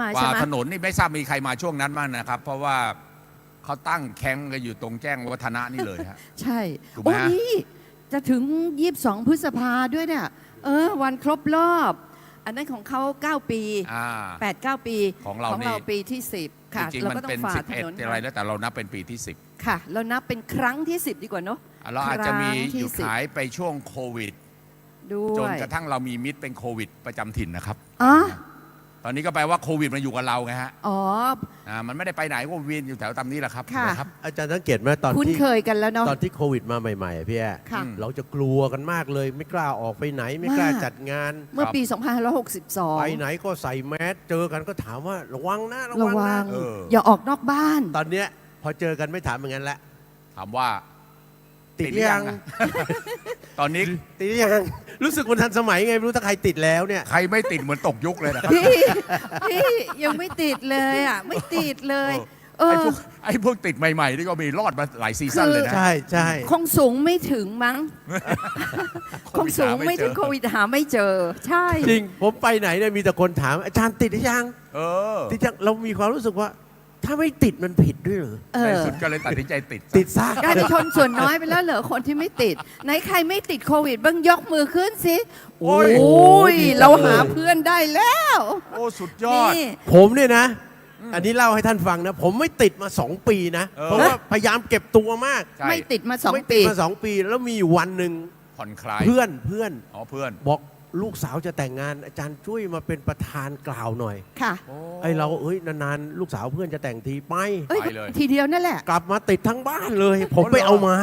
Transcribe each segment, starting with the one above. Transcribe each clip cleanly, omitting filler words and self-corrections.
มากว่าใช่ไหมถนนนี่ไม่ทราบมีใครมาช่วงนั้นบ้างนะครับ เพราะว่าเขาตั้งแคมป์กันอยู่ตรงแจ้งวัฒนะนี่เลยฮะ ใช่ ถูกไหม โอ้ ฮะ นี่จะถึง22 พฤษภาด้วยเนี่ยวันครบรอบ อันนั้นของเขา9 ปี 8-9 ปี ของเรานี่ ปีที่ 10 ค่ะ จริง เรา ๆมัน ก็ต้อ เป็น งฝ่าถนน 11อะไรแล้วแต่เรานับเป็นปีที่ ค่ะ เรานับเป็นครั้งที่ 10 ดีกว่าเนาะ 10เราอาจจะมี ครั้งที่ หยุดขายไปช่วงโควิด ด้ จ วน ย กระทั่งเรามีมิตรเป็นโควิดประจำถิ่นนะครับ อ๋อ ตอนนี้ก็แปลว่าโควิดมันอยู่กับเราไงฮะ อ๋อ มันไม่ได้ไปไหนก็เวียนอยู่แถวตามนี้แหละครับ ค่ะ นะครับ อาจารย์สังเกตไหมตอน คุ้น ที่ เคยกันแล้วเนาะ ตอนที่โควิดมาใหม่ๆอะพี่แอ ค่ะ เราจะกลัวกันมากเลย ไม่กล้าออกไปไหน ไม่กล้าจัดงาน เมื่อปี ไป 2562 ไหนก็ใส่แมสเจอกันก็ถามว่าระวังนะระ ระ วัง วั นะ ง เออ อย่าออกนอกบ้าน ตอนเนี้ยพอเจอกันไม่ถามอย่างนั้นละ ถามว่า ติด หรือ ยัง อะ ตอนนี้ ติดยังรู้สึกมันทันสมัยไงไม่รู้ถ้าใครติดแล้วเนี่ย ใครไม่ติดเหมือนตกยุคเลยนะครับ พี่ยังไม่ติดเลยอ่ะ ไม่ติดเลย ไอ้พวกติดใหม่ๆนี่ก็มีรอดมาหลายซีซั่นเลยนะ ใช่ใช่ คงสูงไม่ถึงมั้ง คงสูงไม่ถึง เจอ โควิดหาไม่เจอ ใช่ จริงผมไปไหนเนี่ยมีแต่คนถามอาจารย์ติดหรือยัง เออ ติดยังเรามีความรู้สึกว่า ถ้าไม่ติดมันผิดด้วยเหรอ เอ ใน อ สุดก็เลยตัดสินใจติด ติดซะ กลายเป็นชนส่วนน้อยไปแล้วเหรอคนที่ไม่ติด ไหนใครไม่ติดโควิดบ้างยกมือขึ้นสิ โอ้ โอ้ ย ยเราหาเพื่อนได้แล้ว โอ้สุดยอด นี่ ผมเนี่ยนะ อันนี้เล่าให้ท่านฟังนะ ผมไม่ติดมา 2 ปีนะ เออ เพราะว่าพยายามเก็บตัวมาก ใช่ ไม่ติดมา ไม่ 2 ปี ติดมา2 ปี แล้วมีอยู่วันหนึ่ง ผ่อนคลาย เพื่อน อ๋อเพื่อน บอกลูกสาวจะแต่งงานอาจารย์ช่วยมาเป็นประธานกล่าวหน่อย ค่ะ ไอ้เราเอ้ยนานๆลูกสาวเพื่อนจะแต่งทีไป เอ้ย ไปเลย ทีเดียวนั่นแหละ กลับมาติดทั้งบ้านเลย ผมไปเอามา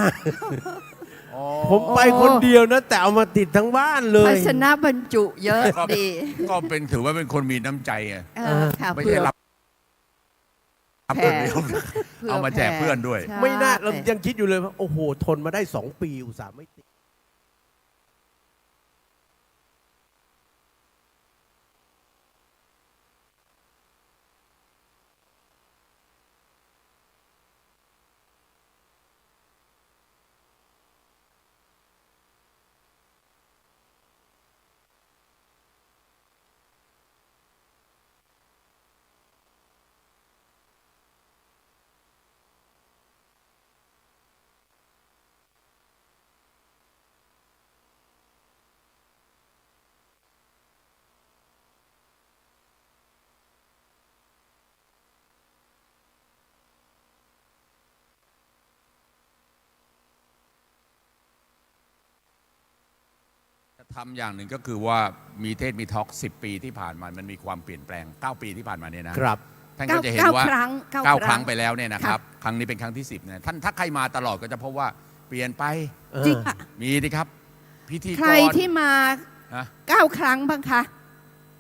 อ๋อ ผมไปคนเดียวนะ แต่เอามาติดทั้งบ้านเล ภาย ชนะบรรจุเยอะดี ก็เป็นถือว่าเป็นคนมีน้ำใจไง ค่ะ ไม่ เผื่ ใช่ อ รับ แผ่ เพื่อนเดียวเอามาแจกเพื่อนด้วย ใช่ ไม่น่าเรายังคิดอยู่เลยว่าโอ้โห ทนมาได้ 2 ปีอุตส่าห์ไม่ติด ทำอย่างหนึ่งก็คือว่ามีเทศมีทอล์ก10 ปีที่ผ่านมามันมีความเปลี่ยนแปลง9 ปีที่ผ่านมาเนี่ยนะครับ ท่านก็จะเห็นว่า ครั้ง 9 ครั้งไปแล้วเนี่ยนะครับ ครั้งนี้เป็นครั้งที่ 10เนี่ยท่านถ้าใครมาตลอดก็จะพบว่าเปลี่ยนไป จริงอะ มีดิครับ พิธีกร ใครที่มา นะ 9 ครั้งบ้างคะ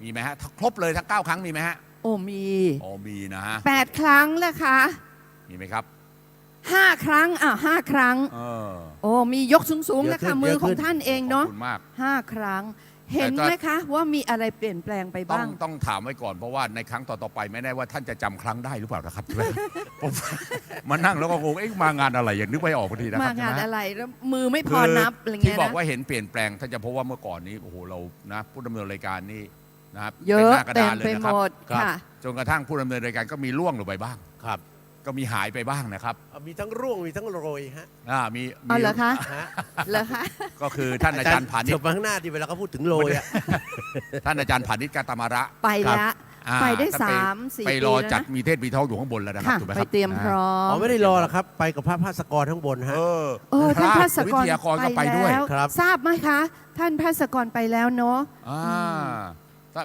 มีไหมฮะครบเลยทั้ง9 ครั้งมีไหมฮะ โอ้มี อ๋อมีนะฮะ 8 ครั้งแล้วคะ มีไหมครับ 5 ครั้ง5 ครั้ง เออ โอ้มียกสูงๆ เย นะ อะขึ้ คะ น มือ เยอะ ขอ ขึ้ ง น ท่านเอง ขอบ เนาะ คุณมาก 5 ครั้ง เห็นไหมคะว่ามีอะไรเปลี่ยนแปลงไป ต้อ บ้าง ง ต้องถามไว้ก่อนเพราะว่าในครั้งต่อๆไปไม่แน่ว่าท่านจะจำครั้งได้หรือเปล่านะครับ ผมมานั่งแล้วก็งงเอ๊ะมางานอะไรอย่างนึกไม่ออกพอดีนะค มา รับ งาน ใช่ไหม อะไรแล้วมือไม่พอนับอะไร ที่ เงี้ย บอก นะ ว่าเห็นเปลี่ยนแปลงท่านจะพบว่าเมื่อก่อนนี้โอ้โหเรานะผู้ดำเนินรายการนี่นะครับ เยอะ หน้ากระ เต็ ดาม นเลย ไป นะ ห ค ม รับ ด ครับ ค่ะ จนกระทั่งผู้ดำเนินรายการก็มีล่วงลงไปบ้าง ครับ ก็มีหายไปบ้างนะครับ มีทั้งร่วงมีทั้งโรยฮะ มี อ๋อเหรอคะ ฮะ เหรอคะ ก็คือท่านอาจารย์ผานิช เดี๋ยวมาข้างหน้าที่เวลาเขาพูดถึงโรยอะ ท่านอาจารย์ผานิชกาตามาระ ไปแล้ว อ่า ไปได้ ท่าน 3-4 ไป ปี รอ แล้ว จัด นะ มีเทศมีทอล์กอยู่ข้างบนแล้วนะครับ ค่ะ ถูกไหม ไป ครับ เตรียมพร้อ อ๋อ ม ไม่ได้รอหรอกครับ ไปกับพระภาสกรทั้งบนฮะ ท่านภาส วิ กร ทยากรก็ไปด้วย แล้ว ครับ ทราบไหมคะ ท่านภาสกรไปแล้วเนาะ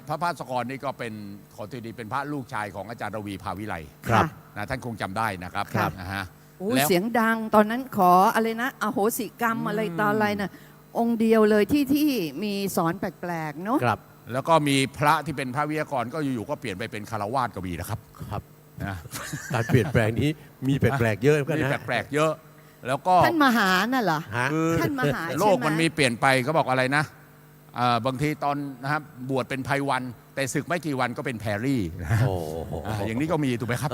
พระภาสกรนี่ก็เป็นขอตัวดีเป็นพระลูกชายของอาจารย์ระวีภาวิไล ครับ นะท่านคงจำได้นะครับ ครับ นะฮะ โอ้ แล้ว เสียงดังตอนนั้นขออะไรนะอโหสิกรรมอะไรตอนอะไรน่ะองค์เดียวเลยที่มีสอนแปลกๆเนาะ ครับ แล้วก็มีพระที่เป็นพระวิทยากรก็อยู่ๆก็เปลี่ยนไปเป็นคารวาสก็มีนะครับ ครับ นะ การเปลี่ยนแปลงนี้มีแปลกๆเยอะเหมือนกัน มี นะ แปลกๆเยอะ แล้วก็ ท่านมหาน่ะเหรอ ฮะ คือ ท่านมหา โลก ใช่ไห มันมีเปลี่ยนไปก็บอกอะไรนะบางทีตอนนะครับบวชเป็นไพวัน แต่ศึกไม่กี่วันก็เป็นแพรรี่นะ โอ้โห อย่างนี้ก็มีถูกไหมครับ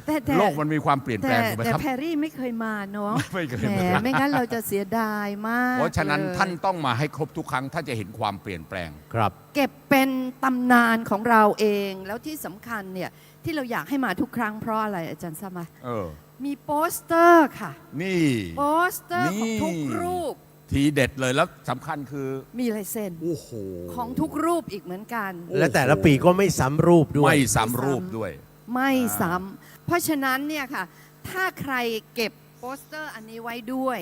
แต่ โลกมันมีความเปลี่ยนแปลงถูกไหม แต่ ครับ แพรรี่ไม่เคยมาเนาะ ไม่เคย แหม มา ไม่งั้นเราจะเสียดายมาก เพราะฉะนั้น เลย ท่านต้องมาให้ครบทุกครั้งท่านจะเห็นความเปลี่ยนแปลง ครับ เก็บเป็นตำนานของเราเองแล้วที่สำคัญเนี่ยที่เราอยากให้มาทุกครั้งเพราะอะไรอาจารย์ทราบไหม เออ มีโปสเตอร์ค่ะ นี่ โปสเตอร์ของทุกรูป ทีเด็ดเลยแล้วสำคัญคือ มีลายเซ็น โอ้โห ของทุกรูปอีกเหมือนกัน และแต่ละปีก็ไม่ซ้ำรูปด้วย ไม่ซ้ำรูปด้วย ไม่ซ้ำเพราะฉะนั้นเนี่ยค่ะ ถ้าใครเก็บโปสเตอร์อันนี้ไว้ด้วย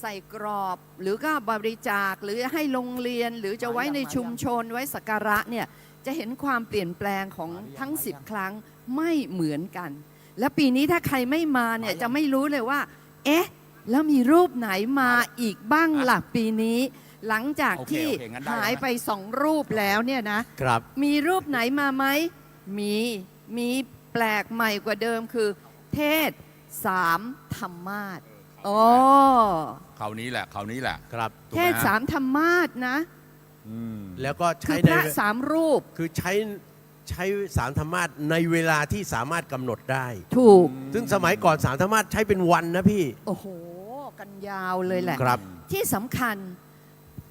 ใส่กรอบหรือก็บริจาคหรือให้โรงเรียน หรือจะไว้ในชุมชนไว้สักการะเนี่ยจะเห็นความเปลี่ยนแปลงของทั้ง 10 ครั้งไม่เหมือนกัน และปีนี้ถ้าใครไม่มาเนี่ยจะไม่รู้เลยว่า เอ๊ะ แล้วมีรูปไหนมาอีกบ้างหลักปีนี้ หลังจากที่ โอเคงั้นได้ หายไป2 รูปแล้วเนี่ยนะ ครับ มีรูปไหนมาไหม มีแปลกใหม่กว่าเดิมคือเทศ3ธรรมาสโอ้ คราวนี้แหละคราวนี้แหละ ครับ ถูก เท ไหม ศ ฮะ 3ธรรมาสนะ อืม แล้วก็ คื ใช้ อ ใน พระ3 รูป คือใช้สามธรรมาสในเวลาที่สามารถกำหนดได้ ถูก ซึ่งสมัยก่อนสามธรรมาสใช้เป็นวันนะพี่ โอ้โห กันยาวเลยแหละ ครับ ที่สำคัญ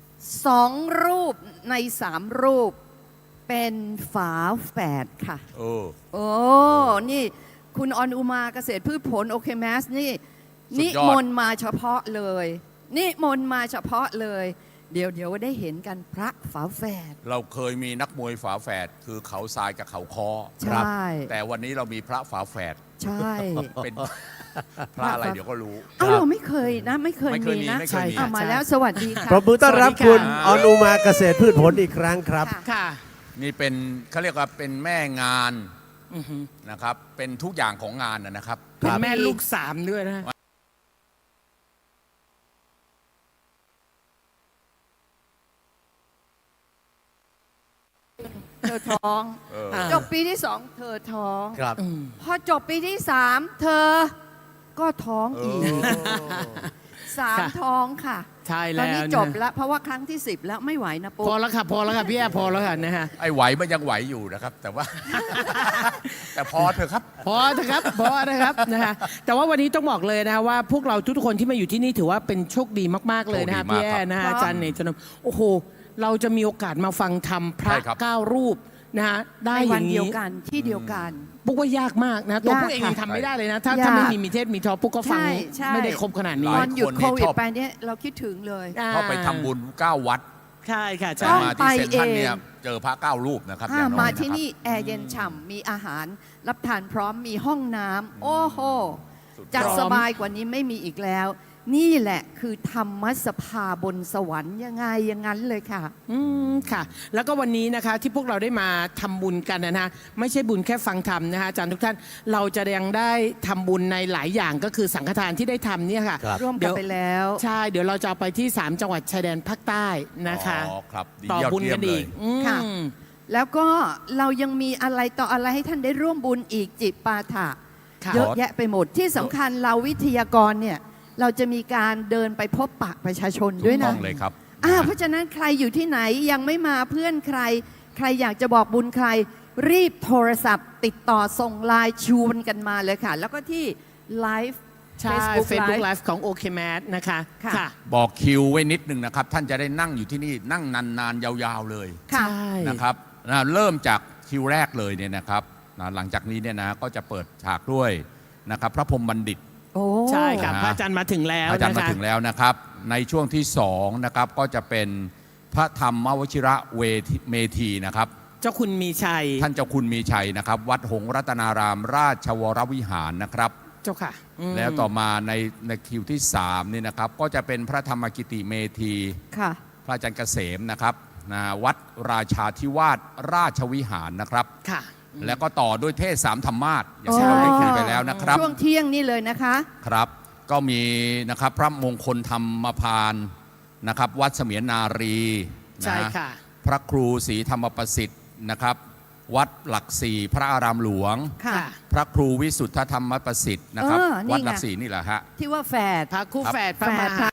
2 รูปใน 3 รูปเป็นฝาแฝดค่ะ เออ โอ้ นี่คุณออนอุมาเกษตรพืชผลโอเคแมสนี่ สุ นิ ดยอด มนต์มาเฉพาะเลยนิมนต์มาเฉพาะเลย เดี๋ยวได้เห็นกันพระฝาแฝด เราเคยมีนักมวยฝาแฝดคือเขาทรายกับเขาคอ ใช่ แต่วันนี้เรามีพระฝาแฝด ใช่ เป็น พระอะไรเดี๋ยวก็รู้ เอ้าเราไม่เคยนะ ไม่เคย ไม่เคย มี มี นะ ไม่เคยมี เอามาแล้วสวัสดีค่ะ ปรบมือต้อนรับ สวัสดี คุณ ค่ะ ออนุมาเกษตรพืชผลอีกครั้งครับ ค่ะ ค่ะ นี่เป็นเขาเรียกว่าเป็นแม่งาน อือหือ นะครับ เป็นทุกอย่างของงานนะครับ เป็นแม่ลูก3ด้วยนะ เธอท้อง เออ อ่า จบปีที่ 2 เธอท้อง ครับ อืม พอจบปีที่ 3 เธอก็ท้องอีก 3 ท้องค่ะ ใช่ ต แล้ อน ว นี้ นะ จบแล้วเพราะว่าครั้งที่ 10 แล้วไม่ไหวนะปุ๊ พอแล้วค่ะ พอแล้วค่ะพี่แอพอแล้วค่ะนะฮะ ไอ้ไหวมันยังไหวอยู่นะครับ แต่ว่า แต่พอเถอะครับ พอนะครับพอนะครับนะฮะแต่ว่าวันนี้ต้องบอกเลยนะว่าพวกเราทุกคนที่มาอยู่ที่นี่ถือว่าเป็นโชคดีมากๆเลยนะฮะ โชคดีมาก พี่แอนะฮะอาจารย์เนจนมโอ้โห เราจะมีโอกาสมาฟังธรรมพระ ใช่ครับ 9 รูปนะฮะได้ ใน อ วัน ย่าง เดียว นี้ กันที่เดียวกัน ปุ๊กว่ายากมากนะตัวปุ๊กเอง ยากค่ะ ยังทำไม่ได้เลยนะ ถ้าไม่มีเทศมีทอปุ๊กก็ฟัง ใช่ ไม่ได้ครบขนาดนี้ ห ต ลา อย นหยุด คนนี่ โควิ ช ด อบ ไปเนี่ยเราคิดถึงเลย ก็ไปทำบุญ 9 วัด ใช่ค่ะ แต่ ใช่ มา ไป ที่เซนทรัน เอง เนี่ยเจอพระ 9 รูปนะครับ ถ้า อย่างน้อย มา นะครับ ที่นี่แอร์เย็นฉ่ำมีอาหาร รับทานพร้อมมีห้องน้ำโอ้โห สุดยอด จัดสบายกว่านี้ไม่มีอีกแล้ว นี่แหละคือธรรมสภาบนสวรรค์ยังไงอย่างนั้นเลยค่ะ ค่ะ แล้วก็วันนี้นะคะที่พวกเราได้มาทำบุญกันนะฮะไม่ใช่บุญแค่ฟังธรรมนะคะอาจารย์ทุกท่านเราจะยังได้ทำบุญในหลายอย่างก็คือสังฆทานที่ได้ทำเนี่ยค่ะ ครับ ร่วมกันไปแล้ว ใช่เดี๋ยวเราจะเอาไปที่ 3 จังหวัดชายแดนภาคใต้นะคะ อ๋อครับดี ต่อย อด บุญ เยี่ย กั ม น เล อี ย ก ค่ะ อืม แล้วก็เรายังมีอะไรต่ออะไรให้ท่านได้ร่วมบุญอีกจิปาถะ ค่ะ เยอะแยะไปหมดที่สำคัญเราวิทยากรเนี่ยเราจะมีการเดินไปพบปะประชาชน ถู ด้วย กต้ นะ องเลยครับ เพราะฉะนั้นใครอยู่ที่ไหนยังไม่มาเพื่อนใคร ใครอยากจะบอกบุญใคร รีบโทรศัพท์ ติดต่อส่งไลน์ชวนกันมาเลยค่ะ แล้วก็ที่ไลฟ์ ใช่ Facebook Live ของ OK Mad นะคะ ค่ะ ค่ะ บอกคิวไว้นิดนึงนะครับ ท่านจะได้นั่งอยู่ที่นี่นั่งนานๆ ยาวๆเลย ค่ะ ใช่ นะครับเริ่มจากคิวแรกเลยเนี่ยนะครับหลังจากนี้เนี่ยนะก็จะเปิดฉากด้วยนะครับพระพรหมบัณฑิต โอ้ ใช่ค่ะ นะ พระอาจารย์มาถึงแล้ว อาจารย์ นะ มา คะ ถึงแล้วนะครับ ในช่วงที่2นะครับก็จะเป็นพระธรรมวชิระเมธีนะครับ เจ้าคุณมีชัย ท่านเจ้าคุณมีชัยนะครับ วัดหงส์รัตนารามราชวรวิหารนะครับ เจ้าค่ะอืม แล้วต่อมาในคิวที่3นี่นะครับก็จะเป็นพระธรรมกิติเมธี ค่ะ พระอาจารย์เกษมนะครับวัดราชาธิวาสราชวิหารนะครับ ค่ะ แล้วก็ต่อด้วยเทศสามธรรมาสอย่างที่เราได้คุยไปแล้วนะครับ ช่วงเที่ยงนี่เลยนะคะ ครับ ก็มีนะครับพระมงคลธรรมพานนะครับ วัดเสมียนนารี ใช่ นะ ค่ะ พระครูศรีธรรมประสิทธิ์นะครับ วัดหลักสี่พระอารามหลวง ค่ะ พระครูวิสุทธธรรมประสิทธิ์นะครับ นี่ไง วัดหลักสี่นี่แหละฮะ ที่ว่าแฝด พระคู่ ครับ แฝดพระ แฝ ม ด หา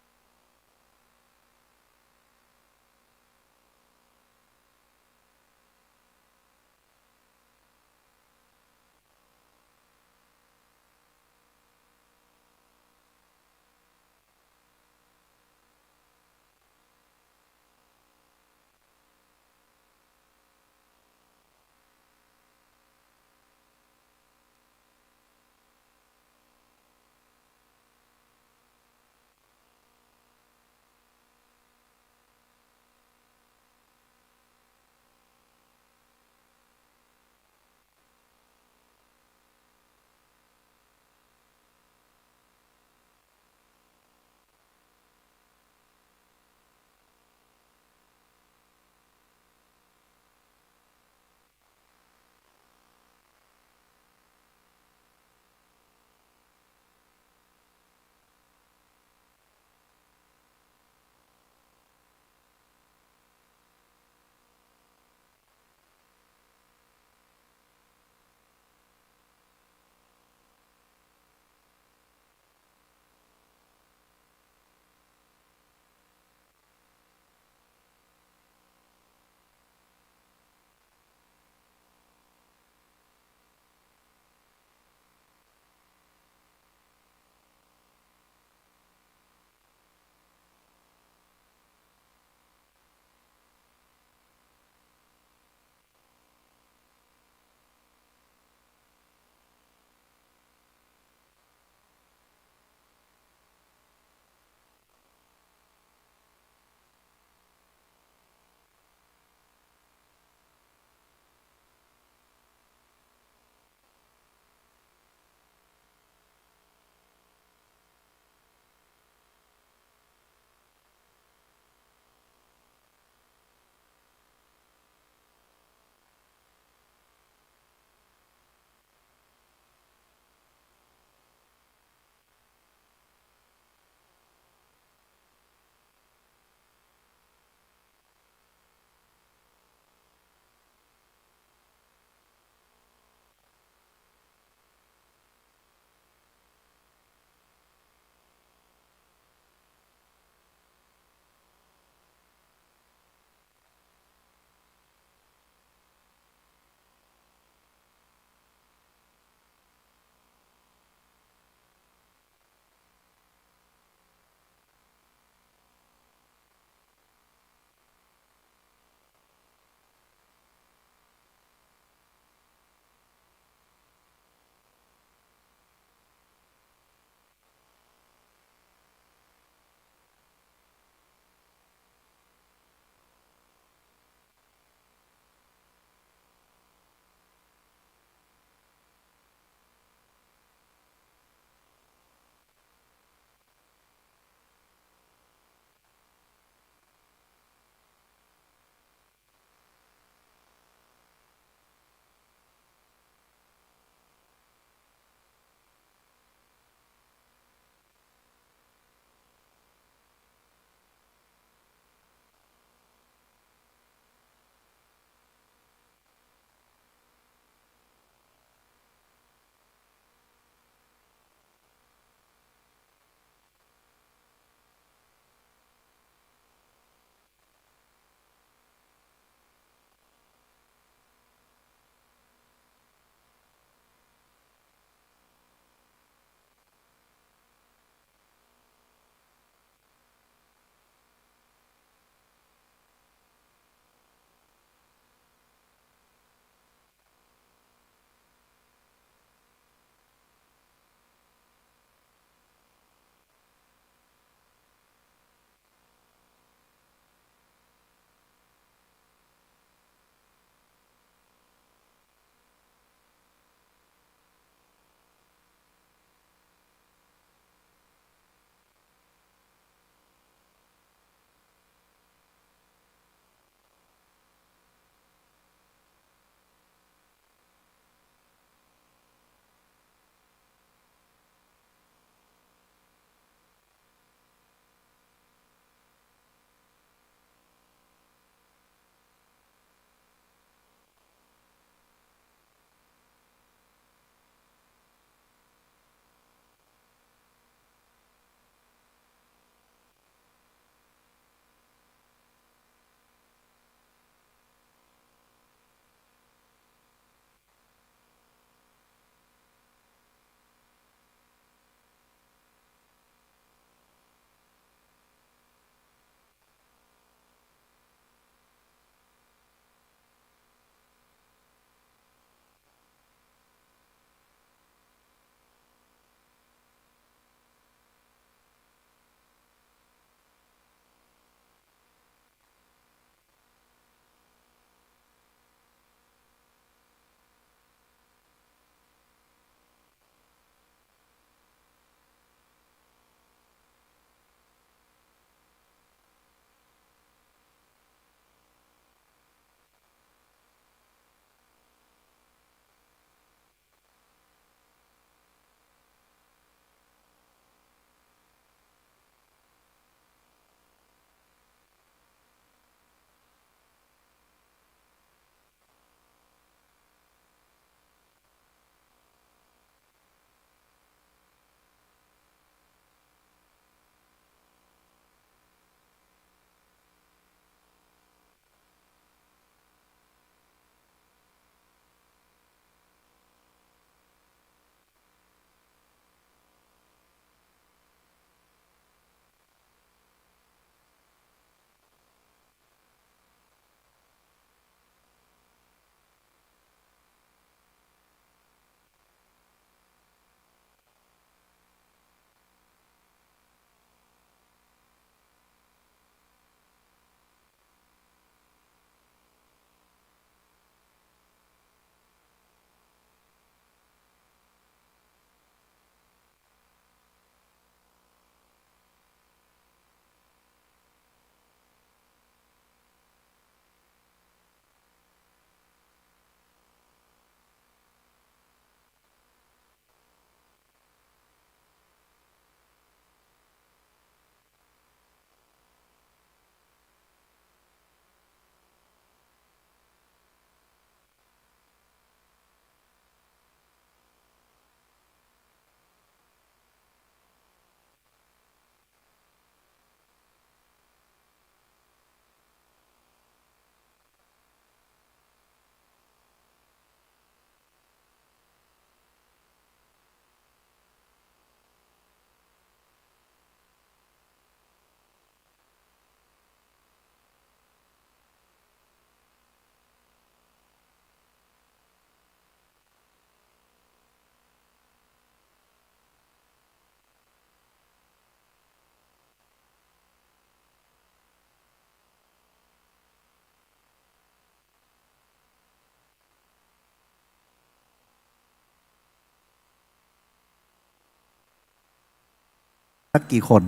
สักกี่คน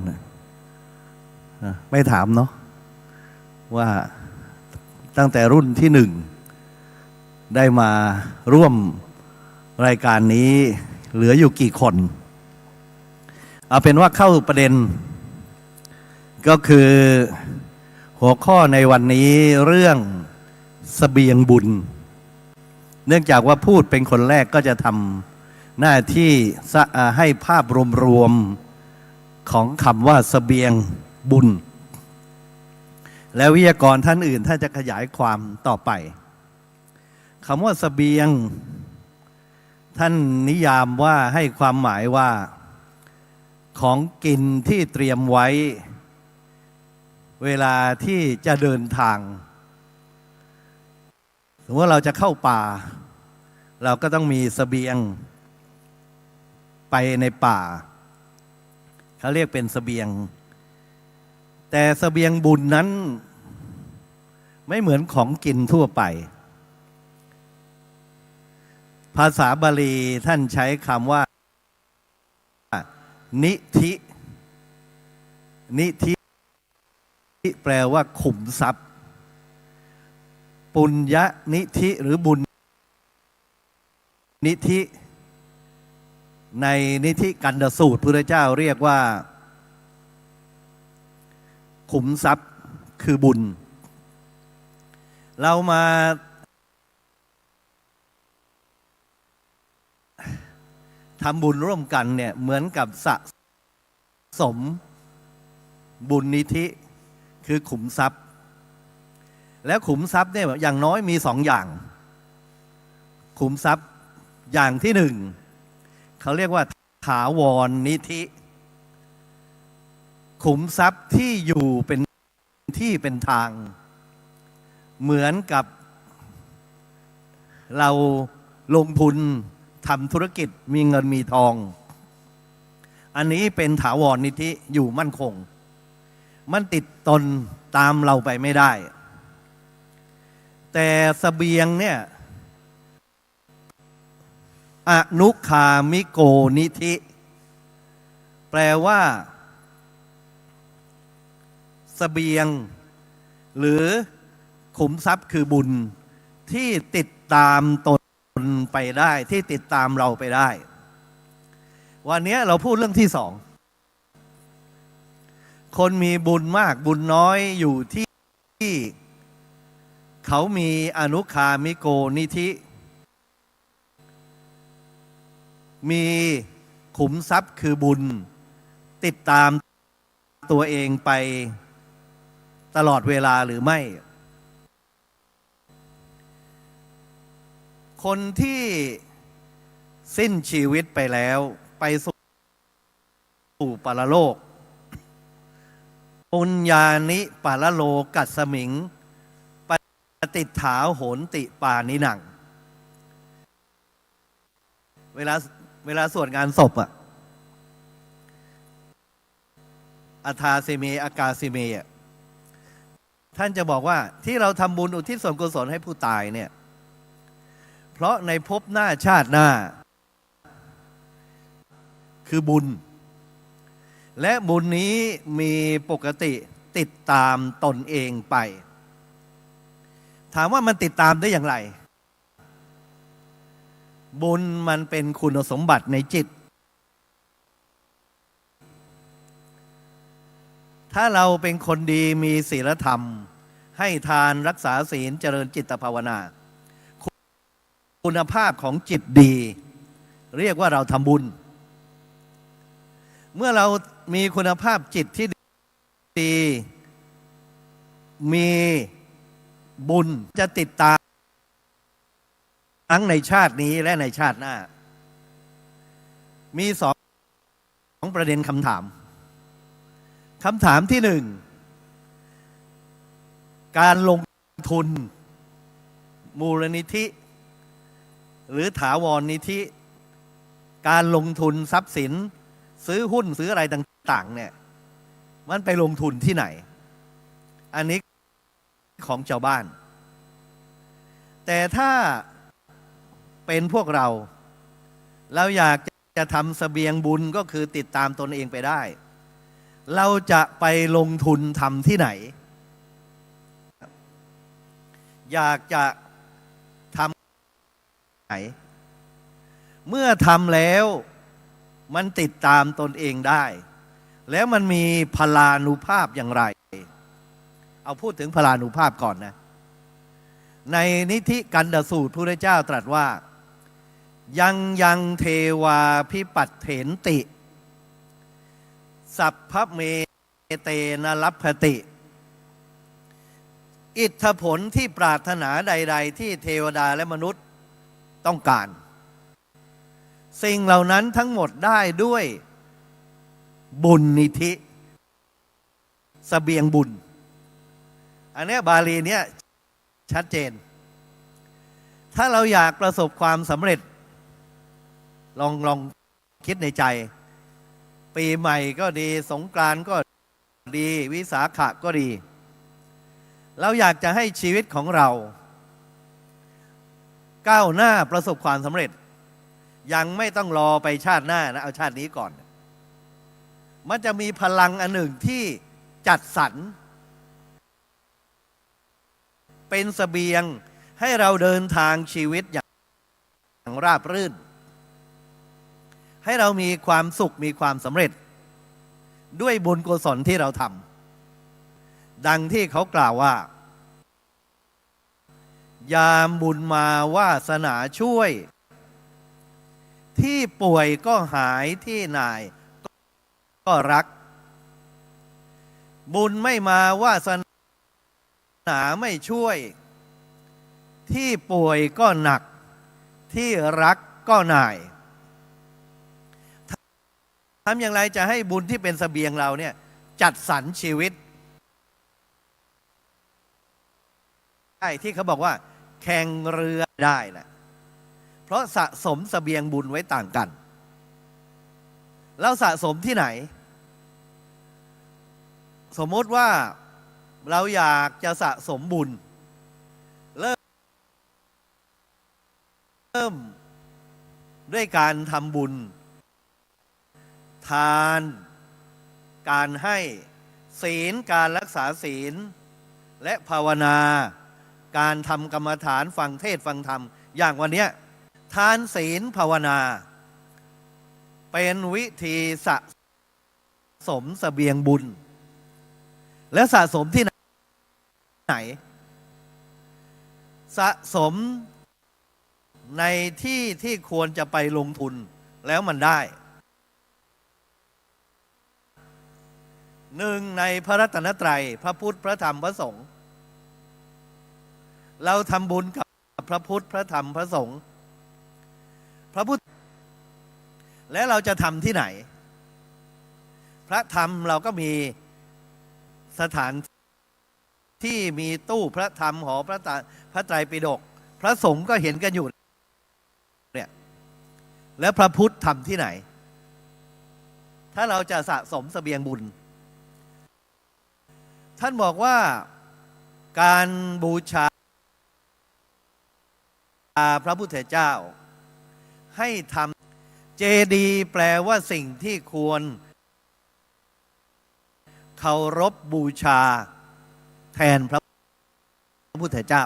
ไม่ถามเนาะว่าตั้งแต่รุ่นที่หนึ่งได้มาร่วมรายการนี้เหลืออยู่กี่คนเอาเป็นว่าเข้าประเด็นก็คือหัวข้อในวันนี้เรื่องเสบียงบุญเนื่องจากว่าพูดเป็นคนแรกก็จะทำหน้าที่ให้ภาพรวมๆของคำว่าเสบียงบุญแล้ววิทยากรท่านอื่นท่านจะขยายความต่อไปคำว่าเสบียงท่านนิยามว่าให้ความหมายว่าของกินที่เตรียมไว้เวลาที่จะเดินทางสมมติว่าเราจะเข้าป่าเราก็ต้องมีเสบียงไปในป่าเขาเรียกเป็นเสบียงแต่เสบียงบุญนั้นไม่เหมือนของกินทั่วไปภาษาบาลีท่านใช้คำว่านิธินิธิแปลว่าขุมทรัพย์ปุญญนิธิหรือบุญนิธิในนิธิกันดสูตรพุทธเจ้าเรียกว่าขุมทรัพย์คือบุญเรามาทำบุญร่วมกันเนี่ยเหมือนกับสะสมบุญนิธิคือขุมทรัพย์แล้วขุมทรัพย์เนี่ยอย่างน้อยมีสองอย่างขุมทรัพย์อย่างที่หนึ่งเขาเรียกว่าถาวรนิธิขุมทรัพย์ที่อยู่เป็นที่เป็นทางเหมือนกับเราลงทุนทำธุรกิจมีเงินมีทองอันนี้เป็นถาวรนิธิอยู่มั่นคงมันติดตนตามเราไปไม่ได้แต่เสบียงเนี่ยอนุคามิโกนิธิแปลว่าเสบียงหรือขุมทรัพย์คือบุญที่ติดตามตนไปได้ที่ติดตามเราไปได้วันนี้เราพูดเรื่องที่สองคนมีบุญมากบุญน้อยอยู่ที่เขามีอนุคามิโกนิธิมีขุมทรัพย์คือบุญติดตามตัวเองไปตลอดเวลาหรือไม่คนที่สิ้นชีวิตไปแล้วไปสู่ปรโลกปุญญานิปรโลกัสสมิงปฏิฐาโหนติปานิหนังเวลาสวดงานศพอะอาทาสิเมอากาสิเมอะท่านจะบอกว่าที่เราทำบุญอุทิศส่วนกุศลให้ผู้ตายเนี่ยเพราะในภพหน้าชาติหน้าคือบุญและบุญนี้มีปกติติดตามตนเองไปถามว่ามันติดตามได้อย่างไรบุญมันเป็นคุณสมบัติในจิตถ้าเราเป็นคนดีมีศีลธรรมให้ทานรักษาศีลเจริญจิตภาวนาคุณภาพของจิตดีเรียกว่าเราทำบุญเมื่อเรามีคุณภาพจิตที่ดีมีบุญจะติดตามทั้งในชาตินี้และในชาติหน้ามีสองประเด็นคำถามที่หนึ่งการลงทุนมูลนิธิหรือถาวรนิธิการลงทุนทรัพย์สินซื้อหุ้นซื้ออะไรต่างๆเนี่ยมันไปลงทุนที่ไหนอันนี้ของชาวบ้านแต่ถ้าเป็นพวกเราอยากจะทำเสบียงบุญก็คือติดตามตนเองไปได้ เราจะไปลงทุนทำที่ไหน อยากจะทำไหน เมื่อทำแล้วมันติดตามตนเองได้ แล้วมันมีพลานุภาพอย่างไร เอาพูดถึงพลานุภาพก่อนนะ ในนิธิกันดสูตรพระพุทธเจ้าตรัสว่า ยังเทวาพิปัตเถนติ สัพพเมเตนะลัพพติ อิทธผลที่ปรารถนาใดๆที่เทวดาและมนุษย์ต้องการ สิ่งเหล่านั้นทั้งหมดได้ด้วยบุญนิธิเสบียงบุญ อันนี้บาลีเนี้ยชัดเจน ถ้าเราอยากประสบความสำเร็จลองคิดในใจ ปีใหม่ก็ดีสงกรานต์ก็ดีวิสาขะก็ดี เราอยากจะให้ชีวิตของเราก้าวหน้าประสบความสำเร็จ ยังไม่ต้องรอไปชาติหน้านะเอาชาตินี้ก่อน มันจะมีพลังอันหนึ่งที่จัดสรรเป็นเสบียงให้เราเดินทางชีวิตอย่างราบรื่น ให้เรามีความสุขมีความสำเร็จ ด้วยบุญกุศลที่เราทำดังที่เขากล่าวว่า ยามบุญมาวาสนาช่วย ที่ป่วยก็หายที่นายก็รัก บุญไม่มาวาสนาไม่ช่วย ที่ป่วยก็หนักที่รักก็หน่ายทำอย่างไรจะให้บุญที่เป็นเสบียงเราเนี่ยจัดสรรชีวิตใช่ที่เขาบอกว่าแข่งเรือได้แหละเพราะสะสมเสบียงบุญไว้ต่างกันเราสะสมที่ไหน สมมติว่าเราอยากจะสะสมบุญเริ่มด้วยการทำบุญทานการให้ศีลการรักษาศีลและภาวนาการทำกรรมฐานฟังเทศฟังธรรมอย่างวันนี้ทานศีลภาวนาเป็นวิธีสะสมเสบียงบุญและสะสมที่ไหนสะสมในที่ที่ควรจะไปลงทุนแล้วมันได้หนึ่งในพระรัตนตรัยพระพุทธพระธรรมพระสงฆ์เราทำบุญกับพระพุทธพระธรรมพระสงฆ์พระพุทธและเราจะทำที่ไหนพระธรรมเราก็มีสถานที่มีตู้พระธรรมหอพระไตรปิฎกพระสงฆ์ก็เห็นกันอยู่เนี่ยแล้วพระพุทธทำที่ไหนถ้าเราจะสะสมเสบียงบุญท่านบอกว่าการบูชาพระพุทธเจ้าให้ทำเจดีย์แปลว่าสิ่งที่ควรเคารพบูชาแทนพระพุทธเจ้า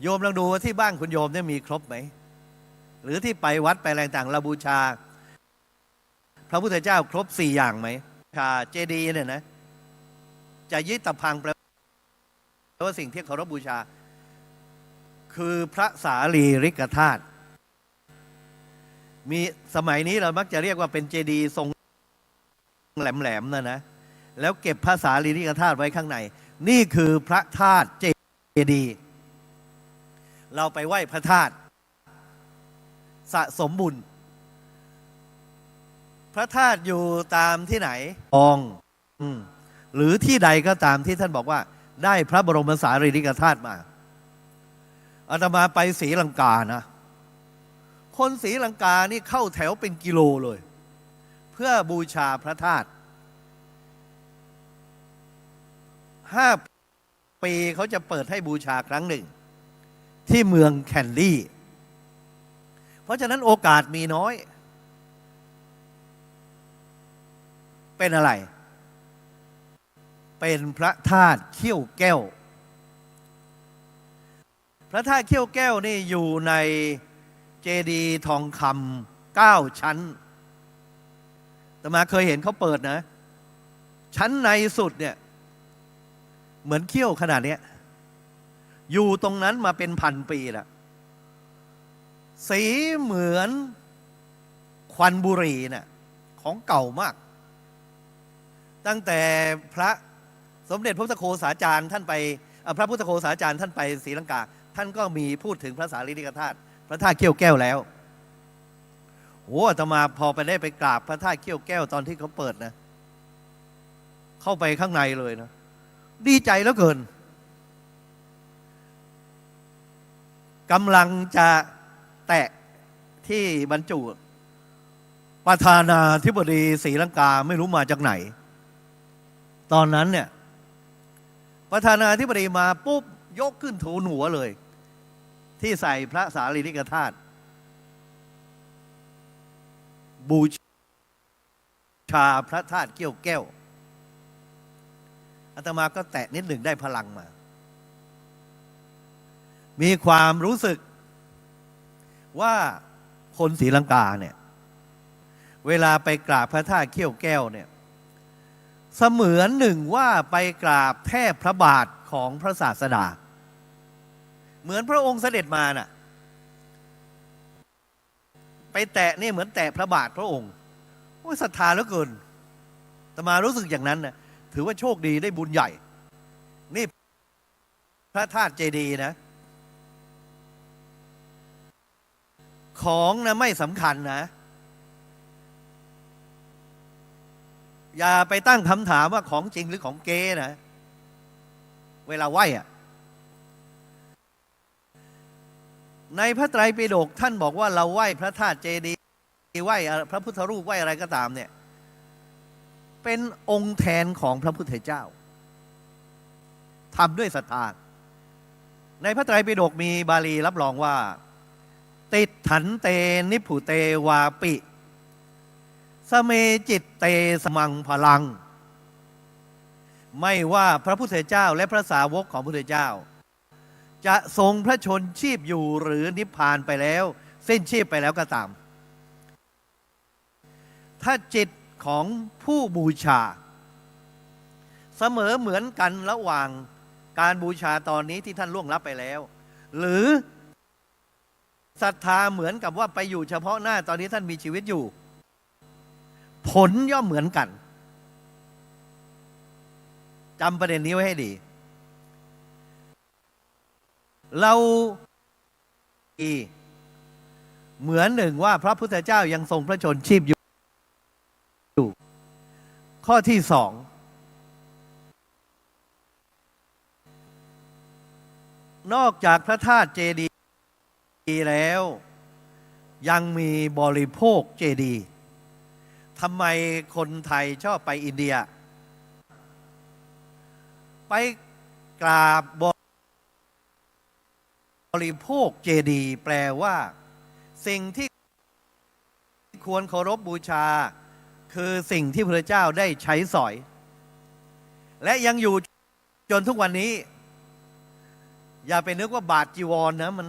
โยมลองดูว่าที่บ้านคุณโยมเนี่ยมีครบไหมหรือที่ไปวัดไปอะไรต่างเราบูชาพระพุทธเจ้าครบ4อย่างไหมเจดีย์เนี่ยนะจะยึดตะพังแปลว่าสิ่งที่เคารพบูชาคือพระสารีริกธาตุมีสมัยนี้เรามักจะเรียกว่าเป็นเจดีย์ทรงแหลมๆนะแล้วเก็บพระสารีริกธาตุไว้ข้างในนี่คือพระธาตุเจดีย์เราไปไหว้พระธาตุสะสมบุญพระธาตุอยู่ตามที่ไหนหรือที่ใดก็ตามที่ท่านบอกว่าได้พระบรมสารีริกธาตุมาอาตมาไปศรีลังกานะคนศรีลังกานี่เข้าแถวเป็นกิโลเลยเพื่อบูชาพระธาตุ5 ปีเขาจะเปิดให้บูชาครั้งหนึ่งที่เมืองแคนดี้เพราะฉะนั้นโอกาสมีน้อย เป็นอะไร เป็นพระธาตุเขี้ยวแก้ว พระธาตุเขี้ยวแก้วนี่อยู่ในเจดีย์ทองคำ9 ชั้นอาตมาเคยเห็นเขาเปิดนะ ชั้นในสุดเนี่ยเหมือนเขี้ยวขนาดเนี้ยอยู่ตรงนั้นมาเป็นพันปีแล้วสีเหมือนควันบุหรี่น่ะของเก่ามาก ตั้งแต่พระสมเด็จพระพุทธโฆษาจารย์ท่านไปพระพุทธโฆษาจารย์ท่านไปศรีลังกาท่านก็มีพูดถึงพระสารีริกธาตุพระธาตุเขี้ยวแก้วแล้วโอ้อาตมาพอไปได้ไปกราบพระธาตุเขี้ยวแก้วตอนที่เขาเปิดนะเข้าไปข้างในเลยนะดีใจเหลือเกินกำลังจะแตะที่บรรจุประธานาธิบดีศรีลังกาไม่รู้มาจากไหนตอนนั้นเนี่ยประธานาธิบดีมาปุ๊บยกขึ้นถูหัวเลยที่ใส่พระสารีริกธาตุบูชาพระธาตุเขี้ยวแก้วอาตมาก็แตะนิดหนึ่งได้พลังมามีความรู้สึกว่าคนศรีลังกาเนี่ยเวลาไปกราบพระธาตุเขี้ยวแก้วเนี่ยเสมือนหนึ่งว่าไปกราบแทบพระบาทของพระศาสดาเหมือนพระองค์เสด็จมาน่ะไปแตะนี่เหมือนแตะพระบาทพระองค์โอ้ยศรัทธาเหลือเกินอาตมารู้สึกอย่างนั้นนะถือว่าโชคดีได้บุญใหญ่นี่พระธาตุเจดีย์นะของนะไม่สำคัญนะอย่าไปตั้งคำถามว่าของจริงหรือของเก๊นะเวลาไหว้อะในพระไตรปิฎกท่านบอกว่าเราไหว้พระธาตุเจดีย์ไหว้พระพุทธรูปไหว้อะไรก็ตามเนี่ยเป็นองค์แทนของพระพุทธเจ้าทำด้วยศรัทธาในพระไตรปิฎกมีบาลีรับรองว่าติดถันเตนิพุเตวาปิสเมจิตเตสมังพลังไม่ว่าพระพุทธเจ้าและพระสาวกของพระพุทธเจ้าจะทรงพระชนชีพอยู่หรือนิพพานไปแล้วสิ้นชีพไปแล้วก็ตามถ้าจิตของผู้บูชาเสมอเหมือนกันระหว่างการบูชาตอนนี้ที่ท่านล่วงลับไปแล้วหรือศรัทธาเหมือนกับว่าไปอยู่เฉพาะหน้าตอนนี้ท่านมีชีวิตอยู่ผลย่อมเหมือนกันจำประเด็นนี้ไว้ให้ดีเราเหมือนหนึ่งว่าพระพุทธเจ้ายังทรงพระชนชีพอยู่ข้อที่สองนอกจากพระธาตุเจดีย์แล้วยังมีบริโภคเจดีย์ทำไมคนไทยชอบไปอินเดียไปกราบบริโภคเจดีย์แปลว่าสิ่งที่ควรเคารพบูชาคือสิ่งที่พระเจ้าได้ใช้สอยและยังอยู่จนทุกวันนี้อย่าไปนึกว่าบาทจีวรนะมัน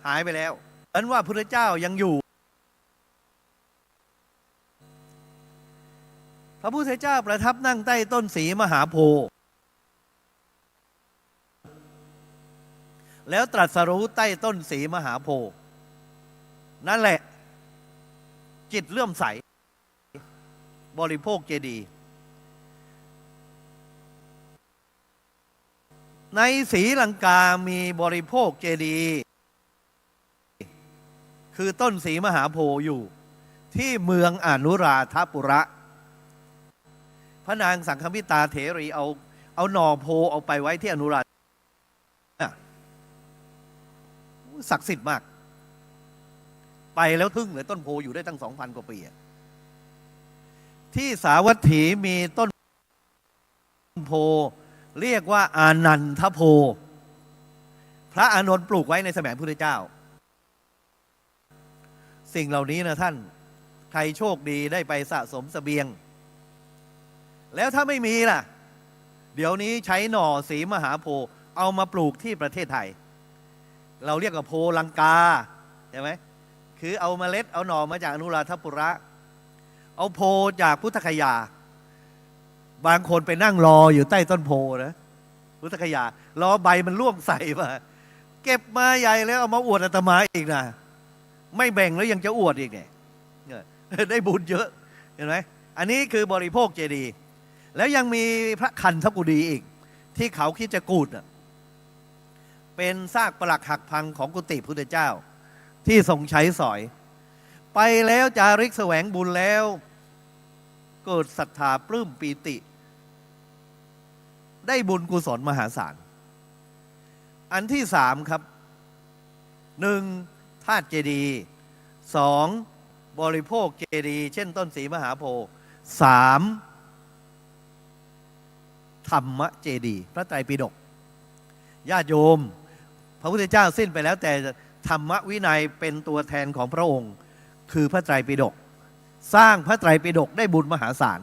หายไปแล้วอันว่าพระเจ้ายังอยู่พระพุทธเจ้าประทับนั่งใต้ต้นศรีมหาโพธิ์แล้วตรัสรู้ใต้ต้นศรีมหาโพธิ์นั่นแหละจิตเลื่อมใสบริโภคเจดีย์ในศรีลังกามีบริโภคเจดีย์คือต้นศรีมหาโพธิ์อยู่ที่เมืองอนุราธปุระพระนางสังฆมิตาเถรีเอาหน่อโพเอาไปไว้ที่อนุราธศักดิ์สิทธิ์มากไปแล้วทึ่งเลยต้นโพอยู่ได้ตั้ง 2,000 กว่าปีที่สาวัตถีมีต้นโพเรียกว่าอานันทโพพระอานนท์ปลูกไว้ในสมัยพระพุทธเจ้าสิ่งเหล่านี้นะท่านใครโชคดีได้ไปสะสมเสบียง แล้วถ้าไม่มีล่ะ เดี๋ยวนี้ใช้หน่อสีมหาโพธิ์เอามาปลูกที่ประเทศไทย เราเรียกว่าโพลังกาใช่ไหมคือเอาเมล็ดเอาหน่อมาจากอนุราธปุระ เอาโพจากพุทธคยา บางคนไปนั่งรออยู่ใต้ต้นโพนะพุทธคยารอใบมันร่วงใส่มาเก็บมาใหญ่แล้วเอามาอวดอาตมาอีกนะไม่แบ่งแล้วยังจะอวดอีกเนี่ยได้บุญเยอะเห็นไหมอันนี้คือบริโภคเจดีย์แล้วยังมีพระคันธกุฎีอีกที่เขาคิดจะกูดเป็นซากปรักหักพังของกุฏิพุทธเจ้าที่ทรงใช้สอยไปแล้วจาริกแสวงบุญแล้วเกิดศรัทธาปลื้มปีติ ได้บุญกุศลมหาศาลอันที่สามครับหนึ่งธาตุเจดีย์สองบริโภคเจดีย์เช่นต้นศรีมหาโพธิ์สามธรรมเจดีย์พระไตรปิฎกญาติโยมพระพุทธเจ้าสิ้นไปแล้วแต่ธรรมวินัยเป็นตัวแทนของพระองค์คือพระไตรปิฎกสร้างพระไตรปิฎกได้บุญมหาศาล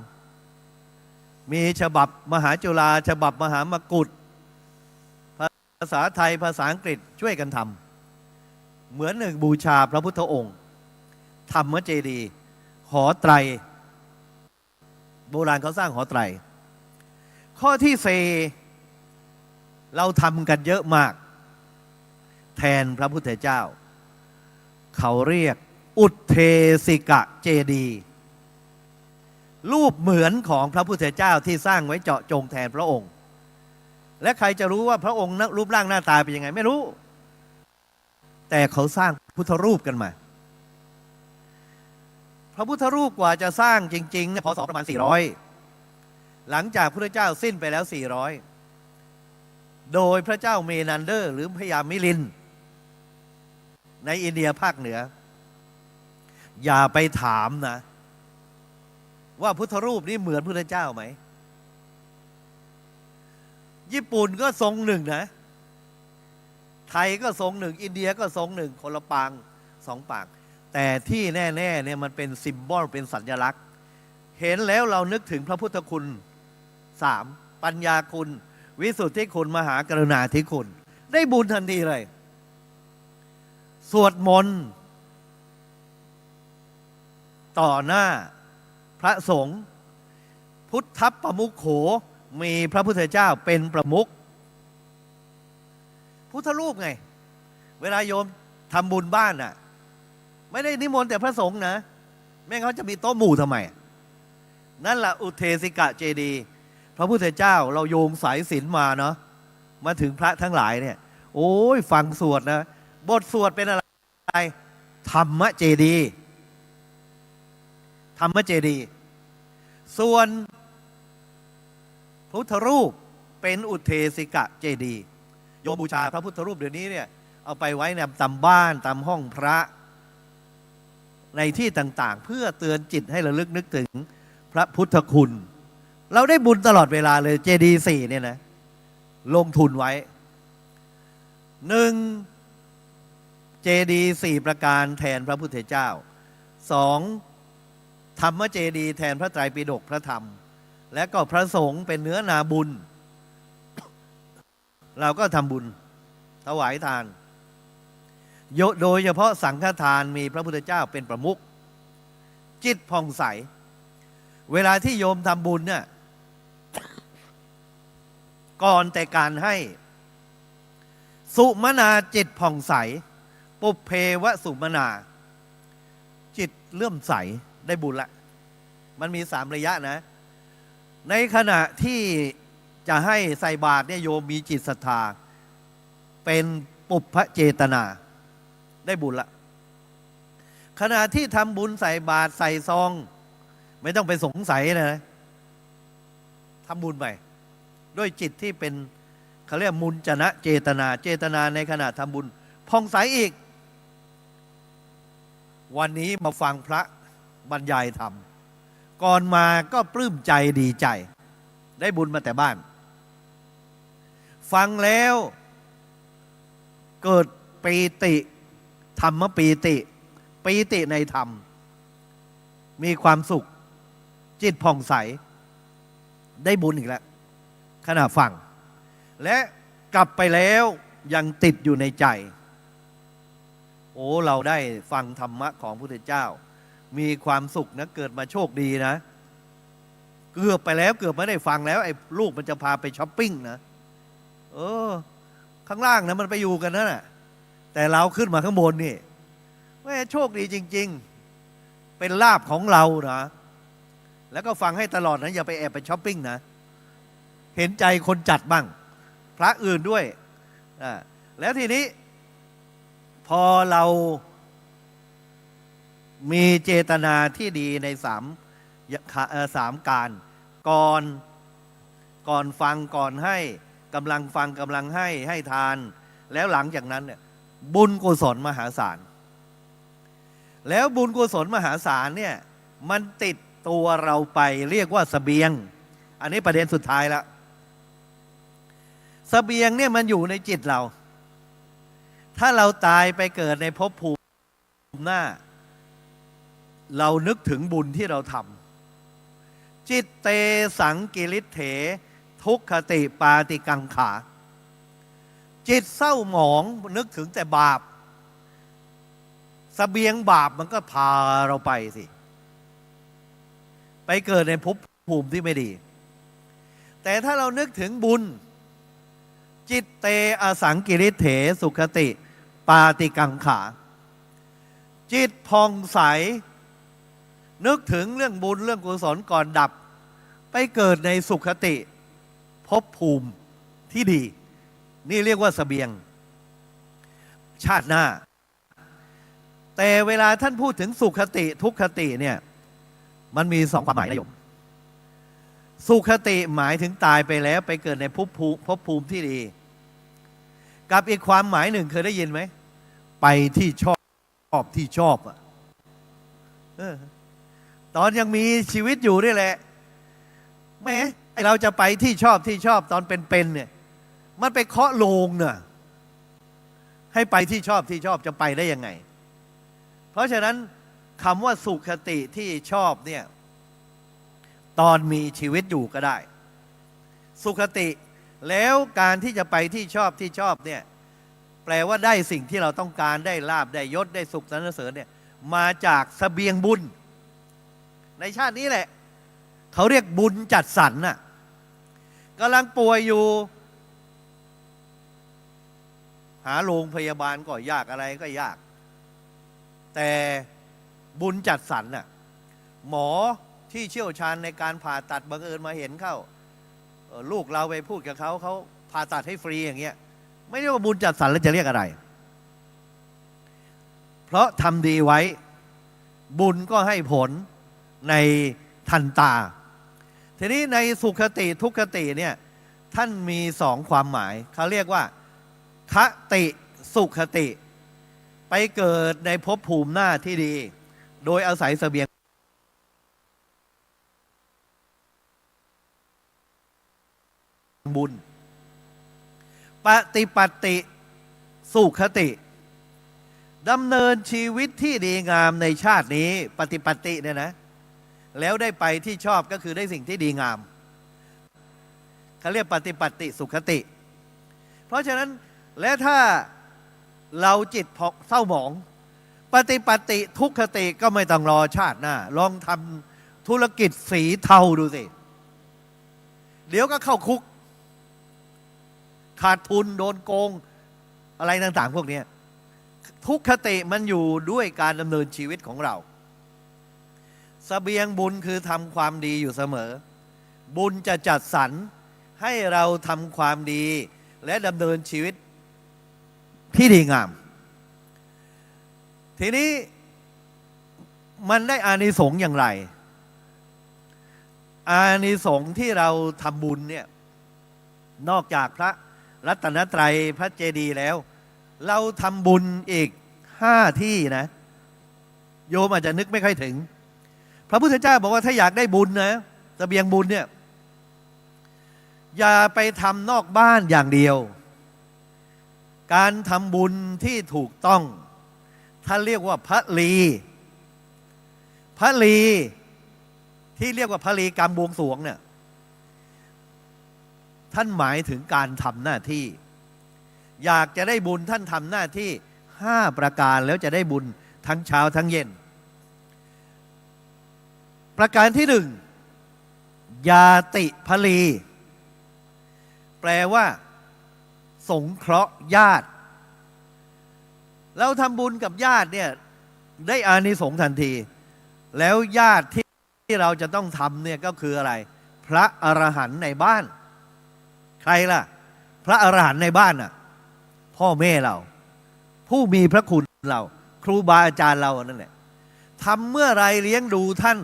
มีฉบับมหาจุฬาฉบับมหามกุฏภาษาไทยภาษาอังกฤษช่วยกันทำเหมือนหนึ่งบูชาพระพุทธองค์ธรรมเจดีย์หอไตรโบราณเขาสร้างหอไตรข้อที่สี่เราทำกันเยอะมากแทนพระพุทธเจ้าเขาเรียกอุทเทสิกะเจดีย์รูปเหมือนของพระพุทธเจ้าที่สร้างไว้เจาะจงแทนพระองค์และใครจะรู้ว่าพระองค์รูปร่างหน้าตาเป็นยังไงไม่รู้แต่เขาสร้างพุทธรูปกันมาพระพุทธรูปกว่าจะสร้างจริงๆพศประมาณ400หลังจากพระเจ้าสิ้นไปแล้ว400โดยพระเจ้าเมนันเดอร์หรือพญามิลินในอินเดียภาคเหนืออย่าไปถามนะว่าพุทธรูปนี้เหมือนพระเจ้าไหมญี่ปุ่นก็ทรงหนึ่งนะไทยก็ทรงหนึ่งอินเดียก็ทรงหนึ่งคนละปางสองปางแต่ที่แน่ๆเนี่ยมันเป็นซิมบอลเป็นสัญลักษณ์เห็นแล้วเรานึกถึงพระพุทธคุณสามปัญญาคุณวิสุทธิคุณมหากรุณาธิคุณได้บุญทันทีเลยสวดมนต์ต่อหน้าพระสงฆ์พุทธประมุขโขมีพระพุทธเจ้าเป็นประมุขพุทธรูปไงเวลาโยมทำบุญบ้านน่ะไม่ได้นิมนต์แต่พระสงฆ์นะไม่งั้นเขาจะมีโต๊ะหมู่ทำไมนั่นแหละอุเทสิกะเจดีย์พระพุทธเจ้าเราโยงสายศีลมาเนาะมาถึงพระทั้งหลายเนี่ยโอ้ยฟังสวดนะบทสวดเป็นอะไรธรรมเจดีย์ธรรมเจดีย์ส่วนพุทธรูปเป็นอุเทสิกะเจดีย์โยมบูชาพระพุทธรูปเดี๋ยวนี้เนี่ยเอาไปไว้ในตามบ้านตามห้องพระในที่ต่างๆเพื่อเตือนจิตให้ระลึกนึกถึงพระพุทธคุณเราได้บุญตลอดเวลาเลยเจดีย์สี่เนี่ยนะลงทุนไว้หนึ่งเจดีย์สี่ประการแทนพระพุทธเจ้าสองธรรมเจดีย์แทนพระไตรปิฎกพระธรรมและก็พระสงฆ์เป็นเนื้อนาบุญเราก็ทำบุญถวายทานโดยเฉพาะสังฆทานมีพระพุทธเจ้าเป็นประมุขจิตผ่องใสเวลาที่โยมทำบุญเนี่ยก่อนแต่การให้สุมนาจิตผ่องใสปุเพวะสุมนาจิตเลื่อมใสได้บุญละมันมี3ระยะนะในขณะที่จะให้ใส่บาตรเนี่ยโยมมีจิตศรัทธาเป็นปุพพเจตนาได้บุญละขณะที่ทำบุญใส่บาตรใส่ซองไม่ต้องไปสงสัยนะทำบุญไปด้วยจิตที่เป็นเขาเรียกมุญจนะเจตนาเจตนาในขณะทำบุญผ่องใสอีกวันนี้มาฟังพระบรรยายธรรมก่อนมาก็ปลื้มใจดีใจได้บุญมาแต่บ้านฟังแล้วเกิดปีติธรรมปีติในธรรมมีความสุขจิตผ่องใส ได้บุญอีกแล้วขณะฟัง และกลับไปแล้วยังติดอยู่ในใจ โอ้เราได้ฟังธรรมะของพระพุทธเจ้า มีความสุขนะเกิดมาโชคดีนะ เกือบไปแล้วเกือบไม่ได้ฟังแล้วไอ้ลูกมันจะพาไปช้อปปิ้งนะข้างล่างนะมันไปอยู่กันนั่นแหะแต่เราขึ้นมาข้างบนนี่แม่โชคดีจริงๆเป็นลาภของเรานะแล้วก็ฟังให้ตลอดนะอย่าไปแอบไปช้อปปิ้งนะเห็นใจคนจัดบ้างพระอื่นด้วยแล้วทีนี้พอเรามีเจตนาที่ดีในสามการก่อนฟังก่อนให้กำลังฟังกำลังให้ทานแล้วหลังจากนั้นเนี่ยบุญกุศลมหาศาลแล้วบุญกุศลมหาศาลเนี่ยมันติดตัวเราไปเรียกว่าเสบียงอันนี้ประเด็นสุดท้ายแล้วเสบียงเนี่ยมันอยู่ในจิตเราถ้าเราตายไปเกิดในภพภูมิหน้าเรานึกถึงบุญที่เราทำจิตเตสังกิริเถทุกขติปาติกังขาจิตเศร้าหมองนึกถึงแต่บาปเสบียงบาปมันก็พาเราไปสิไปเกิดในภพภูมิที่ไม่ดีแต่ถ้าเรานึกถึงบุญจิตเตอสังกิริเถสุขติปาติกังขาจิตผ่องใสนึกถึงเรื่องบุญเรื่องกุศลก่อนดับไปเกิดในสุขติภพภูมิที่ดีนี่เรียกว่าเสบียงชาติหน้าแต่เวลาท่านพูดถึงสุขติทุกขติเนี่ยมันมีสองความหมายนะโยมสุขติหมายถึงตายไปแล้วไปเกิดในภพภูมิที่ดีกับอีกความหมายหนึ่งเคยได้ยินไหมไปที่ชอบที่ชอบอ่ะตอนยังมีชีวิตอยู่นี่แหละแม้เราจะไปที่ชอบตอนเป็นเนี่ยมันไปเคาะโลงเนี่ยให้ไปที่ชอบจะไปได้ยังไงเพราะฉะนั้นคำว่าสุขติที่ชอบเนี่ยตอนมีชีวิตอยู่ก็ได้สุขติแล้วการที่จะไปที่ชอบเนี่ยแปลว่าได้สิ่งที่เราต้องการได้ลาภได้ยศได้สุขสรรเสริญเนี่ยมาจากเสบียงบุญในชาตินี้แหละเขาเรียกบุญจัดสรรน่ะกำลังป่วยอยู่หาโรงพยาบาลก็ยากอะไรก็ยากแต่บุญจัดสรรน่ะหมอที่เชี่ยวชาญในการผ่าตัดบังเอิญมาเห็นเข้าลูกเราไปพูดกับเขาผ่าตัดให้ฟรีอย่างเงี้ยไม่เรียกว่าบุญจัดสรรแล้วจะเรียกอะไรเพราะทำดีไว้บุญก็ให้ผลในทันตาทีนี้ในสุขติทุกขติเนี่ยท่านมีสองความหมายเขาเรียกว่าคติสุขติไปเกิดในภพภูมิหน้าที่ดีโดยอาศัยเสบียงบุญปฏิปัติสุขติดำเนินชีวิตที่ดีงามในชาตินี้ปฏิปัติเนี่ยนะแล้วได้ไปที่ชอบก็คือได้สิ่งที่ดีงามเขาเรียกปฏิปัติสุขติเพราะฉะนั้นและถ้าเราจิตเศร้าหมองปฏิปัติทุกขติก็ไม่ต้องรอชาติหน้าลองทำธุรกิจสีเทาดูสิเดี๋ยวก็เข้าคุกขาดทุนโดนโกงอะไรต่างๆพวกนี้ทุกขติมันอยู่ด้วยการดำเนินชีวิตของเราเสบียงบุญคือทำความดีอยู่เสมอบุญจะจัดสรรให้เราทำความดีและดำเนินชีวิตที่ดีงามทีนี้มันได้อานิสงส์อย่างไรอานิสงส์ที่เราทำบุญเนี่ยนอกจากพระรัตนตรัยพระเจดีย์แล้วเราทำบุญอีก5 ที่นะโยมอาจจะนึกไม่ค่อยถึงพระพุทธเจ้าบอกว่าถ้าอยากได้บุญนะเสบียงบุญเนี่ยอย่าไปทำนอกบ้านอย่างเดียวการทำบุญที่ถูกต้องท่านเรียกว่าพระลีที่เรียกว่าพระลีกรรมบวงสรวงเนี่ย ท่านหมายถึงการทำหน้าที่ อยากจะได้บุญท่านทำหน้าที่5ประการแล้วจะได้บุญทั้งเช้าทั้งเย็น ประการที่หนึ่งยาติภลี แปลว่า สงเคราะห์ญาติ เราทำบุญกับญาติเนี่ยได้อานิสงส์ทันที แล้วญาติที่เราจะต้องทำเนี่ยก็คืออะไร พระอรหันต์ในบ้าน ใครล่ะ พระอรหันต์ในบ้านน่ะพ่อแม่เรา ผู้มีพระคุณเรา ครูบาอาจารย์เรานั่นแหละทำเมื่อไรเลี้ยงดูท่าน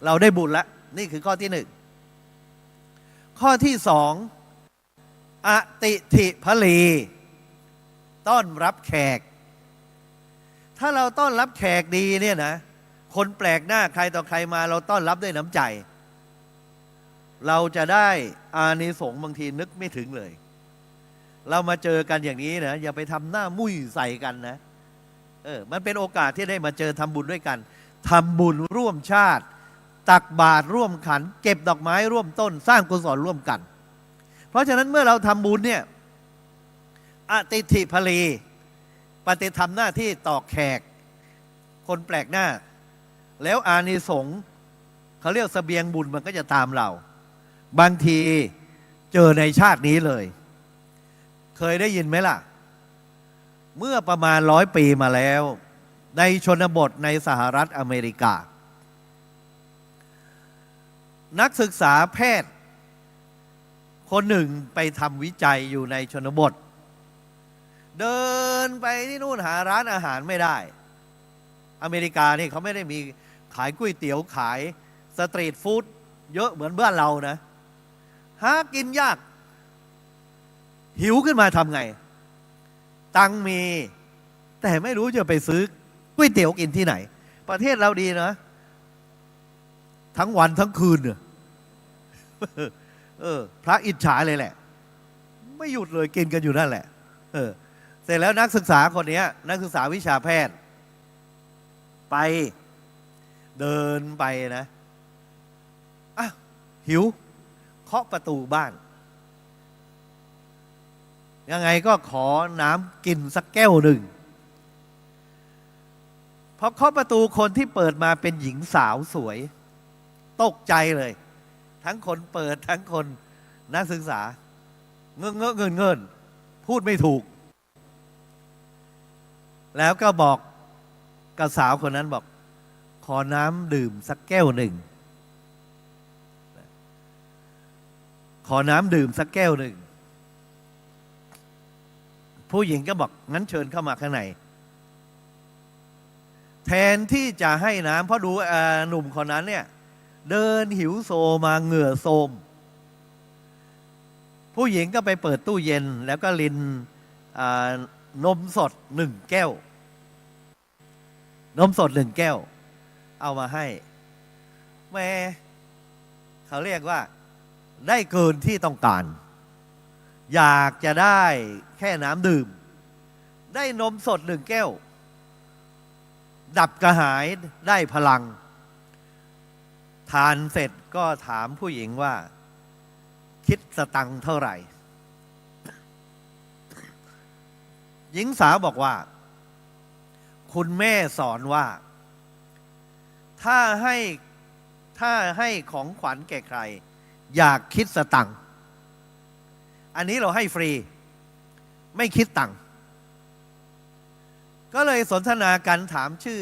เราได้บุญแล้วนี่คือข้อที่หนึ่งข้อที่สองอติถิภลี ต้อนรับแขก ถ้าเราต้อนรับแขกดีเนี่ยนะคนแปลกหน้าใครต่อใครมาเราต้อนรับด้วยน้ำใจ เราจะได้อานิสงส์บางทีนึกไม่ถึงเลย เรามาเจอกันอย่างนี้นะอย่าไปทำหน้ามุ้ยใส่กันนะมันเป็นโอกาสที่ได้มาเจอทำบุญด้วยกันทำบุญร่วมชาติ ตักบาตรร่วมขัน เก็บดอกไม้ร่วมต้น สร้างกุศลร่วมกัน เพราะฉะนั้นเมื่อเราทำบุญเนี่ยอติถิภลี ปฏิธรรมหน้าที่ต่อแขก คนแปลกหน้า แล้วอานิสงส์เขาเรียกเสบียงบุญมันก็จะตามเรา บางทีเจอในชาตินี้เลย เคยได้ยินไหมล่ะ เมื่อประมาณ100 ปีมาแล้ว ในชนบทในสหรัฐอเมริกา นักศึกษาแพทย์ คนหนึ่งไปทำวิจัยอยู่ในชนบท เดินไปที่นู่นหาร้านอาหารไม่ได้ อเมริกานี่เขาไม่ได้มีขายก๋วยเตี๋ยวขายสตรีทฟู้ดเยอะเหมือนบ้านเรานะ หากินยาก หิวขึ้นมาทำไง ตังมี แต่ไม่รู้จะไปซื้อก๋วยเตี๋ยวกินที่ไหน ประเทศเราดีนะ ทั้งวันทั้งคืนเนี่ยพระอิจฉาเลยแหละ ไม่หยุดเลยกินกันอยู่นั่นแหละเสร็จแล้วนักศึกษาคนนี้นักศึกษาวิชาแพทย์ ไปเดินไปนะหิวเคาะประตูบ้าน ยังไงก็ขอน้ำกินสักแก้วหนึ่งพอเคาะประตูคนที่เปิดมาเป็นหญิงสาวสวย ตกใจเลย ทั้งคนเปิดทั้งคนนักศึกษาเงินพูดไม่ถูก แล้วก็บอกกับสาวคนนั้นบอกขอน้ำดื่มสักแก้วหนึ่งขอน้ำดื่มสักแก้วหนึ่งผู้หญิงก็บอกงั้นเชิญเข้ามาข้างในแทนที่จะให้น้ำเพราะดูหนุ่มคนนั้นเนี่ยเดินหิวโซมาเหงื่อโซมผู้หญิงก็ไปเปิดตู้เย็นแล้วก็ลินนมสด1 แก้วนมสด1 แก้วเอามาให้แม่เขาเรียกว่าได้เกินที่ต้องการอยากจะได้แค่น้ำดื่มได้นมสด1 แก้วดับกระหายได้พลังทานเสร็จก็ถามผู้หญิงว่าคิดสตังค์เท่าไหร่หญิงสาวบอกว่าคุณแม่สอนว่าถ้าให้ของขวัญแก่ใครอยากคิดสตังค์อันนี้เราให้ฟรีไม่คิดตังค์ก็เลยสนทนากันถามชื่อ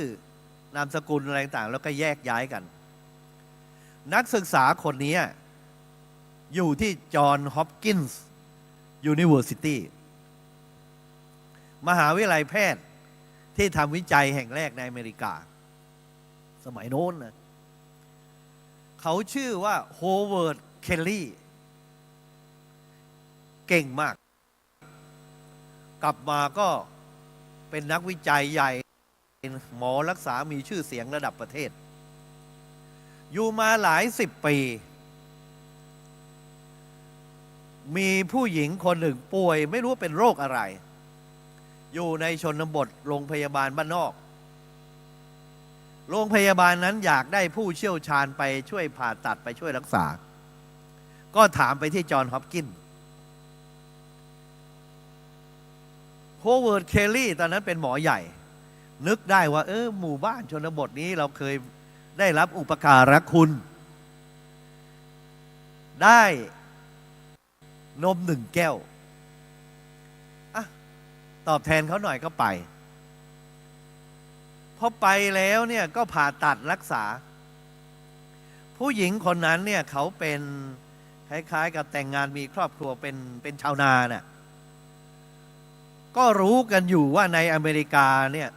นามสกุลอะไรต่างแล้วก็แยกย้ายกันนักศึกษาคนนี้อยู่ที่จอห์นฮอปกินส์ยูนิเวอร์ซิตี้มหาวิทยาลัยแพทย์ที่ทำวิจัยแห่งแรกในอเมริกาสมัยโน้นนะเขาชื่อว่าโฮเวิร์ดเคลลี่เก่งมากกลับมาก็เป็นนักวิจัยใหญ่หมอรักษามีชื่อเสียงระดับประเทศอยู่มาหลาย10 ปีมีผู้หญิงคนหนึ่งป่วยไม่รู้เป็นโรคอะไรอยู่ในชนบทโรงพยาบาลบ้านนอกโรงพยาบาลนั้นอยากได้ผู้เชี่ยวชาญไปช่วยผ่าตัดไปช่วยรักษาก็ถามไปที่จอห์นฮอปกินส์ ฮเวิร์ดเคลลี่ตอนนั้นเป็นหมอใหญ่ นึกได้ว่าหมู่บ้านชนบทนี้เราเคยได้รับอุปการะคุณ ได้นม1 แก้วตอบแทนเขาหน่อยก็ไปพอไปแล้วเนี่ยก็ผ่าตัดรักษา ผู้หญิงคนนั้นเนี่ยเขาเป็นคล้ายๆกับแต่งงานมีครอบครัวเป็นชาวนาเนี่ยก็รู้กันอยู่ว่าในอเมริกาเนี่ย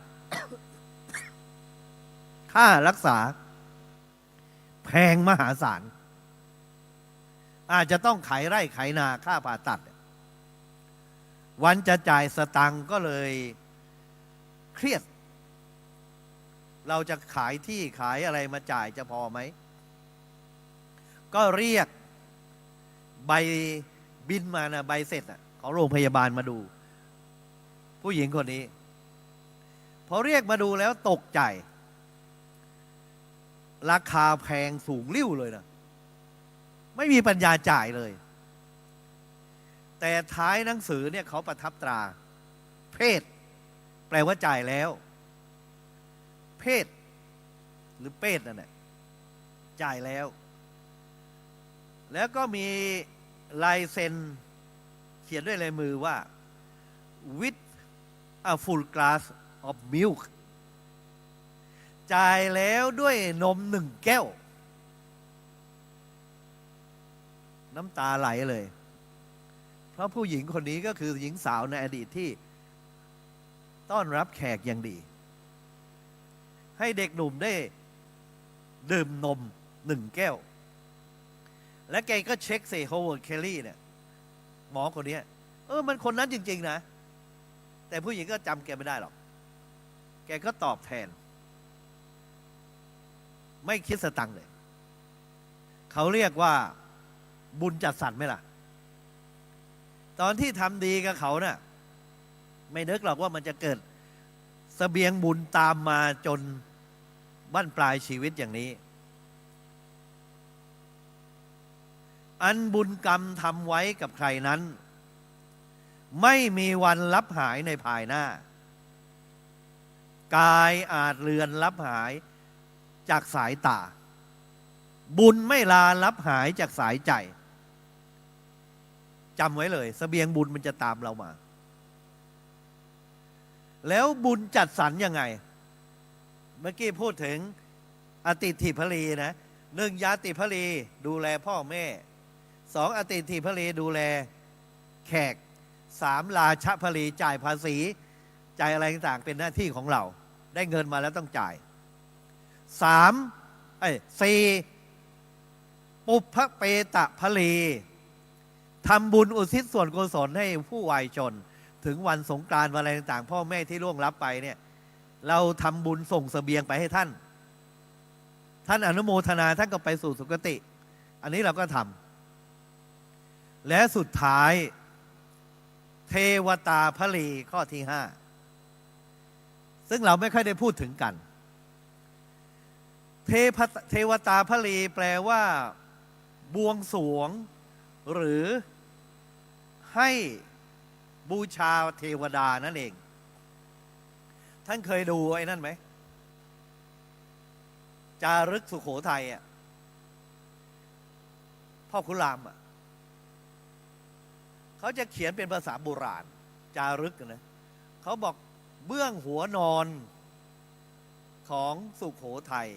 ค่ารักษาแพงมหาศาลอาจจะต้องขายไร่ขายนาค่าผ่าตัด วันจะจ่ายสตังค์ก็เลยเครียด เราจะขายที่ขายอะไรมาจ่ายจะพอไหม ก็เรียกใบบินมานะใบเสร็จของโรงพยาบาลมาดู ผู้หญิงคนนี้ พอเรียกมาดูแล้วตกใจ ราคาแพงสูงริ่วเลยนะไม่มีปัญญาจ่ายเลย แต่ท้ายหนังสือเนี่ยเขาประทับตรา เพศแปลว่าจ่ายแล้ว เพศหรือเป็ดนั่นแหละจ่ายแล้ว แล้วก็มีลายเซ็นเขียนด้วยลายมือว่า with a full glass of milk จ่ายแล้วด้วยนม1 แก้ว น้ำตาไหลเลย เพราะผู้หญิงคนนี้ก็คือหญิงสาวในอดีตที่ต้อนรับแขกอย่างดี ให้เด็กหนุ่มได้ดื่มนม1 แก้ว และแกก็เช็คเซโฮเวิร์ดเคลลี่เนี่ยหมอคนนี้มันคนนั้นจริงๆนะแต่ผู้หญิงก็จำแกไม่ได้หรอกแกก็ตอบแทนไม่คิดสตังค์เลยเขาเรียกว่าบุญจัดสรรไหมล่ะตอนที่ทำดีกับเขาน่ะไม่นึกหรอกว่ามันจะเกิดเสบียงบุญตามมาจนบั้นปลายชีวิตอย่างนี้อันบุญกรรมทำไว้กับใครนั้นไม่มีวันลับหายในภายหน้ากายอาจเลือนลับหายจากสายตาบุญไม่ลาลับหายจากสายใจจำไว้เลยเสบียงบุญมันจะตามเรามาแล้วบุญจัดสรรยังไงเมื่อกี้พูดถึงอติถิภรีนะ1 ยาติภรีดูแลพ่อแม่2 อติถิภรีดูแลแขก3 ราชภรีจ่ายภาษีจ่ายอะไรต่างๆเป็นหน้าที่ของเราได้เงินมาแล้วต้องจ่าย4 ปุพพเปตะภรีทำบุญอุทิศส่วนกุศลให้ผู้วายชนถึงวันสงกรานต์วันอะไรต่างๆพ่อแม่ที่ล่วงลับไปเนี่ยเราทำบุญส่งเสบียงไปให้ท่านอนุโมทนาท่านก็ไปสู่สุคติอันนี้เราก็ทำและสุดท้ายเทวตาภรีข้อที่5ซึ่งเราไม่ค่อยได้พูดถึงกันเทวตาภรีแปลว่าบวงสรวงหรือให้บูชาเทวดานั่นเองท่านเคยดูไอ้นั่นไหมจารึกสุโขทัยพ่อขุนรามเขาจะเขียนเป็นภาษาโบราณจารึกนะเขาบอกเบื้องหัวนอนของสุโขทัย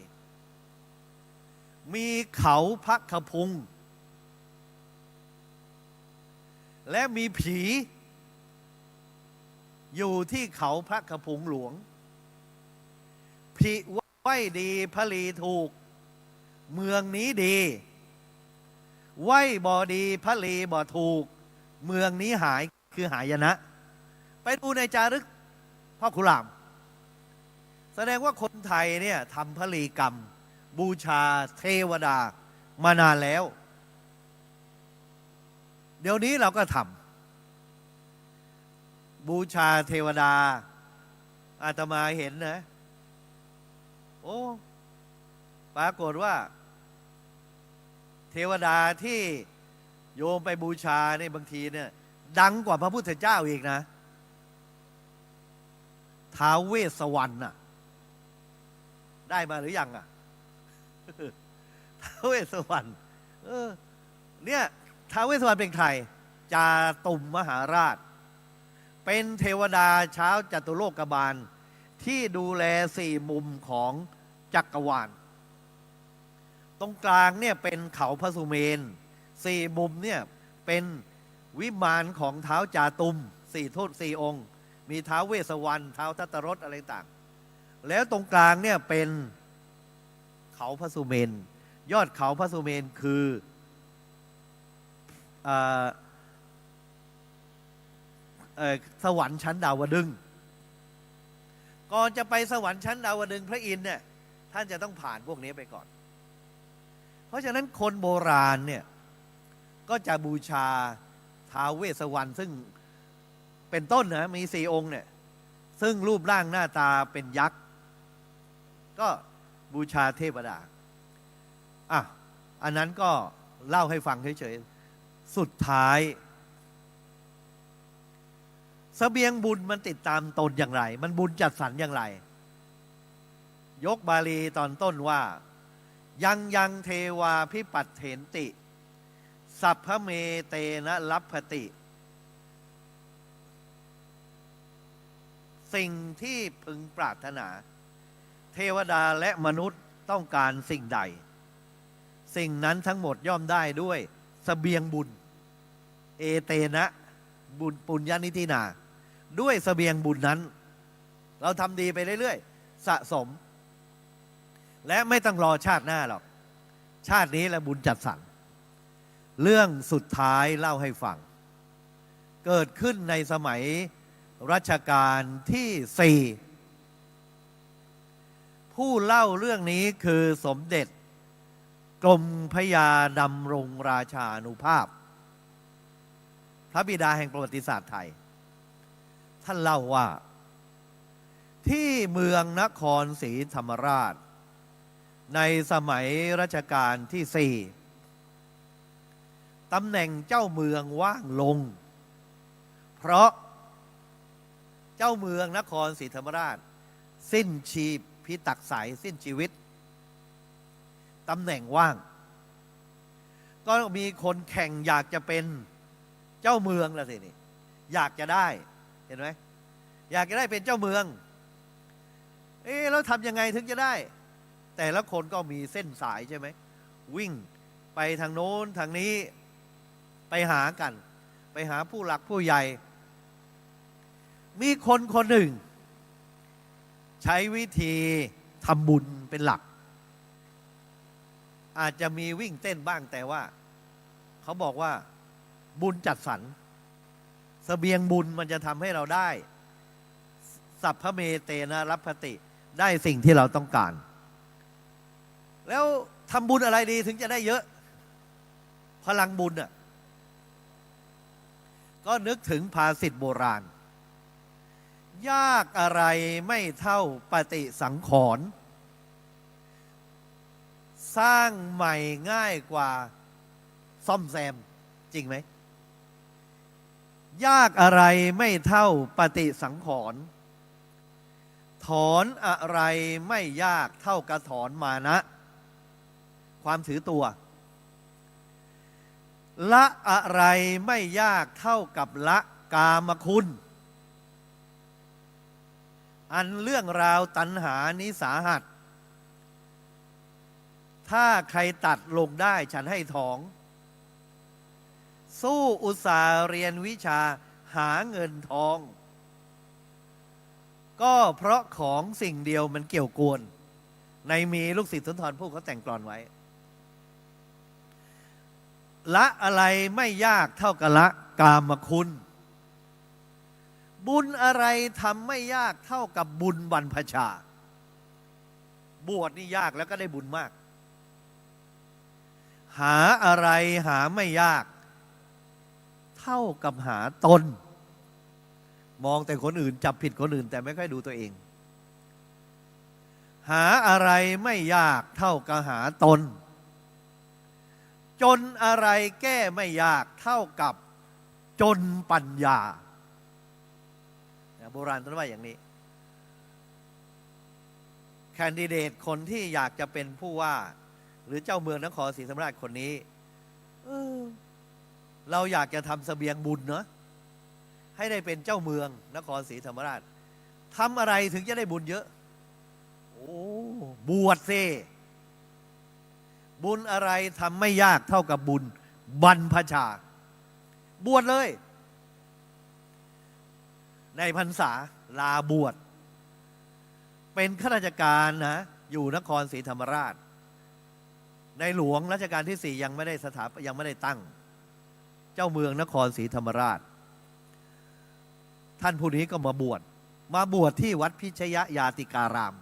มีเขาพระขพุงและมีผีอยู่ที่เขาพระขพุงหลวงผีไหวดีพระลีถูกเมืองนี้ดีไหวบ่ดีพระลีบ่ถูกเมืองนี้หายคือหายนะ ไปดูในจารึกพ่อขุนรามแสดงว่าคนไทยเนี่ยทำพลีกรรมบูชาเทวดามานานแล้วเดี๋ยวนี้เราก็ทำบูชาเทวดาอาตมาเห็นนะโอ้ปรากฏว่าเทวดาที่โยมไปบูชาเนี่ยบางทีเนี่ยดังกว่าพระพุทธเจ้าอีกนะ ท้าวเวสสวรรณน่ะได้มาหรือยังอ่ะ ท้าวเวสสวรรณเนี่ยท้าวเวสสวรรณเป็นใครจาตุมมหาราช เป็นเทวดาเช้าจตุโลกบาลที่ดูแลสี่มุมของจักรวาลตรงกลางเนี่ยเป็นเขาพระสุเมนสี่มุมเนี่ยเป็นวิมานของเท้าจาตุมสี่องค์ มีท้าวเวสสวรรณท้าวทัตตรสอะไรต่างแล้วตรงกลางเนี่ยเป็นเขาพระสุเมนยอดเขาพระสุเมนคือสวรรค์ชั้นดาวดึงส์ก่อนจะไปสวรรค์ชั้นดาวดึงส์พระอินทร์เนี่ยท่านจะต้องผ่านพวกนี้ไปก่อนเพราะฉะนั้นคนโบราณเนี่ยก็จะบูชาท้าวเวสสวรรณซึ่งเป็นต้นนะมีสี่องค์เนี่ยซึ่งรูปร่างหน้าตาเป็นยักษ์ก็บูชาเทวดาอันนั้นก็เล่าให้ฟังเฉยๆสุดท้ายเสบียงบุญมันติดตามตนอย่างไรมันบุญจัดสรรอย่างไรยกบาลีตอนต้นว่ายังเทวาพิปัตเถนติสัพพเมเตนะลัพพติ สิ่งที่พึงปรารถนาเทวดาและมนุษย์ต้องการสิ่งใดสิ่งนั้นทั้งหมดย่อมได้ด้วยเสบียงบุญเอเตนะบุญปุญญานิธินาด้วยเสบียงบุญนั้นเราทำดีไปเรื่อยๆสะสมและไม่ต้องรอชาติหน้าหรอกชาตินี้แหละบุญจัดสรรเรื่องสุดท้ายเล่าให้ฟังเกิดขึ้นในสมัยรัชกาลที่4ผู้เล่าเรื่องนี้คือสมเด็จกรมพระยาดำรงราชานุภาพพระบิดาแห่งประวัติศาสตร์ไทยท่านเล่าว่าที่เมืองนครศรีธรรมราชในสมัยรัชกาลที่4ตำแหน่งเจ้าเมืองว่างลงเพราะเจ้าเมืองนครศรีธรรมราชสิ้นชีพพิตักสายสิ้นชีวิตตำแหน่งว่างก็มีคนแข่งอยากจะเป็นเจ้าเมืองละสินี่อยากจะได้เห็นไหมอยากจะได้เป็นเจ้าเมืองแล้วทำยังไงถึงจะได้แต่ละคนก็มีเส้นสายใช่ไหมวิ่งไปทางโน้นทางนี้ไปหากันไปหาผู้หลักผู้ใหญ่มีคนคนหนึ่งใช้วิธีทำบุญเป็นหลักอาจจะมีวิ่งเต้นบ้างแต่ว่าเขาบอกว่าบุญจัดสรรเสบียงบุญมันจะทำให้เราได้สัพพเมเตนะลัพพติได้สิ่งที่เราต้องการแล้วทำบุญอะไรดีถึงจะได้เยอะพลังบุญก็นึกถึงภาษิตโบราณยากอะไรไม่เท่าปฏิสังขรณ์สร้างใหม่ง่ายกว่าซ่อมแซมจริงไหมยากอะไรไม่เท่าปฏิสังขรณ์ถอนอะไรไม่ยากเท่ากับถอนมานะความถือตัวละอะไรไม่ยากเท่ากับละกามคุณอันเรื่องราวตัณหานิสาหัสถ้าใครตัดลงได้ฉันให้ถองสู้อุตสาห์เรียนวิชาหาเงินทองก็เพราะของสิ่งเดียวมันเกี่ยวกวนในมีลูกศิษย์สุนทรภู่เขาแต่งกลอนไว้ละอะไรไม่ยากเท่ากับละกามคุณบุญอะไรทำไม่ยากเท่ากับบุญบรรพชาบวชนี่ยากแล้วก็ได้บุญมากหาอะไรหาไม่ยากเท่ากับหาตนมองแต่คนอื่นจับผิดคนอื่นแต่ไม่ค่อยดูตัวเองหาอะไรไม่ยากเท่ากับหาตนจนอะไรแก้ไม่ยากเท่ากับจนปัญญาโบราณท่านว่าอย่างนี้ คนดิเดตคนที่อยากจะเป็นผู้ว่า หรือเจ้าเมืองนครศรีธรรมราชคนนี้เราอยากจะทำเสบียงบุญเนาะให้ได้เป็นเจ้าเมืองนครศรีธรรมราชทำอะไรถึงจะได้บุญเยอะโอ้บวชสิบุญอะไรทำไม่ยากเท่ากับบุญบรรพชาบวชเลยในพรรษาลาบวชเป็นข้าราชการนะอยู่นครศรีธรรมราชในหลวงรัชกาลที่ 4ยังไม่ได้ตั้งเจ้าเมืองนครศรีธรรมราชท่านผู้นี้ก็มาบวชที่วัดพิชยยาติการาม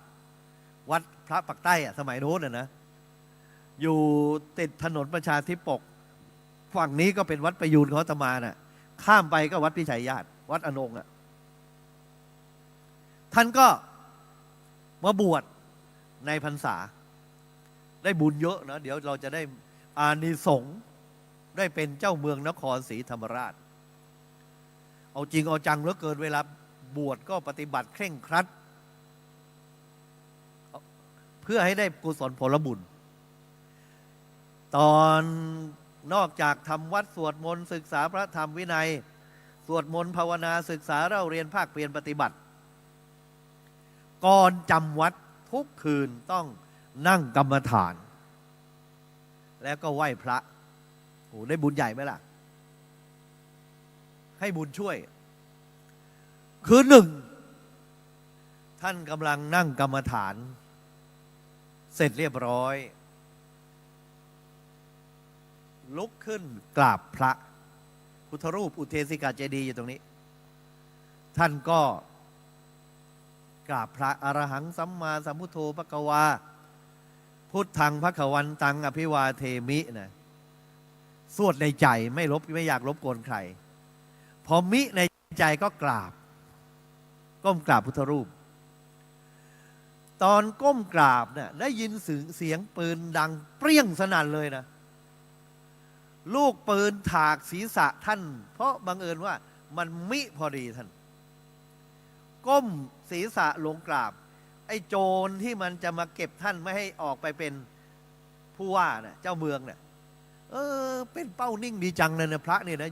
วัดพระปักใต้สมัยโน้นนะอยู่ติดถนนประชาธิปกฝั่งนี้ก็เป็นวัดประยูนของอาตมาน่ะข้ามไปก็วัดพิชัยญาติวัดอนงค์ท่านก็มาบวชในพรรษาได้บุญเยอะนะเดี๋ยวเราจะได้อานิสงส์ได้เป็นเจ้าเมืองนครศรีธรรมราชเอาจริงเอาจังเหลือเกินเวลาบวชก็ปฏิบัติเคร่งครัดเพื่อให้ได้กุศลผลบุญตอนนอกจากทำวัดสวดมนต์ศึกษาพระธรรมวินัยสวดมนต์ภาวนาศึกษาเล่าเรียนภาคเพียรปฏิบัติก่อนจำวัดทุกคืนต้องนั่งกรรมฐานแล้วก็ไหว้พระโอ้ได้บุญใหญ่ไหมล่ะให้บุญช่วยคือหนึ่งท่านกำลังนั่งกรรมฐานเสร็จเรียบร้อยลุกขึ้นกราบพระพุทธรูปอุเทสิกาเจดีย์อยู่ตรงนี้ท่านก็กราบพระอรหังสัมมาสัมพุทโธภควาพุทธังภควันตังอภิวาเทมินะสวดในใจไม่อยากรบกวนใครพอมิในใจก็กราบก้มกราบพุทธรูปตอนก้มกราบเนี่ยได้ยินเสียงปืนดังเปรี้ยงสนั่นเลยนะลูกปืนถากศีรษะท่านเพราะบังเอิญว่ามันมิพอดีท่านก้มศีรษะลงกราบไอ้โจรที่มันจะมาเก็บท่านไม่ให้ออกไปเป็นผู้ว่าเนี่ยเจ้าเมืองเนี่ยเป็นเป้านิ่งดีจังเลยนะพระเนี่ยนะ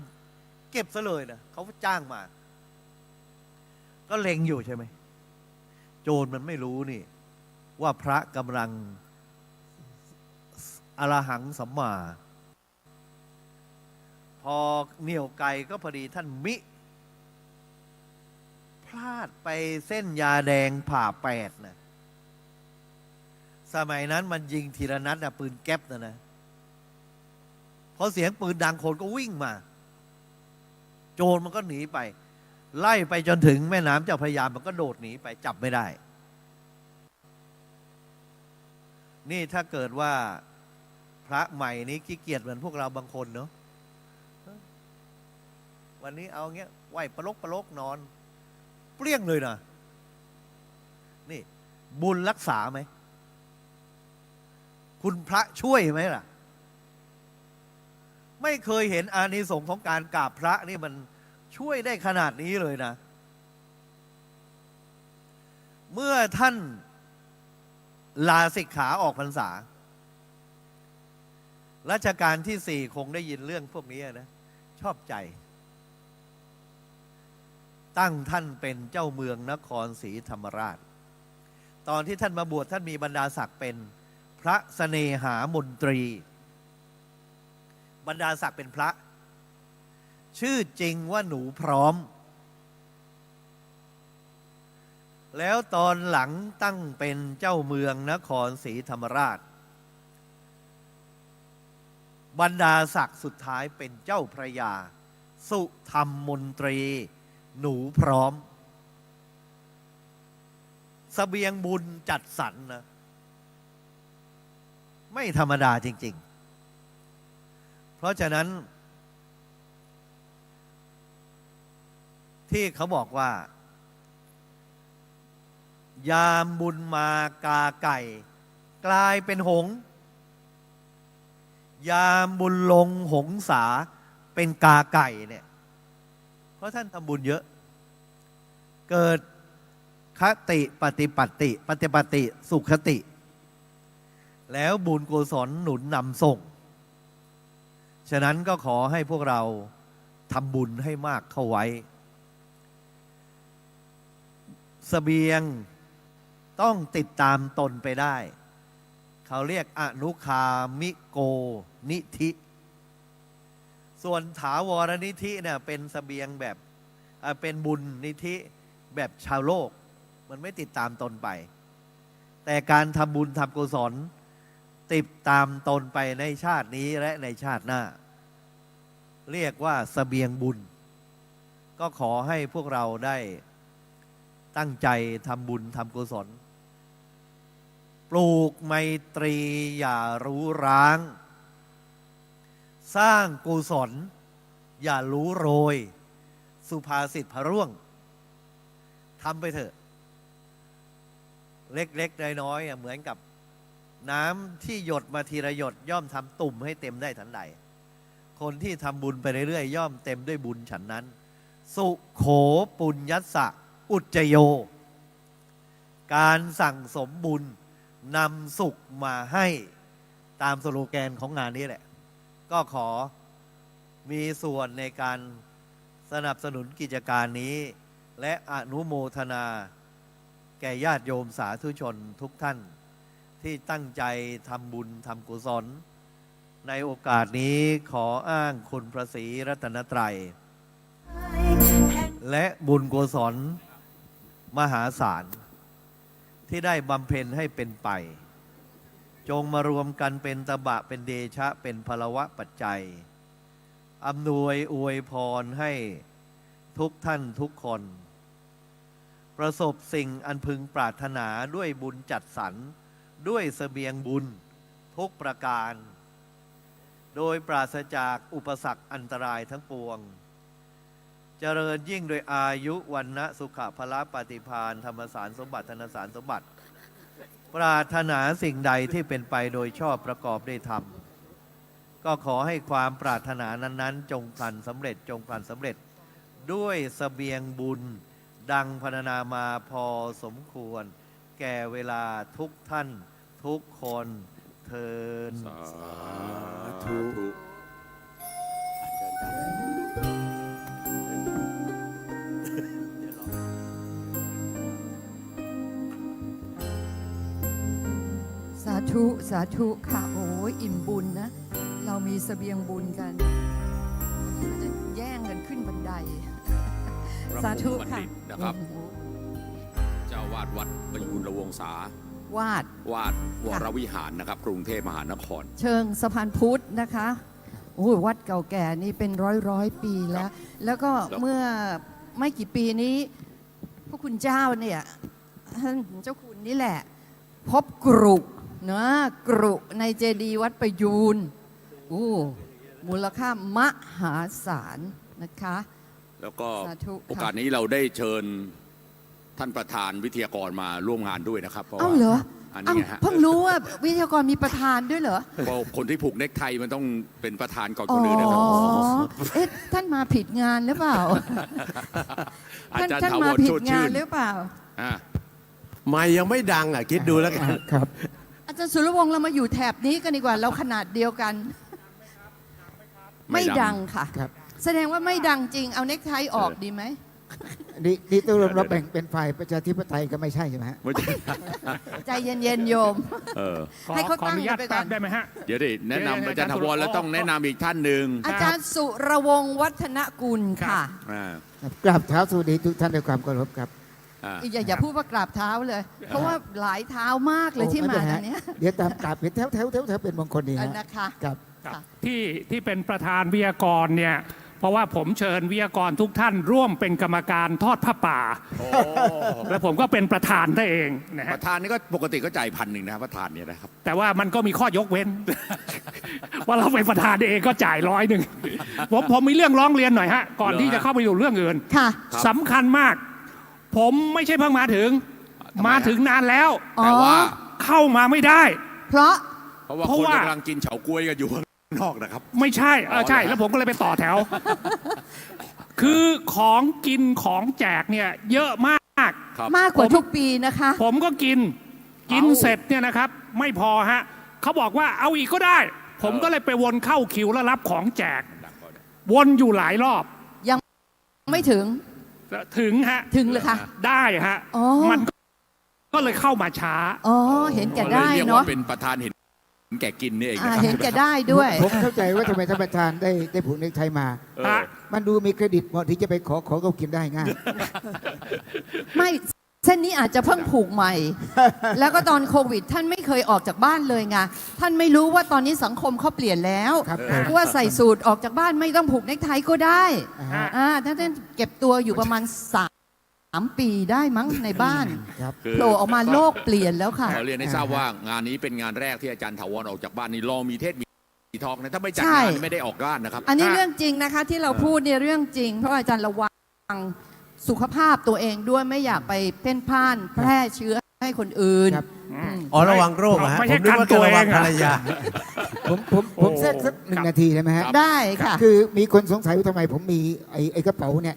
เก็บซะเลยนะเขาจ้างมาก็เล็งอยู่ใช่ไหมโจรมันไม่รู้นี่ว่าพระกำลังอรหังสัมมาพอเหนี่ยวไกลก็พอดีท่านมิพลาดไปเส้นยาแดงผ่า8นะสมัยนั้นมันยิงทีละนัดนะปืนแก๊ปนะพอเสียงปืนดังคนก็วิ่งมาโจรมันก็หนีไปไล่ไปจนถึงแม่น้ำเจ้าพระยามันก็โดดหนีไปจับไม่ได้นี่ถ้าเกิดว่าพระใหม่นี้ขี้เกียจเหมือนพวกเราบางคนเนาะวันนี้เอาเงี้ยไหวปลกนอนเปรี้ยงเลยนะนี่บุญรักษาไหมคุณพระช่วยไหมล่ะไม่เคยเห็นอานิสงส์ของการกราบพระนี่มันช่วยได้ขนาดนี้เลยนะเมื่อท่านลาสิกขาออกพรรษารัชกาลที่ 4คงได้ยินเรื่องพวกนี้นะชอบใจตั้งท่านเป็นเจ้าเมืองนครศรีธรรมราชตอนที่ท่านมาบวชท่านมีบรรดาศักดิ์เป็นพระเสน่หามนตรีบรรดาศักดิ์เป็นพระชื่อจริงว่าหนูพร้อมแล้วตอนหลังตั้งเป็นเจ้าเมืองนครศรีธรรมราชบรรดาศักดิ์สุดท้ายเป็นเจ้าพระยาสุธรรมมนตรีหนูพร้อมเสบียงบุญจัดสรรนะไม่ธรรมดาจริงๆเพราะฉะนั้นที่เขาบอกว่ายามบุญมากาไก่กลายเป็นหงส์ยามบุญลงหงสาเป็นกาไก่เนี่ยเพราะท่านทำบุญเยอะเกิด คติปฏิปัติปฏิปติสุขติ แล้วบุญกุศลหนุนนำส่ง ฉะนั้นก็ขอให้พวกเราทำบุญให้มากเข้าไว้เสบียงต้องติดตามตนไปได้ เขาเรียกอนุคามิโกนิธิ ส่วนถาวรนิธิเนี่ยเป็นเสบียงแบบเป็นบุญนิธิแบบชาวโลก มันไม่ติดตามตนไป แต่การทำบุญทำกุศลติดตามตนไปในชาตินี้และในชาติหน้า เรียกว่าเสบียงบุญ ก็ขอให้พวกเราได้ตั้งใจทำบุญทำกุศลปลูกไมตรีอย่ารู้ร้าง สร้างกุศลอย่ารู้โรย สุภาษิตพระร่วงทำไปเถอะ เล็กๆน้อยๆเหมือนกับน้ำที่หยดมาทีละหยดย่อมทำตุ่มให้เต็มได้ทันใด คนที่ทำบุญไปเรื่อยๆย่อมเต็มด้วยบุญฉันนั้น สุโขปุญญัสสะอุจจโย การสั่งสมบุญนำสุขมาให้ตามสโลแกนของงานนี้แหละ ก็ขอมีส่วนในการสนับสนุนกิจการนี้ และอนุโมทนาแก่ญาติโยมสาธุชนทุกท่านที่ตั้งใจทำบุญทำกุศลในโอกาสนี้ขออ้างคุณพระศรีรัตนตรัย และบุญกุศลมหาศาลที่ได้บำเพ็ญให้เป็นไป จงมารวมกันเป็นตบะเป็นเดชะเป็นพลวะปัจจัยอำนวยอวยพรให้ทุกท่านทุกคน ประสบสิ่งอันพึงปรารถนาด้วยบุญจัดสรรด้วยเสบียงบุญทุกประการ โดยปราศจากอุปสรรคอันตรายทั้งปวง เจริญยิ่งโดยอายุวันนะสุขพละปฏิภาณธรรมสารสมบัติธนสารสมบัติ ปรารถนาสิ่งใดที่เป็นไปโดยชอบประกอบด้วยธรรม ก็ขอให้ความปรารถนานั้นๆจงพลันสำเร็จจงพลันสำเร็จ ด้วยเสบียงบุญดังพรรณนามาพอสมควร แก่เวลาทุกท่านทุกคนเทิน สาธุสาธุค่ะโอ้ยอิ่มบุญนะ เรามีเสบียงบุญกันจะแย่งกันขึ้นบันได สาธุค่ะ พระครูบัณฑิตนะครับ เจ้าวาดวัดประยูรวงศาว าด วาดวรวิหารนะครับกรุงเทพมหานคร เชิงสะพานพุทธนะคะโอ้ยวัดเก่าแก่นี่เป็นร้อยปีแล้ว แล้วก็เมื่อไม่กี่ปีนี้พระคุณเจ้าเนี่ยท่านเจ้าคุณนี่แหละ พบกรุนะกรุในเจดีย์วัดประยูรมูลค่ามหาศาลนะคะ แล้วก็ สาธุค่ะ โอกาสนี้เราได้เชิญท่านประธานวิทยากรมาร่วมงานด้วยนะครับเพราะ เอ้า ว่า เหรอ อัน เอ้า นี้ไงฮะ เพิ่งรู้ว่าวิทยากรมีประธานด้วยเหรอ เพราะคนที่ผูกเน็กไทมันต้องเป็นประธานก่อนคนอื่นนะครับ เอ๊ะท่านมาผิดงานหรือเปล่า อาจารย์ ท่าน ถา มาว ร ผิ โช ด ติ งา ชื่ น น หรือเปล่า อ่ะ ไม่ยังไม่ดังอ่ะ คิดดูแล้วกัน ครับ อาจารย์สุรวงศ์เรามาอยู่แถบนี้กันดีกว่าเราขนาดเดียวกัน ไม่ดังค่ะ ครับ แสดงว่าไม่ดังจริงเอาเน็กไทออกดีไหม นี่ต้องเราแบ่งเป็นฝ่ายประชาธิปไตยก็ไม่ใช่ใช่ไหมฮะ ไม่ใช่ ใจเย็นๆโยม เออ ให้เขา ขอ ตั้ อง นุญาต ไปก่ แป๊ อน บได้ไหมฮะ เดี๋ยวดิแนะนำ เดี๋ยว อาจารย์ถาวรแล้วต้อง อ๋อ แนะนำอีกท่านหนึ่ง อาจารย์สุรวงศ์วัฒนกุลค่ะ อ่า กราบเท้าสวัสดีทุกท่านด้วยความเคารพครับ อ่า อย่าพูดว่ากราบเท้าเลย เพราะว่าหลายเท้ามากเลยที่ โอ้ มา ไเป็ไร อั ฮะ นเนี้ย เดี๋ยวตามกราบเป็นแถวเป็นมงคลดี อัน ฮะ นะคะ ครับ ค่ะ ที่เป็นประธานวิทยากรเนี่ย เพราะว่าผมเชิญวิทยากรทุกท่านร่วมเป็นกรรมการทอดผ้าป่า โอ้ แล้วผมก็เป็นประธานได้เองนะ ป ฮะ ระธานนี่ก็ปกติก็จ่าย1,000นะครับประธานเนี่ยนะครับ แต่ว่ามันก็มีข้อยกเว้น ว่าเราเป็นประธานเองก็จ่าย100ผมมีเรื่องร้องเรียนหน่อยฮะ ก่อนที่จะเข้าไปอยู่เรื่องอื่น ค่ะ สำคัญมาก ผมไม่ใช่เพิ่งมาถึง ทำไมฮะ มาถึงนานแล้ว แต่ว่า เข้ามาไม่ได้ เพราะ เพราะว่า เพราะ คน ว่า กำลังกินเฉาก๊วยกันอยู่ข้างนอกนะครับ ไม่ใช่ใช่ อ๋อเหรอฮะ แล้วผมก็เลยไปต่อแถว คือของกินของแจกเนี่ยเยอะมาก าก ครับ มากกว่าทุกปีนะคะ ผมก็กินเสร็จเนี่ยนะครับ ไม่พอฮะเขาบอกว่าเอาอีกก็ได้ ผมก็เลยไปวนเข้าคิวแล้วรับของแจก วนอยู่หลายรอบ ไม่ถึง ถึงฮะ ถึงเลยค่ะ ได้ฮะ อ๋อ มันก็เลยเข้ามาช้า อ๋อเห็นแก่ได้ เรียก เนาะ ว่าเป็นประธานเห็นแก่กินนี่เองนะครับ เห็นแก่ได้ด้วย ผมเข้าใจว่าทำไมท่านประธานได้ผูกเนกไทมา ฮะ มันดูมีเครดิตเหมาะที่จะไปขอเขากินได้ง่าย ไม่เส้นนี้อาจจะเพิ่งผูกใหม่ แล้วก็ตอนโควิด ท่านไม่เคยออกจากบ้านเลยไงท่านไม่รู้ว่าตอนนี้สังคมเขาเปลี่ยนแล้ว ครับ ว่าใส่สูตรออกจากบ้านไม่ต้องผูกเนกไทก็ได้ ฮะ ท่านเก็บตัวอยู่ประมาณ3 ปีได้มั้งในบ้าน ครับ คือ โผล่ออกมาโลกเปลี่ยนแล้วค่ะ ขอเรียนให้ทราบว่างานนี้เป็นงานแรกที่อาจารย์ถาวรออกจากบ้านนี่รอมีเทศมีทองนะถ้าไม่จัด ใช่ งานไม่ได้ออกบ้านนะครับ อันนี้เรื่องจริงนะคะที่เราพูดเนี่ยเรื่องจริง เพราะอาจารย์ระวังสุขภาพตัวเองด้วยไม่อยากไปเพ่นพ่านแพร่เชื้อให้คนอื่น ครับ อ๋อระวังโรคอะฮะ ไม่ ผ ใช่ มนึกว่าจะระวัง กันตัวเองอะ ภรรยา ผมแทรกสัก1 นาทีได้ไหมฮะ ได้ค่ะ คือมีคนสงสัยว่าทำไมผมมีไอ้กระเป๋าเนี่ย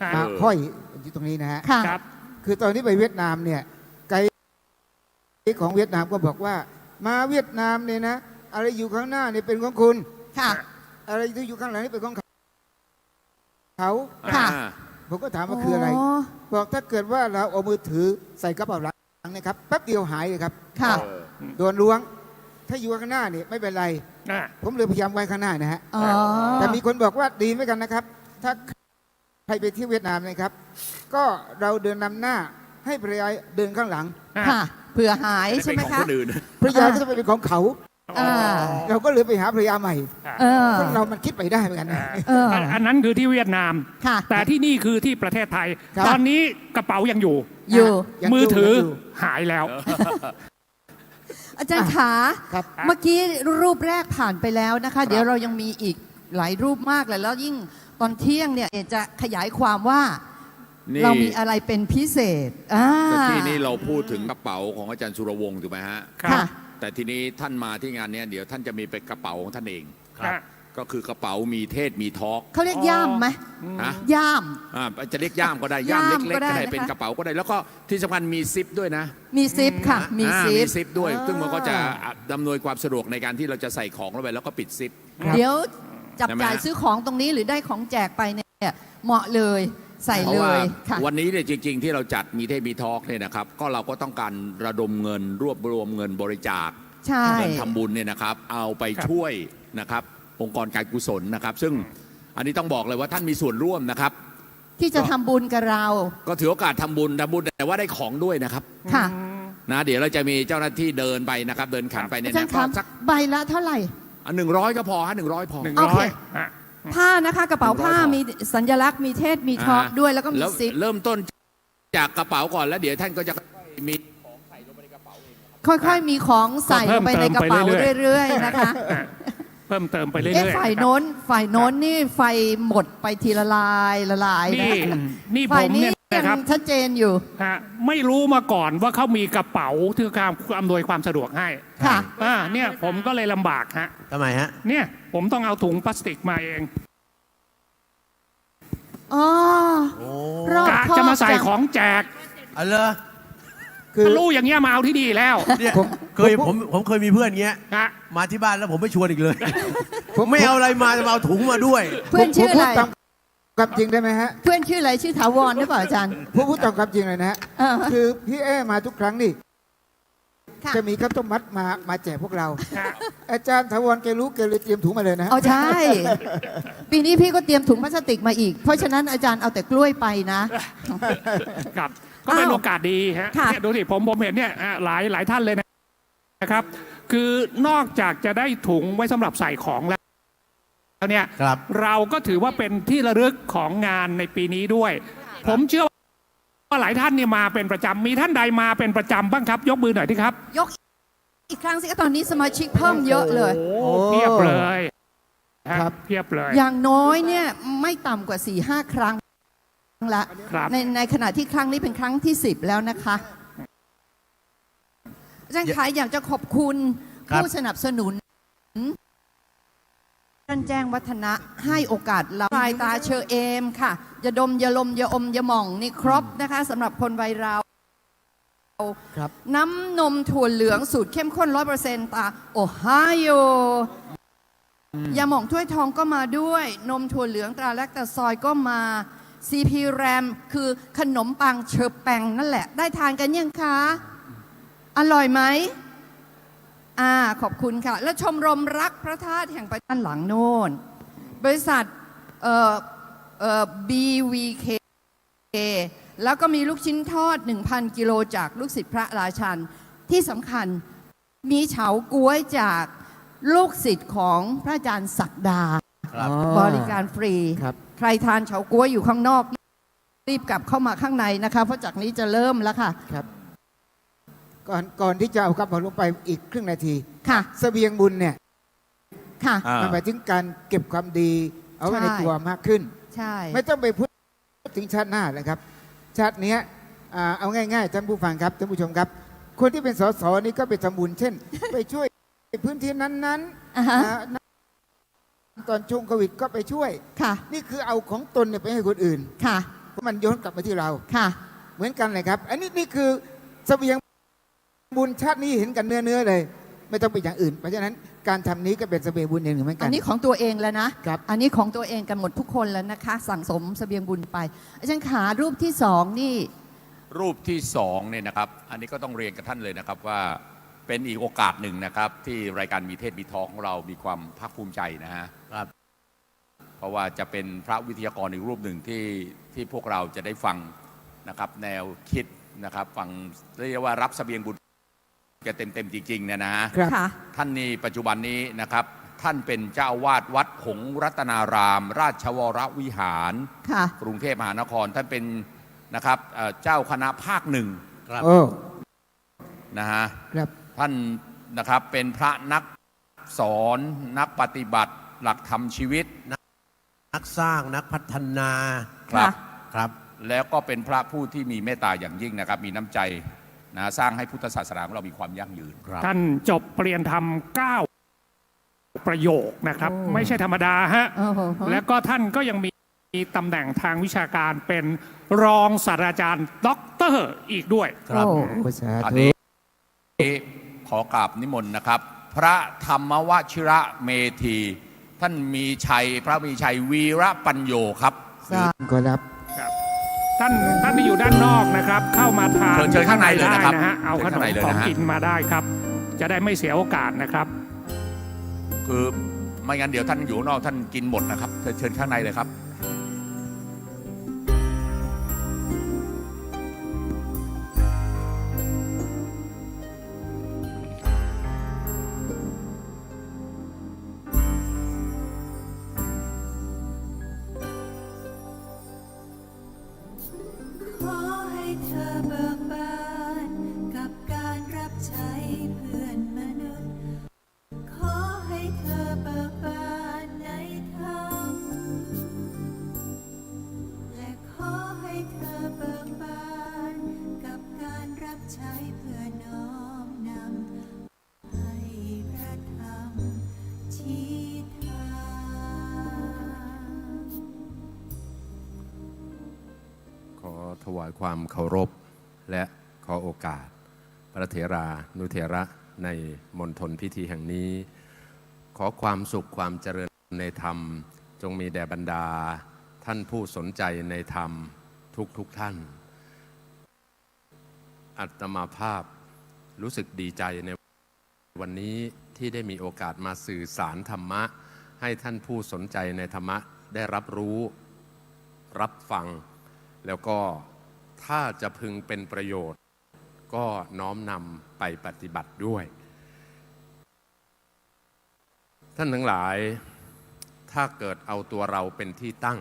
ฮะ มาห้อยอยู่ตรงนี้นะฮะ ค่ะ ครับ คือตอนที่ไปเวียดนามเนี่ยไกด์ของเวียดนามก็บอกว่า มาเวียดนามเนี่ยนะอะไรอยู่ข้างหน้าเนี่ยเป็นของคุณ ค่ะ อะไรที่อยู่ข้างหลังนี่เป็นของเขา ค่ะ ผมก็ถามว่าคืออะไร บอกถ้าเกิดว่าเราเอามือถือใส่กระเป๋าหลังนะครับแป๊บเดียวหายเลยครับ ค่ะ โดนล้วง ถ้าอยู่ข้างหน้าเนี่ยไม่เป็นไร อ่ะ ผมเลยพยายามไว้ข้างหน้านะฮะ อ๋อ แต่มีคนบอกว่าดีเหมือนกันนะครับ ถ้าใครไปที่เวียดนามนะครับ ก็เราเดินนำหน้าให้ภรรยาเดินข้างหลัง ค่ะเผื่อหาย ไม่ ใช่ เป็น ไหม ของ คะ คนอื่น ภรรยาก็จะไปเป็นของเขา อ่า เราก็เลยไปหาภรรยาใหม่ เออ ซึ่งเรามันคิดไปได้เหมือนกันนะ เออ อันนั้นคือที่เวียดนาม ค่ะ แต่ที่นี่คือที่ประเทศไทย ครับ ตอนนี้กระเป๋ายังอยู่ อยู่ ยัง มือถือ ยังอยู่ หายแล้ว อาจารย์ขา ครับ เมื่อกี้รูปแรกผ่านไปแล้วนะคะ เดี๋ยวเรายังมีอีกหลายรูปมากเลยแล้วยิ่งตอนเที่ยงเนี่ยจะขยายความว่า นี่ เรามีอะไรเป็นพิเศษแต่ที่นี่เราพูดถึงกระเป๋าของอาจารย์สุรวงศ์ถูกไหมฮะ ค่ะ แต่ทีนี้ท่านมาที่งานเนี้ยเดี๋ยวท่านจะมีเป็นกระเป๋าของท่านเอง ครับ ก็คือกระเป๋ามีเทศมีทอล์ก เขาเรียกย่ามไหม ฮะ ย่าม จะเรียกย่ามก็ได้ย่าม ย่าม เล็ก ก็ ๆ ได้ ก็ได้ นะคะ เป็นกระเป๋าก็ได้ แล้วก็ที่สำคัญมีซิปด้วยนะ มีซิปค่ะ มี อ่า ซิ มี ป ซิปด้วย ซึ่งมันก็จะอำนวยความสะดวกในการที่เราจะใส่ของลงไปแล้วก็ปิดซิป เดี๋ยวจับ ใช่ไหม จ่ายซื้อของตรงนี้หรือได้ของแจกไปเนี่ยเหมาะเลยใส่ เพราะ เล ว่าย ค่ะ วันนี้เนี่ยจริง ๆ ที่เราจัดมีเทศมีทอล์กเนี่ยนะครับก็เราก็ต้องการระดมเงินรวบรวมเงินบริจาค ใช่ เงินทำบุญเนี่ยนะครับเอาไปช่วยนะครับองค์กรการกุศลนะครับ ซึ่งอันนี้ต้องบอกเลยว่าท่านมีส่วนร่วมนะครับ ที่จะทำบุญกับเรา ก็ถือโอกาสทำบุญแต่ว่าได้ของด้วยนะครับ ค่ะ นะเดี๋ยวเราจะมีเจ้าหน้าที่เดินไปนะครับเดินขันไปเนี่ย อาจาร นะ ย์ ก็ ครับ สัก ใบละเท่าไหร่ 100 ก็พอฮะ100 พอ 100 โอเค ฮะ ผ้านะคะกระเป๋าผ้า 100พอ มีสัญลักษณ์มีเทศมีทอกด้วยแล้วก็มีซิป เริ่มต้นจากกระเป๋าก่อนแล้วเดี๋ยวท่านก็จะมี ค่อยๆ มีของใส่ลงไปในกระเป๋า เพิ่มเติมไปเรื่อยๆ เรื่อยๆ นะคะ เพิ่มเติมไปเรื่อย เอ๊ะ ๆ ฝ่าย นะครับ โน้นนี่ไฟหมดไปทีละลายละลายนะ นี่ผ ฝ่าย ม นี้ เนี่ย ยั นะครับ งชัดเจนอยู่ ฮะไม่รู้มาก่อนว่าเขามีกระเป๋าที่การอำนวยความสะดวกให้ ค่ะ เนี่ยผมก็เลยลำบากฮะ ทำไมฮะ เนี่ยผมต้องเอาถุงพลาสติกมาเอง อ๋อรอบ กะ คอบ จะมาใส่ จัง ของแจก เอาเลย คือ รู้อย่างเงี้ยมาเอาที่ดีแล้ว เนี่ยผมเคยมีเพื่อนเงี้ย ฮะ มาที่บ้านแล้วผมไม่ชวนอีกเลย ผมไม่เอาอะไรมาจะมาเอาถุงมาด้วย เพื่อนชื่ออะไร ผมพูดตามความจริงได้ไหมฮะ เพื่อนชื่ออะไรชื่อถาวรหรือเปล่าอาจารย์ ผมพูดตามความจริงเลยนะฮะ เออ คือพี่เอมาทุกครั้งนี่ ค่ะ จะมีข้าวต้มมัดมาแจกพวกเรา ฮะ อาจารย์ถาวรแกรู้แกเลยเตรียมถุงมาเลยนะฮะ เอาใช่ ปีนี้พี่ก็เตรียมถุงพลาสติกมาอีก เพราะฉะนั้นอาจารย์เอาแต่กล้วยไปนะ ครับก็เป็น อ้าว โอกาสดีฮะ ค่ะ เนี่ยดูสิผมเห็นเนี่ยหลายท่านเลยนะครับ คือนอกจากจะได้ถุงไว้สำหรับใส่ของแล้วเนี่ย ครับ เราก็ถือว่าเป็นที่ระลึกของงานในปีนี้ด้วย ผมเชื่อว่าหลายท่านเนี่ยมาเป็นประจำมีท่านใดมาเป็นประจำบ้างครับ ยกมือหน่อยที่ครับ ยกอีกครั้งสิตอนนี้สมาชิกเพิ่มเยอะเลย โอ้เพียบเลยฮะเพียบเลย อย่างน้อยเนี่ยไม่ต่ำกว่า 4-5 ครั้งละ ครับ ในขณะที่ครั้งนี้เป็นครั้งที่ 10 แล้วนะคะอาจารย์ขายอยากจะขอบคุณ ครับ ผู้สนับสนุน านแจ้งวัฒนะให้โอกาสเราปลายตาเชอเอมค่ะยาดมยาลมยาอมยาหม่องนี่ครบนะคะสำหรับคนวัยเรา ครับ น้ำนมถั่วเหลืองสูตรเข้มข้น 100% ตาโอไฮโอยาหม่องถ้วยทองก็มาด้วย นมถั่วเหลืองตราแลคตาซอยก็มา CP RAM คือขนมปังเชอแปงนั่นแหละ ได้ทานกันยังคะ อร่อยไหมขอบคุณค่ะ และชมรมรักพระธาตุแห่งประเทศด้านหลังโน่น บริษัทBVK แล้วก็มีลูกชิ้นทอด 1,000 กิโลจากลูกศิษย์พระราชัน ที่สำคัญมีเฉาก๊วยจากลูกศิษย์ของพระอาจารย์ศักดา ครับ บริการฟรี ครับ ใครทานเฉาก๊วยอยู่ข้างนอก รีบกลับเข้ามาข้างในนะคะ เพราะจากนี้จะเริ่มแล้วค่ะ ครับก่อนที่จะเอากลับมาลงไปอีกครึ่งนาที ค่ะ เสบียงบุญเนี่ย ค่ะ มันหมายถึงการเก็บความดีเอาไว้ ใช่ ในตัวมากขึ้น ใช่ ไม่ต้องไปพูดถึงชาติหน้าเลยครับ ชาติเนี้ยเอาง่ายๆท่านผู้ฟังครับท่านผู้ชมครับ คนที่เป็นสสนี่ก็ไปทำบุญเช่น ไปช่วยพื้นที่นั้น อ่าฮะ ตอนช่วงโควิดก็ไปช่วย ค่ะ นี่คือเอาของตนเนี่ยไปให้คนอื่น ค่ะ เพราะมันย้อนกลับมาที่เรา ค่ะ เหมือนกันเลยครับ อันนี้นี่คือเสบียงบุญชาตินี้เห็นกันเนื้อเลย ไม่ต้องไปอย่างอื่น เพราะฉะนั้นการทำนี้ก็เป็นเสบียงบุญอย่างหนึ่งเหมือนกั อั น นนี้ของตัวเองแล้วนะครับ อันนี้ของตัวเองกันหมดทุกคนแล้วนะคะ สั่งสมเสบียงบุญไป อาจารย์ขารูปที่สองนี่ รูปที่สองเนี่ยนะครับ อันนี้ก็ต้องเรียนกับท่านเลยนะครับว่าเป็นอีกโอกาสหนึ่งนะครับ ที่รายการมีเทศมีทองของเรามีความภาคภูมิใจนะฮะ ครับ เพราะว่าจะเป็นพระวิทยากรอีกรูปหนึ่งที่พวกเราจะได้ฟังนะครับแนวคิดนะครับฟังเรียกว่ารับเสบียงบุญจะเต็มจริงๆเนี่ยนะฮะ ครับ ค่ะ ท่านนี้ปัจจุบันนี้นะครับท่านเป็นเจ้าอาวาสวัดหงส์รัตนาราม ราชวรวิหาร ค่ะ กรุงเทพมหานครท่านเป็นนะครับเจ้าคณะภาคหนึ่ง ครับ โอ้ นะฮะ ครับ ท่านนะครับเป็นพระนักสอนนักปฏิบัติหลักธรรมชีวิต นักสร้างนักพัฒนา ครับ ครับ แล้วก็เป็นพระผู้ที่มีเมตตาอย่างยิ่งนะครับมีน้ำใจนะสร้างให้พุทธศาสนาของเรามีความยั่งยืน ท่านจบปรริญญาธรรม 9 ประโยคนะครับ โอ้ ไม่ใช่ธรรมดาฮะ โอ้โห แล้วก็ท่านก็ยังมีตำแหน่งทางวิชาการเป็นรองศาสตราจารย์ด็อกเตอร์อีกด้วย ครับ โอ้ โอ้สา อัน ธุ นี้ขอกราบนิมนต์นะครับ พระธรรมวชิระเมธี ท่านมีชัยพระมีชัยวีระปัญโยครับ สา ก็รับ ท่านที่อยู่ด้านนอกนะครับ เข้ามาทาน เชิญข้างในเลยนะครับ ได้ฮะเอาขน เชิญข้าง ม ในเลย ของ นะฮะ กินมาได้ครับ จะได้ไม่เสียโอกาสนะครับ คือไม่งั้นเดี๋ยวท่านอยู่ข้างนอกท่านกินหมดนะครับเชิญข้างในเลยครับ ขอให้เธอเบิกบานกับการรับใช้เพื่อนมนุษย์ ขอให้เธอเบิกบานในธรรม และขอให้เธอเบิกบานกับการรับใช้เพื่อน้อมนำให้พระธรรมชี้ทาง ขอถวายความเคารพและขอโอกาส พระเถรานุเถระในมณฑลพิธีแห่งนี้ ขอความสุขความเจริญในธรรม จงมีแด่บรรดาท่านผู้สนใจในธรรมทุกท่าน อัตมาภาพรู้สึกดีใจในวันนี้ที่ได้มีโอกาสมาสื่อสารธรรมะ ให้ท่านผู้สนใจในธรรมะได้รับรู้รับฟัง แล้วก็ถ้าจะพึงเป็นประโยชน์ ก็น้อมนำไปปฏิบัติด้วย ท่านทั้งหลายถ้าเกิดเอาตัวเราเป็นที่ตั้ง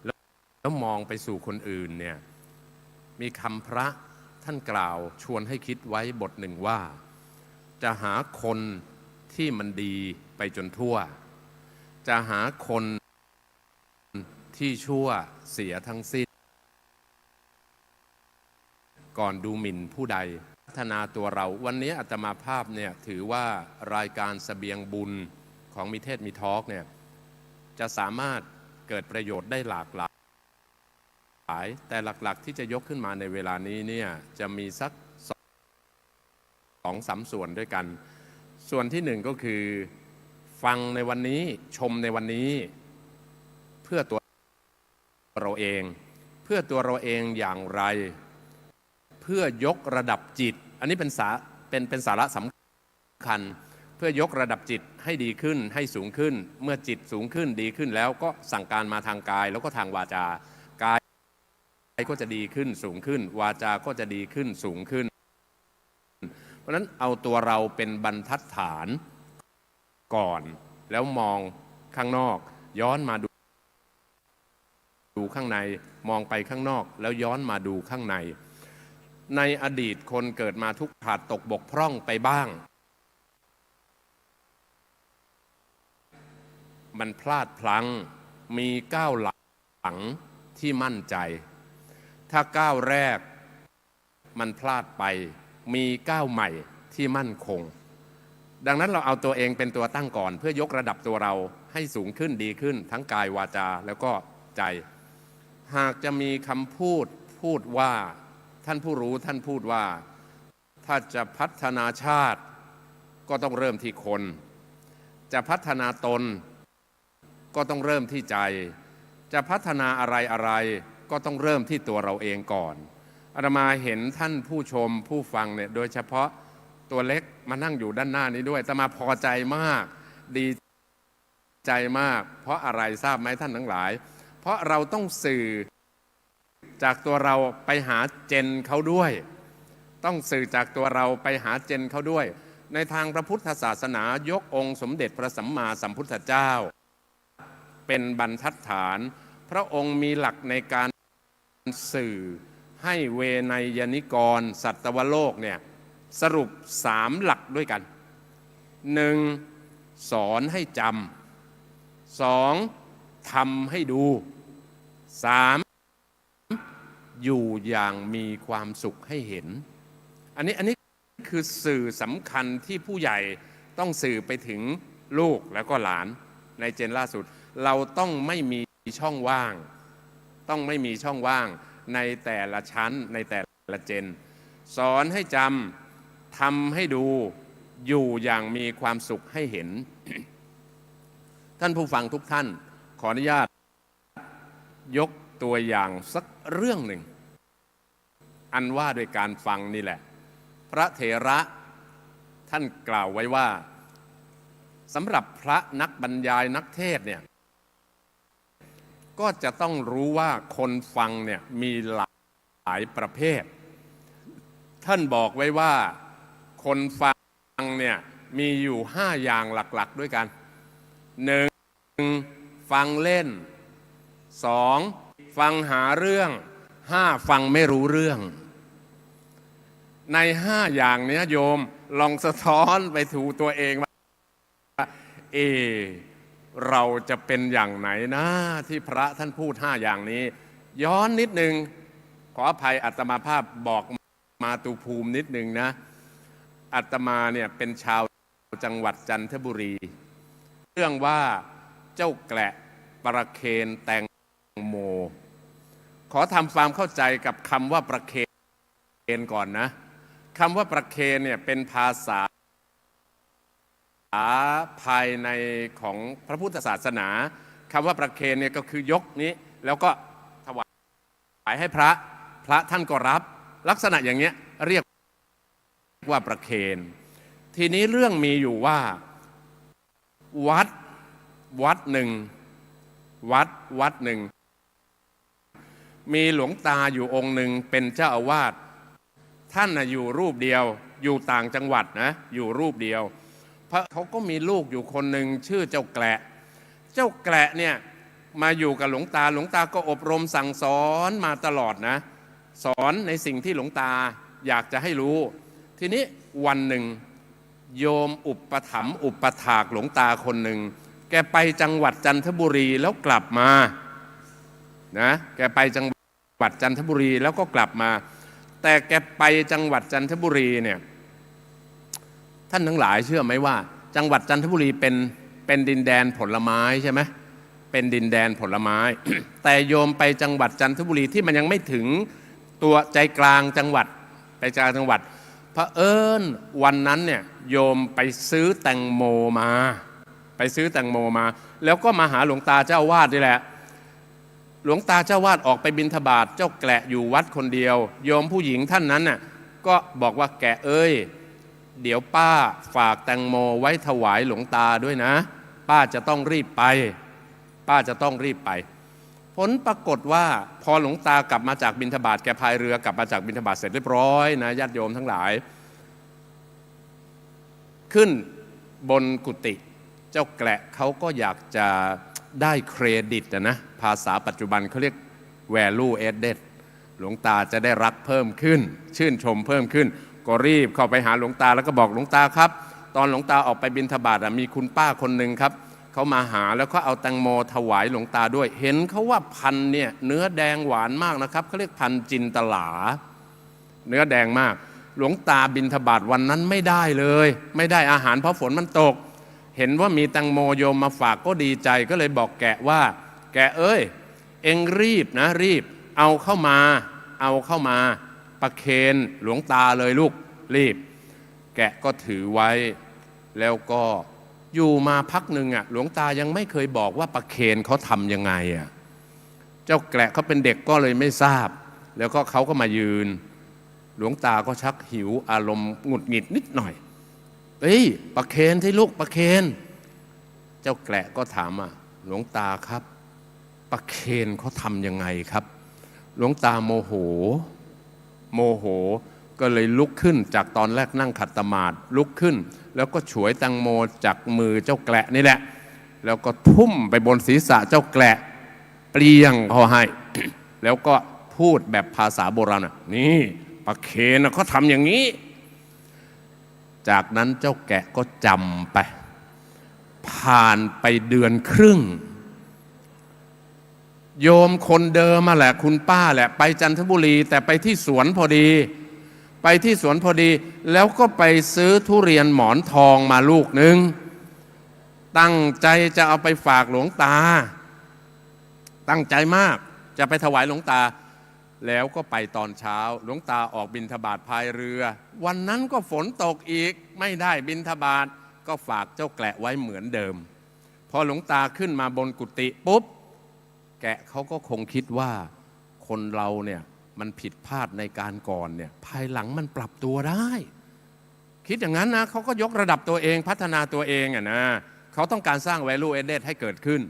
แล้วมองไปสู่คนอื่นเนี่ยมีคำพระท่านกล่าวชวนให้คิดไว้บทหนึ่งว่า จะหาคนที่มันดีไปจนทั่ว จะหาคนที่ชั่วเสียทั้งสิ้น ก่อนดูหมิ่นผู้ใดพัฒนาตัวเราวันนี้อาตมาภาพเนี่ยถือว่ารายการเสบียงบุญของมีเทศมีทอล์กเนี่ย จะสามารถเกิดประโยชน์ได้หลากหลาย แต่หลักๆที่จะยกขึ้นมาในเวลานี้เนี่ยจะมีสัก2-3 ส่วนด้วยกัน ส่วนที่หนึ่งก็คือฟังในวันนี้ชมในวันนี้เพื่อตัวเราเองเพื่อตัวเราเองอย่างไรเพื่อยกระดับจิตอันนี้เป็นสาระสำคัญเพื่อยกระดับจิตให้ดีขึ้นให้สูงขึ้นเมื่อจิตสูงขึ้นดีขึ้นแล้วก็สั่งการมาทางกายแล้วก็ทางวาจากายก็จะดีขึ้นสูงขึ้นวาจาก็จะดีขึ้นสูงขึ้นเพราะฉะนั้นเอาตัวเราเป็นบรรทัดฐานก่อนแล้วมองข้างนอกย้อนมาดูข้างในมองไปข้างนอกแล้วย้อนมาดูข้างในในอดีตคนเกิดมาทุกขาดตกบกพร่องไปบ้างมันพลาดพลั้งมีก้าวหลังที่มั่นใจถ้าก้าวแรกมันพลาดไปมีก้าวใหม่ที่มั่นคงดังนั้นเราเอาตัวเองเป็นตัวตั้งก่อนเพื่อยกระดับตัวเราให้สูงขึ้นดีขึ้นทั้งกายวาจาแล้วก็ใจหากจะมีคำพูดว่าท่านผู้รู้ท่านพูดว่าถ้าจะพัฒนาชาติก็ต้องเริ่มที่คนจะพัฒนาตนก็ต้องเริ่มที่ใจจะพัฒนาอะไรก็ต้องเริ่มที่ตัวเราเองก่อนอาตมาเห็นท่านผู้ชมผู้ฟังเนี่ยโดยเฉพาะตัวเล็กมานั่งอยู่ด้านหน้านี้ด้วยอาตมาพอใจมากดีใจมากเพราะอะไรทราบไหมท่านทั้งหลายเพราะเราต้องสื่อจากตัวเราไปหาเจนเขาด้วยต้องสื่อจากตัวเราไปหาเจนเขาด้วยในทางพระพุทธศาสนายกองค์สมเด็จพระสัมมาสัมพุทธเจ้าเป็นบรรทัดฐานพระองค์มีหลักในการสื่อให้เวไนยนิกรสัตวโลกเนี่ยสรุป3หลักด้วยกัน 1. สอนให้จำ 2. ทำให้ดู 3. อยู่อย่างมีความสุขให้เห็นอันนี้คือสื่อสำคัญที่ผู้ใหญ่ต้องสื่อไปถึงลูกแล้วก็หลานในเจนล่าสุดเราต้องไม่มีช่องว่างในแต่ละชั้นในแต่ละเจนสอนให้จำทำให้ดูอยู่อย่างมีความสุขให้เห็น ท่านผู้ฟังทุกท่านขออนุญาตยกตัวอย่างสักเรื่องหนึ่งอันว่าโดยการฟังนี่แหละพระเถระท่านกล่าวไว้ว่าสำหรับพระนักบรรยายนักเทศน์เนี่ยก็จะต้องรู้ว่าคนฟังเนี่ยมีหลายประเภทท่านบอกไว้ว่าคนฟังเนี่ยมีอยู่5อย่างหลักๆด้วยกัน 1. ฟังเล่น 2. ฟังหาเรื่อง 5. ฟังไม่รู้เรื่องใน5อย่างนี้โยมลองสะท้อนไปถูตัวเองว่าเราจะเป็นอย่างไหนนะที่พระท่านพูด5อย่างนี้ย้อนนิดนึงขออภัยอาตมาภาพบอกมาตุภูมินิดนึงนะอาตมาเนี่ยเป็นชาวจังหวัดจันทบุรีเรื่องว่าเจ้าแกละประเคนแตงโมขอทำความเข้าใจกับคำว่าประเคนก่อนนะคำว่าประเคนเนี่ยเป็นภาษาภายในของพระพุทธศาสนาคำว่าประเคนเนี่ยก็คือยกนี้แล้วก็ถวายให้พระท่านก็รับลักษณะอย่างเงี้ยเรียกว่าประเคนทีนี้เรื่องมีอยู่ว่าวัดหนึ่งมีหลวงตาอยู่องค์หนึ่งเป็นเจ้าอาวาสท่านอยู่รูปเดียวอยู่ต่างจังหวัดนะอยู่รูปเดียวเพราะเขาก็มีลูกอยู่คนหนึ่งชื่อเจ้าแกละเนี่ยมาอยู่กับหลวงตาก็อบรมสั่งสอนมาตลอดนะสอนในสิ่งที่หลวงตาอยากจะให้รู้ทีนี้วันหนึ่งโยมอุปถัมภ์อุปถากหลวงตาคนหนึ่งแกไปจังหวัดจันทบุรีแล้วกลับมานะแกไปจังหวัดจันทบุรีแล้วก็กลับมาแต่แกไปจังหวัดจันทบุรีเนี่ยท่านทั้งหลายเชื่อไหมว่าจังหวัดจันทบุรีเป็นดินแดนผลไม้ใช่ไหม เป็นดินแดนผลไม้ แต่โยมไปจังหวัดจันทบุรีที่มันยังไม่ถึงตัวใจกลางจังหวัดไปกลางจังหวัดเผอิญวันนั้นเนี่ยโยมไปซื้อแตงโมมาแล้วก็มาหาหลวงตาเจ้าวาดนี่แหละหลวงตาเจ้าวาดออกไปบิณฑบาตเจ้าแกละอยู่วัดคนเดียวโยมผู้หญิงท่านนั้นน่ะก็บอกว่าแกเอ้ยเดี๋ยวป้าฝากแตงโมไว้ถวายหลวงตาด้วยนะป้าจะต้องรีบไปผลปรากฏว่าพอหลวงตากลับมาจากบิณฑบาตแกพายเรือกลับมาจากบิณฑบาตเสร็จเรียบร้อยนะญาติโยมทั้งหลายขึ้นบนกุฏิเจ้าแกละเขาก็อยากจะได้เครดิตนะภาษาปัจจุบันเขาเรียก value added หลวงตาจะได้รักเพิ่มขึ้นชื่นชมเพิ่มขึ้นก็รีบเข้าไปหาหลวงตาแล้วก็บอกหลวงตาครับตอนหลวงตาออกไปบิณฑบาตมีคุณป้าคนหนึ่งครับเขามาหาแล้วก็เอาแตงโมถวายหลวงตาด้วยเห็นเขาว่าพันธุ์เนี่ยเนื้อแดงหวานมากนะครับเขาเรียกพันธุ์จินตลาเนื้อแดงมากหลวงตาบิณฑบาตวันนั้นไม่ได้เลยไม่ได้อาหารเพราะฝนมันตกเห็นว่ามีแตงโมโยมมาฝากก็ดีใจก็เลยบอกแกะว่าแกะเอ้ยเอ็งรีบนะรีบเอาเข้ามาประเคนหลวงตาเลยลูกรีบแกะก็ถือไว้แล้วก็อยู่มาพักหนึ่งหลวงตายังไม่เคยบอกว่าประเคนเขาทำยังไงเจ้าแกะเขาเป็นเด็กก็เลยไม่ทราบแล้วก็เขาก็มายืนหลวงตาก็ชักหิวอารมณ์หงุดหงิดนิดหน่อยประเคนที่ลูกประเคนเจ้าแกะก็ถามหลวงตาครับประเคนเขาทำยังไงครับหลวงตาโมโหก็เลยลุกขึ้นจากตอนแรกนั่งขัดสมาธิลุกขึ้นแล้วก็ฉวยแตงโมจากมือเจ้าแกะนี่แหละแล้วก็ทุ่มไปบนศีรษะเจ้าแกะเปรี้ยงเขาให้ แล้วก็พูดแบบภาษาโบราณนี่ประเคนเขาทำอย่างนี้จากนั้นเจ้าแกะก็จำไปผ่านไปเดือนครึ่งโยมคนเดิมมาแหละคุณป้าแหละไปจันทบุรีแต่ไปที่สวนพอดีแล้วก็ไปซื้อทุเรียนหมอนทองมาลูกนึงตั้งใจจะเอาไปฝากหลวงตาตั้งใจมากจะไปถวายหลวงตาแล้วก็ไปตอนเช้าหลวงตาออกบิณฑบาตพายเรือวันนั้นก็ฝนตกอีกไม่ได้บิณฑบาตก็ฝากเจ้าแกะไว้เหมือนเดิมพอหลวงตาขึ้นมาบนกุฏิปุ๊บแกะเขาก็คงคิดว่าคนเราเนี่ยมันผิดพลาดในการก่อนเนี่ยภายหลังมันปรับตัวได้คิดอย่างนั้นนะเขาก็ยกระดับตัวเองพัฒนาตัวเองนะเขาต้องการสร้าง value added ให้เกิดขึ้น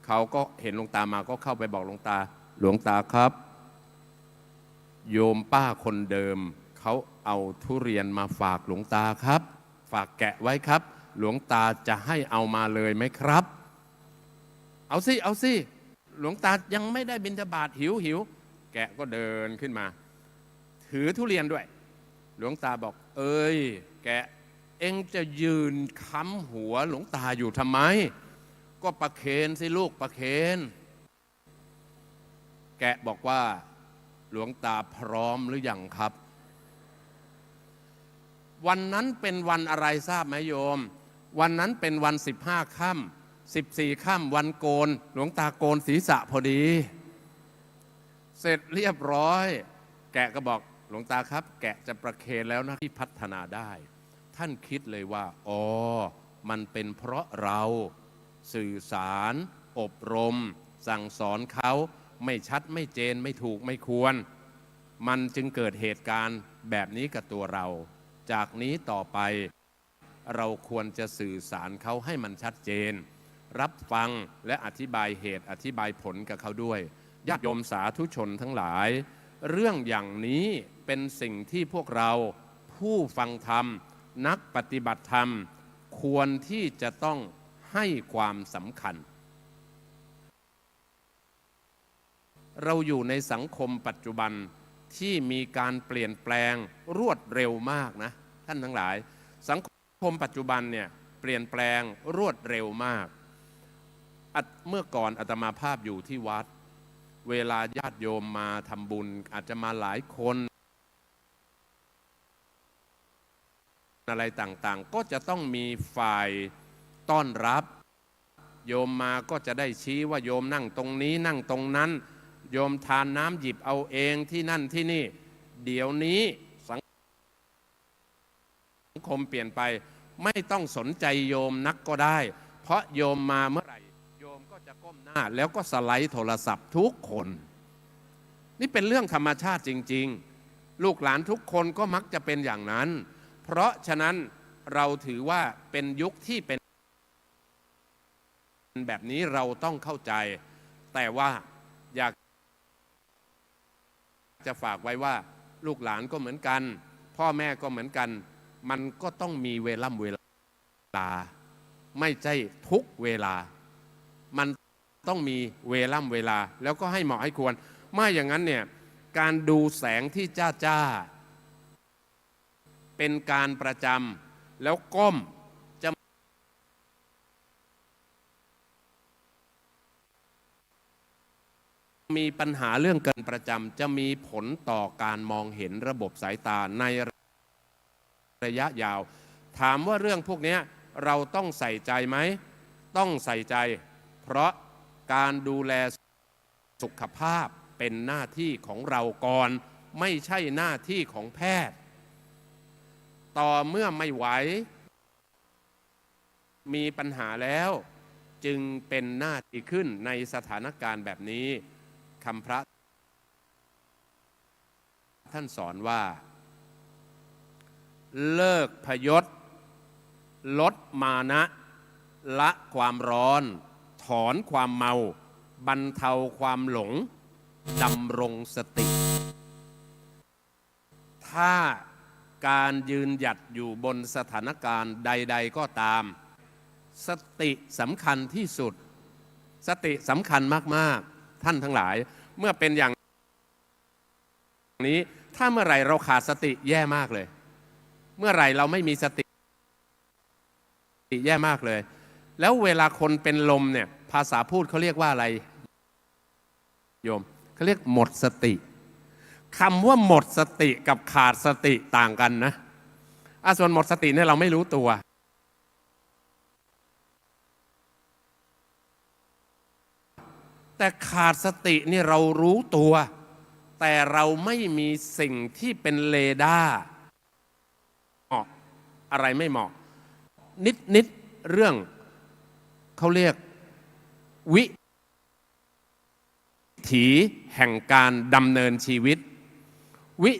เขาก็เห็นหลวงตามาก็เข้าไปบอกหลวงตาครับโยมป้าคนเดิมเขาเอาทุเรียนมาฝากหลวงตาครับฝากแกะไว้ครับหลวงตาจะให้เอามาเลยไหมครับเอาสิหลวงตายังไม่ได้บิณฑบาตหิวแกะก็เดินขึ้นมาถือทุเรียนด้วยหลวงตาบอกเอ้ยแกะเอ็งจะยืนค้ำหัวหลวงตาอยู่ทำไมก็ประเคนสิลูกประเคนแกะบอกว่าหลวงตาพร้อมหรือยังครับวันนั้นเป็นวันอะไรทราบไหมโยมวันนั้นเป็นวัน15 ค่ำ14 ค่ำวันโกนหลวงตาโกนศีรษะพอดีเสร็จเรียบร้อยแกะก็บอกหลวงตาครับแกะจะประเคนแล้วนะที่พัฒนาได้ท่านคิดเลยว่ามันเป็นเพราะเราสื่อสารอบรมสั่งสอนเขาไม่ชัดไม่เจนไม่ถูกไม่ควรมันจึงเกิดเหตุการณ์แบบนี้กับตัวเราจากนี้ต่อไปเราควรจะสื่อสารเขาให้มันชัดเจนรับฟังและอธิบายเหตุอธิบายผลกับเขาด้วยญาติโยมสาธุชนทั้งหลายเรื่องอย่างนี้เป็นสิ่งที่พวกเราผู้ฟังธรรมนักปฏิบัติธรรมควรที่จะต้องให้ความสำคัญเราอยู่ในสังคมปัจจุบันที่มีการเปลี่ยนแปลงรวดเร็วมากนะท่านทั้งหลายสังคมปัจจุบันเนี่ยเปลี่ยนแปลงรวดเร็วมากเมื่อก่อนอาตมาภาพอยู่ที่วัดเวลาญาติโยมมาทำบุญอาจจะมาหลายคนอะไรต่างๆก็จะต้องมีฝ่ายต้อนรับ โยมมาก็จะได้ชี้ว่าโยมนั่งตรงนี้นั่งตรงนั้น โยมทานน้ำหยิบเอาเองที่นั่นที่นี่ เดี๋ยวนี้สังคมเปลี่ยนไปไม่ต้องสนใจโยมนักก็ได้ เพราะโยมมาเมื่อไหร่โยมก็จะก้มหน้าแล้วก็สไลด์โทรศัพท์ทุกคนนี่เป็นเรื่องธรรมชาติจริงๆลูกหลานทุกคนก็มักจะเป็นอย่างนั้น เพราะฉะนั้นเราถือว่าเป็นยุคที่เป็นแบบนี้เราต้องเข้าใจแต่ว่าอยากจะฝากไว้ว่าลูกหลานก็เหมือนกันพ่อแม่ก็เหมือนกันมันก็ต้องมีเวลาไม่ใช่ทุกเวลามันต้องมีเวลาแล้วก็ให้เหมาะให้ควรไม่อย่างนั้นเนี่ยการดูแสงที่จ้าเป็นการประจำแล้วก้มจะมีปัญหาเรื่องเกินประจำจะมีผลต่อการมองเห็นระบบสายตาในระยะยาวถามว่าเรื่องพวกนี้เราต้องใส่ใจไหมต้องใส่ใจเพราะการดูแลสุขภาพเป็นหน้าที่ของเราก่อนไม่ใช่หน้าที่ของแพทย์ต่อเมื่อไม่ไหวมีปัญหาแล้วจึงเป็นหน้าที่ขึ้นในสถานการณ์แบบนี้คำพระท่านสอนว่าเลิกพยศลดมานะละความร้อนถอนความเมาบรรเทาความหลงดำรงสติถ้าการยืนหยัดอยู่บนสถานการณ์ใดๆก็ตามสติสำคัญที่สุดสติสำคัญมากๆท่านทั้งหลายเมื่อเป็นอย่างนี้ถ้าเมื่อไหร่เราขาดสติแย่มากเลยเมื่อไหร่เราไม่มีสติแย่มากเลยแล้วเวลาคนเป็นลมเนี่ยภาษาพูดเขาเรียกว่าอะไรโยมเขาเรียกหมดสติคำว่าหมดสติกับขาดสติต่างกันนะส่วนหมดสติเนี่ยเราไม่รู้ตัวแต่ขาดสตินี่เรารู้ตัวแต่เราไม่มีสิ่งที่เป็นเรดาร์เหมาะอะไรไม่เหมาะนิดเรื่องเขาเรียกวิถีแห่งการดำเนินชีวิตวิ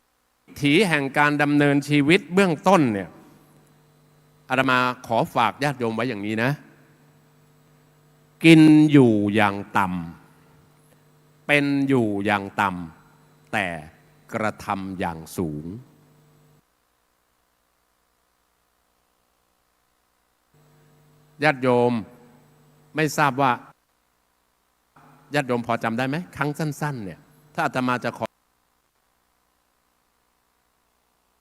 ถีแห่งการดำเนินชีวิตเบื้องต้นเนี่ยอาตมาขอฝากญาติโยมไว้อย่างนี้นะกินอยู่อย่างต่ำเป็นอยู่อย่างต่ำแต่กระทำอย่างสูงญาติโยมไม่ทราบว่าญาติโยมพอจำได้ไหมครั้งสั้นๆเนี่ยถ้าอาตมาจะขอ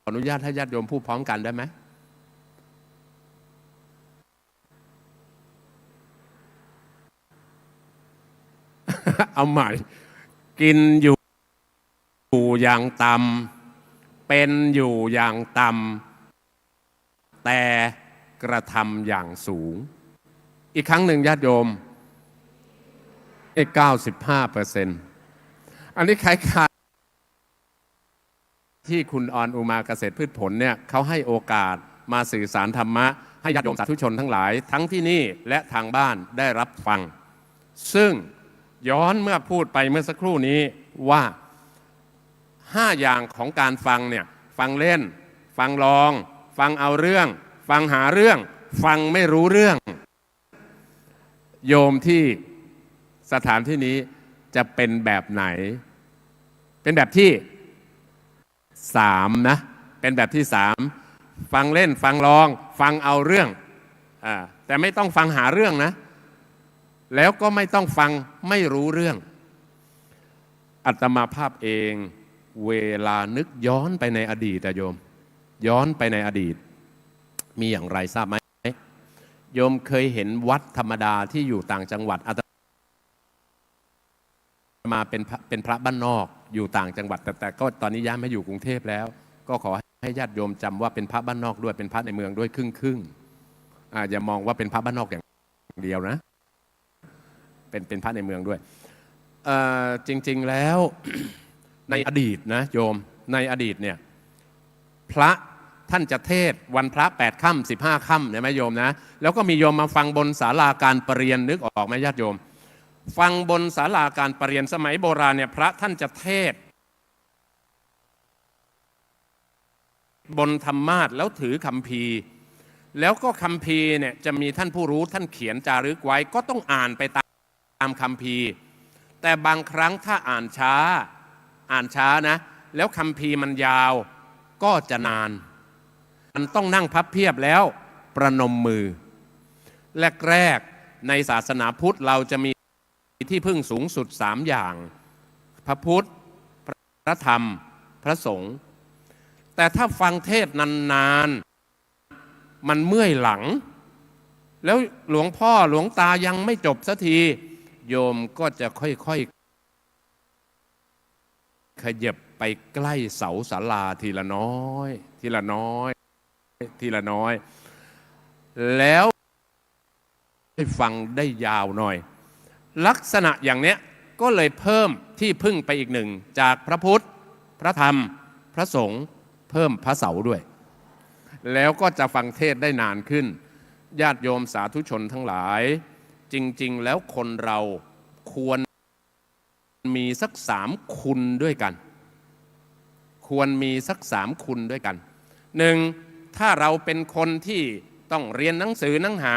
อนุญาตให้ญาติโยมพูดพร้อมกันได้ไหม เอาใหม่กินอยู่อย่างต่ำเป็นอยู่อย่างต่ำแต่กระทำอย่างสูงอีกครั้งหนึ่งญาติโยม95%อันนี้คล้ายๆที่คุณออนอุมาเกษตรพืชผลเนี่ยเขาให้โอกาสมาสื่อสารธรรมะให้ญาติโยมสาธุชนทั้งหลายทั้งที่นี่และทางบ้านได้รับฟังซึ่งย้อนเมื่อพูดไปเมื่อสักครู่นี้ว่า5อย่างของการฟังเนี่ยฟังเล่นฟังลองฟังเอาเรื่องฟังหาเรื่องฟังไม่รู้เรื่องโยมที่สถานที่นี้จะเป็นแบบไหนเป็นแบบที่3นะเป็นแบบที่3ฟังเล่นฟังลองฟังเอาเรื่องแต่ไม่ต้องฟังหาเรื่องนะแล้วก็ไม่ต้องฟังไม่รู้เรื่องอาตมาภาพเองเวลานึกย้อนไปในอดีตโยมย้อนไปในอดีตมีอย่างไรทราบไหมโยมเคยเห็นวัดธรรมดาที่อยู่ต่างจังหวัดอาตมาเป็นพระบ้านนอกอยู่ต่างจังหวัดแต่ก็ตอนนี้ย้ายมาอยู่กรุงเทพแล้วก็ขอให้ญาติโยมจำว่าเป็นพระบ้านนอกด้วยเป็นพระในเมืองด้วยครึ่งอย่ามองว่าเป็นพระบ้านนอกอย่างเดียวนะ เป็นพระในเมืองด้วยจริงๆแล้ว ในอดีตนะโยมในอดีตเนี่ยพระท่านจะเทศวันพระ8 ค่ำ15 ค่ำเนี่ยไหมโยมนะแล้วก็มีโยมมาฟังบนศาลาการประเรียนนึกออกไหมญาติโยมฟังบนศาลาการประเรียนสมัยโบราณเนี่ยพระท่านจะเทศบนธรรมาสน์แล้วถือคัมภีร์แล้วก็คัมภีร์เนี่ยจะมีท่านผู้รู้ท่านเขียนจารึกไว้ก็ต้องอ่านไปตามคัมภีร์แต่บางครั้งถ้าอ่านช้านะแล้วคัมภีร์มันยาวก็จะนานมันต้องนั่งพับเพียบแล้วประนมมือแรกๆในศาสนาพุทธเราจะมีที่พึ่งสูงสุด3อย่างพระพุทธพระธรรมพระสงฆ์แต่ถ้าฟังเทศนานๆมันเมื่อยหลังแล้วหลวงพ่อหลวงตายังไม่จบสักทีโยมก็จะค่อยๆขยับไปใกล้เสาศาลาทีละน้อยทีละน้อยทีละน้อยแล้วให้ฟังได้ยาวหน่อยลักษณะอย่างเนี้ยก็เลยเพิ่มที่พึ่งไปอีกหนึ่งจากพระพุทธพระธรรมพระสงฆ์เพิ่มพระเสาด้วยแล้วก็จะฟังเทศได้นานขึ้นญาติโยมสาธุชนทั้งหลายจริงๆแล้วคนเราควรมีสัก3 คุณด้วยกันควรมีสัก3 คุณด้วยกัน1ถ้าเราเป็นคนที่ต้องเรียนหนังสือหนังหา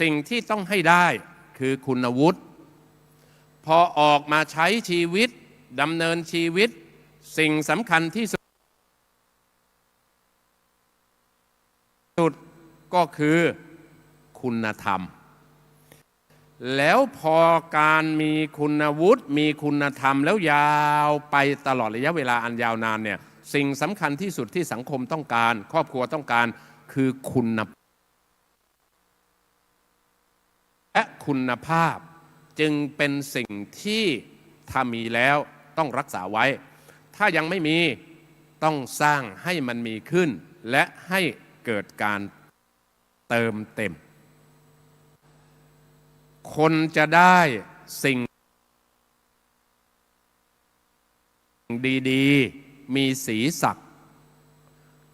สิ่งที่ต้องให้ได้คือคุณวุฒิพอออกมาใช้ชีวิตดำเนินชีวิตสิ่งสำคัญที่สุดก็คือคุณธรรมแล้วพอการมีคุณวุฒิมีคุณธรรมแล้วยาวไปตลอดระยะเวลาอันยาวนานเนี่ยสิ่งสำคัญที่สุดที่สังคมต้องการครอบครัวต้องการคือคุณภาพจึงเป็นสิ่งที่ถ้ามีแล้วต้องรักษาไว้ถ้ายังไม่มีต้องสร้างให้มันมีขึ้นและให้เกิดการเติมเต็มคนจะได้สิ่งดีๆมีสีสัก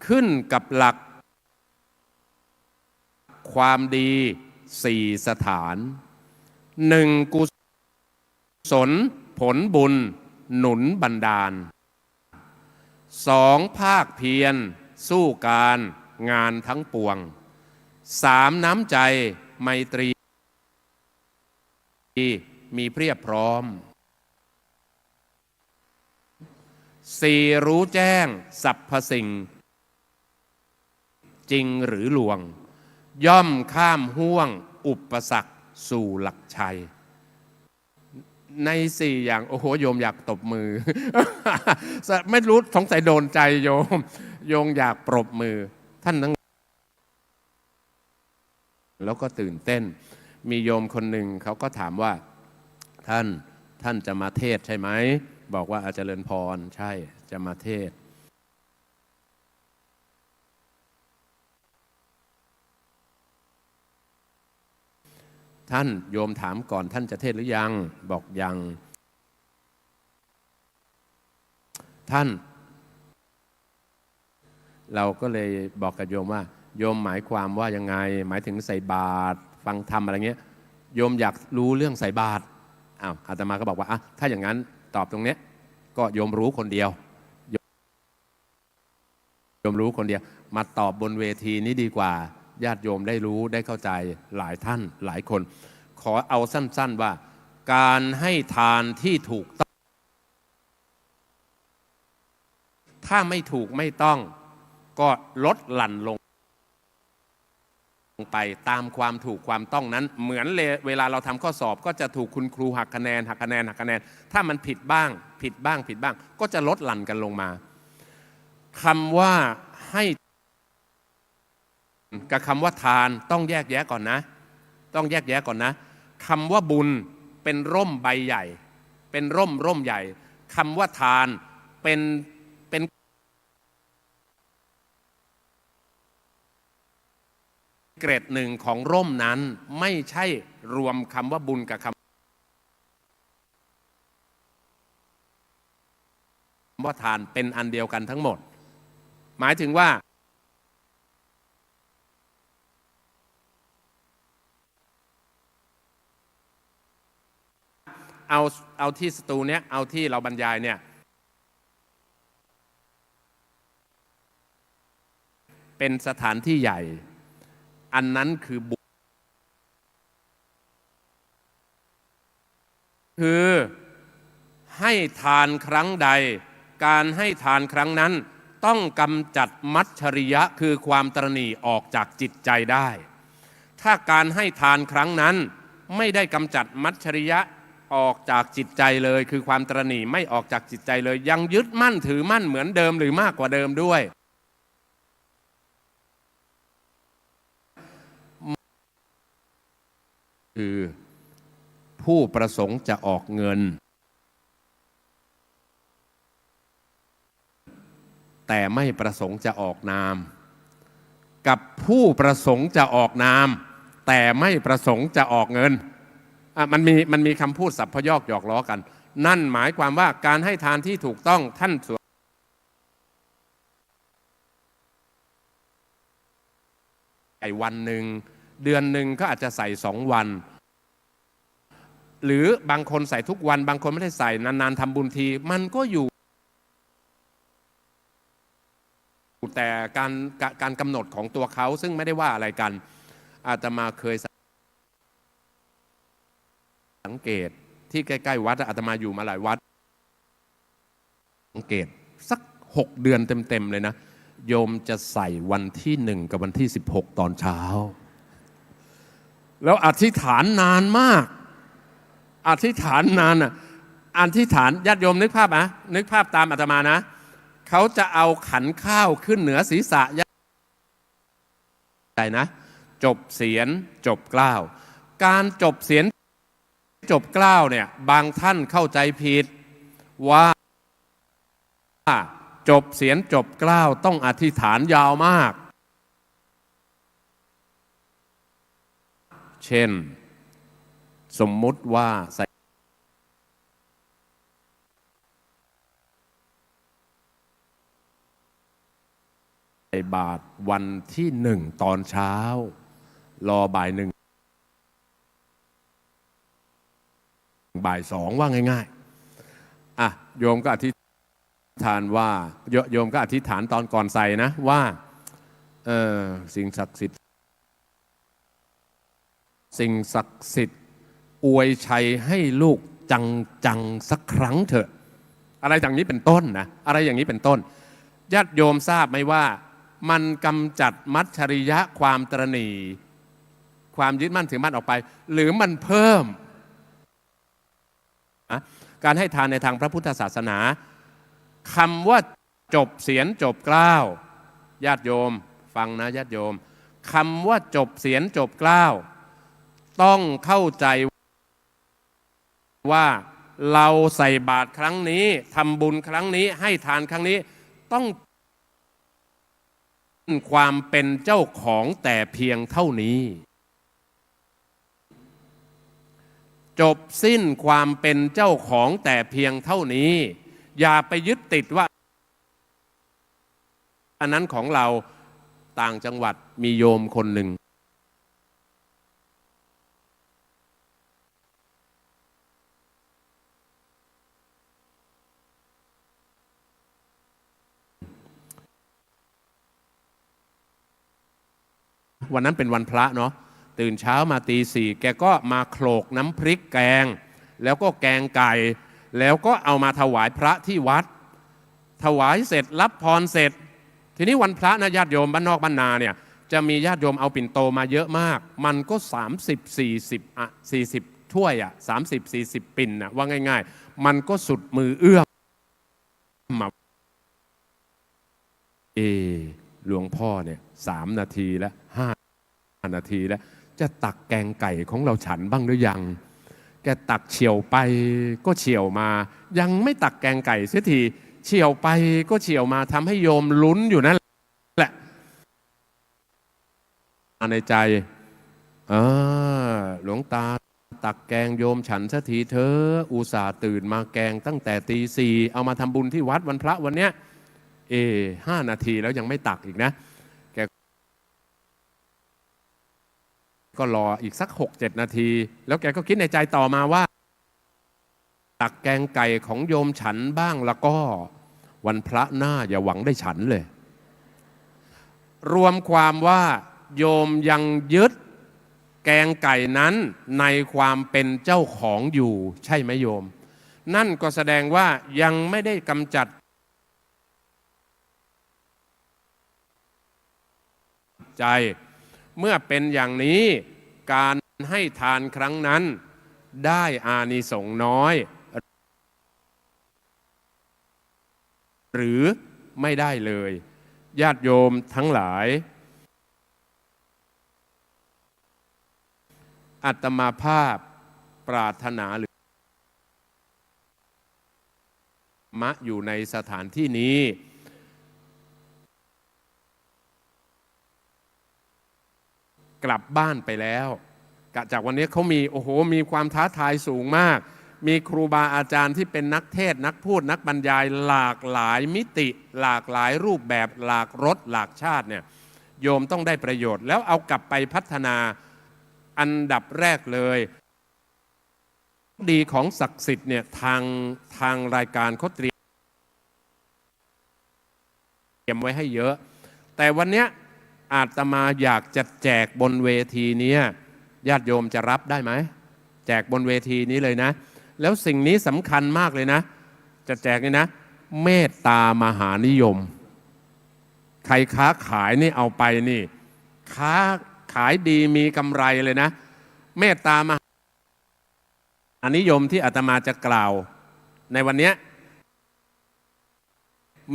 ขึ้นกับหลักความดี4 สถาน 1. กุศลผลบุญหนุนบันดาล 2. ภาคเพียรสู้การงานทั้งปวง 3. น้ำใจไมตรีมีเพียบพร้อม 4. รู้แจ้งสรรพสิ่งจริงหรือลวงย่อมข้ามห่วงอุปสรรคสู่หลักชัยใน4 อย่างโอ้โหโยมอยากตบมือ ไม่รู้สงสัยโดนใจโยมอยากปรบมือท่านทั้งแล้วก็ตื่นเต้นมีโยมคนหนึ่งเขาก็ถามว่าท่านจะมาเทศใช่ไหมบอกว่าอาจารย์เจริญพรใช่จะมาเทศท่านโยมถามก่อนท่านจะเทศหรือยังบอกยังท่านเราก็เลยบอกกับโยมว่าโยมหมายความว่ายังไงหมายถึงใส่บาตรฟังธรรมอะไรเงี้ยโยมอยากรู้เรื่องใส่บาตรอาตมาก็บอกว่าถ้าอย่างนั้นตอบตรงเนี้ยก็โยมรู้คนเดียวโยมรู้คนเดียวมาตอบบนเวทีนี้ดีกว่าญาติโยมได้รู้ได้เข้าใจหลายท่านหลายคนขอเอาสั้นๆว่าการให้ทานที่ถูกต้องถ้าไม่ถูกไม่ต้องก็ลดหลั่นลงไปตามความถูกความต้องนั้นเหมือนเวลาเราทำข้อสอบก็จะถูกคุณครูหักคะแนนถ้ามันผิดบ้างก็จะลดหลั่นกันลงมาคำว่าให้กับคำว่าทานต้องแยกแยะก่อนนะคำว่าบุญเป็นร่มใบใหญ่เป็นร่มใหญ่คำว่าทานเป็นเกรดหนึ่งของร่มนั้นไม่ใช่รวมคำว่าบุญกับค ว่าทานเป็นอันเดียวกันทั้งหมด หมายถึงว่าเอาที่สตูเนี้ยเอาที่เราบรรยายเนี่ยเป็นสถานที่ใหญ่ อันนั้นคือบุญคือให้ทานครั้งใดการให้ทานครั้งนั้นต้องกำจัดมัจฉริยะคือความตระหนี่ออกจากจิตใจได้ ถ้าการให้ทานครั้งนั้นไม่ได้กำจัดมัจฉริยะออกจากจิตใจเลยคือความตระหนี่ไม่ออกจากจิตใจเลยยังยึดมั่นถือมั่นเหมือนเดิมหรือมากกว่าเดิมด้วยคือผู้ประสงค์จะออกเงินแต่ไม่ประสงค์จะออกนามกับผู้ประสงค์จะออกนามแต่ไม่ประสงค์จะออกเงินมันมีคำพูดสัพพยอกหยอกล้อกันนั่นหมายความว่าการให้ทานที่ถูกต้องท่านสวดใส่วันหนึ่งเดือนหนึ่งก็อาจจะใส่2 วันหรือบางคนใส่ทุกวันบางคนไม่ได้ใส่นานๆทำบุญทีมันก็อยู่แต่การกำหนดของตัวเขาซึ่งไม่ได้ว่าอะไรกันอาตมาเคยสังเกตที่ใกล้ๆวัดอาตมาอยู่มาหลายวัดสังเกตสัก6 เดือนเต็มๆเลยนะโยมจะใส่วันที่1กับวันที่16ตอนเช้าแล้วอธิษฐานนานมากอธิษฐานนานอ่ะอธิษฐานญาติโยมนึกภาพนึกภาพตามอาตมานะเขาจะเอาขันข้าวขึ้นเหนือศีรษะใหญ่นะจบเสียนจบเกล้าการจบเสียนจบเกล้าเนี่ยบางท่านเข้าใจผิดว่าจบเสียนจบเกล้าต้องอธิษฐานยาวมากเช่นสมมุติว่าใส่บาตรวันที่1ตอนเช้ารอบ่าย1บ่าย2ว่าง่ายๆโยมก็อธิษฐานว่าโยมก็อธิษฐานตอนก่อนใส่นะว่าสิ่งศักดิ์สิทธิ์อวยชัยให้ลูกจังสักครั้งเถอะอะไรอย่างนี้เป็นต้นนะอะไรอย่างนี้เป็นต้นญาติโยมทราบไหมว่ามันกำจัดมัจฉริยะความตระหนี่ความยึดมั่นถือมั่นออกไปหรือมันเพิ่มการให้ทานในทางพระพุทธศาสนาคำว่าจบเสียนจบเกล้าญาติโยมฟังนะญาติโยมคำว่าจบเสียนจบเกล้าต้องเข้าใจว่าเราใส่บาตรครั้งนี้ทำบุญครั้งนี้ให้ทานครั้งนี้ต้องความเป็นเจ้าของแต่เพียงเท่านี้จบสิ้นความเป็นเจ้าของแต่เพียงเท่านี้อย่าไปยึดติดว่าอันนั้นของเราต่างจังหวัดมีโยมคนหนึ่งวันนั้นเป็นวันพระเนาะตื่นเช้ามาตี 4แกก็มาโขลกน้ำพริกแกงแล้วก็แกงไก่แล้วก็เอามาถวายพระที่วัดถวายเสร็จรับพรเสร็จทีนี้วันพระนะญาติโยมบ้านนอกบ้านนาเนี่ยจะมีญาติโยมเอาปิ่นโตมาเยอะมากมันก็40ถ้วย30-40 ปิ่นว่าง่ายๆมันก็สุดมือเอื้อมมาหลวงพ่อเนี่ย3 นาทีแล้ว5 นาทีแล้วจะตักแกงไก่ของเราฉันบ้างหรือยังแกตักเฉี่ยวไปก็เฉี่ยวมายังไม่ตักแกงไก่เสียทีเฉี่ยวไปก็เฉี่ยวมาทำให้โยมลุ้นอยู่นั่นแหละในใจหลวงตา ตักแกงโยมฉันสักทีเธออุตส่าห์ตื่นมาแกงตั้งแต่ตี 4เอามาทำบุญที่วัดวันพระวันเนี้ย5 นาทีแล้วยังไม่ตักอีกนะแกก็รออีกสัก 6-7 นาทีแล้วแกก็คิดในใจต่อมาว่าตักแกงไก่ของโยมฉันบ้างแล้วก็วันพระหน้าอย่าหวังได้ฉันเลยรวมความว่าโยมยังยึดแกงไก่นั้นในความเป็นเจ้าของอยู่ใช่ไหมโยมนั่นก็แสดงว่ายังไม่ได้กำจัดใจเมื่อเป็นอย่างนี้การให้ทานครั้งนั้นได้อานิสงส์น้อยหรือไม่ได้เลยญาติโยมทั้งหลายอาตมาภาพปรารถนาหรือมะอยู่ในสถานที่นี้กลับบ้านไปแล้วจากวันนี้เขามีความท้าทายสูงมากมีครูบาอาจารย์ที่เป็นนักเทศน์นักพูดนักบรรยายหลากหลายมิติหลากหลายรูปแบบหลากรสหลากชาติเนี่ยโยมต้องได้ประโยชน์แล้วเอากลับไปพัฒนาอันดับแรกเลยดีของศักดิ์สิทธิ์เนี่ยทางรายการเขาเตรียมไว้ให้เยอะแต่วันนี้อาตมาอยากจะแจกบนเวทีนี้ญาติโยมจะรับได้ไหมแจกบนเวทีนี้เลยนะแล้วสิ่งนี้สำคัญมากเลยนะจะแจกนี่นะเมตตามหานิยมใครค้าขายนี่เอาไปนี่ค้าขายดีมีกำไรเลยนะเมตตามหานิยมที่อาตมาจะกล่าวในวันนี้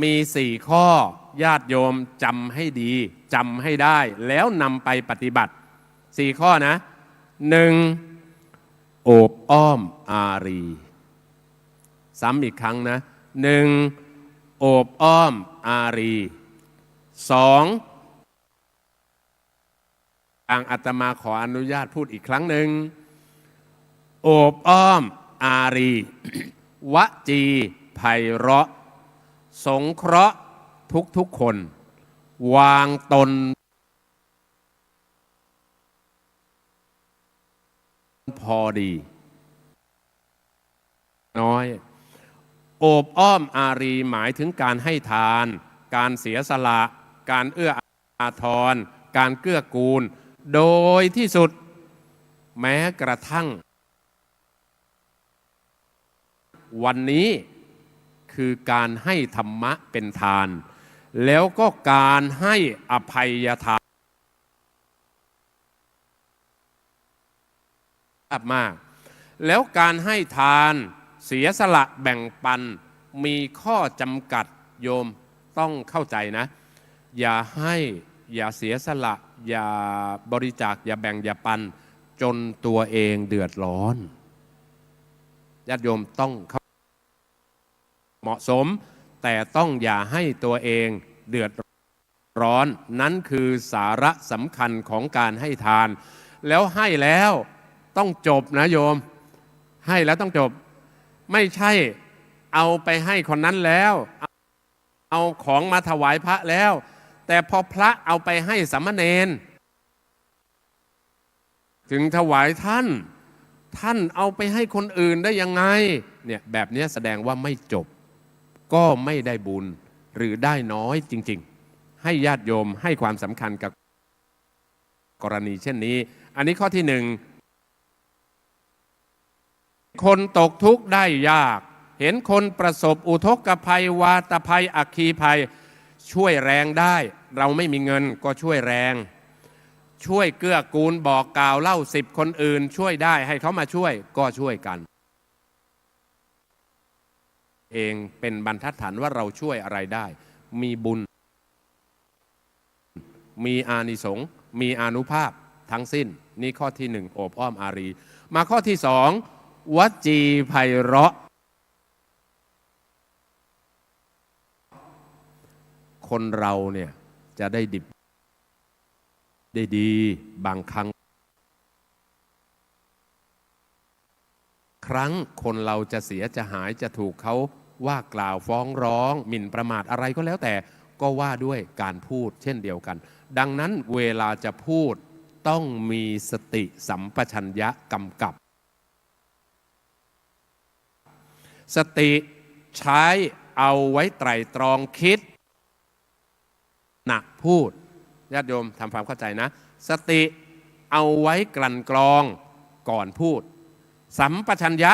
มี4 ข้อญาติโยมจำให้ดีจำให้ได้แล้วนำไปปฏิบัติ4 ข้อนะ 1. โอบอ้อมอารีซ้ำอีกครั้งนะ1. โอบอ้อมอารี 2. ทางอาตมาขออนุญาตพูดอีกครั้งหนึ่งโอบอ้อมอารี วจีไพเราะสงเคราะห์ทุกคนวางตนพอดีน้อยโอบอ้อมอารีหมายถึงการให้ทานการเสียสละการเอื้ออาทรการเกื้อกูลโดยที่สุดแม้กระทั่งวันนี้คือการให้ธรรมะเป็นทานแล้วก็การให้อภัยทานมากแล้วการให้ทานเสียสละแบ่งปันมีข้อจำกัดโยมต้องเข้าใจนะอย่าให้อย่าเสียสละอย่าบริจาคอย่าแบ่งอย่าปันจนตัวเองเดือดร้อนญาติโยมต้องเหมาะสมแต่ต้องอย่าให้ตัวเองเดือดร้อนนั้นคือสาระสำคัญของการให้ทานแล้วให้แล้วต้องจบนะโยมให้แล้วต้องจบไม่ใช่เอาไปให้คนนั้นแล้วเอาของมาถวายพระแล้วแต่พอพระเอาไปให้สามเณรถึงถวายท่านเอาไปให้คนอื่นได้ยังไงเนี่ยแบบนี้แสดงว่าไม่จบก็ไม่ได้บุญหรือได้น้อยจริงๆให้ญาติโยมให้ความสำคัญกับกรณีเช่นนี้อันนี้ข้อที่1คนตกทุกข์ได้ยากเห็นคนประสบอุทกภัยวาตภัยอัคคีภัยช่วยแรงได้เราไม่มีเงินก็ช่วยแรงช่วยเกื้อกูลบอกกล่าวเล่า10 คนอื่นช่วยได้ให้เขามาช่วยก็ช่วยกันเองเป็นบรรทัดฐานว่าเราช่วยอะไรได้มีบุญมีอานิสงส์มีอานุภาพทั้งสิ้นนี่ข้อที่1โอบอ้อมอารีมาข้อที่2วจีไพเราะคนเราเนี่ยจะได้ดิบได้ดีบางครั้ง ครั้งคนเราจะเสียจะหายจะถูกเขาว่ากล่าวฟ้องร้องหมิ่นประมาทอะไรก็แล้วแต่ก็ว่าด้วยการพูดเช่นเดียวกัน ดังนั้นเวลาจะพูดต้องมีสติสัมปชัญญะกำกับสติใช้เอาไว้ไตร่ตรองคิดหนักพูดญาติโยมทำความเข้าใจนะสติเอาไว้กลั่นกรองก่อนพูดสัมปชัญญะ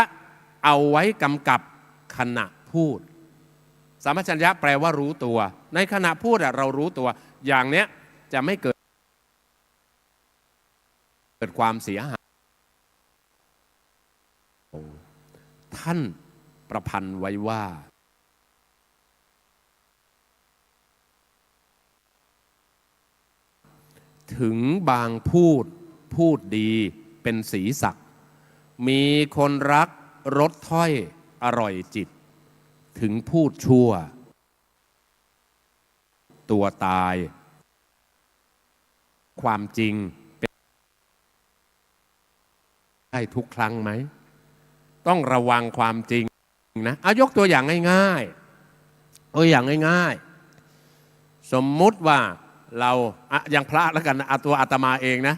เอาไว้กำกับขณะพูดสัมปชัญญะแปลว่ารู้ตัวในขณะพูดเรารู้ตัวอย่างเนี้ยจะไม่เกิดความเสียหายท่านประพันธ์ไว้ว่าถึงบางพูดดีเป็นสีสักมีคนรักรสถ้อยอร่อยจิตถึงพูดชั่วตัวตายความจริงเป็นได้ทุกครั้งไหมต้องระวังความจริงนะเอายกตัวอย่างง่ายๆตัวอย่างง่ายๆสมมุติว่าเราอย่างพระแล้วกันเอาตัวอาตมาเองนะ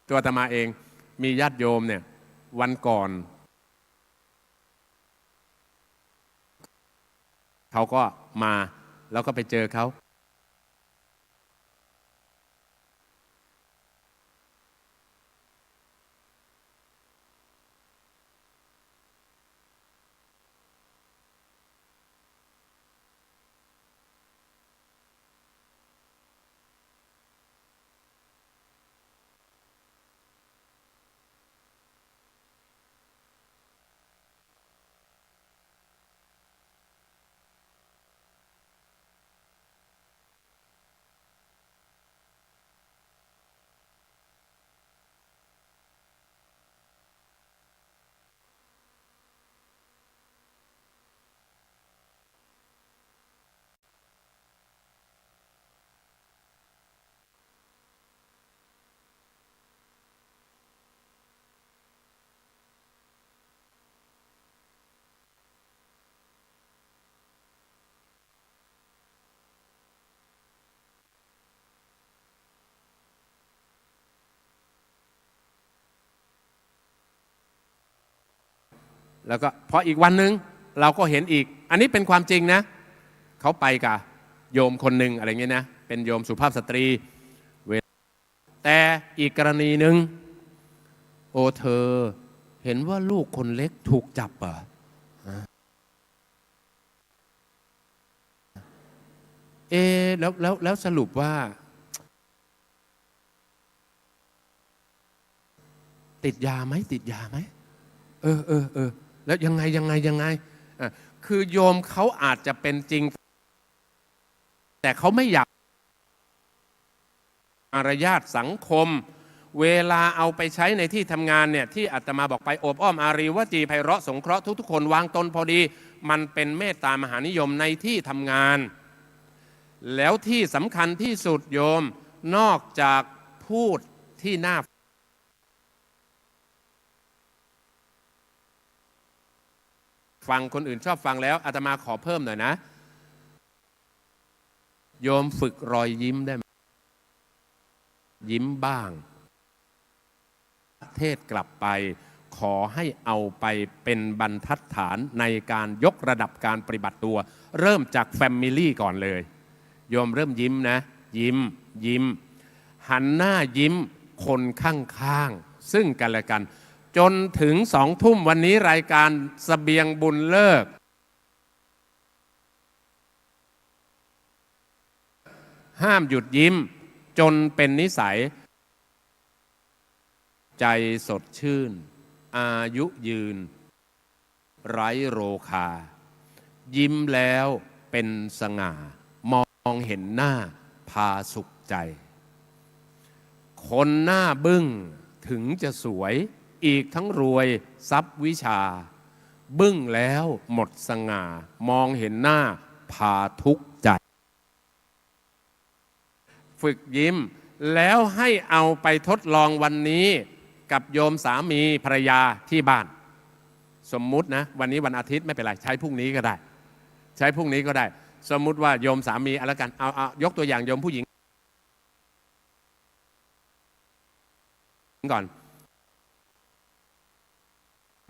ตัวอาตมาเองมีญาติโยมเนี่ยวันก่อนเขาก็มาแล้วก็ไปเจอเขาแล้วก็พออีกวันหนึ่งเราก็เห็นอีกอันนี้เป็นความจริงนะเขาไปกับโยมคนหนึ่งอะไรเงี้ยนะเป็นโยมสุภาพสตรีแต่อีกกรณีหนึ่งโอ้เธอเห็นว่าลูกคนเล็กถูกจับเหรอแล้วสรุปว่าติดยาไหมแล้วยังไงคือโยมเขาอาจจะเป็นจริงแต่เขาไม่อยากมารยาทสังคมเวลาเอาไปใช้ในที่ทำงานเนี่ยที่อาตมาบอกไปโอบอ้อมอารีวจีไพเราะสงเคราะห์ทุกๆคนวางตนพอดีมันเป็นเมตตามหานิยมในที่ทำงานแล้วที่สำคัญที่สุดโยมนอกจากพูดที่น่าฟังคนอื่นชอบฟังแล้วอาตมาขอเพิ่มหน่อยนะโยมฝึกรอยยิ้มได้ไหมยิ้มบ้างเทศกลับไปขอให้เอาไปเป็นบรรทัดฐานในการยกระดับการปฏิบัติตัวเริ่มจากแฟมิลี่ก่อนเลยโยมเริ่มยิ้มนะยิ้มหันหน้ายิ้มคนข้างๆซึ่งกันและกันจนถึง2 ทุ่มวันนี้รายการเสบียงบุญเลิกห้ามหยุดยิ้มจนเป็นนิสัยใจสดชื่นอายุยืนไร้โรคายิ้มแล้วเป็นสง่ามองเห็นหน้าพาสุขใจคนหน้าบึ้งถึงจะสวยอีกทั้งรวยทรัพย์วิชาบึ้งแล้วหมดสง่ามองเห็นหน้าพาทุกข์ใจฝึกยิ้มแล้วให้เอาไปทดลองวันนี้กับโยมสามีภรรยาที่บ้าน สมมุตินะวันนี้วันอาทิตย์ไม่เป็นไรใช้พรุ่งนี้ก็ได้ ใช้พรุ่งนี้ก็ได้ สมมุติว่าโยมสามีอะไรกันเอายกตัวอย่างโยมผู้หญิงก่อน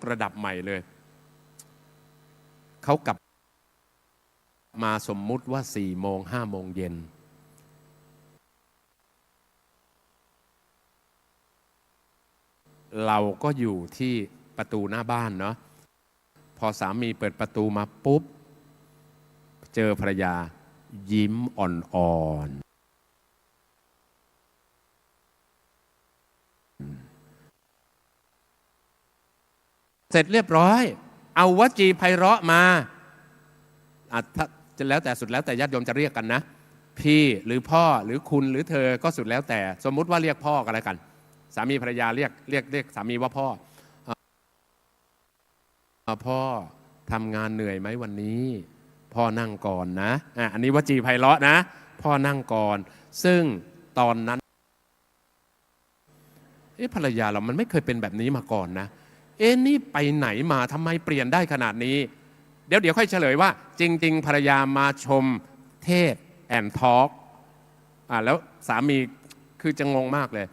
ระดับใหม่เลยเขากลับมาสมมุติว่า4 โมง 5 โมงเย็นเราก็อยู่ที่ประตูหน้าบ้านเนาะพอสามีเปิดประตูมาปุ๊บเจอภรรยายิ้มอ่อนๆเสร็จเรียบร้อยเอาวจีไพเราะมาถ้าจะแล้วแต่สุดแล้วแต่ญาติโยมจะเรียกกันนะพี่หรือพ่อหรือคุณหรือเธอก็สุดแล้วแต่สมมุติว่าเรียกพ่อกันแล้วกันสามีภรรยาเรียกสามีว่าพ่อพ่อทำงานเหนื่อยไหมวันนี้พ่อนั่งก่อนนะอันนี้วจีไพเราะนะพ่อนั่งก่อนซึ่งตอนนั้นภรรยาเรามันไม่เคยเป็นแบบนี้มาก่อนนะนี่ไปไหนมาทำไมเปลี่ยนได้ขนาดนี้เดี๋ยวค่อยเฉลยว่าจริงๆภรรยามาชมเทศแอนทอล์กแล้วสามีคือจะงงมากเลย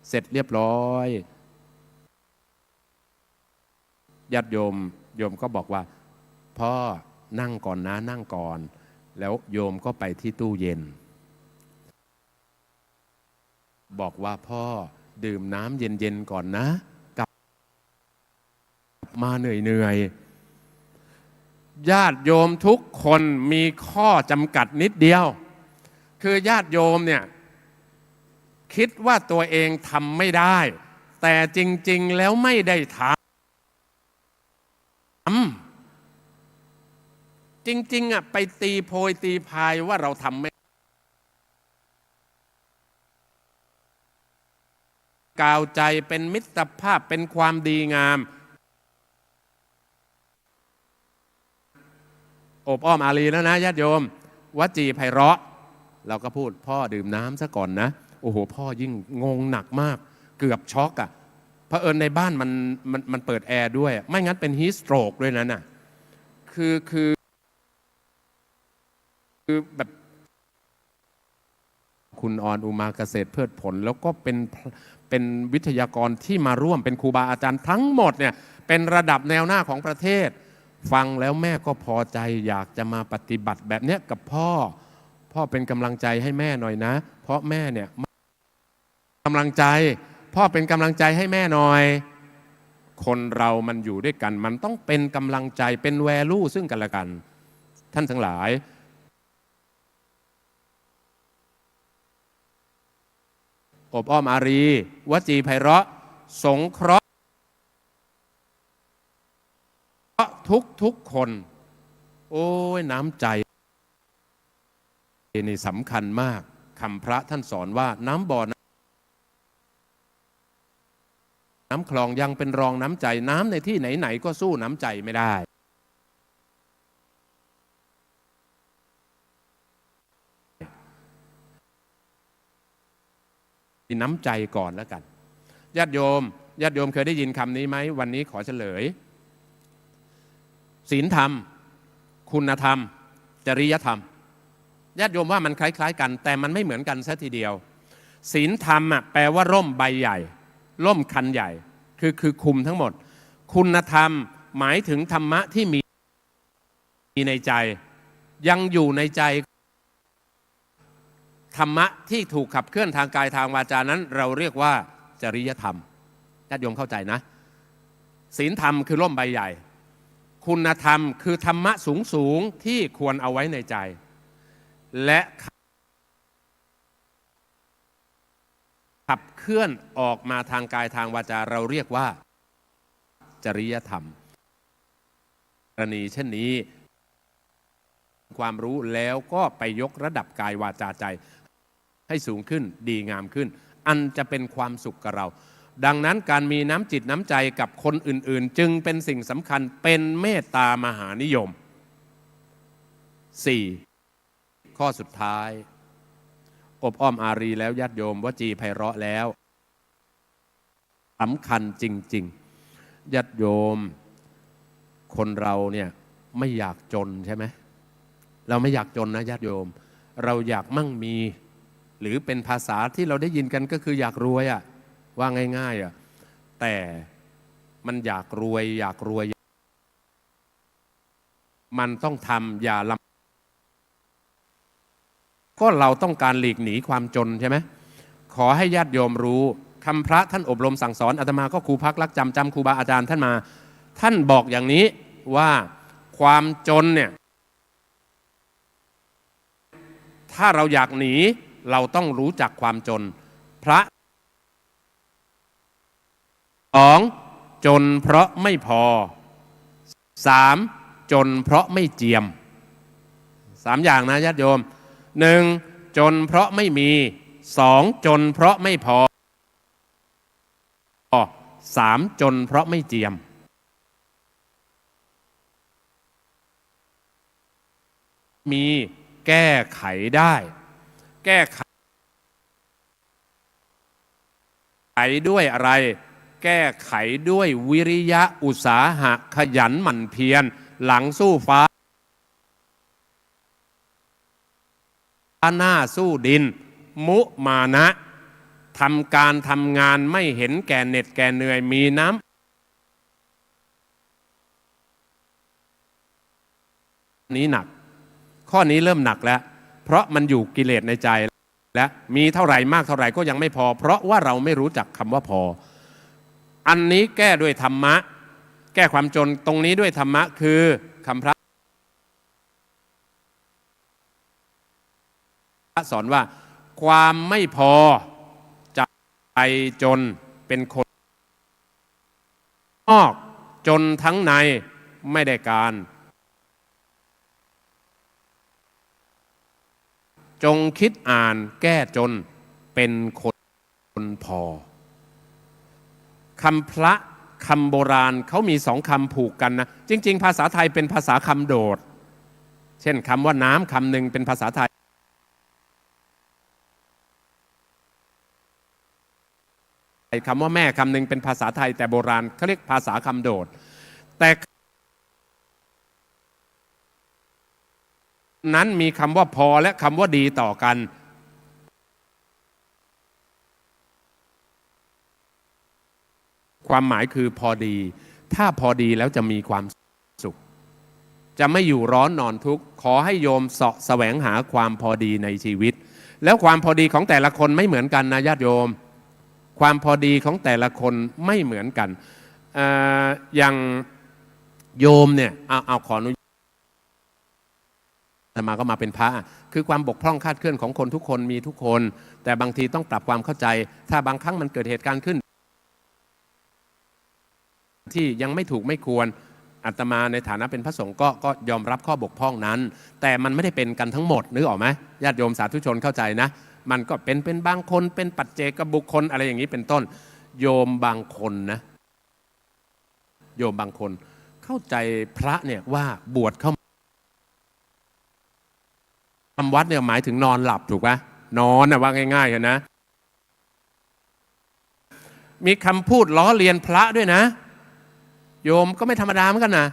เสร็จเรียบร้อยญาติโยมก็บอกว่าพ่อนั่งก่อนนะนั่งก่อนแล้วโยมก็ไปที่ตู้เย็นบอกว่าพ่อดื่มน้ำเย็นๆก่อนนะกลับมาเหนื่อยญาติโยมทุกคนมีข้อจำกัดนิดเดียวคือญาติโยมเนี่ยคิดว่าตัวเองทำไม่ได้แต่จริงๆแล้วไม่ได้ทำจริงๆไปตีโพยตีพายว่าเราทำไม่กาวใจเป็นมิตรภาพเป็นความดีงามอบอ้อมอารีแล้วนะญาติโยมวจีไพเราะเราก็พูดพ่อดื่มน้ำซะก่อนนะโอ้โหพ่อยิ่งงงหนักมากเกือบช็อกเผอิญในบ้านมันเปิดแอร์ด้วยไม่งั้นเป็นฮีทสโตรกด้วยนั้นคือแบบคุณออนอุมาเกษตรพืชผลแล้วก็เป็นวิทยากรที่มาร่วมเป็นครูบาอาจารย์ทั้งหมดเนี่ยเป็นระดับแนวหน้าของประเทศฟังแล้วแม่ก็พอใจอยากจะมาปฏิบัติแบบเนี้ยกับพ่อเป็นกำลังใจให้แม่หน่อยนะเพราะแม่เนี่ยกำลังใจพ่อเป็นกำลังใจให้แม่หน่อยคนเรามันอยู่ด้วยกันมันต้องเป็นกำลังใจเป็นแวลูซึ่งกันและกันท่านทั้งหลายอบอ้อมอารีวจีไพเราะสงเคราะห์ทุกคนโอ้ยน้ำใจนี่สำคัญมากคำพระท่านสอนว่าน้ำบ่อน้ำคลองยังเป็นรองน้ำใจน้ำในที่ไหนๆก็สู้น้ำใจไม่ได้น้ำใจก่อนแล้วกันญาติโยมเคยได้ยินคำนี้ไหมวันนี้ขอเฉลยศีลธรรมคุณธรรมจริยธรรมญาติโยมว่ามันคล้ายๆกันแต่มันไม่เหมือนกันซะทีเดียวศีลธรรมแปลว่าร่มใบใหญ่ร่มคันใหญ่คือคุมทั้งหมดคุณธรรมหมายถึงธรรมะที่มีในใจยังอยู่ในใจธรรมะที่ถูกขับเคลื่อนทางกายทางวาจานั้นเราเรียกว่าจริยธรรมญาติโยมเข้าใจนะศีลธรรมคือร่มใบใหญ่คุณธรรมคือธรรมะสูงที่ควรเอาไว้ในใจและขับเคลื่อนออกมาทางกายทางวาจาเราเรียกว่าจริยธรรมกรณีเช่นนี้ความรู้แล้วก็ไปยกระดับกายวาจาใจให้สูงขึ้นดีงามขึ้นอันจะเป็นความสุขกับเราดังนั้นการมีน้ำจิตน้ำใจกับคนอื่นๆจึงเป็นสิ่งสำคัญเป็นเมตตามหานิยม 4. ข้อสุดท้ายอบอ้อมอารีแล้วญาติโยมวจีไพเราะแล้วสำคัญจริงๆญาติโยม คนเราเนี่ยไม่อยากจนใช่ไหมเราไม่อยากจนนะญาติโยมเราอยากมั่งมี หรือเป็นภาษาที่เราได้ยินกันก็คืออยากรวยอะว่าง่ายๆอะแต่มันอยากรวยมันต้องทำอย่าลำก็เราต้องการหลีกหนีความจนใช่ไหมขอให้ญาติโยมรู้คำพระท่านอบรมสั่งสอนอาตมาก็ครูพักรักจำครูบาอาจารย์ท่านมาท่านบอกอย่างนี้ว่าความจนเนี่ยถ้าเราอยากหนีเราต้องรู้จักความจนพระ2จนเพราะไม่พอ3จนเพราะไม่เจียม3อย่างนะญาติโยม1จนเพราะไม่มี2จนเพราะไม่พอ3จนเพราะไม่เจียมมีแก้ไขได้แก้ไขด้วยอะไรแก้ไขด้วยวิริยะอุตสาหะขยันหมั่นเพียรหลังสู้ฟ้าหน้าสู้ดินมุมานะทำการทำงานไม่เห็นแก่เหน็ดแก่เหนื่อยมีน้ำนี้หนักข้อนี้เริ่มหนักแล้วเพราะมันอยู่กิเลสในใจและมีเท่าไหร่มากเท่าไหร่ก็ยังไม่พอเพราะว่าเราไม่รู้จักคำว่าพออันนี้แก้ด้วยธรรมะแก้ความจนตรงนี้ด้วยธรรมะคือคำพระสอนว่าความไม่พอใจจนเป็นคนนอกจนทั้งในไม่ได้การจงคิดอ่านแก้จนเป็นคนพอคำพระคำโบราณเขามี2คำผูกกันนะจริงๆภาษาไทยเป็นภาษาคำโดดเช่นคำว่าน้ำคำหนึ่งเป็นภาษาไทยคำว่าแม่คำหนึ่งเป็นภาษาไทยแต่โบราณเขาเรียกภาษาคำโดดแต่นั้นมีคำว่าพอและคำว่าดีต่อกันความหมายคือพอดีถ้าพอดีแล้วจะมีความสุขจะไม่อยู่ร้อนนอนทุกข์ขอให้โยมเสาะแสวงหาความพอดีในชีวิตแล้วความพอดีของแต่ละคนไม่เหมือนกันนะญาติโยมความพอดีของแต่ละคนไม่เหมือนกันอย่างโยมเนี่ยเอาขออนุญาตมาก็มาเป็นพระคือความบกพร่องคลาดเคลื่อนของคนทุกคนมีทุกคนแต่บางทีต้องปรับความเข้าใจถ้าบางครั้งมันเกิดเหตุการณ์ขึ้นที่ยังไม่ถูกไม่ควรอาตมาในฐานะเป็นพระสงฆ์ก็ยอมรับข้อบกพร่องนั้นแต่มันไม่ได้เป็นกันทั้งหมดนึกออกไหมญาติโยมสาธุชนเข้าใจนะมันก็เป็นบางคนเป็นปัจเจกบุคคลอะไรอย่างนี้เป็นต้นโยมบางคนนะโยมบางคนเข้าใจพระเนี่ยว่าบวชเข้าทำวัดเนี่ยหมายถึงนอนหลับถูกไหมนอนนะว่าง่ายๆนะมีคำพูดล้อเลียนพระด้วยนะโยมก็ไม่ธรรมดาเหมือนกันนะ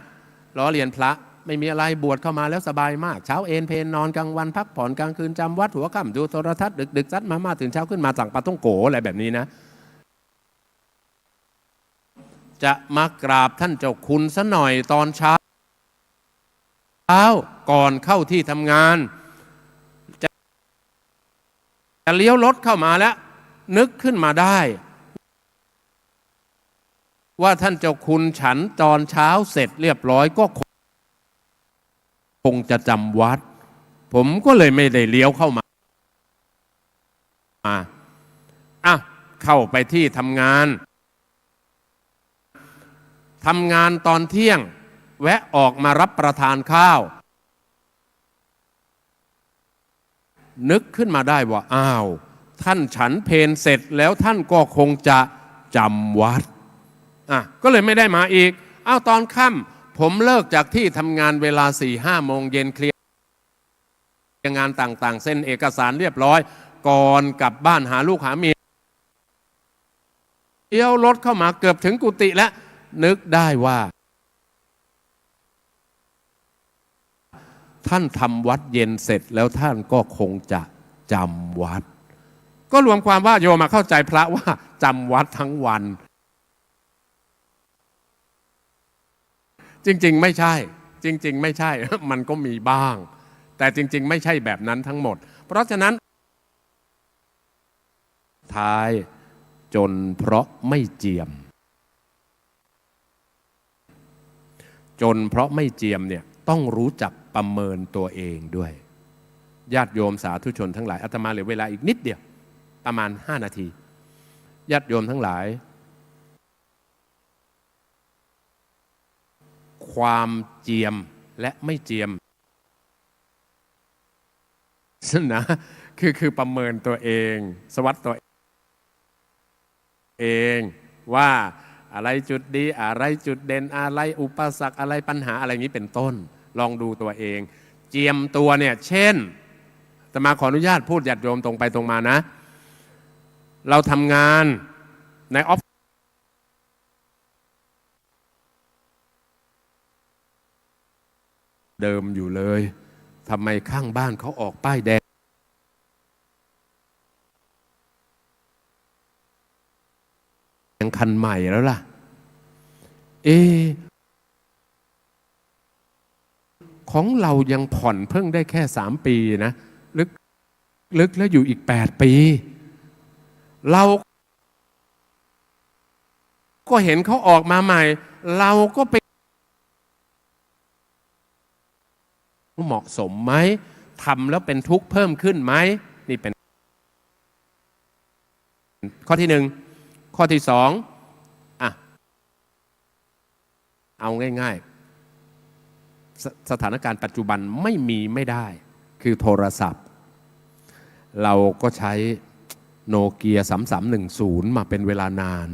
ล้อเลียนพระไม่มีอะไรบวชเข้ามาแล้วสบายมากเช้าเอนเพนนอนกลางวันพักผ่อนกลางคืนจำวัดหัวค่ำดูโทรทัศน์ดึกซัดมาตื่นเช้าขึ้นมาสั่งปาต้องโกอะไรแบบนี้นะจะมากราบท่านเจ้าคุณซะหน่อยตอนเช้าก่อนเข้าที่ทำงานจะเลี้ยวรถเข้ามาแล้วนึกขึ้นมาได้ว่าท่านเจ้าคุณฉันตอนเช้าเสร็จเรียบร้อยก็คงจะจำวัดผมก็เลยไม่ได้เลี้ยวเข้ามาเข้าไปที่ทำงานตอนเที่ยงแวะออกมารับประทานข้าวนึกขึ้นมาได้ว่าท่านฉันเพลเสร็จแล้วท่านก็คงจะจำวัดก็เลยไม่ได้มาอีกตอนค่ำผมเลิกจากที่ทำงานเวลา 4-5 โมงเย็นเคลียร์งานต่างๆเซ็นเอกสารเรียบร้อยก่อนกลับบ้านหาลูกหาเมียเลี้ยวรถเข้ามาเกือบถึงกุฏิแล้วนึกได้ว่า ท่านทำวัดเย็นเสร็จแล้วท่านก็คงจะจำวัด ก็รวมความว่าโยมมาเข้าใจพระว่าจำวัดทั้งวัน จริงๆไม่ใช่ จริงๆไม่ใช่ มันก็มีบ้าง แต่จริงๆไม่ใช่แบบนั้นทั้งหมด เพราะฉะนั้นท้ายจนเพราะไม่เจียม จนเพราะไม่เจียมเนี่ยต้องรู้จักประเมินตัวเองด้วยญาติโยมสาธุชนทั้งหลายอาตมาเหลือเวลาอีกนิดเดียวประมาณ5 นาทีญาติโยมทั้งหลายความเจียมและไม่เจียมนะคือประเมินตัวเองสวัสดิ์ตัวเองว่าอะไรจุดดีอะไรจุดเด่นอะไรอุปสรรคอะไรปัญหาอะไรนี้เป็นต้นลองดูตัวเองเจียมตัวเนี่ยเช่นอาตมาขออนุญาตพูดญาติโยมตรงไปตรงมานะเราทำงานในออฟเดิมอยู่เลยทำไมข้างบ้านเขาออกป้ายแดงคันใหม่แล้วล่ะของเรายังผ่อนเพิ่งได้แค่3 ปีนะลึกแล้วอยู่อีก8 ปีเราก็เห็นเขาออกมาใหม่เราก็ไปเหมาะสมไหมทำแล้วเป็นทุกข์เพิ่มขึ้นไหมนี่เป็นข้อที่1ข้อที่2เอาง่ายๆสถานการณ์ปัจจุบันไม่ได้คือโทรศัพท์เราก็ใช้โนเกีย3310มาเป็นเวลานาน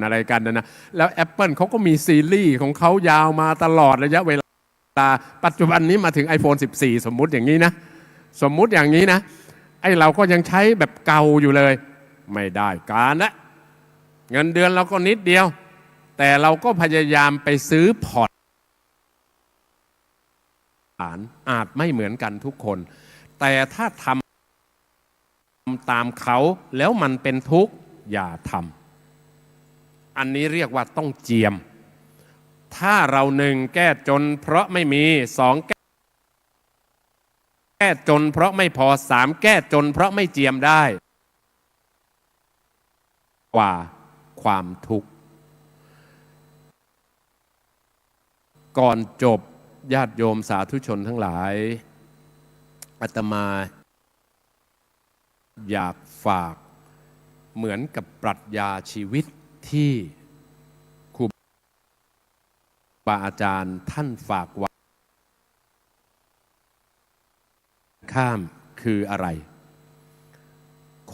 อะไรกันนะแล้ว Apple เขาก็มีซีรีส์ของเขายาวมาตลอดระยะเวลาปัจจุบันนี้มาถึง iPhone 14 สมมุติอย่างนี้นะสมมุติอย่างนี้นะไอ้เราก็ยังใช้แบบเก่าอยู่เลยไม่ได้การละเงินเดือนเราก็นิดเดียวแต่เราก็พยายามไปซื้อพอร์ตอาจไม่เหมือนกันทุกคนแต่ถ้าทำตามเขาแล้วมันเป็นทุกข์อย่าทำอันนี้เรียกว่าต้องเจียมถ้าเรา1แก้จนเพราะไม่มี2แก้จนเพราะไม่พอ3แก้จนเพราะไม่เจียมได้กว่าความทุกข์ก่อนจบญาติโยมสาธุชนทั้งหลายอาตมาอยากฝากเหมือนกับปรัชญาชีวิตที่ครูบาอาจารย์ท่านฝากไว้ข้ามคืออะไร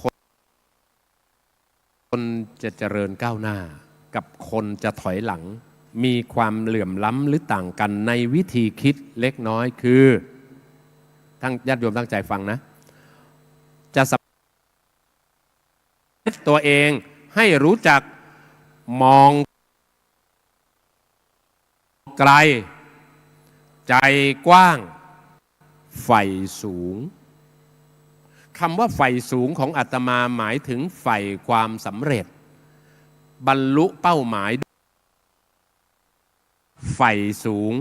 คนจะเจริญก้าวหน้ากับคนจะถอยหลังมีความเหลื่อมล้ำหรือต่างกันในวิธีคิดเล็กน้อยคือทั้งญาติโยมตั้งใจฟังนะจะสำเร็จตัวเองให้รู้จักมองไกลใจกว้างใฝ่สูงคำว่าใฝ่สูงของอาตมาหมายถึงใฝ่ความสำเร็จบรรลุเป้าหมายใฝ่สูง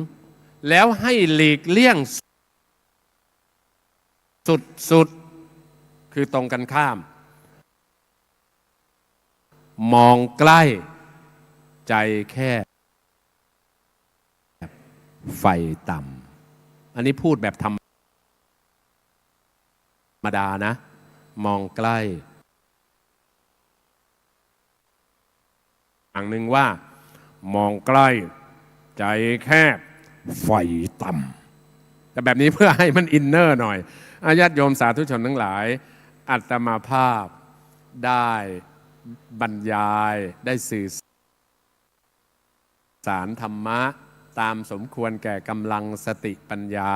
แล้วให้หลีกเลี่ยงสุดคือตรงกันข้ามมองใกล้ใจแคบใฝ่ต่ำอันนี้พูดแบบธรรมดานะมองใกล้อย่างหนึ่งว่ามองใกล้ใจแคบไฟต่ำแต่แบบนี้เพื่อให้มันอินเนอร์หน่อยญาติโยมสาธุชนทั้งหลายอาตมาภาพได้บรรยายได้สื่อสารธรรมะตามสมควรแก่กำลังสติปัญญา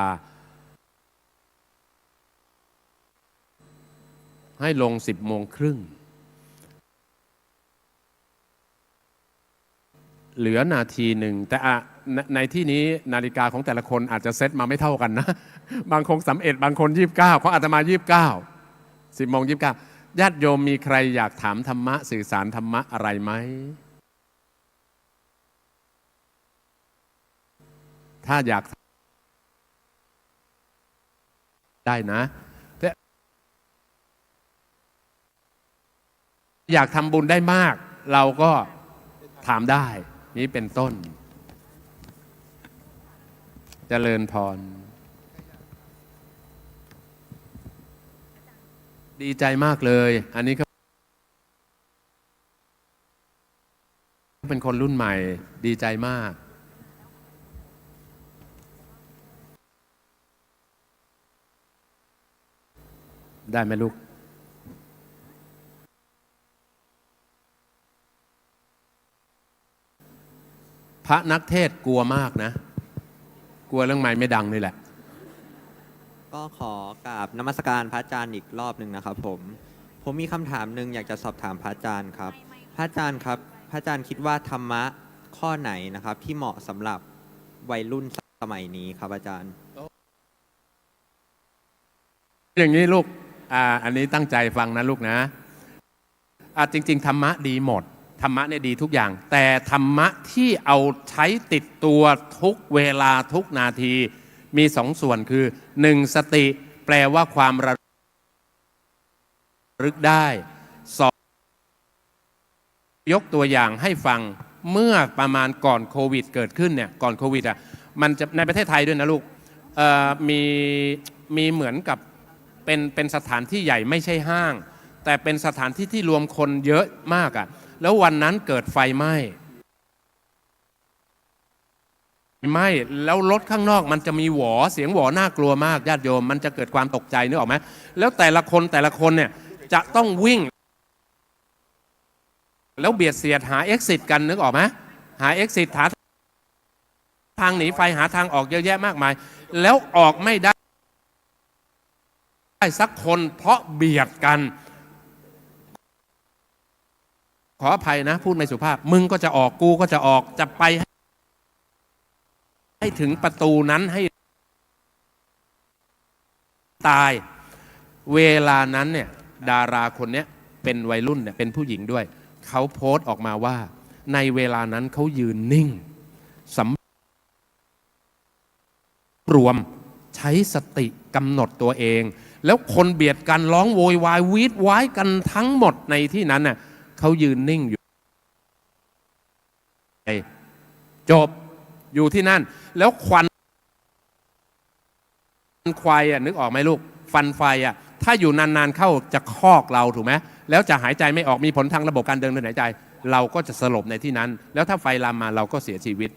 ให้ลง10 โมงครึ่งเหลือนาทีหนึ่งแต่ ในที่นี้นาฬิกาของแต่ละคนอาจจะเซตมาไม่เท่ากันนะ บางคง31บางคน29เขาอาจจะมา29 10 โมง 29ญาติโยมมีใครอยากถามธรรมะสื่อสารธรรมะอะไรไหมถ้าอยากได้นะอยากทำบุญได้มากเราก็ถามได้นี้เป็นต้นเจริญพรดีใจมากเลยอันนี้ก็เป็นคนรุ่นใหม่ดีใจมากได้ไหมลูกพระนักเทศกลัวมากนะกลัวเรื่องไม้ไม่ดังนี่แหละก็ขอกราบนมัสการพระอาจารย์อีกรอบหนึ่งนะครับผมมีคำถามหนึ่งอยากจะสอบถามพระอาจารย์ครับพระอาจารย์ครับพระอาจารย์คิดว่าธรรมะข้อไหนนะครับที่เหมาะสำหรับวัยรุ่นสมัยนี้ครับอาจารย์อย่างนี้ลูกอันนี้ตั้งใจฟังนะลูกนะจริงๆธรรมะดีหมดธรรมะเนี่ยดีทุกอย่างแต่ธรรมะที่เอาใช้ติดตัวทุกเวลาทุกนาทีมีสองส่วนคือ1สติแปลว่าความระลึกได้2ยกตัวอย่างให้ฟังเมื่อประมาณก่อนโควิดเกิดขึ้นเนี่ยก่อนโควิดมันจะในประเทศไทยด้วยนะลูกมีเหมือนกับเป็นสถานที่ใหญ่ไม่ใช่ห้างแต่เป็นสถานที่ที่รวมคนเยอะมากแล้ววันนั้นเกิดไฟไหม้แล้วรถข้างนอกมันจะมีหวอเสียงหวอน่ากลัวมากญาติโยมมันจะเกิดความตกใจนึกออกไหมแล้วแต่ละคนเนี่ยจะต้องวิ่งแล้วเบียดเสียดหา exit กันนึกออกไหมหา exit หาทางหนีไฟหาทางออกเยอะแยะมากมายแล้วออกไม่ได้สักคนเพราะเบียดกันขออภัยนะพูดไม่สุภาพมึงก็จะออกกูก็จะออกจะไปให้ถึงประตูนั้นให้ตายเวลานั้นเนี่ยดาราคนนี้เป็นวัยรุ่นเนี่ยเป็นผู้หญิงด้วยเขาโพสต์ออกมาว่าในเวลานั้นเขายืนนิ่งสำรวมใช้สติกำหนดตัวเองแล้วคนเบียดกันร้องโวยวายวีดว้ายกันทั้งหมดในที่นั้นน่ะเขายืนนิ่งอยู่จบอยู่ที่นั่นแล้วควันควายนึกออกไหมลูกฟันไฟถ้าอยู่นานๆเข้าจะคอกเราถูกไหมแล้วจะหายใจไม่ออกมีผลทางระบบการเดินเดินหายใจเราก็จะสลบในที่นั้นแล้วถ้าไฟลามมาเราก็เสียชีวิต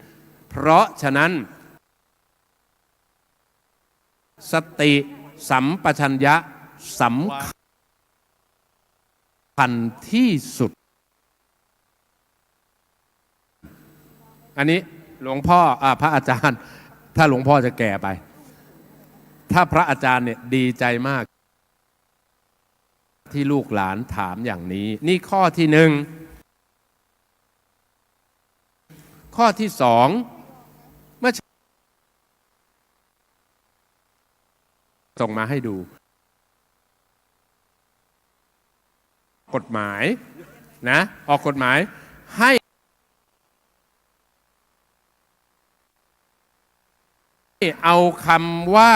เพราะฉะนั้นสติสัมปชัญญะสำคัญที่สุดอันนี้หลวงพ่อพระอาจารย์ถ้าหลวงพ่อจะแก่ไปถ้าพระอาจารย์เนี่ยดีใจมากที่ลูกหลานถามอย่างนี้นี่ข้อที่หนึ่งข้อที่สองเมื่อส่งมาให้ดูกฎหมายนะออกกฎหมายให้เอาคำว่า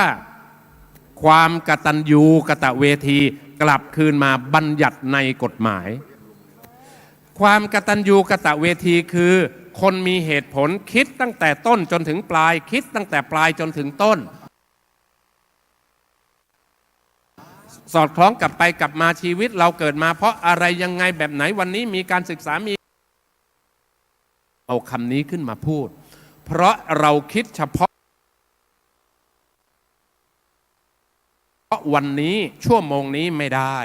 ความกตัญญูกตเวทีกลับคืนมาบัญญัติในกฎหมายความกตัญญูกตเวทีคือคนมีเหตุผลคิดตั้งแต่ต้นจนถึงปลายคิดตั้งแต่ปลายจนถึงต้นสอดคล้องกลับไปกลับมาชีวิตเราเกิดมาเพราะอะไรยังไงแบบไหนวันนี้มีการศึกษามีเอาคำนี้ขึ้นมาพูดเพราะเราคิดเฉพาะวันนี้ชั่วโมงนี้ไม่ได้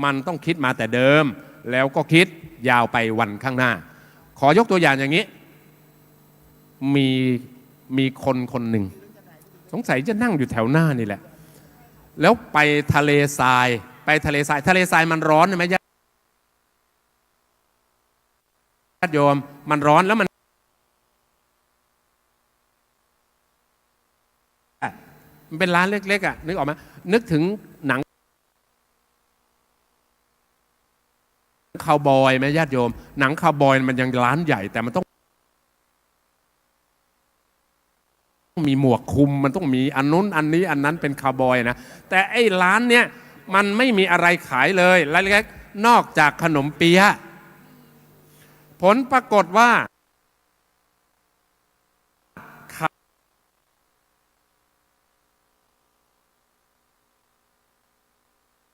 มันต้องคิดมาแต่เดิมแล้วก็คิดยาวไปวันข้างหน้าขอยกตัวอย่างอย่างนี้มีคนหนึ่งสงสัยจะนั่งอยู่แถวหน้านี่แหละแล้วไปทะเลทรายทะเลทรายมันร้อนใช่ไหมญาติโยมมันร้อนแล้วมัน มันเป็นร้านเล็กๆอ่ะนึกออกไหมนึกถึงหนังคาวบอยไหมญาติโยมหนังคาวบอยมันยังร้านใหญ่แต่มันต้องมีหมวกคลุมมันต้องมีอันนู้นอันนี้อันนั้นเป็นคาวบอยนะแต่ไอ้ร้านเนี้ยมันไม่มีอะไรขายเลยร้านเล็กๆนอกจากขนมเปี๊ยะผลปรากฏว่า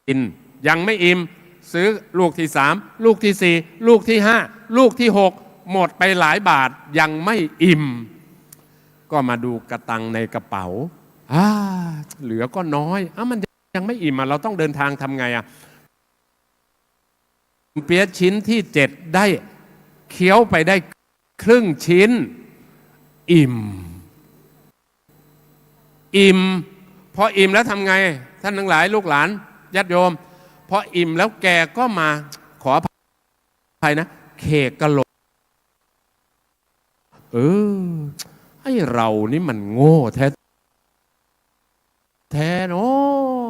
กินยังไม่อิ่มซื้อลูกที่3ลูกที่4ลูกที่5ลูกที่6หมดไปหลายบาทยังไม่อิ่มก็มาดูกระตังในกระเป๋าเหลือก็น้อยมันยังไม่อิ่มเราต้องเดินทางทำไงเปี๊ยะชิ้นที่7ได้เคี้ยวไปได้ครึ่งชิ้นอิ่มพออิ่มแล้วทำไงท่านทั้งหลายลูกหลานญาติโยมพออิ่มแล้วแกก็มาขออภัยนะเคกกะโหลกไอ้เรานี่มันโง่แท้เนาะ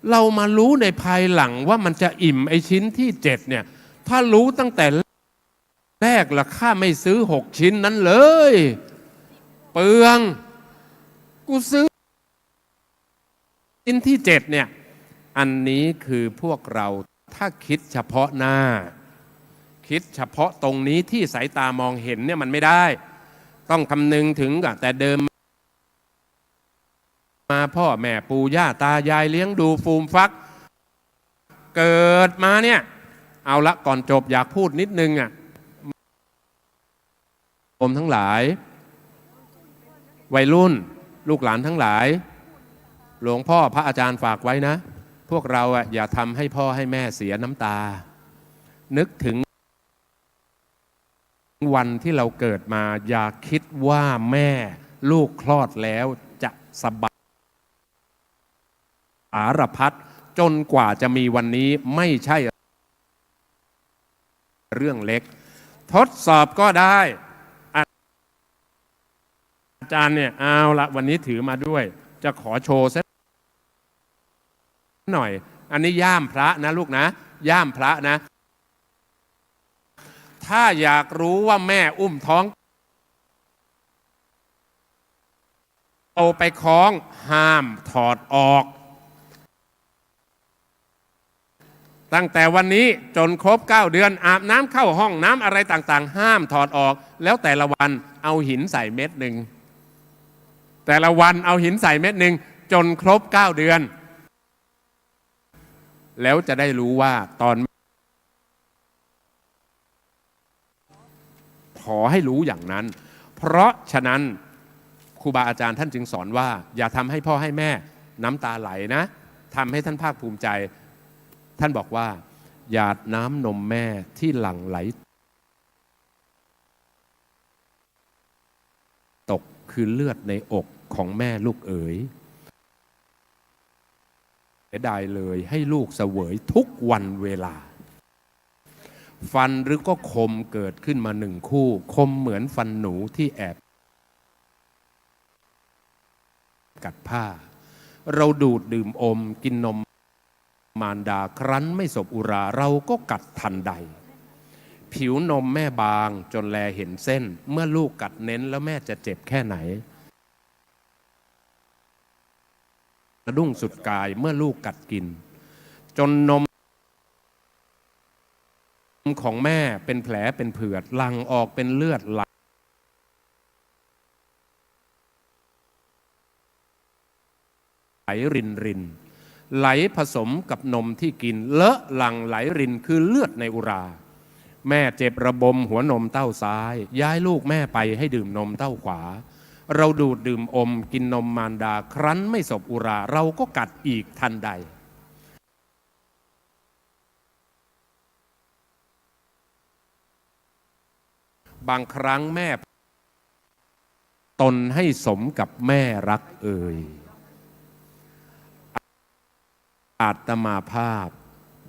เรามารู้ในภายหลังว่ามันจะอิ่มไอ้ชิ้นที่7เนี่ยถ้ารู้ตั้งแต่แรกละข้าไม่ซื้อ6ชิ้นนั้นเลยเปลืองกูซื้อชิ้นที่7เนี่ยอันนี้คือพวกเราถ้าคิดเฉพาะหน้าคิดเฉพาะตรงนี้ที่สายตามองเห็นเนี่ยมันไม่ได้ต้องคำนึงถึงแต่เดิมมาพ่อแม่ปู่ย่าตายายเลี้ยงดูฟูมฟักเกิดมาเนี่ยเอาละก่อนจบอยากพูดนิดนึงผมทั้งหลายวัยรุ่นลูกหลานทั้งหลายหลวงพ่อพระอาจารย์ฝากไว้นะพวกเราอย่าทำให้พ่อให้แม่เสียน้ำตานึกถึงวันที่เราเกิดมาอย่าคิดว่าแม่ลูกคลอดแล้วจะสบายสารพัดจนกว่าจะมีวันนี้ไม่ใช่เรื่องเล็กทดสอบก็ได้อาจารย์เนี่ยเอาละวันนี้ถือมาด้วยจะขอโชว์สักหน่อยอันนี้ย่ามพระนะลูกนะย่ามพระนะถ้าอยากรู้ว่าแม่อุ้มท้องเอาไปคล้องห้ามถอดออกตั้งแต่วันนี้จนครบ9 เดือนอาบน้ำเข้าห้องน้ำอะไรต่างๆห้ามถอดออกแล้วแต่ละวันเอาหินใส่เม็ดหนึ่งแต่ละวันเอาหินใส่เม็ดหนึ่งจนครบ9 เดือนแล้วจะได้รู้ว่าตอนขอให้รู้อย่างนั้นเพราะฉะนั้นครูบาอาจารย์ท่านจึงสอนว่าอย่าทำให้พ่อให้แม่น้ำตาไหลนะทำให้ท่านภาคภูมิใจท่านบอกว่าหยาดน้ำนมแม่ที่หลั่งไหลตกคือเลือดในอกของแม่ลูกเอ๋ยเสียดายเลยให้ลูกเสวยทุกวันเวลาฟันหรือก็คมเกิดขึ้นมา1 คู่คมเหมือนฟันหนูที่แอบกัดผ้าเราดูดดื่มอมกินนมมารดาครั้นไม่สบอุราเราก็กัดทันใดผิวนมแม่บางจนแลเห็นเส้นเมื่อลูกกัดเน้นแล้วแม่จะเจ็บแค่ไหนกระดุ้งสุดกายเมื่อลูกกัดกินจนนมของแม่เป็นแผลเป็นเผือดหลั่งออกเป็นเลือดไหลรินไหลผสมกับนมที่กินเลอะหลั่งไหลรินคือเลือดในอุราแม่เจ็บระบมหัวนมเต้าซ้ายย้ายลูกแม่ไปให้ดื่มนมเต้าขวาเราดูดดื่มอมกินนมมารดาครั้นไม่สบอุราเราก็กัดอีกทันใดบางครั้งแม่ตนให้สมกับแม่รักเอ่ยอาตมาภาพ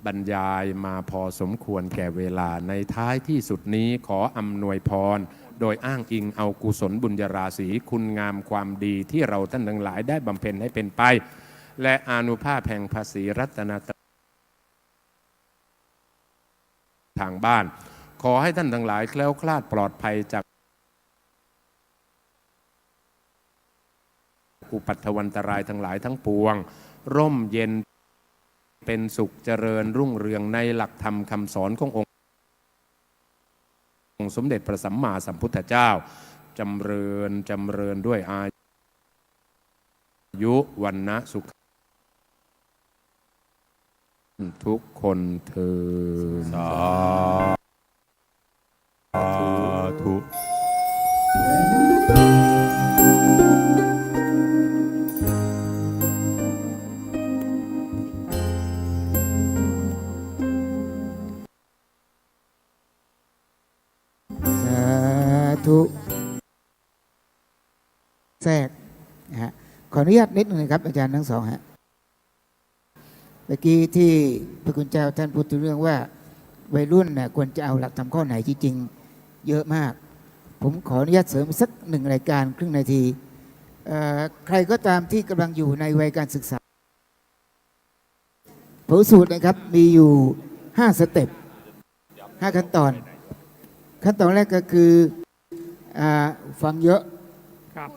บรรยายมาพอสมควรแก่เวลาในท้ายที่สุดนี้ขออำนวยพร โดยอ้างอิงเอากุศลบุญญาราศีคุณงามความดีที่เราท่านทั้งหลายได้บำเพ็ญให้เป็นไป และอานุภาพแห่งภาษีรัตนตรัยทางบ้าน ขอให้ท่านทั้งหลายแคล้วคลาดปลอดภัยจากอุปัตถวันตรายทั้งหลายทั้งปวง ร่มเย็นเป็นสุขเจริญรุ่งเรืองในหลักธรรมคำสอนขององค์สมเด็จพระสัมมาสัมพุทธเจ้าจำเริญด้วยอายุวันนะสุขทุกคนเถิดสาธุ สาธุแทรกนะฮะขออนุญาตนิดหนึงนะครับอาจารย์ทั้งสองฮะเมื่อกี้ที่พระคุณเจ้าท่านพูดถึงเรื่องว่าวัยรุ่นน่ะควรจะเอาหลักธรรมข้อไหนจริงๆเยอะมาก ผมขออนุญาตเสริมสักหนึ่งรายการครึ่งนาทีใครก็ตามที่กำลังอยู่ในวัยการศึกษาพระสูตรนะครับมีอยู่5 สเต็ป5 ขั้นตอน ขั้นตอนแรกก็คือฟังเยอะ ครับ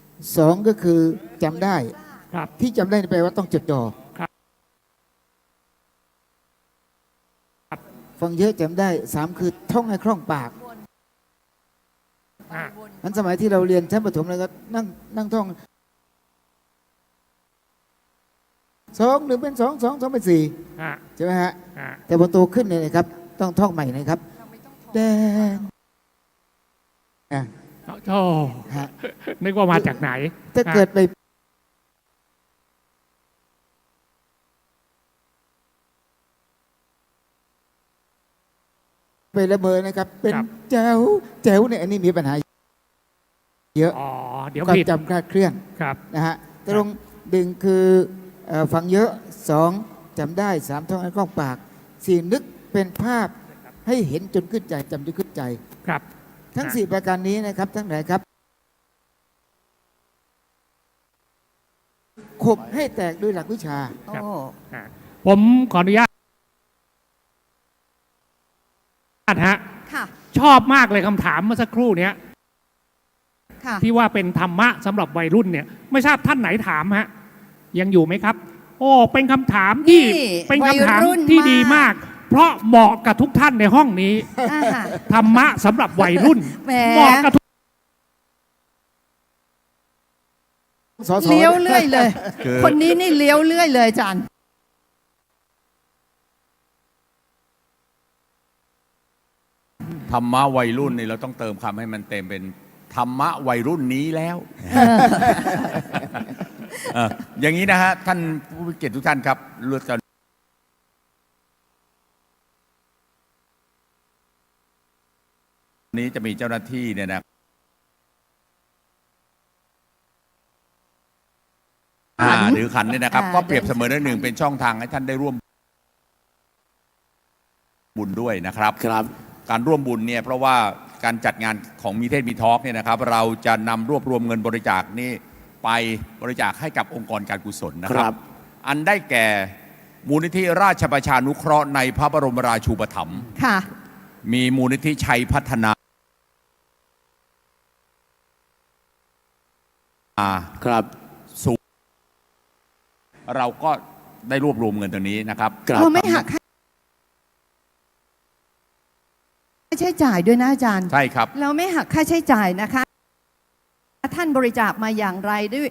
2 ก็คือจำได้ ครับ ที่จำได้แปลว่าต้องจดจ่อ ครับ ฟังเยอะจำได้ 3 คือท่องให้คล่องปาก อ่ะ นั้นสมัยที่เราเรียนชั้นประถมแล้วก็นั่งท่อง 2 1 เป็น 2 2 2 เป็น อ่ะ 4 ใช่ไหมฮะ อ่ะ แต่พอโตขึ้นเนี่ยนะครับ ต้องท่องใหม่นะครับแดงอ่ะ โอ้ ฮะ นึกว่ามาจากไหน ถ้าเกิดไปละเมอนะครับ เป็นแจ๋วเนี่ยอันนี้มีปัญหาเยอะ อ๋อ เดี๋ยว ความ ผิด จำคลาดเคลื่อน ครับ นะฮะตรง1คือฟังเยอะ 2 จำได้ 3 ท่องให้คล่องปาก 4 นึกเป็นภาพให้เห็นจนขึ้นใจจำจนขึ้นใจ ครับ ทั้ง 4 ประการนี้นะครับ ทั้งหลายครับขบให้แตกด้วยหลักวิชา ครับ โอ้ อ่ะผมขออนุญาตฮะ ค่ะ ชอบมากเลยคำถามเมื่อสักครู่เนี้ย ค่ะ ที่ว่าเป็นธรรมะสำหรับวัยรุ่นเนี่ย ไม่ทราบท่านไหนถามฮะ ยังอยู่ไหมครับ โอ้เป็นคำถามที่ นี่ เป็นคำถาม วัยรุ่น ที่ดี มาก มาก เพราะเหมาะกับทุกท่านในห้องนี้ อ่าฮะ ธรรมะสำหรับวัยรุ่น แหม เหมาะกับทุก สอสอ เลี้ยวเรื่อยเลย คือ คนนี้นี่เลี้ยวเรื่อยเลยอาจารย์ ธรรมะวัยรุ่นนี่เราต้องเติมคำให้มันเต็มเป็นธรรมะวัยรุ่นนี้แล้วอย่างนี้นะฮะท่านผู้มีเกียรติทุกท่านครับเลือกกันนี้จะมีเจ้าหน้าที่เนี่ยนะหรือขันเนี่ยนะครับ ก็เปรียบเสมือนหนึ่งเป็นช่องทางให้ท่านได้ร่วมบุญด้วยนะครับ การร่วมบุญเนี่ยเพราะว่าการจัดงานของมีเทศมีทอล์กเนี่ยนะครับ เราจะนำรวบรวมเงินบริจาคนี่ไปบริจาคให้กับองค์กรการกุศลนะครับ อันได้แก่มูลนิธิราชประชานุเคราะห์ในพระบรมราชูปถัมภ์ ค่ะ มีมูลนิธิชัยพัฒนาสูงเราก็ได้รวบรวมเงินตัวนี้นะครับ เราไม่หักค่าใช้จ่ายด้วยนะอาจารย์ ใช่ครับ เราไม่หักค่าใช้จ่ายนะคะ ท่านบริจาคมาอย่างไรด้วย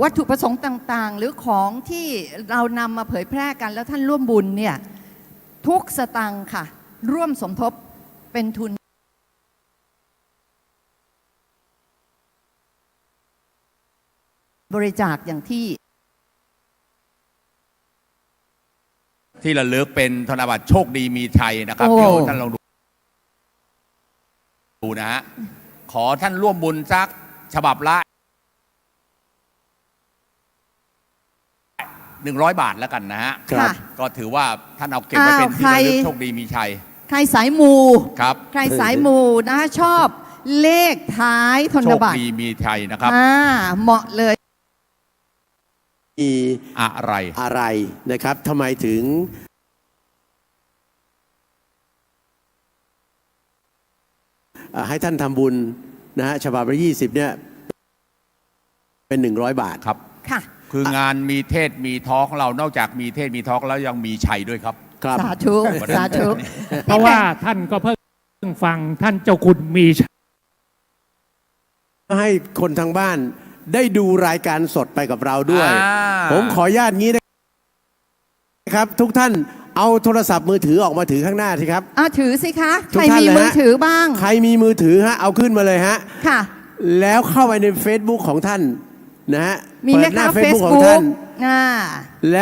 วัตถุประสงค์ต่างๆ หรือของที่เรานำมาเผยแพร่กันแล้วท่านร่วมบุญเนี่ยทุกสตังค์ค่ะ ร่วมสมทบเป็นทุนบริจาคอย่างที่ ระลึกเป็นธนบัตรโชคดีมีชัยนะครับ โอ้ เดี๋ยวท่านลองดูนะฮะขอท่านร่วมบุญสักฉบับละ100 บาทแล้วกันนะฮะ ค่ะ ก็ถือว่าท่านเอาเก็บไว้เป็นที่ระลึกโชคดีมีชัย ใครสายมู ครับ ใครสายมูนะชอบ เลขท้ายธ โช น ค บัตร ดีมีชัยนะครับ เหมาะเลย มี อะไร อะไรนะครับทำไมถึงให้ท่านทำบุญนะฮะฉบับละ20เนี่ยเป็น100 บาท ครับ ค่ะ คืองานมีเทศมีทอล์กของเรานอกจากมีเทศมีทอล์กแล้วยังมีชัยด้วยครับ ครับ สาธุ สาธุ เพราะว่าท่านก็เพิ่งฟังท่านเจ้าคุณมีชัย ให้คนทางบ้านได้ดูรายการสดไปกับเราด้วย อ่า ผมขออนุญาตงี้นะครับ ทุกท่านเอาโทรศัพท์มือถือออกมาถือข้างหน้าสิครับ ถือสิคะ ทุก ใคร ท่าน มี เลยฮะ มือถือบ้าง ใครมีมือถือฮะเอาขึ้นมาเลยฮะ ค่ะ แล้วเข้าไปใน Facebook ของท่านนะฮะ มีไหม เปิดหน้า คะ Facebook ของ Facebook ท่าน แล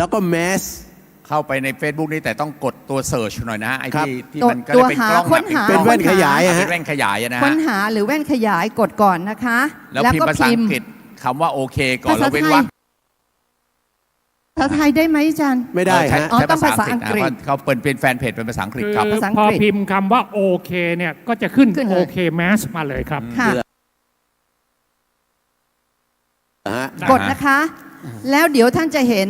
้วก็แมส เข้าไปใน Facebook นี่แต่ต้องกดตัวเสิร์ชหน่อยนะฮะไอ้ ครับ ที่ ตัว มันก็ ตัว ได้เป็น หาก ล้อง ค้นหา เป็นแว่นขยายอะ เป็ ฮะ นแว่นขยายอะนะ ค้น ฮะ หาหรือแว่นขยายกดก่อนนะคะ แล้วพิมพ์ภาษาอังกฤษคำว่าโอเคก่อน ภาษา แล้วเว้น ไทย วรรค ภาษาไทยได้ไหมอาจารย์ ไม่ได้ ใช้ ฮะ อ๋อ ใช้ ต้องภาษาอังกฤษ นะเขาเปิดเป็นแฟนเพจเป็นภาษาอังกฤษ คือ ครับ ภาษาอัง พอก ฤษ พิมพ์คำว่าโอเคเนี่ยก็จะขึ้น ขึ้นเลย โอเคแมสมาเลยครับ ค่ะ ฮะ กดนะคะ แล้วเดี๋ยวท่านจะเห็น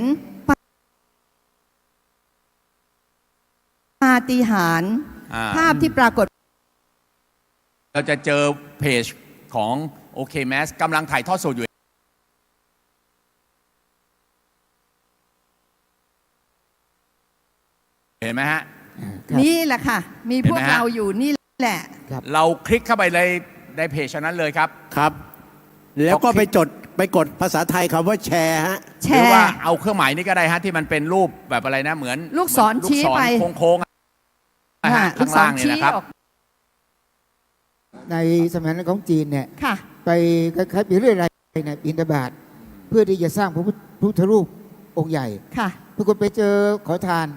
ปาฏิหาริย์ อ่า ภาพที่ปรากฏ เราจะเจอเพจของโอเคแมสกำลังถ่ายทอดสดอยู่เห็นไหมฮะ ครับ นี่แหละค่ะ มีพวก เห็นไหมฮะ เราอยู่นี่แหละ เราคลิกเข้าไปเลยในเพจนั้นเลยครับ ครับ แล้วก็ไปกดภาษาไทยคำว่าแชร์ฮะ แช หรือ ร์ ว่าเอาเครื่องหมายนี้ก็ได้ฮะที่มันเป็นรูปแบบอะไรนะเหมือน ลูกศรชี้ไป ลูกศรโค้งๆอะนะฮะ ลู ข้าก ง ศร ล่างเนี่ย ชี้ นะครับ ออก ในสมัยนั้นของจีนเนี่ย ค่ะ ไปคล้ายๆไปเรื่อยอะไรเนี่ยอินทบาทเพื่อที่จะสร้างพระพุทธรูปองค์ใหญ่ ค่ะ ปรากฏไปเจอขอทาน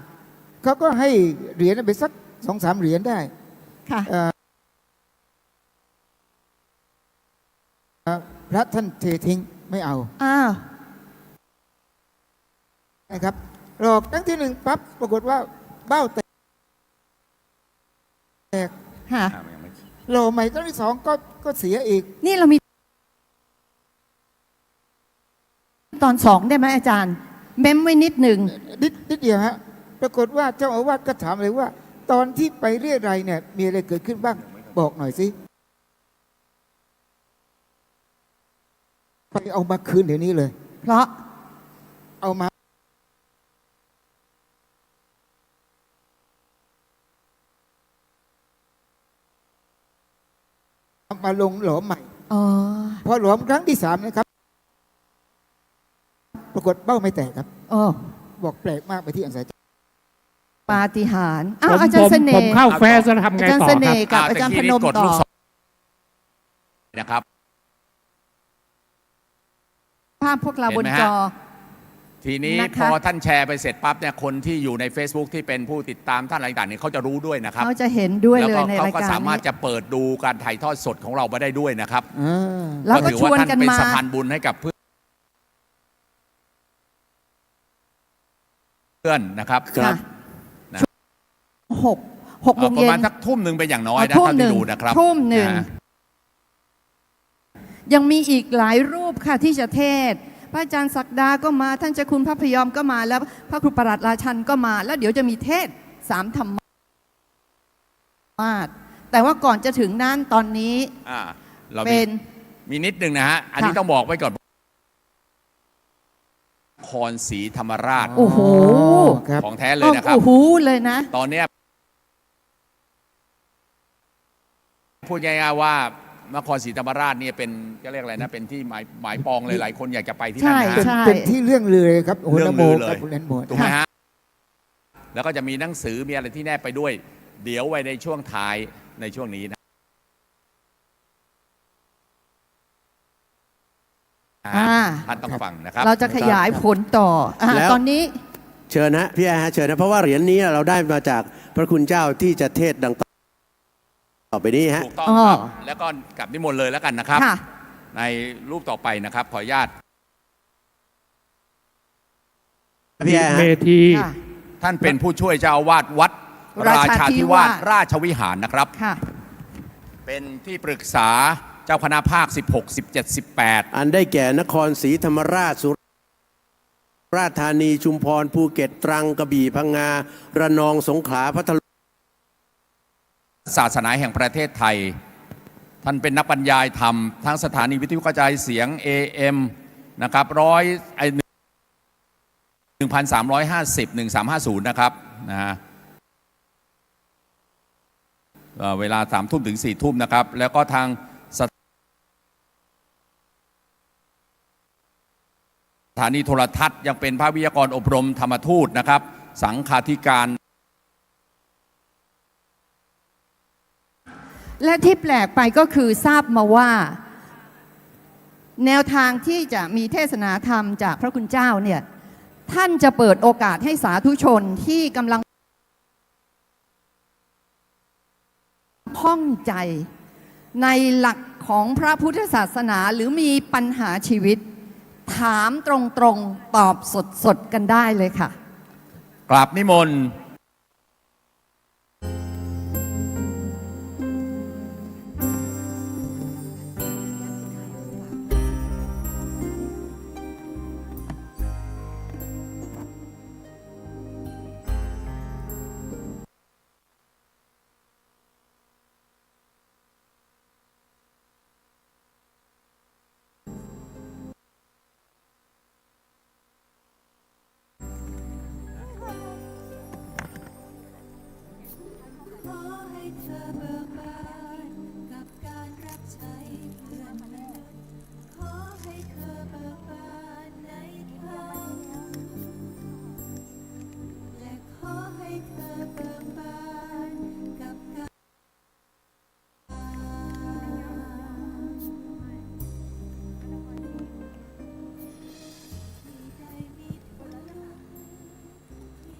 เขาก็ให้เหรียญไปสัก2-3 เหรียญได้ ค่ะ พระท่านเททิ้งไม่เอา อ้าว นะครับหลอกครั้งที่ 1ปั๊บปรากฏว่าเบ้าแตก ค่ะ หลอกใหม่ครั้งที่ 2ก็เสียอีก นี่เรามีตอน2ได้ไหมอาจารย์ เม้มไว้นิดหนึ่ง นิดเดียวฮะปรากฏว่าเจ้าอาวาสก็ถามเลยว่า ตอนที่ไปเรียรัยเนี่ยมีอะไรเกิดขึ้นบ้างบอกหน่อยสิไปเอามาคืนเดี๋ยวนี้เลย เพราะ เอามาลงหลอมใหม่ อ๋อ พอหลอมครั้งที่ 3นะครับ ปรากฏเบ้าไม่แตกครับ อ๋อ บอกแปลกมากไปที่อังสาย ปาฏิหาริย์อ้า ผ ว ม อาจารย์เสน่ ผม ห์ เข้าแฟร์จะทำ อา ไง จารย์ ต่อ เส ครั น่ บ ห์กับอาจารย์พนม กด ต่ ลู อ กศรนะครับ ภาพพวกเราบน เห็นไหมฮะ จอ ทีนี้ นะคะ พอท่านแชร์ไปเสร็จปั๊บเนี่ยคนที่อยู่ใน Facebook ที่เป็นผู้ติดตามท่านอะไรต่างๆเนี่ยเขาจะรู้ด้วยนะครับ เขาจะเห็นด้วย แล้ว เลย ก็ ใน เขา ราย ก็ การ สามารถ นี้ จะเปิดดูการถ่ายทอดสดของเราไปได้ด้วยนะครับ แล้วก็ ถือ ช ว่า วน ท่าน กัน เป็น มา สะพานบุญให้กับเพื่อนนะครับ ค่ะ นะ หกโมง ประ เย็ มาณ น สักทุ่มหนึ่งเป็นอย่างน้อยนะ ทุ่ม เท่า ห ที่ นึ่ง ดูนะครับ ทุ่มหนึ่ง นะ ยังมีอีกหลายรูปค่ะที่จะเทศน์พระอาจารย์ศักดาก็มา ท่านเจ้าคุณพระพยอมก็มา แล้วพระครูประหลัดราชันก็มา แล้วเดี๋ยวจะมีเทศน์3 ธรรมาสแต่ว่าก่อนจะถึงนั้นตอนนี้ เรา เป็น มีนิดนึงนะฮะ อันนี้ ค่ะ ต้องบอกไว้ก่อนนครศรีธรรมราช โอ้โห ครับ ของแท้เลยนะครับ โอ้โหเลยนะ ตอนเนี้ยพูดง่ายๆว่านครศรีธรรมราชเนี่ยเป็นก็เรียกอะไรนะ เป็นที่หมายปองเลยหลายคนอยากจะไปที่นั่นนะ ใช่ ฮะ เป็นที่เรื่องลือเลยครับโอ้โห เรื่อง นโม ลือเลย ครับคุณเล่นโม ถูกไหมฮะ แล้วก็จะมีหนังสือมีอะไรที่แนบไปด้วย เดี๋ยวไว้ในช่วงท้ายในช่วงนี้นะ ท่านต้องฟังนะครับ เราจะขยายผลต่อตอนนี้ เชิญนะพี่แอร์ฮะเชิญนะเพราะว่าเหรียญนี้เราได้มาจากพระคุณเจ้าที่จะเทศน์ดังต่อไปนี้ฮะ ถูกต้อง อ๋อ ครับ แล้วก็กลับนิมนต์เลยแล้วกันนะครับ ค่ะ ในรูปต่อไปนะครับ ขออนุญาต พี่แอร์ เว ฮะ ที ค่ะ ท่านเป็นผู้ช่วยเจ้าอาวาสวัดราชาธิวาสราชวิหารนะครับ ค่ะ เป็นที่ปรึกษาเจ้าคณะภาค 16 17 18 อันได้แก่นครศรีธรรมราชสุราษฎร์ธานีชุมพรภูเก็ตตรังกระบี่พังงาระนองสงขลาพัทลุง ศาสนาแห่งประเทศไทย ท่านเป็นนักบรรยายธรรมทั้งสถานีวิทยุกระจายเสียง AM นะครับ1350 1350 นะครับนะเวลา3 ทุ่มถึง 4 ทุ่มนะครับ แล้วก็ทางสถานีโทรทัศน์ยังเป็นภาควิทยากรอบรมธรรมทูตนะครับ สังฆาธิการ และที่แปลกไปก็คือทราบมาว่า แนวทางที่จะมีเทศนาธรรมจากพระคุณเจ้าเนี่ยท่านจะเปิดโอกาสให้สาธุชนที่กำลังข้องใจในหลักของพระพุทธศาสนาหรือมีปัญหาชีวิต ถามตรงๆตอบสดๆกันได้เลยค่ะ กราบนิมนต์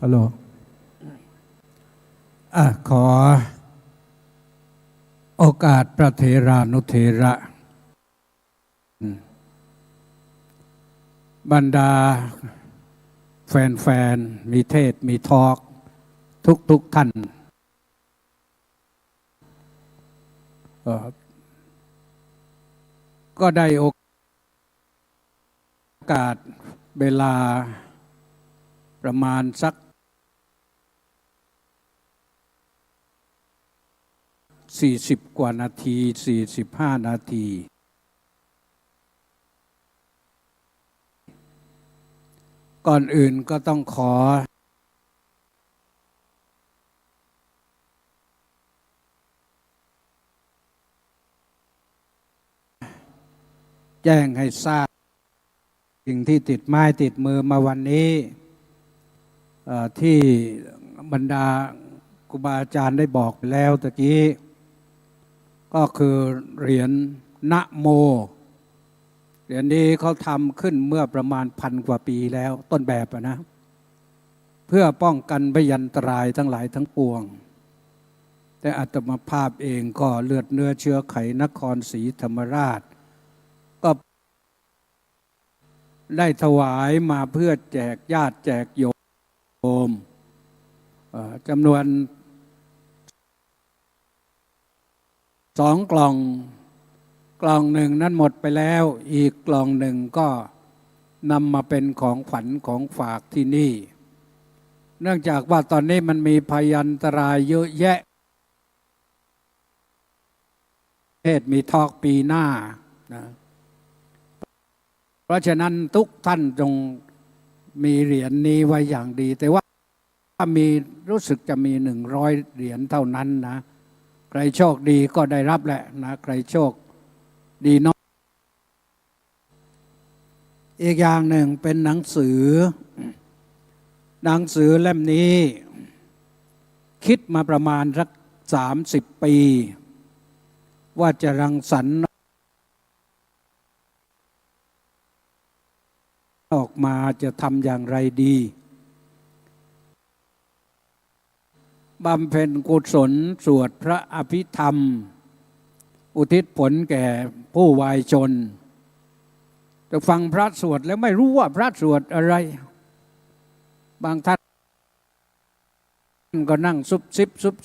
ฮัลโหลขอโอกาสพระเถรานุเถระบรรดาแฟนๆมีเทศมีทอล์กทุกท่านก็ได้โอกาสเวลาประมาณสัก40 กว่านาที45 นาทีก่อนอื่นก็ต้องขอแจ้งให้ทราบสิ่งที่ติดไม้ติดมือมาวันนี้ที่บรรดาครูบาอาจารย์ได้บอกไปแล้วตะกี้ก็คือเหรียญนะโมเหรียญนี้เขาทำขึ้นเมื่อประมาณ1,000 กว่าปีแล้วต้นแบบนะเพื่อป้องกันพยันตรายทั้งหลายทั้งปวงแต่อาตมาภาพเองก็เลือดเนื้อเชื้อไขนครศรีธรรมราชก็ได้ถวายมาเพื่อแจกญาติแจกโยมจำนวน2 กล่องหนึ่งนั้นหมดไปแล้วอีกกล่องหนึ่งก็นำมาเป็นของขวัญของฝากที่นี่เนื่องจากว่าตอนนี้มันมีพยันตรายเยอะแยะเทศมีทอกปีหน้านะเพราะฉะนั้นทุกท่านจงมีเหรียญนี้ไว้อย่างดีแต่ว่ามีรู้สึกจะมี100 เหรียญเท่านั้นนะใครโชคดีก็ได้รับแหละนะใครโชคดีน้อยอีกอย่างหนึ่งเป็นหนังสือเล่มนี้คิดมาประมาณสัก30 ปีว่าจะรังสรรค์ออกมาจะทำอย่างไรดีบำเพ็ญกุศลสวดพระอภิธรรมอุทิศผลแก่ผู้วายชนจะฟัง พระสวดแล้วไม่รู้ว่าพระสวดอะไรบางท่าน ก็นั่งซุบ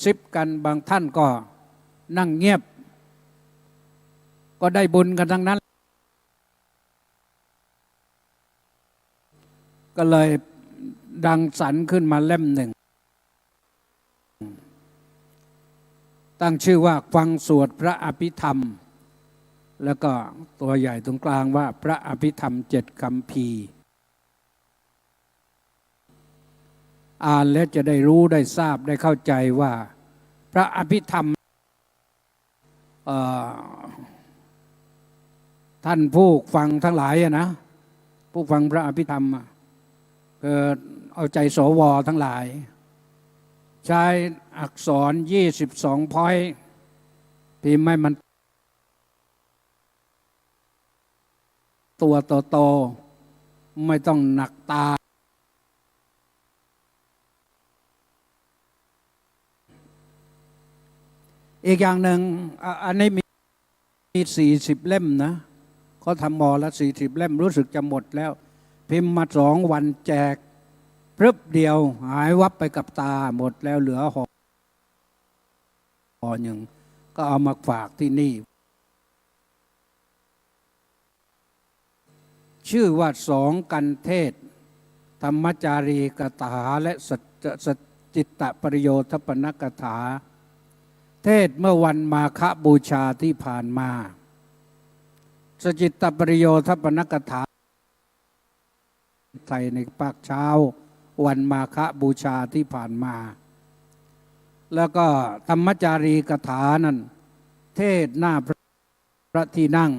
ซิบกันบางท่านก็นั่งเงียบ ก็ได้บุญกันทั้งนั้น ก็เลยดังสรรขึ้นมาเล่มหนึ่ง ตั้งชื่อว่าฟังสวดพระอภิธรรม แล้วก็ตัวใหญ่ตรงกลางว่าพระอภิธรรม7 คัมภีร์ อ่านแล้วจะได้รู้ได้ทราบได้เข้าใจว่าพระอภิธรรมท่านผู้ฟังทั้งหลายนะผู้ฟังพระอภิธรรมเอาใจสวทั้งหลายใช้อักษร22 พอยต์พิมพ์ให้มันตัวโตๆไม่ต้องหนักตาอีกอย่างหนึ่งอันนี้มี40 เล่มนะเขาทำมอละ40 เล่มรู้สึกจะหมดแล้วพิมพ์มา2 วันแจกพรึบเดียวหายวับไปกับตาหมดแล้วเหลือห่อหนึ่งก็เอามาฝากที่นี่ชื่อว่า2 กันเทศธรรมจารีกถาและสัจจิตตปริโยทปนกถาเทศเมื่อวันมาฆบูชาที่ผ่านมาสัจจิตตปริโยทปนกถาไทยในภาคเช้าวันมาฆบูชาที่ผ่านมาแล้วก็ธรรมจารีกถานั้นเทศหน้าพระที่นั่ง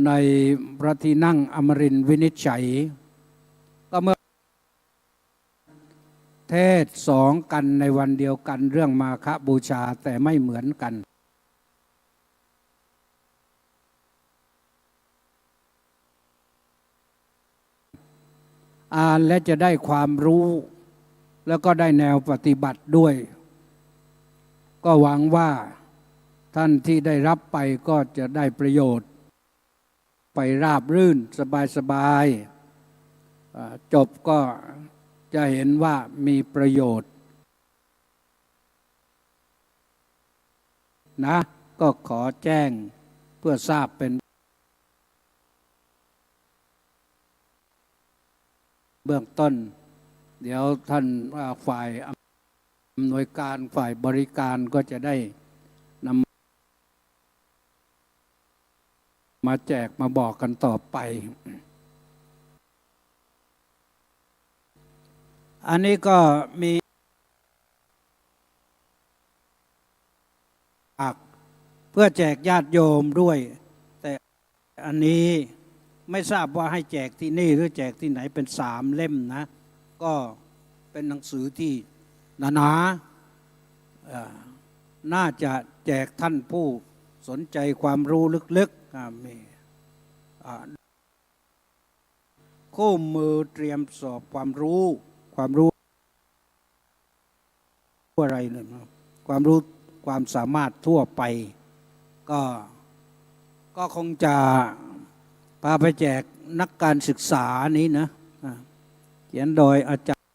ในพระที่นั่งอมรินทร์วินิจฉัยก็เมื่อเทศ2 กันในวันเดียวกันเรื่องมาฆบูชาแต่ไม่เหมือนกันอ่านและจะได้ความรู้แล้วก็ได้แนวปฏิบัติด้วยก็หวังว่าท่านที่ได้รับไปก็จะได้ประโยชน์ไปราบรื่นสบายจบก็จะเห็นว่ามีประโยชน์นะก็ขอแจ้งเพื่อทราบเป็นเบื้องต้นเดี๋ยวท่านฝ่ายอำนวยการฝ่ายบริการก็จะได้นำมาแจกมาบอกกันต่อไปอันนี้ก็มีเพื่อแจกญาติโยมด้วยแต่อันนี้ไม่ทราบว่าให้แจกที่นี่หรือแจกที่ไหนเป็น3 เล่มนะก็เป็นหนังสือที่หนาๆน่าจะแจกท่านผู้สนใจความรู้ลึกๆมีคู่มือเตรียมสอบความรู้อะไรเนี่ยความรู้ความสามารถทั่วไปก็คงจะพาไปแจกนักการศึกษานี้นะเขียนโดยอาจารย์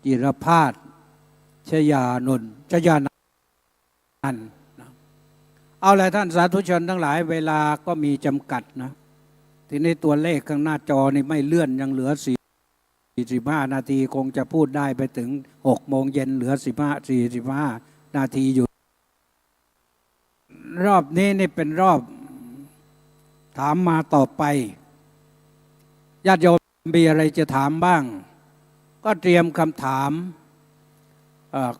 จิรพาสชยานนท์เอาละท่านสาธุชนทั้งหลายเวลาก็มีจำกัดนะทีนี้ตัวเลขข้างหน้าจอนี่ไม่เลื่อนยังเหลือ45 นาทีคงจะพูดได้ไปถึง6 โมงเย็นเหลือ45 นาทีอยู่รอบนี้นี่เป็นรอบถามมาต่อไปญาติโยมมีอะไรจะถามบ้างก็เตรียมคำถาม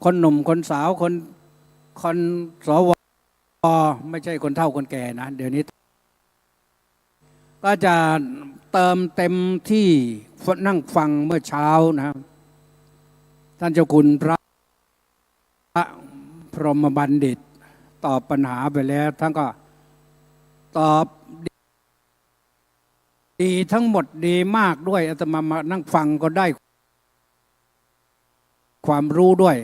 คนหนุ่มคนสาวคนสวไม่ใช่คนเฒ่าคนแก่นะเดี๋ยวนี้ก็จะเติมเต็มที่นั่งฟังเมื่อเช้านะท่านเจ้าคุณพระพรหมบัณฑิตตอบปัญหาไปแล้วท่านก็ตอบดีทั้งหมดดีมากด้วยอาตมามานั่งฟังก็ได้ความรู้ด้วย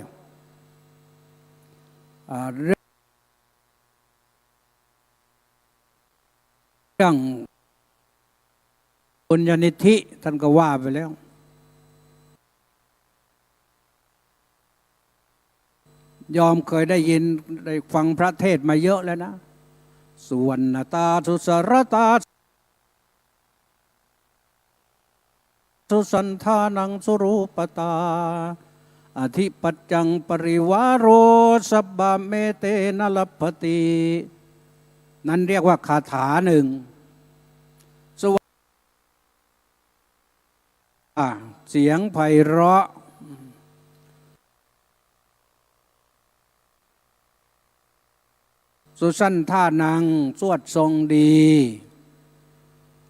เรื่องบุญญาณิธิท่านก็ว่าไปแล้ว ยอมเคยได้ยินได้ฟังพระเทศน์มาเยอะแล้วนะสุวรรณตาสุสรตาสุสันธานังสุรูปตาอธิปัจจังปริวารโรสับบะเมเตนะลัพพตินั่นเรียกว่าคาถาหนึ่งสุวรรณเสียงไพเราะสุสันธานังสวดทรงดี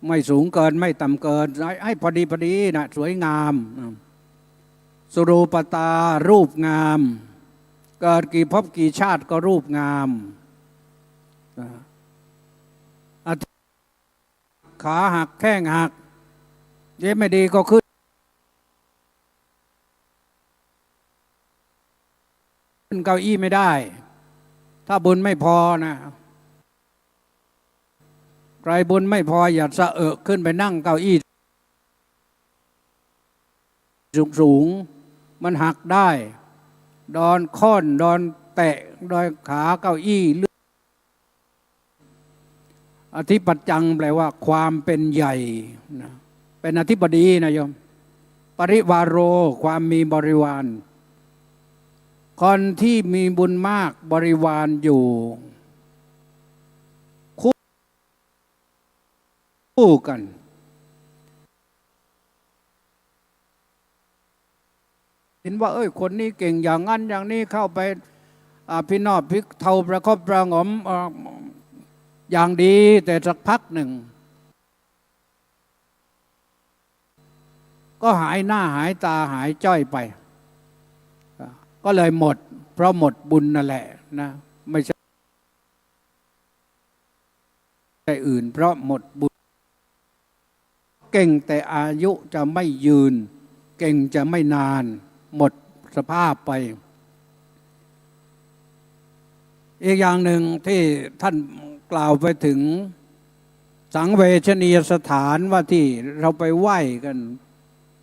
ไม่สูงเกินไม่ต่ำเกินให้พอดีนะสวยงามสุรูปตารูปงามเกิดกี่ภพกี่ชาติก็รูปงามขาหักแข้งหักเย็บไม่ดีก็ขึ้นเก้าอี้ไม่ได้ถ้าบุญไม่พอนะใครบุญไม่พออย่าสะขึ้นไปนั่งเก้าอี้สูงมันหักได้ดอนค้อนดอนแตะดอนขาเก้าอี้เลื่อนอธิปัจจังแปลว่าความเป็นใหญ่นะเป็นอธิบดีนะโยมปริวารโรความมีบริวารคนที่มีบุญมากบริวารอยู่คู่กันเห็นว่าคนนี้เก่งอย่างนั้นอย่างนี้เข้าไปพี่นอบพิกเทาประคบประหงมอย่างดีแต่สักพักหนึ่งก็หายหน้าหายตาหายจ้อยไปก็เลยหมดเพราะหมดบุญนั่นแหละนะไม่ใช่อื่นเพราะหมดบุญเก่งแต่อายุจะไม่ยืนเก่งจะไม่นานหมดสภาพไปอีกอย่างหนึ่งที่ท่านกล่าวไปถึงสังเวชนียสถานว่าที่เราไปไหว้กัน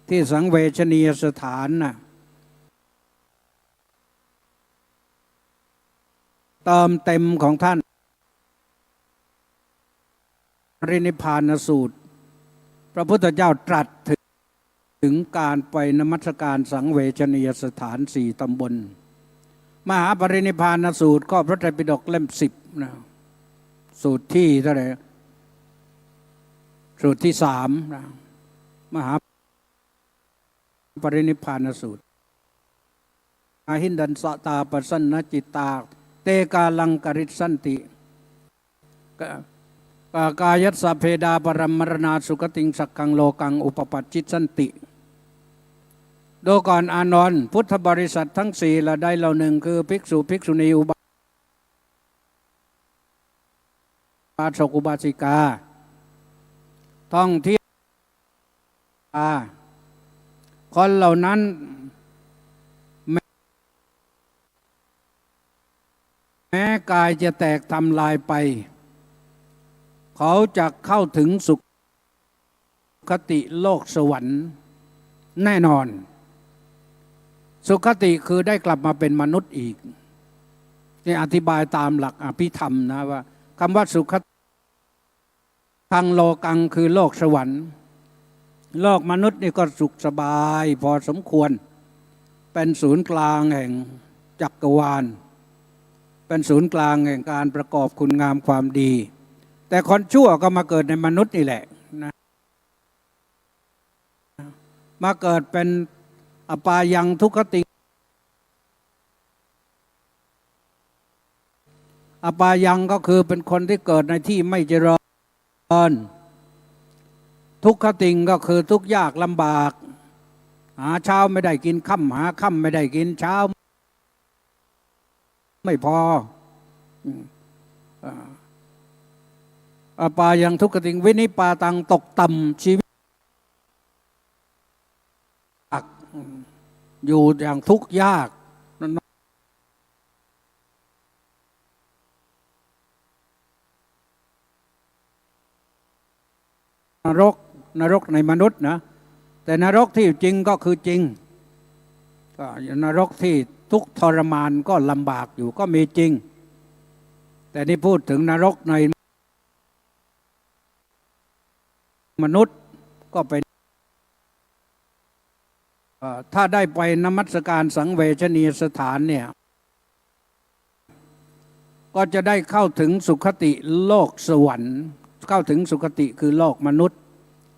ที่สังเวชนียสถานน่ะเติมเต็มของท่านปรินิพพานสูตรพระพุทธเจ้าตรัสถึงการไปนมัสการสังเวชนียสถาน4 ตำบลมหาปรินิพพานสูตรก็พระไตรปิฎกเล่ม10นะสูตรที่เท่าไหร่สูตรที่3นะมหาปรินิพพานสูตรอาหินดันสตาปสันนจิตตาเตกาลังกริสันติกายัสสะเพดาปรมมรณาสุขติงสักขังโลกังอุปปัชชิสันติดูก่อนอานนท์พุทธบริษัททั้ง4ละได้เหล่าหนึ่งคือภิกษุภิกษุณีอุบาสกอุบาสิกาท่องเที่ยวคนเหล่านั้นแม้กายจะแตกทำลายไปเขาจะเข้าถึงสุคติโลกสวรรค์แน่นอนสุคติคือได้กลับมาเป็นมนุษย์อีกนี่อธิบายตามหลักอภิธรรมนะว่าคำว่าสุคติทางโลกังคือโลกสวรรค์โลกมนุษย์นี่ก็สุขสบายพอสมควรเป็นศูนย์กลางแห่งจักรวาลเป็นศูนย์กลางแห่งการประกอบคุณงามความดีแต่คนชั่วก็มาเกิดในมนุษย์นี่แหละนะมาเกิดเป็นอปายังทุกขติอปายังก็คือเป็นคนที่เกิดในที่ไม่เจริญทุกขติงก็คือทุกข์ยากลำบากหาเช้าไม่ได้กินค่ำหาค่ำไม่ได้กินเช้าไม่พออปายังทุกขติงวินิปาตังตกต่ำชีวิตอยู่อย่างทุกข์ยากนรกในมนุษย์นะแต่นรกที่จริงก็คือจริงก็นรกที่ ทุกข์ทรมานก็ลำบากอยู่ก็มีจริง แต่นี่พูดถึงนรกในมนุษย์ก็ไปถ้าได้ไปนมัสการสังเวชนียสถานเนี่ยก็จะได้เข้าถึงสุคติโลกสวรรค์เข้าถึงสุคติคือโลกมนุษย์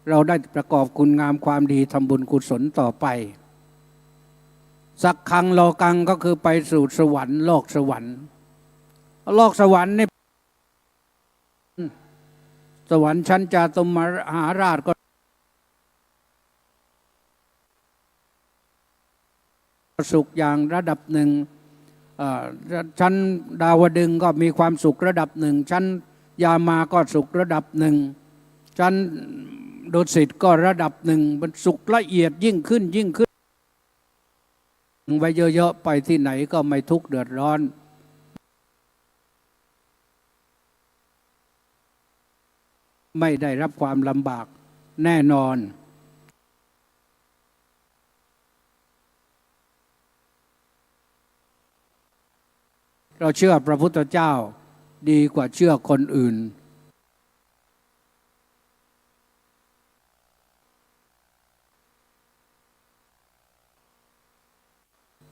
เราได้ประกอบคุณงามความดีทำบุญกุศลต่อไปสักคังโลกังก็คือไปสู่สวรรค์โลกสวรรค์โลกสวรรค์นี่สวรรค์ชั้นจาตุมหาราชก็สุขอย่างระดับหนึ่งชั้นดาวดึงส์ก็มีความสุขระดับหนึ่งชั้นยามาก็สุขระดับหนึ่งชั้นดุสิตก็ระดับหนึ่งมันสุขละเอียดยิ่งขึ้นไว้เยอะๆไปที่ไหนก็ไม่ทุกข์เดือดร้อนไม่ได้รับความลำบากแน่นอนเราเชื่อพระพุทธเจ้าดีกว่าเชื่อคนอื่น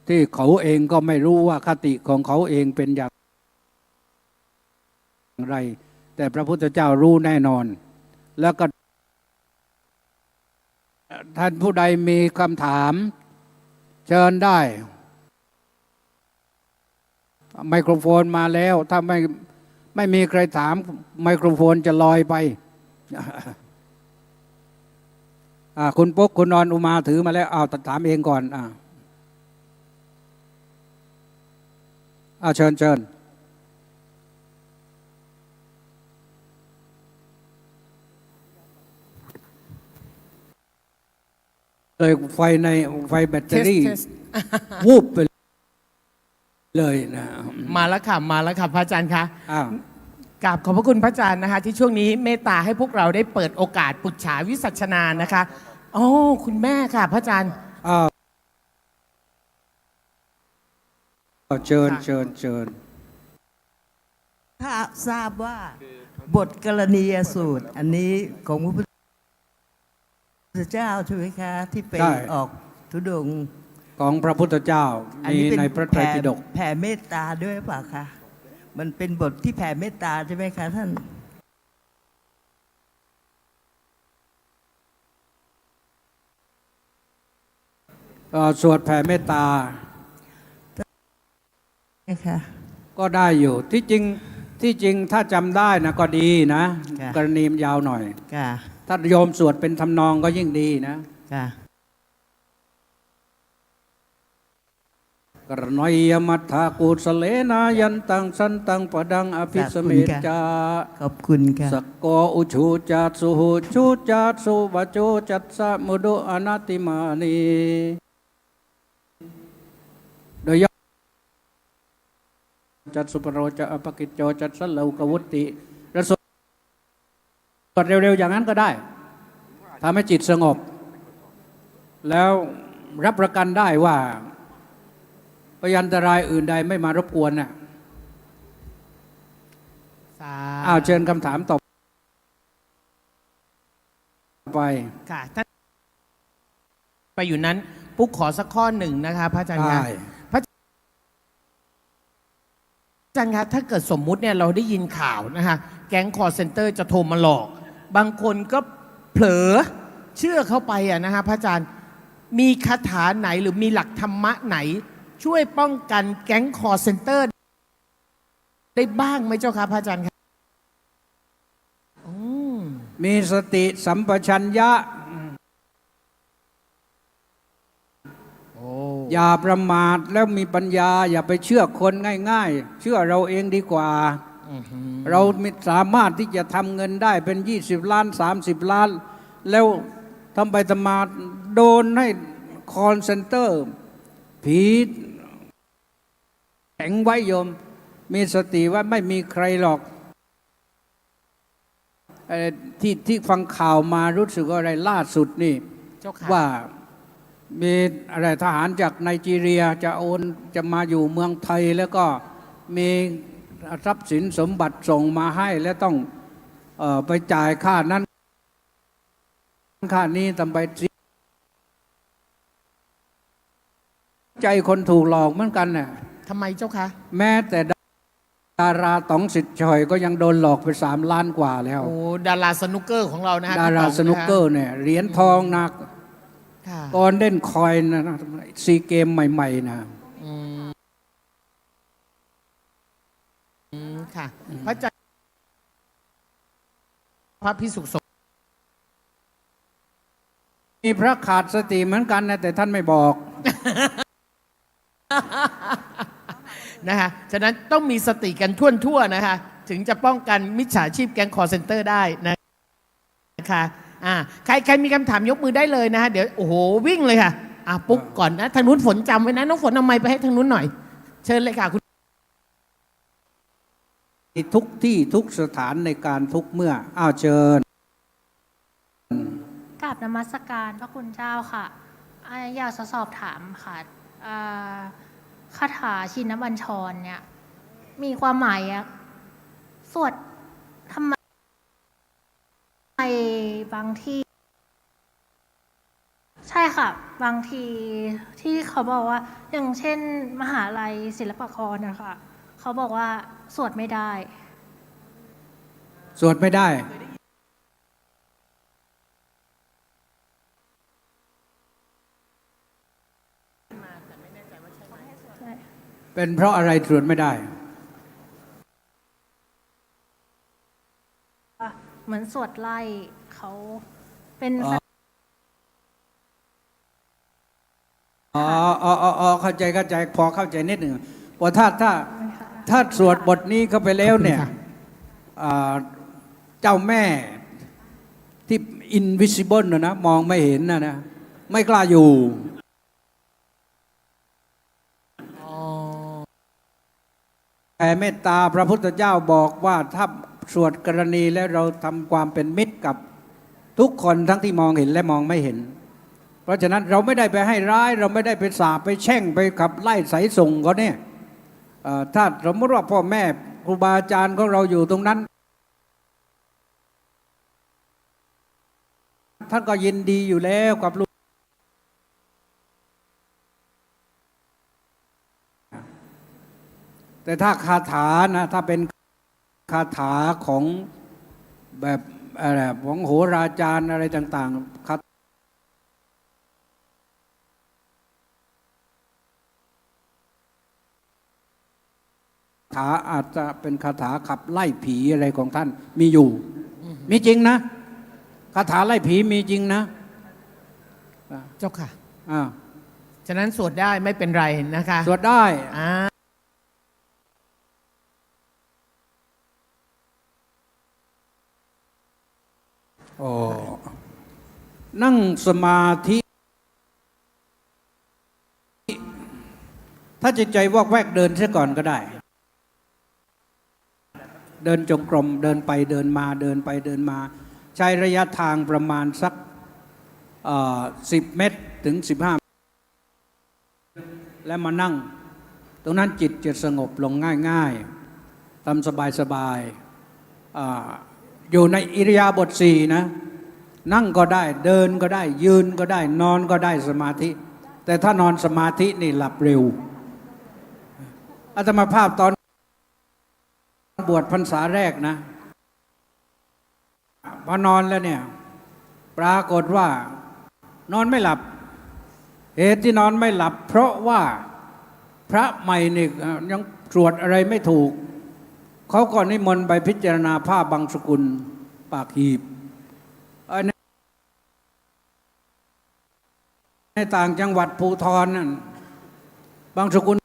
ที่เขาเองก็ไม่รู้ว่าคติของเขาเองเป็นอย่างไรแต่พระพุทธเจ้ารู้แน่นอนแล้วก็ท่านผู้ใดมีคำถามเชิญได้ไมโครโฟนมาแล้วถ้าไม่มีใครถามไมโครโฟนจะลอยไปคุณปุ๊กคุณนอนอุมาถือมาแล้วเอาถามเองก่อนเชิญเลยไฟแบตเตอรี่วูบไปเลยนะ มาแล้วค่ะพระอาจารย์คะกราบขอบพระคุณพระอาจารย์นะคะที่ช่วงนี้เมตตาให้พวกเราได้เปิดโอกาสปุจฉาวิสัชนานะคะอ๋อคุณแม่ค่ะพระอาจารย์เชิญถ้าทราบว่าบทกรณียสูตรอันนี้ของพระพุทธเจ้าใช่ไหมคะที่ไปออกธุดงค์ของพระพุทธเจ้ามีในพระไตรปิฎกแผ่เมตตาด้วยเปล่าคะมันเป็นบทที่แผ่เมตตาใช่ไหมคะท่านสวดแผ่เมตตาก็ได้อยู่ที่จริงถ้าจำได้นะก็ดีนะกรณีมยาวหน่อยถ้าโยมสวดเป็นทำนองก็ยิ่งดีนะกรณยมัทธากุสเลนายันตังสันตังปดังอภิสเมจาขอบคุณค่ะสกโกอุชูจัตสุหุชูจัตสุวโจจัตสะมุโดอนาติมานีโดยจัตสุปโรจะอปกิจโจจัตสเลวกวุติระสวดเร็วๆอย่างนั้นก็ได้ทำให้จิตสงบแล้วรับประกันได้ว่าพยันตรายอื่นใดไม่มารบกวนน่ะเชิญคำถามต่อไปค่ะท่านไปอยู่นั้นปุ๊กขอสักข้อหนึ่งนะคะพระอาจารย์คะพระอาจารย์คะถ้าเกิดสมมุติเนี่ยเราได้ยินข่าวนะคะแก๊งคอร์เซ็นเตอร์จะโทรมาหลอกบางคนก็เผลอเชื่อเข้าไปนะคะพระอาจารย์มีคาถาไหนหรือมีหลักธรรมะไหนช่วยป้องกันแก๊งคอร์เซ็นเตอร์ได้บ้างไหมเจ้าค่ะพระอาจารย์ครับมีสติสัมปชัญญะอย่าประมาทแล้วมีปัญญาอย่าไปเชื่อคนง่ายๆเชื่อเราเองดีกว่าเราสามารถที่จะทำเงินได้เป็น20 ล้าน30 ล้านแล้วทำไปทำมาโดนให้คอร์เซ็นเตอร์ผีแข็งไว้โยมมีสติว่าไม่มีใครหรอกที่ฟังข่าวมารู้สึกอะไรล่าสุดนี่ว่า มีอะไรทหารจากไนจีเรียจะโอนจะมาอยู่เมืองไทย แล้วก็มีทรัพย์สินสมบัติส่งมาให้แล้วต้องไปจ่ายค่านั้นค่านี้ทำไปใจคนถูกหลอกเหมือนกันน่ะ ทำไมเจ้าคะ แม้แต่ดาราต๋องสิทธิ์ชอยก็ยังโดนหลอกไป3 ล้านกว่าแล้ว โอ้ดาราสนุกเกอร์ของเรานะฮะ ดาราสนุกเกอร์เนี่ยเหรียญทองนะ ค่ะ ตอนเล่นคอยนะซีเกมใหม่ๆนะ อืมค่ะ พระอาจารย์พระพิสุสงฆ์ มีพระขาดสติเหมือนกันนะแต่ท่านไม่บอก นะคะฉะนั้นต้องมีสติกันทั่วๆนะคะ ถึงจะป้องกันมิจฉาชีพแก๊งคอร์เซนเตอร์ได้นะคะใครมีคำถามยกมือได้เลยนะคะเดี๋ยวโอ้โหวิ่งเลยค่ะปุ๊กก่อนนะทางนู้นฝนจำไว้นะน้องฝนเอาไมค์ไปให้ทางนู้นหน่อย เชิญเลยค่ะคุณ ทุกที่ทุกสถานในการทุกเมื่อเชิญ กราบนมัสการพระคุณเจ้าค่ะอยากจะสอบถามค่ะคาถาชินบัญชรเนี่ยมีความหมายสวดทำไมบางที่ใช่ค่ะบางทีที่เขาบอกว่าอย่างเช่นมหาลัยศิลปากรนะคะเขาบอกว่าสวดไม่ได้ สวดไม่ได้ เป็นเพราะอะไรสวดไม่ได้ เหมือนสวดไล่เขาเป็น เข้าใจพอเข้าใจนิดหนึ่งพอถ้าสวดบทนี้เข้าไปแล้วเนี่ยเจ้าแม่ที่ invisible นะมองไม่เห็นนะไม่กล้าอยู่แต่เมตตาพระพุทธเจ้าบอกว่าถ้าสวดกรณีแล้วเราทำความเป็นมิตรกับทุกคนทั้งที่มองเห็นและมองไม่เห็นเพราะฉะนั้นเราไม่ได้ไปให้ร้ายเราไม่ได้ไปสาปไปแช่งไปขับไล่ไสส่งเขาเนี่ยถ้าสมมติว่าพ่อแม่ครูบาอาจารย์ของเราอยู่ตรงนั้นท่านก็ยินดีอยู่แล้วกับลูกแต่ถ้าคาถานะถ้าเป็นคาถาของแบบอะไรของโหราจารย์อะไรต่างๆคาถาอาจจะเป็นคาถาขับไล่ผีอะไรของท่านมีอยู่มีจริงนะคาถาไล่ผีมีจริงนะเจ้าค่ะฉะนั้นสวดได้ไม่เป็นไรนะคะสวดได้นั่งสมาธิถ้าจิตใจวอกแวกเดินเสียก่อนก็ได้เดินจงกรมเดินไปเดินมาเดินไปเดินมาใช้ระยะทางประมาณสัก10 เมตรถึง15 แล้วมานั่งตรงนั้นจิตจะสงบลงง่ายๆทำสบายๆอยู่ในอิริยาบถ4นะนั่งก็ได้เดินก็ได้ยืนก็ได้นอนก็ได้สมาธิแต่ถ้านอนสมาธินี่หลับเร็วอาตมาภาพตอนบวชพรรษาแรกนะพอนอนแล้วเนี่ยปรากฏว่านอนไม่หลับเหตุที่นอนไม่หลับเพราะว่าพระใหม่นี่ยังตรวจอะไรไม่ถูกเขาก็นิมนต์ไปพิจารณาผ้าบางสกุลปากหีบในต่างจังหวัดภูธรนั่นบางสกุล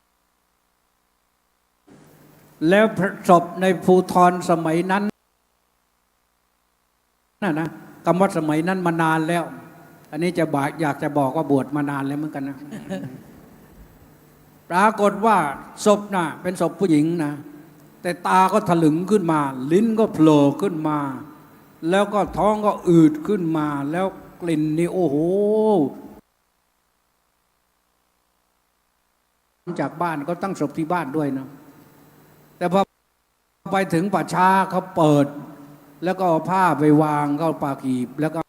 แล้วศพในภูธรสมัยนั้นนะคำว่าสมัยนั้นมานานแล้วอันนี้อยากจะบอกว่าบวชมานานแล้วเหมือนกันนะ ปรากฏว่าศพน่ะเป็นศพผู้หญิงนะแต่ตาก็ถลึงขึ้นมาลิ้นก็โผล่ขึ้นมาแล้วก็ท้องก็อืดขึ้นมาแล้วกลิ่นนี่โอ้โห จากบ้านก็ตั้งศพที่บ้านด้วยนะแต่พอไปถึงป่าช้าเขาเปิด แล้วก็เอาผ้าไปวางเข้าปากหีบแล้วก็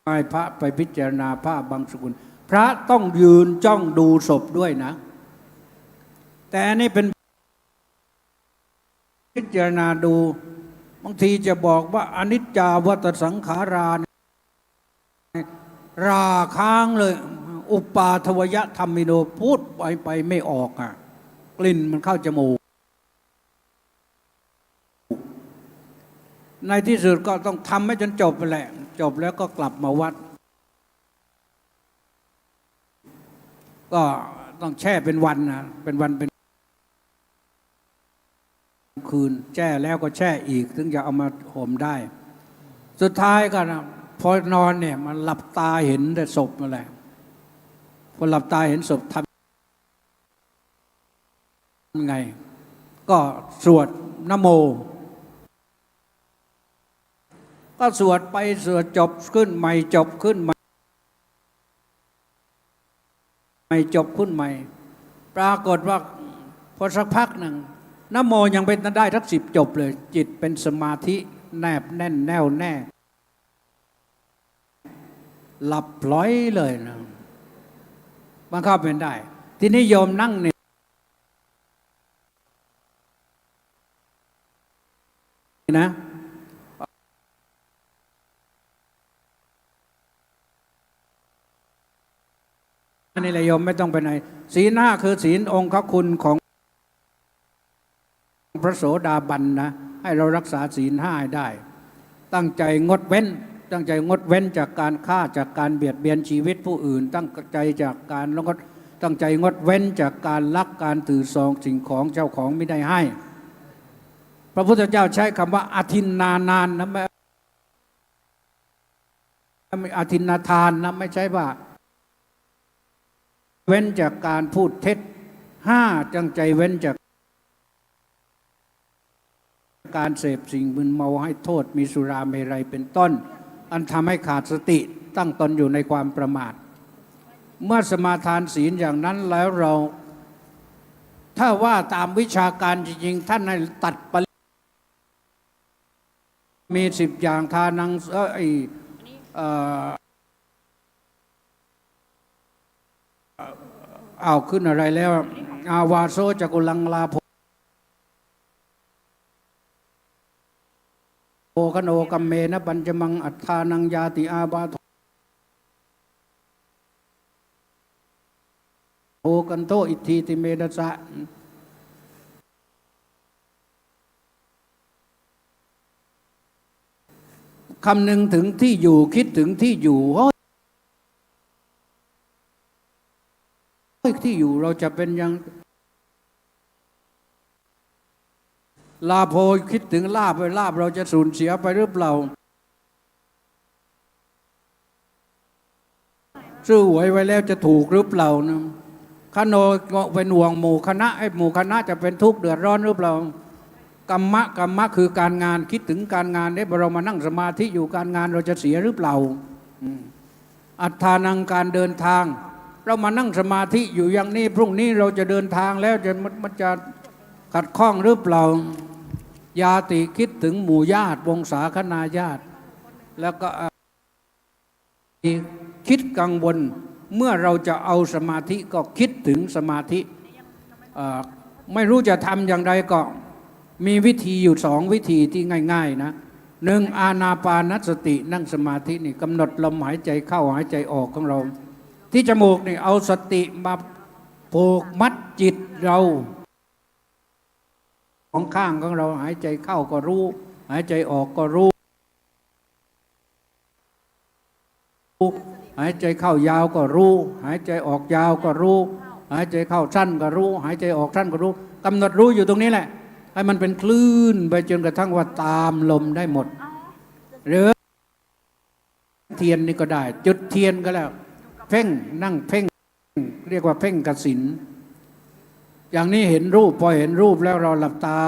ให้พระไปพิจารณาผ้าบางสกุลพระต้องยืนจ้องดูศพด้วยนะแต่นี่เป็นพิจารณาดูบางทีจะบอกว่าอนิจจาวัฏสังขาราราค้างเลยอุปาทวยธรรมิโนพูดไปไม่ออกอ่ะกลิ่นมันเข้าจมูกในที่สุดก็ต้องทำให้จนจบไปแหละจบแล้วก็กลับมาวัดก็ต้องแช่เป็นวันนะเป็นวันเป็นคืนแช่แล้วก็แช่อีกถึงจะเอามาห่มได้สุดท้ายก็นะพอนอนเนี่ยมันหลับตาเห็นแต่ศพมาแหละพอหลับตาเห็นศพทำไงก็สวดนะโมก็สวดไปสวดจบขึ้นใหม่จบขึ้นใหม่จบขึ้นใหม่ปรากฏว่าพอสักพักหนึ่งนะโมยังเป็นได้ทั้ง10จบเลยจิตเป็นสมาธิแนบแน่นแน่วแน่หลับพลอยเลยนะมันเข้าเป็นได้ที่นิยมนั่งเนี่ยนะนี่แหละโยมไม่ต้องไปไหนศีลห้าคือศีลองค์คุณของพระโสดาบันนะให้เรารักษาศีลห้าให้ได้ตั้งใจงดเว้นจากการฆ่าจากการเบียดเบียนชีวิตผู้อื่นตั้งใจจากการแล้วก็ตั้งใจงดเว้นจากการลักการถือซองสิ่งของเจ้าของไม่ได้ให้พระพุทธเจ้าใช้คำว่าอทินนานานนะไม่อทินนาทานนะไม่ใช่ว่าเว้นจากการพูดเท็จตั้งใจเว้นจากการเสพสิ่งมึนเมาให้โทษมีสุราเมรัยเป็นต้นอันทำให้ขาดสติตั้งตนอยู่ในความประมาทเมื่อสมาทานศีลอย่างนั้นแล้วเราถ้าว่าตามวิชาการจริงๆท่านให้ตัดไปมี10อย่างทานังเอาขึ้นอะไรแล้วอาวาโซจักุลังลาโภคโนกัมเมนะปัญจมังอัฏฐานังยาติอาบาโภกันโตอิทธิติเมดัสสะคำหนึ่งถึงที่อยู่คิดถึงที่อยู่ที่อยู่เราจะเป็นยังลาโภคิดถึงลาภไปลาภเราจะสูญเสียไปหรือเปล่าซื้อหวยไว้แล้วจะถูกหรือเปล่านะคโนเป็นห่วงหมู่คณะไอ้หมู่คณะจะเป็นทุกข์เดือดร้อนหรือเปล่ากรรมะคือการงานคิดถึงการงานได้เรามานั่งสมาธิอยู่การงานเราจะเสียหรือเปล่าอัฏฐานังการเดินทางเรามานั่งสมาธิอยู่อย่างนี้พรุ่งนี้เราจะเดินทางแล้วมันจะขัดข้องหรือเปล่ายาติคิดถึงหมู่ญาติวงศาคณาญาติแล้วก็คิดกังวลเมื่อเราจะเอาสมาธิก็คิดถึงสมาธิไม่รู้จะทำอย่างไรก็มีวิธีอยู่2วิธีที่ง่ายๆนะ1อานาปานสตินั่งสมาธินี่กำหนดลมหายใจเข้าหายใจออกของเราที่จมูกนี่เอาสติมาผูกมัดจิตเราของข้างของเราหายใจเข้าก็รู้หายใจออกก็รู้หายใจเข้ายาวก็รู้หายใจออกยาวก็รู้หายใจเข้าสั้นก็รู้หายใจออกสั้นก็รู้กำหนดรู้อยู่ตรงนี้แหละให้มันเป็นคลื่นไปจนกระทั่งว่าตามลมได้หมดหรือเทียนนี่ก็ได้จุดเทียนก็แล้วเพ่งนั่งเพ่งเรียกว่าเพ่งกสิณอย่างนี้เห็นรูปพอเห็นรูปแล้วเราหลับตา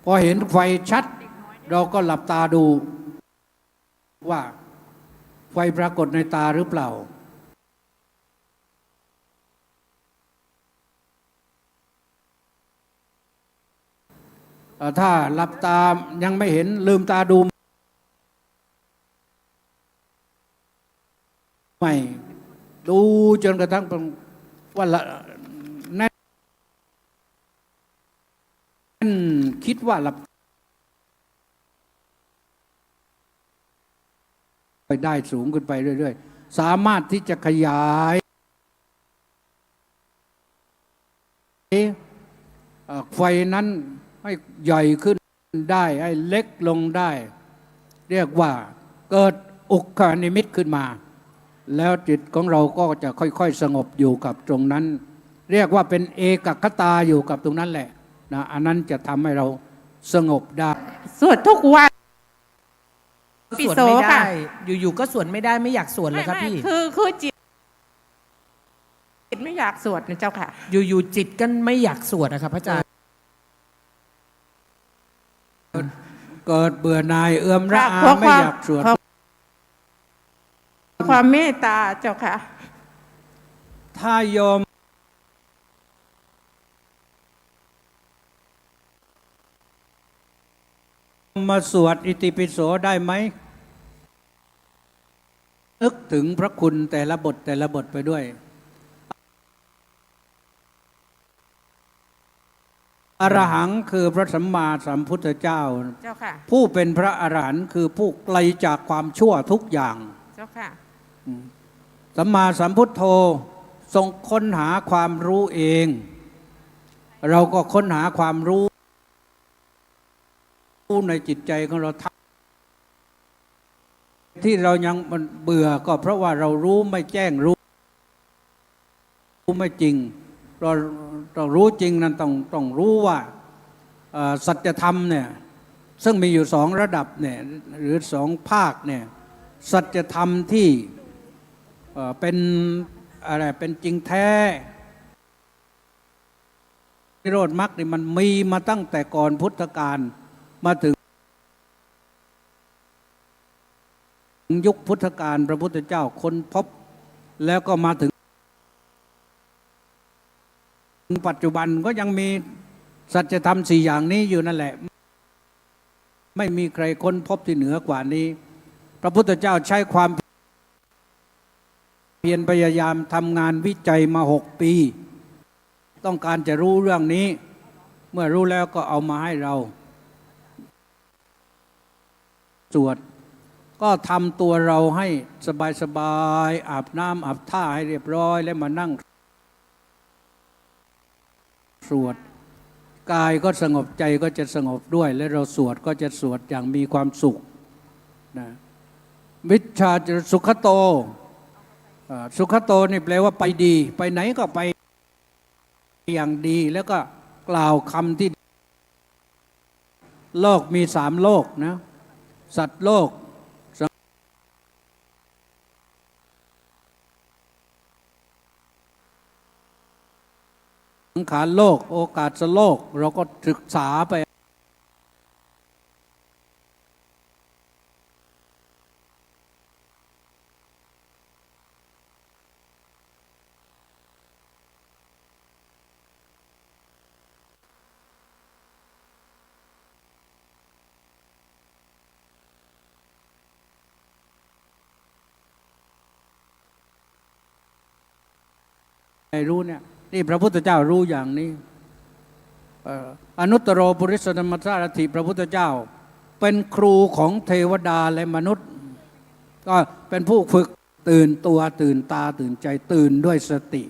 พอเห็นไฟชัด เราก็หลับตาดูว่าไฟปรากฏในตาหรือเปล่าถ้าหลับตายังไม่เห็นลืมตาดูไม่ดูจนกระทั่งว่าแน่นคิดว่าหลับไปได้สูงขึ้นไปเรื่อยๆสามารถที่จะขยายไฟนั้นให้ใหญ่ขึ้นได้ให้เล็กลงได้เรียกว่าเกิดอุคานิมิตขึ้นมาแล้วจิตของเราก็จะค่อยๆสงบอยู่กับตรงนั้นเรียกว่าเป็นเอกคตาอยู่กับตรงนั้นแหละนะอันนั้นจะทำให้เราสงบได้สวดทุกวันปิ สวด โส ไม่ได้ ค่ะ อยู่ๆก็สวดไม่ได้ไม่อยากสวดเลยครับพี่ คือจิตไม่อยากสวดนะเจ้าค่ะ อยู่ๆจิตก็ไม่อยากสวดนะครับพระอาจารย์ เกิดเบื่อหน่ายเอื้อมระอา เพราะ ไม่อยากสวด ความเมตตาเจ้าค่ะ ถ้าโยมมาสวดอิติปิโสได้ไหมนึกถึงพระคุณแต่ละบทไปด้วยอรหังคือพระสัมมาสัมพุทธเจ้า เจ้าค่ะ ผู้เป็นพระอรหันต์คือผู้ไกลจากความชั่วทุกอย่าง เจ้าค่ะ สัมมาสัมพุทโธทรงค้นหาความรู้เอง เราก็ค้นหาความรู้ในจิตใจของเราที่เรายังมันเบื่อก็เพราะว่าเรารู้ไม่แจ้งรู้ไม่จริงเรารู้จริงนั้นต้องรู้ว่าสัจธรรมเนี่ยซึ่งมีอยู่สองระดับเนี่ยหรือสองภาคเนี่ยสัจธรรมที่เป็นอะไรเป็นจริงแท้นิโรธมรรคนี่มันมีมาตั้งแต่ก่อนพุทธกาลมาถึงยุคพุทธกาลพระพุทธเจ้าค้นพบแล้วก็มาถึงปัจจุบันก็ยังมีสัจธรรม4อย่างนี้อยู่นั่นแหละไม่มีใครค้นพบที่เหนือกว่านี้พระพุทธเจ้าใช้ความเพียรพยายามทำงานวิจัยมา6 ปีต้องการจะรู้เรื่องนี้เมื่อรู้แล้วก็เอามาให้เราสวดก็ทำตัวเราให้สบายๆอาบน้ำอาบท่าให้เรียบร้อยแล้วมานั่งสวดกายก็สงบใจก็จะสงบด้วยและเราสวดก็จะสวดอย่างมีความสุขนะวิชชาสุขโตสุขโตนี่แปลว่าไปดีไปไหนก็ไปอย่างดีแล้วก็กล่าวคำที่โลกมี3 โลกนะสัตว์โลกสังขารโลกโอกาสโลกเราก็ศึกษาไปรู้เนี่ยนี่พระพุทธเจ้ารู้อย่างนี้อนุตตรปุริสธรรมสารถิพระพุทธเจ้าเป็นครูของเทวดาและมนุษย์ก็เป็นผู้ฝึกตื่นตัวตื่นตาตื่นใจตื่นด้วยสติ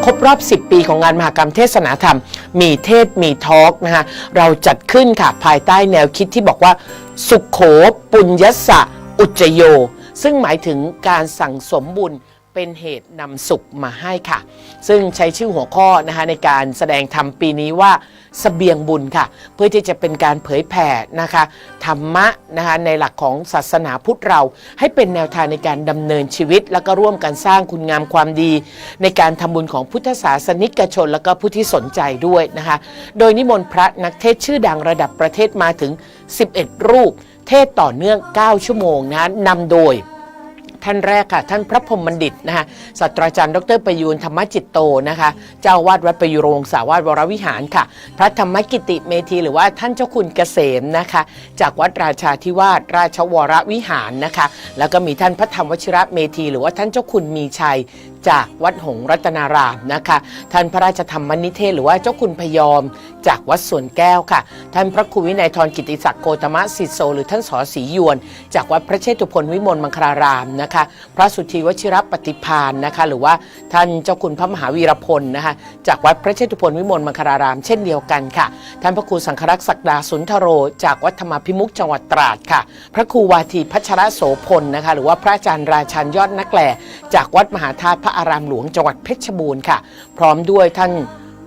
ครบรอบ 10 ปีของงานมหกรรมเทศนาธรรมมีเทศมีทอล์กนะคะเราจัดขึ้นค่ะภายใต้แนวคิดที่บอกว่าสุขโขปุญญสะอุจจโยซึ่งหมายถึงการสั่งสมบุญเป็นเหตุนำสุขมาให้ค่ะซึ่งใช้ชื่อหัวข้อนะคะในการแสดงธรรมปีนี้ว่าเสบียงบุญค่ะเพื่อที่จะเป็นการเผยแผ่นะคะธรรมะนะคะในหลักของศาสนาพุทธเราให้เป็นแนวทางในการดำเนินชีวิตแล้วก็ร่วมกันสร้างคุณงามความดีในการทำบุญของพุทธศาสนิกชนแล้วก็ผู้ที่สนใจด้วยนะคะโดยนิมนต์พระนักเทศชื่อดังระดับประเทศมาถึง11รูปเทศต่อเนื่อง9ชั่วโมงนะนำโดยท่านแรกค่ะท่านพระพรหมบัณฑิตนะคะศาสตราจารย์ดร.ประยูรธรรมจิตโตนะคะเจ้าวาดวัดประยุรงสาวาสวรวิหารค่ะพระธรรมกิติเมธีหรือว่าท่านเจ้าคุณเกษมนะคะจากวัดราชาธิวาสราชวรวิหารนะคะแล้วก็มีท่านพระธรรมวชิระเมธีหรือว่าท่านเจ้าคุณมีชัยจากวัดหงส์รัตนารามนะคะท่านพระราชธรรมนิเทศหรือว่าเจ้าคุณพยอมจากวัดสวนแก้วค่ะท่านพระครูวินัยธรกิติศักดิ์โกตมะสิทธิโสหรือท่านส.ศรียวนจากวัดพระเชตุพนวิมลมังคลารามนะคะพระสุทธีวชิรปฏิภาณนะคะหรือว่าท่านเจ้าคุณพระมหาวีรพลนะคะจากวัดพระเชตุพนวิมลมังคลารามเช่นเดียวกันค่ะท่านพระครูสังฆรักษ์ศักดาสุนทโรจากวัดธรรมพิมุขจังหวัดตราดค่ะพระครูวาทีพัชรโสพลนะคะหรือว่าพระอาจารย์ราชันยอดนักแหล่จากวัดมหาธาตุพระอารามหลวงจังหวัดเพชรบูรณ์ค่ะพร้อมด้วยท่าน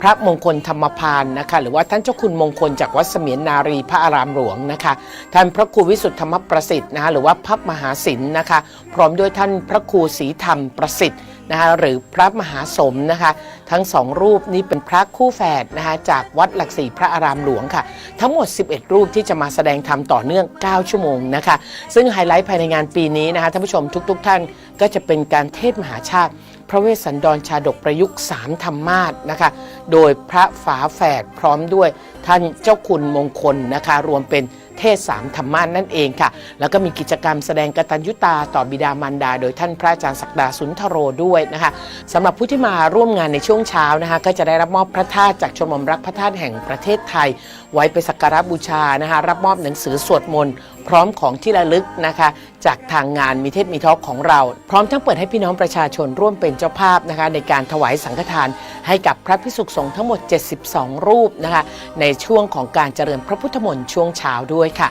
พระมงคลธรรมพานนะคะหรือว่าท่านเจ้าคุณมงคลจากวัดเสมียนนารีพระอารามหลวงนะคะท่านพระครูวิสุทธธรรมประสิทธิ์นะคะหรือว่าพระมหาศิลป์นะคะพร้อมด้วยท่านพระครูศรีธรรมประสิทธิ์นะคะหรือพระมหาสมนะคะทั้งสองรูปนี้เป็นพระคู่แฝดนะคะจากวัดหลักศรีพระอารามหลวงค่ะทั้งหมด11รูปที่จะมาแสดงธรรมต่อเนื่อง9ชั่วโมงนะคะซึ่งไฮไลท์ภายในงานปีนี้นะคะท่านผู้ชมทุกท่านก็จะเป็นการเทศน์มหาชาติพระเวสสันดรชาดกประยุกต์3ธรรมาสนะคะโดยพระฝาแฝดพร้อมด้วยท่านเจ้าคุณมงคลนะคะรวมเป็นเทศ3ธรรมาสนั่นเองค่ะแล้วก็มีกิจกรรมแสดงกตัญญูตาต่อบิดามารดาโดยท่านพระอาจารย์ศักดาสุนทโรด้วยนะคะสำหรับผู้ที่มาร่วมงานในช่วงเช้านะคะก็จะได้รับมอบพระธาตุจากชมรมรักพระธาตุแห่งประเทศไทยไว้ไปสักการะบูชานะคะรับมอบหนังสือสวดมนต์พร้อมของที่ระลึกนะคะจากทางงานมีเทศมีทอล์กของเราพร้อมทั้งเปิดให้พี่น้องประชาชนร่วมเป็นเจ้าภาพนะคะในการถวายสังฆทานให้กับพระภิกษุสงฆ์ทั้งหมด72รูปนะคะในช่วงของการเจริญพระพุทธมนต์ช่วงเช้าด้วยค่ะ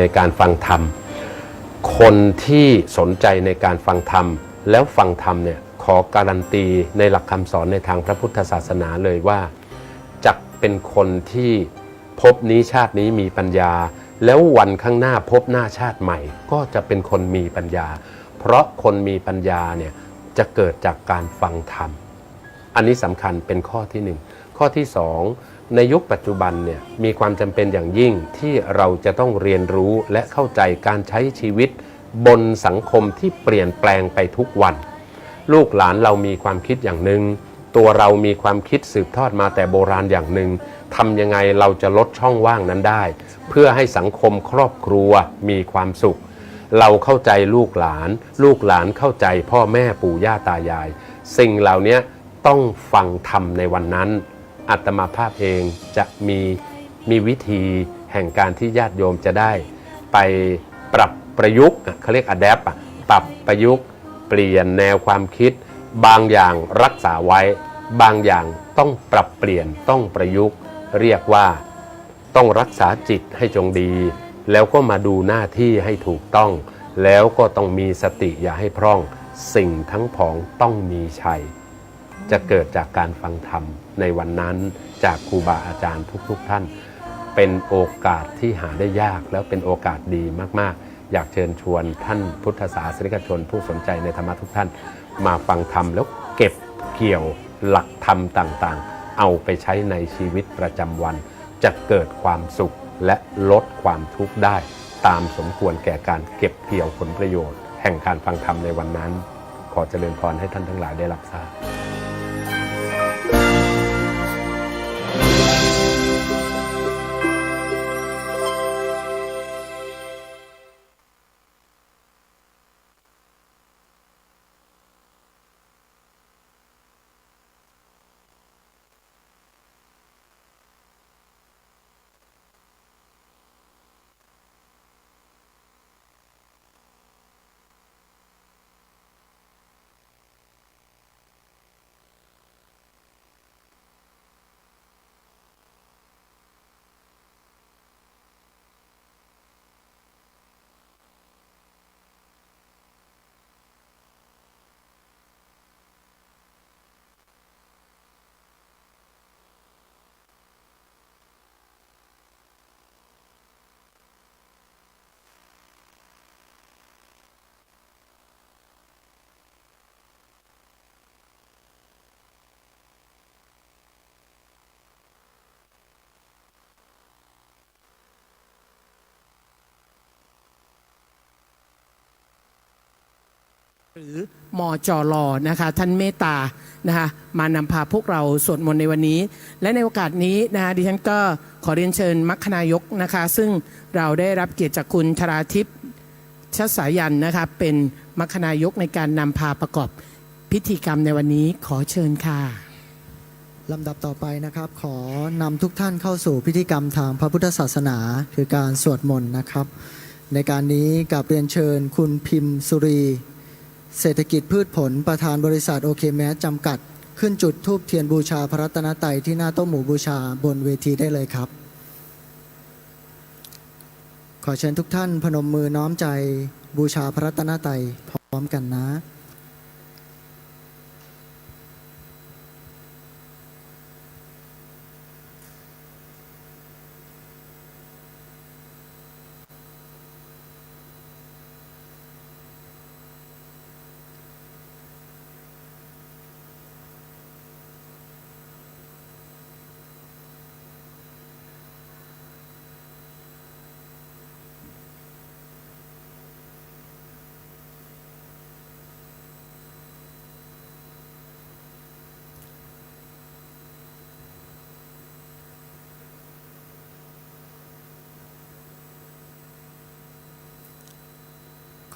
ในการฟังธรรมคนที่สนใจในการฟังธรรมแล้วฟังธรรมเนี่ยขอการันตีในหลักคำสอนในทางพระพุทธศาสนาเลยว่าจะเป็นคนที่พบนี้ชาตินี้มีปัญญาแล้ววันข้างหน้าพบหน้าชาติใหม่ก็จะเป็นคนมีปัญญาเพราะคนมีปัญญาเนี่ยจะเกิดจากการฟังธรรมอันนี้สำคัญเป็นข้อที่หนึ่งข้อที่สองในยุคปัจจุบันเนี่ยมีความจำเป็นอย่างยิ่งที่เราจะต้องเรียนรู้และเข้าใจการใช้ชีวิตบนสังคมที่เปลี่ยนแปลงไปทุกวันลูกหลานเรามีความคิดอย่างหนึ่งตัวเรามีความคิดสืบทอดมาแต่โบราณอย่างหนึ่งทำยังไงเราจะลดช่องว่างนั้นได้เพื่อให้สังคมครอบครัวมีความสุขเราเข้าใจลูกหลานเข้าใจพ่อแม่ปู่ย่าตายายสิ่งเหล่านี้ต้องฟังธรรมในวันนั้นอาตมาภาพเองจะมีวิธีแห่งการที่ญาติโยมจะได้ไปปรับ ประยุกต์เขาเรียก adapt ปรับประยุกต์เปลี่ยนแนวความคิดบางอย่างรักษาไว้บางอย่างต้องปรับเปลี่ยนต้องประยุกต์เรียกว่าต้องรักษาจิตให้จงดีแล้วก็มาดูหน้าที่ให้ถูกต้องแล้วก็ต้องมีสติอย่าให้พร่องสิ่งทั้งผองต้องมีชัยจะเกิดจากการฟังธรรมในวันนั้นจากครูบาอาจารย์ทุกท่านเป็นโอกาสที่หาได้ยากแล้วเป็นโอกาสดีมากๆอยากเชิญชวนท่านพุทธศาสนิกชนผู้สนใจในธรรมะทุกท่านมาฟังธรรมแล้วเก็บเกี่ยวหลักธรรมต่างๆเอาไปใช้ในชีวิตประจำวันจะเกิดความสุขและลดความทุกข์ได้ตามสมควรแก่การเก็บเกี่ยวผลประโยชน์แห่งการฟังธรรมในวันนั้นขอเจริญพรให้ท่านทั้งหลายได้รับทราบ หรือมจรนะคะท่านเมตตานะคะมานำพาพวกเราสวดมนต์ในวันนี้และในโอกาสนี้นะคะดิฉันก็ขอเรียนเชิญมัคคณายกนะคะซึ่งเราได้รับเกียรติจากคุณธราทิพย์ชัสายันนะคะเป็นมัคคณายกในการนำพาประกอบพิธีกรรมในวันนี้ขอเชิญค่ะลำดับต่อไปนะครับขอนำทุกท่านเข้าสู่พิธีกรรมทางพระพุทธศาสนาคือการสวดมนต์นะครับในการนี้กับเรียนเชิญคุณพิมพ์สุรีเศรษฐกิจพืชผลประธานบริษัทโอเคแมสจำกัดขึ้นจุดธูปเทียนบูชาพระรัตนตรัยที่หน้าโต๊ะหมู่บูชาบนเวทีได้เลยครับขอเชิญทุกท่านพนมมือน้อมใจบูชาพระรัตนตรัยพร้อมกันนะ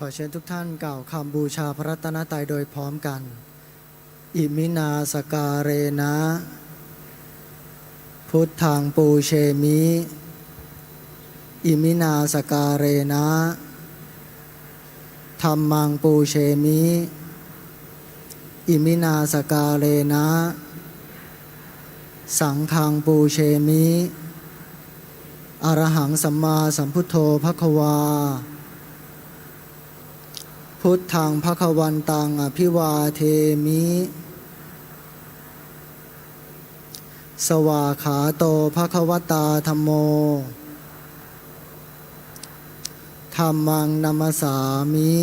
ขอเชิญทุกท่านกล่าวคำบูชาพระรัตนตรัยโดยพร้อมกันอิมินาสการเรนะพุทธังปูเชมิอิมินาสการเรนะธัมมังปูเชมิอิมินาสการเรนะสังฆังปูเชมิอรหังสัมมาสัมพุทโธภควาพุทธังภควันตังอภิวาเทมิสวาขาโตภควตาธัมโมธัมมังนัมสสามิ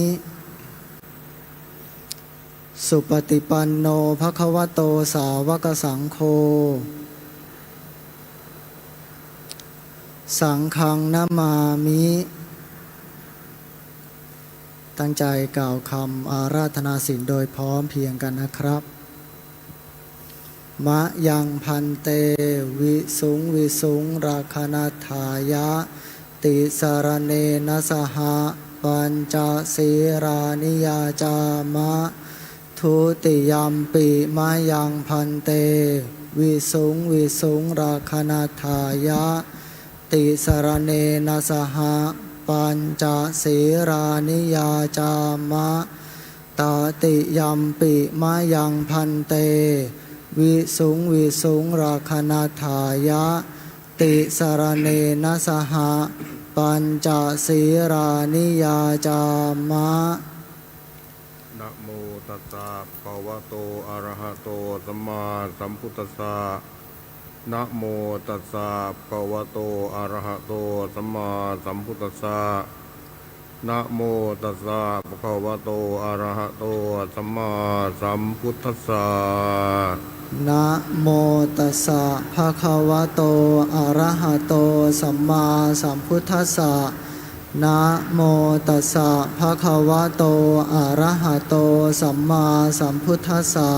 สุปฏิปันโนภควโตสาวกสังโฆสังฆังนามามิตั้งใจกล่าวคำอาราธนาศีลโดยพร้อมเพียงกันนะครับมะยังพันเตวิสุงราคณาถายะติสารเนนะสหปัญจศีรานิยาจามะทุติยัมปิมะยังพันเตวิสุงราคณาถายะติสารเนนะสห ปัญจศีรานิยาจามะตาติยัมปิมะยังพันเตวิสุงราคณาถายะติสรเนนะสหปัญจศีรานิยาจามะ นะโมตัสสะภะคะวะโตอะระหะโตสัมมาสัมพุทธัสสะนะโมตัสสะภะคะวะโตอะระหะโตสัมมาสัมพุทธัสสะนะโมตัสสะภะคะวะโตอะระหะโตสัมมาสัมพุทธัสสะ นะโมตัสสะภะคะวะโตอะระหะโตสัมมาสัมพุทธัสสะนะโมตัสสะภะคะวะโตอะระหะโตสัมมาสัมพุทธัสสะ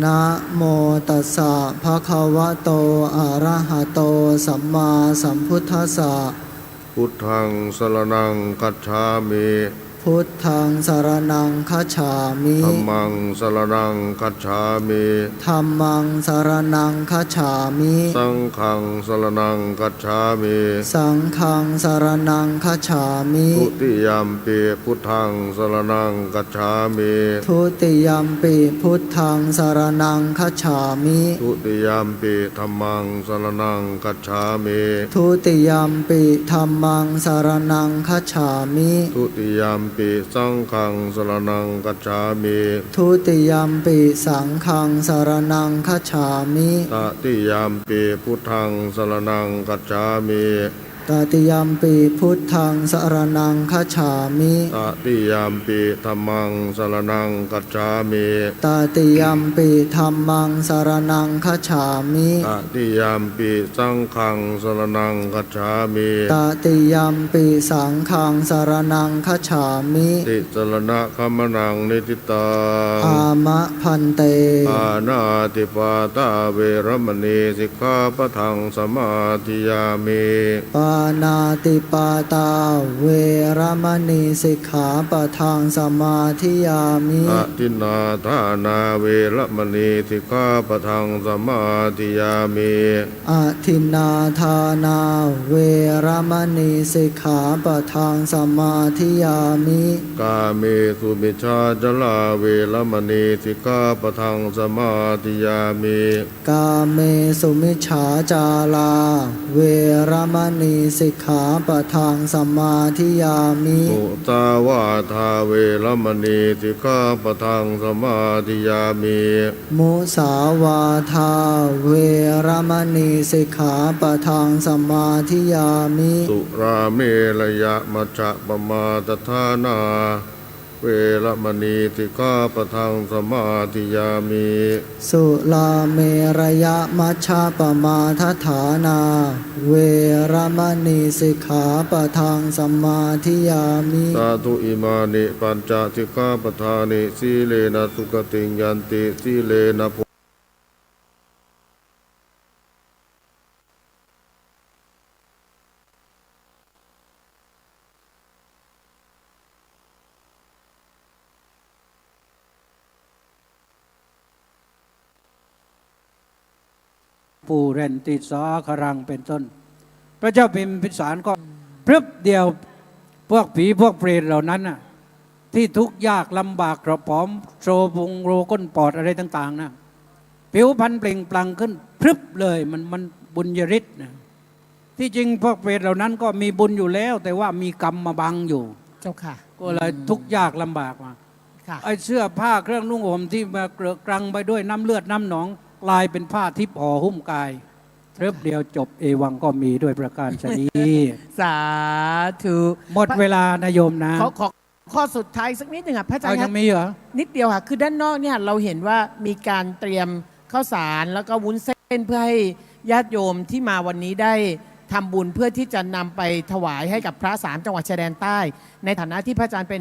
นะโมตัสสะภะคะวะโตอะระหะโตสัมมาสัมพุทธัสสะ พุทธังสรณังคัจฉามิ พุทธังสรณังคัจฉามิ ธัมมังสรณังคัจฉามิ ธัมมังสรณังคัจฉามิ สังฆังสรณังคัจฉามิ สังฆังสรณังคัจฉามิ ทุติยัมปิพุทธังสรณังคัจฉามิ ทุติยัมปิพุทธังสรณังคัจฉามิ ทุติยัมปิธัมมังสรณังคัจฉามิ ทุติยัมปิธัมมังสรณังคัจฉามิ ทุติยัมปิสังฆังสรณังคัจฉามิ ทุติยัมปิสังฆังสรณังคัจฉามิ ตติยัมปิพุทธังสรณังคัจฉามิ ตติยัมปิพุทธังสรณังคัจฉามิ ตติยัมปิธัมมังสรณังคัจฉามิ ตติยัมปิธัมมังสรณังคัจฉามิ ตติยัมปิสังฆังสรณังคัจฉามิ ตติยัมปิสังฆังสรณังคัจฉามิ ติสรณะคัมมนังนิติตัง อามะพันเต ปานาติปาตาเวรมณีสิกขาปะทังสมาธิยามิ ปานาติปาตาเวรมณีสิกขาปะทังสมาธิยามิ อะทินนาทานาเวรมณีสิกขาปะทังสมาธิยามิ อะทินนาทานาเวรมณีสิกขาปะทังสมาธิยามิ กาเมสุมิชฌาจลาเวรมณีสิกขาปะทังสมาธิยามิ กาเมสุมิจฉาจาลาเวรมณีสิกขาปะทังสมาธิยามิ มุตาวาทาเวรมณีสิกขาปะทังสมาธิยามิ มุสาวาทาเวรมณีสิกขาปะทังสมาธิยามิ สุราเมรยะมัจจะปมาตทานาเวรมณีสิกขาปะทังสมาธิยามิ สุลาเมรยะมัชฌะปมาทฐานาเวรมณีสิกขาปะทังสมาธิยามิ สาธุอิมานิปัญจสิกขาปทานิสีเลนะสุขติงยันติสีเลนะโพ ปูเรนติสาครังเป็นต้น พระเจ้าพิมพิสารก็พรึบเดียวพวกผีพวกเปรตเหล่านั้นน่ะที่ทุกข์ยากลำบากกระผอมโซพุงโรก้นปอดอะไรต่างๆนะผิวพรรณเปล่งปลั่งขึ้นพรึบเลยมันบุญยฤทธิ์นะที่จริงพวกเปรตเหล่านั้นก็มีบุญอยู่แล้ว แต่ว่ามีกรรมมาบังอยู่ เจ้าค่ะ ก็เลยทุกข์ยากลำบากมา ค่ะ ไอ้เสื้อผ้าเครื่องนุ่งห่มที่มาเกลือกรังไปด้วยน้ำเลือดน้ำหนองกลายเป็นผ้าทิพย์ห่อหุ้มกายเริ่มเดียวจบเอวังก็มีด้วยประการชนี สาธุ หมดเวลานโยมนะ ขอข้อสุดท้ายสักนิดหนึ่งค่ะพระอาจาร เอา ย์ ยังมีเหรอ นิดเดียวค่ะ คือด้านนอกเนี่ยเราเห็นว่ามีการเตรียมข้าวสารแล้วก็วุ้นเส้นเพื่อให้ญาติโยมที่มาวันนี้ได้ทำบุญเพื่อที่จะนำไปถวายให้กับพระ3จังหวัดชายแดนใต้ ในฐานะที่พระอาจารย์เป็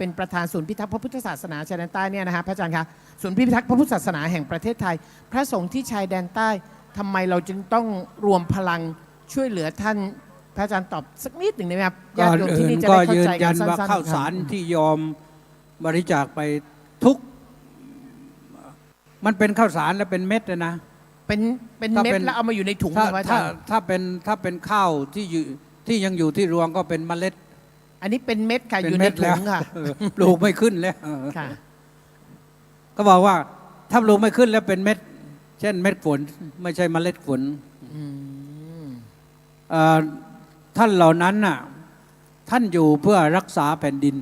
นประธานศูนย์พิทักษ์พระพุทธศาสนาชายแดนใต้เนี่ยนะคะพระอาจารย์คะศูนย์พิทักษ์พระพุทธศาสนาแห่งประเทศไทย พระสงฆ์ที่ชายแดนใต้ทำไมเราจึงต้องรวมพลังช่วยเหลือท่านพระอาจารย์ตอบสักนิดหนึ่งได้ไหมครับญาติโยมที่นี่จะ ก็ ได้เข้า ยืน ใจ ยั กัน น สั้น ว่า ๆ ข้าวสาร ครับ ที่ยอมบริจาคไปทุกมันเป็นข้าวสารและเป็นเม็ดนะ เป็นเม็ดแล้วเอามาอยู่ในถุง ถ้า ครับพระอา ถ้า จารย์ ถ้าเป็นข้าวที่ ที่ยังอยู่ที่รวงก็เป็นเมล็ด อันนี้เป็นเม็ดค่ะ เป็ อยู่ใน เม็ด ถุ แล้ว งค่ะ ปลูกไม่ขึ้นแล้ว ค่ะ ก็บอกว่าถ้าปลูกไม่ขึ้นแล้วเป็นเม็ด เช่นเม็ดฝนไม่ใช่เมล็ดฝนท่านเหล่านั้นน่ะท่านอยู่เพื่อรักษาแผ่นดิน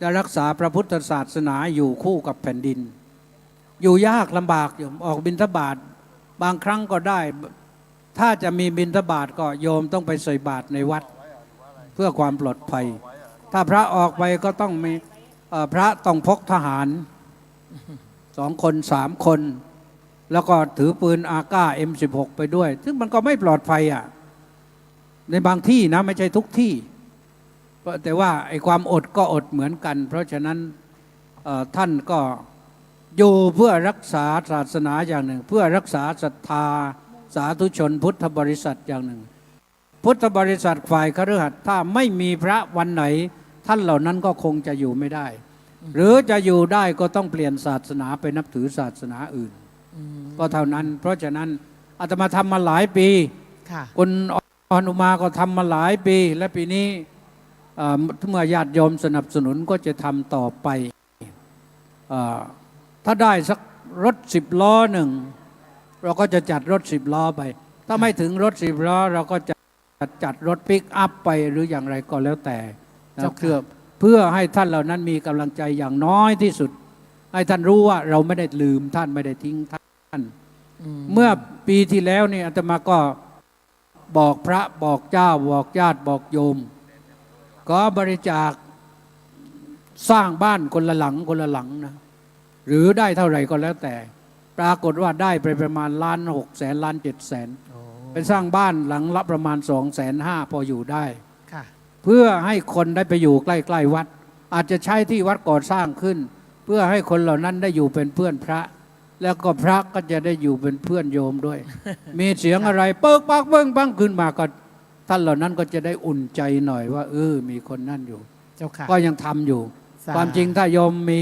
จะรักษาพระพุทธศาสนาอยู่คู่กับแผ่นดิน อยู่ยากลำบากอยู่ออกบิณฑบาตบางครั้งก็ได้ ถ้าจะมีบิณฑบาตก็โยมต้องไปใส่บาตรในวัดเพื่อความปลอดภัย ถ้าพระออกไปก็ต้องมีพระต้องพกทหาร2 คน3 คน แล้วก็ถือปืนอาก้า M16 ไปด้วย ซึ่งมันก็ไม่ปลอดภัยอ่ะในบางที่นะไม่ใช่ทุกที่แต่ว่าไอ้ความอดก็อดเหมือนกัน เพราะฉะนั้นท่านก็อยู่เพื่อรักษาศาสนาอย่างหนึ่ง เพื่อรักษาศรัทธาสาธุชนพุทธบริษัทอย่างหนึ่ง พุทธบริษัทฝ่ายคฤหัสถ์ถ้าไม่มีพระวันไหนท่านเหล่านั้นก็คงจะอยู่ไม่ได้ หรือจะอยู่ได้ก็ต้องเปลี่ยนศาสนาไปนับถือศาสนาอื่นก็เท่านั้น เพราะฉะนั้นอาตมาทำมาหลายปีคุณอนุมาก็ทำมาหลายปี และปีนี้เมื่อญาติโยมสนับสนุนก็จะทำต่อไปถ้าได้สักรถ10 ล้อหนึ่งเราก็จะจัดรถ10 ล้อไป ถ้าไม่ถึงรถ10 ล้อเราก็จะจัดรถปิกอัพไปหรืออย่างไรก็แล้วแต่เพื่อให้ท่านเหล่านั้นมีกำลังใจอย่างน้อยที่สุดให้ท่านรู้ว่าเราไม่ได้ลืมท่านไม่ได้ทิ้งท่านเมื่อปีที่แล้วนี่อาตมาก็บอกพระบอกเจ้าบอกญาติบอกโยมก็บริจาคสร้างบ้านคนละหลังนะหรือได้เท่าไหร่ก็แล้วแต่ปรากฏว่าได้ไปประมาณ1,600,000 1,700,000เป็นสร้างบ้านหลังละประมาณ250,000พออยู่ได้เพื่อให้คนได้ไปอยู่ใกล้ๆวัดอาจจะใช้ที่วัดก่อสร้างขึ้นเพื่อให้คนเหล่านั้นได้อยู่เป็นเพื่อนพระแล้วก็พระก็จะได้อยู่เป็นเพื่อนโยมด้วย มีเสียงอะไรเปิกปักเบิ้งปังขึ้นมาก็ท่านเหล่านั้นก็จะได้อุ่นใจหน่อยว่ามีคนนั่นอยู่ก็ยังทำอยู่ความจริงถ้าโยมมี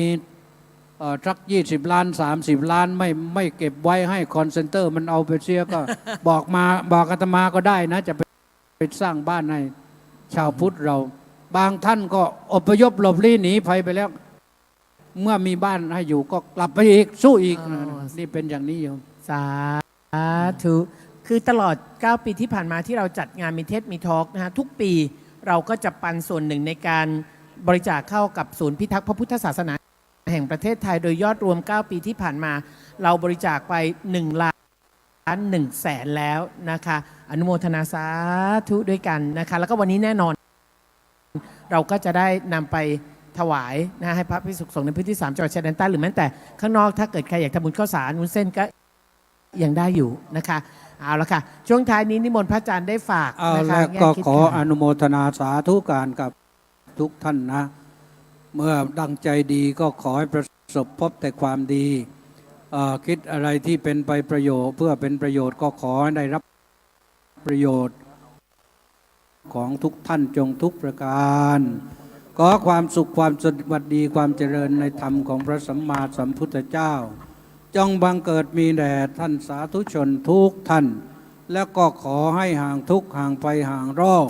สัก20 ล้าน30 ล้านไม่เก็บไว้ให้คอนเซนเตอร์มันเอาไปเสียก็ บอกอาตมาก็ได้นะจะไปสร้างบ้านให้ชาวพุทธเราบางท่านก็อพยพหลบลี้หนีภัยไปแล้วเมื่อมีบ้านให้อยู่ก็กลับไปอีกสู้อีกนี่เป็นอย่างนี้โยมสาธุคือตลอด9 ปีที่ผ่านมาที่เราจัดงานมีเทศมีทอล์กนะฮะทุกปีเราก็จะปันส่วนหนึ่งในการบริจาคเข้ากับศูนย์พิทักษ์พระพุทธศาสนาแห่งประเทศไทยโดยยอดรวม9 ปีที่ผ่านมาเราบริจาคไป1,100,000แล้วนะคะอนุโมทนาสาธุด้วยกันนะคะแล้วก็วันนี้แน่นอนเราก็จะได้นำไปถวายนะให้พระภิกษุสงฆ์ในพื้นที่3 จังหวัดชายแดนใต้หรือแม้แต่ข้างนอกถ้าเกิดใครอยากทำบุญข้าวสารวุ้นเส้นก็ยังได้อยู่นะคะเอาละค่ะช่วงท้ายนี้นิมนต์พระอาจารย์ได้ฝากนะคะ แล้วก็ขออนุโมทนาสาธุการกับทุกท่านนะเมื่อดังใจดีก็ขอให้ประสบพบแต่ความดีคิดอะไรที่เป็นไปประโยชน์เพื่อเป็นประโยชน์ก็ขอให้ได้รับประโยชน์ของทุกท่านจงทุกประการขอความสุขความสวัสดีความเจริญในธรรมของพระสัมมาสัมพุทธเจ้าจงบังเกิดมีแด่ท่านสาธุชนทุกท่านและก็ขอให้ห่างทุกข์ห่างไปห่างโรค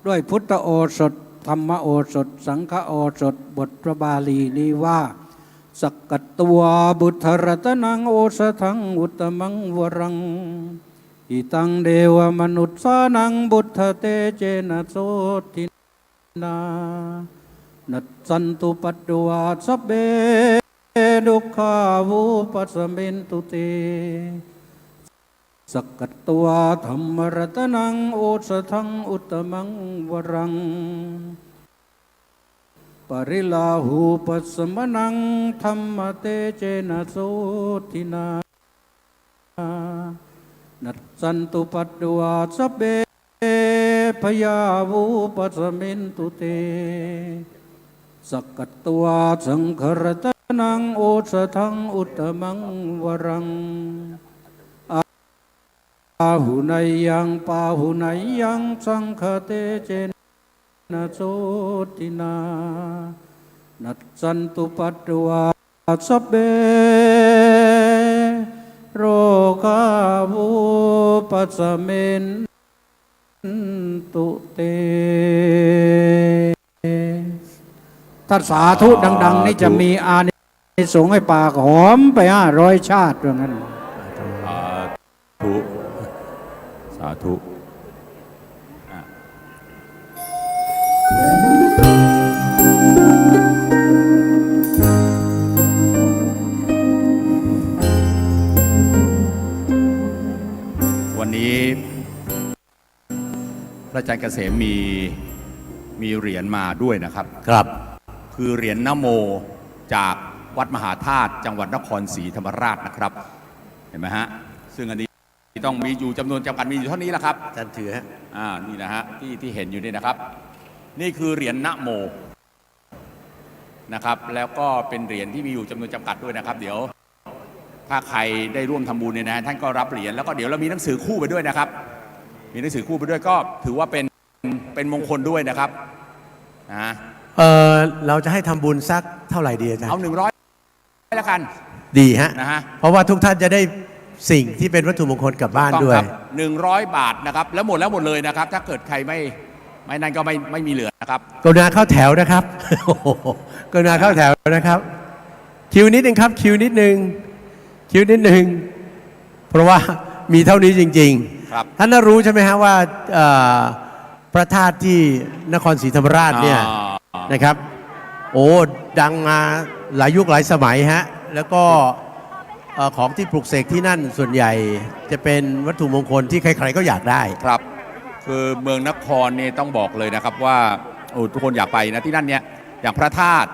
ด้วยพุทธโอสถธรรมโอสถสังฆโอสถบทพระบาลีนี้ว่าสักกัตตวาบุตรรัตนังโอสถังอุตตมังวรังอิตังเดวมนุษย์สานังบุตรเตเจนะโสตินานัสสันตุปัตตวาสัพเบดุขาวุปัสสมินตุเตสักกัตตวาธรรมรัตนังโอสถังอุตตมังวรังปริลาหูปัสสมนังธรรมเตเจนะโสตินานัสสันตุปัตตวาสัพเบพยาวุปัสสมินตุเตสักกัตตวาสังฆรัตนังโอสถังอุตตมังวรังอาหุนายยังปาหุนายยังสังฆเตเจนะโสตินานัสสันตุปัตตวาสัพเบโรคาวุปัสสมินตุ เต ถ้าสาธุดัง ๆ นี่จะมีอานิสงส์ให้ปากหอมไป500 ชาติว่างั้น สาธุวันนี้พระอาจารย์เกษมมีเหรียญมาด้วยนะครับ ครับ คือเหรียญนโมจากวัดมหาธาตุจังหวัดนครศรีธรรมราชนะครับ เห็นไหมฮะซึ่งอันนี้ต้องมีอยู่จำนวนจำกัดมีอยู่เท่านี้แหละครับ อาจารย์ถือฮะ นี่นะฮะที่เห็นอยู่นี่นะครับ นี่คือเหรียญนโมนะครับ แล้วก็เป็นเหรียญที่มีอยู่จำนวนจำกัดด้วยนะครับ เดี๋ยวถ้าใครได้ร่วมทำบุญเนี่ยนะท่านก็รับเหรียญแล้วก็เดี๋ยวเรามีหนังสือคู่ไปด้วยนะครับ มีหนังสือคู่ไปด้วยก็ถือว่าเป็นมงคลด้วยนะครับนะ เราจะให้ทำบุญสักเท่าไหร่ดีอาจารย์ เอา100แล้วกัน ดีฮะ นะฮะ เพราะว่าทุกท่านจะได้สิ่งที่เป็นวัตถุมงคลกลับบ้านด้วย 100 บาทนะครับแล้วหมดเลยนะครับ ถ้าเกิดใครไม่นั่นก็ไม่มีเหลือนะครับ กรุณาเข้าแถวนะครับ กรุณาเข้าแถวนะครับ คิวนิดนึงครับ คิวนิดนึง เพราะว่ามีเท่านี้จริง ครับ ๆท่านน่ารู้ใช่ไหมฮะว่าพระธาตุที่นครศรีธรรมราชเนี่ยนะครับ โอ้ดังมาหลายยุคหลายสมัยฮะแล้วก็ของที่ปลูกเสกที่นั่นส่วนใหญ่จะเป็นวัตถุมงคลที่ใครๆก็อยากได้ ครับคือเมืองนครเนี่ยต้องบอกเลยนะครับว่าทุกคนอยากไปนะที่นั่นเนี่ยอย่างพระธาตุ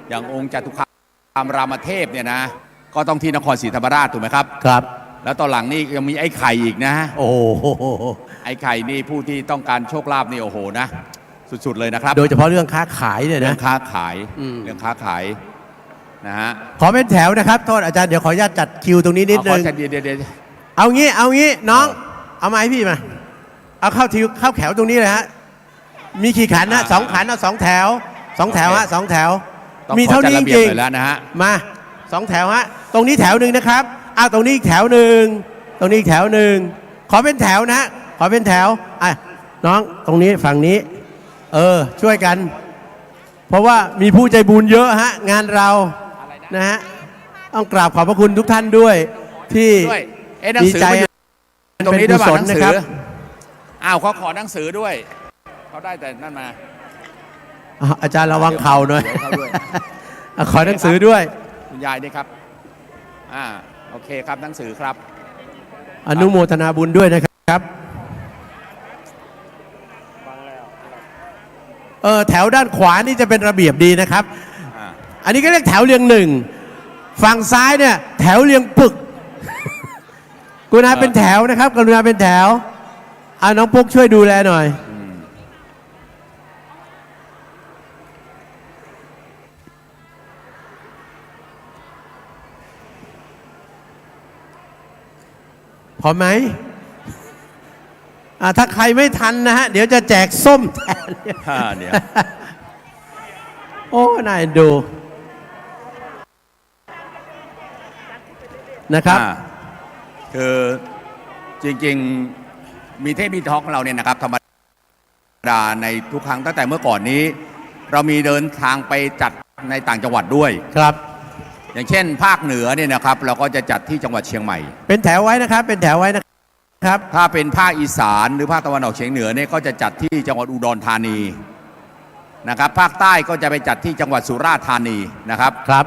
อย่างองค์จตุคามรามเทพเนี่ยนะก็ต้องที่นครศรีธรรมราชถูกไหมครับ ครับ แล้วตอนหลังนี่ยังมีไอ้ไข่อีกนะ โอ้โห ไอ้ไข่นี่ผู้ที่ต้องการโชคลาภนี่โอ้โหนะสุดๆเลยนะครับ โดยเฉพาะเรื่องค้าขายเนี่ยนะ เรื่องค้าขายเรื่องค้าขายนะฮะ ขอเป็นแถวนะครับโทษอาจารย์เดี๋ยวขออนุญาตจัดคิวตรงนี้นิดนึง เดี๋ยว เอางี้น้องเอาไม้พี่มาเอาเข้าแถวตรงนี้เลยฮะมีกี่ขันนะ2 ขันเอา2 แถว2 แถวฮะ2 แถวมีเท่านี้จริง แล้วนะฮะมา2 แถวฮะตรงนี้แถวหนึ่งนะครับตรงนี้อีกแถวหนึ่งตรงนี้อีกแถวหนึ่งขอเป็นแถวนะขอเป็นแถวน้องตรงนี้ฝั่งนี้ช่วยกัน เพราะว่ามีผู้ใจบุญเยอะฮะงานเรานะฮะต้องกราบขอบพระคุณทุกท่านด้วยที่ดีใจ ตรงนี้ด้วย เป็นกุศลนะครับ เขาขอหนังสือด้วยเขาได้แต่นั่นมา อาจารย์ระวังเข่าหน่อยขอหนังสือด้วย คุณยายนี่ครับโอเคครับหนังสือครับ อนุโมทนาบุญด้วยนะครับแถวด้านขวานี่จะเป็นระเบียบดีนะครับอันนี้ก็เรียกแถวเรียง 1ฝั่งซ้ายเนี่ยแถวเรียงปึกกรุณาเป็นแถวนะครับกรุณาเป็นแถวน้องปุ๊กช่วยดูแลหน่อยพอไหมถ้าใครไม่ทันนะฮะเดี๋ยวจะแจกส้มแทนเนี่ยโอ้นายดูนะครับคือจริงๆมีเทพมีทอล์กของเราเนี่ยนะครับธรรมดาในทุกครั้งตั้งแต่เมื่อก่อนนี้ เรามีเดินทางไปจัดในต่างจังหวัดด้วยครับอย่างเช่นภาคเหนือเนี่ยนะครับเราก็จะจัดที่จังหวัดเชียงใหม่เป็นแถวไว้นะครับเป็นแถวไว้นะครับถ้าเป็นภาคอีสานหรือภาคตะวันออกเฉียงเหนือเนี่ยก็จะจัดที่จังหวัดอุดรธานีนะครับภาคใต้ก็จะไปจัดที่จังหวัดสุราษฎร์ธานีนะครับครับ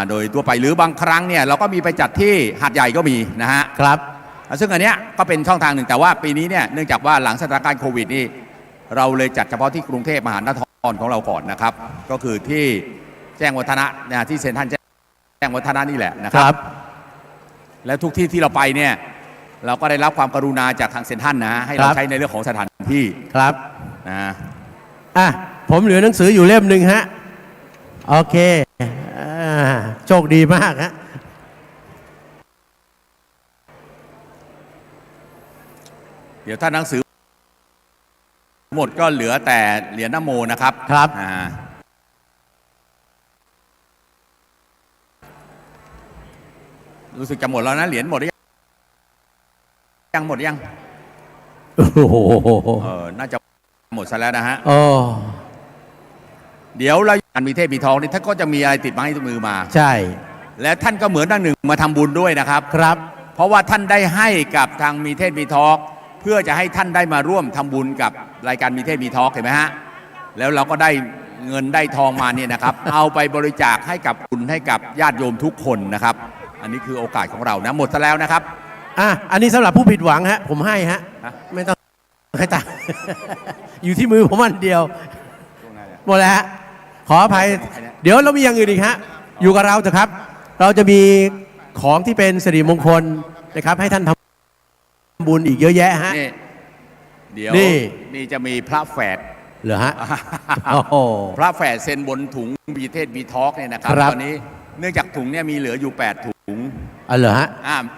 โดยตัวไปหรือบางครั้งเนี่ยเราก็มีไปจัดที่หาดใหญ่ก็มีนะฮะครับซึ่งอันเนี้ยก็เป็นช่องทางหนึ่งแต่ว่าปีนี้เนี่ยเนื่องจากว่าหลังสถานการณ์โควิดนี่เราเลยจัดเฉพาะที่กรุงเทพมหานครของเราก่อนนะครับก็คือที่แจ้งวัฒนะที่เซ็นทรัลแจ้งวัฒนะนี่แหละนะครับและทุกที่ที่เราไปเนี่ยเราก็ได้รับความกรุณาจากทางเซ็นทรัลนะให้เราใช้ในเรื่องของสถานที่ครับนะผมเหลือหนังสืออยู่เล่มหนึ่งฮะโอเคโชคดีมากฮะเดี๋ยวถ้าหนังสือหมดก็เหลือแต่เหรียญนโมนะครับครับรู้สึกจะหมดแล้วนะเหรียญหมดหรือยังหมดยังน่าจะ หมดซะแล้วนะฮะ โอ้ เดี๋ยวเราการมีเทพมีทองนี่ท่านก็จะมีอะไรติดไม้ติดมือมา ใช่ และท่านก็เหมือนดังหนึ่งมาทำบุญด้วยนะครับ ครับ เพราะว่าท่านได้ให้กับทางมีเทพมีทองเพื่อจะให้ท่านได้มาร่วมทำบุญกับรายการมีเทพมีทองเห็นไหมฮะแล้วเราก็ได้เงินได้ทองมาเนี่ยนะครับ เอาไปบริจาคให้กับบุญให้กับญาติโยมทุกคนนะครับ อันนี้คือโอกาสของเรานะหมดซะแล้วนะครับ อันนี้สำหรับผู้ผิดหวังฮะผมให้ฮะไม่ต้องให้ตาม อยู่ที่มือผมอันเดียวหมดแล้วฮะขออภัยเดี๋ยวเรามีอย่างอื่นอีกฮะอยู่กับเราเถอะครับ เราจะมีของที่เป็นสิริมงคลนะครับให้ท่านทำบุญอีกเยอะแยะฮะ เดี๋ยว นี่ นี่จะมีพระแฝด เหรอฮะ โอ้โห พระแฝดเซ็นบนถุงมีเทศมีทอล์กเนี่ยนะครับ ครับ ตอนนี้เนื่องจากถุงเนี่ยมีเหลืออยู่8ถุง เหรอฮะ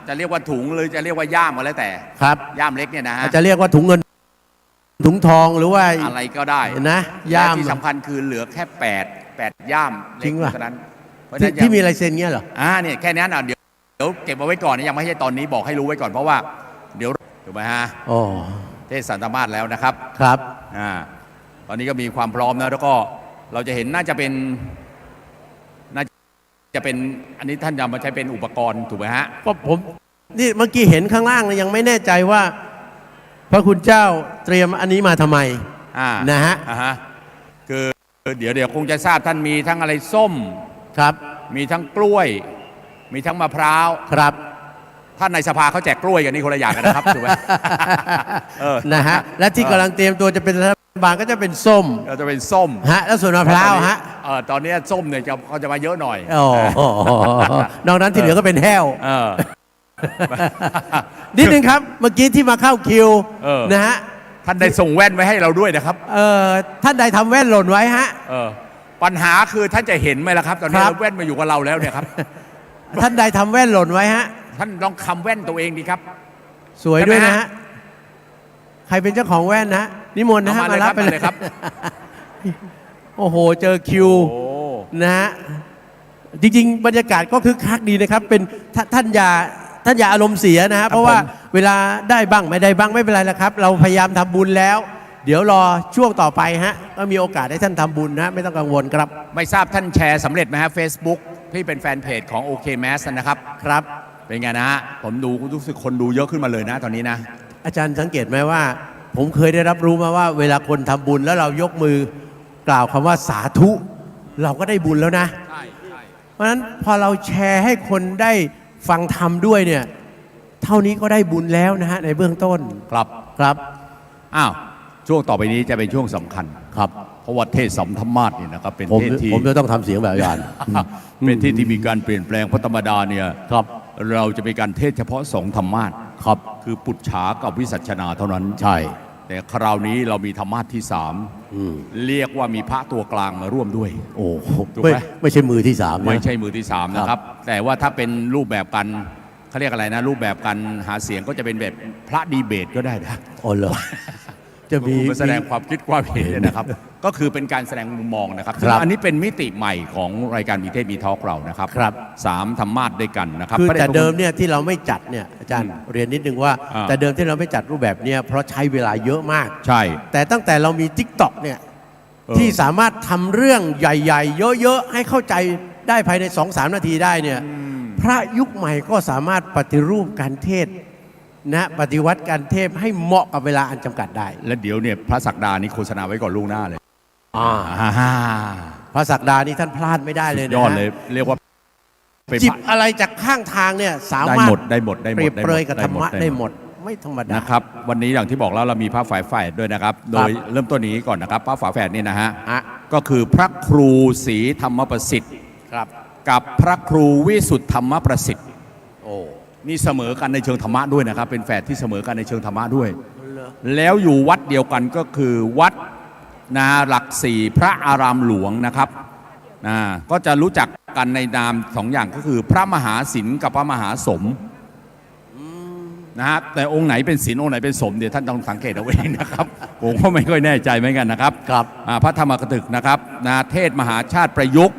จะเรียกว่าถุงหรือจะเรียกว่าย่ามก็แล้วแต่ ครับ ย่ามเล็กเนี่ยนะฮะ อาจจะเรียกว่าถุงเงินถุงทองหรือว่า อะไรก็ได้ นะย่าม และที่สำคัญคือเหลือแค่8ย่าม จริง เล็ก ป่ะ เท่านั้นเพราะฉะนั้น ที่มีลายเซ็นเงี้ยเหรอ เนี่ยแค่นั้นเดี๋ยวเก็บเอาไว้ก่อนนะยังไม่ใช่ตอนนี้บอกให้รู้ไว้ก่อนเพราะว่าเดี๋ยวถูกไหมฮะ โอ้ เทศสันตมาศแล้วนะครับ ครับ ตอนนี้ก็มีความพร้อมนะแล้วก็เราจะเห็นน่าจะเป็นอันนี้ท่านจะมาใช้เป็นอุปกรณ์ถูกไหมฮะ ก็ผมนี่เมื่อกี้เห็นข้างล่างนะยังไม่แน่ใจว่า พระคุณเจ้าเตรียมอันนี้มาทำไมนะฮะ คือเดี๋ยวคงจะทราบท่านมีทั้งอะไรส้ม ครับ มีทั้งกล้วย มีทั้งมะพร้าว ครับ ท่านในสภาเขาแจกกล้วยกันนี่คนละอย่างกันนะครับ ถูกไหม นะฮะและที่กำลังเตรียมตัวจะเป็นรัฐบาลก็จะเป็นส้ม เราจะเป็นส้ม ฮะแล้วส่วนมะพร้าวฮะ ตอนนี้ส้มเนี่ยเขาจะมาเยอะหน่อย โอ้นอกนั้นที่เหลือก็เป็นแห้ว นิดนึงครับเมื่อกี้ที่มาเข้าคิวนะฮะ ท่านได้ส่งแว่นไว้ให้เราด้วยนะครับ ท่านใดทำแว่นหล่นไว้ฮะ ปัญหาคือท่านจะเห็นไหมล่ะครับ ตอนนี้แว่นมาอยู่กับเราแล้วเนี่ยครับ ท่านใดทำแว่นหล่นไว้ฮะ ท่านลองคำแว่นตัวเองดีครับ สวยด้วยนะฮะใครเป็นเจ้าของแว่นนะนิมนต์นะฮะมารับไปเลยครับ โอ้โหเจอคิวนะฮะจริงๆบรรยากาศก็คึกคักดีนะครับเป็นท่านอย่าอารมณ์เสียนะฮะเพราะว่าเวลาได้บ้างไม่ได้บ้างไม่เป็นไรแล้วครับ เราพยายามทำบุญแล้ว เดี๋ยวรอช่วงต่อไปฮะก็มีโอกาสให้ท่านทำบุญนะไม่ต้องกังวลครับ ไม่ทราบท่านแชร์สำเร็จไหมฮะ Facebook ที่เป็นแฟนเพจของ OK Mass นะครับครับเป็นไงนะฮะผมดูรู้สึกคนดูเยอะขึ้นมาเลยนะตอนนี้นะ อาจารย์สังเกตไหมว่า ผมเคยได้รับรู้มาว่า เวลาคนทำบุญแล้วเรายกมือกล่าวคำว่าสาธุเราก็ได้บุญแล้วนะเพราะฉะนั้นพอเราแชร์ให้คนได้ฟังธรรมด้วยเนี่ยเท่านี้ก็ได้บุญแล้วนะฮะในเบื้องต้นครับครับช่วงต่อไปนี้จะเป็นช่วงสำคัญครับเพราะว่าเทศสัมธรรมาสเนี่ยนะครับเป็นเทศที่ ผมจะต้องทำเสียงแบบอาจารย์ เป็นเทศที่มีการเปลี่ยนแปลงเพราะธรรมดาเนี่ยครับเราจะเป็นการเทศเฉพาะสองธรรมาสครับคือปุจฉากับวิสัชนาเท่านั้นใช่แต่คราวนี้เรามีธรรมาสที่3เรียกว่ามีพระตัวกลางมาร่วมด้วยโอ้ ถูกไหม ไม่ใช่มือที่3ไม่ใช่มือที่3นะครับแต่ว่าถ้าเป็นรูปแบบกันเขาเรียกอะไรนะรูปแบบการหาเสียงก็จะเป็นแบบพระดีเบตก็ได้นะอ๋อเหรอจะมีแสดงความคิดความเห็นนะครับก็คือเป็นการแสดงมุมมองนะครับอันนี้เป็นมิติใหม่ของรายการมีเทศมีทอล์กเรานะครับ3ธรรมาสด้วยกันนะครับคือแต่เดิมเนี่ยที่เราไม่จัดเนี่ยอาจารย์เรียนนิดนึงว่าแต่เดิมที่เราไม่จัดรูปแบบเนี่ยเพราะใช้เวลาเยอะมากใช่แต่ตั้งแต่เรามี TikTok เนี่ยที่สามารถทำเรื่องใหญ่ๆเยอะๆให้เข้าใจได้ภายใน 2-3 นาทีได้เนี่ยพระยุคใหม่ก็สามารถปฏิรูปการเทศนะปฏิวัติการเทศให้เหมาะกับเวลาอันจำกัดได้และเดี๋ยวเนี่ยพระศักดานี่โฆษณาไว้ก่อนล่วงหน้าเลยพระศักดานี่ท่านพลาดไม่ได้เลยนะยอดเลยเรียกว่าจิบอะไรจากข้างทางเนี่ยสามารถได้หมดเปรียบเปรยกับธรรมะได้หมดไม่ธรรมดานะครับวันนี้อย่างที่บอกแล้วเรามีพระฝาแฝดด้วยนะครับโดยเริ่มต้นนี้ก่อนนะครับพระฝาแฝดนี่นะฮะก็คือพระครูศรีธรรมประสิทธิ์กับพระครูวิสุทธธรรมประสิทธิ์นี่เสมอกันในเชิงธรรมะด้วยนะครับเป็นแฝดที่เสมอกันในเชิงธรรมะด้วยแล้วอยู่วัดเดียวกันก็คือวัดนาหลัก4พระอารามหลวงนะครับก็จะรู้จักกันในนาม2อย่างก็คือพระมหาศิลป์กับพระมหาสมนะฮะแต่องค์ไหนเป็นศิลป์องค์ไหนเป็นสมเดี๋ยวท่านต้องสังเกตเอาเองนะครับผมก็ไม่ค่อยแน่ใจเหมือนกันนะครับพระธรรมกถึกนะครับเทศมหาชาติประยุกต์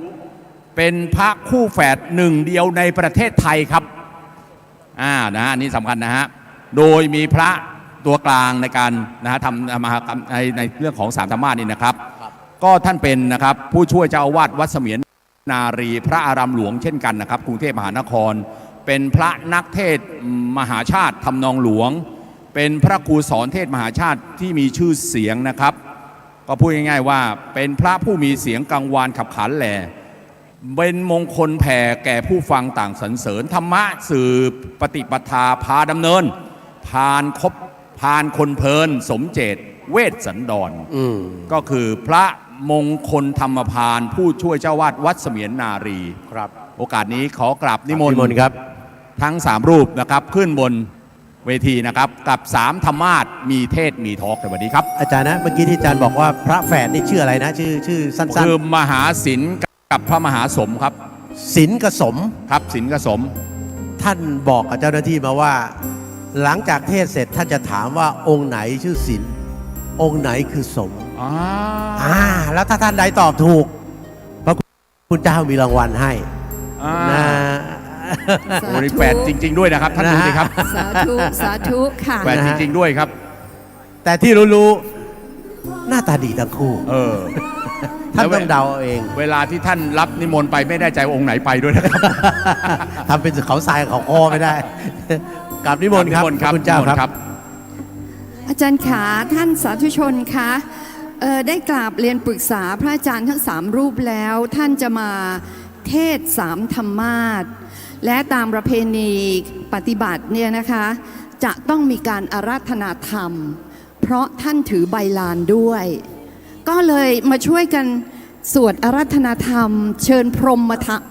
เป็นพระคู่แฝดหนึ่งเดียวในประเทศไทยครับนะอันนี้สำคัญนะฮะโดยมีพระ ตัวกลางในการนะฮะทำมหากรรมในเรื่องของสามธรรมาสนี่นะครับ ก็ท่านเป็นนะครับผู้ช่วยเจ้าอาวาสวัดเสมียนนารีพระอารามหลวงเช่นกันนะครับกรุงเทพมหานคร เป็นพระนักเทศน์มหาชาติทำนองหลวง เป็นพระครูสอนเทศน์มหาชาติที่มีชื่อเสียงนะครับ ก็พูดง่ายๆว่าเป็นพระผู้มีเสียงกังวานขับขานแหล่เป็นมงคลแผ่แก่ผู้ฟังต่างสรรเสริญธรรมะสื่อปฏิปทาพาดำเนินพานคนเพลินสมเจตเวชสันดรก็คือพระมงคลธรรมพานผู้ช่วยเจ้าวาดวัดเสมียนนารีครับโอกาสนี้ขอกราบนิมนต์ครับทั้ง3รูปนะครับขึ้นบนเวทีนะครับกับ3ธรรมาสมีเทศมีทอล์กในวันนี้ครับอาจารย์นะเมื่อกี้ที่อาจารย์บอกว่าพระแฝดนี่ชื่ออะไรนะชื่อสั้นๆคือมหาศิลป์กับพระมหาสมครับ ศิลป์กับสมครับศิลป์กับสมท่านบอกกับเจ้าหน้าที่มาว่า หลังจากเทศเสร็จท่านจะถามว่าองค์ไหนชื่อศิลป์องค์ไหนคือสมแล้วถ้าท่านใดตอบถูกพระคุณเจ้ามีรางวัลให้นะโอ้นี่แฝดจริงๆด้วยนะครับท่านดูสิครับสาธุสาธุค่ะแฝดจริงๆด้วยครับแต่ที่รู้ๆหน้าตาดีทั้งคู่ท่านต้องเดาเองเวลาที่ท่านรับนิมนต์ไปไม่แน่ใจองค์ไหนไปด้วยนะครับทำเป็นเขาทรายเขาคอไม่ได้กราบนิมนต์ครับคุณเจ้าครับอาจารย์ขาท่านสาธุชนคะได้กราบเรียนปรึกษาพระอาจารย์ทั้ง3รูปแล้วท่านจะมาเทศ3ธรรมาสและตามประเพณีปฏิบัติเนี่ยนะคะจะต้องมีการอาราธนาธรรมเพราะท่านถือใบลานด้วยก็เลยมาช่วยกันสวดอาราธนาธรรมเชิญพรหม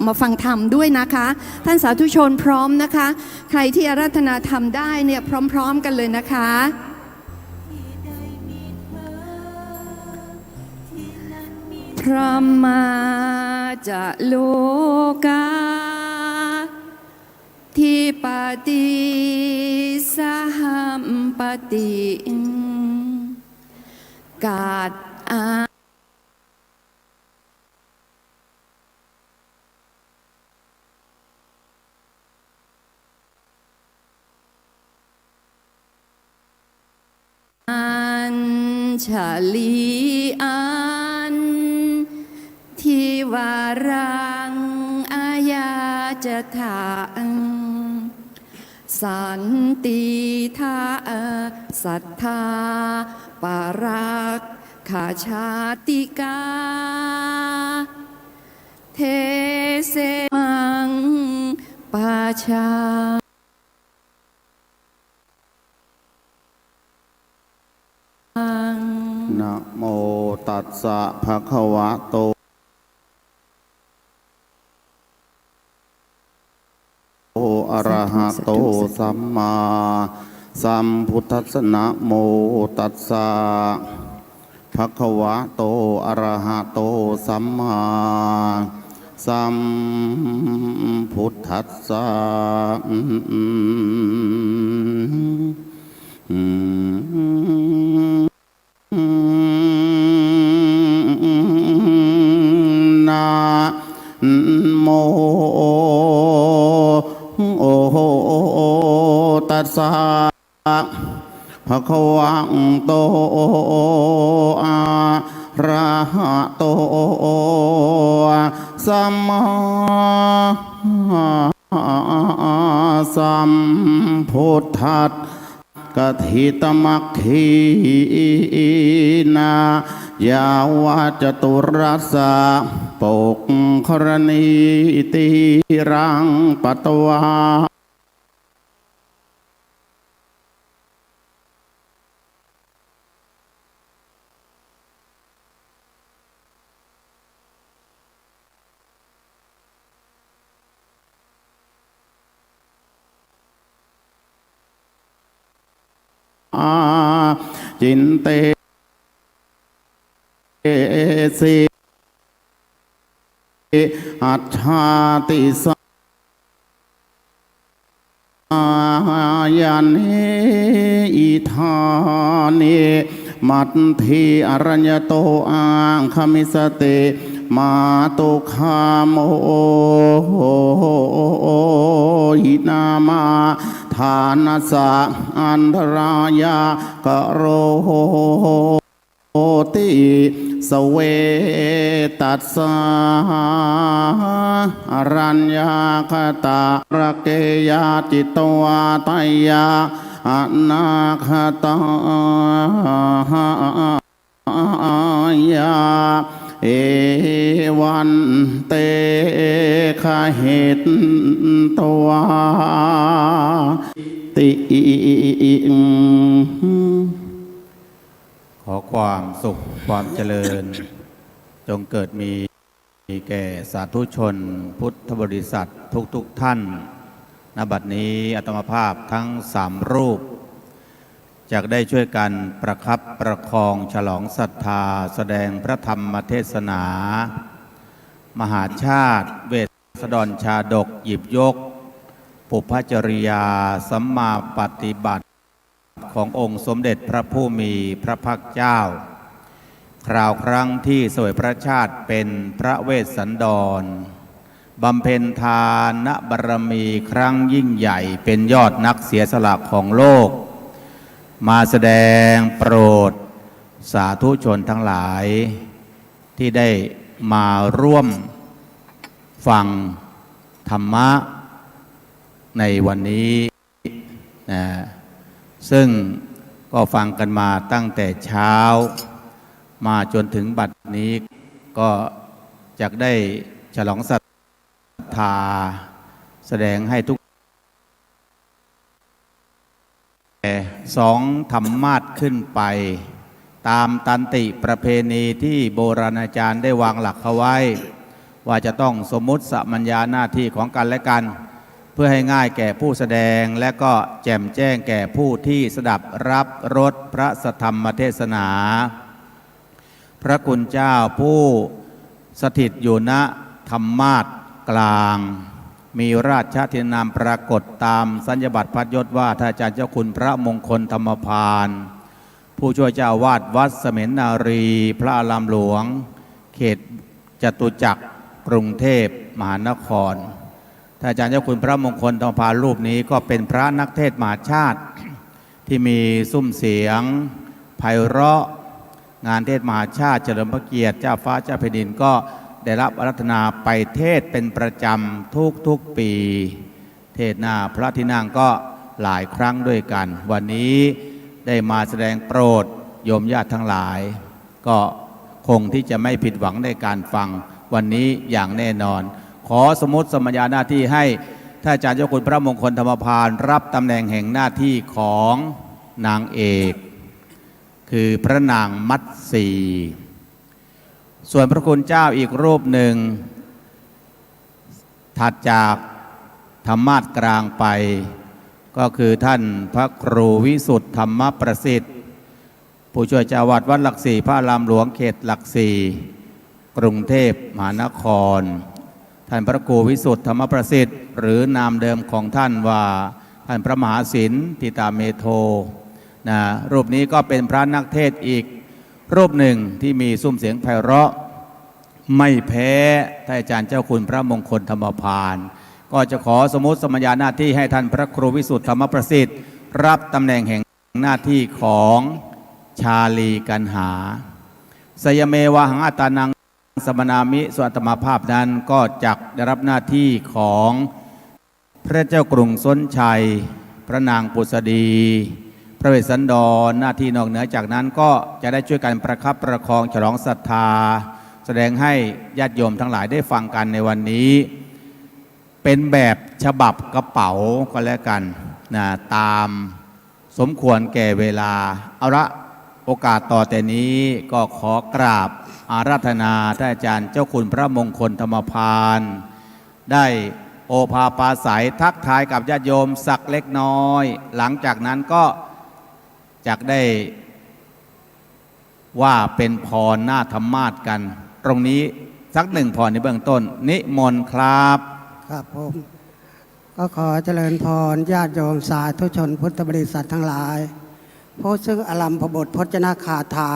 มาฟังธรรมด้วยนะคะท่านสาธุชนพร้อมนะคะใครที่อาราธนาธรรมได้เนี่ยพร้อมๆกันเลยนะคะพระมาจะโลกาทิปติสหัมปติกาตอาชาลีอันทิวารังอาญาจะถาสันติทาสัทธาปารักขาชาติกาเทเสมังปาชานะโมตัสสะภะคะวะโตอะระหะโตสัมมาสัมพุทธัสสะนะโมตัสสะภะคะวะโตอะระหะโตสัมมาสัมพุทธัสสะนะโมตัสสะภะคะวะโตอะระหะโตสัมมาสัมพุทธัสสะกถิตมัคคีนายาวาจตุรัสสะปกครณีติรังปัตวาจินเตสิอัจฉาติสายานิอิธานิมัตถิอรัญญโตอังคมิสติมาตุคามโอหินามาธ านัสสะอันตรายากะโรติสเวตัสสะอรัญญาคตาระเกยาจิตวาตยาอนาคตายาเอวันเตขะเหตตวาติ ขอความสุขความเจริญ จงเกิดมีแก่สาธุชนพุทธบริษัททุกท่านณบัดนี้อาตมาภาพทั้ง3รูปจะได้ช่วยกันประคับประคองฉลองศรัทธาแสดงพระธรรมเทศนา มหาชาติเวสดรชาดกหยิบยกปุพพจริยาสัมมาปฏิบัติขององค์สมเด็จพระผู้มีพระภาคเจ้าคราวครั้งที่เสวยพระชาติเป็นพระเวสสันดรบำเพ็ญทานบารมีครั้งยิ่งใหญ่เป็นยอดนักเสียสละของโลกมาแสดงโปรดสาธุชนทั้งหลายที่ได้มาร่วมฟังธรรมะในวันนี้นะซึ่งก็ฟังกันมาตั้งแต่เช้ามาจนถึงบัดนี้ก็จะได้ฉลองศรัทธาแสดงให้ทุก2 ธรรมาสขึ้นไปตามตันติประเพณีที่โบราณอาจารย์ได้วางหลักเอาไว้ว่าจะต้องสมมุติสมัญญาหน้าที่ของกันและกันเพื่อให้ง่ายแก่ผู้แสดงและก็แจ่มแจ้งแก่ผู้ที่สดับรับรสพระสัทธรรมเทศนาพระคุณเจ้าผู้สถิตอยู่ณธรรมาสน์กลางมีราชทินามปรากฏตามสัญญบัตรพัดยศว่าท่านอาจารย์เจ้าคุณพระมงคลธรรมพานผู้ช่วยเจ้าวาดวัดเสม็นนารีพระอารามหลวงเขตจตุจักรกรุงเทพมหานครท่านอาจารย์เจ้าคุณพระมงคลธรรมพานรูปนี้ก็เป็นพระนักเทศน์มหาชาติที่มีซุ้มเสียงไพเราะงานเทศน์มหาชาติเฉลิมพระเกียรติเจ้าฟ้าเจ้าแผ่นดินก็ได้รับอาราธนาไปเทศเป็นประจำทุกปีเทศหน้าพระที่นั่งก็หลายครั้งด้วยกันวันนี้ได้มาแสดงโปรดโยมญาติทั้งหลายก็คงที่จะไม่ผิดหวังในการฟังวันนี้อย่างแน่นอนขอสมมติสมัญญาหน้าที่ให้ท่านอาจารย์เจ้าคุณพระมงคลธรรมพานรับตำแหน่งแห่งหน้าที่ของนางเอกคือพระนางมัตสีส่วนพระคุณเจ้าอีกรูปหนึ่งถัดจากธรรมาสน์กลางไปก็คือท่านพระครูวิสุทธธรรมประสิทธิ์ผู้ช่วยเจ้าวาดวัดหลักสี่พระอารามหลวงเขตหลักสี่กรุงเทพมหานครท่านพระครูวิสุทธธรรมประสิทธิ์หรือนามเดิมของท่านว่าท่านพระมหาศิลป์ทิตาเมโทนะรูปนี้ก็เป็นพระนักเทศน์อีกรูปหนึ่งที่มีซุ้มเสียงไพเราะไม่แพ้ท่านอาจารย์เจ้าคุณพระมงคลธรรมพานก็จะขอสมมติสมัญญาหน้าที่ให้ท่านพระครูวิสุทธธรรมประสิทธิ์รับตำแหน่งแห่งหน้าที่ของชาลีกันหาสยเมวะหังอัตานังสมนามิส่วนอาตมาภาพนั้นก็จักได้รับหน้าที่ของพระเจ้ากรุงส้นชัยพระนางปุษดีพระเวสสันดรหน้าที่นอกเหนือจากนั้นก็จะได้ช่วยกันประคับประคองฉลองศรัทธาแสดงให้ญาติโยมทั้งหลายได้ฟังกันในวันนี้เป็นแบบฉบับกระเป๋าก็แล้วกันนะตามสมควรแก่เวลาเอาละโอกาสต่อแต่นี้ก็ขอกราบอาราธนาท่านอาจารย์เจ้าคุณพระมงคลธรรมพานได้โอภาปาศัยทักทายกับญาติโยมสักเล็กน้อยหลังจากนั้นก็จะได้ว่าเป็นพรหน้าธรรมาสน์กันตรงนี้สักหนึ่งพรในเบื้องต้นนิมนต์ครับครับผมก็ขอเจริญพรญาติโยมสาธุชนพุทธบริษัททั้งหลายผู้ซึ่งอลัมพบทพจนาคาถา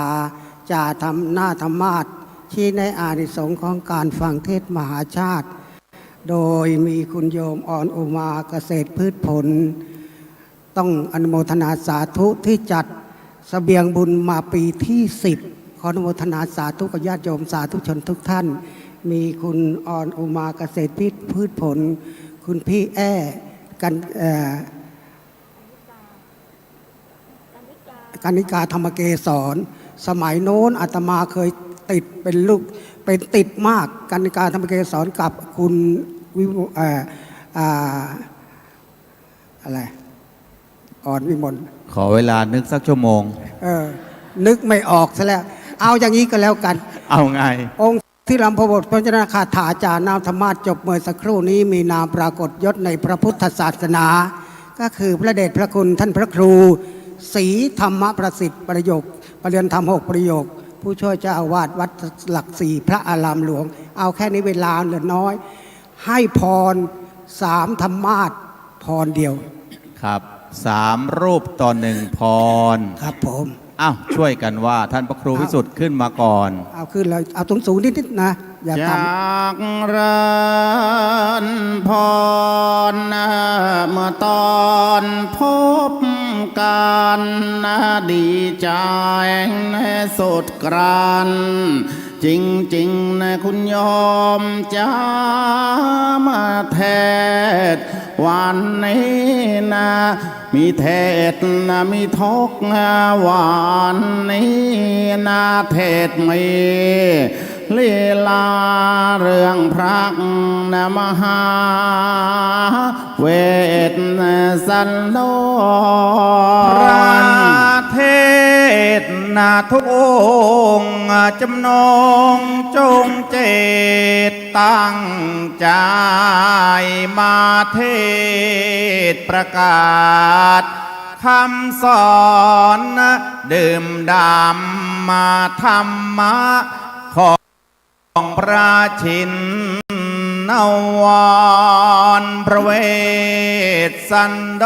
จะทำหน้าธรรมาสน์ชี้ในอานิสงส์ของการฟังเทศน์มหาชาติโดยมีคุณโยมอ่อนอุมาเกษตรพืชผล ต้องอนุโมทนาสาธุที่จัดเสบียงบุญมาปีที่ 10 ขออนุโมทนาสาธุกับญาติโยมสาธุชนทุกท่าน มีคุณออนอุมาเกษตรพืชผล คุณพี่แอ้กันกนิกาธรรมเกศรสมัยโน้นอาตมาเคยติดเป็นลูกเป็นติดมากกนิกาธรรมเกศรกับคุณวิอะไรอ่อนวิมล ขอเวลานึกสักชั่วโมง นึกไม่ออกซะแล้วเอาอย่างนี้ก็แล้วกัน เอาไง องค์ที่ลำพบทพจนาคาถาจารย์นามธรรมาสจบเมื่อสักครู่นี้มีนามปรากฏยศในพระพุทธศาสนา ก็คือพระเดชพระคุณท่านพระครูศรีธรรมประสิทธิ์ประโยคประเรียนธรรม6ประโยค ผู้ช่วยเจ้าอาวาสวัดหลักสี่พระอารามหลวง เอาแค่นี้เวลาเหลือน้อย ให้พร3ธรรมาสพรเดียว ครับ3 รูปต่อ1 พร ครับผม อ้าวช่วยกันว่าท่านพระครูวิสุทธิ์ขึ้นมาก่อน เอาขึ้นเลยเอาสูงๆนิดๆนะอย่า จ ต่ำ ากรานพรเมื่อตอนพบกันดีใจในสุดกรานจริงๆนะคุณโยมจะมาเทศวันนี้นะมีเทศนะมีทกวันนี้นะเทศมีลีลาเรื่องพระนะมหาเวทสันโดษพระเทศนาทุกองค์จำนงจงเจตตั้งใจมาเทศประกาศคำสอนดื่มดำมาธรรมะของพระชินนวรพระเวสสันด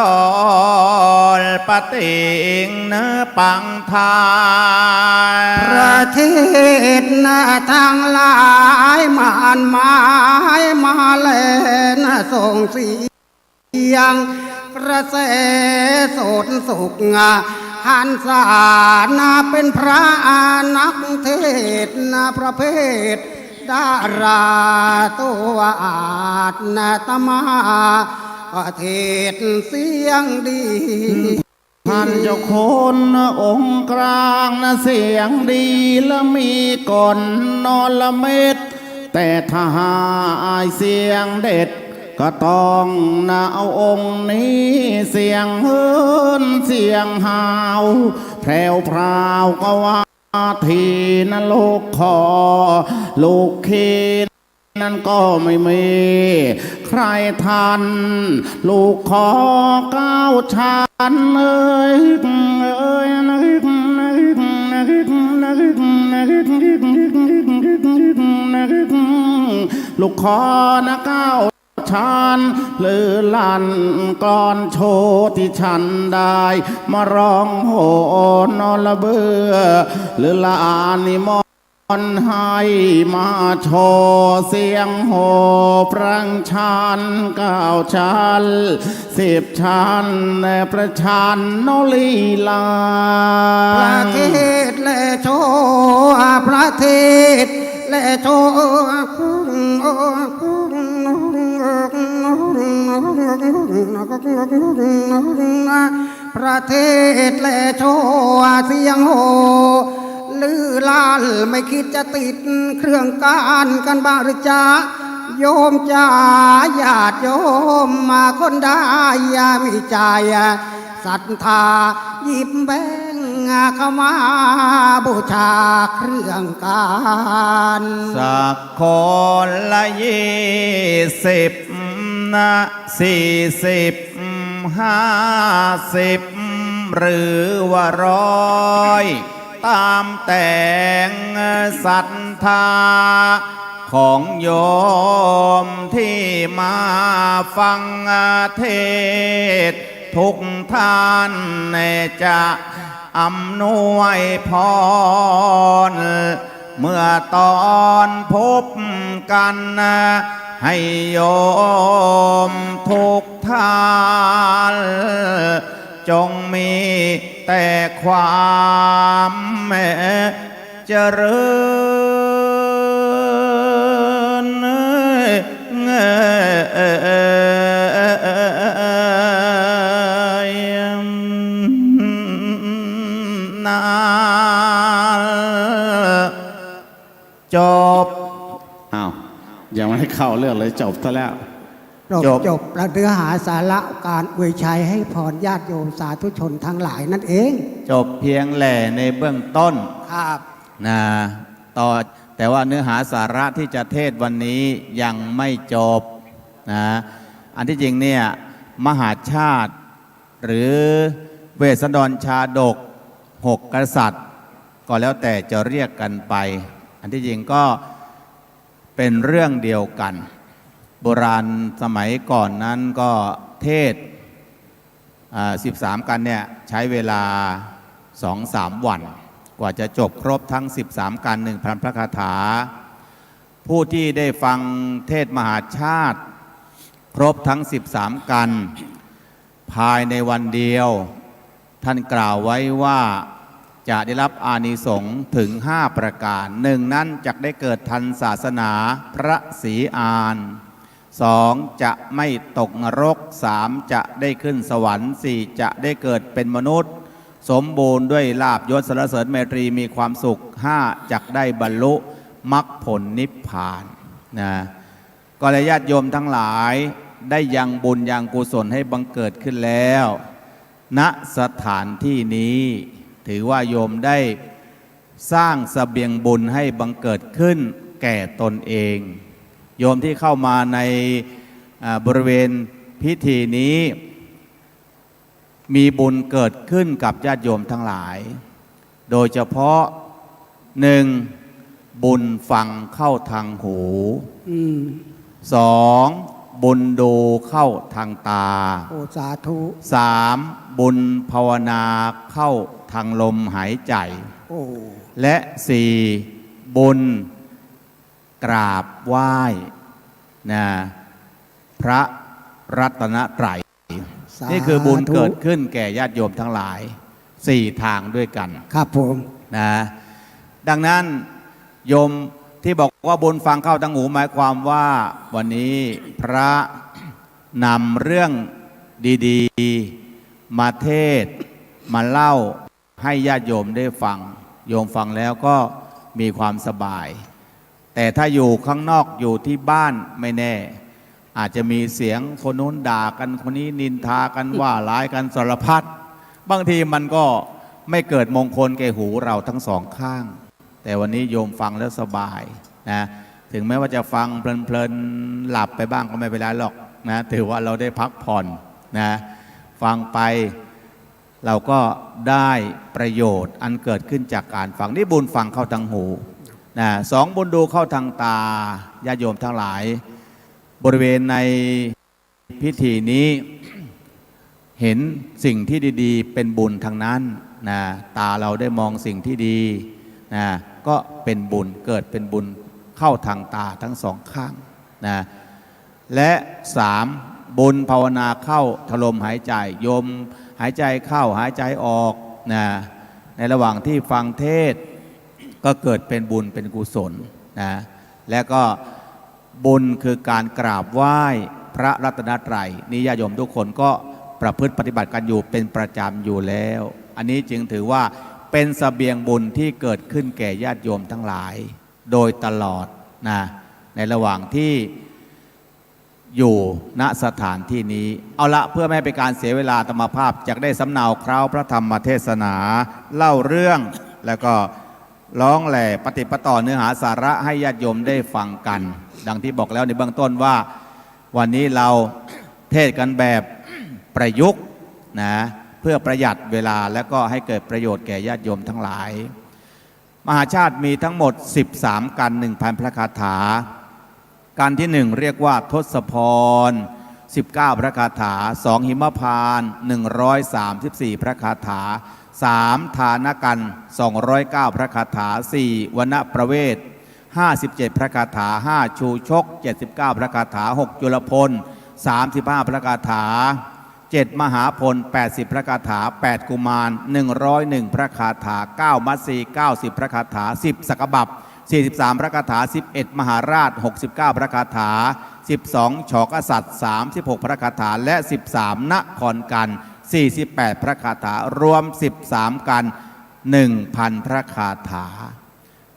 รปฏิงเนปังทายประเทศนาทางหลายมานไม้มาแลนะส่งเสียงกระแสสดสุขหันสานาเป็นพระนักเทศนาประเภทดาราตัวอาจนาตมาก็เทศเสียงดีท่านเจ้าคนองค์กลางนะเสียงดีและมีก่อนนอนละเม็ดแต่ถ้าหายเสียงเด็ดก็ต้องนะเอาองค์นี้เสียงเฮินเสียงหาวแพรวพราวก็ว่าทีนะลูกคอลูกคีนั้นก็ไม่มีใครทันลูกขอก้าวชันเอ้ยลูกขอนะก้าวชันหรือลันก่อนโชว์ที่ฉันได้มาร้องโหนอละเบือหรือลานนิมนต์ให้มาโชว์เสียงโหพรังชัน9 ชั้น10 ชั้นประชันโนลีลาประเทศและโชว์ประเทศและโชว์ประเทศและโชว์เสียงโหลือลานไม่คิดจะติดเครื่องการกันบ้างหรือจ๊ะโยมจ๋าญาติโยมมาคนได้ยามีใจศรัทธาหยิบแบงเข้ามาบูชาเครื่องการสักคนละ20นะ40 50หรือว่า100ตามแต่งศรัทธาของโยมที่มาฟังเทศทุกท่านจะอำนวยพรเมื่อตอนพบกันให้โยมทุกท่าน แต่ความเจริญจบ อ้าว ยังไม่ได้เข้าเรื่องเลยจบซะแล้ว จบและเนื้อหาสาระการอวยชัยให้พรญาติโยมสาธุชนทั้งหลายนั่นเอง จบเพียงแหล่ในเบื้องต้น ครับ นะต่อแต่ว่าเนื้อหาสาระที่จะเทศวันนี้ยังไม่จบนะอันที่จริงเนี่ยมหาชาติหรือเวสสันดรชาดก6 กษัตริย์ก็แล้วแต่จะเรียกกันไปอันที่จริงก็เป็นเรื่องเดียวกันโบราณสมัยก่อนนั้นก็เทศ13 กันเนี่ยใช้เวลา 2-3 วันกว่าจะจบครบทั้ง13 กัน 1,000 พระคาถาผู้ที่ได้ฟังเทศมหาชาติครบทั้ง13 กันภายในวันเดียวท่านกล่าวไว้ว่าจะได้รับอานิสงส์ถึง5 ประการหนึ่งนั้นจะได้เกิดทันศาสนาพระศรีอาน2จะไม่ตกนรก3จะได้ขึ้นสวรรค์4จะได้เกิดเป็นมนุษย์สมบูรณ์ด้วยลาภยศสรรเสริญเมตรีมีความสุข5จะได้บรรลุมรรคผลนิพพานนะก็เลยญาติโยมทั้งหลายได้ยังบุญยังกุศลให้บังเกิดขึ้นแล้วณสถานที่นี้ถือว่าโยมได้สร้างเสบียงบุญให้บังเกิดขึ้นแก่ตนเองโยมที่เข้ามาในบริเวณพิธีนี้มีบุญเกิดขึ้นกับญาติโยมทั้งหลายโดยเฉพาะ1บุญฟังเข้าทางหู2บุญดูเข้าทางตาโอสาธุ3บุญภาวนาเข้าทางลมหายใจและ4บุญกราบไหว้นะพระรัตนตรัยนี่คือบุญเกิดขึ้นแก่ญาติโยมทั้งหลาย4 ทางด้วยกันครับผมนะดังนั้นโยมที่บอกว่าบุญฟังเข้าทางหูหมายความว่าวันนี้พระนำเรื่องดีๆมาเทศมาเล่าให้ญาติโยมได้ฟังโยมฟังแล้วก็มีความสบายแต่ถ้าอยู่ข้างนอกอยู่ที่บ้านไม่แน่อาจจะมีเสียงคนนู้นด่ากันคนนี้นินทากันว่าร้ายกันสารพัดบางทีมันก็ไม่เกิดมงคลแก่หูเราทั้ง2 ข้างแต่วันนี้โยมฟังแล้วสบายนะถึงแม้ว่าจะฟังเพลินๆหลับไปบ้างก็ไม่เป็นไรหรอกนะถือว่าเราได้พักผ่อนนะฟังไปเราก็ได้ประโยชน์อันเกิดขึ้นจากการฟังนี่บุญฟังเข้าทางหูนะ2บุญดูเข้าทางตาญาติโยมทั้งหลายบริเวณในพิธีนี้เห็นสิ่งที่ดีๆเป็นบุญทางนั้นนะตาเราได้มองสิ่งที่ดีนะก็เป็นบุญเกิดเป็นบุญเข้าทางตาทั้ง2 ข้างนะและ3บุญภาวนาเข้าทลมหายใจโยมหายใจเข้าหายใจออกนะในระหว่างที่ฟังเทศก็เกิดเป็นบุญเป็นกุศลนะและก็บุญคือการกราบไหว้พระรัตนตรัยนี่ญาติโยมทุกคนก็ประพฤติปฏิบัติกันอยู่เป็นประจำอยู่แล้วอันนี้จึงถือว่าเป็นเสบียงบุญที่เกิดขึ้นแก่ญาติโยมทั้งหลายโดยตลอดนะในระหว่างที่อยู่ณสถานที่นี้เอาละเพื่อไม่ให้เป็นการเสียเวลาธรรมภาพจะได้สำเนาคราวพระธรรมเทศนาเล่าเรื่องแล้วก็ร้องแหล่ปฏิปต่อเนื้อหาสาระให้ญาติโยมได้ฟังกันดังที่บอกแล้วในเบื้องต้นว่าวันนี้เราเทศกันแบบประยุกต์นะเพื่อประหยัดเวลาและก็ให้เกิดประโยชน์แก่ญาติโยมทั้งหลายมหาชาติมีทั้งหมด13 กัน 1,000 พระคาถาการที่1เรียกว่าทศพร19 พระคาถา2หิมพานต์134 พระคาถา3ทานกัน209 พระคาถา4วรรณประเวท57 พระคาถา5ชูชก79 พระคาถา6จุลพล35 พระคาถา 7 มหาพล 80 พระคาถา 8 กุมาร 101 พระคาถา 9 มัตสี 90 พระคาถา 10 สักบับ 43 พระคาถา 11 มหาราช 69 พระคาถา 12 ฉอกษัตริย์ 36 พระคาถา และ 13 นครกัน 48 พระคาถารวม 13 กัน 1,000 พระคาถา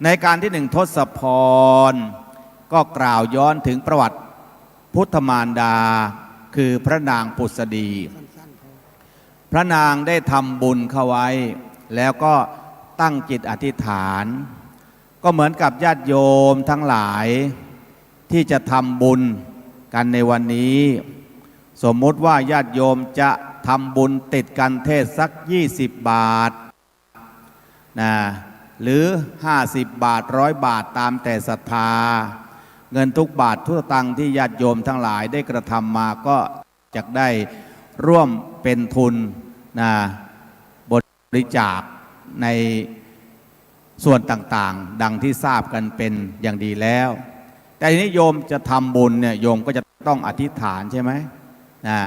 ในการที่ 1 ทศพรก็กล่าวย้อนถึงประวัติพุทธมารดาคือพระนางปุษดี พระนางได้ทำบุญเข้าไว้แล้วก็ตั้งจิตอธิษฐานก็เหมือนกับญาติโยมทั้งหลายที่จะทำบุญกันในวันนี้สมมติว่าญาติโยมจะทำบุญติดกันเทศสัก20 บาทนะหรือ50 บาท100 บาทตามแต่ศรัทธาเงินทุกบาททุกสตางค์ที่ญาติโยมทั้งหลายได้กระทำมาก็จะได้ร่วมเป็นทุนนะบริจาคในส่วนต่างๆดังที่ทราบกันเป็นอย่างดีแล้วแต่ทีนี้โยมจะทำบุญเนี่ยโยมก็จะต้องอธิษฐานใช่ไหมนะ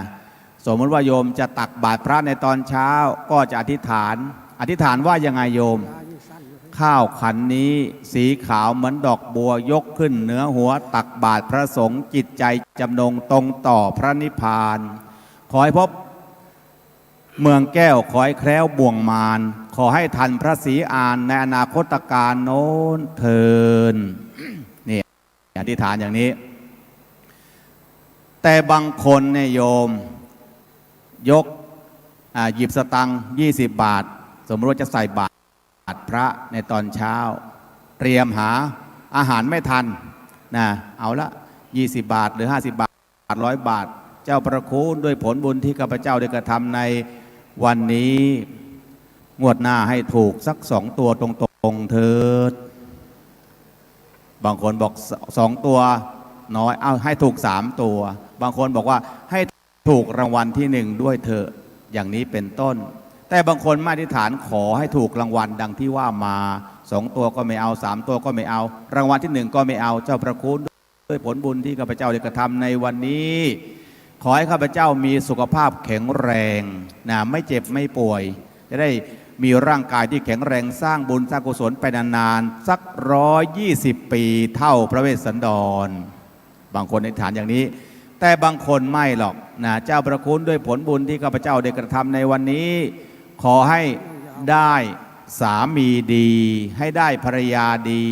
สมมติว่าโยมจะตักบาตรพระในตอนเช้าก็จะอธิษฐานว่ายังไงโยมข้าวขันนี้สีขาวเหมือนดอกบัวยกขึ้นเหนือหัวตักบาตรพระสงฆ์จิตใจจำนงตรงต่อพระนิพพานขอให้พบเมืองแก้วขอให้แคล้วบ่วงมารขอให้ทันพระศรีอานในอนาคตการโน้นเทินนี่อธิษฐานอย่างนี้แต่บางคนเนี่ยโยมยกหยิบสตังค์20 บาทสมมติว่าจะใส่บาตรพระในตอนเช้าเตรียมหาอาหารไม่ทันนะเอาละ20 บาทหรือ50 บาท100 บาทเจ้าประคุณด้วยผลบุญที่ข้าพเจ้าได้กระทำในวันนี้งวดหน้าให้ถูกสัก2 ตัวตรงๆเถิดบางคนบอก2 ตัวน้อยเอาให้ถูก3 ตัวบางคนบอกว่าให้ถูกรางวัลที่1ด้วยเถอะอย่างนี้เป็นต้นแต่บางคนมาอธิษฐานขอให้ถูกรางวัลดังที่ว่ามา2 ตัวก็ไม่เอา3 ตัวก็ไม่เอารางวัลที่1ก็ไม่เอาเจ้าประคุณด้วยผลบุญที่ข้าพเจ้าได้กระทำในวันนี้ขอให้ข้าพเจ้ามีสุขภาพแข็งแรงนะไม่เจ็บไม่ป่วยจะได้มีร่างกายที่แข็งแรงสร้างบุญสร้างกุศลไปนานๆสัก120 ปีเท่าพระเวสสันดรบางคนอธิษฐานอย่างนี้แต่บางคนไม่หรอกนะเจ้าประคุณด้วยผลบุญที่ข้าพเจ้าได้กระทำในวันนี้ขอให้ได้สามีดีให้ได้ภรรยาดี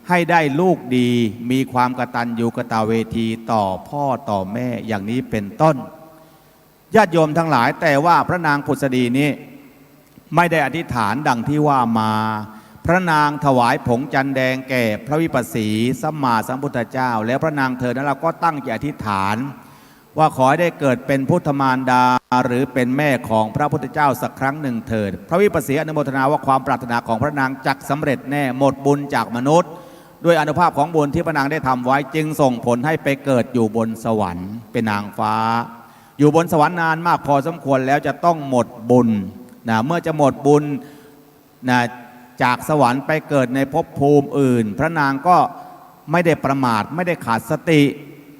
ให้ได้ลูกดีมีความกตัญญูกตเวทีต่อพ่อต่อแม่อย่างนี้เป็นต้นญาติโยมทั้งหลายแต่ว่าพระนางผุษดีนี้ไม่ได้อธิษฐานดังที่ว่ามาพระนางถวายผงจันแดงแก่พระวิปัสสีสัมมาสัมพุทธเจ้าแล้วพระนางเธอนั้นเราก็ตั้งใจอธิษฐานว่าขอให้ได้เกิดเป็นพุทธมารดาหรือเป็นแม่ของพระพุทธเจ้าสักครั้งหนึ่งเถิดพระวิปัสสีอนุโมทนาว่าความปรารถนาของพระนางจักสำเร็จแน่หมดบุญจากมนุษย์ด้วยอนุภาพของบุญที่พระนางได้ทำไว้จึงส่งผลให้ไปเกิดอยู่บนสวรรค์เป็นนางฟ้าอยู่บนสวรรค์นานมากพอสมควรแล้วจะต้องหมดบุญนะเมื่อจะหมดบุญนะจากสวรรค์ไปเกิดในภพภูมิอื่นพระนางก็ไม่ได้ประมาทไม่ได้ขาดสติ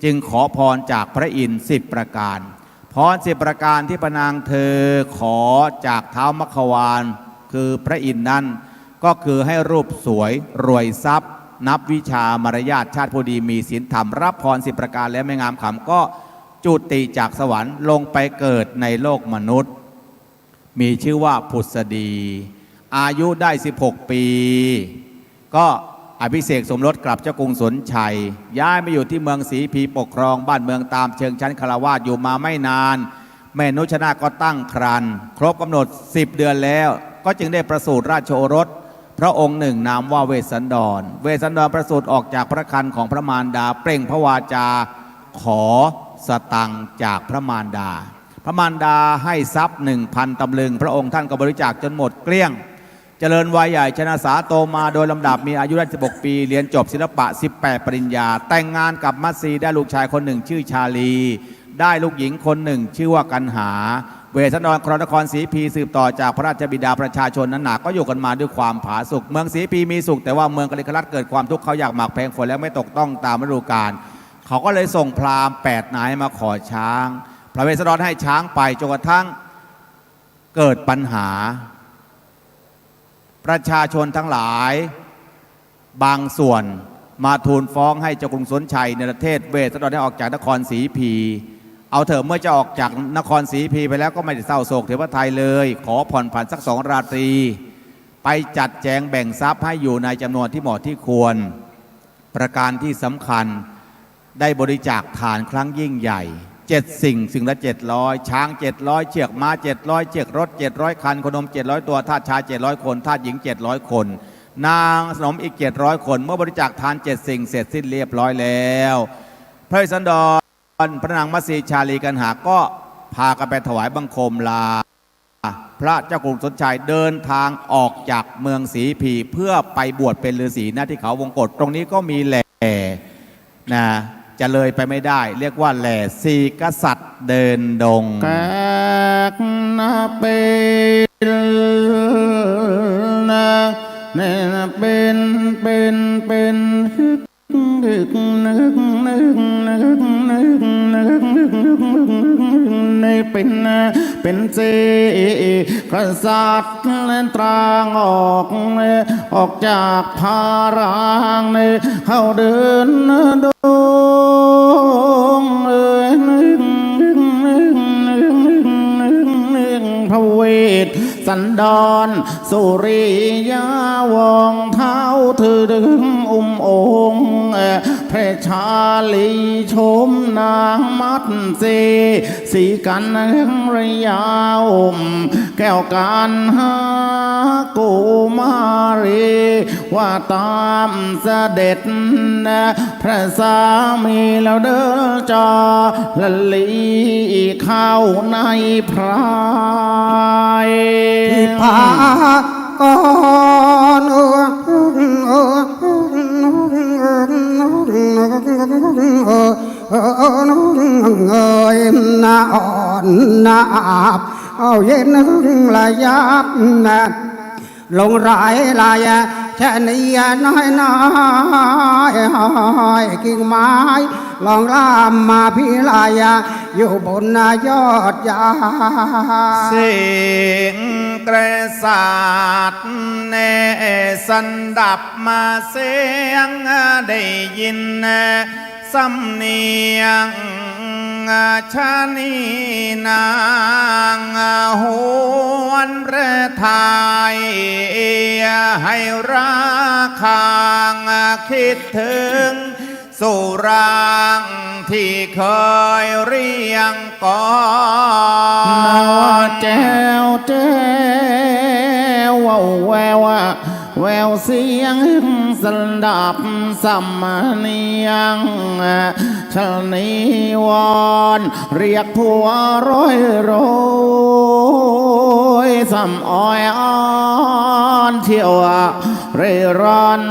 จึงขอพรจากพระอินทร์10 ประการพร10 ประการที่พระนางเธอขอจากท้าวมัคควานคือพระอินทร์นั้นก็คือให้รูปสวยรวยทรัพย์นับวิชามารยาทชาติผู้ดีมีศีลธรรมรับพร10 ประการแล้วไม่งามขำก็จุติจากสวรรค์ลงไปเกิดในโลกมนุษย์มีชื่อว่าผุษดีอายุได้16 ปีก็อภิเษกสมรสกลับเจ้ากรุงสนชัยย้ายมาอยู่ที่เมืองศรีพีปกครองบ้านเมืองตามเชิงชั้นคฤหัสถ์อยู่มาไม่นานแม่นุชนาก็ตั้งครรภ์ครบกำหนด10 เดือนแล้วก็จึงได้ประสูติราชโอรสพระองค์หนึ่งนามว่าเวสสันดรประสูติออกจากพระครรภ์ของพระมารดาเปล่งพระวาจาขอสตังค์จากพระมารดาพระมารดาให้ทรัพย์ 1,000 ตำลึงพระองค์ท่านก็บริจาคจนหมดเกลี้ยงเจริญวัยใหญ่ชนะสาโตมาโดยลำดับมีอายุได้16 ปีเรียนจบศิลปะ18 ปริญญาแต่งงานกับมัตสีได้ลูกชายคนหนึ่งชื่อชาลีได้ลูกหญิงคนหนึ่งชื่อว่ากันหาเวสสันดรครนครศรีพีสืบต่อจากพระราชบิดาประชาชนนั้นหนาก็อยู่กันมาด้วยความผาสุกเมืองศรีพีมีสุขแต่ว่าเมืองกลิครัตเกิดความทุกข์เขาอยากหมากแพงฝนแล้วไม่ตกต้องตามฤดูกาลเขาก็เลยส่งพราหมณ์8 นายมาขอช้าง พระเวสสันดรให้ช้างไปจนกระทั่งเกิดปัญหา ประชาชนทั้งหลายบางส่วนมาทูลฟ้องให้เจ้ากรุงสนชัยในประเทศเวสสันดรได้ออกจากนครศรีพีเอาเถอะเมื่อจะออกจากนครศรีพีไปแล้วก็ไม่ได้เศร้าโศกเทวไทยเลยขอผ่อนผันสัก2 ราตรีไปจัดแจงแบ่งทรัพย์ให้อยู่ในจำนวนที่เหมาะที่ควรประการที่สำคัญได้บริจาคทานครั้งยิ่งใหญ่7 สิ่งละ700ช้าง700เชือกม้า700เชือกรถ700คันขนม700ตัวทาสชาย700คนทาสหญิง700คนนางสนมอีก700คนเมื่อบริจาคทาน7 สิ่งเสร็จสิ้นเรียบร้อยแล้วพระเวสสันดรพระนางมัตสีชาลีกันหาก็พากันไปถวายบังคมลาพระเจ้ากรุงสนชัยเดินทางออกจากเมืองศรีพีเพื่อไปบวชเป็นฤาษีณที่เขาวงกฏตรงนี้ก็มีแหล่นะจะเลยไปไม่ได้เรียกว่าแหล่สีกษัตริย์เดินดงแกกนาเป็นนะเนี่ยเป็นนึกในเป็นเจกษัตริย์ตรางออกจากพารางในเข้าเดินดงพระเวสสันดรสุริยาวงเท้าถือดึงองค์พระชาลีชมนางมัดสีกันระยาวแก้วการหากุมารีว่าตามเสด็จพระสามีแล้วเดินจอละลีเข้าในพรายที่พาก่อนนาอ่อนนาอาบเอาเย็นละยับนะลงรายลายแค่นี้น้อยกิ่งไม้ลองลามมาพิลายอยู่บนยอดยาเสียงกระสาดเนสันดับมาเสียงได้ยินสำเนียงชานีนางหวนพระไทยให้ราคางคิดถึงสุรางที่เคยเรียงก่อนแจ้วแววเสียงสดับสัมเนียงชนีวอนเรียกผัวร้อยสัมอ้อยอ่อนเที่ยวเร่ร่อน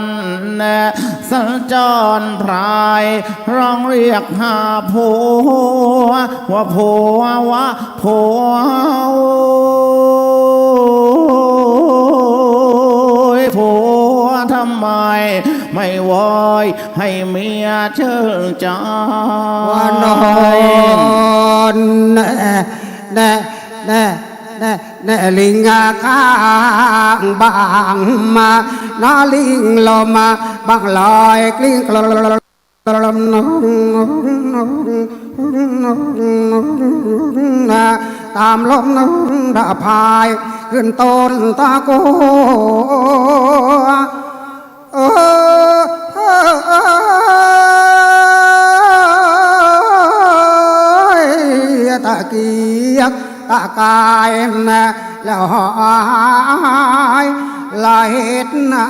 สัญจรพรายร้องเรียกหาผัวว่าผัวทำไมไม่วอยให้เมียเชิญจ้าว่านอนแน่ลิงข้างบางมาน้าลิงลมมาบางลอยกลิ้งกลมตามลมดาพายขึ้นต้นตะโกตะเกียกตะกายแล้วหายลายเห็ดนา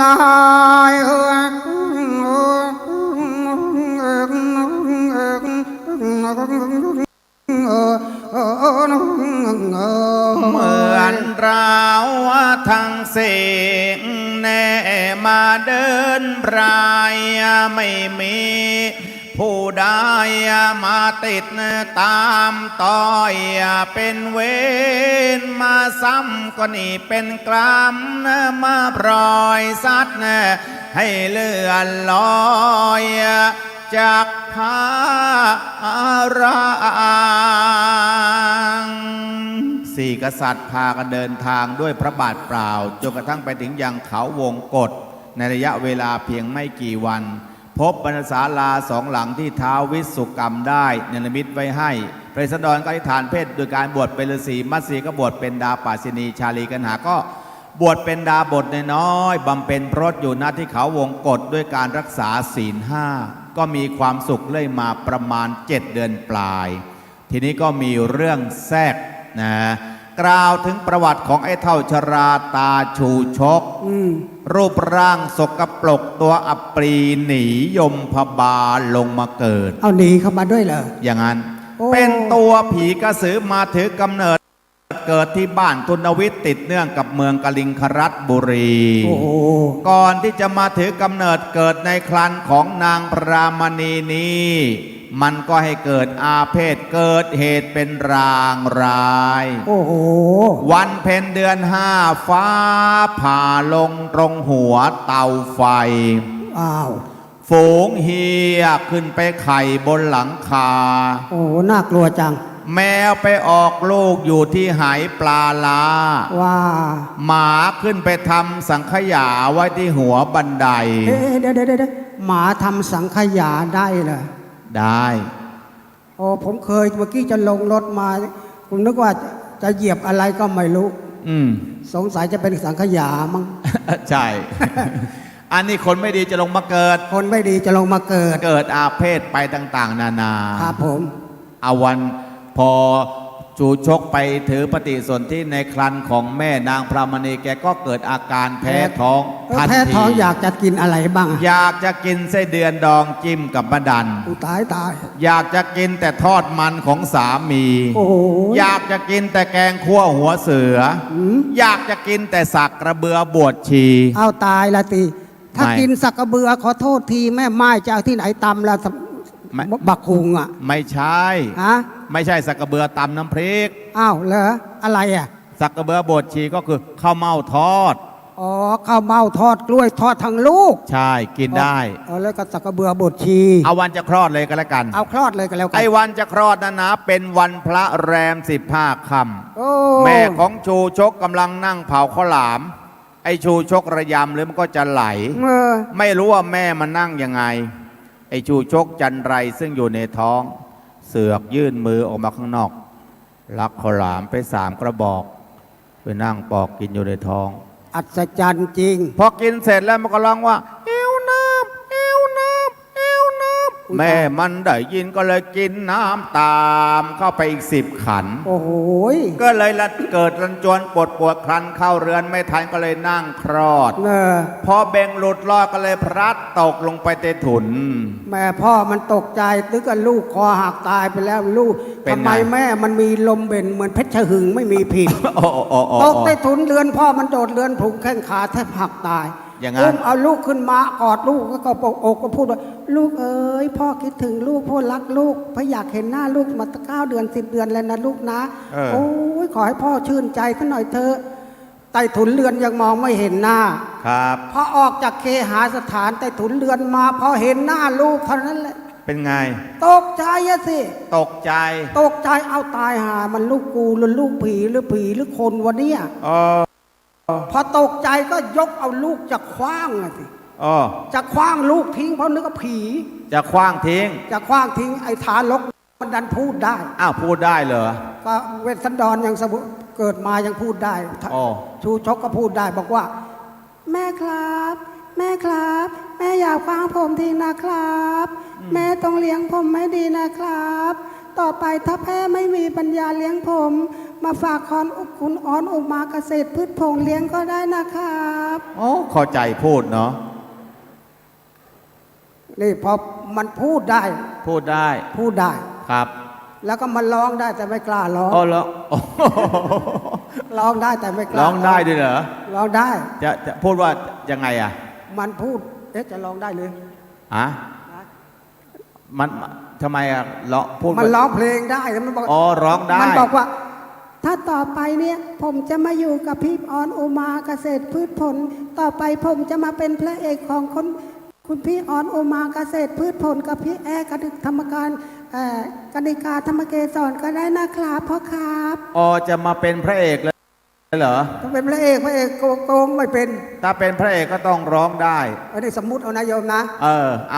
ลายเหมือนเราทั้งเสียงแน่มาเดินปลายไม่มีผู้ใดมาติดตามต่อยเป็นเวรมาซ้ำก็นี่เป็นกรรมมาปล่อยสัตว์ให้เลื่อนลอย จากพารังสี่กษัตริย์พากันเดินทางด้วยพระบาทเปล่าจนกระทั่งไปถึงยังเขาวงกฏในระยะเวลาเพียงไม่กี่วัน พบบรรณศาลาสองหลังที่ท้าววิสุกรรมได้เนรมิตไว้ให้พระศดรก็อธิษฐานเพศโดยการบวชเป็นฤาษีมัตสีก็บวชเป็นดาปาสินีชาลีกันหาก็บวชเป็นดาบทน้อยบำเพ็ญพรตอยู่ณที่เขาวงกฏด้วยการรักษาศีล5ก็มีความสุขเรื่อยมาประมาณ7 เดือนปลาย ทีนี้ก็มีเรื่องแทรกนะกล่าวถึงประวัติของไอ้เท่าชราตาชูชกรูปร่างสกปรกตัวอับปรีหนียมพบาลลงมาเกิด เอาหนีเข้ามาด้วยเหรอ อย่างนั้นเป็นตัวผีกระสือมาถือกำเนิดเกิดที่บ้านทุนวิทย์ติดเนื่องกับเมืองกลิงครัตบุรี ก่อนที่จะมาถือกำเนิดเกิดในครันของนางพรามณีนี้มันก็ให้เกิดอาเพศเกิดเหตุเป็นรางร้ายวันเพ็ญเดือน 5ฟ้าผ่าลงตรงหัวเตาไฟฝูงเฮียขึ้นไปไข่บนหลังคาน่ากลัวจังแมวไปออกลูกอยู่ที่หายปลาลาหมาขึ้นไปทำสังขยาไว้ที่หัวบันไดเดี๋ยวหมาทำสังขยาได้เหรอได้ผมเคยเมื่อกี้จะลงรถมาผมนึกว่าจะเหยียบอะไรก็ไม่รู้สงสัยจะเป็นสังขยามั้งใช่ อันนี้คนไม่ดีจะลงมาเกิดคนไม่ดีจะลงมาเกิดอาเพศไปต่างๆนานาครับผมเอาวันพอจูชกไปถือปฏิสนธิในครันของแม่นางพรามณีแกก็เกิดอาการแพ้ท้องทันทีแพ้ท้องอยากจะกินอะไรบ้างอยากจะกินไส้เดือนดองจิ้มกับมะดันตายอยากจะกินแต่ทอดมันของสามีอยากจะกินแต่แกงคั่วหัวเสืออยากจะกินแต่สักกระเบือบวชชีเอาตายละตีถ้ากินสักกระเบือขอโทษทีแม่ไม้จะเอาที่ไหนตำละบักคุงอ่ะไม่ใช่ไม่ใช่สักกระเบือตำน้ำพริกอ้าวเหรออะไรอ่ะสักกระเบือบดชีก็คือข้าวเม่าทอดข้าวเม่าทอดกล้วยทอดทั้งลูกใช่กินได้แล้วก็สักกระเบือบดชีเอาวันจะคลอดเลยก็แล้วกันเอาคลอดเลยก็แล้วกันไอ้วันจะคลอดนะเป็นวันพระแรม15 ค่ำแม่ของชูชกกำลังนั่งเผาข้าวหลามไอ้ชูชกระยำหรือมันก็จะไหลไม่รู้ว่าแม่มันนั่งยังไงไอ้ชูชกจันไรซึ่งอยู่ในท้องเสือกยื่นมือออกมาข้างนอกลักข้าวหลามไป3 กระบอกไปนั่งปอกกินอยู่ในท้องอัศจรรย์จริงพอกินเสร็จแล้วมันก็ร้องว่าเอวน้ำเอวน้ำเอวน้ำแม่มันได้ยินก็เลยกินน้ำตามเข้าไปอีก10 ขันก็เลยเกิดรันจวนปวดครันเข้าเรือนไม่ทันก็เลยนั่งคลอดพอเบ่งหลุดลอดก็เลยพลัดตกลงไปในถุนแม่พ่อมันตกใจตึกกับลูกคอหักตายไปแล้วลูกทำไมแม่มันมีลมเบ่นเหมือนเพชรหึงไม่มีผิดตกในถุนเรือนพ่อมันโดดเรือนผุแข้งขาแทบหักตายอย่างนั้นเอาลูกขึ้นมากอดลูกก็ปกอกก็พูดว่าลูกเอ๋ยพ่อคิดถึงลูกพ่อรักลูกพ่ออยากเห็นหน้าลูกมา9 เดือน10 เดือนแล้วนะลูกนะโอ้ยขอให้พ่อชื่นใจสักหน่อยเถอะใต้ถุนเรือนยังมองไม่เห็นหน้าครับพอออกจากเคหสถานใต้ถุนเรือนมาพอเห็นหน้าลูกเท่านั้นแหละเป็นไงตกใจสิตกใจเอาตายหามันลูกกูหรือลูกผีหรือคนวะเนี่ยพอตกใจก็ยกเอาลูกจะคว้างสิจะคว้างลูกทิ้งเพราะนึกว่าผีจะคว้างทิ้งไอ้ทารกมันดันพูดได้พูดได้เหรอก็เวสสันดรยังเกิดมายังพูดได้ชูชกก็พูดได้บอกว่าแม่ครับแม่อย่าคว้างผมทิ้งนะครับแม่ต้องเลี้ยงผมไม่ดีนะครับต่อไปถ้าแม่ไม่มีปัญญาเลี้ยงผมมาฝากคุณอ้อนอุมาเกษตรพืชผงเลี้ยงก็ได้นะครับเข้าใจพูดเนาะนี่พอมันพูดได้ครับ แล้วก็มันร้องได้แต่ไม่กล้าร้องร้องได้แต่ไม่กล้าร้องได้ด้วยเหรอร้องได้จะพูดว่ายังไงอ่ะมันพูดจะร้องได้เลยมันทำไมอ่ะพูดมันร้องเพลงได้แล้วมันบอกร้องได้มันบอกว่าถ้าต่อไปเนี่ยผมจะมาอยู่กับพี่ออนอุมาเกษตรพืชผลต่อไปผมจะมาเป็นพระเอกของ คุณพี่ออนโอมาเกษตรพืชผลกับพี่แอร์กนิธรรมการกนิกาธรรมเกศรก็ได้นะครับพ่อครับ อจะมาเป็นพระเอกเลยเหรอ ต้องเป็นพระเอกโกงไม่เป็น ถ้าเป็นพระเอกก็ต้องร้องได้ เอาได้สมมุติเอานะโยมนะ เอ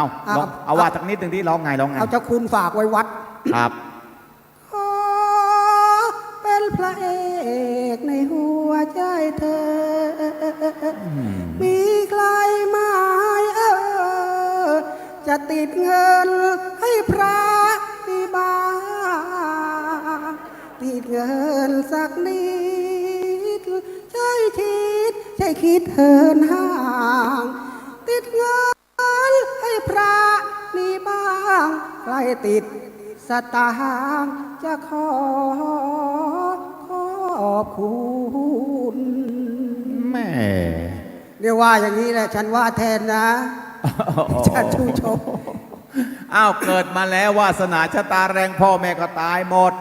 าว่าสักนิดหนึ่งที่ร้องไง เอาเจ้าคุณฝากไว้วัด ครับ ขอเป็นพระเอกในหัวใจเธอ มีใครไหมจะติดเงินให้พระที่บ้านติดเงินสักนิดใช่คิดเหินห่างติดเงินให้พระนี่บ้างใครติดสตางค์จะขอบคุณแม่เรียกว่าอย่างนี้แหละฉันว่าแทนนะฉันชูชก อ้าวเกิดมาแล้ววาสนาชะตาแรงพ่อแม่ก็ตายหมด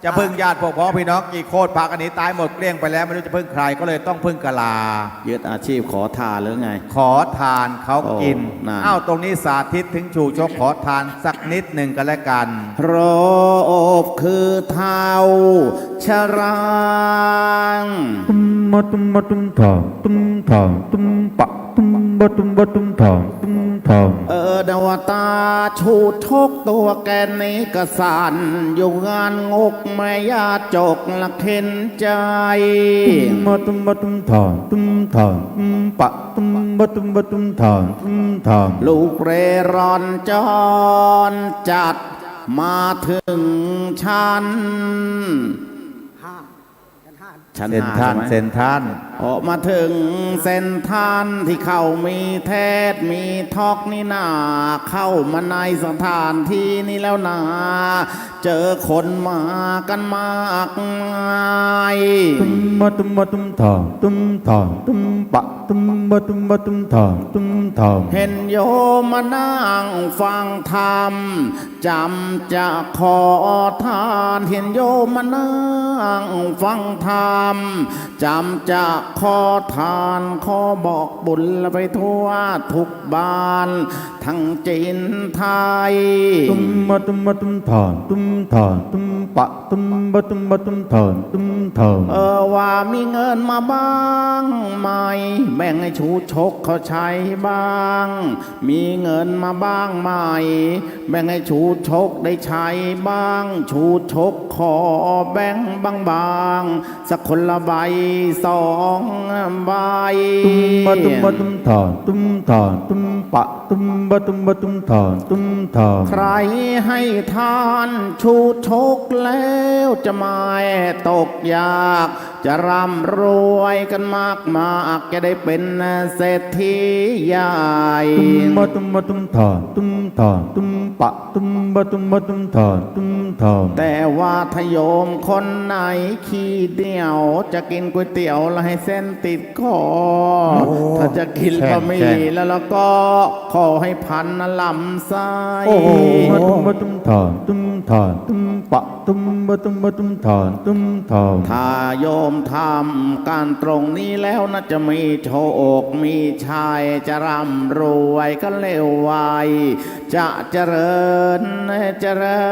จะพึ่งญาติพวกพ้องพี่น้องกี่โคตรพากันหนีตายหมดเกลี้ยงไปแล้วไม่รู้จะพึ่งใครก็เลยต้องพึ่งกะลา ยึดอาชีพขอทานหรือไง ขอทานเขากิน นั่น อ้าวตรงนี้สาธิตถึงชูชกขอทานสักนิดหนึ่งกันแล้วกัน โรบคือเท้าชราง ตุ้มมาตุ้มมาตุ้มทองตุ้มทองตุ้มปะตุ้มบะตุ้มบะตุ้มทองตุ้มทอง ดวตาชูทกตัวแกนนี้กระสันอยู่งานงกแม่ยาจกละเข็นใจ ตุ้มมาตุ้มมาตุ้มทองตุ้มทองตุ้มปะตุ้มบะตุ้มบะตุ้มทองตุ้มทอง ลูกเรร่อนจรจัดมาถึงชั้น เซนท่านเซนท่าน ออกมาถึงเส้นทานที่เข้ามีเทศมีทอกนี่นาเข้ามาในสถานที่นี้แล้วนาเจอคนมากันมากมาย ตุ้มมาตุ้มมาตุ้มทองตุ้มทองตุ้มปะตุ้มบะตุ้มบะตุ้มทองตุ้มทอง เห็นโยมมานั่งฟังธรรมจำจะขอทานเห็นโยมมานั่งฟังธรรมจำจะขอทานขอบอกบุญไปทั่วทุกบ้านทั้งจีนไทย ตุ้มมาตุ้มมาตุ้มทองตุ้มทองตุ้มปะตุ้มบะตุ้มบะตุ้มทองตุ้มทอง ว่ามีเงินมาบ้างไหมแบ่งให้ชูชกเขาใช้บ้าง มีเงินมาบ้างไหมแบ่งให้ชูชกได้ใช้บ้าง ชูชกขอแบ่งบางๆสักคนละใบสองใบ ตุ้มมาตุ้มมาตุ้มทองตุ้มทองตุ้มปะตุ้มบะตุ้มบะตุ้มทองตุ้มทอง ใครให้ทานชูชกแล้วจะไม่ตกยากจะร่ำรวยกันมากจะได้เป็นเศรษฐีใหญ่ ตุ้มมาตุ้มมาตุ้มทองตุ้มทองตุ้มปะตุ้มบะตุ้มบะตุ้มทองตุ้มทอง แต่ว่าถ้าโยมคนไหนขี้เดียวจะกินก๋วยเตี๋ยวแล้วให้เส้นติดคอถ้าจะกินบะหมี่แล้วก็ขอให้พันลำไส้ มาตุ้มมาตุ้มทองตุ้มทองตุ้มปะตุ้มบะตุ้มบะตุ้มทองตุ้มทอง ถ้าโยมทำการตรงนี้แล้วน่าจะมีโชคมีชัยจะร่ำรวยก็เร็วไวจะเจริญเจริ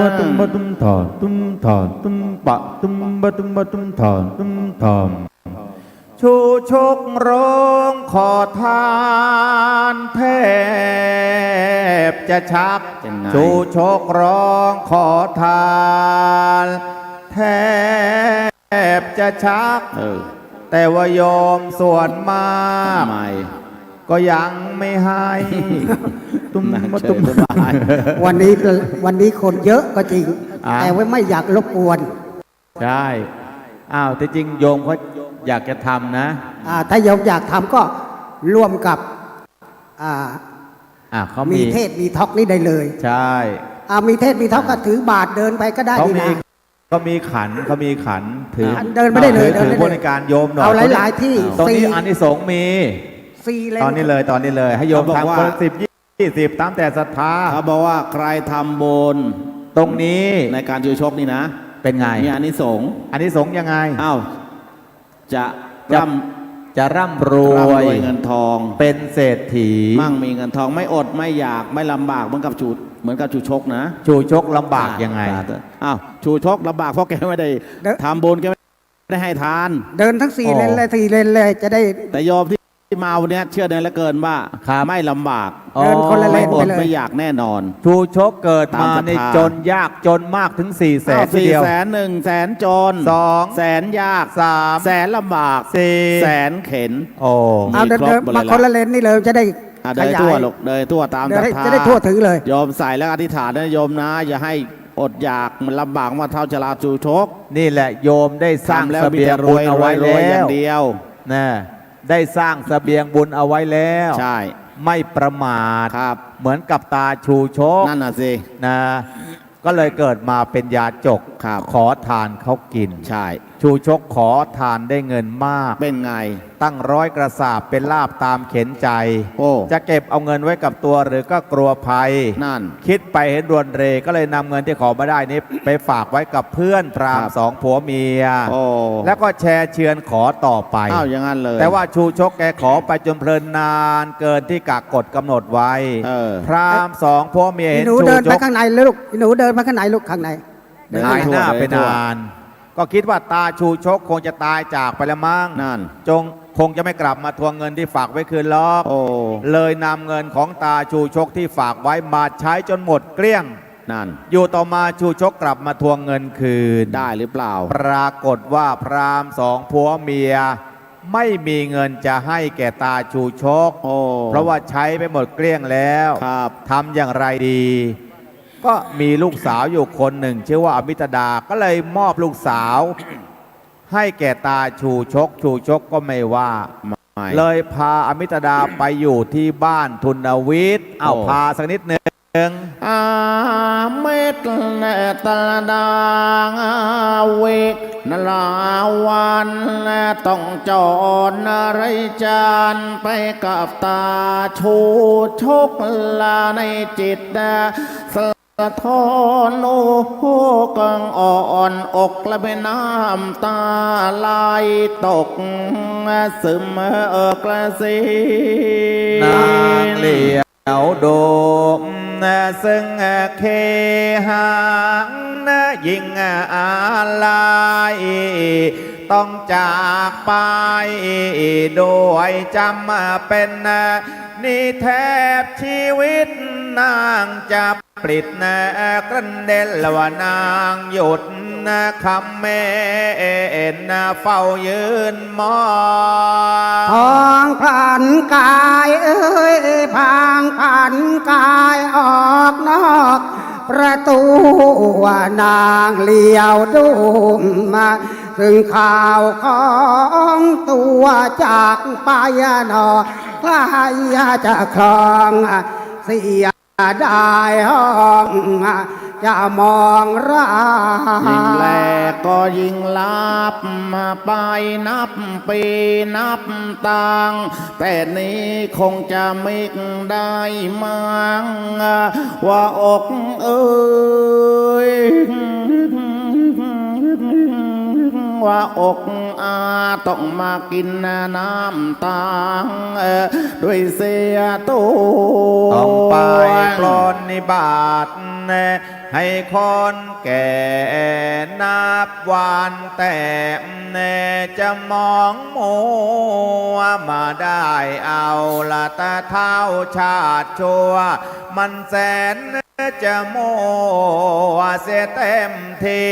ญ ตุ้มบะตุ้มทองตุ้มทองตุ้มปะตุ้มบะตุ้มบะตุ้มทองตุ้มทอง ชูชกร้องขอทานแทบจะชักชูชกร้องขอทานแทบจะชักแต่ว่าโยมส่วนมากก็ยังไม่ให้ ตุ้มมาตุ้ม วันนี้คนเยอะก็จริง แต่ว่าไม่อยากรบกวน ใช่อ้าวแต่จริงโยมเขาอยากจะทำนะ ถ้าโยมอยากทำก็ร่วมกับเขามีเทศมีทอกนี่ได้เลย ใช่ มีเทศมีทอกก็ถือบาทเดินไปก็ได้ดีนะ เขามีขันถือ เดินไม่ได้เลย ถือบริการโยมหน่อย เอาหลายๆที่ ตรงนี้อานิสงส์มี ตอนนี้เลยให้โยมทำคน10-20ตามแต่ศรัทธา เขาบอกว่าใครทำบุญ ตรงนี้ ในการชูชกนี่นะ เป็นไง มีอานิสงส์ อานิสงส์ยังไง อ้าวจะ จะร่ำรวย เงินทอง เป็นเศรษฐี มั่งมีเงินทองไม่อดไม่อยากไม่ลำบากเหมือนกับชูชกนะ ชูชกลำบากยังไง อ้าวชูชกลำบากเพราะแกไม่ได้ทำบุญแกไม่ได้ให้ทาน เดินทั้ง4 เลนเลย4 เลนเลยจะได้ แต่โยมที่มาวันนี้เชื่อได้เหลือเกินว่าไม่ลำบาก เดินคนละเล ไม่ น อ ไป ด เลย ไม่อยากแน่นอน ชูชกเกิดมา ตามศรัทธา ในจนยากจนมากถึง4 แสนที 4 เดียว แสน1 แสนจน 2 แสนยาก 3 แสนลำบาก 4 แสนเข็น โอ้ เอาเดิน ครบหมดเลย มาคนละเลนนี่เลยจะได้ เดินทั่วลูกเดินทั่วตามศรัทธา จะได้ทั่วถึงเลย โยมใส่แล้วอธิษฐานนะโยมนะ อย่าให้อดอยากมันลำบากมาเท่าชราชูชก นี่แหละโยมได้สร้าง ทำแล้ว เส มี บีย แต่ ง ร บุ ว ญ ย เอา รว ไว้ ยรวยอ แล้ ย่าว งเดียว นะได้สร้างเสบียงบุญเอาไว้แล้ว ใช่ ไม่ประมาท ครับ เหมือนกับตาชูชก นั่นน่ะสิ นะก็เลยเกิดมาเป็นยาจก ครับ ขอทานเขากิน ใช่ ชูชกขอทานได้เงินมาก เป็นไง ตั้ง100 กระสาบเป็นลาบตามเข็นใจ โอ้ จะเก็บเอาเงินไว้กับตัวหรือก็กลัวภัย นั่น คิดไปเห็นรวนเรก็เลยนำเงินที่ขอมาได้นี้ไปฝากไว้กับเพื่อนพราหม ครั ณ์ บ 2 ผัวเมีย โอ้ แล้วก็แชร์เชือนขอต่อไป อ้าวอย่างนั้นเลย แต่ว่าชูชกแกขอไปจนเพลินนานเกินที่กกฎกำหนดไว้ พราหมณ์2 ผัวเมียเห็น หนู ชู เดิน ช ไป ก ข้างในเลยลูกหนูเดินมาข้างในลูกข้างใน หายหน้าไปนาน ก็คิดว่าตาชูชกคงจะตายจากไปแล้วมั้ง นั่น คงจะไม่กลับมาทวงเงินที่ฝากไว้คืนหรอก โอ้ เลยนำเงินของตาชูชกที่ฝากไว้มาใช้จนหมดเกลี้ยง นั่น อยู่ต่อมาชูชกกลับมาทวงเงินคืน ได้หรือเปล่า ปรากฏว่าพราหมณ์2 ผัวเมีย ไม่มีเงินจะให้แก่ตาชูชก โอ้ เพราะว่าใช้ไปหมดเกลี้ยงแล้ว ครับ ทำอย่างไรดี ก็มีลูกสาวอยู่คนหนึ่งชื่อว่าอมิตดาก็เลยมอบลูกสาว ให้แก่ตาชูชก ชูชกก็ไม่ว่า เลยพาอมิตดาไปอยู่ที่บ้านทุนวิทย์เอาพาสักนิดหนึ่ง อาเมตแลตะดางเวกนลาวันต้องจรไรจานไปกับตาชูชกลาในจิตสะท้อนโอ้กังอ่อนอกและเป็นน้ำตาไหลตกซึมกระสี นางเหลียวโดมซึ่งเคหางยิ่งอะไรต้องจากไปโดยจำเป็นนี่แทบชีวิตนางจะปลิดกระเด็นละว่านางหยุดคำเมนเฝ้ายืนมอง พองผ่านกายเอ้ยพางผ่านกายออกนอกประตูว่านางเลี้ยวดูมาถึงข่าวของตัวจากไปนอใครจะคลองเสียได้ห้องจะมองร่า ยิ่งแลก็ยิ่งลับมาไปนับปีนับตังแต่นี้คงจะไม่ได้มั้งว่าอกเอ้ยว่าอกอาต้องมากินน้ำตาด้วยเสียตัว ต้องไปปลนนิบาตให้คนแก่นับวันแต่จะมองมัวมาได้เอาละตาเท้าชาติชั่วมันแสนจะโมเสียเต็มที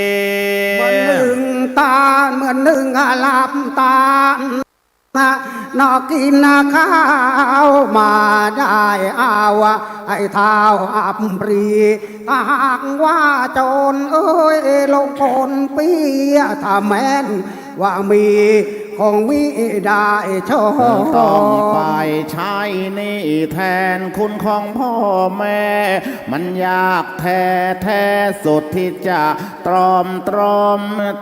เหมือนหนึ่งตาเหมือนหนึ่งหลับตานอกกินข้าวมาได้เอาไอ้เท้าอับปรีถ้าหากว่าโจรเอ้ยลงคนเปียถ้าแม้นว่ามีคงมิได้โชค ต้องไปใช้หนี่แทนคุณของพ่อแม่ มันยากแท้สุดที่จะตรอม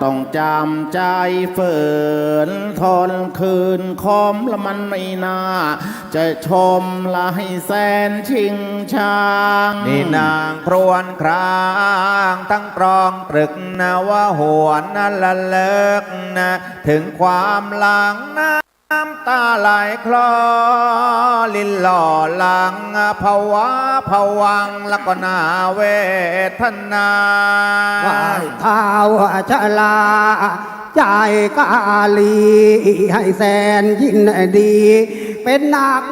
ต้องจำใจฝืนทนคืนคมและมันไม่น่าจะชมละให้แสนชิงช่าง นี่นางครวนครางตั้งตรองตรึกนะว่าหัวนั่นละเลิกนะถึงความหลังน้ำ ตาไหลคลอลินหล่อหลังภาวะผวังแล้วก็นาเวทนา ไหว้ท้าวชะลาใจกาลีให้แสนยินดี เป็นนัก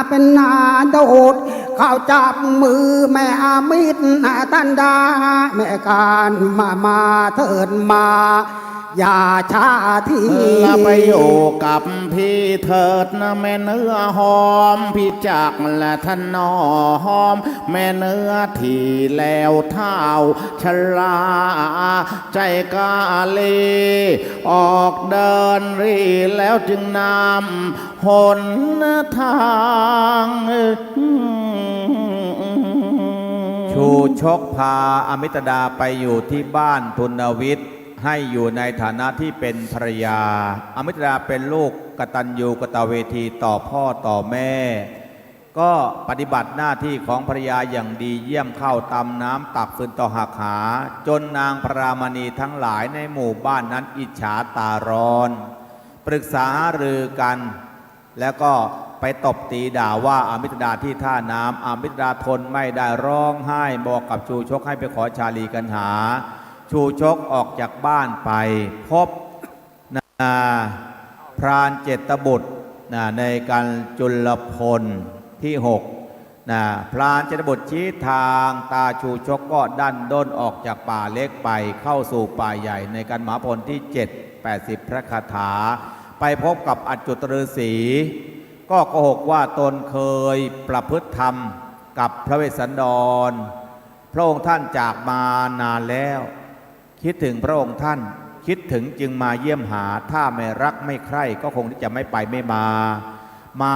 เป็นนาโดดเข้าจับมือแม่อามิตรตันดาแม่การมาเถิดมาอย่าช้าทีไปอยู่กับพี่เถิดนะแม่เนื้อหอมพี่จักและท่านนอหอมแม่เนื้อที่แล้วเท้าชลาใจกาลีออกเดินรีแล้วจึงนำหนทางชูชกพาอมิตดาไปอยู่ที่บ้านทุนวิทย์ให้อยู่ในฐานะที่เป็นภรรยาอมิตดาเป็นลูกกตัญญูกตเวทีต่อพ่อต่อแม่ ก็ปฏิบัติหน้าที่ของภรรยาอย่างดีเยี่ยมเข้าตำน้ำตักฟืนต่อหักหาจนนางพรามณีทั้งหลายในหมู่บ้านนั้นอิจฉาตาร้อนปรึกษาหารือกันแล้วก็ไปตบตีด่าว่าอมิตดาที่ท่าน้ำอมิตดาทนไม่ได้ร้องไห้บอกกับชูชกให้ไปขอชาลีกันหาชูชกออกจากบ้านไปพบพรานเจตบุตรในการจุลพลที่6พรานเจตบุตรชี้ทางตาชูชกก็ดันด้นออกจากป่าเล็กไปเข้าสู่ป่าใหญ่ในการมหาพลที่780พระคาถาไปพบกับอจุตฤาษีก็โกหกว่าตนเคยประพฤติธรรมกับพระเวสสันดรพระองค์ท่านจากมานานแล้วคิดถึงพระองค์ท่านคิดถึงจึงมาเยี่ยมหาถ้าไม่รักไม่ใคร่ก็คงที่จะไม่ไปไม่มา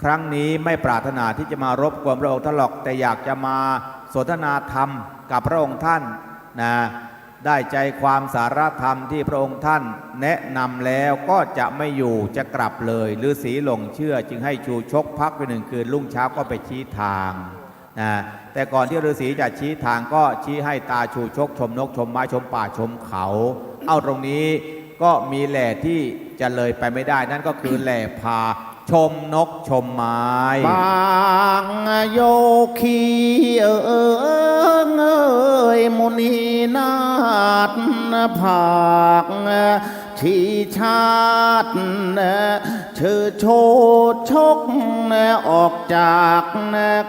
ครั้งนี้ไม่ปรารถนาที่จะมารบกวนพระองค์ท่านหรอกแต่อยากจะมาสนทนาธรรมกับพระองค์ท่านนะได้ใจความสารธรรมที่พระองค์ท่านแนะนำแล้วก็จะไม่อยู่จะกลับเลยฤาษีหลงเชื่อจึงให้ชูชกพักไป1 คืนรุ่งเช้าก็ไปชี้ทางนะแต่ก่อนที่ฤาษีจะชี้ทางก็ชี้ให้ตาชูชกชมนกชมไม้ชมป่าชมเขาเอาตรงนี้ก็มีแหล่ที่จะเลยไปไม่ได้นั่นก็คือแหล่พาชมนกชมไม้บางโยคีมุนีนาฏภาคที่ชาติชื่อโชดชกออกจาก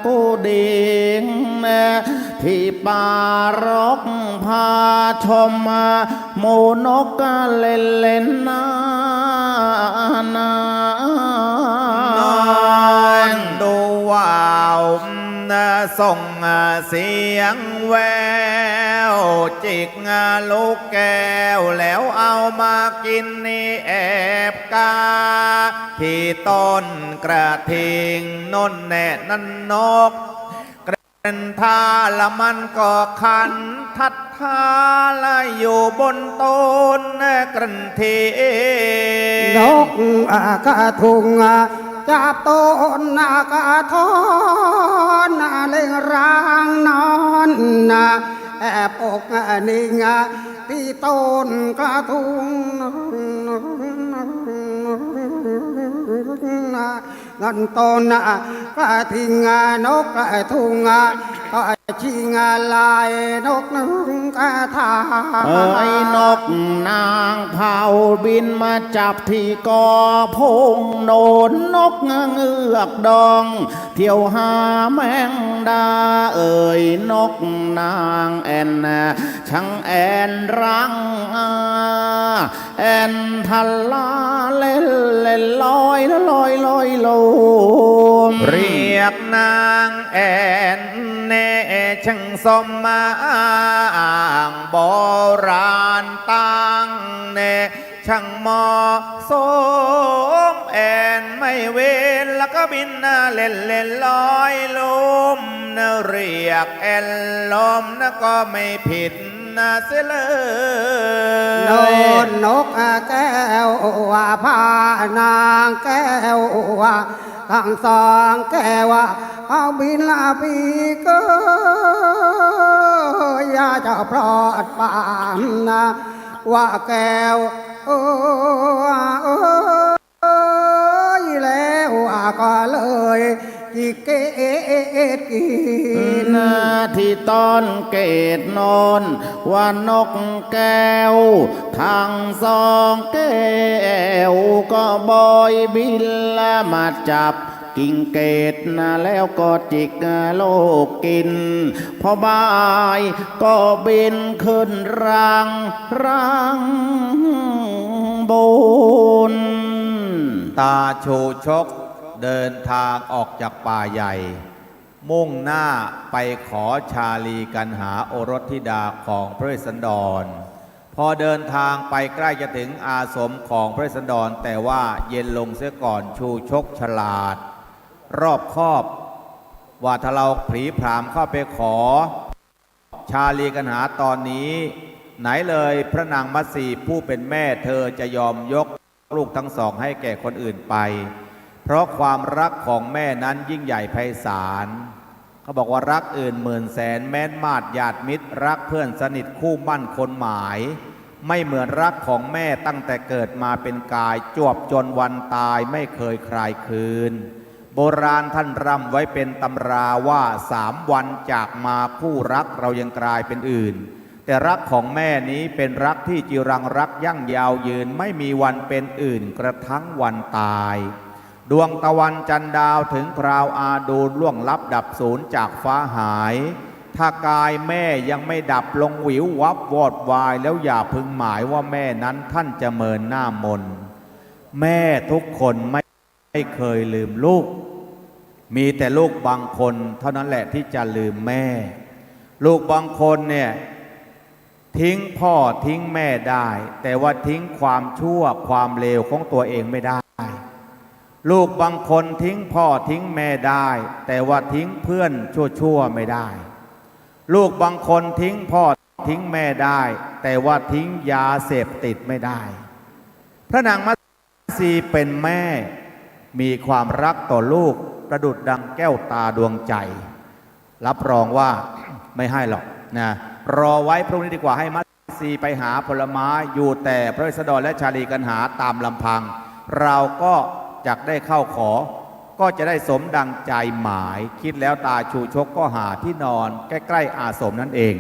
กูดิงที่ป่ารกพาชมหมูนกเล่นเล่นนาดูว่าวส่งเสียงแววจิกลูกแก้วแล้วเอามากินนี่แอบกาที่ต้นกระทิงนนแน่นั่นนกกระทาละมันก็ขันทัดทาละอยู่บนต้นกระทิงนกกระทุงจับต้นกระทอนเล่งรางนอนแอบอกนิ่งที่ต้นกระทุงนั่นต้นกระทิงนกกระทุงก็ชิงลายนกนึงกระทาไอ้นกนางเผาบินมาจับที่กอพงโนนนกเงือกดองเที่ยวหาแมงดานกนางแอนช่างแอนรังแอนทัลลาเล่นเล่นลอยลอยลอยลมเรียกนางแอนเนช่างสมมาโบราณตั้งเนช่างเหมาะสมแอนไม่เว้นแล้วก็บินเล่นเล่นลอยลมเรียกแอนลมก็ไม่ผิดเสียเลยโนนกแก้วว่าพานางแก้วว่าทั้งสองแก้วเอาบินลาปีก็อย่าจะพลอดปามว่าแก้ว ก็เลยจีเกตกิน นาที่ต้นเกตนนว่านกแก้วทั้งสองแก้วก็บอยบินละมาจับกิ่งเกตนะแล้วก็จิกโลกกินพอบ่ายก็บินขึ้นรังบน ตาชูชกเดินทางออกจากป่าใหญ่ มุ่งหน้าไปขอชาลีกันหาโอรสธิดาของพระเวสสันดร พอเดินทางไปใกล้จะถึงอาสมของพระเวสสันดรแต่ว่าเย็นลงเสียก่อนชูชกฉลาด รอบคอบว่าถ้าเราผลีผลามเข้าไปขอชาลีกันหาตอนนี้ ไหนเลยพระนางมัตสีผู้เป็นแม่เธอจะยอมยกลูกทั้งสองให้แก่คนอื่นไปเพราะความรักของแม่นั้นยิ่งใหญ่ไพศาลเขาบอกว่ารักอื่นหมื่นแสนแม้นมาดญาติมิตรรักเพื่อนสนิทคู่มั่นคนหมายไม่เหมือนรักของแม่ตั้งแต่เกิดมาเป็นกายจวบจนวันตายไม่เคยคลายคืนโบราณท่านร่ำไว้เป็นตำราว่า3 วันจากมาคู่รักเรายังกลายเป็นอื่นแต่รักของแม่นี้เป็นรักที่จีรังรักยั่งยาวยืนไม่มีวันเป็นอื่นกระทั่งวันตายดวงตะวันจันดาวถึงคราวอาดูลล่วงลับดับสูญจากฟ้าหายถ้ากายแม่ยังไม่ดับลงวิววับวอดวายแล้วอย่าพึงหมายว่าแม่นั้นท่านจะเมินหน้ามนแม่ทุกคนไม่เคยลืมลูกมีแต่ลูกบางคนเท่านั้นแหละที่จะลืมแม่ลูกบางคนเนี่ยทิ้งพ่อทิ้งแม่ได้แต่ว่าทิ้งความชั่วความเลวของตัวเองไม่ได้ลูกบางคนทิ้งพ่อทิ้งแม่ได้แต่ว่าทิ้งเพื่อนชั่วไม่ได้ลูกบางคนทิ้งพ่อทิ้งแม่ได้แต่ว่าทิ้งยาเสพติดไม่ได้พระนางมัตสีเป็นแม่มีความรักต่อลูกประดุจดังแก้วตาดวงใจรับรองว่าไม่ให้หรอกนะรอไว้พรุ่งนี้ดีกว่าให้มัตสีไปหาผลไม้อยู่แต่พระเวสสันดรและชาลีกันหาตามลำพังเราก็จากได้เข้าขอก็จะได้สมดังใจหมายคิดแล้วตาชูชกก็หาที่นอนใกล้ๆอาสมนั่นเอง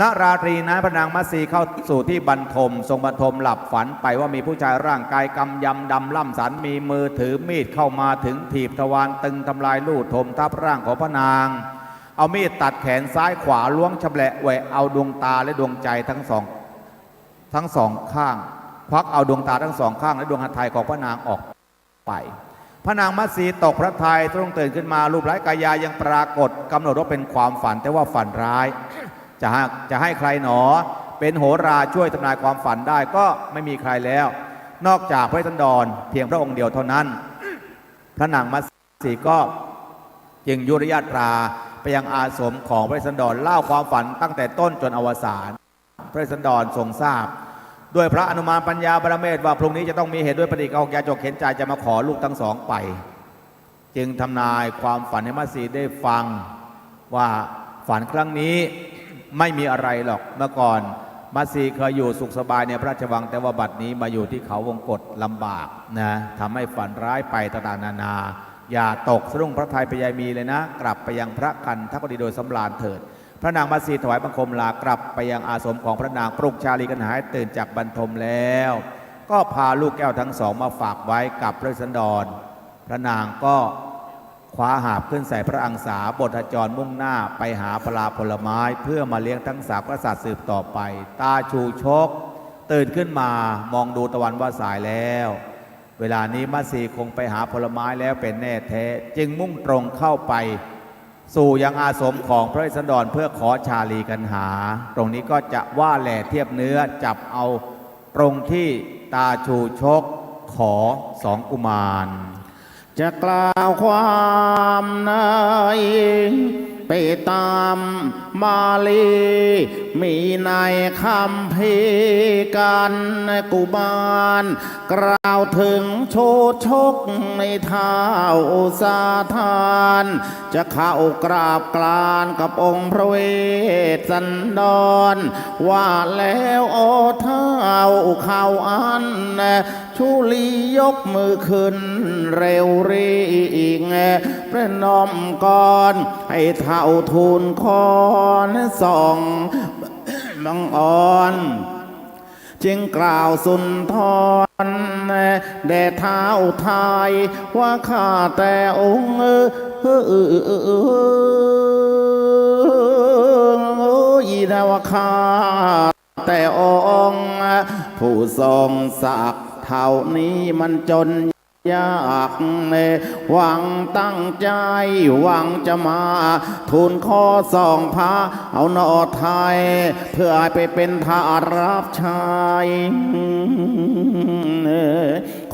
ณราตรีนั้นพระนางมัตสีเข้าสู่ที่บรรทมทรงบรรทมหลับฝันไปว่ามีผู้ชายร่างกายกำยำดำล่ำสันมีมือถือมีดเข้ามาถึงถีบทวารตึงทำลายลู่ถมทับร่างของพระนางเอามีดตัดแขนซ้ายขวาล้วงชำแหละแหวะเอาดวงตาและดวงใจทั้งสองข้างควักเอาดวงตาทั้งสองข้างและดวงหัตถ์ของพระนางออกไปพระนางมัตสีตกพระทัยต้องตื่นขึ้นมารูปไร้กายายังปรากฏกำหนดว่าเป็นความฝันแต่ว่าฝันร้ายจะให้ใครหนอเป็นโหราช่วยทำนายความฝันได้ก็ไม่มีใครแล้วนอกจากพระเวสสันดรเพียงพระองค์เดียวเท่านั้นพระนางมัตสีก็จึงยุรยาตราไปยังอาสมของพระเวสสันดรเล่าความฝันตั้งแต่ต้นจนอวสานพระเวสสันดรทรงทราบด้วยพระอนุมานปัญญาบารเมศว่าพรุ่งนี้จะต้องมีเหตุด้วยปฏิกาแกจกเห็นใจจะมาขอลูกทั้งสองไปจึงทำนายความฝันให้มัตสีได้ฟังว่าฝันครั้งนี้ไม่มีอะไรหรอกเมื่อก่อนมัตสีเคยอยู่สุขสบายในพระราชวังแต่ว่าบัดนี้มาอยู่ที่เขาวงกฏลำบากนะทำให้ฝันร้ายไปต่างๆนานาอย่าตกสะดุ้งพระทัยไปยายมีเลยนะกลับไปยังพระกันทักดีโดยสำราญเถิดพระนางมัตสีถวายบังคมลากลับไปยังอาสมของพระนางปลุกชาลีกันหาให้ตื่นจากบรรทมแล้วก็พาลูกแก้วทั้งสองมาฝากไว้กับพระเวสสันดรพระนางก็คว้าหาบขึ้นใส่พระอังสาบทจรมุ่งหน้าไปหาปลาผลไม้เพื่อมาเลี้ยงทั้ง3กษัตริย์สืบต่อไปตาชูชกตื่นขึ้นมามองดูตะวันว่าสายแล้วเวลานี้มัตสีคงไปหาผลไม้แล้วเป็นแน่แท้จึงมุ่งตรงเข้าไปสู่ยังอาสมของพระเวสสันดรเพื่อขอชาลีกันหาตรงนี้ก็จะว่าแหล่เทียบเนื้อจับเอาตรงที่ตาชูชกขอ2 กุมารจะกล่าวความในไปตามมาลีมีในคำพีกันกุมารกล่าวถึงโชชกในเท้าสาทานจะเข้ากราบกรานกับองค์พระเวสสันดรว่าแล้วโอเท้าเข้าอัน ชูลียกมือขึ้นเร็วรีประนมก่อนให้เท่าทูลคอนส่องบังอ่อนจึงกล่าวสุนทรแด่เท้าไทยว่าข้าแต่องค์อีนาวข้าแต่องค์ผู้ทรงศักดิ์เท่านี้มันจนยากหวังตั้งใจหวังจะมาทูลขอส่องพระเอาหนอไทยเพื่อไปเป็นทาสรับใช้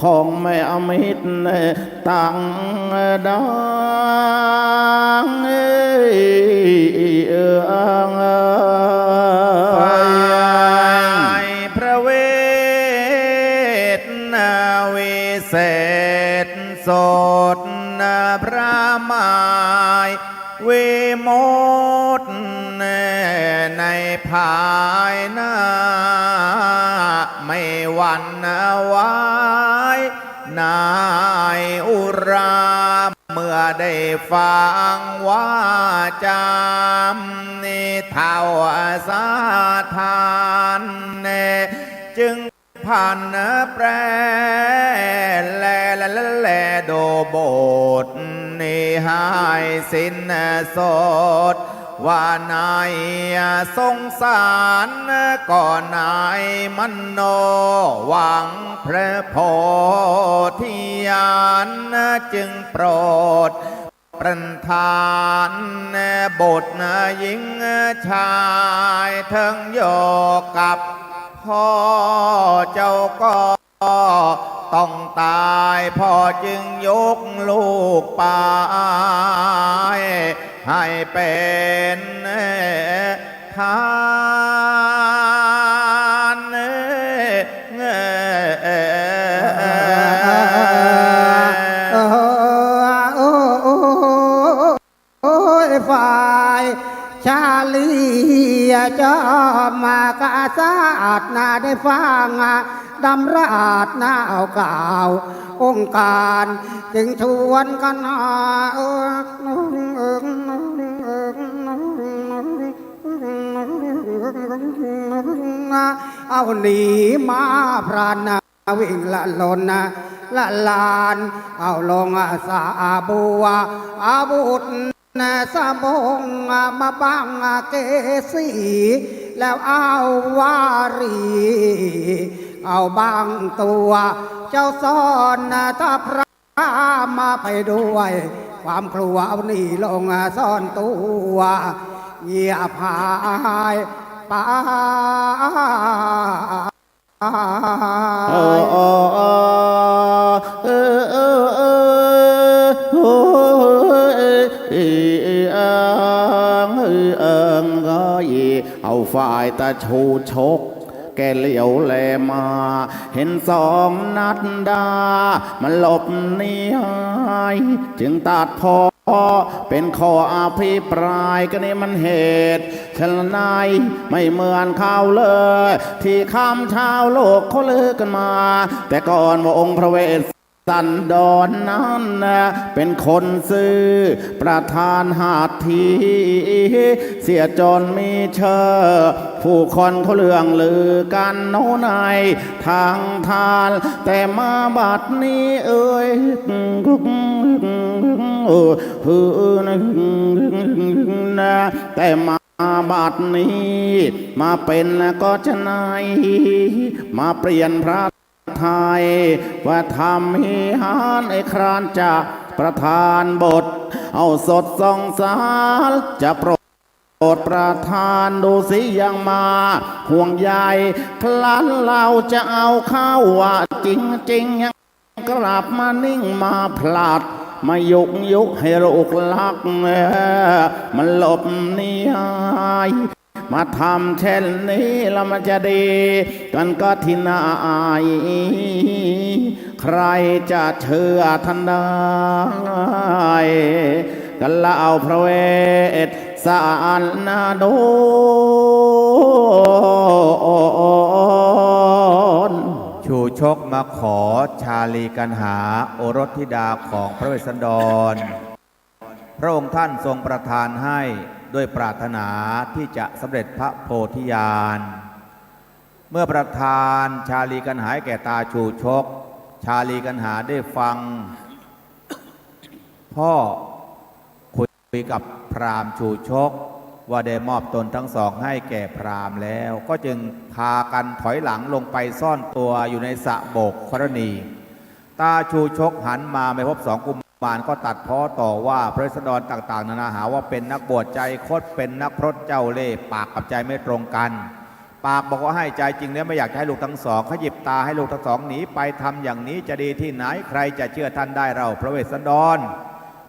ของแม่อมิตรตั้งดังพระเวทนาวิเศษโสดพระมายวิโมทในภายหน้าไม่หวั่นไหวนายอุราเมื่อได้ฟังว่าจำนิทาวสาทานจึงผ่านแปรแลโดโบทนี่หายสิ้นโสดว่านายสงสารก่อนนายมโนหวังพระโพธิญาณจึงโปรดประทานบทหญิงชายทั้งโยกกับพ่อเจ้าก็ต้องตายพ่อจึงยกลูกไปให้เป็นทานฝ่ายชาลีจอมมากาศาสนาได้ฟังดำราดหน้าเอากล่าวองค์การจึงชวนกันเอาหนีมาพรานวิ่งละลนละลานเอาลงสาบัวอาบุตรสะบงมาบังเกสีแล้วเอาวารีเอาบางตัวเจ้าซ่อนถ้าพระมาไปด้วยความกลัวเอาหนีลงซ่อนตัวเงียบหายไปเอาฝ่ายตะชูชกแกเหลียวแลมาเห็นสองนัดดามันหลบหนีหายจึงตัดพอเป็นข้ออภิปรายก็นี่มันเหตุฉะนั้นไม่เหมือนเขาเลยที่คำชาวโลกเขาลือกันมาแต่ก่อนว่าองค์พระเวสสันดรนั้นเป็นคนซื่อประธานหาทีเสียจนมีเชอผู้คนเขาเรื่องลือกันโน้นายทางทานแต่มาบัดนี้เอ่ยแต่มาบัดนี้มาเป็นก็จะนายมาเปลี่ยนพระไทยว่าทำให้หานไอ้ครานจะประธานบทเอาสดส่องสารจะโปรดประธานดูสิยังมาห่วงใยคลันเราจะเอาเข้าว่าจริงยังกลับมานิ่งมาพลัดมายุกให้ลูกลักมันหลบหนีหายมาทำเช่นนี้แล้วมันจะดีกันก็ที่นายใครจะเชื่อท่านได้กันละเอาพระเวทสารนาโดน ชูช ชกมาขอชาลีกันหาโอรสธิดาของพระเวสสันดร พระองค์ท่านทรงประทานให้ด้วยปรารถนาที่จะสำเร็จพระโพธิญาณ เมื่อประทานชาลีกันหาแก่ตาชูชก ชาลีกันหาได้ฟัง พ่อคุยกับพราหมณ์ชูชกว่าได้มอบตนทั้งสองให้แก่พราหมณ์แล้ว ก็จึงพากันถอยหลังลงไปซ่อนตัวอยู่ในสระโบกธรณี ตาชูชกหันมาไม่พบสองกุมารก็ตัดพ้อต่อว่าพระราษฎรต่างๆนานาหาว่าเป็นนักบวชใจคดเป็นนักพรตเจ้าเล่ห์ปากกับใจไม่ตรงกัน ปากบอกว่าให้ใจจริงแล้วไม่อยากให้ลูกทั้งสองขยิบตาให้ลูกทั้งสองหนีไปทำอย่างนี้จะดีที่ไหนใครจะเชื่อท่านได้เราพระเวสสันดร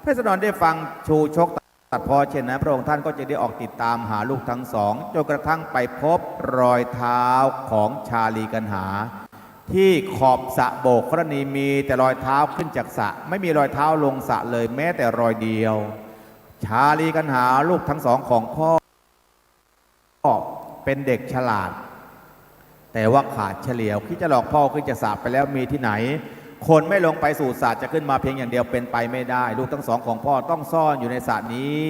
พระเวสสันดรได้ฟังชูชกตัดพ้อเช่นนั้นพระองค์ท่านก็จะได้ออกติดตามหาลูกทั้งสองจนกระทั่งไปพบรอยเท้าของชาลีกันหาที่ขอบสระโบกธรณีมีแต่รอยเท้าขึ้นจากสระไม่มีรอยเท้าลงสระเลยแม้แต่รอยเดียวชาลีกันหาลูกทั้งสองของพ่อเป็นเด็กฉลาดแต่ว่าขาดเฉลียวคิดจะหลอกพ่อขึ้นจากสระไปแล้วมีที่ไหนคนไม่ลงไปสู่สระจะขึ้นมาเพียงอย่างเดียวเป็นไปไม่ได้ลูกทั้งสองของพ่อต้องซ่อนอยู่ในสระนี้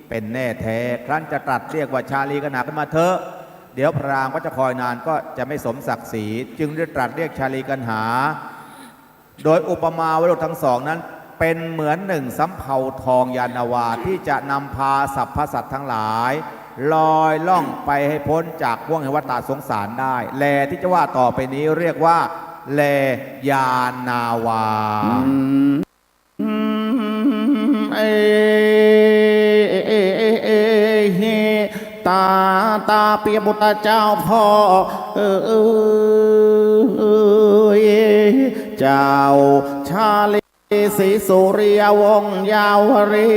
เป็นแน่แท้ครั้นจะตรัสเรียกว่าชาลีกันหาขึ้นมาเถอะเดี๋ยวพราหมณ์ก็จะคอยนานก็จะไม่สมศักดิ์ศรีจึงได้ตรัสเรียกชาลีกันหาโดยอุปมาว่าลูกทั้งสองนั้นเป็นเหมือนหนึ่งสำเภาทองยานนาวาที่จะนำพาสรรพสัตว์ทั้งหลายลอยล่องไปให้พ้นจากห่วงแห่งวัฏสงสารได้แลที่จะว่าต่อไปนี้เรียกว่าแลยานาวาตาเปียบุตรเจ้าพ่อเจ้าชาลีศรีสุริยวงศ์ยาวรี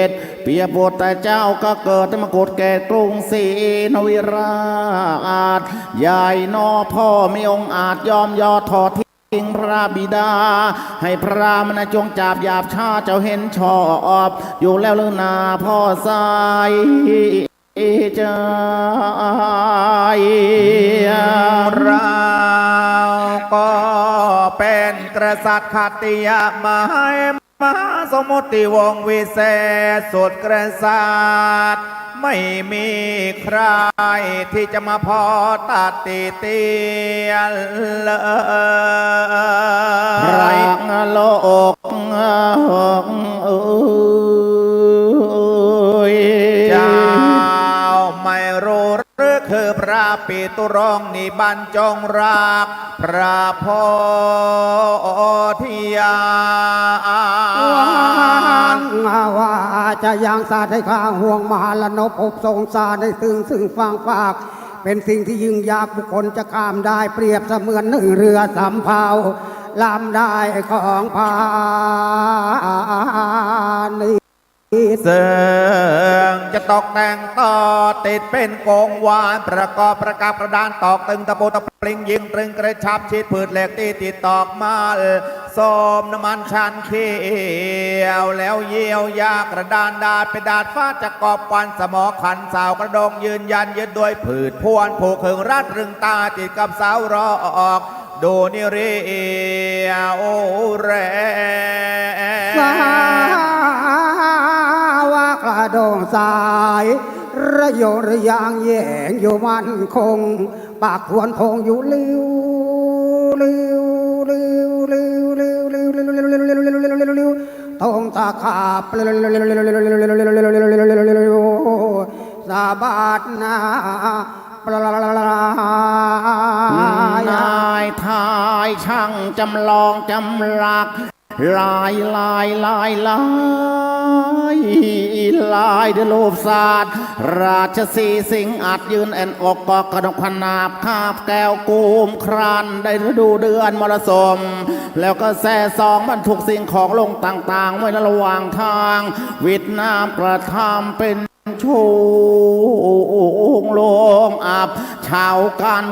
ตเปียบุตรเจ้าก็เกิดมกุฎแก่กรุงศรีนวิราชใหญ่นอพ่อมีองค์อาจยอมยอทอทิ้งพระบิดาให้พระมณจงจับหยาบช้าเจ้าเห็นชอบอยู่แล้วหรือนาพ่อสายใจเราก็เป็นกษัตริย์ขัตติยมหาสมุติวงศ์วิเศษสุดกษัตริย์ไม่มีใครที่จะมาพอตัดติเตียนเลยพระโลกเจ้าไม่รู้หรือคือพระปิตุร้องนิบรรจงรักพระโพธิญาณว่าจะยังสาดให้ข้าห่วงมหาลนภพทรงสาดให้ซึ่งฟังฝากเป็นสิ่งที่ยิ่งยากบุคคลจะข้ามได้เปรียบเสมือนหนึ่งเรือสำเภาลำได้ของพาณีเสื่องจะตกแต่งต่อติดเป็นโกงวานประกอบประกับกระดานตอกตึงตะปูตะปลิงยิงตรึงกระชับชิดผืดเหล็กตีติดตอกมาส้มน้ำมันชันเขียวแล้วเยี่ยวยากระดานดาดไปดาดฟ้าจะกอบควันสมอขันสาวกระดงยืนยันยึดด้วยผืดพวนผูกขึงรัดรึงตาติดกับเสารอกดูนิริโอแรว่ากระโดงสายระโยระยางแยงอยู่มันคงปากทวนทงอยู่ลิ้วลิ้วลิ้วลิ้วลิ้วลิ้วลิ้วลิ้วลิ้วลิ้วลิ้วลิ้วลิ้วลิ้วทงตาขาบสาบาดนานายทายช่างจำลองจำลักลายลายลายลายลายเดลูปศาสตร์ราชสีสิงอัดยืนแอนอกกกระดกขนาบคาบแก้วกูมครันได้ฤดูเดือนมรสมแล้วก็แซ่ซองบรรทุกสิ่งของลงต่างๆไว้ในระหว่างทางวิดน้ำกระทำเป็นชูงลงอับชาวกัน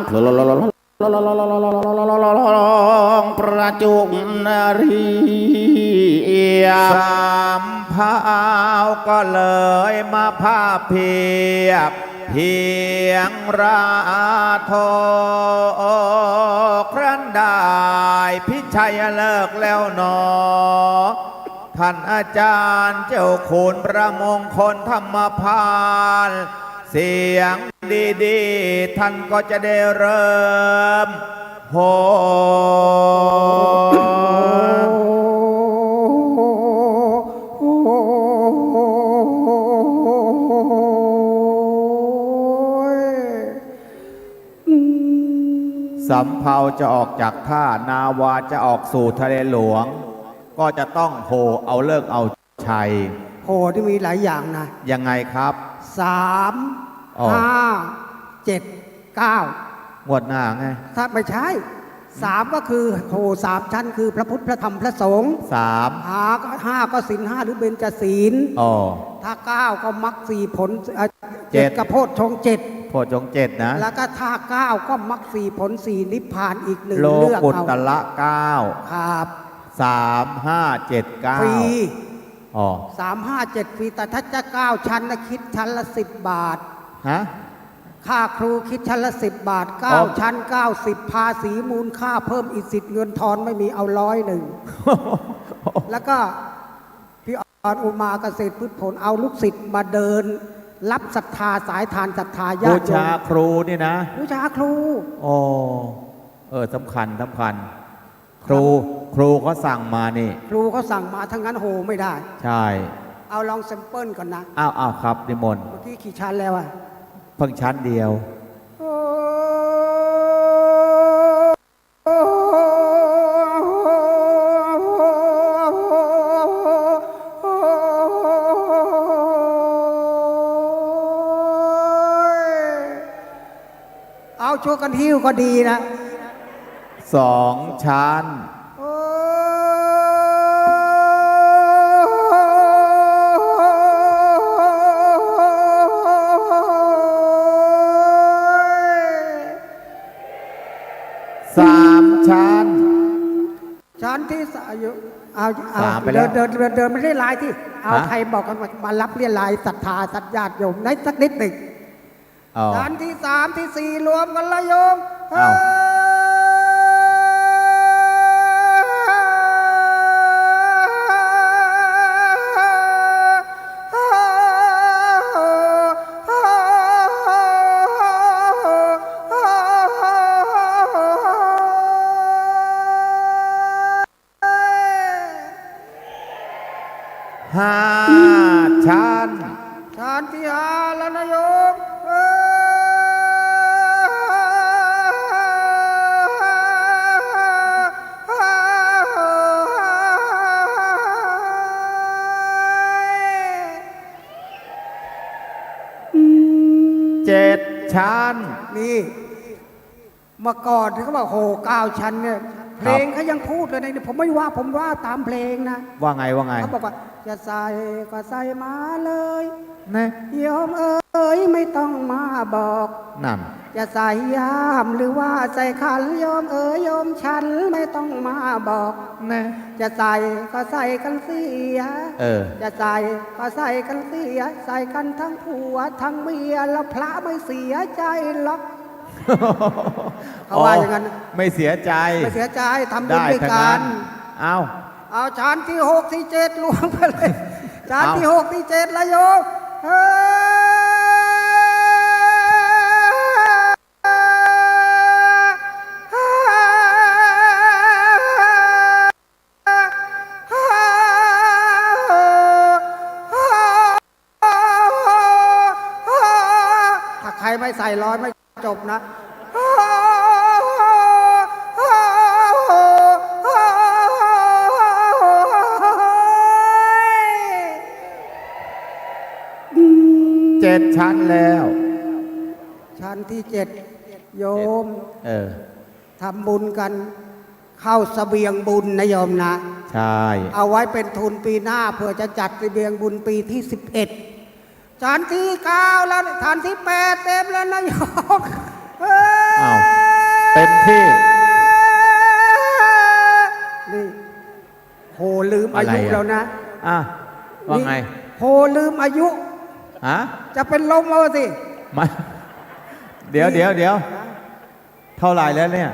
ประจุมนารีสามพาวก็เลยมาภาพเพียบเพียงราโทครั้นได้ ชัยเลิกแล้วหนอ ท่านอาจารย์เจ้าโขนพระมงคลธรรมพานเสียงดีๆ ท่านก็จะได้เริ่มโหสำเภาจะออกจากท่านาวาจะออกสู่ทะเลหลวง ก็จะต้องโหเอาเลิกเอาชัย โหที่มีหลายอย่างนะ ยังไงครับ 3 อ๋อ 5 7 9 งวดหน้าไง ถ้าไม่ใช่3ก็คือโห3 ชั้นคือพระพุทธพระธรรมพระสงฆ์ 5ก็ศีล 5หรือเบญจศีล อ๋อ ถ้า9ก็มรรค4ผล เจ็ด 7ก็โพชฌงค์ โพชฌงค์เจ็ดนะ 7แล้วก็ถ้า9ก็มรรค4ผล 4 นิพพานอีก1 โล เลือก กุต เอา ตละเก้า ครับ 3 5 7 9 ฟรี อ๋อ 3 5 7ฟรีแต่ถ้าจะ9ชั้นนะคิดชั้นละ10 บาท ฮะ ค่าครูคิดชั้นละ10 บาท อ๋อ 9 ชั้น 90 ภาษีมูลค่าเพิ่มอีก10เงินทอนไม่มีเอา100 แล้วก็พี่ออนอุมาเกษตรพืชผลเอาลูกศิษย์มาเดิน รับศรัทธาสายทานศรัทธาญา บู ติโย ชาม ครูนี่นะ บูชาครู โอ้สำคัญ ครูเขาสั่งมานี่ ครูเขาสั่งมาทั้งนั้นโหไม่ได้ ใช่ เอาลองแซมเปิลก่อนนะ อ้าวครับนิมนต์ เมื่อกี้กี่ชั้นแล้วอะ เพิ่งชั้นเดียว เอาช่วยกันหิ้วก็ดีนะ 2 ชั้น 3 ชั้น ชั้นที่สอายุเอา สามไปแล้ว เดินไม่ได้ลายที่เอา ฮะ ใครบอกกันมารับเรียนลายศรัทธาสัตญาติโยมในสักนิดหนึ่ง อ๋อ ชั้นที่3ที่4รวมกันละโยม อ้าว 5 ชั้น ชั้นที่5แล้วนะโยม7 ชั้น นี่เมื่อก่อนที่เขาบอกโห9 ชั้นเนี่ยเพลงเขายังพูดเลยนะผมไม่ว่าผมว่าตามเพลงนะ ว่าไง เขาบอกว่าจะใส่ก็ใส่มาเลย นะ โยมเอ๋ยไม่ต้องมาบอก นั่น จะใส่ยามหรือว่าใส่ขันโยมเอ๋ยโยมฉันไม่ต้องมาบอก นะ จะใส่ก็ใส่กันเสีย จะใส่ก็ใส่กันเสีย ใส่กันทั้งผัวทั้งเมียแล้วพระไม่เสียใจหรอก เขาว่าอย่างนั้น ไม่เสียใจ ไม่เสียใจทำบุญด้วย ทั้ง กัน เอา เอาชั้นที่6ที่7รวมไปเลยชั้นที่6ที่7ละโยมถ้าใครไม่ใส่ร้อยไม่จบนะ 7 ชั้นแล้ว ชั้นที่7โยม ทำบุญกันเข้าเสบียงบุญนะโยมนะ ใช่ เอาไว้เป็นทุนปีหน้าเพื่อจะจัดเสบียงบุญปีที่11ชั้นที่9แล้วชั้นที่8เต็มแล้วนะโยม อ้าวเต็มที่ นี่โหลืมอายุ อะไรอ่ะ แล้วนะ ว่าไง โหลืมอายุ ฮะ จะเป็นลมเอาสิ มาเดี๋ยวเท่าไหร่แล้วเนี่ย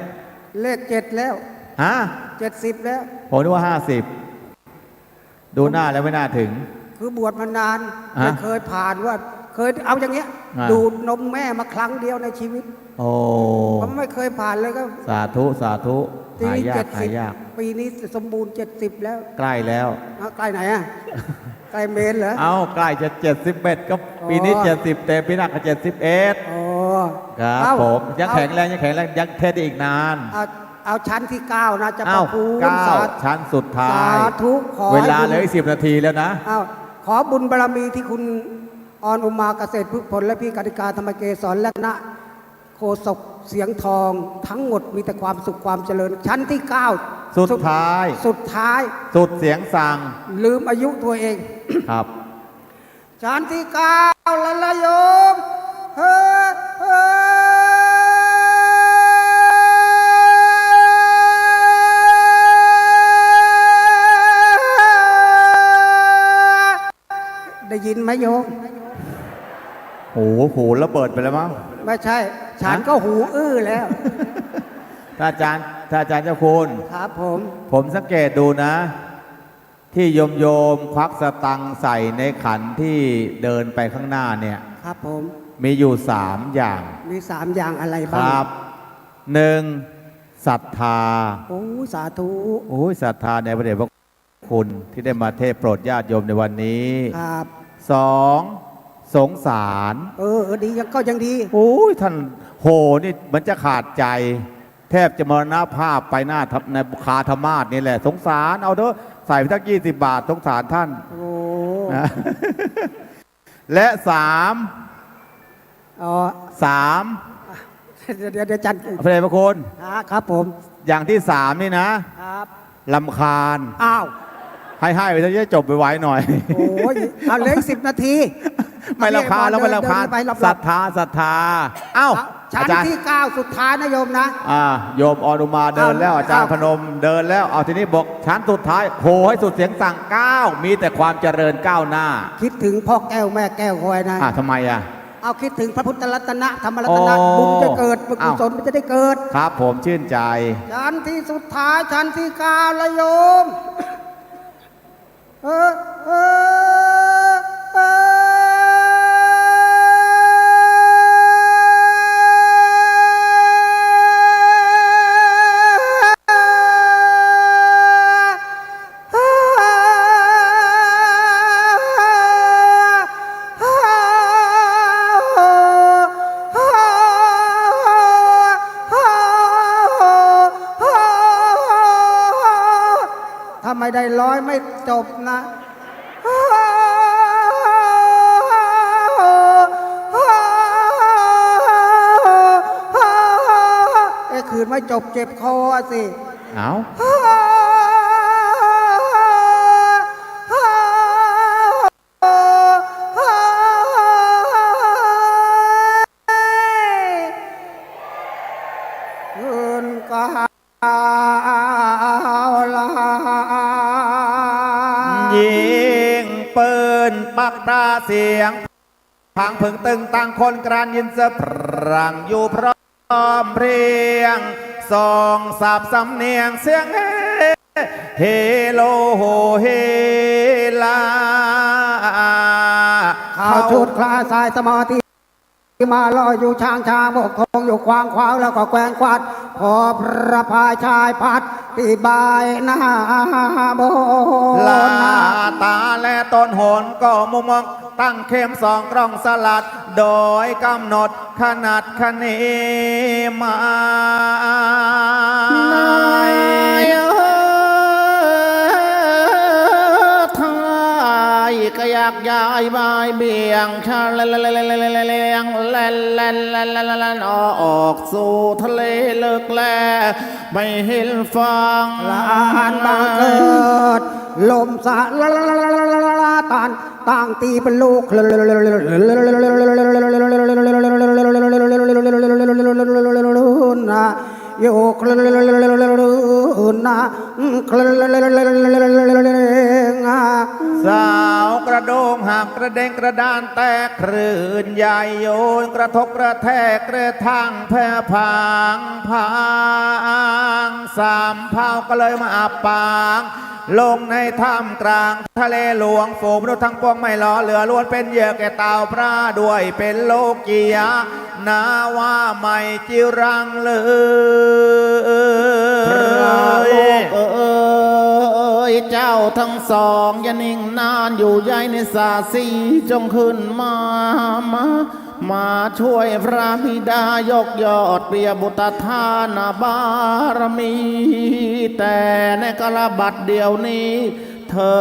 เลข7แล้ว ฮะ 70 แล้ว ผมนึกว่า50 ดูหน้าแล้วไม่น่าถึง คือบวชมานาน ฮะ ไม่เคยผ่านว่าเคยเอาอย่างเงี้ย อ่า ดูดนมแม่มาครั้งเดียวในชีวิต โอ้ ผมไม่เคยผ่านเลยก็ สาธุสาธุ ปี หา นี้ ยากหายาก 70 ปีนี้สมบูรณ์ 70 แล้ว ใกล้แล้ว เอาใกล้ไหนอ่ะ ใกล้เมนเหรอ เอาใกล้จะ71ก็ปีนี้ อ๋อ 70เต็มปีหน้าก็71 อ๋อ ครับ เอ้า ผมยัง เอา แข็งแรงยังแข็งแรงยังเทศได้อีกนาน เอาชั้นที่ 9 นะจะประ เอ้า พูน เก้า สา ชั้นสุดท้าย สาธุขอ เว ให้ ลา บุญ เหลืออีก10 นาทีแล้วนะ อ้าวขอบุญบารมีที่คุณออนอุมาเกษตรพืชผลและพี่กติกาธรรมเกศรและคณะโฆษกเสียงทองทั้งหมดมีแต่ความสุขความเจริญ ชั้นที่ 9 สุดท้าย สุดท้าย สุดเสียงสั่ง ลืมอายุตัวเอง ครับ ชั้นที่ 9ละละโยมเฮ้อเฮ้อได้ยินไหมโยม โอ้โหระเบิดไปแล้วมั้ง ไม่ใช่ ฉันก็หูอื้อแล้ว ถ้าอาจารย์เจ้าคุณ ครับผม ผมสังเกตดูนะ ที่โยมควักสตังค์ใส่ในขันที่เดินไปข้างหน้าเนี่ย ครับผม มีอยู่3 อย่าง มี 3 อย่างอะไร ค บ้าง รับ 1. ศรัทธา โอ้สาธุ โอ้ยศรัทธาในพระเดชพระคุณที่ได้มาเทศน์โปรดญาติโยมในวันนี้ ครับ 2. สงสาร ดียังก็ยังดี โอ้ยท่านโหนี่มันจะขาดใจ แทบจะมรณภาพไปหน้าในคาธมาศนี่แหละ สงสารเอาเถอะใส่ไปทั้ง20 บาทสงสารท่าน โอ้ นะ และอ๋อ 3 เดี๋ยวจัน พระเดชพระคุณ ครับผม อย่างที่3นี่นะครับ ลำคาญ อ้าว ให้ไปจะจบไปไว้หน่อย โอ้ยเอาเหลืออีก10 นาที ไม่ลำคาญแล้วไม่ลำคาญ เดินไปรอบๆ ศรัทธาเอ้า ชั้น อาจารย์ ที่ 9 สุดท้ายนะโยมนะ โยมอนุมาเดินแล้วอาจารย์พนมเดินแล้วเอาทีนี้บอกชั้นสุดท้ายโหให้สุดเสียงสั่ง9มีแต่ความเจริญก้าวหน้า คิดถึงพ่อแก้วแม่แก้วคอยนะ ทำไมอ่ะ เอาคิดถึงพระพุทธรัตนะธรรมรัตนะ โอ้ บุญจะเกิดบุญกุศลมันจะได้เกิด ครับผมชื่นใจ ชั้นที่สุดท้ายชั้นที่ 9ละโยมถ้าไม่ได้ร้อยไม่จบนะคืนไม่จบเจ็บคอสิ เอาคืนกาวลา ยิงปืนปักตาเสียงพังผึ่งตึงต่างคนกรานยินสะพรังอยู่พร้อมเพรียงสองสาบสำเนียงเสียงเฮโลโฮเฮลา ข้าวชุดคลาสายสมาธิมาลอยอยู่ช้างบกคงอยู่ควางขวาวแล้วก็แกว่งควัดพอพระพายชายพัดตีบายหน้าโบ ลาตาและต้นหนก็มุมมองตั้งเข้ม2 กล้องสลัด โดยกำหนดขนาดคะเนหมายก็อยากย้ายบายเบี่ยงชาเลงแล่นออกสู่ทะเลเลิกแลไม่เห็นฟัง ลานบางเกิดลมสะต่างตีเป็นลูกนะโยกนะสาวกระโดงหักกระเด้งกระดานแตกคลื่นใหญ่โยนกระทบกระแทกกระทั่งแผ่พังพัง สามเผ่าก็เลยมาอับปางลงในถ้ำกลางทะเลหลวงฝูงมนุษย์ทั้งปวงไม่ล้อเหลือล้วนเป็นเหยื่อแก่เต่าพระด้วยเป็นโลกียะนาว่าไม่จิรังเลยเจ้าทั้งสองอย่านิ่งนานอยู่ใยในสาสีจงขึ้นมาช่วยพระบิดายกยอดเปรียบุตรทานบารมี แต่ในกระบัดเดียวนี้ เธอ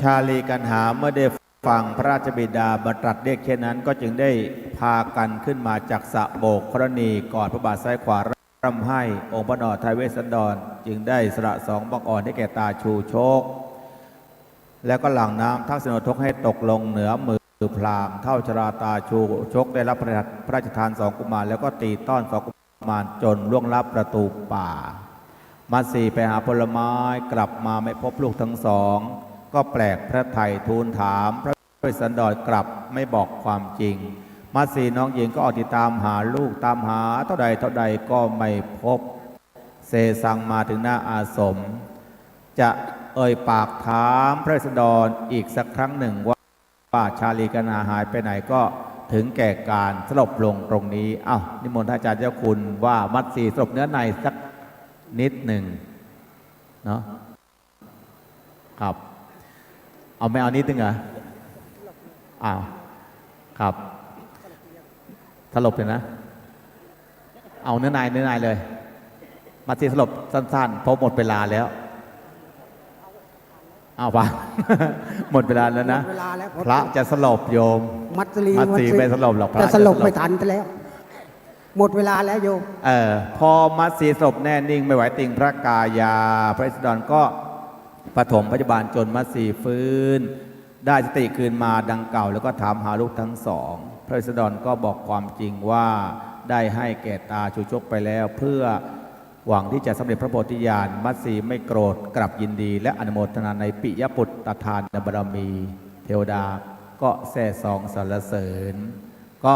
ชาลีกันหาเมื่อได้ฟังพระราชบิดาบัตรัสเรียกเช่นนั้นก็จึงได้พากันขึ้นมาจากสระโบกกรณีกอดพระบาทซ้ายขวาร่ำให้องค์พระนอทายเวสสันดรจึงได้สละสองบังอ่อนให้แก่ตาชูโชคแล้วก็หลั่งน้ำทักษิณทกให้ตกลงเหนือมือพราหมณ์เท่าชราตาชูชกได้รับพระราชทานสองกุมารแล้วก็ตีต้อนสองกุมารจนล่วงลับประตูป่ามัตสีไปหาผลไม้กลับมาไม่พบลูกทั้งสองก็แปลกพระไทยทูลถามพระเวสสันดรกลับไม่บอกความจริงมัตสีน้องหญิงก็ออกติดตามหาลูกตามหาเท่าใดก็ไม่พบเสสังมาถึงหน้าอาสมจะเอ่ยปากถามพระเวสสันดรอีกสักครั้งหนึ่งว่าชาลีกนาหายไปไหนก็ถึงแก่การสลบลงตรงนี้นิมนต์ท่านอาจารย์เจ้าคุณว่ามัตสีสลบเนื้อในสักนิดหนึ่งเนาะครับเอาไม่เอานิดนึงเหรอครับสลบเลยนะเอาเนื้อในเลยมัตสีสลบสั้นๆเพราะหมดเวลาแล้วป่ะ หมดเวลาแล้วนะพระจะสลบโยมมัตสีไม่สลบหรอกพระจะสลบไม่ทันแล้วหมดเวลาแล้วโยมพอมัตสีสลบแน่นิ่งไม่ไหวติงพระกายาพระเวสสันดรก็ปฐมพยาบาลจนมัตสีฟื้นได้สติคืนมาดังเก่าแล้วก็ถามหาลูกทั้งสองพระเวสสันดรก็บอกความจริงว่าได้ให้แก่ตาชูชกไปแล้วเพื่อหวังที่จะสำเร็จพระโพธิญาณมัตสีไม่โกรธกลับยินดีและอนุโมทนาในปิยปุตตทานบารมีเทวดาก็แซ่ซองสรรเสริญก็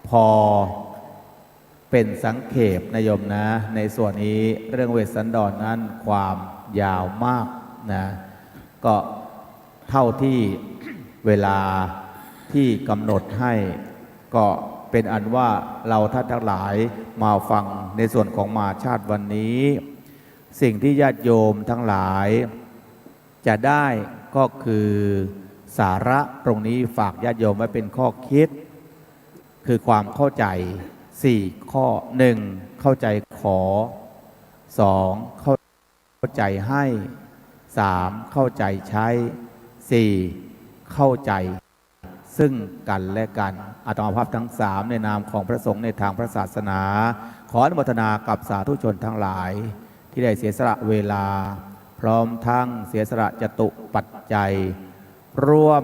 พอเป็นสังเขปนโยมนะในส่วนนี้เรื่องเวสสันดรนั้นความยาวมากนะก็เท่าที่เวลาที่กำหนดให้ก็เป็นอันว่าเราท่านทั้งหลายมาฟังในส่วนของมาชาติวันนี้สิ่งที่ญาติโยมทั้งหลายจะได้ก็คือสาระตรงนี้ฝากญาติโยมไว้เป็นข้อคิดคือความเข้าใจ4ข้อ1เข้าใจขอ2เข้าใจให้3เข้าใจใช้4เข้าใจซึ่งกันและกันอาตมาภาพทั้ง3ในนามของพระสงฆ์ในทางพระศาสนาขออนุโมทนากับสาธุชนทั้งหลายที่ได้เสียสละเวลาพร้อมทั้งเสียสละจตุปัจจัยร่วม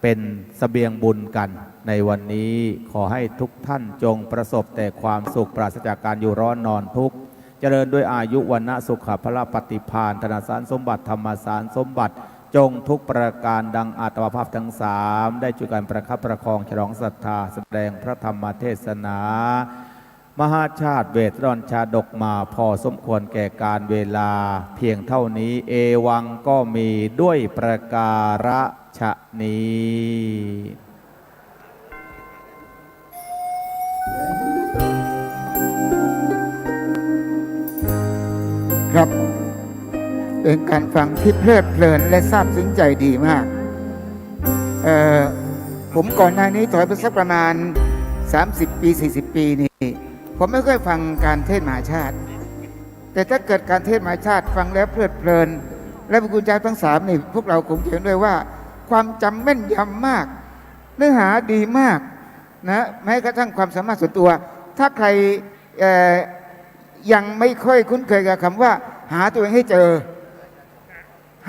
เป็นเสบียงบุญกันในวันนี้ขอให้ทุกท่านจงประสบแต่ความสุขปราศจากการอยู่ร้อนนอนทุกข์เจริญด้วยอายุวันนะสุขภละปฏิภาณธนสารสมบัติธรรมสารสมบัติจงทุกประการดังอาตมาภาพทั้ง3ได้ช่วยกันประคับประคองฉลองศรัทธาแสดงพระธรรมเทศนามหาชาติเวทรอนชาดกมาพอสมควรแก่การเวลาเพียงเท่านี้เอวังก็มีด้วยประการฉะนี้ครับเป็นการฟังที่เพลิดเพลินและซาบซึ้งใจดีมากผมก่อนหน้านี้ถอยไปสักประมาณ30 ปี40 ปีนี่ผมไม่ค่อยฟังการเทศน์มหาชาติแต่ถ้าเกิดการเทศน์มหาชาติฟังแล้วเพลิดเพลินและพระคุณเจ้าทั้ง3นี่พวกเราคงเห็นด้วยว่าความจำแม่นยำมากเนื้อหาดีมากนะแม้กระทั่งความสามารถส่วนตัวถ้าใครยังไม่ค่อยคุ้นเคยกับคำว่าหาตัวเองให้เจอ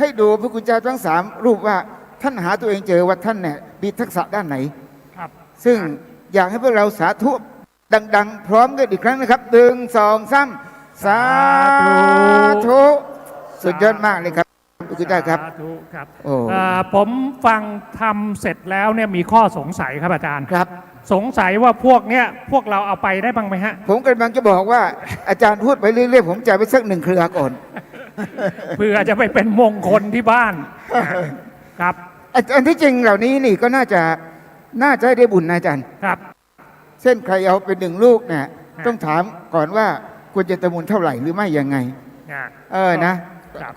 ให้ดูพระคุณเจ้าทั้ง3รูปว่าท่านหาตัวเองเจอว่าท่านเนี่ยมีทักษะด้านไหนซึ่งอยากให้พวกเราสาธุดังๆพร้อมกันอีกครั้งนะครับ1 2 3สาธุสุดยอดมากเลยครับ ระคุณเจ้าครับ สาธุครับ โอ้ ผมฟังทำเสร็จแล้วเนี่ยมีข้อสงสัยครับอาจารย์ ครับ สงสัยว่าพวกเนี้ยพวกเราเอาไปได้บ้างไหมฮะ ผมกำลังจะบอกว่าอาจารย์พูดไปเรื่อยๆผมจะไปสัก1 เครือก่อน เพื่อจะไปเป็นมงคลที่บ้านครับ อันที่จริงเหล่านี้นี่ก็น่าจะให้ได้บุญนะอาจารย์ ครับ เส้นใครเอาเป็น1 ลูกเนี่ยต้องถามก่อนว่าควรจะตะมุนเท่าไหร่หรือไม่ยังไง นะ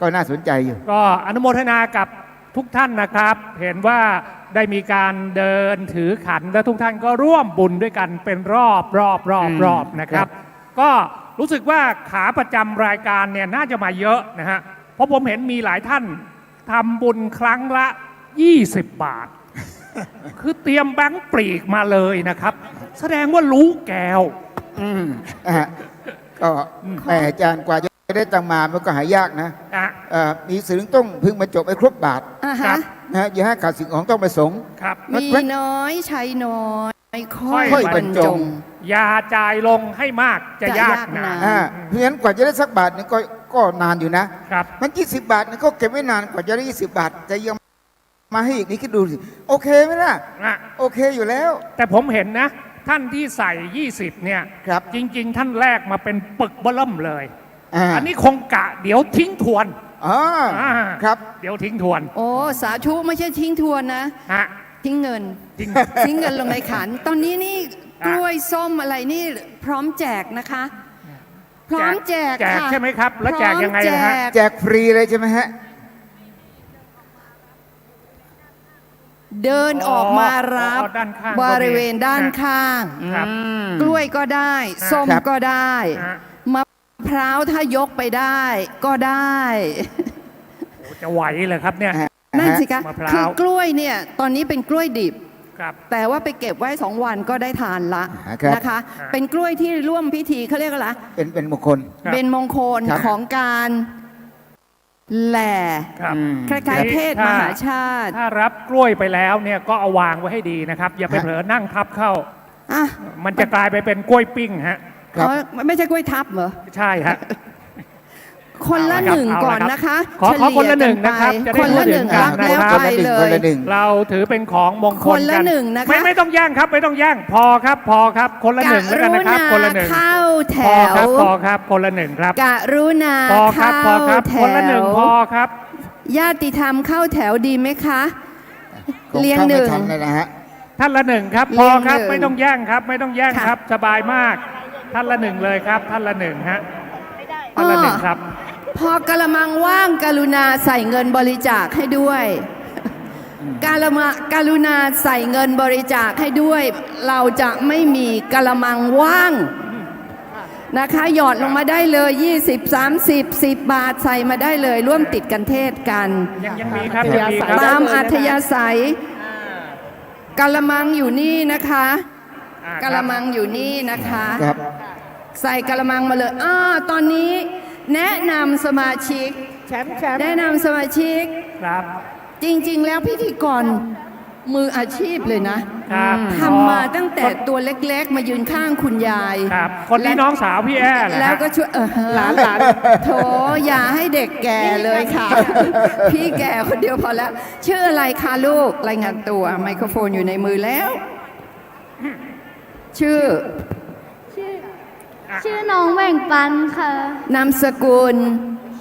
ก็น่าสนใจอยู่ ก็อนุโมทนากับทุกท่านนะครับ เห็นว่าได้มีการเดินถือขันและทุกท่านก็ร่วมบุญด้วยกันเป็นรอบนะครับ ก็รู้สึกว่าขาประจำรายการเนี่ยน่าจะมาเยอะนะฮะเพราะผมเห็นมีหลายท่านทำบุญครั้งละ 20 บาท คือเตรียมแบงค์ปลีกมาเลยนะครับ แสดงว่ารู้แก้ว ก็แม่อาจารย์กว่าจะได้ตังมามันก็หายากนะมีสิ่งต้องพึงบรรจบไปครบบาทนะอย่าให้ขาดสิ่งของต้องประสงค์ มีน้อยใช้น้อยค่อย บรรจง อย่าจ่ายลงให้มากจะยากนาน เพราะฉะนั้นกว่าจะได้สักบาทนึงก็นานอยู่นะมัน20 บาทนี่ก็เก็บไว้นานกว่าจะได้20 บาทจะยังมาให้อีกนี่คิดดูสิโอเคไหมล่ะโอเคอยู่แล้ว แต่ผมเห็นนะ ท่านที่ใส่ 20 เนี่ยจริง ๆ ท่านแรกมาเป็นปึกเบิ่มเลย อันนี้คงกะเดี๋ยวทิ้งทวน ครับ เดี๋ยวทิ้งทวน โอ้สาธุไม่ใช่ทิ้งทวนนะทิ้งเงินทิ้งเงินลงในขัน ตอนนี้นี่กล้วยส้มอะไรนี่พร้อมแจกนะคะ พร้อมแจก แจก ค่ะ ใช่ไหมครับ แล้วแจกยังไงนะฮะ แจกฟรีเลยใช่ไหมฮะ เดินออกมารับบ ริเวณด้านข้าง กล้วยก็ได้ส้มก็ได้มะพร้าวถ้ายกไปได้ก็ได้ จะไหวเลยครับเนี่ย นั่นสิคะ มะพร้าว คือกล้วยเนี่ยตอนนี้เป็นกล้วยดิบแต่ว่าไปเก็บไว้2 วันก็ได้ทานละนะคะ เป็นกล้วยที่ร่วมพิธีเขาเรียกอะไร เป็นมงคล เป็นมงคลของการแหล่คล้ายๆเทศมหาชาติ ถ้ารับกล้วยไปแล้วเนี่ยก็เอาวางไว้ให้ดีนะครับ อย่าไปเผลอนั่งทับเข้ามันจะกลายไปเป็นกล้วยปิ้งฮะ ไม่ใช่กล้วยทับเหรอ ใช่ฮะ คนละ1ก่อนนะคะ ขอคนละ1นะครับจะได้ คนละ1รับแล้วไปเลย เราถือเป็นของมงคล คนละ กัน 1นะคะ ไม่ต้องแย่งครับไม่ต้องแย่งพอครับคนละ1แล้วกันนะครับคนละ1 เข้าแถว พอครับคนละ1ครับ กรุณา พอครับ เข้า พอครับ แถ คนละ ว 1พอครับ ญาติธรรมเข้าแถวดีไหมคะเรียง 1 ท่านละ1ครับพอครับ เรียงหนึ่ง ไม่ต้องแย่งครับไม่ต้องแย่งครับสบายมากท่านละ1เลยครับท่านละ1ฮะท่านละ1ครับ พอกระมังว่างกรุณาใส่เงินบริจาคให้ด้วยกรุณาใส่เงินบริจาคให้ด้วย เราจะไม่มีกระมังว่างนะคะหยอดลงมาได้เลย20 30 10 บาทใส่มาได้เลยร่วมติดกันเทศกัน ยังมีครับยังมีครับ ตามอัธยาศัยกระมังอยู่นี่นะคะกระมังอยู่นี่นะคะใส่กระมังมาเลยตอนนี้แนะนำสมาชิกแนะนำสมาชิกจริงๆแล้วพิธีกรมืออาชีพเลยนะทำมาตั้งแต่ตัวเล็กๆมายืนข้างคุณยาย คนนี้น้องสาวพี่แอ้แล้วก็ช่วยหลานโถอย่าให้เด็กแก่เลยค่ะ พี่แก่คนเดียวพอแล้วชื่ออะไรคะลูกรายงานตัวไมโครโฟนอยู่ในมือแล้ว ชื่อน้องแบ่งปันค่ะ นามสกุล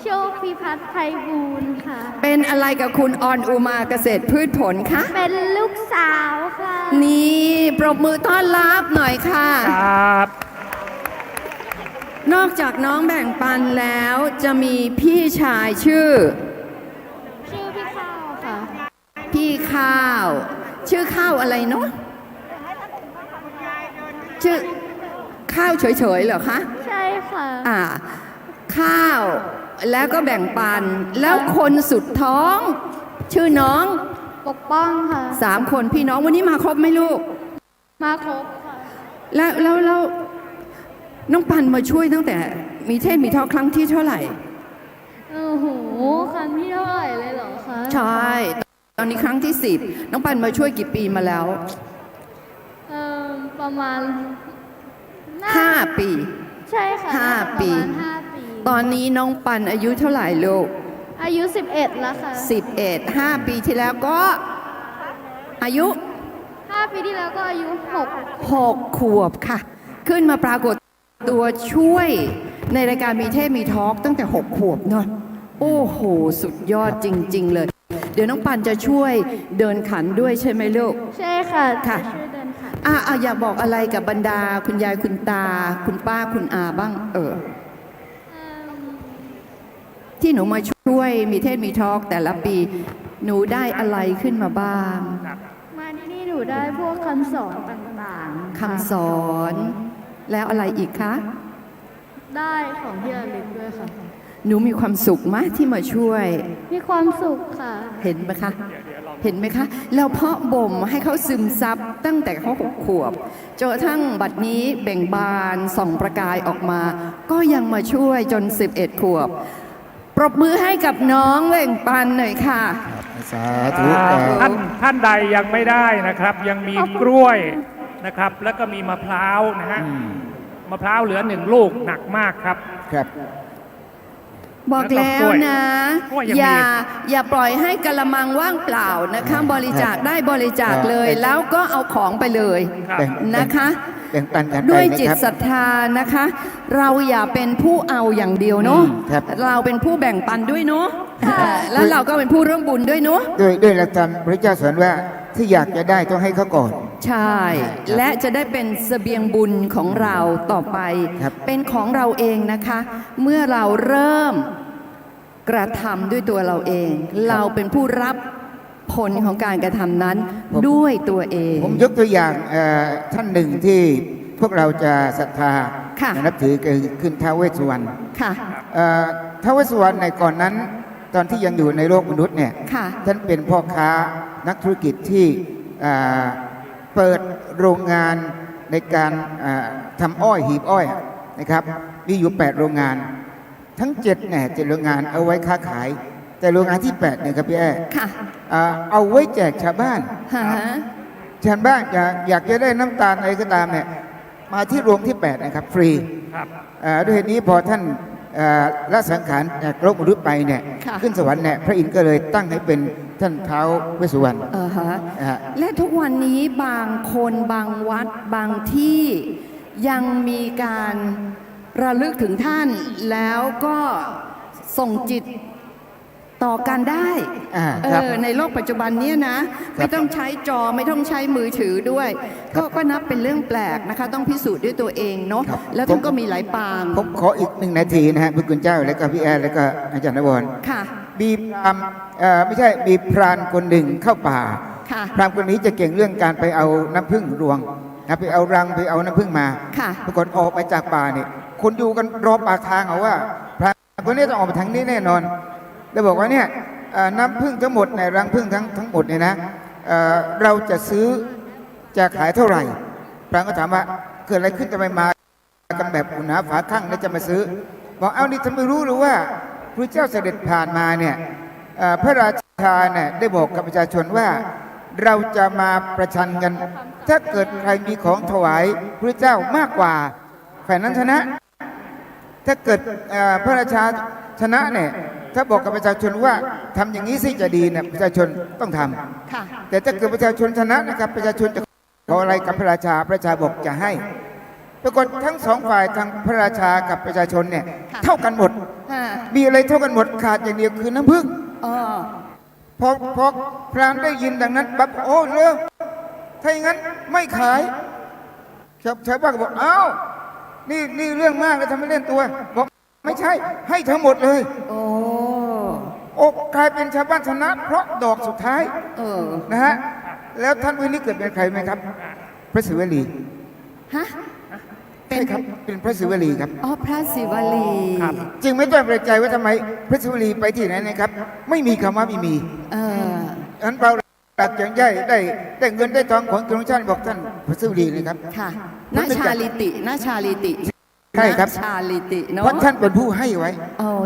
โชคพิพัฒน์ไพบูลย์ค่ะ เป็นอะไรกับคุณออนอุมาเกษตรพืชผลคะ เป็นลูกสาวค่ะ นี่ปรบมือต้อนรับหน่อยค่ะครับนอกจากน้องแบ่งปันแล้วจะมีพี่ชายชื่อพี่ข้าวค่ะ พี่ข้าว ชื่อข้าวอะไรเนาะชื่อข้าวเฉยๆเหรอคะ ใช่ค่ะ ข้าวแล้วก็แบ่งปันแล้วคนสุดท้องชื่อน้องปกป้องค่ะ 3 คนพี่น้องวันนี้มาครบไหมลูก มาครบค่ะ แล้วน้องปันมาช่วยตั้งแต่มีเทศมีทอดครั้งที่เท่าไหร่ โอ้โหครั้งที่เท่าไหร่เลยเหรอคะ ใช่ตอนนี้ครั้งที่10น้องปันมาช่วยกี่ปีมาแล้วประมาณ5 ปี ใช่ค่ะ5 ปี ประมาณ5 ปี ตอนนี้น้องปันอายุเท่าไหร่ลูก อายุ 11 แล้วค่ะ 11 5 ปีที่แล้วก็อายุ 5 ปีที่แล้วก็อายุ 6 ขวบค่ะ ขึ้นมาปรากฏตัวช่วยในรายการมีเทพมีทอล์กตั้งแต่ 6 ขวบเนาะโอ้โห สุดยอดจริง ๆ เลย เดี๋ยวน้องปันจะช่วยเดินขันด้วยใช่ไหมลูก ใช่ค่ะ ค่ะ ช่วยเดินค่ะ อยากบอกอะไรกับบรรดาคุณยายคุณตา คุณป้าคุณอาบ้างที่หนูมาช่วยมีเทศมีทอล์กแต่ละปีหนูได้อะไรขึ้นมาบ้าง มาที่นี่หนูได้พวกคำสอนต่างๆ คำสอนแล้วอะไรอีกคะ ได้ของที่ระลึกด้วยค่ะ หนูมีความสุขไหมที่มาช่วย มีความสุขค่ะ เห็นไหมคะ เห็นไหมคะเราเพาะบ่มให้เขาซึมซับตั้งแต่เขา6 ขวบจนกระทั่งบัดนี้เบ่งบานส่องประกายออกมา ก็ยังมาช่วยจน 11 ขวบ ปรบมือให้กับน้องเบ่งปันหน่อยค่ะ สาธุ ท่านใดยังไม่ได้นะครับ ยังมีกล้วยนะครับ แล้วก็มีมะพร้าวนะฮะมะพร้าวเหลือ1 ลูกหนักมากครับ ครับ บอกแล้วนะ อย่าปล่อยให้กะละมังว่างเปล่านะคะบริจาคได้บริจาคเลย แล้วก็เอาของไปเลยนะคะ แบ่งปันกันไป ด้วยจิต นะครับ ศรัทธานะคะ เราอย่าเป็นผู้เอาอย่างเดียวเนาะ ครับ เราเป็นผู้แบ่งปันด้วยเนาะแล้วเราก็เป็นผู้ร่วมบุญด้วยเนาะ ด้วยหลักธรรมพระเจ้าสอนว่าที่อยากจะได้ต้องให้เขาก่อน ใช่ และจะได้เป็นเสบียงบุญของเราต่อไป เป็นของเราเองนะคะ เมื่อเราเริ่มกระทำด้วยตัวเราเอง เราเป็นผู้รับผลของการกระทำนั้นด้วยตัวเอง ผมยกตัวอย่างท่านหนึ่งที่พวกเราจะศรัทธา ค่ะ นับถือคือท้าวเวสสุวรรณ ค่ะ ท้าวเวสสุวรรณในก่อนนั้น ตอนที่ยังอยู่ในโลกมนุษย์เนี่ย ค่ะ ท่านเป็นพ่อค้านักธุรกิจที่เปิดโรงงานในการทำอ้อยหีบอ้อยนะครับมีอยู่ 8 โรงงาน ทั้ง7เนี่ย7 โรงงานเอาไว้ค้าขาย แต่โรงงานที่8เนี่ยครับพี่แอ้เอาไว้แจกชาวบ้านชาวบ้านอยากจะได้น้ำตาลอะไรก็ตามเนี่ยมาที่โรงที่8นะครับฟรีด้วยเหตุนี้พอท่านละสังขารจากโลกมนุษย์ไปเนี่ยขึ้นสวรรค์เนี่ยพระอินทร์ก็เลยตั้งให้เป็นท่านท้าวเวสสุวรรณ และทุกวันนี้บางคนบางวัดบางที่ยังมีการระลึกถึงท่านแล้วก็ส่งจิตต่อกันได้ในโลกปัจจุบันนี้นะไม่ต้องใช้จอไม่ต้องใช้มือถือด้วย ก็นับเป็นเรื่องแปลกนะคะต้องพิสูจน์ด้วยตัวเองเนาะแล้วท่านก็มีหลายปาง ผมขออีก1 นาทีนะฮะพระคุณเจ้าและก็พี่แอร์และก็อาจารย์นวร ค่ะ มีพราหมณ์ไม่ใช่มีพรานคนหนึ่งเข้าป่า ค่ะ พรานคนนี้จะเก่งเรื่องการไปเอาน้ำผึ้งรวงนะไปเอารังไปเอาน้ำผึ้งมา ค่ะ ปรากฏออกไปจากป่าเนี่ยคนอยู่กันรอปากทางเอาว่าพรานคนนี้ต้องออกมาทางนี้แน่นอนแล้วบอกว่าเนี่ยน้ำผึ้งทั้งหมดในรังผึ้งทั้งหมดเนี่ยนะเราจะซื้อจะขายเท่าไหร่พรานก็ถามว่าเกิดอะไรขึ้นทำไมมากันแบบอุณหาฝาข้างแล้วจะมาซื้อบอกเอานี่ฉันไม่รู้หรือว่าพระเจ้าเสด็จผ่านมาเนี่ยพระราชาเนี่ยได้บอกกับประชาชนว่าเราจะมาประชันกันถ้าเกิดใครมีของถวายพระเจ้ามากกว่าฝ่ายนั้นชนะ ถ้าเกิดพระราชาชนะเนี่ยถ้าบอกกับประชาชนว่าทำอย่างนี้สิจะดีเนี่ยประชาชนต้องทำแต่ถ้าเกิดประชาชนชนะนะครับประชาชนจะขออะไรกับพระราชาพระราชาบอกจะให้ปรากฏทั้งสองฝ่ายทางพระราชากับประชาชนเนี่ยเท่ากันหมดมีอะไรเท่ากันหมดขาดอย่างเดียวคือน้ำผึ้งพอพรานได้ยินดังนั้นปั๊บโอ้เลยถ้าอย่างนั้นไม่ขายชาวบ้านก็บอกอ้าวนี่เรื่องมากเลยทำให้เล่นตัวบอกไม่ใช่ให้ทั้งหมดเลยโอ้กลายเป็นชาวบ้านชนะเพราะดอกสุดท้ายนะฮะแล้วท่านวินิจเกิดเป็นใครไหมครับพระศิวลีเป็นครับเป็นพระศิวลีครับอ๋อพระศิวลี จึงไม่ต้องแปลกใจว่าทำไมพระศิวลีไปที่ไหนนะครับไม่มีคำว่าไม่มีอันเปล่าหลักอย่างใหญ่ได้เงินได้ทองของกรุงชาติบอกท่านพระศิวลีเลยครับค่ะนาชาลิตินาชาลิติใช่ครับ ชาลิติเนาะเพราะท่านเป็นผู้ให้ไว้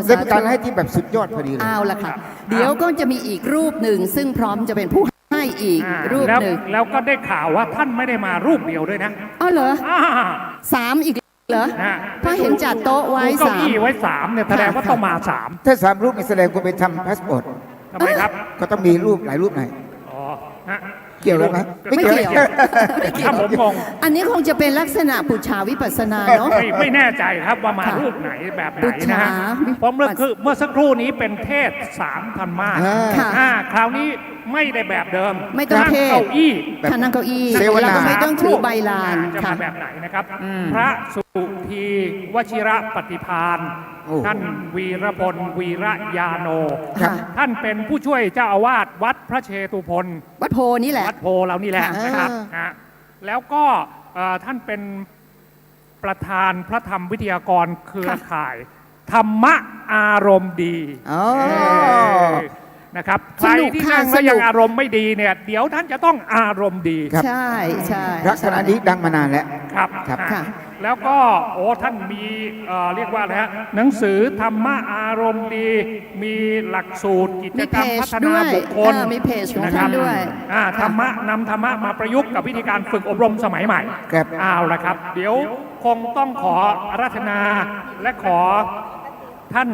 และเป็นการให้ที่แบบสุดยอดพอดีเลยเอาละค่ะเดี๋ยวก็จะมีอีกรูปหนึ่งซึ่งพร้อมจะเป็นผู้ให้อีกรูปหนึ่งแล้วก็ได้ข่าวว่าท่านไม่ได้มารูปเดียวด้วยนะอ๋อเหรอ3อีก เหรอ นะ เพราะเห็นจัดโต๊ะไว้ ดูเก้า 3 อี้ไว้3เนี่ยแสดงว่าต้องมา ถ้า3 รูปนี่แสดงว่าไปทำพาสปอร์ต 3ทำไมครับ ก็ต้องมีรูปหลายรูปหน่อย อ๋อฮะ เกี่ยวแล้วไหม ไม่เกี่ยว ครับผมงง อันนี้คงจะเป็นลักษณะปุจฉาวิปัสสนาเนาะ ไม่แน่ใจครับว่ามา ค่ะ รูปไหนแบบไหน ปุจ นะ ฉา ฮะเพราะเมื่อสักครู่นี้เป็นเทศ3 ธรรมาส ค่ะ คราวนี้ไม่ได้แบบเดิม ไม่ต้องเทศ นั่งเก้าอี้ ท่านั่งเก้าอี้ เสวนา แล้วก็ไม่ต้องถือใบลาน จะ ค่ะ มาแบบไหนนะครับ พระสุธีวชิระปฏิภาณท่านวีรพลวีระยาโน ค่ะ ท่านเป็นผู้ช่วยเจ้าอาวาสวัดพระเชตุพน วัดโพนี่แหละ วัดโพเรานี่แหละ ค่ะ นะครับแล้วก็ท่านเป็นประธานพระธรรมวิทยากรเครือข่าย ธรรมะอารมณ์ดี อ๋อ นะครับ ส ใคร นุก ที่ ค่ะ นั่งแล้ว สนุก ยังอารมณ์ไม่ดีเนี่ยเดี๋ยวท่านจะต้องอารมณ์ดี ใช่ใช่ พระคณะนี้ดังมานานแล้ว ครับ ครับ อ่าแล้วก็ท่านมีเรียกว่าอะไรฮะหนังสือธรรมะอารมณ์ดี มีหลักสูตรกิจกรรม มีเพจ พัฒนา ด้วย บุคคล มีเพจของ นะค ท่า รับ นด้วย ธรรมะนำธรรมะมาประยุกต์กับวิธีการฝึกอบรมสมัยใหม่ ครับ เอาละครับ เดี๋ยวคงต้องขออาราธนาและขอท่าน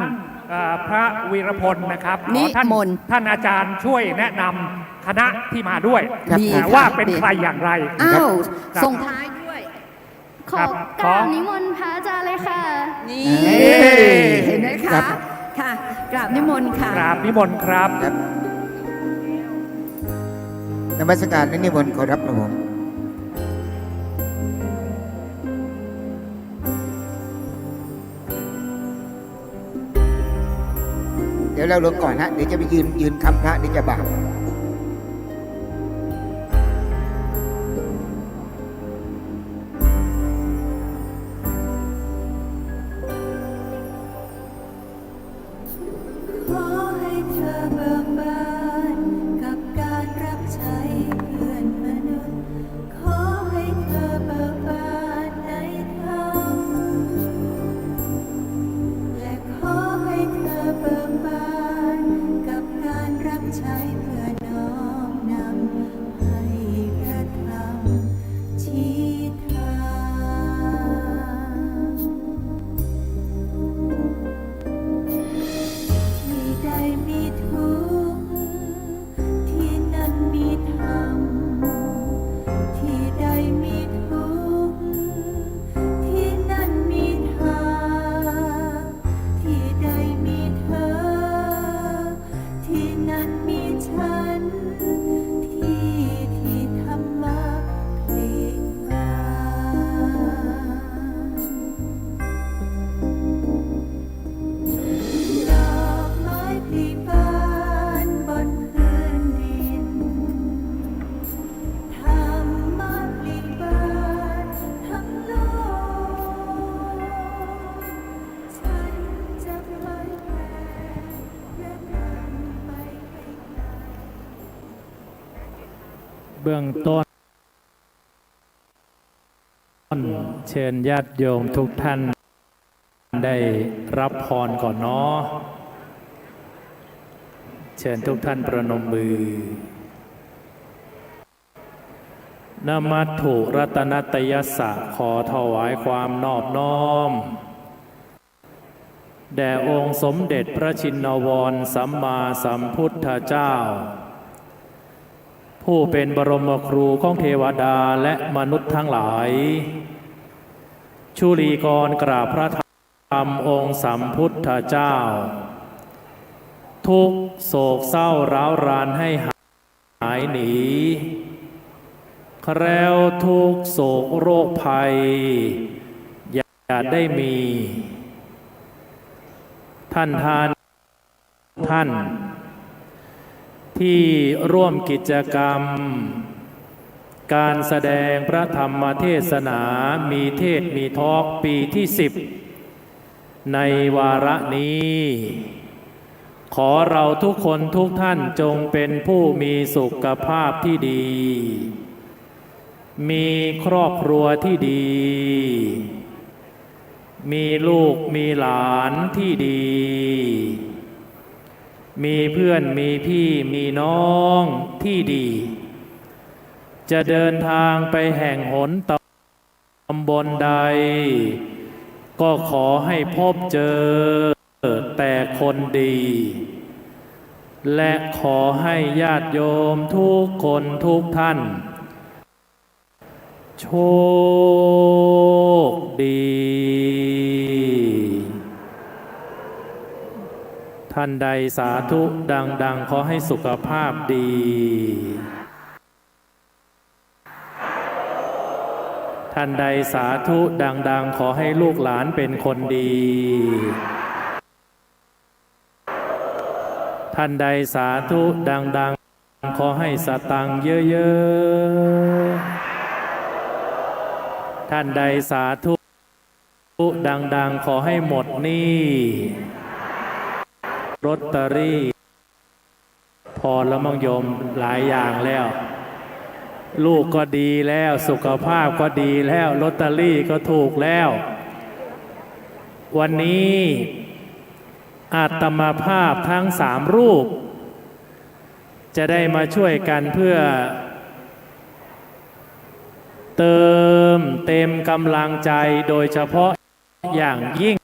พระวีรพลนะครับขอท่าน นิมนต์ ท่านอาจารย์ช่วยแนะนำคณะที่มาด้วย ดีค่ะ ว่าเป็น ดี ใครอย่างไร อ้าว ครับ ส่งท้ายด้วย ขอกราบนิมนต์พระอาจารย์เลยค่ะ นี่ เฮ้ย เห็นไหม ครั คะ บ ค่ะกราบนิมนต์ค่ะ กราบนิมนต์ครับ นมัสการและนิมนต์ขอรับครับผม เดี๋ยวเราลงก่อนฮะ เดี๋ยวจะไปยืนคำพระเดี๋ยวจะบาป ขอให้เธอเบิกบานกับการรับใช้เพื่อนมนุษย์ ขอให้เธอเบิกบานในธรรม และขอให้เธอเบิกบานกับการรับใช้เพื่อน้อมนำให้กระทำชี้ทาง ที่ใดมีทุกข์ที่นั่นมีธรรม ที่ใดมีทุกข์ที่นั่นมีทางที่ใดมีเธอ ที่นั่นมีฉัน ที่ธรรมะพลิกมา ดอกไม้พลีบานบนพื้นดิน ธรรมะพลีบานทั้งโลก ฉันจะเผยแผ่และนำไปให้ไกล เบื้องต้นเชิญญาติโยมทุกท่านได้รับพรก่อนเนาะเชิญทุกท่านประนมมือนะมัตถุรัตนตยัสสะขอถวายความนอบน้อม แด่องค์สมเด็จพระชินวรสัมมาสัมพุทธเจ้า ผู้เป็นบรมครูของเทวดาและมนุษย์ทั้งหลาย ชุลีกรกราบพระธรรมองค์สัมพุทธเจ้า ทุกโศกเศร้าร้าวรานให้หายหนีแคล้วทุกโศกโรคภัย อย่าได้มี ท่านที่ร่วมกิจกรรม การแสดงพระธรรมเทศนามีเทศมีทอล์กปีที่ 10 ในวาระนี้ ขอเราทุกคนทุกท่านจงเป็นผู้มีสุขภาพที่ดี มีครอบครัวที่ดี มีลูกมีหลานที่ดี มีเพื่อนมีพี่มีน้องที่ดี จะเดินทางไปแห่งหนตำบลใด ก็ขอให้พบเจอแต่คนดี และขอให้ญาติโยมทุกคนทุกท่าน โชคดี ท่านใดสาธุดังๆขอให้สุขภาพดี ท่านใดสาธุดังๆขอให้ลูกหลานเป็นคนดี ท่านใดสาธุดังๆขอให้สตังค์เยอะๆท่านใดสาธุดังๆขอให้หมดหนี้ลอตเตอรี่พอแล้วมั่งโยมหลายอย่างแล้ว ลูกก็ดีแล้วสุขภาพก็ดีแล้วลอตเตอรี่ก็ถูกแล้ว วันนี้อาตมาภาพทั้ง3 รูป จะได้มาช่วยกันเพื่อเติมเต็มกำลังใจโดยเฉพาะอย่างยิ่ง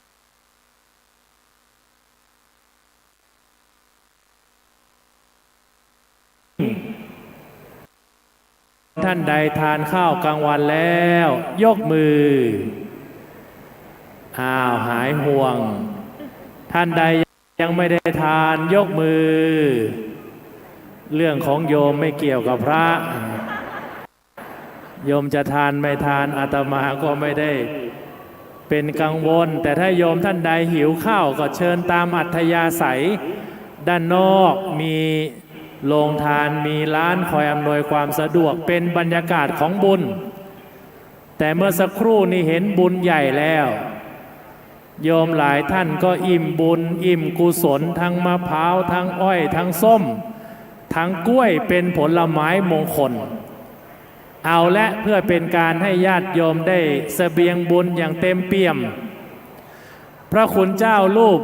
ท่านใดทานข้าวกลางวันแล้วยกมือหายห่วงท่านใดยังไม่ได้ทานยกมือเรื่องของโยมไม่เกี่ยวกับพระโยมจะทานไม่ทานอาตมาก็ไม่ได้เป็นกังวลแต่ถ้าโยมท่านใดหิวข้าวก็เชิญตามอัธยาศัยด้านนอกมีโรงทานมีร้านคอยอำนวยความสะดวกเป็นบรรยากาศของบุญแต่เมื่อสักครู่นี้เห็นบุญใหญ่แล้วโยมหลายท่านก็อิ่มบุญอิ่มกุศลทั้งมะพร้าวทั้งอ้อยทั้งส้มทั้งกล้วยเป็นผลไม้มงคลเอาและเพื่อเป็นการให้ญาติโยมได้เสบียงบุญอย่างเต็มเปี่ยมพระคุณเจ้ารูป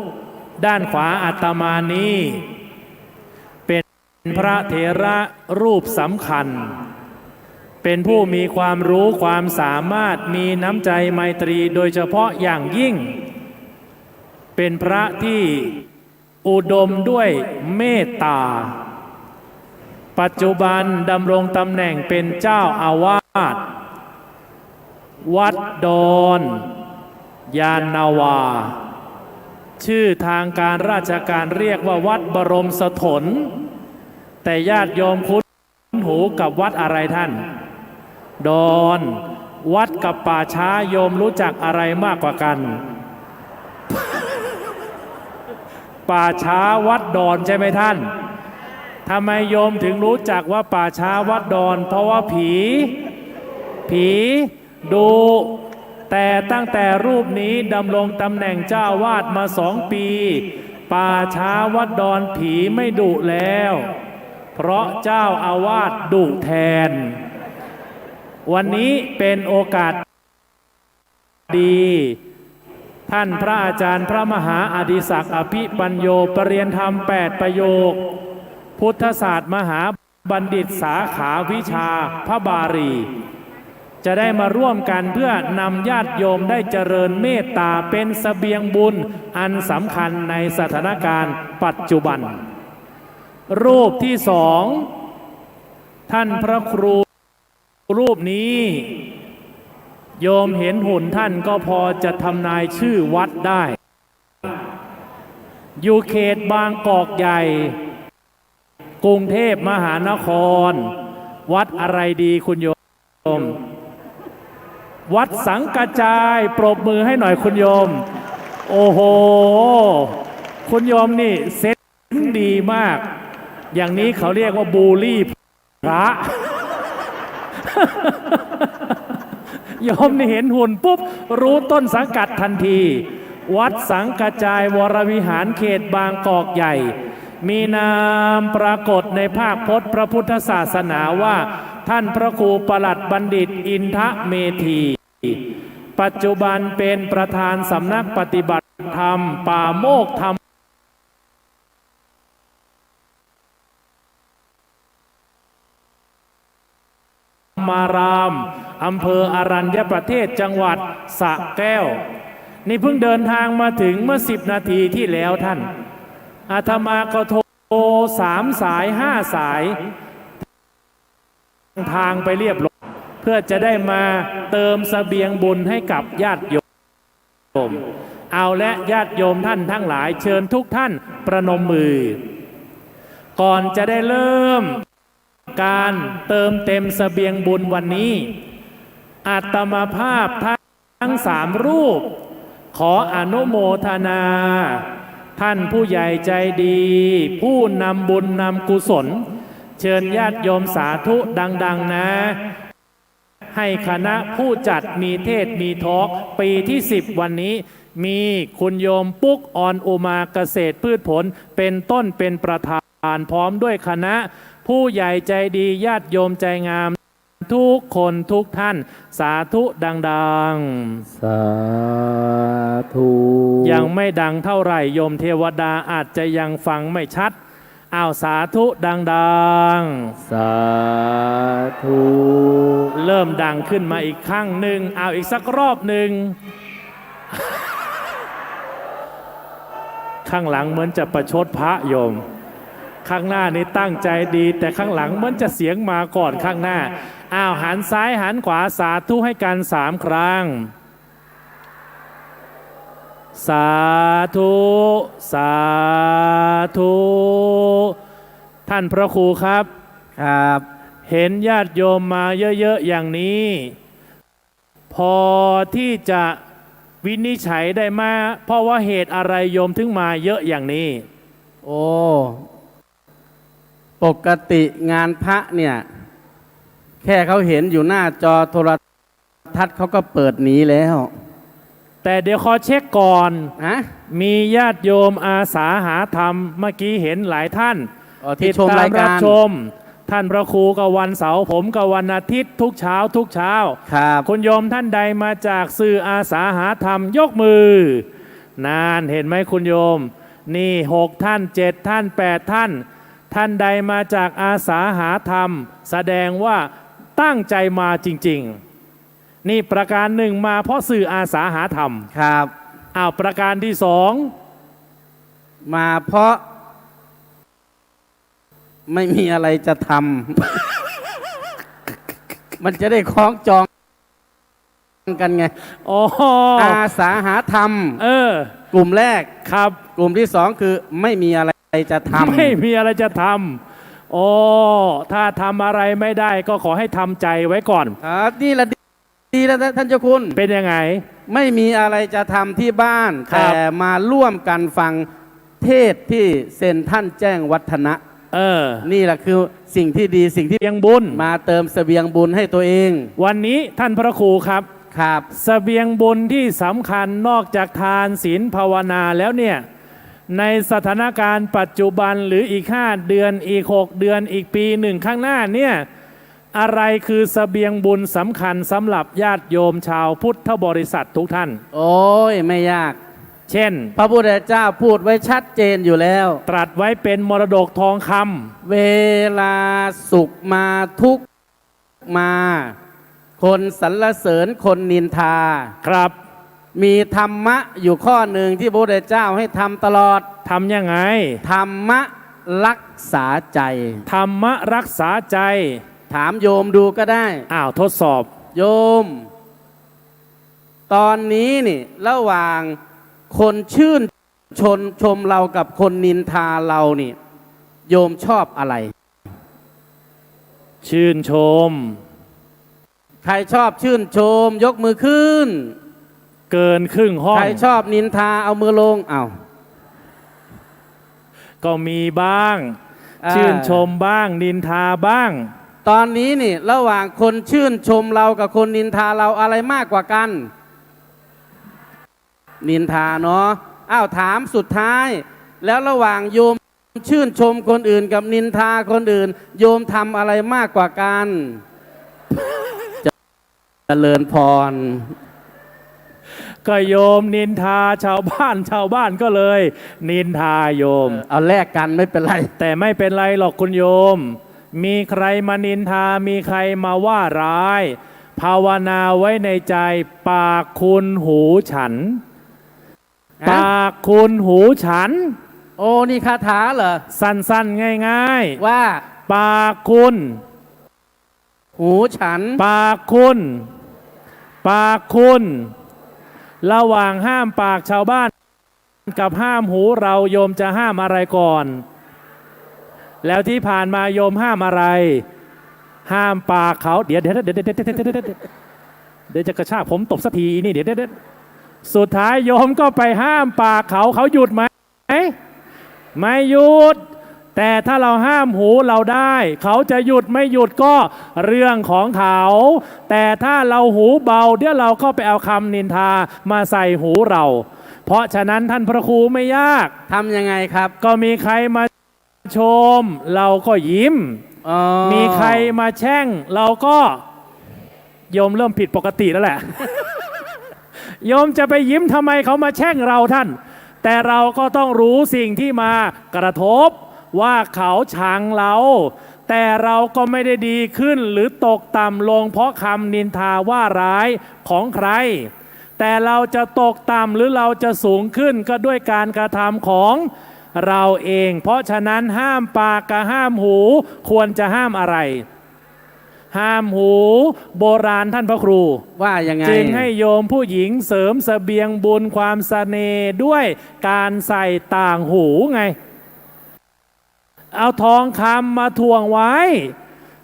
ด้านขวาอาตมานี้เป็นพระเถระรูปสำคัญเป็นผู้มีความรู้ความสามารถมีน้ำใจไมตรีโดยเฉพาะอย่างยิ่งเป็นพระที่อุดมด้วยเมตตาปัจจุบันดำรงตำแหน่งเป็นเจ้าอาวาสวัดดอนยานนาวาชื่อทางการราชการเรียกว่าวัดบรมสถนแต่ญาติโยมคุ้นหูกับวัดอะไรท่านดอนวัดกับป่าช้าโยมรู้จักอะไรมากกว่ากัน ป่าช้าวัดดอนใช่ไหมท่านทำไมโยมถึงรู้จักว่าป่าช้าวัดดอนเพราะว่าผีดูแต่ตั้งแต่รูปนี้ดำรงตำแหน่งเจ้าวาดมา2 ปีป่าช้าวัดดอนผีไม่ดุแล้วเพราะเจ้าอาวาสดุแทนวันนี้เป็นโอกาสดีท่านพระอาจารย์พระมหาอดิศักดิ์อภิปัญโยปรริยนธรรม8 ประโยคพุทธศาสตร์มหาบัณฑิตสาขาวิชาพระบาลีจะได้มาร่วมกันเพื่อนำญาติโยมได้เจริญเมตตาเป็นเสบียงบุญอันสำคัญในสถานการณ์ปัจจุบันรูปที่2ท่านพระครูรูปนี้โยมเห็นหุ่นท่านก็พอจะทำนายชื่อวัดได้อยู่เขตบางกอกใหญ่กรุงเทพมหานครวัดอะไรดีคุณโยมวัดสังกระจายปรบมือให้หน่อยคุณโยมโอ้โหคุณโยมนี่เซ็ตดีมากอย่างนี้เขาเรียกว่าบูลลี่พระ โยมนี่เห็นหุ่นปุ๊บรู้ต้นสังกัดทันทีวัดสังกระจายวรวิหารเขตบางกอกใหญ่มีนามปรากฏในภาคพจน์พระพุทธศาสนาว่าท่านพระครูประหลัดบัณฑิตอินทเมธีปัจจุบันเป็นประธานสำนักปฏิบัติธรรมป่าโมกธรรมารามอำเภออรัญญประเทศจังหวัดสระแก้ว นี่เพิ่งเดินทางมาถึงเมื่อ10 นาทีที่แล้วท่านอาตมาก็โทร3 สาย 5 สายทางไปเรียบร้อยเพื่อจะได้มาเติมเสบียงบุญให้กับญาติโยมเอาและญาติโยมท่านทั้งหลายเชิญทุกท่านประนมมือก่อนจะได้เริ่มการเติมเต็มเสบียงบุญวันนี้อาตมาภาพทั้ง3 รูปขออนุโมทนาท่านผู้ใหญ่ใจดีผู้นำบุญนำกุศลเชิญญาติโยมสาธุดังๆนะให้คณะผู้จัดมีเทศมีทอล์กปีที่10วันนี้มีคุณโยมปุ๊กออนอุมาเกษตรพืชผลเป็นต้นเป็นประธานพร้อมด้วยคณะผู้ใหญ่ใจดีญาติโยมใจงามทุกคนทุกท่านสาธุดังๆสาธุยังไม่ดังเท่าไหร่โยมเทวดาอาจจะยังฟังไม่ชัดอ้าวสาธุดังๆสาธุเริ่มดังขึ้นมาอีกครั้งหนึ่งเอาอีกสักรอบหนึ่ง ข้างหลังเหมือนจะประชดพระโยมข้างหน้านี่ตั้งใจดีแต่ข้างหลังเหมือนจะเสียงมาก่อนข้างหน้าอ้าวหันซ้ายหันขวาสาธุให้กัน3 ครั้งสาธุสาธุท่านพระครูครับครับเห็นญาติโยมมาเยอะๆอย่างนี้พอที่จะวินิจฉัยได้มาเพราะว่าเหตุอะไรโยมถึงมาเยอะอย่างนี้โอ้ปกติงานพระเนี่ยแค่เขาเห็นอยู่หน้าจอโทรทัศน์เขาก็เปิดหนีแล้วแต่เดี๋ยวขอเช็คก่อนนะมีญาติโยมอาสาหาธรรมเมื่อกี้เห็นหลายท่านที่ชมรายการชมท่านพระครูก็วันเสาร์ผมก็วันอาทิตย์ทุกเช้าครับคุณโยมท่านใดมาจากสื่ออาสาหาธรรมยกมือนานเห็นไหมคุณโยมนี่6 ท่าน7 ท่าน8 ท่านท่านใดมาจากอาสาหาธรรมแสดงว่าตั้งใจมาจริงๆนี่ประการหนึ่งมาเพราะสื่ออาสาหาธรรมครับอ้าวประการที่2มาเพราะไม่มีอะไรจะทำ มันจะได้คล้องจองกันไงอาสาหาธรรมกลุ่มแรกครับกลุ่มที่2คือไม่มีอะไรจะทำไม่มีอะไรจะทำโอ้ถ้าทำอะไรไม่ได้ก็ขอให้ทำใจไว้ก่อนนี่แหละดีแล้วท่านเจ้าคุณเป็นยังไงไม่มีอะไรจะทำที่บ้านแต่มาร่วมกันฟังเทศที่เซ็นท่านแจ้งวัฒนะนี่แหละคือสิ่งที่ดีสิ่งที่เสบียงบุญมาเติมเสบียงบุญให้ตัวเองวันนี้ท่านพระครูครับเสบียงบุญที่สำคัญนอกจากทานศีลภาวนาแล้วเนี่ยในสถานการณ์ปัจจุบันหรืออีก5 เดือนอีก6 เดือนอีกปี1ข้างหน้าเนี่ยอะไรคือเสบียงบุญสำคัญสำหรับญาติโยมชาวพุทธบริษัททุกท่านโอ้ยไม่ยากเช่นพระพุทธเจ้าพูดไว้ชัดเจนอยู่แล้วตรัสไว้เป็นมรดกทองคำเวลาสุขมาทุกข์มาคนสรรเสริญคนนินทาครับมีธรรมะอยู่ข้อหนึ่งที่พระพุทธเจ้าให้ทำตลอดทำยังไงธรรมะรักษาใจธรรมะรักษาใจถามโยมดูก็ได้อ้าวทดสอบโยมตอนนี้นี่ระหว่างคนชื่นชมเรากับคนนินทาเรานี่โยมชอบอะไรชื่นชมใครชอบชื่นชมยกมือขึ้นเกินครึ่งห้องใครชอบนินทาเอามือลงเอาก็มีบ้างชื่นชมบ้างนินทาบ้างตอนนี้นี่ระหว่างคนชื่นชมเรากับคนนินทาเราอะไรมากกว่ากันนินทาเนาะอ้าวถามสุดท้ายแล้วระหว่างโยมชื่นชมคนอื่นกับนินทาคนอื่นโยมทำอะไรมากกว่ากันเจริญพรก็โยมนินทาชาวบ้านก็เลยนินทาโยมเอาแลกกันไม่เป็นไรแต่ไม่เป็นไรหรอกคุณโยมมีใครมานินทามีใครมาว่าร้ายภาวนาไว้ในใจปากคุณหูฉัน ปากคุณหูฉัน โอ้นี่คาถาเหรอ สั้นๆง่ายๆ ว่า ปากคุณ หูฉัน ปากคุณ ปากคุณ ระหว่างห้ามปากชาวบ้านกับห้ามหูเราโยมจะห้ามอะไรก่อน แล้วที่ผ่านมาโยมห้ามอะไร ห้ามปากเขาเดี๋ยวจะกระชากผมตบสักทีนี่เดี๋ยวสุดท้ายโยมก็ไปห้ามปากเขาหยุดไหมไม่หยุด แต่ถ้าเราห้ามหูเราได้ เขาจะหยุดไม่หยุดก็เรื่องของเขา แต่ถ้าเราหูเบาเดี๋ยวเราก็ไปเอาคำนินทามาใส่หูเรา เพราะฉะนั้นท่านพระครูไม่ยาก ทำยังไงครับ ก็มีใครมาชม เราก็ยิ้ม มีใครมาแช่ง เราก็โยมเริ่มผิดปกติแล้วแหละ โยมจะไปยิ้มทำไมเขามาแช่งเราท่าน แต่เราก็ต้องรู้สิ่งที่มากระทบว่าเขาชังเรา แต่เราก็ไม่ได้ดีขึ้นหรือตกต่ำลงเพราะคำนินทาว่าร้ายของใคร แต่เราจะตกต่ำหรือเราจะสูงขึ้นก็ด้วยการกระทำของเราเอง เพราะฉะนั้นห้ามปากกับห้ามหูควรจะห้ามอะไร ห้ามหูโบราณท่านพระครูว่ายังไง จึงให้โยมผู้หญิงเสริมเสบียงบุญความเสน่ห์ด้วยการใส่ต่างหูไง เอาทองคำมาถ่วงไว้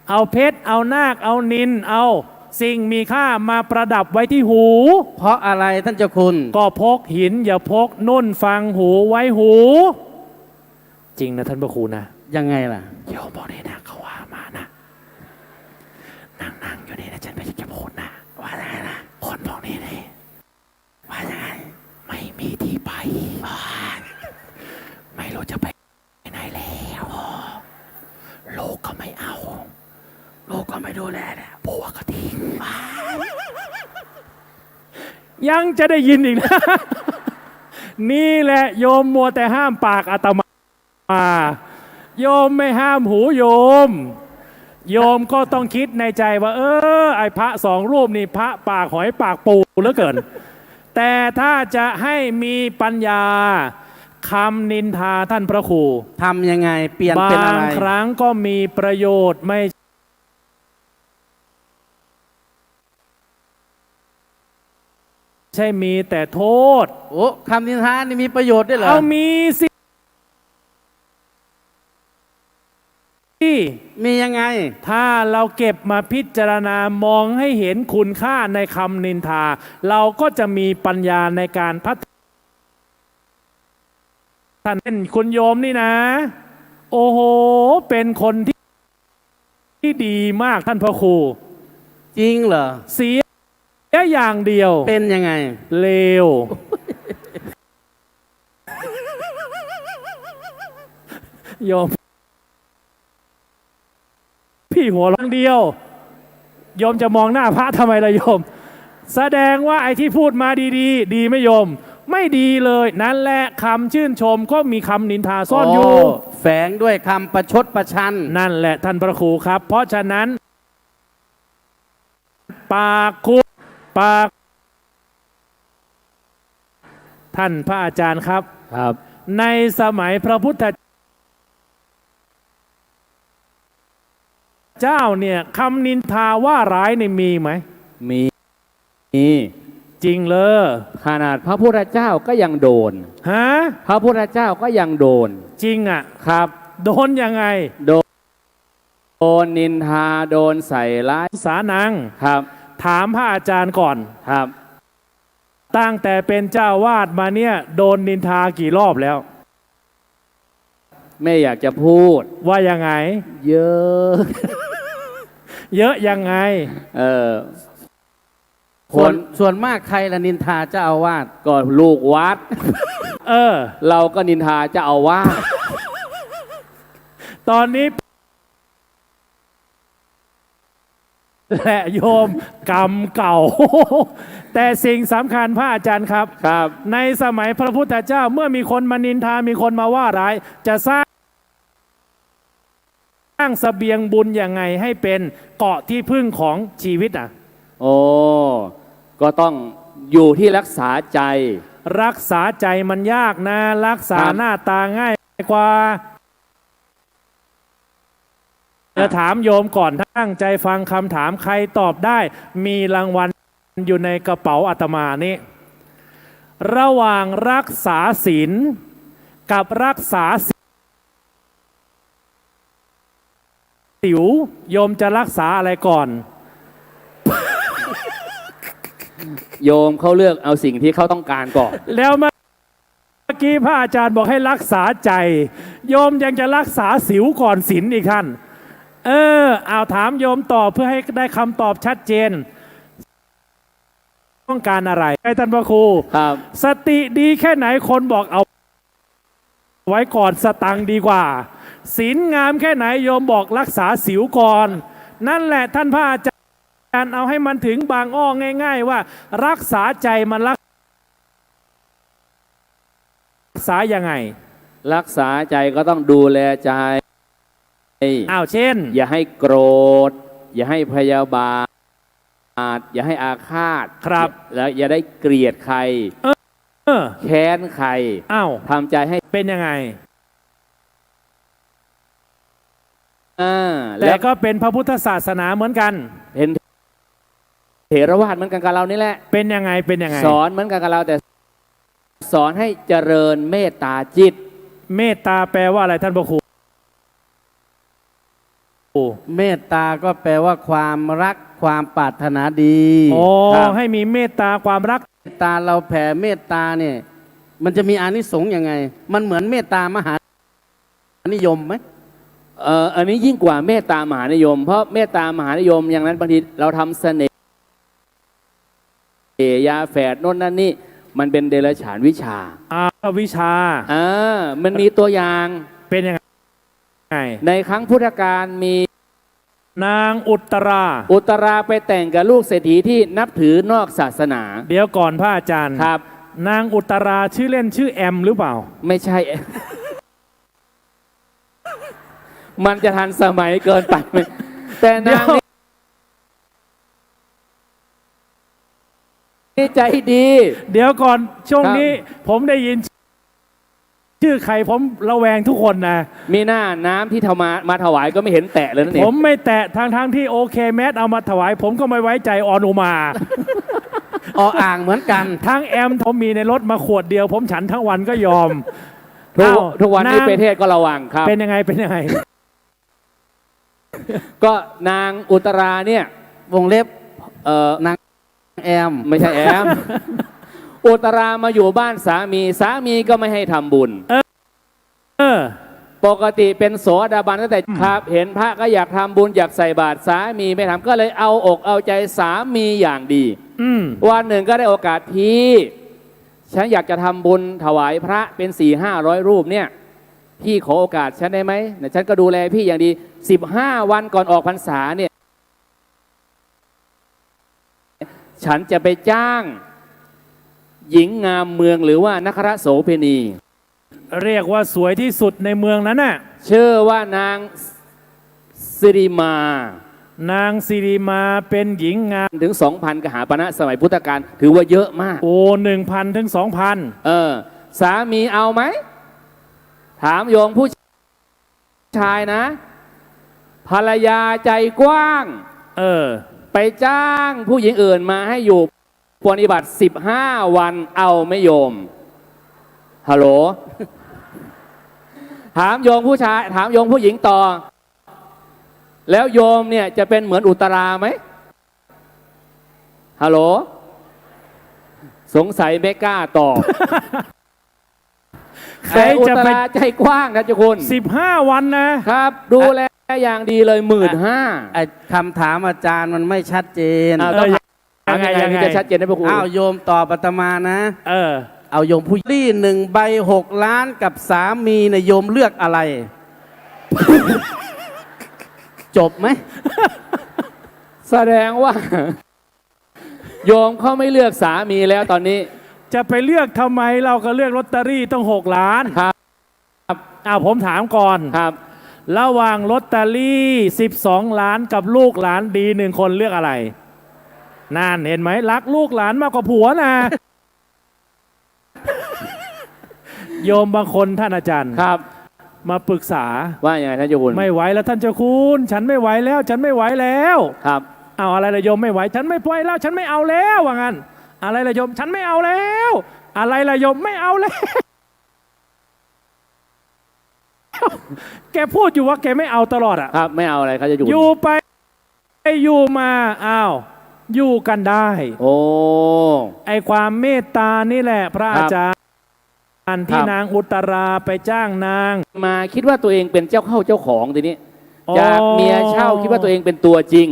เอาเพชรเอานาคเอานิลเอาสิ่งมีค่ามาประดับไว้ที่หู เพราะอะไรท่านเจ้าคุณ ก็พกหินอย่าพกนุ่นฟังหูไว้หู จริงนะท่านพระครูนะ ยังไงล่ะ โยมบอกเลยนะเขาว่ามานะนั่งอยู่นี่นะฉันไม่จะพูดนะว่าไงนะคนพวกนี้นี่ว่ายังไงไม่มีที่ไปไม่รู้จะไปไหนแล้วลูกก็ไม่เอาลูกก็ไม่ดูแลเนี่ยผัวก็ทิ้งยังจะได้ยินอีกนะ นี่แหละโยมมัวแต่ห้ามปากอาตมาโยมไม่ห้ามหูโยมก็ต้องคิดในใจว่าไอ้พระสองรูปนี่พระปากหอยปากปูเหลือเกิน แต่ถ้าจะให้มีปัญญาคำนินทาท่านพระครูทำยังไงเปลี่ยนเป็นอะไร บางครั้งก็มีประโยชน์ไม่ใช่มีแต่โทษ โอ้คำนินทานี่มีประโยชน์ด้วยเหรอ เอามีสิมียังไง ถ้าเราเก็บมาพิจารณามองให้เห็นคุณค่าในคำนินทาเราก็จะมีปัญญาในการพัฒนาท่านคุณโยมนี่นะโอ้โหเป็นคนที่ดีมากท่านพระครู จริงเหรอ เสียอย่างเดียว เป็นยังไง เลว โยมพี่หัวเราะเดียวโยมจะมองหน้าพระทำไมล่ะโยมแสดงว่าไอ้ที่พูดมาดีดีไหมโยมไม่ดีเลยนั่นแหละคำชื่นชมก็มีคำนินทาซ่อนอยู่ แฝงด้วยคำประชดประชันนั่นแหละท่านพระครูครับเพราะฉะนั้นปากคุณปากท่านพระอาจารย์ครับในสมัยพระพุทธเจ้าเนี่ยคำนินทาว่าร้ายเนี่ยมีไหมมีจริงเลย ขนาดพระพุทธเจ้าก็ยังโดนฮะพระพุทธเจ้าก็ยังโดนจริงอ่ะครับโดนยังไงโดนนินทาโดนใส่ร้ายสานังครับถามพระอาจารย์ก่อนครับตั้งแต่เป็นเจ้าวาดมาเนี่ยโดนนินทากี่รอบแล้วไม่อยากจะพูดว่ายังไงเยอะ เยอะยังไงส่วนมากใครละนินทาเจ้าอาวาสก็ลูกวัดเราก็นินทาเจ้าอาวาส ตอนนี้และโยมกรรมเก่า แต่สิ่งสำคัญพระอาจารย์ครับในสมัยพระพุทธเจ้าเมื่อมีคนมานินทามีคนมาว่าร้ายจะสร้างเสบียงบุญยังไงให้เป็นเกาะที่พึ่งของชีวิตอ่ะโอ้ก็ต้องอยู่ที่รักษาใจ รักษาใจมันยากนะ รักษาหน้าตาง่ายกว่าจะถามโยมก่อนตั้งใจฟังคำถามใครตอบได้มีรางวัลอยู่ในกระเป๋าอาตมานี้ระหว่างรักษาศีลกับรักษาสิวโยมจะรักษาอะไรก่อน โยมเขาเลือกเอาสิ่งที่เขาต้องการก่อน แล้วเมื่อกี้พระอาจารย์บอกให้รักษาใจโยมยังจะรักษาสิวก่อนศีลอีกท่านเอาถามโยมตอบเพื่อให้ได้คำตอบชัดเจนต้องการอะไรให้ท่านพระครูครับสติดีแค่ไหนคนบอกเอาไว้ก่อนสตังค์ดีกว่าศีลงามแค่ไหนโยมบอกรักษาสิวก่อนนั่นแหละท่านพระอาจารย์เอาให้มันถึงบางอ้อง่ายๆว่ารักษาใจมันรักษายังไงรักษาใจก็ต้องดูแลใจเช่นอย่าให้โกรธอย่าให้พยาบาทอย่าให้อาฆาตครับแล้วอย่าได้เกลียดใครแค้นใครทำใจให้เป็นยังไงแล้วก็เป็นพระพุทธศาสนาเหมือนกันเห็นเถรวาทเหมือนกันกับเรานี่แหละเป็นยังไงสอนเหมือนกันกับเราแต่สอนให้เจริญเมตตาจิตเมตตาแปลว่าอะไรท่านพระครูเมตตาก็แปลว่าความรักความปรารถนาดีให้มีเมตตาความรักเมตตาเราแผ่เมตตาเนี่ยมันจะมีอานิสงส์ยังไงมันเหมือนเมตตามหานิยมไหมอันนี้ยิ่งกว่าเมตตามหานิยมเพราะเมตตามหานิยมอย่างนั้นบางทีเราทำเสน่ห์ยาแฝดโน่นนั่นนี่มันเป็นเดรัจฉานวิชาวิชามันมีตัวอย่างเป็นยังไงในครั้งพุทธกาลมีนางอุตราไปแต่งกับลูกเศรษฐีที่นับถือนอกศาสนาเดี๋ยวก่อนพระอาจารย์ครับนางอุตราชื่อเล่นชื่อแอมหรือเปล่าไม่ใช่ มันจะทันสมัยเกินไปแต่นางนี่ใจดีเดี๋ยวก่อนช่วงนี้ผมได้ยินชื่อใครผมระแวงทุกคนนะมีหน้าน้ำที่มาถวายก็ไม่เห็นแตะเลยนั่นเองผมไม่แตะทั้งที่โอเคแมสเอามาถวายผมก็ไม่ไว้ใจออนุมาอ่างเหมือนกันทั้งแอมผมมีในรถมาขวดเดียวผมฉันทั้งวันก็ยอมทุกวันนี้ประเทศก็ระวังครับเป็นยังไงก็นางอุตราเนี่ยวงเล็บนางแอมไม่ใช่แอม อุตรามาอยู่บ้านสามีก็ไม่ให้ทำบุญปกติเป็นโสดาบันตั้งแต่ครับเห็นพระก็อยากทำบุญอยากใส่บาตรสามีไม่ทำก็เลยเอาอกเอาใจสามีอย่างดีวันหนึ่งก็ได้โอกาสพี่ฉันอยากจะทำบุญถวายพระเป็น400-500 รูปเนี่ยพี่ขอโอกาสฉันได้ไหมฉันก็ดูแลพี่อย่างดี15 วันก่อนออกพรรษาเนี่ยฉันจะไปจ้างหญิงงามเมืองหรือว่านักรโสเภณีเรียกว่าสวยที่สุดในเมืองนั้นน่ะชื่อว่านางสิริมานางสิริมาเป็นหญิงงามถึง 2,000 กหาปณะสมัยพุทธกาลถือว่าเยอะมาก1,000 ถึง 2,000สามีเอาไหมถามโยมผู้ชายนะภรรยาใจกว้างไปจ้างผู้หญิงอื่นมาให้อยู่ปฏิบัติ15 วันเอาไม่โยมฮัลโหลถามโยมผู้ชายถามโยมผู้หญิงต่อแล้วโยมเนี่ยจะเป็นเหมือนอุตราไหมฮัลโหลสงสัยไม่กล้าตอบแต่อุตราใจกว้างนะเจ้าคุณ15 วันนะครับดูแลอย่างดีเลย15,000คำถามอาจารย์มันไม่ชัดเจนยังไงจะชัดเจนได้พระครูโยมตอบอาตมานะเอาโยมผู้ลี่1 ใบ 6 ล้านกับสามีเนี่ยโยมเลือกอะไร จบไหม แสดงว่าโยมเขาไม่เลือกสามีแล้วตอนนี้จะไปเลือกทำไมเราก็เลือกลอตเตอรี่ต้อง6 ล้านครับผมถามก่อนครับระหว่างลอตเตอรี่12 ล้านกับลูกหลานดี1 คนเลือกอะไรนั่นเห็นไหมรักลูกหลานมากกว่าผัวนะ โยมบางคนท่านอาจารย์ ครับ มาปรึกษา ว่าอย่างไรท่านเจ้าคุณ ไม่ไหวแล้วท่านเจ้าคุณฉันไม่ไหวแล้ว ฉันไม่ไหวแล้ว ครับ เอาอะไรละโยมไม่ไหวฉันไม่ไหวแล้ว ฉันไม่เอาแล้วว่างั้นอะไรละโยมฉันไม่เอาแล้ว อะไรละโยมไม่เอาแล้ว แกพูดอยู่ว่าแกไม่เอาตลอดอ่ะ ครับไม่เอาอะไรครับเจ้าคุณ อยู่ไปอยู่มาอ้าวอยู่กันได้ โอ้ ไอความเมตตานี่แหละ พระอาจารย์ที่นางอุตราไปจ้างนาง มาคิดว่าตัวเองเป็นเจ้าเข้าเจ้าของทีนี้จากเมียเช่าคิดว่าตัวเองเป็นตัวจริง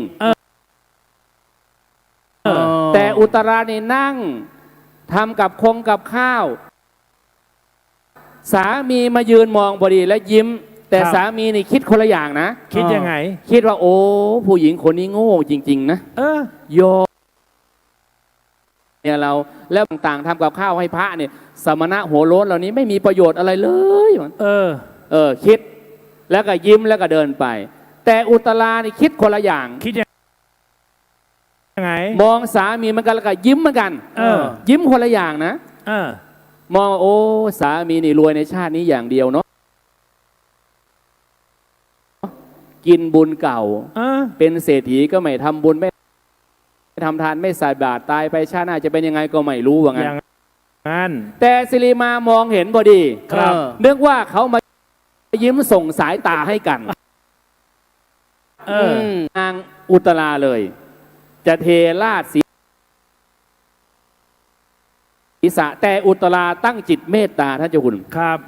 แต่อุตรานี่นั่งทำกับข้าวสามีมายืนมองพอดีแล้วยิ้ม แต่สามีนี่คิดคนละอย่างนะ คิดยังไง คิดว่าโอ้ผู้หญิงคนนี้โง่จริงๆนะโยเนี่ยเราแล้วต่างๆทำกับข้าวให้พระเนี่ยสมณะหัวโล้นเหล่านี้ไม่มีประโยชน์อะไรเลยคิดแล้วก็ยิ้มแล้วก็เดินไป แต่อุตรานี่คิดคนละอย่างคิดยังไงมองสามีเหมือนกันแล้วก็ยิ้มเหมือนกันยิ้มคนละอย่างนะมองโอ้สามีนี่รวยในชาตินี้อย่างเดียวเนาะกินบุญเก่าเป็นเศรษฐีก็ไม่ทำบุญไม่ทำทานไม่ใส่บาตรตายไปชาติหน้าจะเป็นยังไงก็ไม่รู้ว่างั้นแต่สิริมามองเห็นพอดีเนื่องว่าเขามายิ้มส่งสายตาให้กันนางอุตราเลยจะเทราชศีรษะแต่อุตราตั้งจิตเมตตาท่านเจ้าคุณครับ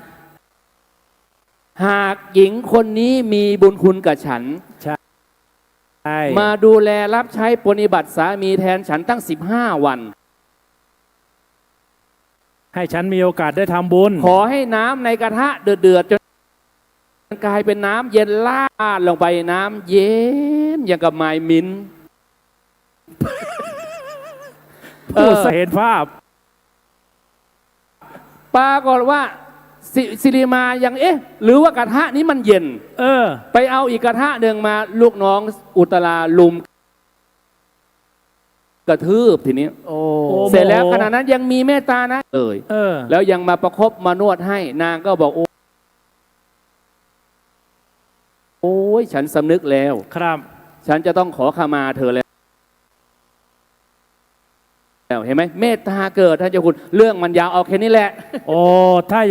หากหญิงคนนี้มีบุญคุณกับฉันมาดูแลรับใช้ปฏิบัติสามีแทนฉันตั้ง15 วันให้ฉันมีโอกาสได้ทำบุญขอให้น้ำในกระทะเดือดจนกลายเป็นน้ำเย็นลาดลงไปน้ำเย็นอย่างกับไม้มิ้นผู้เห็นภาพปรากฏว่าสิริมายังหรือว่ากระทะนี้มันเย็นไปเอาอีกกระทะหนึ่งมาลูกน้องอุตราลุมกระทืบทีนี้เสร็จแล้วขณะนั้นยังมีเมตตานะแล้วยังมาประคบมานวดให้นางก็บอกโอ้ยฉันสำนึกแล้วครับฉันจะต้องขอขมาเธอแล้วเห็นไหมเมตตาเกิดท่านเจ้าคุณเรื่องมันยาวเอาแค่นี้แหละโอ้ถ้าอ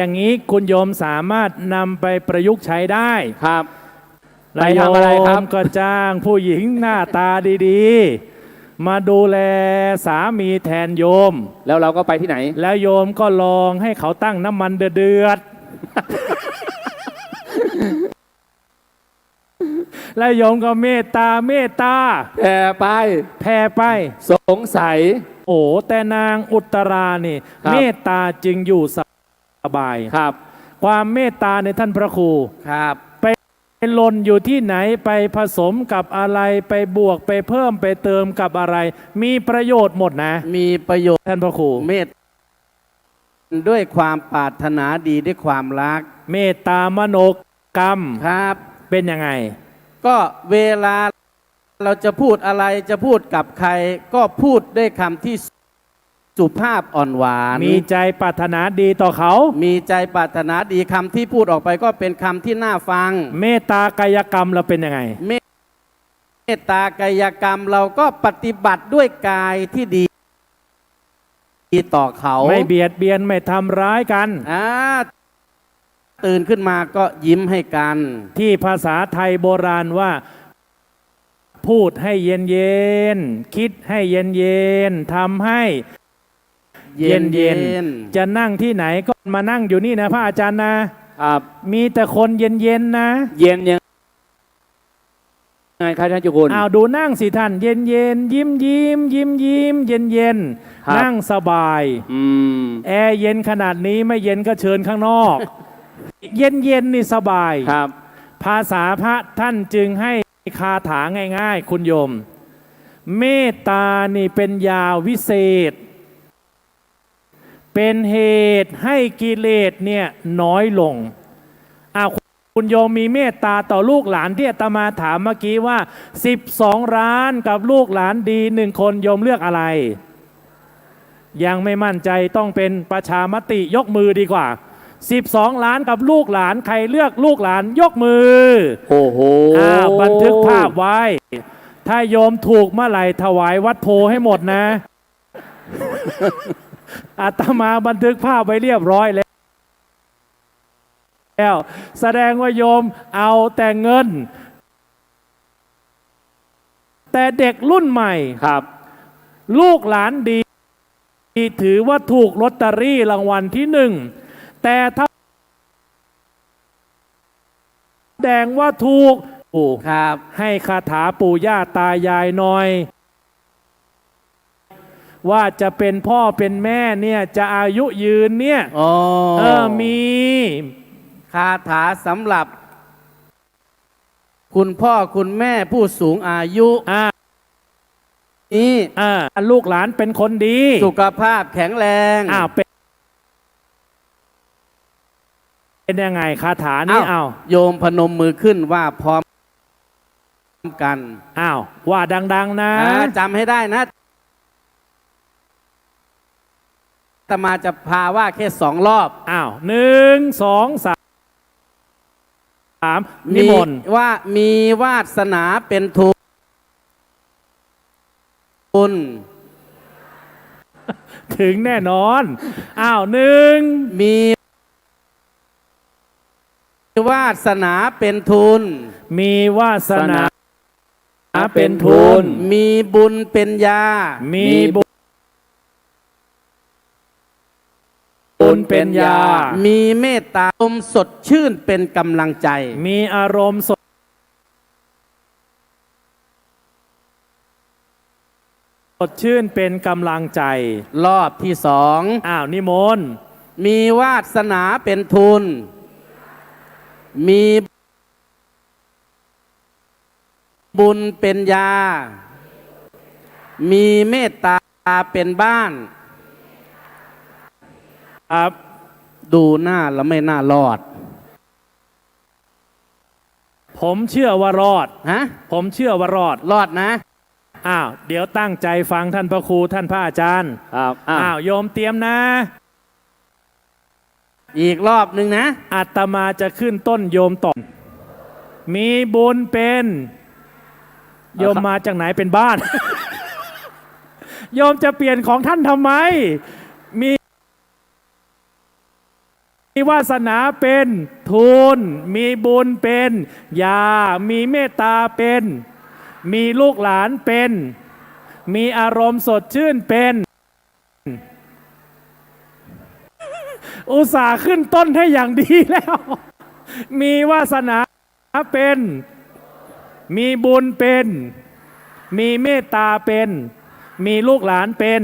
ย่างนี้คุณโยมสามารถนำไปประยุกต์ใช้ได้ครับไปทำอะไรครับก็จ้างผู้หญิงหน้าตาดีๆมาดูแลสามีแทนโยมแล้วเราก็ไปที่ไหนแล้วโยมก็ลองให้เขาตั้งน้ำมันเดือดแล้วโยมก็เมตตาแผ่ไปสงสัยโอ้แต่นางอุตรานี่เมตตาจึงอยู่สบายครับความเมตตาในท่านพระครูครับไปหล่นอยู่ที่ไหนไปผสมกับอะไรไปบวกไปเพิ่มไปเติมกับอะไรมีประโยชน์หมดนะมีประโยชน์ท่านพระครูเมตด้วยความปรารถนาดีด้วยความรักเมตตามโนกรรมครับเป็นยังไงก็เวลาเราจะพูดอะไรจะพูดกับใครก็พูดด้วยคำที่สุภาพอ่อนหวานมีใจปรารถนาดีต่อเขามีใจปรารถนาดีคำที่พูดออกไปก็เป็นคำที่น่าฟังเมตตากายกรรมเราเป็นยังไงเมตตากายกรรมเราก็ปฏิบัติด้วยกายที่ดีต่อเขาไม่เบียดเบียนไม่ทำร้ายกันตื่นขึ้นมาก็ยิ้มให้กันที่ภาษาไทยโบราณว่าพูดให้เย็นๆคิดให้เย็นๆทำให้เย็นๆจะนั่งที่ไหนก็มานั่งอยู่นี่นะพระอาจารย์นะครับมีแต่คนเย็นๆนะเย็นยังไงครับท่านเจ้าคุณดูนั่งสิท่านเย็นๆยิ้มเย็นๆนั่งสบายแอร์เย็นขนาดนี้ไม่เย็นก็เชิญข้างนอกเย็นนี่สบายครับภาษาพระท่านจึงให้คาถาง่ายๆคุณโยมเมตตานี่เป็นยาวิเศษเป็นเหตุให้กิเลสเนี่ยน้อยลงคุณโยมมีเมตตาต่อลูกหลานที่อาตมาถามเมื่อกี้ว่า12 ล้านกับลูกหลานดี1 คนโยมเลือกอะไร ยังไม่มั่นใจต้องเป็นประชามติยกมือดีกว่า 12 ล้านกับลูกหลานใครเลือกลูกหลานยกมือ โอ้โห บันทึกภาพไว้ ถ้าโยมถูกเมื่อไหร่ถวายวัดโพให้หมดนะ อาตมาบันทึกภาพไว้เรียบร้อยแล้วแสดงว่าโยมเอาแต่เงิน แต่เด็กรุ่นใหม่ครับ ลูกหลานดีถือว่าถูกลอตเตอรี่รางวัลที่หนึ่งแต่ถ้าแสดงว่าถูกครับให้คาถาปู่ย่าตายายหน่อย ว่าจะเป็นพ่อเป็นแม่เนี่ยจะอายุยืนเนี่ยมีคาถาสำหรับ คุณพ่อคุณแม่ผู้สูงอายุนี่ลูกหลานเป็นคนดีสุขภาพแข็งแรงเป็นยังไงคาถานี้โยมพนมมือขึ้นว่าพร้อมกันว่าดังๆนะจำให้ได้นะอาตมาจะพาว่าแค่2 รอบ1 2 3นิมนต์ว่ามีวาสนาเป็นทุนถึงแน่นอน1มีวาสนาเป็นทุนมีวาสนาเป็นทุนมีบุญเป็นยามีบุญเป็นยามีเมตตาอารมณ์สดชื่นเป็นกำลังใจมีอารมณ์สดชื่นเป็นกำลังใจรอบที่2นิมนต์มีวาสนาเป็นทุนมีบุญเป็นยามีเมตตาเป็นบ้านดูหน้าแล้วไม่น่ารอดผมเชื่อว่ารอดผมเชื่อว่ารอดนะเดี๋ยวตั้งใจฟังท่านพระครูท่านพระอาจารย์โยมเตรียมนะอีกรอบหนึ่งนะอาตมาจะขึ้นต้นโยมต่อมีบุญเป็นโยมมาจากไหนเป็นบ้าน โยมจะเปลี่ยนของท่านทำไมมีวาสนาเป็นทุนมีบุญเป็นยามีเมตตาเป็นมีลูกหลานเป็นมีอารมณ์สดชื่นเป็นอุตส่าห์ขึ้นต้นให้อย่างดีแล้วมีวาสนาเป็นมีบุญเป็นมีเมตตาเป็นมีลูกหลานเป็น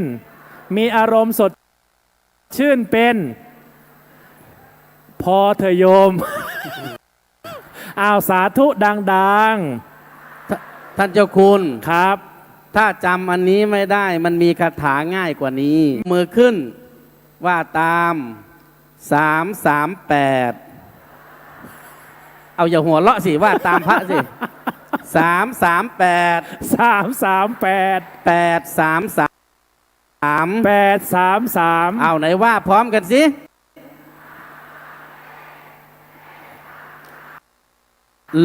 มีอารมณ์สดชื่นเป็นพอเถอะโยมสาธุดังๆท่านเจ้าคุณครับ ถ้าจำอันนี้ไม่ได้มันมีคาถาง่ายกว่านี้มือขึ้นว่าตาม338เอาอย่าหัวเราะสิว่าตามพระสิ833เอาไหนว่าพร้อมกันสิ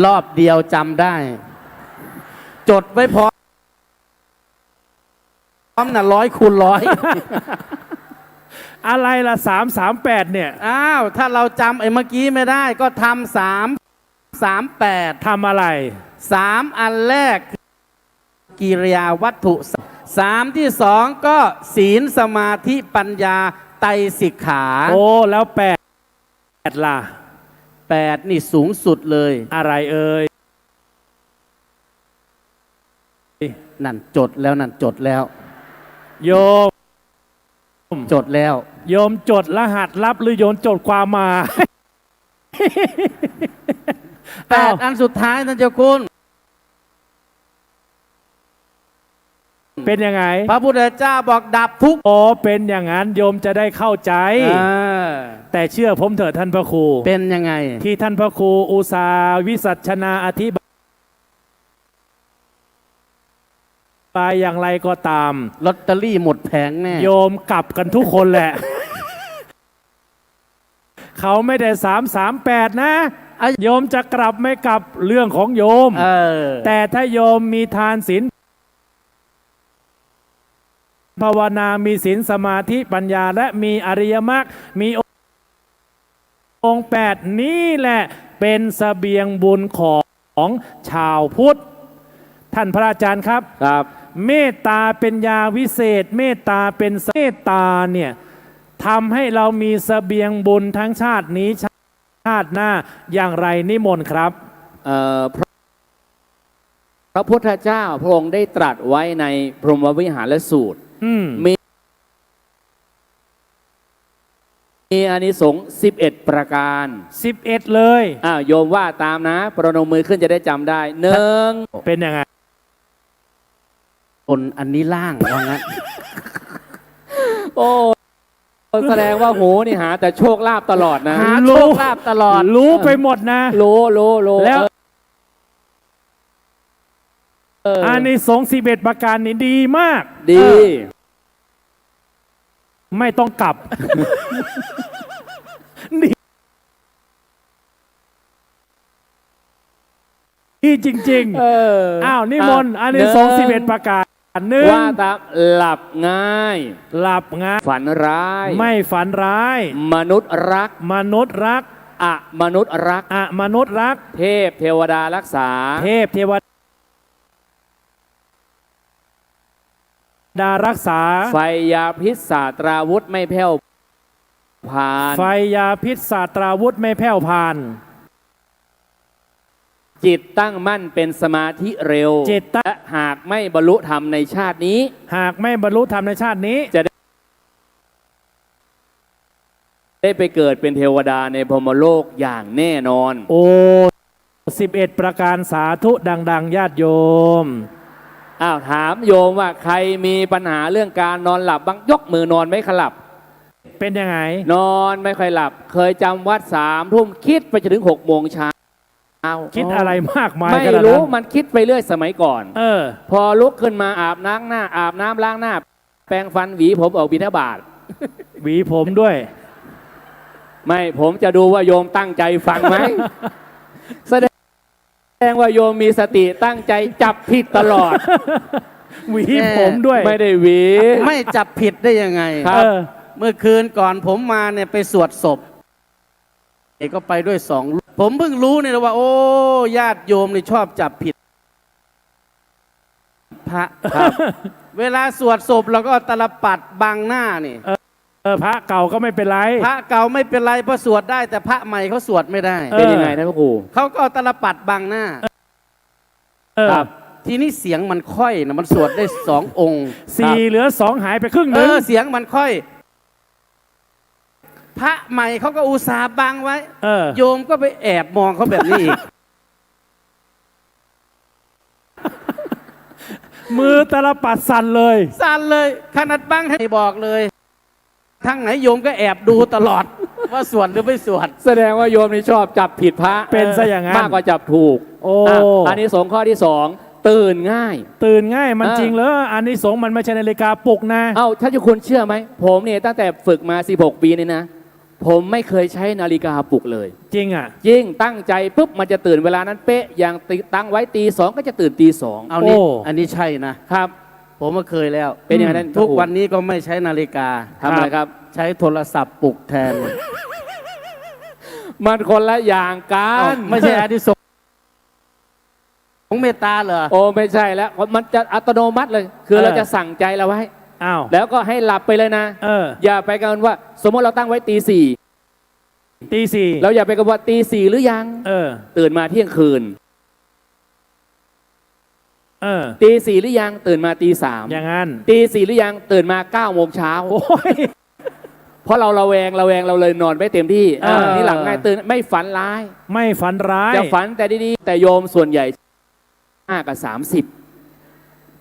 รอบเดียวจำได้จดไว้พร้อมนะ100 คูณ 100อะไรล่ะ338เนี่ยถ้าเราจำไอ้เมื่อกี้ไม่ได้ก็ทำ338ทำอะไร3อันแรกกิริยาวัตถุ3ที่2ก็ศีลสมาธิปัญญาไตรสิกขาแล้ว8ล่ะ8นี่สูงสุดเลยอะไรเอ่ยนั่นจดแล้วโยมจดแล้วโยมจดรหัสลับหรือโยมจดความมา8อันสุดท้ายท่านเจ้าคุณเป็นยังไงพระพุทธเจ้าบอกดับทุกข์เป็นอย่างนั้นโยมจะได้เข้าใจแต่เชื่อผมเถิดท่านพระครูเป็นยังไงที่ท่านพระครูอุษาวิสัชนาอธิบ บายอย่างไรก็ตาม ลอตเตอรี่หมดแผงแน่ โยมกลับกันทุกคนแหละ เขาไม่ได้338นะโยมจะกลับไม่กลับเรื่องของโยมแต่ถ้าโยมมีทานศีลภาวนามีศีลสมาธิปัญญาและมีอริยมรรคมีองค์8นี่แหละเป็นเสบียงบุญของชาวพุทธท่านพระอาจารย์ครับเมตตาเป็นยาวิเศษเมตตาเป็นเมตตาเนี่ยทำให้เรามีเสบียงบุญทั้งชาตินี้ชาติหน้าอย่างไรนิมนต์ครับพระพุทธเจ้าพระองค์ได้ตรัสไว้ในพรหมวิหารสูตรมีอานิสงส์11 ประการ11เลยโยมว่าตามนะประนมมือขึ้นจะได้จำได้1เป็นยังไงคนอันนี้ล่างว่างั้น โอ้แสดงว่าโหนี่หาแต่โชคลาภตลอดนะหาโชคลาภตลอดรู้ไปหมดนะรู้แล้วอานิสงส์11 ประการนี้ดีมากดีไม่ต้องกลับนี่จริงๆอ้าวนิมนต์อานิสงส์11 ประการว่าตามหลับง่ายฝันร้ายไม่ฝันร้ายมนุษย์รักมนุษย์รักมนุษย์รักมนุษย์รักเทพเทวดารักษาเทพเทวดารักษาไฟยาพิษศาสตราวุธไม่แผ่วพานไฟยาพิษศาสตราวุธไม่แผ่วพานจิตตั้งมั่นเป็นสมาธิเร็วและหากไม่บรรลุธรรมในชาตินี้หากไม่บรรลุธรรมในชาตินี้จะได้ไปเกิดเป็นเทวดาในพรหมโลกอย่างแน่นอนโอ้11 ประการสาธุดังๆญาติโยมถามโยมว่าใครมีปัญหาเรื่องการนอนหลับบ้างยกมือนอนไม่ค่อยหลับเป็นยังไงนอนไม่ค่อยหลับเคยจำวัด3 ทุ่มคิดไปจนถึง6 โมงเช้าคิดอะไรมากมายไม่รู้มันคิดไปเรื่อยสมัยก่อนพอลุกขึ้นมาอาบน้ำล้างหน้าแปรงฟันหวีผมออกบิณฑบาตหวีผมด้วยไม่ผมจะดูว่าโยมตั้งใจฟังไหม แสดงว่าโยมมีสติตั้งใจจับผิดตลอด หวีผมด้วยไม่ได้หวีไม่จับผิดได้ยังไงครับเมื่อคืนก่อนผมมาเนี่ยไปสวดศพก็ไปด้วย2ผมเพิ่งรู้เนี่ยว่าโอ้ญาติโยมนี่ชอบจับผิดพระครับเวลาสวดศพเราก็ตลปัดบังหน้านี่พระเก่าก็ไม่เป็นไรพระเก่าไม่เป็นไรเพราะสวดได้แต่พระใหม่เขาสวดไม่ได้เป็นยังไงท่านพระครูเขาก็ตลปัดบังหน้าครับทีนี้เสียงมันค่อยนะมันสวดได้2 องค์4เหลือ2หายไปครึ่งนึงเสียงมันค่อยพระใหม่เขาก็อุตส่าห์บังไว้โยมก็ไปแอบมองเขาแบบนี้อีก มือตลปัดสั่นเลยขนาดบังให้บอกเลยทั้งไหนโยมก็แอบดูตลอด ว่าสวดหรือไม่สวดแสดงว่าโยมนี่ชอบจับผิดพระเป็นซะอย่างนั้นมากกว่าจับถูกอันนี้สงข้อที่ 2ตื่นง่ายมันจริงเหรออันนี้สงมันไม่ใช่นาฬิกาปลุกนะท่านเจ้าคุณเชื่อไหมผมเนี่ยตั้งแต่ฝึกมา16 ปีนี่นะผมไม่เคยใช้นาฬิกาปลุกเลยจริงจริงตั้งใจปุ๊บมันจะตื่นเวลานั้นเป๊ะอย่างตั้งไว้ตี 2ก็จะตื่นตี 2เอานี่อันนี้ใช่นะครับผมก็เคยแล้วเป็นอย่างนั้นทุกวันนี้ก็ไม่ใช้นาฬิกาทำอะไรครับใช้โทรศัพท์ปลุกแทน มันคนละอย่างกันไม่ใช่อานิสงส์ของเมตตาเหรอโอ้ไม่ใช่แล้วมันจะอัตโนมัติเลยคือเราจะสั่งใจเราไว้แล้วก็ให้หลับไปเลยนะอย่าไปกังวลว่าสมมติเราตั้งไว้ตี 4เราอย่าไปกังวลตี 4หรือยังตื่นมาเที่ยงคืนตี 4หรือยังตื่นมาตี 3อย่างนั้นตี 4หรือยังตื่นมา9 โมงเช้าเพราะเราระแวงเราเลยนอนไม่เต็มที่นี่หลังง่ายตื่นไม่ฝันร้ายจะฝันแต่ดีๆแต่โยมส่วนใหญ่5 กับ 30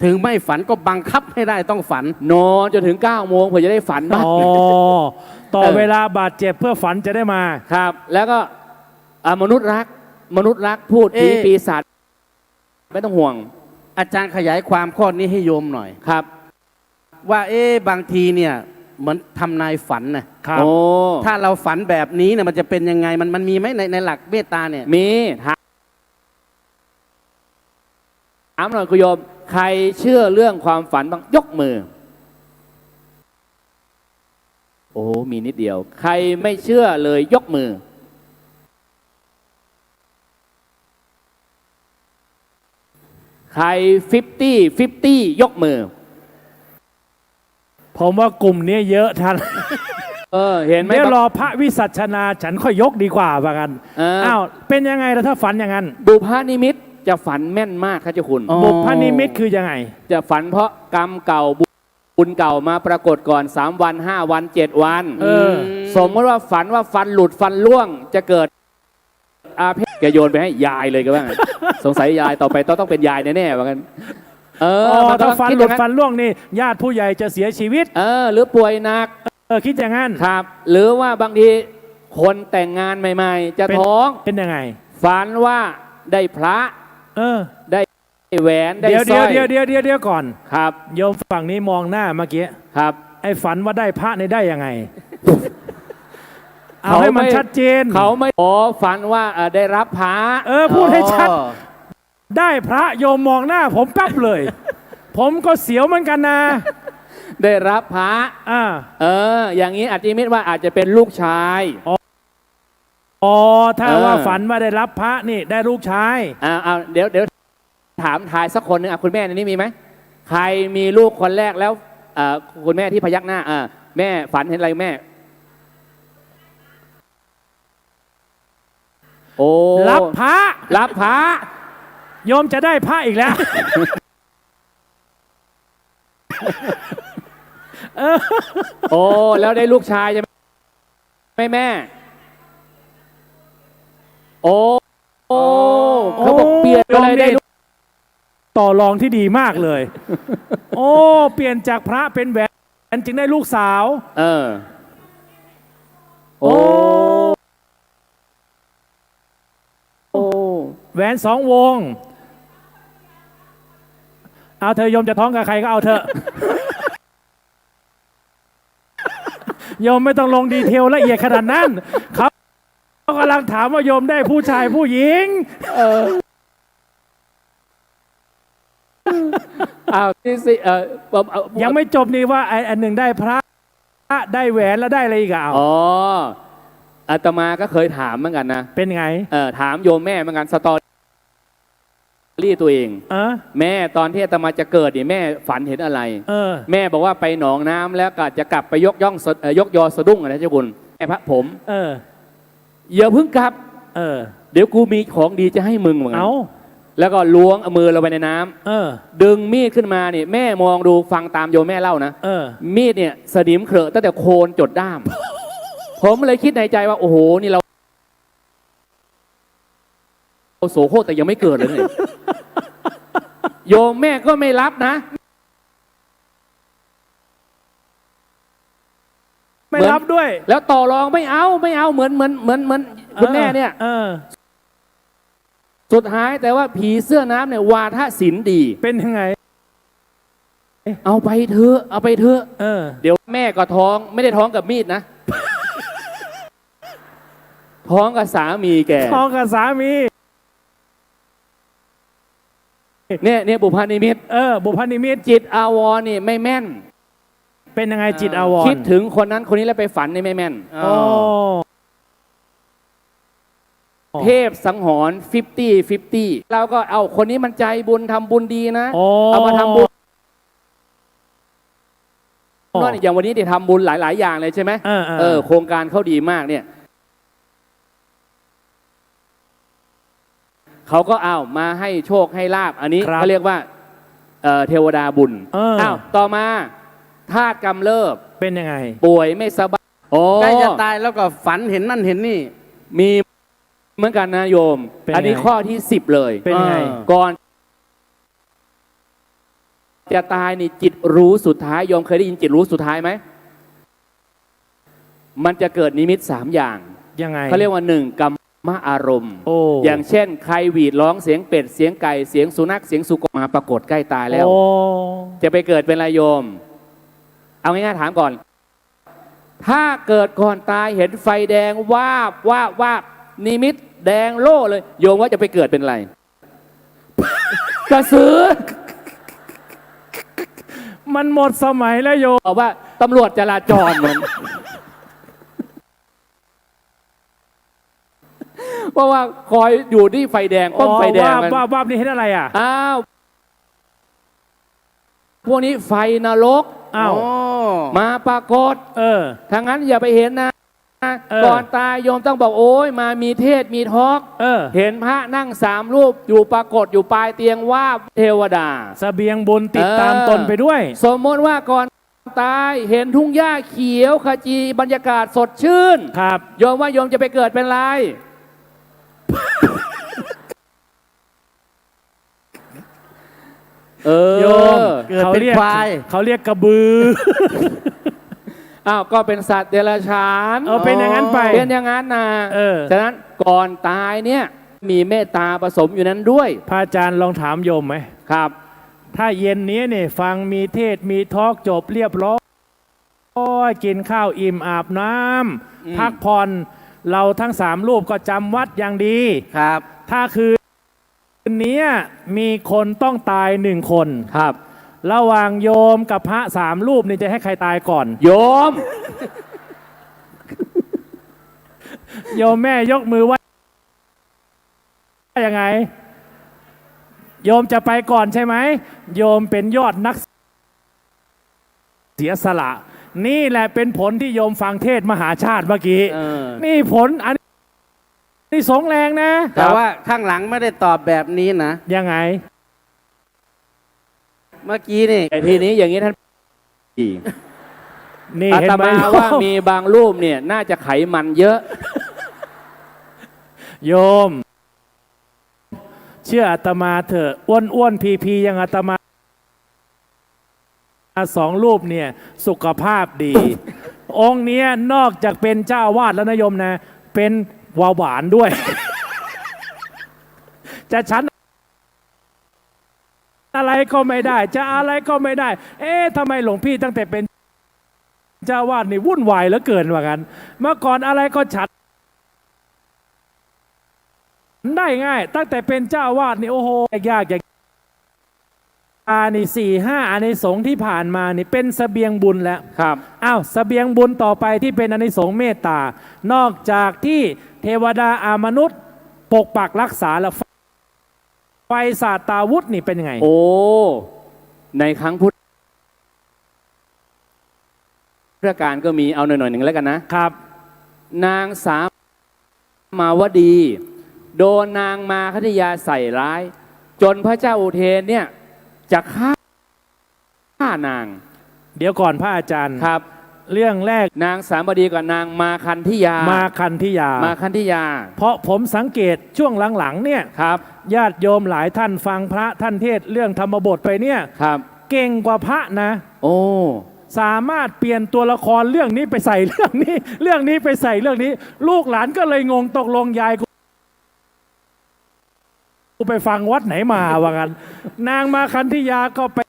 ถึงไม่ฝันก็บังคับให้ได้ต้องฝันนอนจนถึง9 โมงเพื่อจะได้ฝันบ้างต่อเวลาบาดเจ็บเพื่อฝันจะได้มาครับแล้วก็มนุษย์รักพูดปีศาจไม่ต้องห่วง อาจารย์ขยายความข้อนี้ให้โยมหน่อย ครับ ว่าบางทีเนี่ยเหมือนทำนายฝันนะครับ โอ้ ถ้าเราฝันแบบนี้เนี่ยมันจะเป็นยังไงมันมีไหมในหลักเมตตาเนี่ย มีถามหน่อยคุณโยมใครเชื่อเรื่องความฝันบ้างยกมือ โอ้มีนิดเดียว ใครไม่เชื่อเลยยกมือ ใคร50 ยกมือ ผมว่ากลุ่มนี้เยอะท่าน เห็นไหม เดี๋ยวรอพระวิสัชนาฉันค่อยยกดีกว่าว่ากันอ้าวเป็นยังไงล่ะถ้าฝันอย่างนั้น บุพนิมิตจะฝันแม่นมากครับเจ้าคุณ บุพนิมิตคือยังไง จะฝันเพราะกรรมเก่าบุญเก่ามาปรากฏก่อน3 วัน 5 วัน 7 วันสมมติว่าฝันว่าฟันหลุดฟันร่วงจะเกิดอาเพศแกโยนไปให้ยายเลยก็ว่า สงสัยยายต่อไปต้องเป็นยายแน่ๆว่ากันถ้าฟันหลุดฟันร่วงนี่ญาติผู้ใหญ่จะเสียชีวิตหรือป่วยหนักคิดอย่างนั้นครับหรือว่าบางทีคนแต่งงานใหม่ๆจะท้องเป็นยังไงฝันว่าได้พระได้แหวนได้สร้อยเดี๋ยวก่อนครับโยมฝั่งนี้มองหน้าเมื่อกี้ครับไอ้ฝันว่าได้พระในได้ยังไง เอาให้มันชัดเจนเขาไม่ฝันว่าได้รับพระพูดให้ชัดได้พระโยมมองหน้าผมปั๊บเลย ผมก็เสียวเหมือนกันนะได้รับพระอย่างนี้อาจจะมิตว่าอาจจะเป็นลูกชายถ้าว่าฝันว่าได้รับพระนี่ได้ลูกชายเดี๋ยวถามทายสักคนหนึ่งคุณแม่ในนี้มีไหมใครมีลูกคนแรกแล้วคุณแม่ที่พยักหน้าแม่ฝันเห็นอะไรแม่รับพระโยมจะได้พระอีกแล้วแล้วได้ลูกชายใช่ไหมแม่เขาบอกเปลี่ยนเลยได้ต่อรองที่ดีมากเลยเปลี่ยนจากพระเป็นแหวนจึงได้ลูกสาวแหวน2 วงเอาเธอโยมจะท้องกับใครก็เอาเถอะโยมไม่ต้องลงดีเทลละเอียดขนาดนั้นเขากำลังถามว่าโยมได้ผู้ชายผู้หญิงยังไม่จบนี่ว่าอันหนึ่งได้พระได้แหวนแล้วได้อะไรอีกอาตมาก็เคยถามเหมือนกันนะเป็นไงถามโยมแม่เหมือนกันสตอรี่ตัวเองแม่ตอนที่อาตมาจะเกิดเนี่ยแม่ฝันเห็นอะไรแม่บอกว่าไปหนองน้ำแล้วก็จะกลับไปยกยอสะดุ้งนะเจ้าคุณแม่พระผมอย่าเพิ่งกลับเดี๋ยวกูมีของดีจะให้มึงเหมือนกันแล้วก็ล้วงมือเราไปในน้ำดึงมีดขึ้นมาเนี่ยแม่มองดูฟังตามโยมแม่เล่านะมีดเนี่ยสนิมเขอะตั้งแต่โคนจดด้าม ผมเลยคิดในใจว่าโอ้โหนี่เราโสโครกแต่ยังไม่เกิดเลยเนี่ยโยมแม่ก็ไม่รับนะไม่รับด้วยแล้วต่อรองไม่เอาเหมือนคุณแม่เนี่ยสุดท้ายแต่ว่าผีเสื้อน้ำเนี่ยวาทศิลป์ดีเป็นยังไงเอาไปเถอะเดี๋ยวแม่ก็ท้องไม่ได้ท้องกับมีดนะท้องกับสามีแกท้องกับสามีเนี่ยบุพนิมิตบุพนิมิตจิตอาวรนี่ไม่แม่นเป็นยังไงจิตอาวรคิดถึงคนนั้นคนนี้แล้วไปฝันนี่ไม่แม่นเทพสังหรณ์50เราก็เอาคนนี้มันใจบุญทำบุญดีนะเอามาทำบุญอย่างวันนี้ที่ทำบุญหลายๆอย่างเลยใช่ไหมโครงการเขาดีมากเนี่ยเขาก็เอามาให้โชคให้ลาภอันนี้เขาเรียกว่าเทวดาบุญต่อมาธาตุกำเริบเป็นยังไงป่วยไม่สบายใกล้จะตายแล้วก็ฝันเห็นนั่นเห็นนี่มีเหมือนกันนะโยมอันนี้ข้อที่10เลยเป็นไงก่อนจะตายนี่จิตรู้สุดท้ายโยมเคยได้ยินจิตรู้สุดท้ายไหมมันจะเกิดนิมิต3อย่างยังไงเขาเรียกว่า1กรร มาอารมณ์อย่างเช่นใครหวีดร้องเสียงเป็ดเสียงไก่เสียงสุนัขเสียงสุกรมาปรากฏใกล้ตายแล้วจะไปเกิดเป็นอะไรโยมเอาง่ายๆถามก่อนถ้าเกิดก่อนตายเห็นไฟแดงวาบนิมิตแดงโล่เลยโยมว่าจะไปเกิดเป็นอะไรกระสือมันหมดสมัยแล้วโยมบอกว่าตำรวจจราจรมันเพราะว่าคอยอยู่ที่ไฟแดงป้อมไฟแดงมันวาบนี่เห็นอะไรอ่ะอ้าวพวกนี้ไฟนรกอ้าวมาปรากฏถ้างั้นอย่าไปเห็นนะก่อนตายโยมต้องบอกโอ้ยมามีเทศมีทอกเห็นพระนั่ง3 รูปอยู่ปรากฏอยู่ปลายเตียงว่าเทวดาเสบียงบุญติดตามตนไปด้วยสมมติว่าก่อนตายเห็นทุ่งหญ้าเขียวขจีบรรยากาศสดชื่นครับโยมว่าโยมจะไปเกิดเป็นไรโยมเขาเรียกกระบืออ้าวก็เป็นสัตว์เดรัจฉานเป็นอย่างนั้นไปเป็นอย่างนั้นนะฉะนั้นก่อนตายเนี่ยมีเมตตาผสมอยู่นั้นด้วยพระอาจารย์ลองถามโยมไหมครับถ้าเย็นนี้เนี่ยฟังมีเทศมีทอล์กจบเรียบร้อยกินข้าวอิ่มอาบน้ำพักผ่อนเราทั้ง3 รูปก็จำวัดอย่างดีครับถ้าคืนนี้มีคนต้องตาย1 คนครับระหว่างโยมกับพระ3 รูปนี่จะให้ใครตายก่อนโยม โยมแม่ยกมือว่ายังไงโยมจะไปก่อนใช่ไหมโยมเป็นยอดนักเสียสละนี่แหละเป็นผลที่โยมฟังเทศมหาชาติเมื่อกี้นี่ผลอันนี่สงแรงนะแต่ว่าข้างหลังไม่ได้ตอบแบบนี้นะยังไงเมื่อกี้นี่ทีนี้อย่างนี้ท่านนี่อาตมาว่ามีบางรูปเนี่ยน่าจะไขมันเยอะโยมเชื่ออาตมาเถอะอ้วนพียังอาตมา2 รูปเนี่ยสุขภาพดี องค์นี้นอกจากเป็นเจ้าวาดแล้วนะโยมนะเป็นวาหวานด้วย จะชั้นอะไรก็ไม่ได้จะอะไรก็ไม่ได้ทำไมหลวงพี่ตั้งแต่เป็นเจ้าวาดนี่วุ่นวายเหลือเกินว่ากันเมื่อก่อนอะไรก็ฉันได้ง่ายตั้งแต่เป็นเจ้าวาดนี่โอ้โหยากอย่างนี่4-5 อานิสงส์ที่ผ่านมานี่เป็นเสบียงบุญแล้วครับอ้าวเสบียงบุญต่อไปที่เป็นอานิสงส์เมตตานอกจากที่เทวดามนุษย์ปกปักรักษาแล้วไฟศาสตราวุธนี่เป็นยังไงโอ้ในครั้งพุทธกาลก็มีเอาหน่อยๆหนึ่งแล้วกันนะครับนางสามาวดีโดนนางมาคทยาใส่ร้ายจนพระเจ้าอุเทนเนี่ยจะฆ่านางเดี๋ยวก่อนพระอาจารย์ครับเรื่องแรกนางสามบดีกับนางมาคันธิยาเพราะผมสังเกตช่วงหลังๆเนี่ยครับญาติโยมหลายท่านฟังพระท่านเทศเรื่องธรรมบทไปเนี่ยครับเก่งกว่าพระนะโอ้สามารถเปลี่ยนตัวละครเรื่องนี้ไปใส่เรื่องนี้เรื่องนี้ไปใส่เรื่องนี้ลูกหลานก็เลยงงตกลงยายกูไปฟังวัดไหนมาว่ากันนางมาคันธิยาก็ไป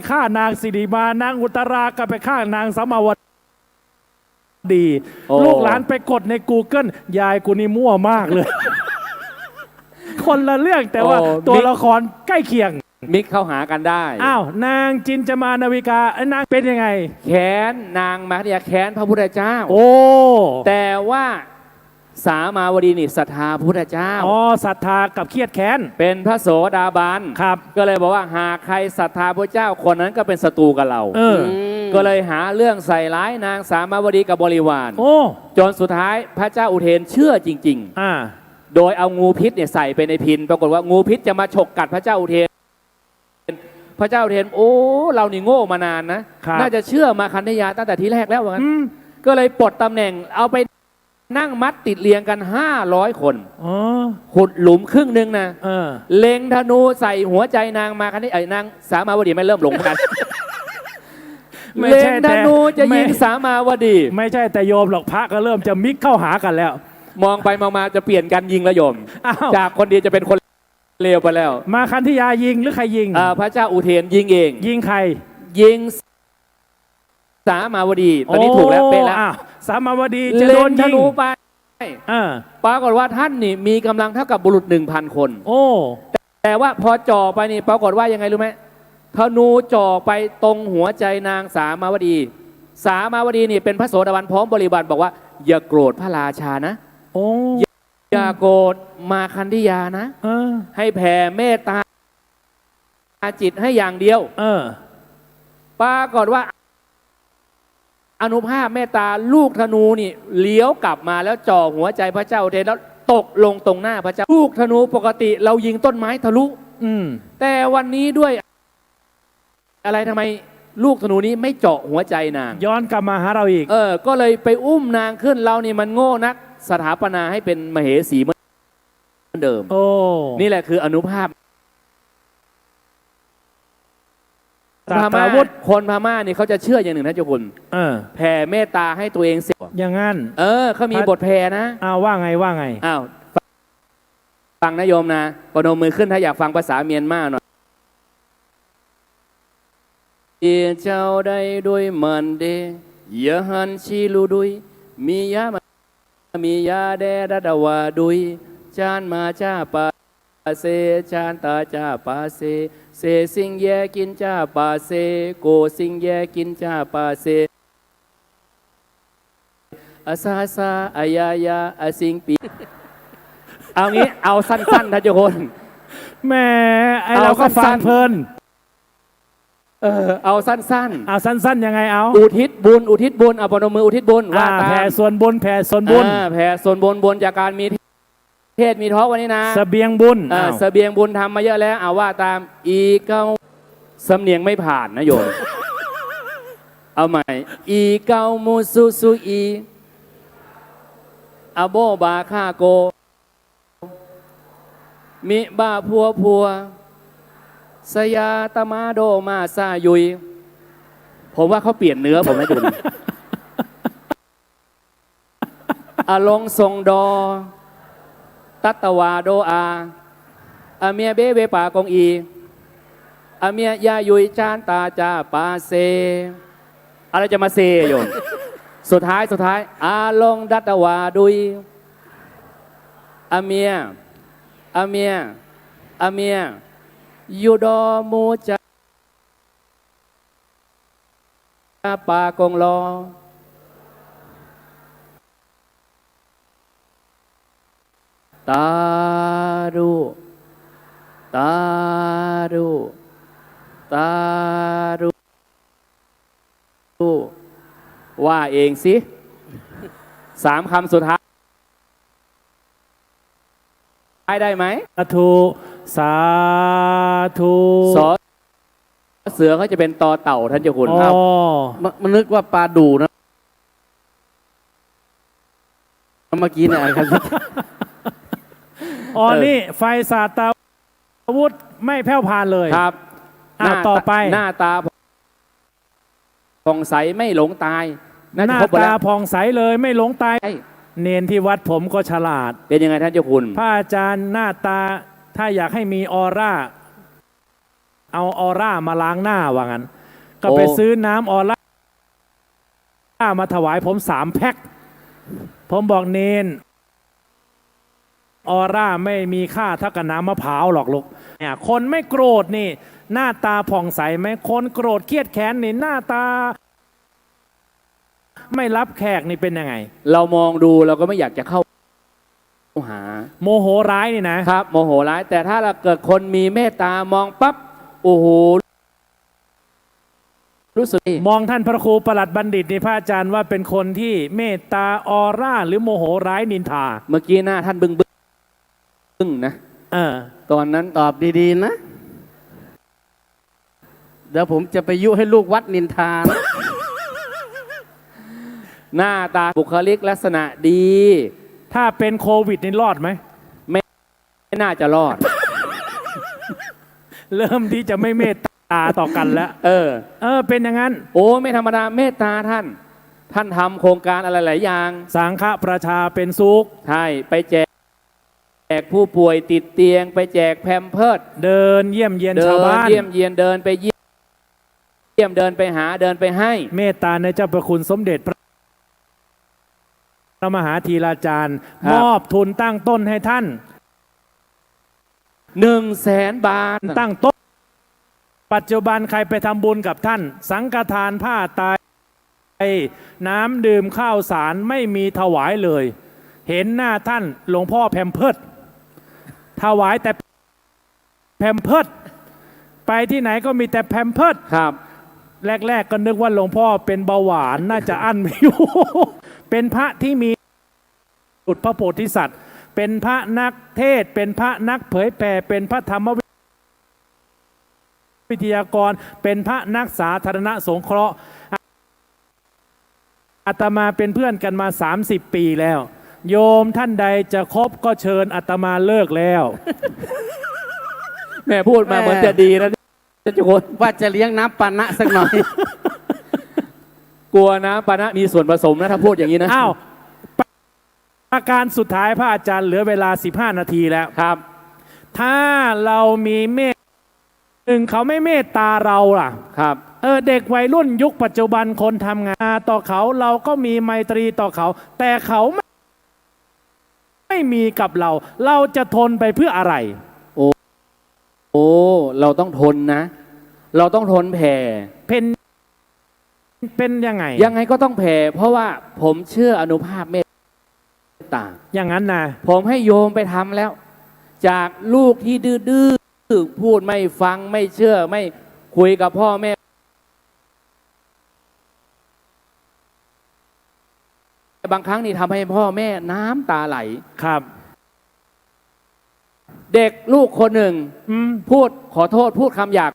ฆ่านางสิริมานางอุตราก็ไปฆ่านางสามาวดีลูกหลานไปกดใน Google ยายกูนี่มั่วมากเลย คนละเรื่องแต่ว่าตัวละครใกล้เคียงมิกเข้าหากันได้อ้าวนางจินจมานาวิกานางเป็นยังไงแค้นนางมาคันธิยาแค้นพระพุทธเจ้าโอ้แต่ว่าสามาวดีนี่ศรัทธาพระพุทธเจ้าศรัทธากับเครียดแค้นเป็นพระโสดาบันครับก็เลยบอกว่าหากใครศรัทธาพระเจ้าคนนั้นก็เป็นศัตรูกับเราก็เลยหาเรื่องใส่ร้ายนางสามาวดีกับบริวารจนสุดท้ายพระเจ้าอุเทนเชื่อจริงๆโดยเอางูพิษเนี่ยใส่ไปในพินปรากฏว่างูพิษจะมาฉกกัดพระเจ้าอุเทนพระเจ้าอุเทนโอ้เรานี่โง่มานานนะน่าจะเชื่อมาคันธยาตั้งแต่ทีแรกแล้วว่างั้นก็เลยปลดตำแหน่งเอาไปนั่งมัดติดเรียงกัน500 คนขุดหลุมครึ่งนึงนะเล็งธนูใส่หัวใจนางมาคันนี้นางสามาวดีไม่เริ่มหลงกันเล็งธนูจะยิงสามาวดีไม่ใช่แต่โยมหรอกพระก็เริ่มจะมิกเข้าหากันแล้ว มองไปมองมาจะเปลี่ยนกันยิงละโยม จากคนดีจะเป็นคนเลวไปแล้ว มาคันธิยายิงหรือใครยิง พระเจ้าอุเทนยิงเอง ยิงใคร ยิงสามาวดีตอนนี้ถูกแล้วเป๊ะแล้ว สามาวดีจะโดน ธ ยิง นูไปปรากฏว่าท่านนี่มีกำลังเท่ากับบุรุษ 1,000 คน โอ้ แต่ว่าพอจ่อไปนี่ปรากฏว่ายังไงรู้ไหมธนูจ่อไปตรงหัวใจนางสามาวดี สามาวดีนี่เป็นพระโสดาบันพร้อมบริบาลบอกว่าอย่าโกรธพระราชานะ โอ้ อย่าโกรธมาคันธิยานะให้แผ่เมตตาจิตให้อย่างเดียวปรากฏว่าอนุภาพเมตตาลูกธนูนี่เลี้ยวกลับมาแล้วจ่อหัวใจพระเจ้าอุเทนแล้วตกลงตรงหน้าพระเจ้าลูกธนูปกติเรายิงต้นไม้ทะลุแต่วันนี้ด้วยอะไรทำไมลูกธนูนี้ไม่เจาะหัวใจนางย้อนกลับมาหาเราอีกก็เลยไปอุ้มนางขึ้นเรานี่มันโง่นักสถาปนาให้เป็นมเหสีเหมือนเดิมนี่แหละคืออนุภาพพม่าคนพม่านี่เขาจะเชื่ออย่างหนึ่งนะเจ้าคุณแผ่เมตตาให้ตัวเองเสียอย่างงั้นเขามีบทแผ่นะว่าไงว่าไงฟังนะโยมนะประนมมือขึ้นถ้าอยากฟังภาษาเมียนมาหน่อยเจ้าได้ด้วยมันเดยหันชีลูดุยมียาเดดัดวาดุยจานมาจ้าปาเซจานตาจ้าปาเซเซสิงแยกินจ้าปาเซโกสิงแยกินจ้าปาเซอาซาซาอายายาอาสิงปีเอางี้เอาสั้นๆท่านเจ้าคนแม่ไอเราก็ฟังเพลินเอาสั้นๆเอาสั้นๆยังไงเอาอุทิศบุญเอาปนมืออุทิศบุญว่าตามแผ่ส่วนบุญแผ่ส่วนบุญแผ่ส่วนบุญจากการมีเทศมีท้อวันนี้นะเสบียงบุญเสบียงบุญทำมาเยอะแล้วเอาว่าตามอีเก้าสำเนียงไม่ผ่านนะโยมเอาใหม่อีเก้ามูซูซูอีอาโบบาคาโกมิบาพัวสยาตมาโดมาซายุยผมว่าเขาเปลี่ยนเนื้อผมนะจุนอลงทรงดอตัตวาโดอาเมียเบเวป่ากงอีอาเมียยายุยจานตาจาปาเซอะไรจะมาเซโยมสุดท้ายอาลงดัตวาดุยอาเมียยูดอมูจาปากงลอตาดูว่าเองสิ3 คำสุดท้ายได้ไหมสาธุสอเสือเขาจะเป็นตอเต่าท่านเจ้าคุณครับมันนึกว่าปลาดูนะเมื่อกี้เนี่ยครับนี่ไฟสาตาวุธไม่แผ่วพานเลยครับต่อไปหน้าตาผ่องใสไม่หลงตายหน้าตาผ่องใสเลยไม่หลงตายเนนที่วัดผมก็ฉลาดเป็นยังไงท่านเจ้าคุณพระอาจารย์หน้าตาถ้าอยากให้มีออร่าเอาออร่ามาล้างหน้าว่างั้นก็ไปซื้อน้ำออร่ามาถวายผม3 แพ็คผมบอกเนนออร่าไม่มีค่าเท่ากับน้ำมะพร้าวหรอกลูกเนี่ยคนไม่โกรธนี่หน้าตาผ่องใสไหมคนโกรธเครียดแค้นนี่หน้าตาไม่รับแขกนี่เป็นยังไงเรามองดูเราก็ไม่อยากจะเข้าหาโมโหร้ายนี่นะครับโมโหร้ายแต่ถ้าเราเกิดคนมีเมตตามองปั๊บโอ้โหรู้สึกมองท่านพระครูประหลัดบัณฑิตนี่พระอาจารย์ว่าเป็นคนที่เมตตาออร่าหรือโมโหร้ายนินทาเมื่อกี้หน้าท่านบึ้งนะตอนนั้นตอบดีๆนะเดี๋ยวผมจะไปยุให้ลูกวัดนินทาหน้าตาบุคลิกลักษณะดีถ้าเป็นโควิดนี่รอดไหมไม่น่าจะรอด เริ่มที่จะไม่เมตตาต่อกันแล้วเป็นอย่างนั้นโอ้ไม่ธรรมดาเมตตาท่าน ท่านทำโครงการอะไรหลายอย่าง สังฆประชาเป็นสุข ใช่ไปแจกผู้ป่วยติดเตียง ไปแจกแพมเพิร์ส เดินเยี่ยมเยียน เดิ ชาวนบ้าน เยี่ยมเยียนเดินไปเยี่ยมเดินไปหาเดินไปให้ เมตตาในเจ้าประคุณสมเด็จพระมหาธีราจารย์ ครับ มอบทุนตั้งต้นให้ท่าน 100,000 บาท ตั้งต้น ปัจจุบันใครไปทำบุญกับท่าน สังฆทานผ้าไตรน้ำดื่มข้าวสารไม่มีถวายเลย เห็นหน้าท่านหลวงพ่อแพมเพิร์สถวายแต่แพมเพิร์สไปที่ไหนก็มีแต่แพมเพิร์ส ครับ แรกๆก็นึกว่าหลวงพ่อเป็นเบาหวานน่าจะอั้นไม่อยู่ เป็นพระที่มีอุดพระโพธิสัตว์ เป็นพระนักเทศน์เป็นพระนักเผยแผ่เป็นพระธรรมวิทยากรเป็นพระนักสาธารณสงเคราะห์อาตมาเป็นเพื่อนกันมา30 ปีแล้ว โยมท่านใดจะคบก็เชิญอาตมาเลิกแล้ว แม่พูดมาเหมือนจะดีนะท่านเจ้าคุณ ว่าจะเลี้ยงน้ำปานะสักหน่อย กลัวนะปานะมีส่วนผสมนะถ้าพูดอย่างนี้นะ อ้าวประการสุดท้ายพระอาจารย์เหลือเวลา15 นาทีแล้วครับ ถ้าเรามีเมตหนึ่งเขาไม่เมตตาเราล่ะ ครับ เด็กวัยรุ่นยุคปัจจุบันคนทำงานต่อเขาเราก็มีไมตรีต่อเขา แต่เขาไม่มีกับเรา เราจะทนไปเพื่ออะไร โอ้เราต้องทนนะ เราต้องทนแผ่ เป็นยังไง ยังไงก็ต้องแผ่เพราะว่าผมเชื่ออานุภาพเมตตา อย่างนั้นนะ ผมให้โยมไปทำแล้ว จากลูกที่ดื้อพูดไม่ฟังไม่เชื่อไม่คุยกับพ่อแม่บางครั้งนี่ทำให้พ่อแม่น้ำตาไหล ครับ เด็กลูกคนหนึ่งพูดขอโทษพูดคำหยาบ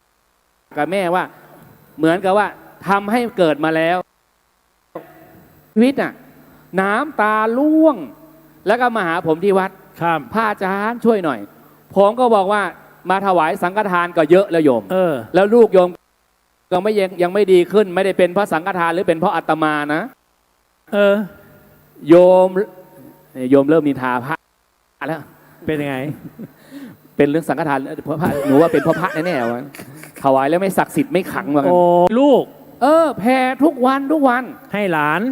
กับแม่ว่า เหมือนกับว่าทำให้เกิดมาแล้วชีวิตน่ะน้ำตาล่วง แล้วก็มาหาผมที่วัด ครับ พระอาจารย์ช่วยหน่อย ผมก็บอกว่ามาถวายสังฆทานก็เยอะแล้วโยม แล้วลูกโยมก็ยังไม่ดีขึ้น ไม่ได้เป็นเพราะสังฆทานหรือเป็นเพราะอาตมานะ โยมเริ่มนินทาพระแล้ว เป็นยังไง เป็นเรื่องสังฆทานเพราะพระหนูว่าเป็นเพราะพระแน่ๆวะถวายแล้วไม่ศักดิ์สิทธิ์ไม่ขังว่างั้น โอ้ลูก แผ่ทุกวันให้หลาน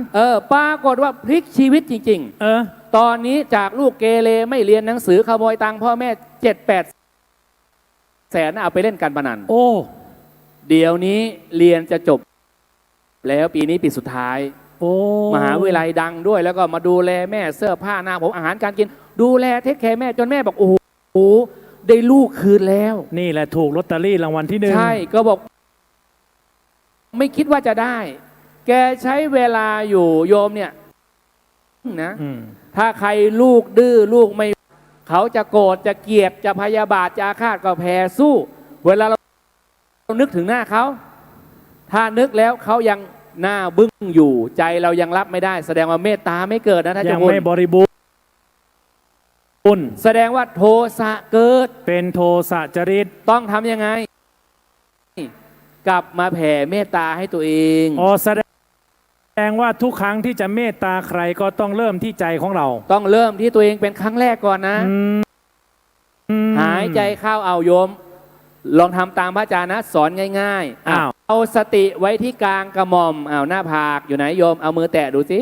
ปรากฏว่าพลิกชีวิตจริงๆตอนนี้จากลูกเกเรไม่เรียนหนังสือขโมยตังค์พ่อแม่7-8 แสนเอาไปเล่นการพนัน โอ้ เดี๋ยวนี้เรียนจะจบแล้วปีนี้ปีสุดท้าย โอ้ มหาวิทยาลัยดังด้วยแล้วก็มาดูแลแม่เสื้อผ้าหน้าผมอาหารการกิน ดูแลเทคแคร์แม่จนแม่บอกโอ้โหได้ลูกคืนแล้ว นี่แหละถูกลอตเตอรี่รางวัลที่ 1 ใช่ก็บอกไม่คิดว่าจะได้ แกใช้เวลาอยู่โยมเนี่ยนะถ้าใครลูกดื้อลูกไม่เขาจะโกรธจะเกลียดจะพยาบาทจะอาฆาตก็แพ้สู้ เวลาเรานึกถึงหน้าเขาถ้านึกแล้วเขายังหน้าบึ้งอยู่ใจเรายังรับไม่ได้แสดงว่าเมตตาไม่เกิดนะท่านเจ้าคุณ ยังไม่บริบูรณ์แสดงว่าโทสะเกิดเป็นโทสะจริตต้องทำยังไงกลับมาแผ่เมตตาให้ตัวเอง แสดงว่าทุกครั้งที่จะเมตตาใครก็ต้องเริ่มที่ใจของเรา ต้องเริ่มที่ตัวเองเป็นครั้งแรกก่อนนะหายใจเข้าเอาโยมลองทำตามพระอาจารย์นะสอนง่ายๆเอาสติไว้ที่กลางกระหม่อมหน้าผากอยู่ไหนโยมเอามือแตะดูสิ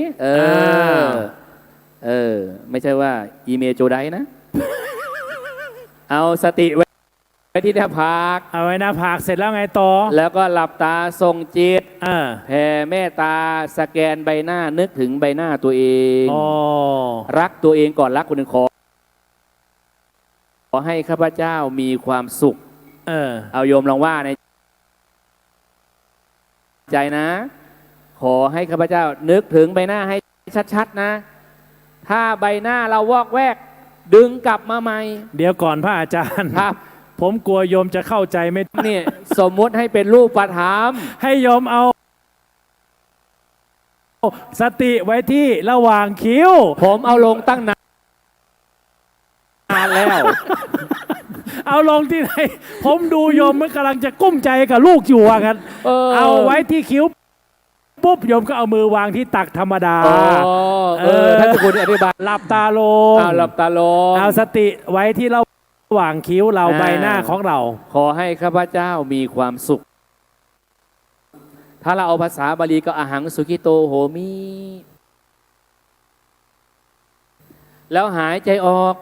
ไม่ใช่ว่าอีเมลโจไดนะ เอาสติไว้ที่หน้าผากเอาไว้หน้าผากเสร็จแล้วไงต่อแล้วก็หลับตาทรงจิตแผ่เมตตาสแกนใบหน้านึกถึงใบหน้าตัวเองรักตัวเองก่อนรักคนอื่นขอให้ข้าพเจ้ามีความสุขเอาโยมลองว่าในใจนะขอให้ข้าพเจ้านึกถึงใบหน้าให้ชัดๆนะถ้าใบหน้าเราวอกแวกดึงกลับมาใหม่เดี๋ยวก่อนพระอาจารย์ครับผมกลัวโยมจะเข้าใจไม่เนี่ยสมมุติให้เป็นรูปธรรมให้โยมเอาสติไว้ที่ระหว่างคิ้วผมเอาลงตั้งนานแล้ว เอาลงที่ไหนผมดูโยมมันกำลังจะกุ้มใจกับลูกอยู่กันเอาไว้ที่คิ้ว ปุ๊บโยมก็เอามือวางที่ตักธรรมดา ท่านเจ้าคุณอธิบาย หลับตาลง หลับตาลง เอาสติไว้ที่ระหว่างคิ้วเราใบหน้าของเรา ขอให้ข้าพเจ้ามีความสุข ถ้าเราเอาภาษาบาลีก็อหังสุขิโตโหมิ แล้วหายใจออก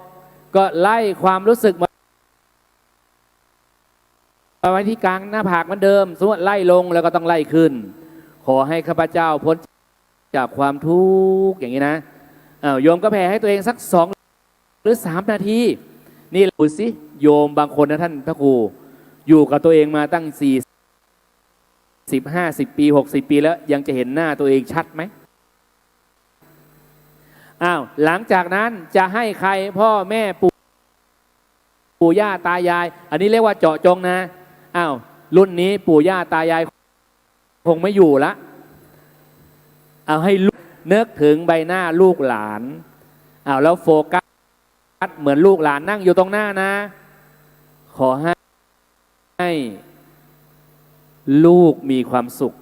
ก็ไล่ความรู้สึกมาไว้ที่กลางหน้าผากเหมือนเดิมสมมติไล่ลงแล้วก็ต้องไล่ขึ้น ขอให้ข้าพเจ้าพ้นจากความทุกข์อย่างนี้นะโยมก็แผ่ให้ตัวเองสัก2 หรือ 3 นาที นี่ดูสิโยมบางคนนะท่านพระครูอยู่กับตัวเองมาตั้ง40 50 ปี 60 ปีแล้วยังจะเห็นหน้าตัวเองชัดไหมหลังจากนั้นจะให้ใครพ่อแม่ปู่ย่าตายายอันนี้เรียกว่าเจาะจงนะรุ่นนี้ปู่ย่าตายายคงไม่อยู่ละเอาให้นึกถึงใบหน้าลูกหลานแล้วโฟกัสเหมือนลูกหลานนั่งอยู่ตรงหน้านะขอให้ลูกมีความสุข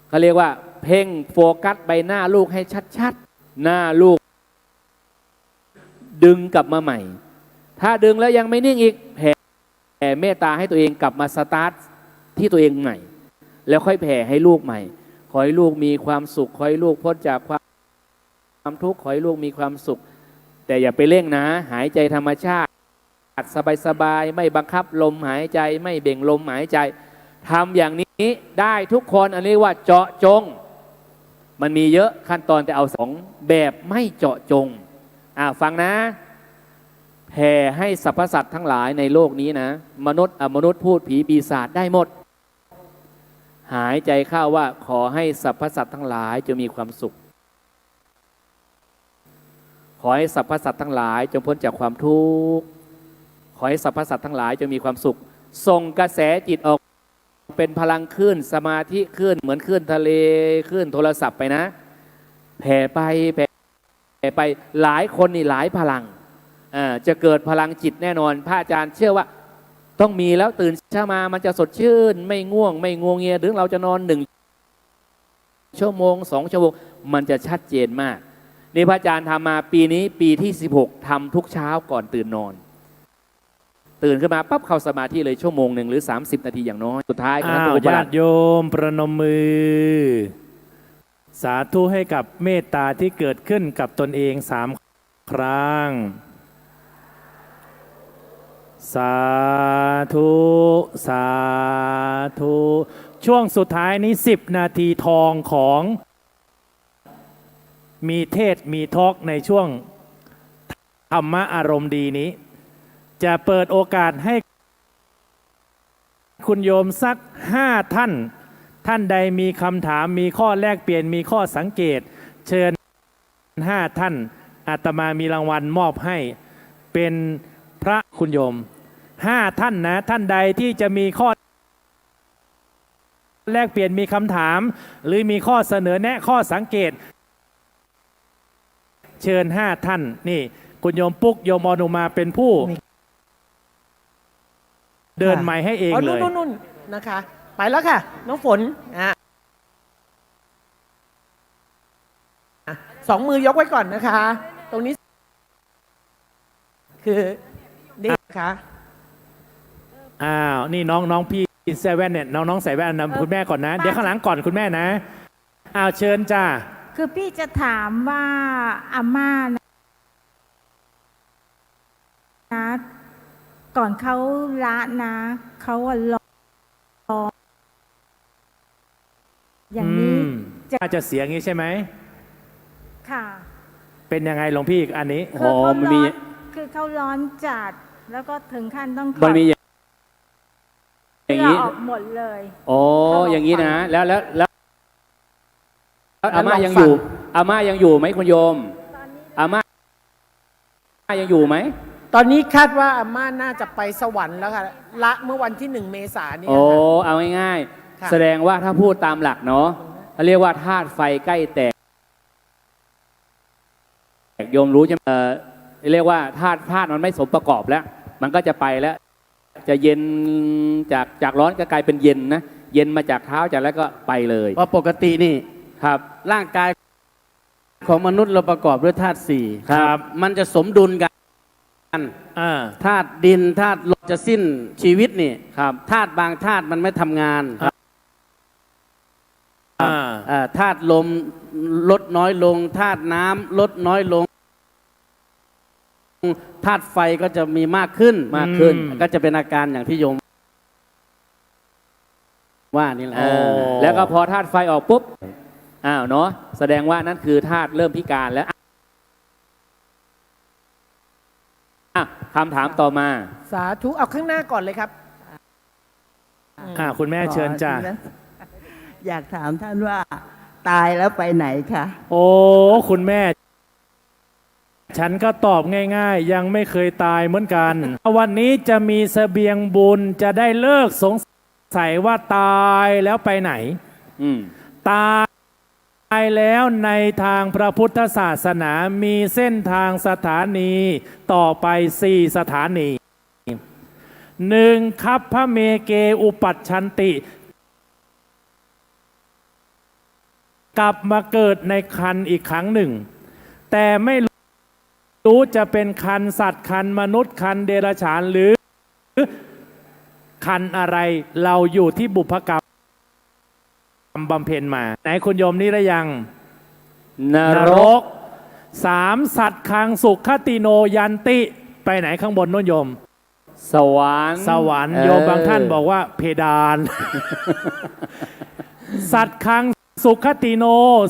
เขาเรียกว่าเพ่งโฟกัสใบหน้าลูกให้ชัดๆหน้าลูกดึงกลับมาใหม่ถ้าดึงแล้วยังไม่นิ่งอีกแผ่เมตตาให้ตัวเองกลับมาสตาร์ทที่ตัวเองใหม่แล้วค่อยแผ่ให้ลูกใหม่ขอให้ลูกมีความสุขขอให้ลูกพ้นจากความทุกข์ขอให้ลูกมีความสุขแต่อย่าไปเร่งนะหายใจธรรมชาติสบายๆไม่บังคับลมหายใจไม่เบ่งลมหายใจทำอย่างนี้ได้ทุกคนอันนี้ว่าเจาะจงมันมีเยอะขั้นตอนแต่เอา2 แบบไม่เจาะจงฟังนะแผ่ให้สรรพสัตว์ทั้งหลายในโลกนี้นะมนุษย์อมนุษย์พูดผีปีศาจได้หมดหายใจเข้าว่าขอให้สรรพสัตว์ทั้งหลายจะมีความสุขขอให้สรรพสัตว์ทั้งหลายจงพ้นจากความทุกข์ขอให้สรรพสัตว์ทั้งหลายจะมีความสุขส่งกระแสจิตออกเป็นพลังคลื่นสมาธิคลื่นเหมือนคลื่นทะเลคลื่นโทรศัพท์ไปนะแผ่ไปแผ่ไปหลายคนนี่หลายพลังจะเกิดพลังจิตแน่นอนพระอาจารย์เชื่อว่าต้องมีแล้วตื่นเช้ามามันจะสดชื่นไม่ง่วงไม่งวงเงียหรือเราจะนอน1 ชั่วโมง 2 ชั่วโมงมันจะชัดเจนมากนี่พระอาจารย์ทำมาปีนี้ปีที่16ทำทุกเช้าก่อนตื่นนอนตื่นขึ้นมาปั๊บเข้าสมาธิเลย1 ชั่วโมงหรือ30 นาทีอย่างน้อยสุดท้ายครับญาติโยมประนมมือสาธุให้กับเมตตาที่เกิดขึ้นกับตนเอง3 ครั้งสาธุสาธุช่วงสุดท้ายนี้10 นาทีทองของมีเทศมีทอล์กในช่วงธรรมะอารมณ์ดีนี้จะเปิดโอกาสให้คุณโยมสัก5 ท่านท่านใดมีคำถามมีข้อแลกเปลี่ยนมีข้อสังเกตเชิญ5 ท่านอาตมามีรางวัลมอบให้เป็นพระคุณโยม5 ท่านนะท่านใดที่จะมีข้อแลกเปลี่ยนมีคำถามหรือมีข้อเสนอแนะข้อสังเกตเชิญ5 ท่านนี่คุณโยมปุ๊กโยมอนุมาเป็นผู้เดินไม้ให้เองเลยนู่นนะคะไปแล้วค่ะน้องฝน2 มือยกไว้ก่อนนะคะตรงนี้คือนี่นะคะนี่น้องพี่ใส่แว่นเนี่ยน้องใส่แว่นนำคุณแม่ก่อนนะเดี๋ยวข้างหลังก่อนคุณแม่นะเชิญจ้าคือพี่จะถามว่าอาม่านะก่อนเขาละนะเขารออย่างนี้จะเสียงนี้ใช่ไหมค่ะเป็นยังไงหลวงพี่อันนี้คือเขาร้อนจัดแล้วก็ถึงขั้นต้องมันมีอย่างนี้ออกหมดเลยอย่างนี้นะแล้วอาม่ายังอยู่ไหมคุณโยมอาม่ายังอยู่ไหมตอนนี้คาดว่าอาม่าน่าจะไปสวรรค์แล้วค่ะละเมื่อวันที่1 เมษายนนี้เอาง่ายๆแสดงว่าถ้าพูดตามหลักเนาะเขาเรียกว่าธาตุไฟใกล้แตกโยมรู้ใช่ไหมเรียกว่าธาตุมันไม่สมประกอบแล้วมันก็จะไปแล้วจะเย็นจากร้อนก็กลายเป็นเย็นนะ เย็นมาจากเท้าจากแล้วก็ไปเลย เพราะปกตินี่ ครับ ร่างกายของมนุษย์เราประกอบด้วยธาตุสี่ ครับ มันจะสมดุลกันธาตุดินธาตุลมจะสิ้นชีวิตนี่ธาตุบางธาตุมันไม่ทำงานธาตุลมลดน้อยลงธาตุน้ำลดน้อยลงธาตุไฟก็จะมีมากขึ้นก็จะเป็นอาการอย่างที่โยมว่านี่แหละ แล้วก็พอธาตุไฟออกปุ๊บอ้าวเนาะแสดงว่านั่นคือธาตุเริ่มพิการแล้วคำถามต่อมา สาธุเอาข้างหน้าก่อนเลยครับ คุณแม่เชิญจ้า อยากถามท่านว่าตายแล้วไปไหนคะ โอ้คุณแม่ ฉันก็ตอบง่ายๆ ยังไม่เคยตายเหมือนกัน วันนี้จะมีเสบียงบุญจะได้เลิกสงสัยว่าตายแล้วไปไหนตายแล้วในทางพระพุทธศาสนามีเส้นทางสถานีต่อไป4 สถานี 1. คัพพะเมเกอุปัชชันติ กลับมาเกิดในคันอีกครั้งหนึ่ง แต่ไม่รู้จะเป็นคันสัตว์คันมนุษย์คันเดรัจฉานหรือคันอะไรเราอยู่ที่บุพกรรมบำเพ็ญมาไหนคุณโยมนี่ระยังนรก 3. สัตว์คังสุขติโนยันติไปไหนข้างบนโน้นโยมสวรรค์โยมบางท่านบอกว่าเพดาน สัตว์คังสุขติโน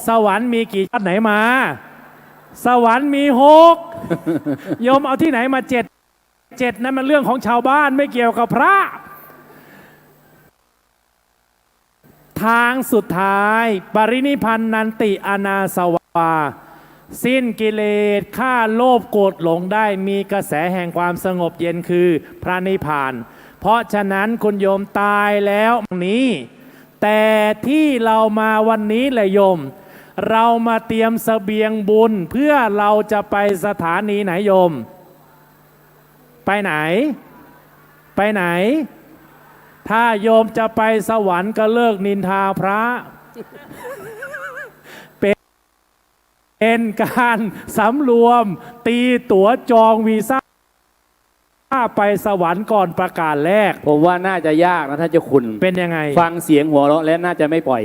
สวรรค์มีกี่ชั้นไหนมา สวรรค์มี6 โยมเอาที่ไหนมา7นั้นมันเรื่องของชาวบ้านไม่เกี่ยวกับพระทางสุดท้ายปรินิพพันนันติอนาสวาสิ้นกิเลสฆ่าโลภโกรธหลงได้มีกระแสแห่งความสงบเย็นคือพระนิพพานเพราะฉะนั้นคุณโยมตายแล้วนี้แต่ที่เรามาวันนี้แหละโยมเรามาเตรียมเสบียงบุญเพื่อเราจะไปสถานีไหนโยมไปไหนถ้าโยมจะไปสวรรค์ก็เลิกนินทาพระ เป็นการสำรวมตีตั๋วจองวีซ่าไปสวรรค์ก่อนประกาศแรกผมว่าน่าจะยากนะท่านเจ้าคุณเป็นยังไงฟังเสียงหัวเราะและน่าจะไม่ปล่อย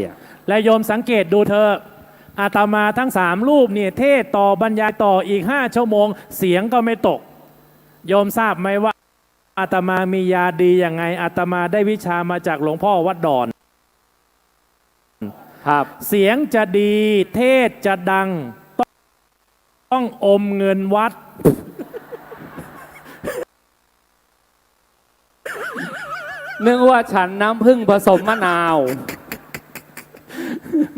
และโยมสังเกตดูเธออาตมาทั้ง3 รูปเนี่ยเทศต่อบรรยายต่ออีก5 ชั่วโมงเสียงก็ไม่ตกโยมทราบไหมว่าอาตมามียาดียังไงอาตมาได้วิชามาจากหลวงพ่อวัดดอนครับเสียงจะดีเทศจะดังต้องอมเงินวัด นึกว่าฉันน้ำผึ้งผสมมะนาว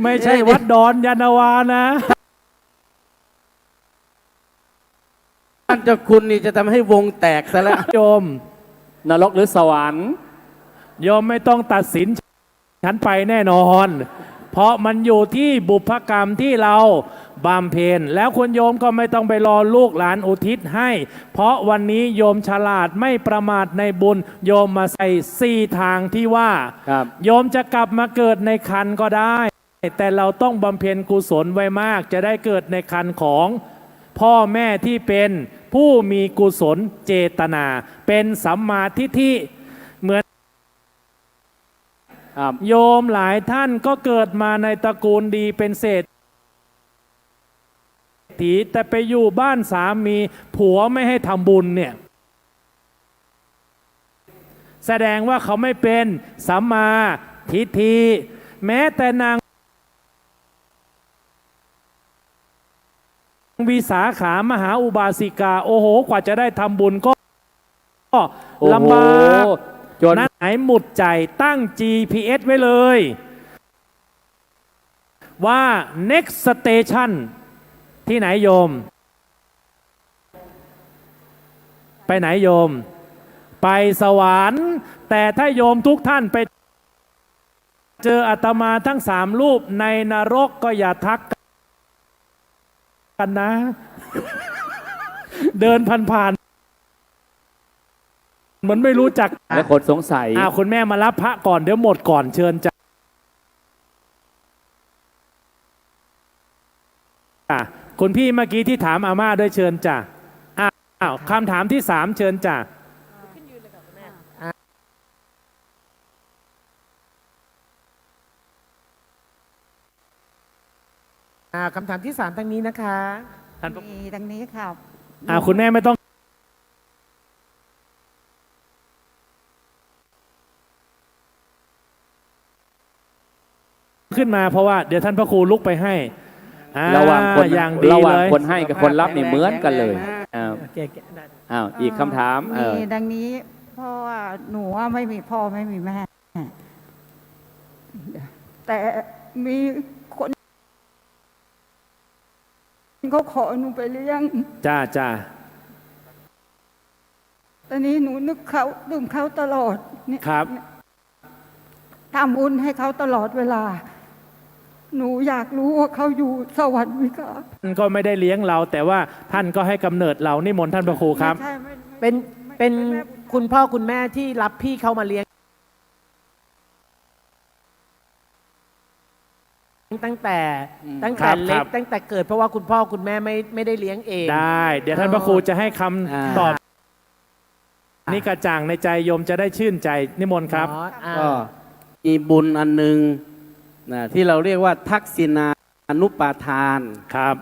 ไม่ใช่วัดดอนยานาวานะท่านเจ้าคุณนี่จะทำให้วงแตกซะแล้วโยมนรกหรือสวรรค์โยมไม่ต้องตัดสินฉันไปแน่นอนเพราะมันอยู่ที่บุพกรรมที่เราบำเพ็ญแล้วคุณโยมก็ไม่ต้องไปรอลูกหลานอุทิศให้เพราะวันนี้โยมฉลาดไม่ประมาทในบุญโยมมาใส่4 ทางที่ว่าโยมจะกลับมาเกิดในคันก็ได้แต่เราต้องบำเพ็ญกุศลไว้มากจะได้เกิดในคันของพ่อแม่ที่เป็นผู้มีกุศลเจตนาเป็นสัมมาทิฏฐิเหมือนโยมหลายท่านก็เกิดมาในตระกูลดีเป็นเศรษฐีแต่ไปอยู่บ้านสามีผัวไม่ให้ทำบุญเนี่ยแสดงว่าเขาไม่เป็นสัมมาทิฏฐิแม้แต่นางวิสาขามหาอุบาสิกาโอ้โหกว่าจะได้ทำบุญก็ลำบากนั่นไหนหมุดใจตั้ง GPS ไว้เลยว่า next station ที่ไหนโยมไปไหนโยมไปสวรรค์แต่ถ้าโยมทุกท่านไปเจออาตมาทั้ง3 รูปในนรกก็อย่าทักกันนะ เดินผ่าน มันไม่รู้จัก และคนสงสัย คุณแม่มารับพระก่อนเดี๋ยวหมดก่อนเชิญจ้ะคุณพี่เมื่อกี้ที่ถามอาม่าด้วยเชิญจ้ะคำถามที่ 3เชิญจ้ะ คำถามที่ 3ทางนี้นะคะ มีดังนี้ค่ะ คุณแม่ไม่ต้องขึ้นมาเพราะว่าเดี๋ยวท่านพระครูลุกไปให้ระหว่างคน อย่างดี ระหว่าง เลย คนให้กับคนรับนี่เหมือนกันเลยอีกคำถาม มีดังนี้เพราะว่าหนูว่าไม่มีพ่อไม่มีแม่ แต่มีคนเขาขอหนูไปเลี้ยง จ้า ตอนนี้หนูนึกเขาตลอดเนี่ย ครับ ทำบุญให้เขาตลอดเวลา หนูอยากรู้ว่าเขาอยู่สวรรค์ไหมคะ ท่านก็ไม่ได้เลี้ยงเรา แต่ว่าท่านก็ให้กำเนิดเรานิมนต์ท่านพระครูครับ เป็นคุณพ่อคุณแม่ที่รับพี่เขามาเลี้ยงตั้งแต่เล็กตั้งแต่เกิดเพราะว่าคุณพ่อคุณแม่ไม่ได้เลี้ยงเองได้ เดี๋ยวท่านพระครูจะให้คำตอบนี่กระจ่างในใจโยมจะได้ชื่นใจนิมนต์ครับ ก็มีบุญอันหนึ่งนะที่เราเรียกว่าทักษิณานุปาทานครับ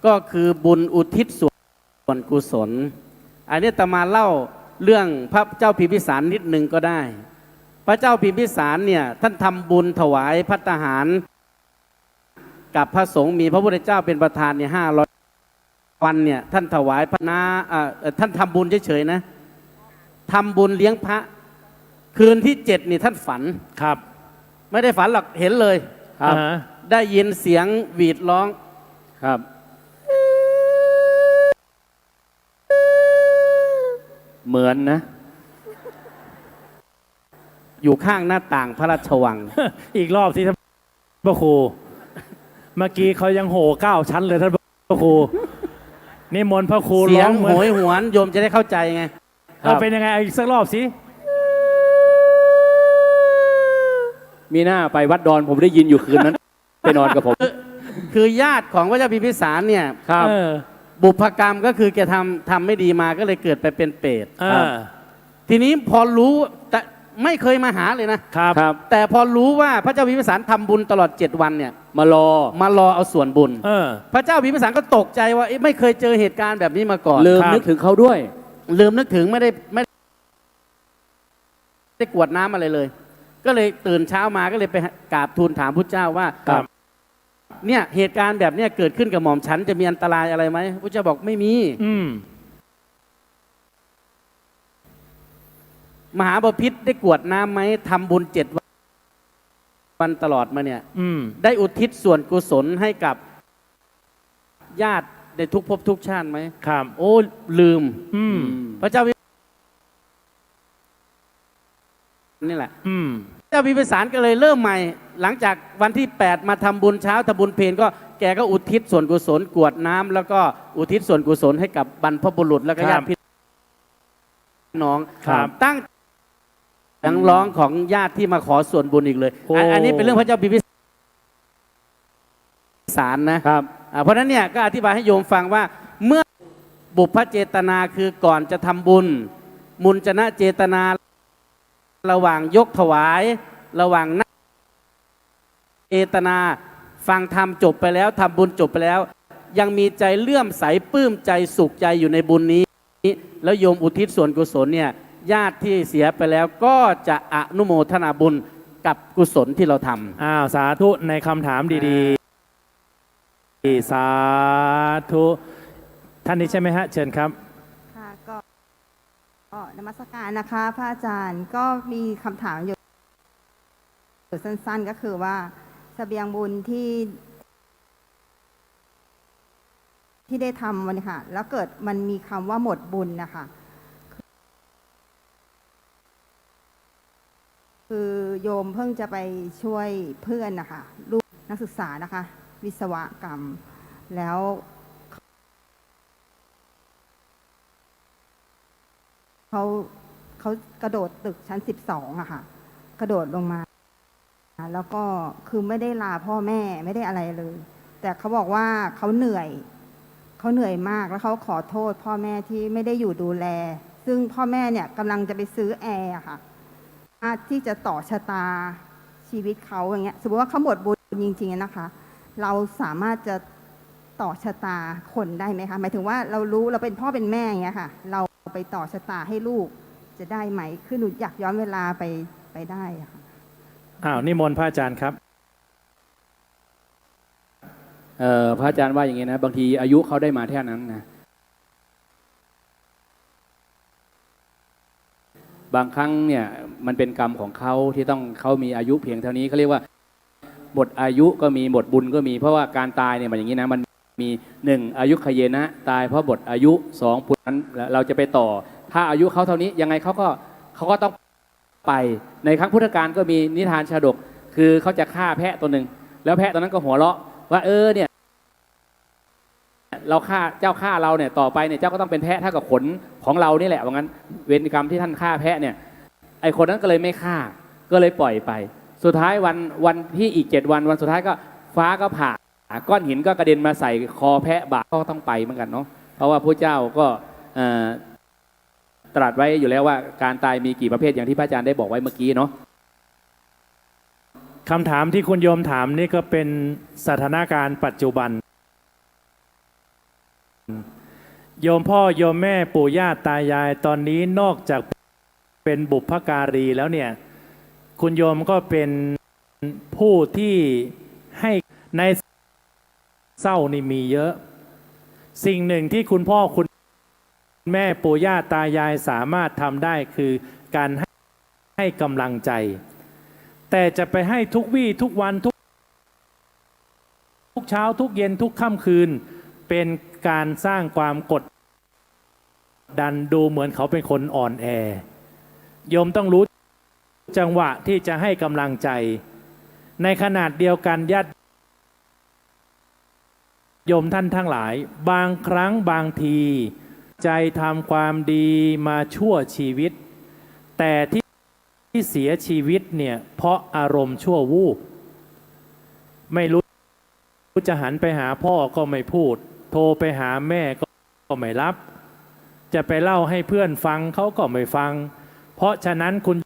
ก็คือบุญอุทิศส่วนกุศล อันนี้ตมาเล่าเรื่องพระเจ้าพิมพิสารนิดหนึ่งก็ได้ พระเจ้าพิมพิสารเนี่ยท่านทำบุญถวายภัตตาหารกับพระสงฆ์มีพระพุทธเจ้าเป็นประธานเนี่ย500 วันเนี่ยท่านถวายพระนาท่านทำบุญเฉยๆนะทำบุญเลี้ยงพระคืนที่7นี่ท่านฝันครับไม่ได้ฝันหรอกเห็นเลยครับได้ยินเสียงหวีดร้องครับเหมือนนะ อยู่ข้างหน้าต่างพระราชวัง อีกรอบที่ท่านพระครูเมื่อกี้เขายังโห่9 ชั้นเลยท่านพระครูนิมนต์พระครู เสีย ร้อง โหยหวนโยมจะได้เข้าใจไงเป็นยังไงอีกสักรอบสิมีหน้าไปวัดดอนผมได้ยินอยู่คืนนั้น ไปนอนกับผม คือญาติของพระเจ้าพิมพิสารเนี่ยบุพกรรมก็คือแกทำไม่ดีมาก็เลยเกิดไปเป็นเปรตทีนี้พอรู้แต่ไม่เคยมาหาเลยนะครับแต่พอรู้ว่าพระเจ้าพิมพิสารทำบุญตลอด7 วันเนี่ยมารอเอาส่วนบุญพระเจ้าพิมพิสารก็ตกใจว่าไม่เคยเจอเหตุการณ์แบบนี้มาก่อนลืมนึกถึงเขาด้วยลืมนึกถึงไม่ได้กวดน้ำอะไรเลยก็เลยตื่นเช้ามาก็เลยไปกราบทูลถามพุทธเจ้าว่าเนี่ยเหตุการณ์แบบเนี้ยเกิดขึ้นกับหม่อมฉันจะมีอันตรายอะไรไหมพุทธเจ้าบอกไม่มีมหาบพิตรได้กวดน้ำไหมทำบุญ7 วันตลอดมาเนี่ยได้อุทิศส่วนกุศลให้กับญาติในทุกภพทุกชาติไหมครับโอ้ลืมพระเจ้านี่แหละเจ้าพิมพิสารก็เลยเริ่มใหม่หลังจากวันที่8มาทำบุญเช้าทำบุญเพลก็แกก็อุทิศส่วนกุศลกรวดน้ำแล้วก็อุทิศส่วนกุศลให้กับบรรพบุรุษแล้วก็ญาติพี่น้องตั้งยังร้องของญาติที่มาขอส่วนบุญอีกเลยอันนี้เป็นเรื่องพระเจ้าพิมพิสารนะครับเพราะนั้นเนี่ยก็อธิบายให้โยมฟังว่าเมื่อบุพเจตนาคือก่อนจะทำบุญมุญจนะเจตนาระหว่างยกถวายระหว่างนักเจตนาฟังธรรมจบไปแล้วทำบุญจบไปแล้วยังมีใจเลื่อมใสปลื้มใจสุขใจอยู่ในบุญนี้แล้วโยมอุทิศส่วนกุศลเนี่ยญาติที่เสียไปแล้วก็จะอนุโมทนาบุญกับกุศลที่เราทำสาธุในคำถามดีๆสาธุท่านนี้ใช่ไหมฮะเชิญครับค่ะก็นมัสการนะคะพระอาจารย์ก็มีคำถามอยู่สั้นๆก็คือว่าเสบียงบุญที่ได้ทำวันนี้ค่ะแล้วเกิดมันมีคำว่าหมดบุญนะคะคือโยมเพิ่งจะไปช่วยเพื่อนนะคะลูกนักศึกษานะคะวิศวกรรมแล้วเขา เขากระโดดตึกชั้น 12อะค่ะกระโดดลงมาแล้วก็คือไม่ได้ลาพ่อแม่ไม่ได้อะไรเลย แต่เขาบอกว่าเขาเหนื่อยมากแล้วเขาขอโทษพ่อแม่ที่ไม่ได้อยู่ดูแล ซึ่งพ่อแม่เนี่ยกำลังจะไปซื้อแอร์ค่ะที่จะต่อชะตาชีวิตเขาอย่างเงี้ยสมมติว่าเขาหมดบุญจริงๆนะคะเราสามารถจะต่อชะตาคนได้ไหมคะหมายถึงว่าเรารู้เราเป็นพ่อเป็นแม่อย่างเงี้ยค่ะเราไปต่อชะตาให้ลูกจะได้ไหมคือหนูอยากย้อนเวลาไปได้ค่ะนิมนต์พระอาจารย์ครับ พระอาจารย์ว่าอย่างนี้นะบางทีอายุเขาได้มาแค่นั้นนะบางครั้งเนี่ยมันเป็นกรรมของเขาที่ต้องเขามีอายุเพียงเท่านี้เขาเรียกว่าหมดอายุก็มีหมดบุญก็มีเพราะว่าการตายเนี่ยมันอย่างนี้นะมันมี1อายุขยเยนะตายเพราะหมดอายุ2ปุนั้นเราจะไปต่อถ้าอายุเขาเท่านี้ยังไงเขาก็ต้องไปในครั้งพุทธกาลก็มีนิทานชาดกคือเขาจะฆ่าแพะตัวหนึ่งแล้วแพะตัวนั้นก็หัวเราะว่าเนี่ยเราฆ่าเจ้าฆ่าเราเนี่ยต่อไปเนี่ยเจ้าก็ต้องเป็นแพะเท่ากับขนของเรานี่แหละว่างั้นเวรกรรมที่ท่านฆ่าแพะเนี่ยไอคนนั้นก็เลยไม่ฆ่าก็เลยปล่อยไปสุดท้ายวันที่อีก7 วันสุดท้ายก็ฟ้าก็ผ่าก้อนหินก็กระเด็นมาใส่คอแพะบาปก็ต้องไปเหมือนกันเนาะเพราะว่าพระเจ้าก็ตรัสไว้อยู่แล้วว่าการตายมีกี่ประเภทอย่างที่พระอาจารย์ได้บอกไว้เมื่อกี้เนาะคำถามที่คุณโยมถามนี่ก็เป็นสถานการณ์ปัจจุบันโยมพ่อโยมแม่ปู่ย่าตายายตอนนี้นอกจากเป็นบุพการีแล้วเนี่ยคุณโยมก็เป็นผู้ที่ให้ในเศร้านี่มีเยอะสิ่งหนึ่งที่คุณพ่อคุณแม่ปู่ย่าตายายสามารถทำได้คือการให้กำลังใจแต่จะไปให้ทุกวี่ทุกวันทุกเช้าทุกเย็นทุกค่ำคืนเป็นการสร้างความกดดันดูเหมือนเขาเป็นคนอ่อนแอโยมต้องรู้จังหวะที่จะให้กำลังใจในขนาดเดียวกันญาติโยมท่านทั้งหลายบางครั้งบางทีใจทำความดีมาชั่วชีวิตแต่ที่เสียชีวิตเนี่ยเพราะอารมณ์ชั่ววูบไม่รู้จะหันไปหาพ่อก็ไม่พูดโทรไปหาแม่ก็ไม่รับจะไปเล่าให้เพื่อนฟังเขาก็ไม่ฟังเพราะฉะนั้นคุณ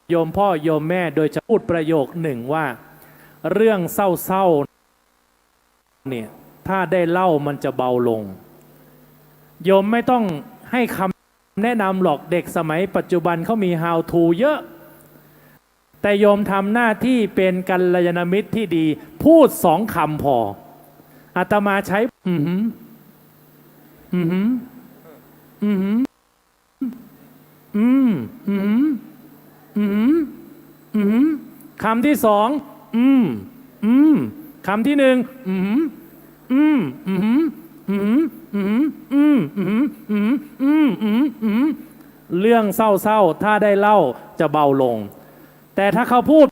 โยมพ่อโยมแม่โดยจะพูดประโยคหนึ่งว่าเรื่องเศร้าๆเนี่ยถ้าได้เล่ามันจะเบาลงโยมไม่ต้องให้คำแนะนำหรอกเด็กสมัยปัจจุบันเขามี how to เยอะแต่โยมทำหน้าที่เป็นกัลยาณมิตรที่ดีพูด2 คำพออาตมาใช้คำที่2คำที่1เรื่องเศร้าๆถ้าได้เล่าจะเบาลงแต่ถ้าเขาพูด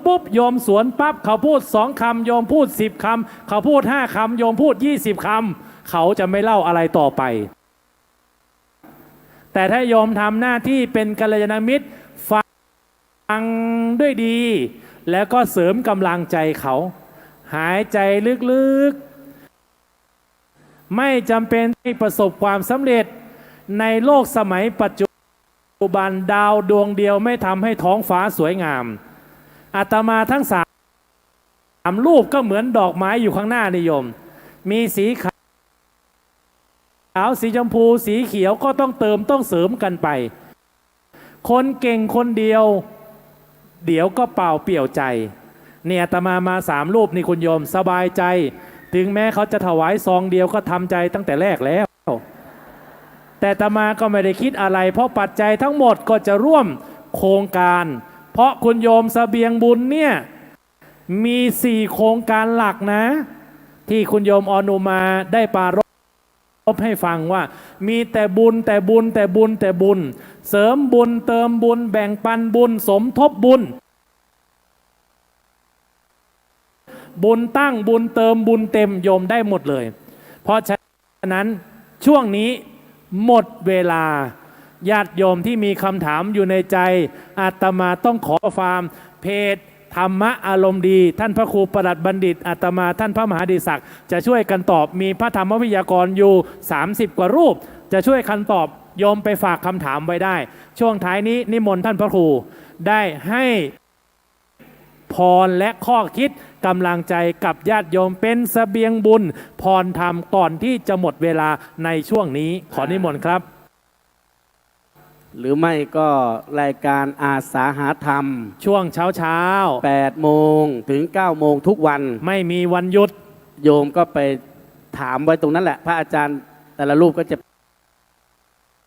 ปุ๊บโยมสวนปั๊บเขาพูด2 คำโยมพูด10 คำเขาพูด5 คำโยมพูด20 คำเขาจะไม่เล่าอะไรต่อไปแต่ถ้าโยมทำหน้าที่เป็นกัลยาณมิตรฟังด้วยดีแล้วก็เสริมกำลังใจเขาหายใจลึกๆไม่จำเป็นที่ประสบความสำเร็จในโลกสมัยปัจจุบันดาวดวงเดียวไม่ทำให้ท้องฟ้าสวยงามอาตมาทั้ง3 รูปก็เหมือนดอกไม้อยู่ข้างหน้านิยมมีสีขาวสีชมพูสีเขียวก็ต้องเติมต้องเสริมกันไปคนเก่งคนเดียวเดี๋ยวก็เปล่าเปลี่ยวใจเนี่ยอาตมา3 รูปนี่คุณโยมสบายใจถึงแม้เขาจะถวายซองเดียวก็ทำใจตั้งแต่แรกแล้วแต่อาตมาก็ไม่ได้คิดอะไรเพราะปัจจัยทั้งหมดก็จะร่วมโครงการเพราะคุณโยมเสบียงบุญเนี่ยมี4 โครงการหลักนะที่คุณโยมอนุมาได้ปรารภให้ฟังว่ามีแต่บุญแต่บุญแต่บุญแต่บุญเสริมบุญเติมบุญแบ่งปันบุญสมทบบุญบุญตั้งบุญเติมบุญเต็มโยมได้หมดเลยเพราะฉะนั้นช่วงนี้ หมดเวลาญาติโยมที่มีคำถามอยู่ในใจอาตมาต้องขอฟาร์มเพจธรรมะอารมณ์ดีท่านพระครูประหลัดบัณฑิตอาตมาท่านพระมหาดิศักดิ์จะช่วยกันตอบมีพระธรรมวิทยากรอยู่30กว่ารูปจะช่วยกันตอบโยมไปฝากคำถามไว้ได้ช่วงท้ายนี้นิมนต์ท่านพระครูได้ให้พรและข้อคิดกำลังใจกับญาติโยมเป็นเสบียงบุญพรธรรมก่อนที่จะหมดเวลาในช่วงนี้ขอนิมนต์ครับ หรือไม่ก็รายการอาสาหาธรรมช่วงเช้า8 โมงถึง 9 โมงทุกวันไม่มีวันหยุดโยมก็ไปถามไว้ตรงนั้นแหละพระอาจารย์แต่ละรูปก็จะ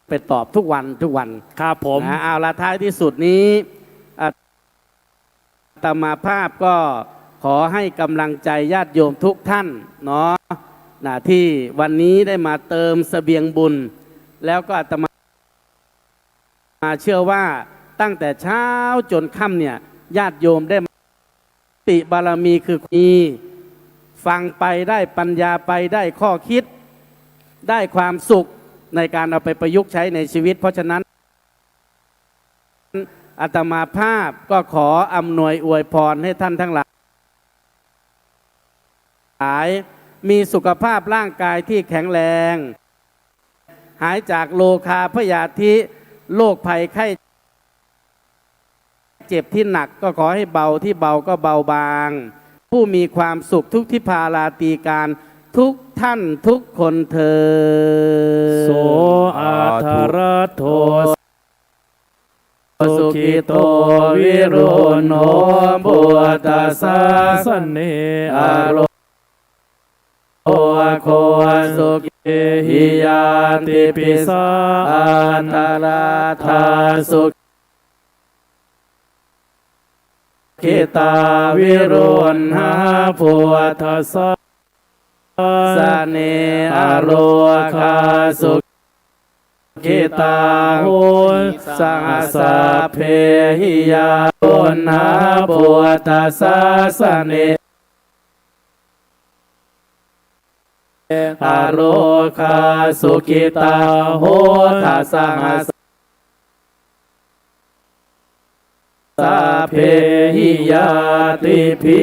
ไปตอบทุกวันครับผมเอาละท้ายที่สุดนี้อาตมาภาพก็ขอให้กำลังใจญาติโยมทุกท่านเนาะที่วันนี้ได้มาเติมเสบียงบุญแล้วก็อาตมาเชื่อว่าตั้งแต่เช้าจนค่ำเนี่ยญาติโยมได้ติบารมีคือมีฟังไปได้ปัญญาไปได้ข้อคิดได้ความสุขในการเอาไปประยุกต์ใช้ในชีวิตเพราะฉะนั้นอาตมาภาพก็ขออำนวยอวยพรให้ท่านทั้งหลายมีสุขภาพร่างกายที่แข็งแรงหายจากโรคาพยาธิโรคภัยไข้เจ็บที่หนักก็ขอให้เบาที่เบาก็เบาบางผู้มีความสุขทุกทิพาราตีการทุกท่านทุกคนเถิดโสอาทาระโทสุขิโตวิรุณโนบุตตาสาสเนอโรโคสุขิหิยาติปิสาอันตราธาสุขิตาวิรุณหาพุทธสสเนอโรคาสุขิตาหุนสังสะเพหิยาปุณหาพุทธสสเนอโรคาสุขิตาโหทัสสังสะเพหิยาติภิ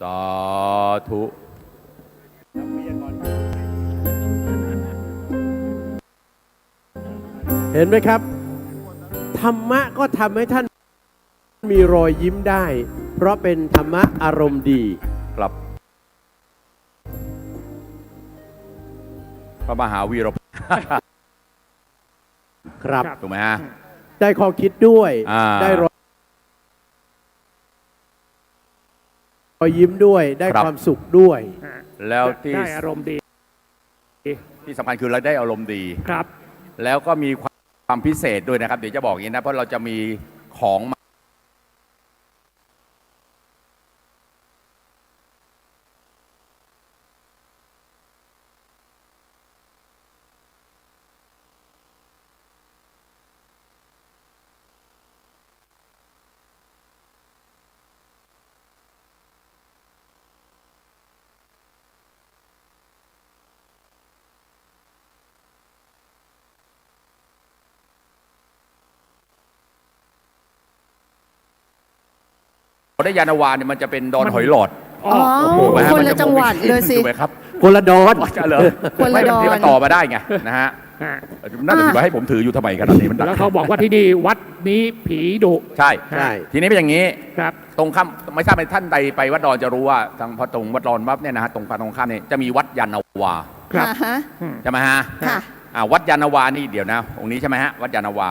สาธุ เห็นไหมครับธรรมะก็ทำให้ท่านมีรอยยิ้มได้เพราะเป็นธรรมะอารมณ์ดีครับพระมหาวีรพครับถูกไหมฮะได้ข้อคิดด้วยได้รอยยิ้มด้วยได้ความสุขด้วยแล้วที่ได้อารมณ์ดีที่สำคัญคือเราได้อารมณ์ดีครับแล้วก็มีความพิเศษด้วยนะครับเดี๋ยวจะบอกอย่างนี้นะเพราะเราจะมีของได้ยานาวาเนี่ยมันจะเป็นดอนหอยหลอดคนละจังหวัดเลยสิถูกไหมครับคนละดอนคนละดอนที่มันต่อมาได้ไงนะฮะน่าจะถือว่าให้ผมถืออยู่ทำไมขนาดนี้มันแล้วเขาบอกว่าที่นี่วัดนี้ผีดุใช่ทีนี้เป็นอย่างนี้ครับตรงข้ามไม่ทราบเป็นท่านใดไปวัดดอนจะรู้ว่าทางพอตรงวัดดอนปั๊บเนี่ยนะฮะตรงข้ามเนี่ยจะมีวัดยานาวาครับใช่ไหมฮะวัดยานาวานี่เดี๋ยวนะองค์นี้ใช่ไหมฮะวัดยานาวา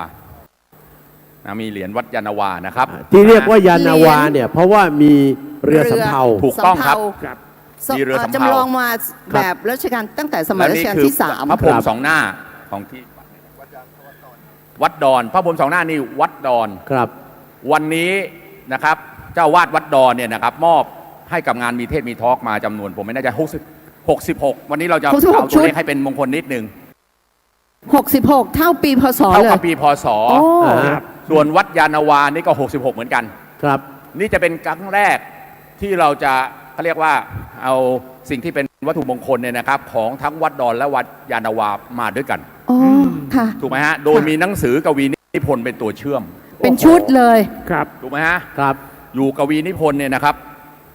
มีเหรียญวัดยานาวานะครับที่เรียกว่ายานาวาเนี่ยเพราะว่ามีเรือสำเภาถูกต้องครับมีเรือสำเภาจำลองมาแบบรัชกาลตั้งแต่สมัยรัชกาลที่3พระพรหมสองหน้าของที่วัดดอนพระพรหมสองหน้านี่วัดดอนครับวันนี้นะครับเจ้าวาดวัดดอนเนี่ยนะครับมอบให้กับงานมีเทศมีทอล์กมาจำนวนผมไม่แน่ใจ66วันนี้เราจะเอาตัวเลขให้เป็นมงคลนิดนึง66เท่าปีพศเท่ากับปีพศส่วนวัดยานาวานี่ก็66เหมือนกันครับนี่จะเป็นครั้งแรกที่เราจะ เขาเรียกว่าเอาสิ่งที่เป็นวัตถุมงคลเนี่ยนะครับของทั้งวัดดอนและวัดยานนาวามาด้วยกัน อ๋อค่ะ ถูกไหมฮะโดยมีหนังสือกวีนิพนธ์เป็นตัวเชื่อม เป็นชุดเลย ครับ ถูกไหมฮะครับอยู่กวีนิพนธ์เนี่ยนะครับ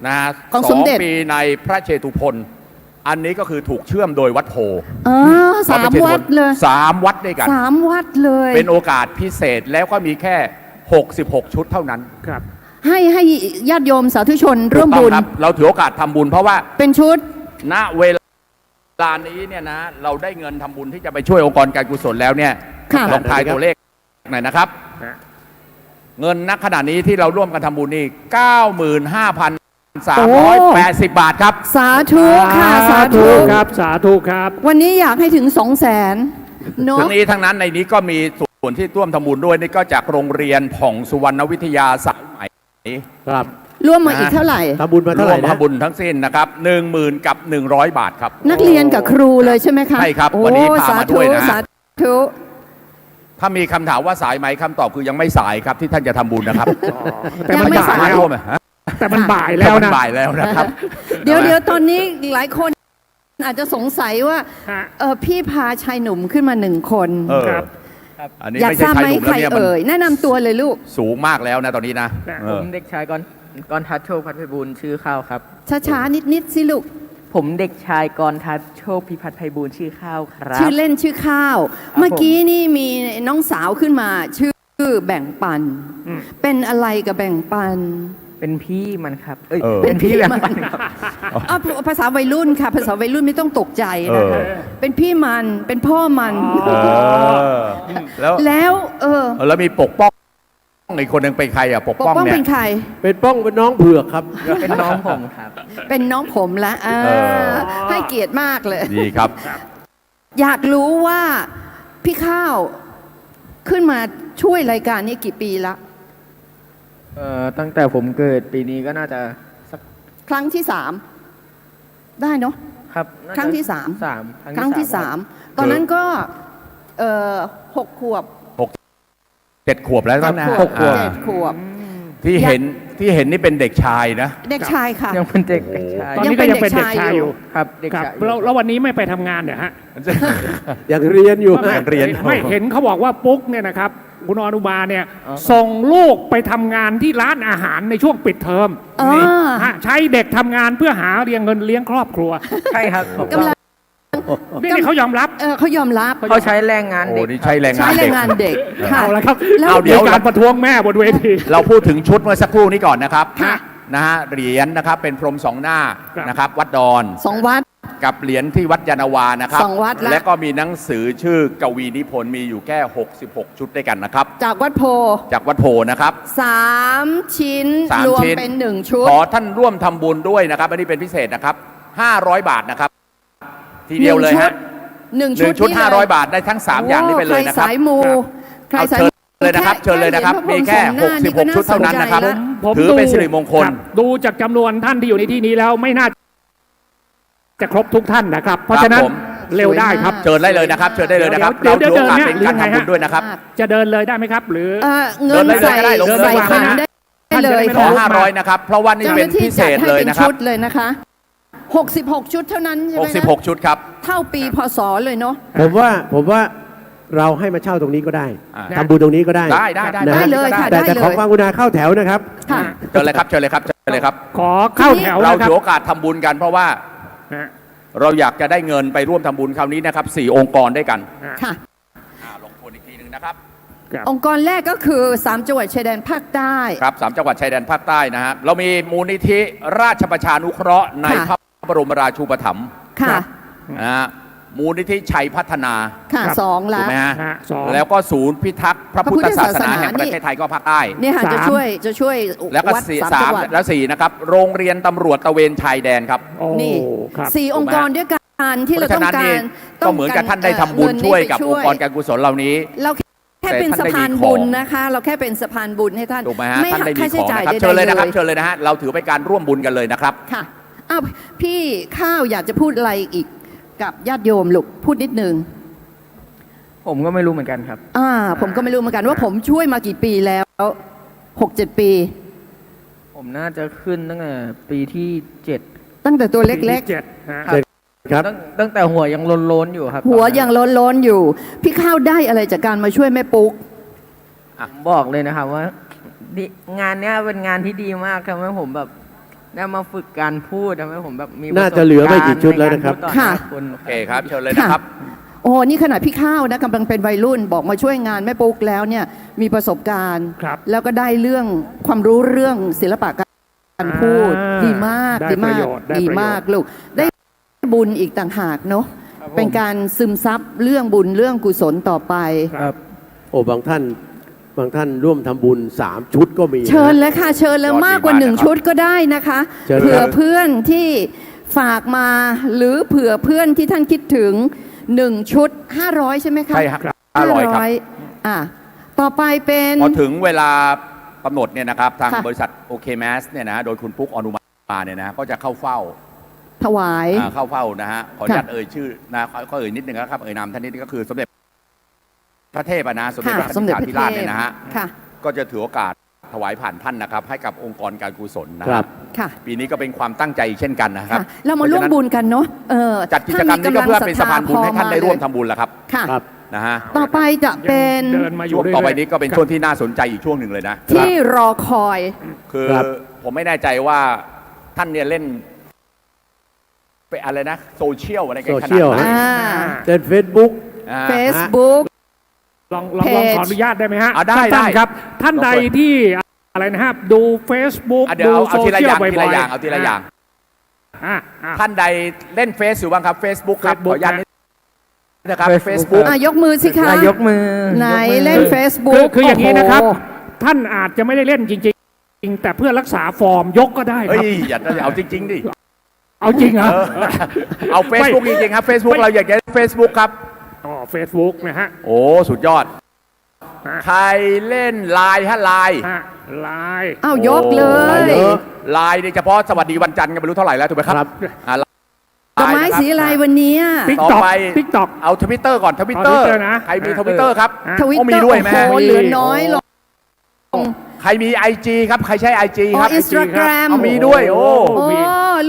นะฮะ ของสมเด็จ 2 ปีในพระเชตุพนอันนี้ก็คือถูกเชื่อมโดยวัดโพ อ๋อ3 วัดเลย 3 วัดด้วยกัน 3 วัดเลย เป็นโอกาสพิเศษแล้วก็มีแค่ 66 ชุดเท่านั้น ครับ ให้ญาติโยมสาธุชนร่วมบุญ ถูกต้องครับเราถือโอกาสทำบุญเพราะว่า เป็นชุด ณเวลานี้เนี่ยนะเราได้เงินทำบุญที่จะไปช่วยองค์กรการกุศลแล้วเนี่ย ค่ะ ลองทายตัวเลขหน่อยนะครับ เงินณขณะนี้ที่เราร่วมกันทำบุญนี่ 95,380 บาทครับ สาธุค่ะสาธุ ครับสาธุครับ วันนี้อยากให้ถึง 200,000เนาะ ทั้งนี้ทั้งนั้นในนี้ก็มีส่วนที่ร่วมทำบุญด้วยนี่ก็จากโรงเรียนผ่องสุวรรณวิทยาสายไหมครับ ร่วมมาอีกเท่าไหร่ ทำบุญมาเท่าไหร่ วม นะ ทำบุญทั้งสิ้นนะครับ 10,000 กับ 100 บาทครับ นักเรียนกับครูเลยใช่ไหมคะ ใช่ครับ โอ้ วันนี้พามาด้วยนะ สาธุ ถ้ามีคำถามว่าสายไหมคำตอบคือยังไม่สายครับที่ท่านจะทำบุญนะครับ แต่มัน ยังไม่ บ่าย สาย แล้ว ร่วมไหมฮะ แต่มันบ่ายแล้ว มัน นะ บ่ายแล้วนะครับ เดี๋ยวตอนนี้หลายคนอาจจะสงสัยว่าพี่พาชายหนุ่มขึ้นมา1 คน ครับอันนี้ อยาก ไม่ ท ใช่ ราบ ชาย ไหม หนุ่ม ใค แล้วเนี่ยมัน รเอ่ยแนะนำตัวเลยลูก สูงมากแล้วนะตอนนี้นะเอ ผ อ มเด็กชายกรทัศน์โชคพัฒน์ไพบูลย์ชื่อข้าวครับ ช้าๆนิดสิลูก ผมเด็กชายกรทัศน์โชคพิพัฒน์ไพบูลย์ชื่อข้าวครับ ชื่อเล่นชื่อข้าว เมื่อกี้นี่มีน้องสาวขึ้นมาชื่อแบ่งปัน เป็นอะไรกับแบ่งปัน เป็นพี่มันครับ เป็นพี่ แบ่ง มัน ปันครับ อ้าวภาษาวัยรุ่นค่ะ ภาษาวัยรุ่นไม่ต้องตกใจนะคะ เป็นพี่มันเป็นพ่อมัน แล้ว แล้วแล้วมีปกป้องอีกคนหนึ่งเป็นใครอ่ะปก ปก ป้อง ป้อง เนี่ย เป็นใคร เป็นป้องเป็นน้องเผือกครับ เป็นน้องผมครับ เป็นน้องผมละให้เกียรติมากเลย ดีครับ อยากรู้ว่าพี่ข้าวขึ้นมาช่วยรายการนี้กี่ปีละ ตั้งแต่ผมเกิดปีนี้ก็น่าจะสัก ครั้งที่ 3 ได้เนาะ ครับน่าจะ ครั้งที่ สาม 3 ครั้งที่ 3 ตอนนั้นก็6 ขวบ 7 ขวบแล้วนะ 7 ขวบ ที่เห็นนี่เป็นเด็กชายนะ เด็กชายค่ะ ยังเป็นเด็กชาย ตอนนี้ก็ยังเป็นเด็กชายอยู่ ครับเด็ก ครับ ชาย แล้ววันนี้ไม่ไปทำงานเนี่ยฮะ ยังเรียนอยู่ ยังเรียน ไม่เห็นเขาบอกว่าปุ๊กเนี่ยนะครับคุณอนุมาเนี่ยส่งลูกไปทำงานที่ร้านอาหารในช่วงปิดเทอม อ่า ฮะใช้เด็กทำงานเพื่อหาเรียงเงินเลี้ยงครอบครัว ใช่ครับ กำลัง นี่เขายอมรับ เขายอมรับ เขาใช้แรงงาน โอ้ เด็ก นี่ใช้แรง ใช้ งาน แร เด็ ง ก งานเด็กค่ะ เอาละครับ แล้ว เอาเดี๋ยว มีการประท้วงแม่บนเวที เราพูดถึงชุดเมื่อสักครู่นี้ก่อนนะครับนะฮะเหรียญนะครับเป็นพรหม2 หน้านะครับวัดดอน 2 วัด กับเหรียญที่วัดยานาวานะครับ 2 วัดละ และก็มีหนังสือชื่อกวีนิพนธ์มีอยู่แค่66 ชุดด้วยกันนะครับ จากวัดโพ จากวัดโพนะครับ 3 ชิ้น 3 รวม ชิ้น เป็น 1 ชุด ขอท่านร่วมทำบุญด้วยนะครับอันนี้เป็นพิเศษนะครับ500 บาทนะครับทีเดียวเลยฮะ 1 หนึ่ ชุด งชุด นี่เลย 500 บาทได้ทั้ง 3 อย่างนี้ไปเลยนะครับ ใครสายมูใคร เอา สาย เชิ มู ญเลยนะครับเชิญเลยนะครับมีแค่66 ชุดเท่านั้นนะครับ ถือเป็นสิริมงคล ดูจากจำนวนท่านที่อยู่ในที่นี้แล้วไม่น่าจะครบทุกท่านนะครับ เพราะฉะนั้น ผม เร็วได้ครับ เชิญได้เลยนะครับเชิญได้เลยนะครับ เดี๋ เรา ยว ถือโอกาส เดิน เป็นการทำบุญด้วยนะครับ จะเดินเลยได้ไหมครับ หรือ เงินใส่ เดินเลยก็ได้ลง ใส่ เลย คันได้เลย ขอ ค่ะ 500นะครับเพราะว่านี่ เจ้าห เป็น น้าที่ พิเศ จัด ษ ให้ เลย เป็น นะครับ ชุดเลยนะคะ66 ชุดเท่านั้นใช่ไหมนะ 66 ชุดครับ เท่าปีพศเลยเนาะ ผมว่าเราให้มาเช่าตรงนี้ก็ได้ อ่า ทำบุญตรงนี้ก็ได้ ได้ นะ ได้ ฮะ เลยค่ะ แต่ ได้เล ขอย ความกรุณาเข้าแถวนะครับ ค่ะ เชิญเลยครับเชิญเลยครับเชิญเลยครับ ขอเข้าแถว เรา นะครั ถื บ อโอกาสทำบุญกันเพราะว่า นะ เราอยากจะได้เงินไปร่วมทำบุญคราวนี้นะครับ4 องค์กรด้วยกัน ค่ะ ลงทุนอีกทีหนึงนะครับ องค์กรแรกก็คือ 3 จังหวัดชายแดนภาคใต้ ครับ3 จังหวัดชายแดนภาคใต้นะฮะเรามีมูลนิธิราชประชานุเคราะห์ใน ค่ะ พระบรมราชูปถัมภ์ ค่ะ นะฮะมูลนิธิชัยพัฒนา ค่ะ ครับ 2 ถู ละ กไหมฮะ สอง แล้วก็ศูนย์พิทักษ์พระพุทธศาสนาแห่งประเทศไทยก็ภาคใต้ เนี่ยค่ะจะช่วย แล้วก็ วัด สี่ 3 จั สาง ม หวัด แล้ว4นะครับโรงเรียนตำรวจตระเวนชายแดนครับ โอ้ นี่ ครับ 4 องค์กรด้วยกันที่เรา เพราะ ต้อง ฉะนั้น กา นี่ ร ก็เหมือนกับท่านได้ทำบุญช่วยกับองค์กรการกุศลเหล่านี้ เราแค่เป็นสะพานบุญนะคะ เราแค่เป็นสะพานบุญให้ท่าน ถูกไหมฮะ ไม่ ท่าน หั ได้ ก มี ค่า ข ใช้ อง จ่าย นะครับ ใด เชิญเลย ๆ นะครับ เลย เชิญเลยนะฮะเราถือเป็นการร่วมบุญกันเลยนะครับ ค่ะอ้าวพี่ข้าวอยากจะพูดอะไรอีกกับญาติโยมลูกพูดนิดนึง ผมก็ไม่รู้เหมือนกันครับ ผมก็ไม่รู้เหมือนกันว่าผมช่วยมากี่ปีแล้ว 6-7 ปี ผ ผมน่าจะขึ้นตั้งแต่ปีที่7 ตั้งแต่ตัวเล็ก เจ็ดฮะ ครับตั้งแต่หัวยังโล้นๆอยู่ครับ ๆ หัวยังโล้นๆอยู่ พี่ข้าวได้อะไรจากการมาช่วยแม่ปุ๊ก ผมบอกเลยนะครับว่า งานเนี้ยเป็นงานที่ดีมากทำให้ผมแบบได้มาฝึกการพูดทำให้ผมแบบมี น่าจะเหลือไม่กี่ชุดแล้วนะครับ ค่ะ โอเคครับเชิญเลยนะครับ โอ้นี่ขนาดพี่ข้าวนะกำลังเป็นวัยรุ่นบอกมาช่วยงานแม่ปุ๊กแล้วเนี่ยมีประสบการณ์ แล้วก็ได้เรื่องความรู้เรื่องศิลปะการพูดดีมาก ได้ ดี ป มา ระ ก โยชน์ได้ ดี ประโยชน์ มากลูกได้บุญอีกต่างหากเนาะเป็นการซึมซับเรื่องบุญเรื่องกุศลต่อไป ครับโอ้บางท่านร่วมทำบุญ3 ชุดก็มีนะ เชิญเลยค่ะเชิญเลยมากกว่า1 ชุดก็ได้นะคะ เชิญครับ เผื่อเพื่อนที่ฝากมาหรือเผื่อเพื่อนที่ท่านคิดถึง1 ชุด 500 ใช่ไหมคะ ใช่ครับ500 ครับ อ่ะต่อไปเป็น พอถึงเวลากำหนดเนี่ยนะครับ ทาง ค่ะ บริษัทโอเคแมสเนี่ยนะโดยคุณปุ๊กอนุมาเนี่ยนะก็จะเข้าเฝ้า ถวาย เข้าเฝ้านะฮะขออนุญาต ค่ะ เอ่ยชื่อนะก็เอ่ยนิดนึงนะครับเอ่ยนามท่านนิดนึงก็คือสมเด็จพระเทพอะนะสมเด็จพระ สมเด็จพระ ธิราช เทพ เนี่ยนะฮะ ค่ะ ก็จะถือโอกาสถวายผ่านท่านนะครับ ให้กับองค์กรการกุศลนะครับ ค่ะ ปีนี้ก็เป็นความตั้งใจเช่นกันนะครับ ค่ะเรามาร่วมบุญกันเนาะจัดกิจกรรมนี้ก็เพื่อเป็นสะพานบุญให้ท่านได้ร่วมทำบุญแหละครับ ค่ะ นะฮะ ต่อไปจะเป็น ช่วงต่อไปนี้ก็เป็นช่วงที่น่าสนใจอีกช่วงหนึ่งเลยนะ ที่รอคอย คือผมไม่แน่ใจว่าท่านเนี่ยเล่นเป็นอะไรนะโซเชียลอะไรกันขนาดไหน เล่น Facebook Facebook ลองขออนุญาตได้ไหมฮะ ได้ ท่านครับ ท่านใดที่อะไรนะครับดู Facebook เดี๋ยว ดู เอา โซ ทีละ เชี อย ล ย่าง บ่อย ทีละอย่างเอาทีละอย่าง ท่านใดเล่นเฟซอยู่บ้างครับ Facebook ครับขออนุญาตนิดนะครับ Facebook ยกมือสิคะ ยกมือ ไหนเล่น Facebook คืออย่างนี้นะครับ โอ้โห ท่านอาจจะไม่ได้เล่นจริงๆ แต่เพื่อรักษาฟอร์มยกก็ได้ค เฮ้ รับ ยอย่าเอาจริงๆดิ เอาจริงเหรอ เอา Facebook จริงๆครับ Facebook เราอยากจะ Facebook ครับ อ๋อ Facebook นะฮะ โอ้สุดยอด ใครเล่นไลน์ฮะไลน์ ไลน์ อ้าวยกเลย ไลน์เนี่ยเฉพาะสวัสดีวันจันทร์กันไม่รู้เท่าไหร่แล้วถูกไหมครับ ดอกไม้สีอะไรวันนี้ ต่อไปเอาทวิตเตอร์ก่อนทวิตเตอร์นะใครมีทวิตเตอร์ครับ ทวิต มี เตอร์ ด้วยไหม โอ้โหเหลือน้อยลง ใครมี IG ครับใครใช้ IG อ๋อ ครับ Instagram มีด้วยโอ้ โอ้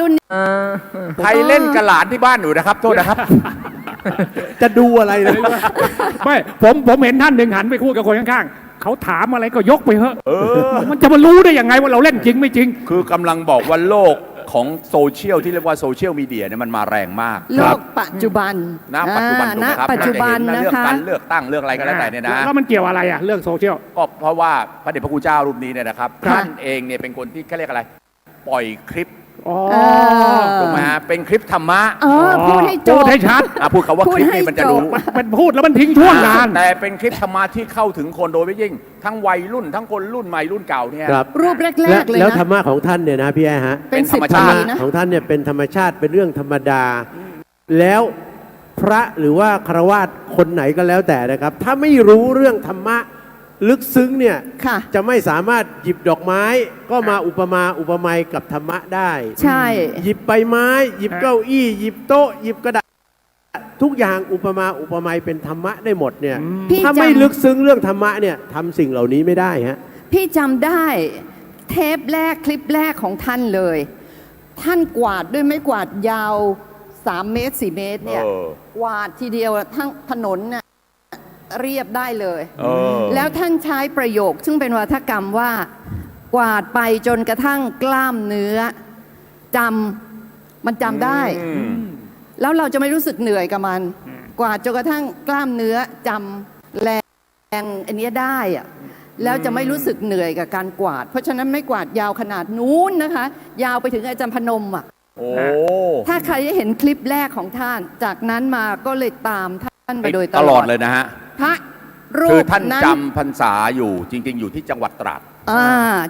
รุ่นนี้ ใครเล่นกระหลานที่บ้านอยู่นะครับโทษนะครับ จะดูอะไรนะ ไม่ผมเห็นท่านหนึ่งหันไปคุยกับคนข้างๆเขาถามอะไรก็ยกไปเถอะมันจะมารู้ได้ยังไงว่าเราเล่นจริงไม่จริง คือกำลังบอกว่าโลกของโซเชียลที่เรียกว่าโซเชียลมีเดียเนี่ยมันมาแรงมาก โลกปัจจุบัน ณปัจจุบันถูกไหมครับ ปัจจุบัน เลื นะ อก คะ การเลือกตั้งเลือกอะไรก็แล้วแต่เนี่ยนะ แล้วมันเกี่ยวอะไรอ่ะเรื่องโซเชียล ก็เพราะว่าพระเดชพระคุณเจ้ารูปนี้เนี่ยนะครับท่านเองเนี่ยเป็นคนที่เขาเรียกอะไร ปล่อยคลิปถูกไหมฮะเป็นคลิปธรรมะ พูดให้จบ พูดให้ชัด พูดคำว่าคลิปนี่มันจะรู้ มันพูดแล้วมันทิ้งช่วงนาน แต่เป็นคลิปธรรมะที่เข้าถึงคนโดยไม่ยิ่ง ทั้งวัยรุ่นทั้งคนรุ่นใหม่รุ่นเก่าเนี่ย ครับ รูปแรกๆเลย แล้วธร นะ รมะของท่านเนี่ยนะพี่แอ้ฮะ เป็นธรรมชาตินะ ของท่านเนี่ยเป็นธรรมชาติเป็นเรื่องธรรมดา แล้วพระหรือว่าฆราวาสคนไหนก็แล้วแต่นะครับ ถ้าไม่รู้เรื่องธรรมะลึกซึ้งเนี่ยจะไม่สามารถหยิบดอกไม้ก็มาอุปไมยกับธรรมะได้ ใช่ หยิบใบไม้ หยิบเก้าอี้ หยิบโต๊ะหยิบกระดาษทุกอย่างอุปไมยเป็นธรรมะได้หมดเนี่ย ถ้าไม่ลึกซึ้งเรื่องธรรมะเนี่ยทำสิ่งเหล่านี้ไม่ได้ฮะ พี่จำได้เทปแรกคลิปแรกของท่านเลย ท่านกวาดด้วยไม้กวาดยาว3 เมตร 4 เมตรเนี่ยกวาดทีเดียวทั้งถนนน่ะเรียบได้เลย แล้วท่านใช้ประโยคซึ่งเป็นวาทกรรมว่ากวาดไปจนกระทั่งกล้ามเนื้อมันจำได้ แล้วเราจะไม่รู้สึกเหนื่อยกับมัน กว่าจนกระทั่งกล้ามเนื้อจำแรงอันนี้ได้อะแล้วจะไม่รู้สึกเหนื่อยกับการกวาด เพราะฉะนั้นไม่กวาดยาวขนาดนู้นนะคะ ยาวไปถึงอาจารย์พนมอ่ะถ้าใครได้เห็นคลิปแรกของท่าน จากนั้นมาก็เลยตามท่านไปโดยต ต ล ล อ อ ด ดเลยนะฮะ พระรู คือ ป ท่าน นั้น จำพรรษาอยู่จริง ๆ อยู่ที่จังหวัดตราด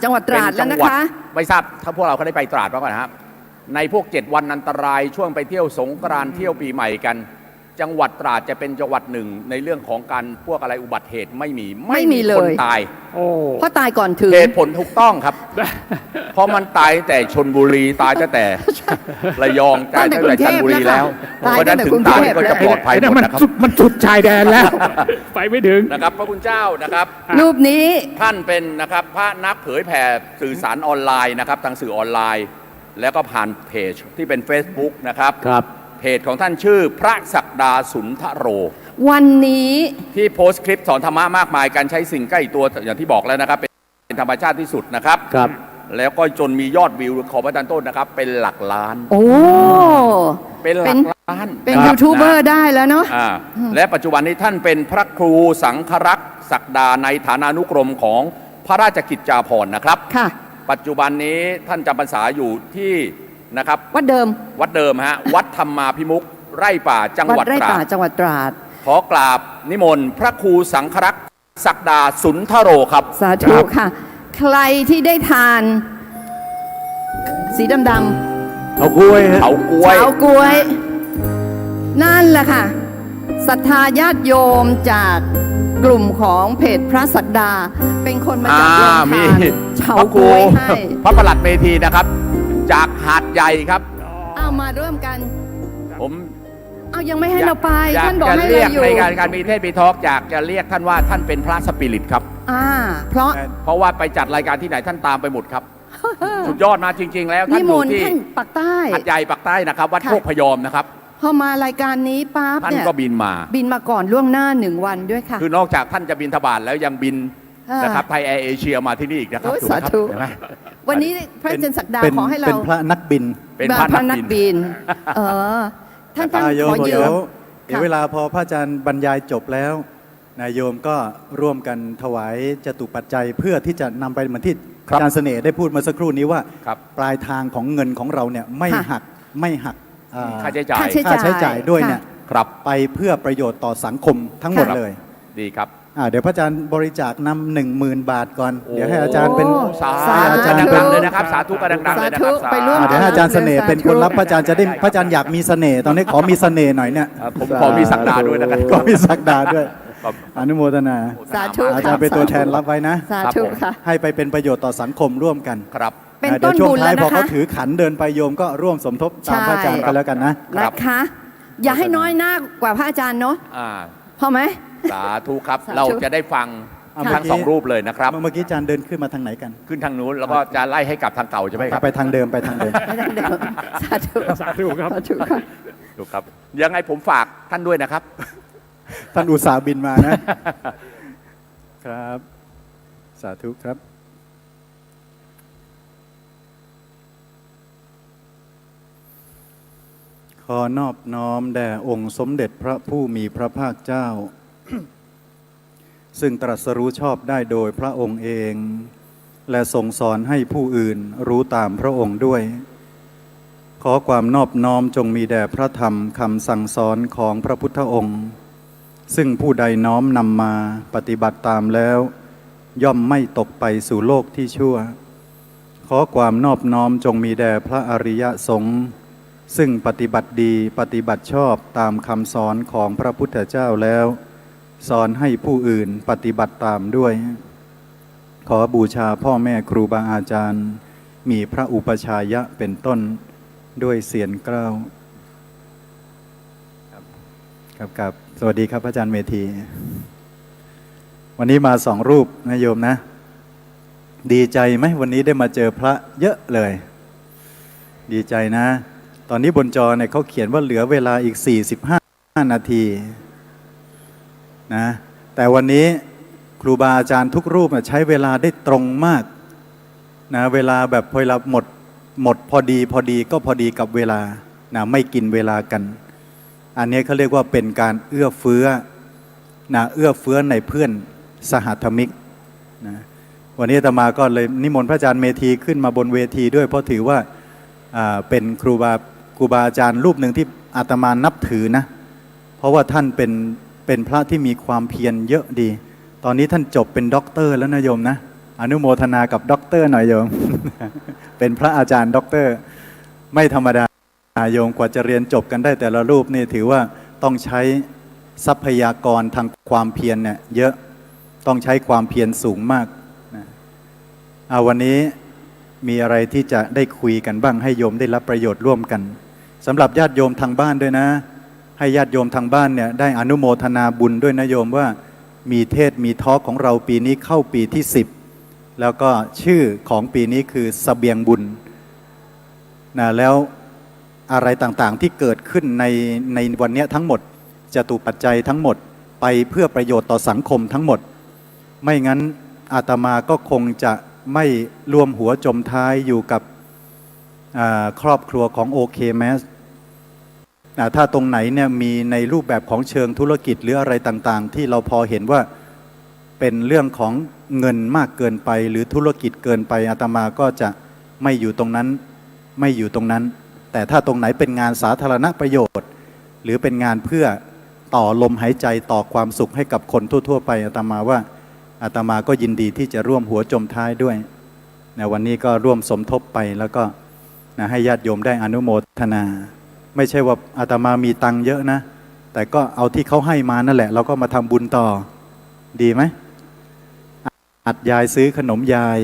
จังหวัดตราดแล้วนะคะ ไม่ทราบถ้าพวกเราเขาได้ไปตราดบ้างก่อนนะครับในพวก7 วันอันตรายช่วงไปเที่ยวสงกรานต์เที่ยวปีใหม่กัน จังหวัดตราดจะเป็นจังหวัดหนึ่งในเรื่องของการพวกอะไรอุบัติเหตุไม่มี ไม่มีเลย คนตาย เพราะตายก่อนถึง เหตุผลถูกต้องครับ เพราะมันตายตั้งแต่ชลบุรีตายตั้งแต่ระยองตายตั้งแต่จันทบุรีแล้วเพราะฉะนั้นถึงตายก็จะปลอดภัยหมดนะครับ มันสุดชายแดนแล้ว ไปไม่ถึง นะครับพระคุณเจ้านะครับ รูปนี้ ท่านเป็นนะครับพระนักเผยแผ่สื่อสารออนไลน์นะครับทางสื่อออนไลน์ แล้วก็ผ่านเพจที่เป็น Facebook นะครับเพจของท่านชื่อพระศักดาสุนทโร วันนี้ ที่โพสต์คลิปสอนธรรมะมากมายการใช้สิ่งใกล้ตัวอย่างที่บอกแล้วนะครับเป็นธรรมชาติที่สุดนะครับแล้วก็จนมียอดวิวขอพระอาจารย์ต้นนะครับเป็นหลักล้าน โอ้ เป็นหลักล้าน เป็นยูทูบเบอร์ได้แล้วเนาะ และปัจจุบันนี้ท่านเป็นพระครูสังฆรักษ์ศักดาในฐานานุกรมของพระราชกิจจาภรณ์นะครับปัจจุบันนี้ท่านจำพรรษาอยู่ที่นะครับวัดเดิมฮะวัดธรรมาภิมุขไร่ป่าจังหวัดตราดจังหวัดตราด ขอกราบนิมนต์พระครูสังฆรักษ์ศักดาสุนทโรครับสาธุค่ะ ใครที่ได้ทานสีดำๆเฉาก๊วย เฉาก๊วย นั่นแหละค่ะศรัทธาญาติโยมจากกลุ่มของเพจพระศักดาเป็นคนมาจากโรงทานเฉาก๊วยให้ พระประหลัดเมธีนะครับจากหาดใหญ่ครับ เอามาร่วมกัน ผม เอายังไม่ให้เราไปท่านบอกให้ เรี เรา ยก อยู่ ในการมีเทศน์มีทอล์กอยากจะเรียกท่านว่าท่านเป็นพระสปิริตครับเพราะว่าไปจัดรายการที่ไหนท่านตามไปหมดครับ สุดยอดมาจริง ๆ แล้วท่านอยู่ที่ ท่านปักใต้ หาดใหญ่ปักใต้นะครับวัดโคกพยอมนะครับ พอมารายการนี้ปั๊บ ท่าน เนี่ย ก็บินมาก่อนล่วงหน้า1 วันด้วยค่ะ คือนอกจากท่านจะบินทบาทแล้วยังบินนะครับไทยแอร์เอเชียมาที่นี่อีกนะครับ สาธุวันนี้พระอาจารย์ศักดาขอให้เรา เป็นพระนักบิน เป็นพระนักบิน ท่าน โยม ขอยื เดี๋ ม ยวเวลาพอพระอาจารย์บรรยายจบแล้วนายโยมก็ร่วมกันถวายจตุปัจจัยเพื่อที่จะนำไปเหมือนที่อาจารย์เสน่ห์ได้พูดเมื่อสักครู่นี้ว่าปลายทางของเงินของเราเนี่ยไม่หักค่าใช้จ่ายค่าใช้จ่ายด้วยเนี่ยไปเพื่อประโยชน์ต่อสังคมทั้งหมดเลยดีครับเดี๋ยวพระอาจารย์บริจาคนำ10,000 บาทก่อนเดี๋ยวให้อาจารย์เป็น อาจารย์ดังๆเลยนะครับสาธุกันดังๆเลยนะครับเดี๋ยวให้อาจารย์เสน่ห์เป็นคนรับพระอาจารย์จะได้พระอาจารย์อยากมีเสน่ห์ตอนนี้ขอมีเสน่ห์หน่อยเนี่ยผมขอมีศักดาด้วยนะครับขอมีศักดาด้วยอนุโมทนาอาจารย์เป็นตัวแทนรับไว้นะให้ไปเป็นประโยชน์ต่อสังคมร่วมกันครับเป็นต้นบุญแล้วนะคะพอเขาถือขันเดินไปโยมก็ร่วมสมทบตามพระอาจารย์กันแล้วกันนะคะอย่าให้น้อยหน้ากว่าพระอาจารย์เนาะพอไหมสาธุครับเราจะได้ฟังทั้ง2 รูปเลยนะครับเมื่อกี้อาจารย์เดินขึ้นมาทางไหนกันขึ้นทางนู้นแล้วก็จะไล่ให้กลับทางเก่าใช่ไหมครับไปทางเดิมสาธุครับถูกครับยังไงผมฝากท่านด้วยนะครับท่านอุตส่าห์บินมานะครับสาธุครับขอนอบน้อมแด่องค์สมเด็จพระผู้มีพระภาคเจ้า ซึ่งตรัสรู้ชอบได้โดยพระองค์เองและทรงสอนให้ผู้อื่นรู้ตามพระองค์ด้วยขอความนอบน้อมจงมีแด่พระธรรมคำสั่งสอนของพระพุทธองค์ซึ่งผู้ใดน้อมนำมาปฏิบัติตามแล้วย่อมไม่ตกไปสู่โลกที่ชั่วขอความนอบน้อมจงมีแด่พระอริยสงฆ์ซึ่งปฏิบัติดีปฏิบัติชอบตามคำสอนของพระพุทธเจ้าแล้วสอนให้ผู้อื่นปฏิบัติตามด้วยขอบูชาพ่อแม่ครูบาอาจารย์มีพระอุปชายะเป็นต้นด้วยเสียงเกล้าครับสวัสดีครับอาจารย์เมธีวันนี้มา2 รูปนะโยมนะดีใจไหมวันนี้ได้มาเจอพระเยอะเลยดีใจนะตอนนี้บนจอเนี่ยเขาเขียนว่าเหลือเวลาอีก45 นาทีนะแต่วันนี้ครูบาอาจารย์ทุกรูปใช้เวลาได้ตรงมากนะเวลาแบบพอเราหมดพอดีก็พอดีกับเวลานะไม่กินเวลากันอันนี้เขาเรียกว่าเป็นการเอื้อเฟื้อนะเอื้อเฟื้อในเพื่อนสหธรรมิกนะวันนี้อาตมาก็เลยนิมนต์พระอาจารย์เมธีขึ้นมาบนเวทีด้วยเพราะถือว่าเป็นครูบาอาจารย์รูปหนึ่งที่อาตมานับถือนะเพราะว่าท่านเป็นพระที่มีความเพียรเยอะดีตอนนี้ท่านจบเป็นด็อกเตอร์แล้วนะโยมนะอนุโมทนากับด็อกเตอร์หน่อยโยม เป็นพระอาจารย์ด็อกเตอร์ไม่ธรรมดาโยมกว่าจะเรียนจบกันได้แต่ละรูปนี่ถือว่า ต้องใช้ทรัพยากรทางความเพียรเนี่ยเยอะต้องใช้ความเพียรสูงมากนะวันนี้มีอะไรที่จะได้คุยกันบ้างให้โยมได้รับประโยชน์ร่วมกันสำหรับญาติโยมทางบ้านด้วยนะให้ญาติโยมทางบ้านเนี่ยได้อนุโมทนาบุญด้วยนะโยมว่ามีเทศมีทอล์กของเราปีนี้เข้าปีที่10แล้วก็ชื่อของปีนี้คือเสบียงบุญนะแล้วอะไรต่างๆที่เกิดขึ้นในวันนี้ทั้งหมดจตุปัจจัยทั้งหมดไปเพื่อประโยชน์ต่อสังคมทั้งหมดไม่งั้นอาตมาก็คงจะไม่รวมหัวจมท้ายอยู่กับครอบครัวของโอเคแมสถ้าตรงไหนเนี่ยมีในรูปแบบของเชิงธุรกิจหรืออะไรต่างๆที่เราพอเห็นว่าเป็นเรื่องของเงินมากเกินไปหรือธุรกิจเกินไปอาตมาก็จะไม่อยู่ตรงนั้นไม่อยู่ตรงนั้นแต่ถ้าตรงไหนเป็นงานสาธารณประโยชน์หรือเป็นงานเพื่อต่อลมหายใจต่อความสุขให้กับคนทั่วๆไปอาตมาว่าอาตมาก็ยินดีที่จะร่วมหัวจมท้ายด้วยวันนี้ก็ร่วมสมทบไปแล้วก็ให้ญาติโยมได้อนุโมทนาไม่ใช่ว่าอาตมามีตังค์เยอะนะแต่ก็เอาที่เขาให้มานั่นแหละเราก็มาทำบุญต่อดีไหมอัดยายซื้อขนมยาย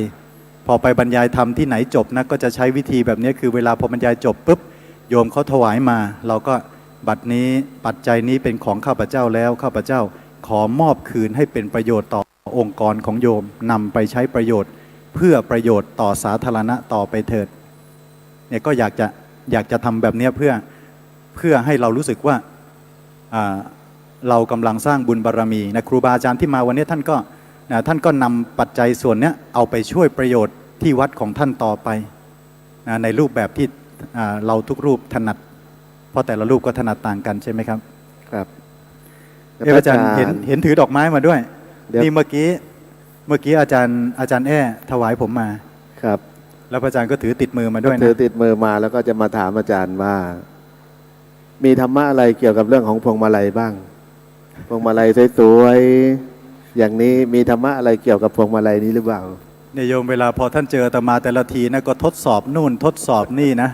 พอไปบรรยายธรรมที่ไหนจบนะก็จะใช้วิธีแบบนี้คือเวลาพอบรรยายจบปุ๊บโยมเขาถวายมาเราก็บัดนี้ปัจจัยนี้เป็นของข้าพเจ้าแล้วข้าพเจ้าขอมอบคืนให้เป็นประโยชน์ต่อองค์กรของโยมนำไปใช้ประโยชน์เพื่อประโยชน์ต่อสาธารณะต่อไปเถิดเนี่ยก็อยากจะทำแบบนี้เพื่อให้เรารู้สึกว่าเรากำลังสร้างบุญบารมีนะครูบาอาจารย์ที่มาวันนี้ท่านก็นำปัจจัยส่วนนี้เอาไปช่วยประโยชน์ที่วัดของท่านต่อไปในรูปแบบที่เราทุกรูปถนัดเพราะแต่ละรูปก็ถนัดต่างกันใช่ไหมครับครับอาจารย์เห็นถือดอกไม้มาด้วยนี่เมื่อกี้อาจารย์แอ้ถวายผมมาครับแล้วอาจารย์ก็ถือติดมือมาด้วยนะถือติดมือมาแล้วก็จะมาถามอาจารย์ว่ามีธรรมะอะไรเกี่ยวกับเรื่องของพวงมาลัยบ้างพวงมาลัยสวยๆอย่างนี้มีธรรมะอะไรเกี่ยวกับพวงมาลัยนี้หรือเปล่าเนี่ยโยมเวลาพอท่านเจออาตมาแต่ละทีนะก็ทดสอบนู่นทดสอบนี่นะ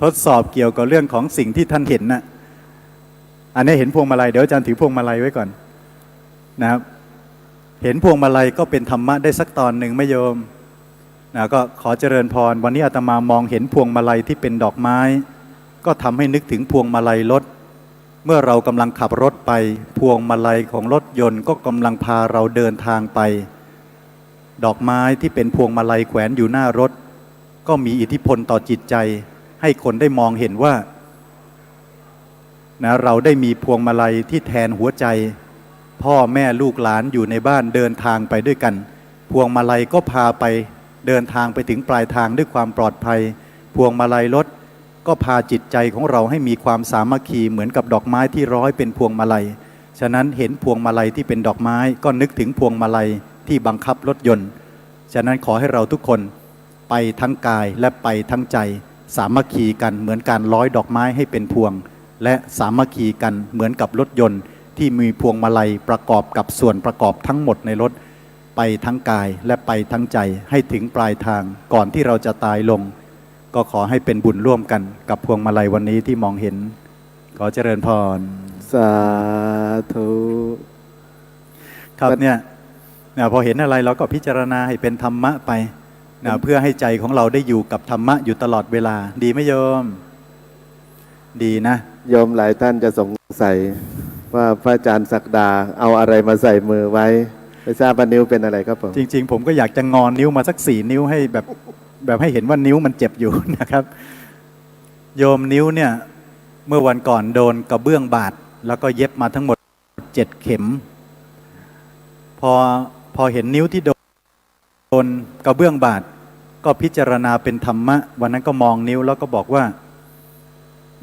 ทดสอบเกี่ยวกับเรื่องของสิ่งที่ท่านเห็นนะอันนี้เห็นพวงมาลัยเดี๋ยวอาจารย์ถือพวงมาลัยไว้ก่อนนะครับเห็นพวงมาลัยก็เป็นธรรมะได้สักตอนหนึ่งไม่โยมก็ขอเจริญพรวันนี้อาตมามองเห็นพวงมาลัยที่เป็นดอกไม้ก็ทำให้นึกถึงพวงมาลัยรถเมื่อเรากำลังขับรถไปพวงมาลัยของรถยนต์ก็กำลังพาเราเดินทางไปดอกไม้ที่เป็นพวงมาลัยแขวนอยู่หน้ารถก็มีอิทธิพลต่อจิตใจให้คนได้มองเห็นว่าเราได้มีพวงมาลัยที่แทนหัวใจพ่อแม่ลูกหลานอยู่ในบ้านเดินทางไปด้วยกันพวงมาลัยก็พาไปเดินทางไปถึงปลายทางด้วยความปลอดภัยพวงมาลัยรถก็พาจิตใจของเราให้มีความสามัคคีเหมือนกับดอกไม้ที่ร้อยเป็นพวงมาลัยฉะนั้นเห็นพวงมาลัยที่เป็นดอกไม้ก็นึกถึงพวงมาลัยที่บังคับรถยนต์ฉะนั้นขอให้เราทุกคนไปทั้งกายและไปทั้งใจสามัคคีกันเหมือนการร้อยดอกไม้ให้เป็นพวงและสามัคคีกันเหมือนกับรถยนต์ที่มีพวงมาลัยประกอบกับส่วนประกอบทั้งหมดในรถไปทั้งกายและไปทั้งใจให้ถึงปลายทางก่อนที่เราจะตายลงก็ขอให้เป็นบุญร่วมกันกับพวงมาลัยวันนี้ที่มองเห็นขอเจริญพรสาธุครับเนี่ยพอเห็นอะไรเราก็พิจารณาให้เป็นธรรมะไปเพื่อให้ใจของเราได้อยู่กับธรรมะอยู่ตลอดเวลาดีไหมโยมดีนะโยมหลายท่านจะสงสัยว่าพระอาจารย์ศักดาเอาอะไรมาใส่มือไว้ไม่ทราบว่านิ้วเป็นอะไรครับผมจริงๆผมก็อยากจะงอนนิ้วมาสัก4 นิ้วให้แบบให้เห็นว่านิ้วมันเจ็บอยู่นะครับโยมนิ้วเนี่ยเมื่อวันก่อนโดนกระเบื้องบาดแล้วก็เย็บมาทั้งหมด7 เข็มพอเห็นนิ้วที่โดนกระเบื้องบาดก็พิจารณาเป็นธรรมะวันนั้นก็มองนิ้วแล้วก็บอกว่า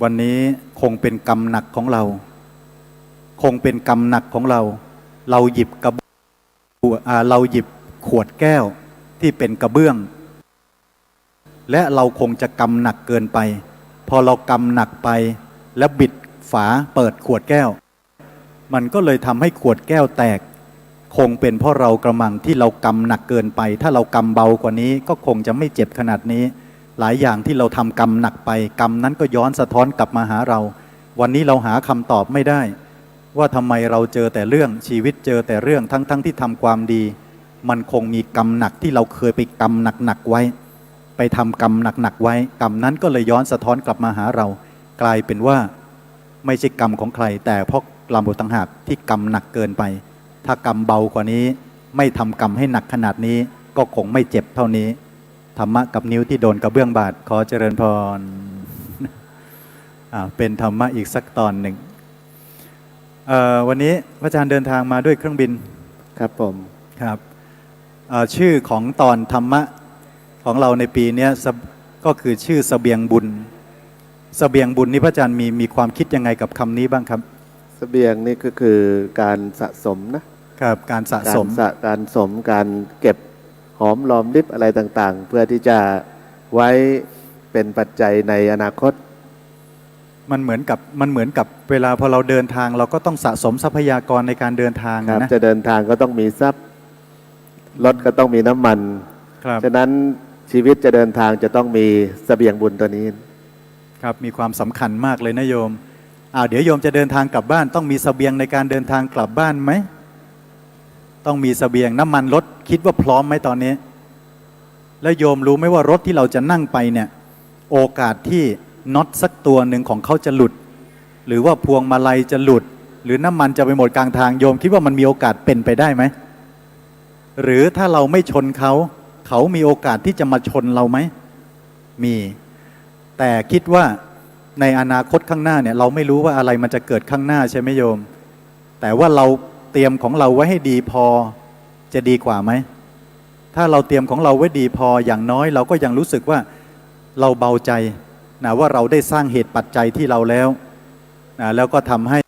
วันนี้คงเป็นกรรมหนักของเราคงเป็นกรรมหนักของเราเราหยิบขวดแก้วที่เป็นกระเบื้องและเราคงจะกำหนักเกินไปพอเรากำหนักไปแล้วบิดฝาเปิดขวดแก้วมันก็เลยทำให้ขวดแก้วแตกคงเป็นเพราะเรากระมังที่เรากำหนักเกินไปถ้าเรากำเบากว่านี้ก็คงจะไม่เจ็บขนาดนี้หลายอย่างที่เราทำกำหนักไปกรรมนั้นก็ย้อนสะท้อนกลับมาหาเรา วันนี้เราหาคำตอบไม่ได้ ว่าทำไมเราเจอแต่เรื่องชีวิตเจอแต่เรื่องทั้งที่ทำความดี มันคงมีกรรมหนักที่เราเคยไปกรรมหนักๆไว้ ไปทำกรรมหนักๆไว้กรรมนั้นก็เลยย้อนสะท้อนกลับมาหาเรา กลายเป็นว่าไม่ใช่กรรมของใคร แต่เพราะเราต่างหากที่กรรมหนักเกินไป ถ้ากรรมเบากว่านี้ไม่ทำกรรมให้หนักขนาดนี้ก็คงไม่เจ็บเท่านี้ธรรมะกับนิ้วที่โดนกระเบื้องบาดขอเจริญพร เป็นธรรมะอีกสักตอนหนึ่งวันนี้พระอาจารย์เดินทางมาด้วยเครื่องบินครับผมครับชื่อของตอนธรรมะของเราในปีนี้ก็คือชื่อเสบียงบุญเสบียงบุญนี่พระอาจารย์มีความคิดยังไงกับคำนี้บ้างครับเสบียงนี่ก็คือการสะสมนะครับการสะสมการเก็บหอมรอมริบอะไรต่างๆเพื่อที่จะไว้เป็นปัจจัยในอนาคตมันเหมือนกับเวลาพอเราเดินทางเราก็ต้องสะสมทรัพยากรในการเดินทางนะจะเดินทางก็ต้องมีทรัพย์รถก็ต้องมีน้ำมันฉะนั้นชีวิตจะเดินทางจะต้องมีเสบียงบุญตัวนี้ครับมีความสำคัญมากเลยนะโยมเดี๋ยวโยมจะเดินทางกลับบ้านต้องมีเสบียงในการเดินทางกลับบ้านไหมต้องมีเสบียงน้ำมันรถคิดว่าพร้อมไหมตอนนี้แล้วโยมรู้ไหมว่ารถที่เราจะนั่งไปเนี่ยโอกาสที่น็อตสักตัวหนึ่งของเขาจะหลุดหรือว่าพวงมาลัยจะหลุดหรือน้ำมันจะไปหมดกลางทางโยมคิดว่ามันมีโอกาสเป็นไปได้ไหมหรือถ้าเราไม่ชนเขามีโอกาสที่จะมาชนเราไหมมีแต่คิดว่าในอนาคตข้างหน้าเนี่ยเราไม่รู้ว่าอะไรมันจะเกิดข้างหน้าใช่ไหมโยมแต่ว่าเราเตรียมของเราไว้ให้ดีพอจะดีกว่าไหมถ้าเราเตรียมของเราไว้ดีพออย่างน้อยเราก็ยังรู้สึกว่าเราเบาใจนะว่าเราได้สร้างเหตุปัจจัยที่เราแล้วนะแล้วก็ทำให้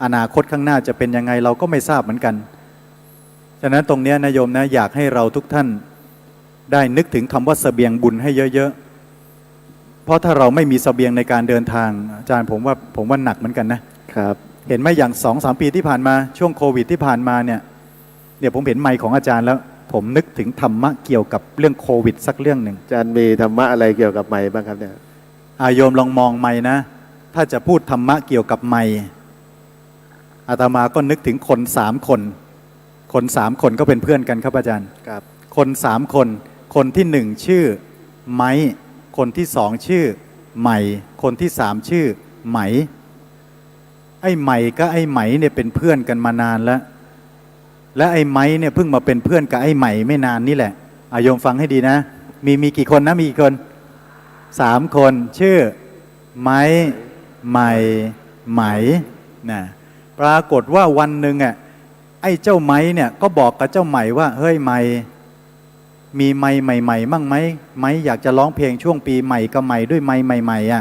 อนาคตข้างหน้าจะเป็นยังไงเราก็ไม่ทราบเหมือนกันฉะนั้นตรงนี้นะโยมนะอยากให้เราทุกท่านได้นึกถึงคำว่าเสบียงบุญให้เยอะๆเพราะถ้าเราไม่มีเสบียงในการเดินทางอาจารย์ผมว่าหนักเหมือนกันนะครับเห็นไหมอย่าง 2-3 ปีที่ผ่านมาช่วงโควิดที่ผ่านมาเนี่ยผมเห็นไมค์ของอาจารย์แล้วผมนึกถึงธรรมะเกี่ยวกับเรื่องโควิดสักเรื่องหนึ่งอาจารย์มีธรรมะอะไรเกี่ยวกับไมค์บ้างครับเนี่ยโยมลองมองไมค์นะถ้าจะพูดธรรมะเกี่ยวกับไมค์อาตมาก็นึกถึงคน3 คน3 คนก็เป็นเพื่อนกันครับอาจารย์ครับคน3 คนที่1ชื่อไม้คนที่2ชื่อใหม่คนที่3ชื่อไหมไอ้ใหม่ก็ไอ้ไหมเนี่ยเป็นเพื่อนกันมานานแล้วและไอ้ไม้เนี่ยเพิ่งมาเป็นเพื่อนกับไอ้ใหม่ไม่นานนี่แหละโยมฟังให้ดีนะมีกี่คนนะมีกี่คน3 คนชื่อไม้ใหม่ไหมนะปรากฏว่าวันหนึ่งไอ้เจ้าไม้เนี่ยก็บอกกับเจ้าใหม่ว่าเฮ้ยใหม่มีไม้ใหม่ๆมั่งไหมไม้อยากจะร้องเพลงช่วงปีใหม่กับใหม่ด้วยไม้ใหม่ๆ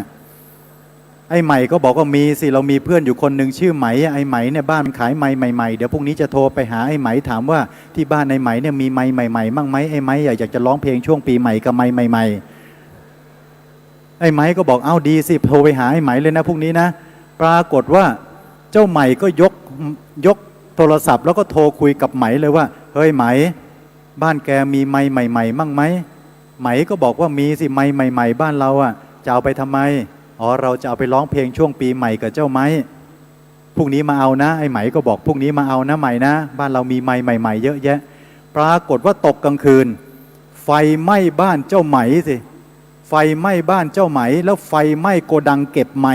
ไอ้ใหม่ก็บอกว่ามีสิเรามีเพื่อนอยู่คนหนึ่งชื่อไหมไอ้ไหมเนี่ยบ้านมันขายไม้ใหม่ๆเดี๋ยวพรุ่งนี้จะโทรไปหาไอ้ไหมถามว่าที่บ้านไอ้ไหมเนี่ยมีไม้ใหม่ๆมั่งไหมไอ้ไหมอยากจะร้องเพลงช่วงปีใหม่กับไม้ใหม่ๆไอ้ไหมก็บอกเอาดีสิโทรไปหาไอ้ไหมเลยนะพรุ่งนี้นะปรากฏว่าเจ้าใหม่ก็ยกโทรศัพท์แล้วก็โทรคุยกับไหมเลยว่าเฮ้ยไหมบ้านแกมีไม้ใหม่ๆมั่งไหมไหมก็บอกว่ามีสิไม้ใหม่ๆบ้านเราจะเอาไปทำไมเราจะเอาไปร้องเพลงช่วงปีใหม่กับเจ้าไม้พรุ่งนี้มาเอานะไอ้ไหมก็บอกพรุ่งนี้มาเอานะใหม่นะบ้านเรามีไม้ใหม่ๆเยอะแยะปรากฏว่าตกกลางคืนไฟไหม้บ้านเจ้าไหมสิไฟไหม้บ้านเจ้าไหมแล้วไฟไหม้โกดังเก็บไม้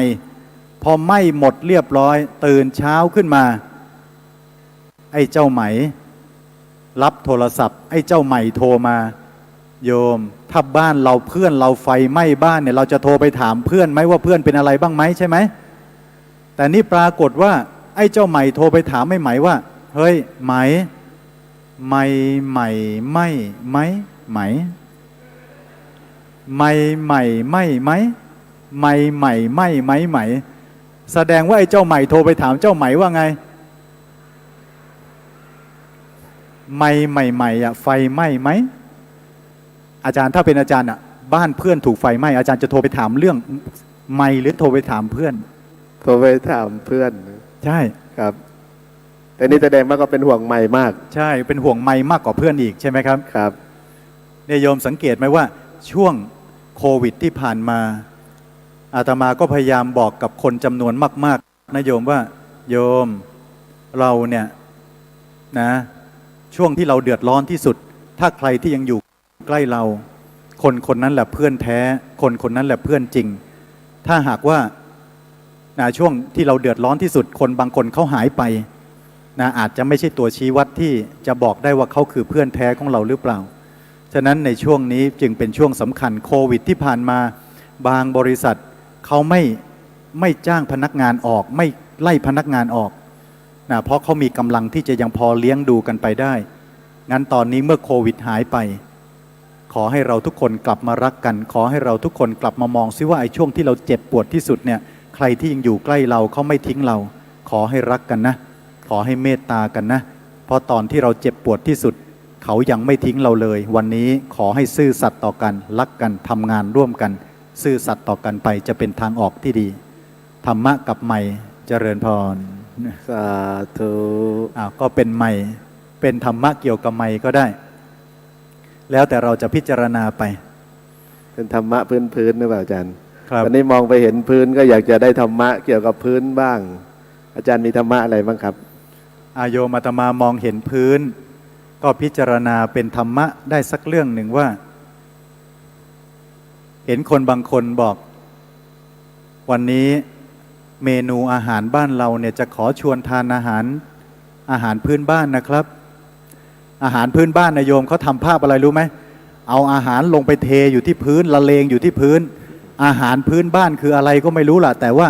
พอไหม้หมดเรียบร้อยตื่นเช้าขึ้นมาไอ้เจ้าไหมรับโทรศัพท์ไอ้เจ้าใหม่โทรมาโยมถ้าบ้านเราเพื่อนเราไฟไหม้บ้านเนี่ยเราจะโทรไปถามเพื่อนไหมว่าเพื่อนเป็นอะไรบ้างไหมใช่ไหมแต่นี่ปรากฏว่าไอ้เจ้าใหม่โทรไปถามไอ้ไหมว่าเฮ้ยไหมไหมไหมไหมไหมไหมไหมไหมไหมไหมไหมไหมไหมไหมไหมแสดงว่าไอ้เจ้าใหม่โทรไปถามเจ้าไหมว่าไงไหม้ใหม่ๆไฟไหม้ไหมอาจารย์ถ้าเป็นอาจารย์บ้านเพื่อนถูกไฟไหม้อาจารย์จะโทรไปถามเรื่องไหม้หรือโทรไปถามเพื่อนโทรไปถามเพื่อนใช่ครับแต่นี่แสดงว่าก็เป็นห่วงไหม้มากใช่เป็นห่วงไหม้มากกว่าเพื่อนอีกใช่ไหมครับครับเนี่ยโยมสังเกตไหมว่าช่วงโควิดที่ผ่านมา อาตมาก็พยายามบอกกับคนจำนวนมากๆนะโยมว่าโยมเราเนี่ยนะช่วงที่เราเดือดร้อนที่สุดถ้าใครที่ยังอยู่ใกล้เราคนคนนั้นแหละเพื่อนแท้คนคนนั้นแหละเพื่อนจริงถ้าหากว่านะช่วงที่เราเดือดร้อนที่สุดคนบางคนเขาหายไปนะอาจจะไม่ใช่ตัวชี้วัดที่จะบอกได้ว่าเขาคือเพื่อนแท้ของเราหรือเปล่าฉะนั้นในช่วงนี้จึงเป็นช่วงสำคัญโควิดที่ผ่านมาบางบริษัทเขาไม่จ้างพนักงานออกไม่ไล่พนักงานออกนะเพราะเขามีกำลังที่จะยังพอเลี้ยงดูกันไปได้งั้นตอนนี้เมื่อโควิดหายไปขอให้เราทุกคนกลับมารักกันขอให้เราทุกคนกลับมามองซิว่าไอ้ช่วงที่เราเจ็บปวดที่สุดเนี่ยใครที่ยังอยู่ใกล้เราเขาไม่ทิ้งเราขอให้รักกันนะขอให้เมตตากันนะเพราะตอนที่เราเจ็บปวดที่สุดเขายังไม่ทิ้งเราเลยวันนี้ขอให้ซื่อสัตย์ต่อกันรักกันทำงานร่วมกันซื่อสัตย์ต่อกันไปจะเป็นทางออกที่ดีธรรมะกับไมค์เจริญพรสาธุก็เป็นไมค์เป็นธรรมะเกี่ยวกับไมค์ก็ได้แล้วแต่เราจะพิจารณาไปเป็นธรรมะพื้นๆหรือเปล่าอาจารย์ ครับ วันนี้มองไปเห็นพื้นก็อยากจะได้ธรรมะเกี่ยวกับพื้นบ้างอาจารย์มีธรรมะอะไรบ้างครับโยมอาตมามองเห็นพื้นก็พิจารณาเป็นธรรมะได้สักเรื่องหนึ่งว่าเห็นคนบางคนบอกวันนี้เมนูอาหารบ้านเราเนี่ยจะขอชวนทานอาหารพื้นบ้านนะครับอาหารพื้นบ้านนายโยมเขาทำภาพอะไรรู้ไหมเอาอาหารลงไปเทอยู่ที่พื้นละเลงอยู่ที่พื้นอาหารพื้นบ้านคืออะไรก็ไม่รู้ล่ะแต่ว่า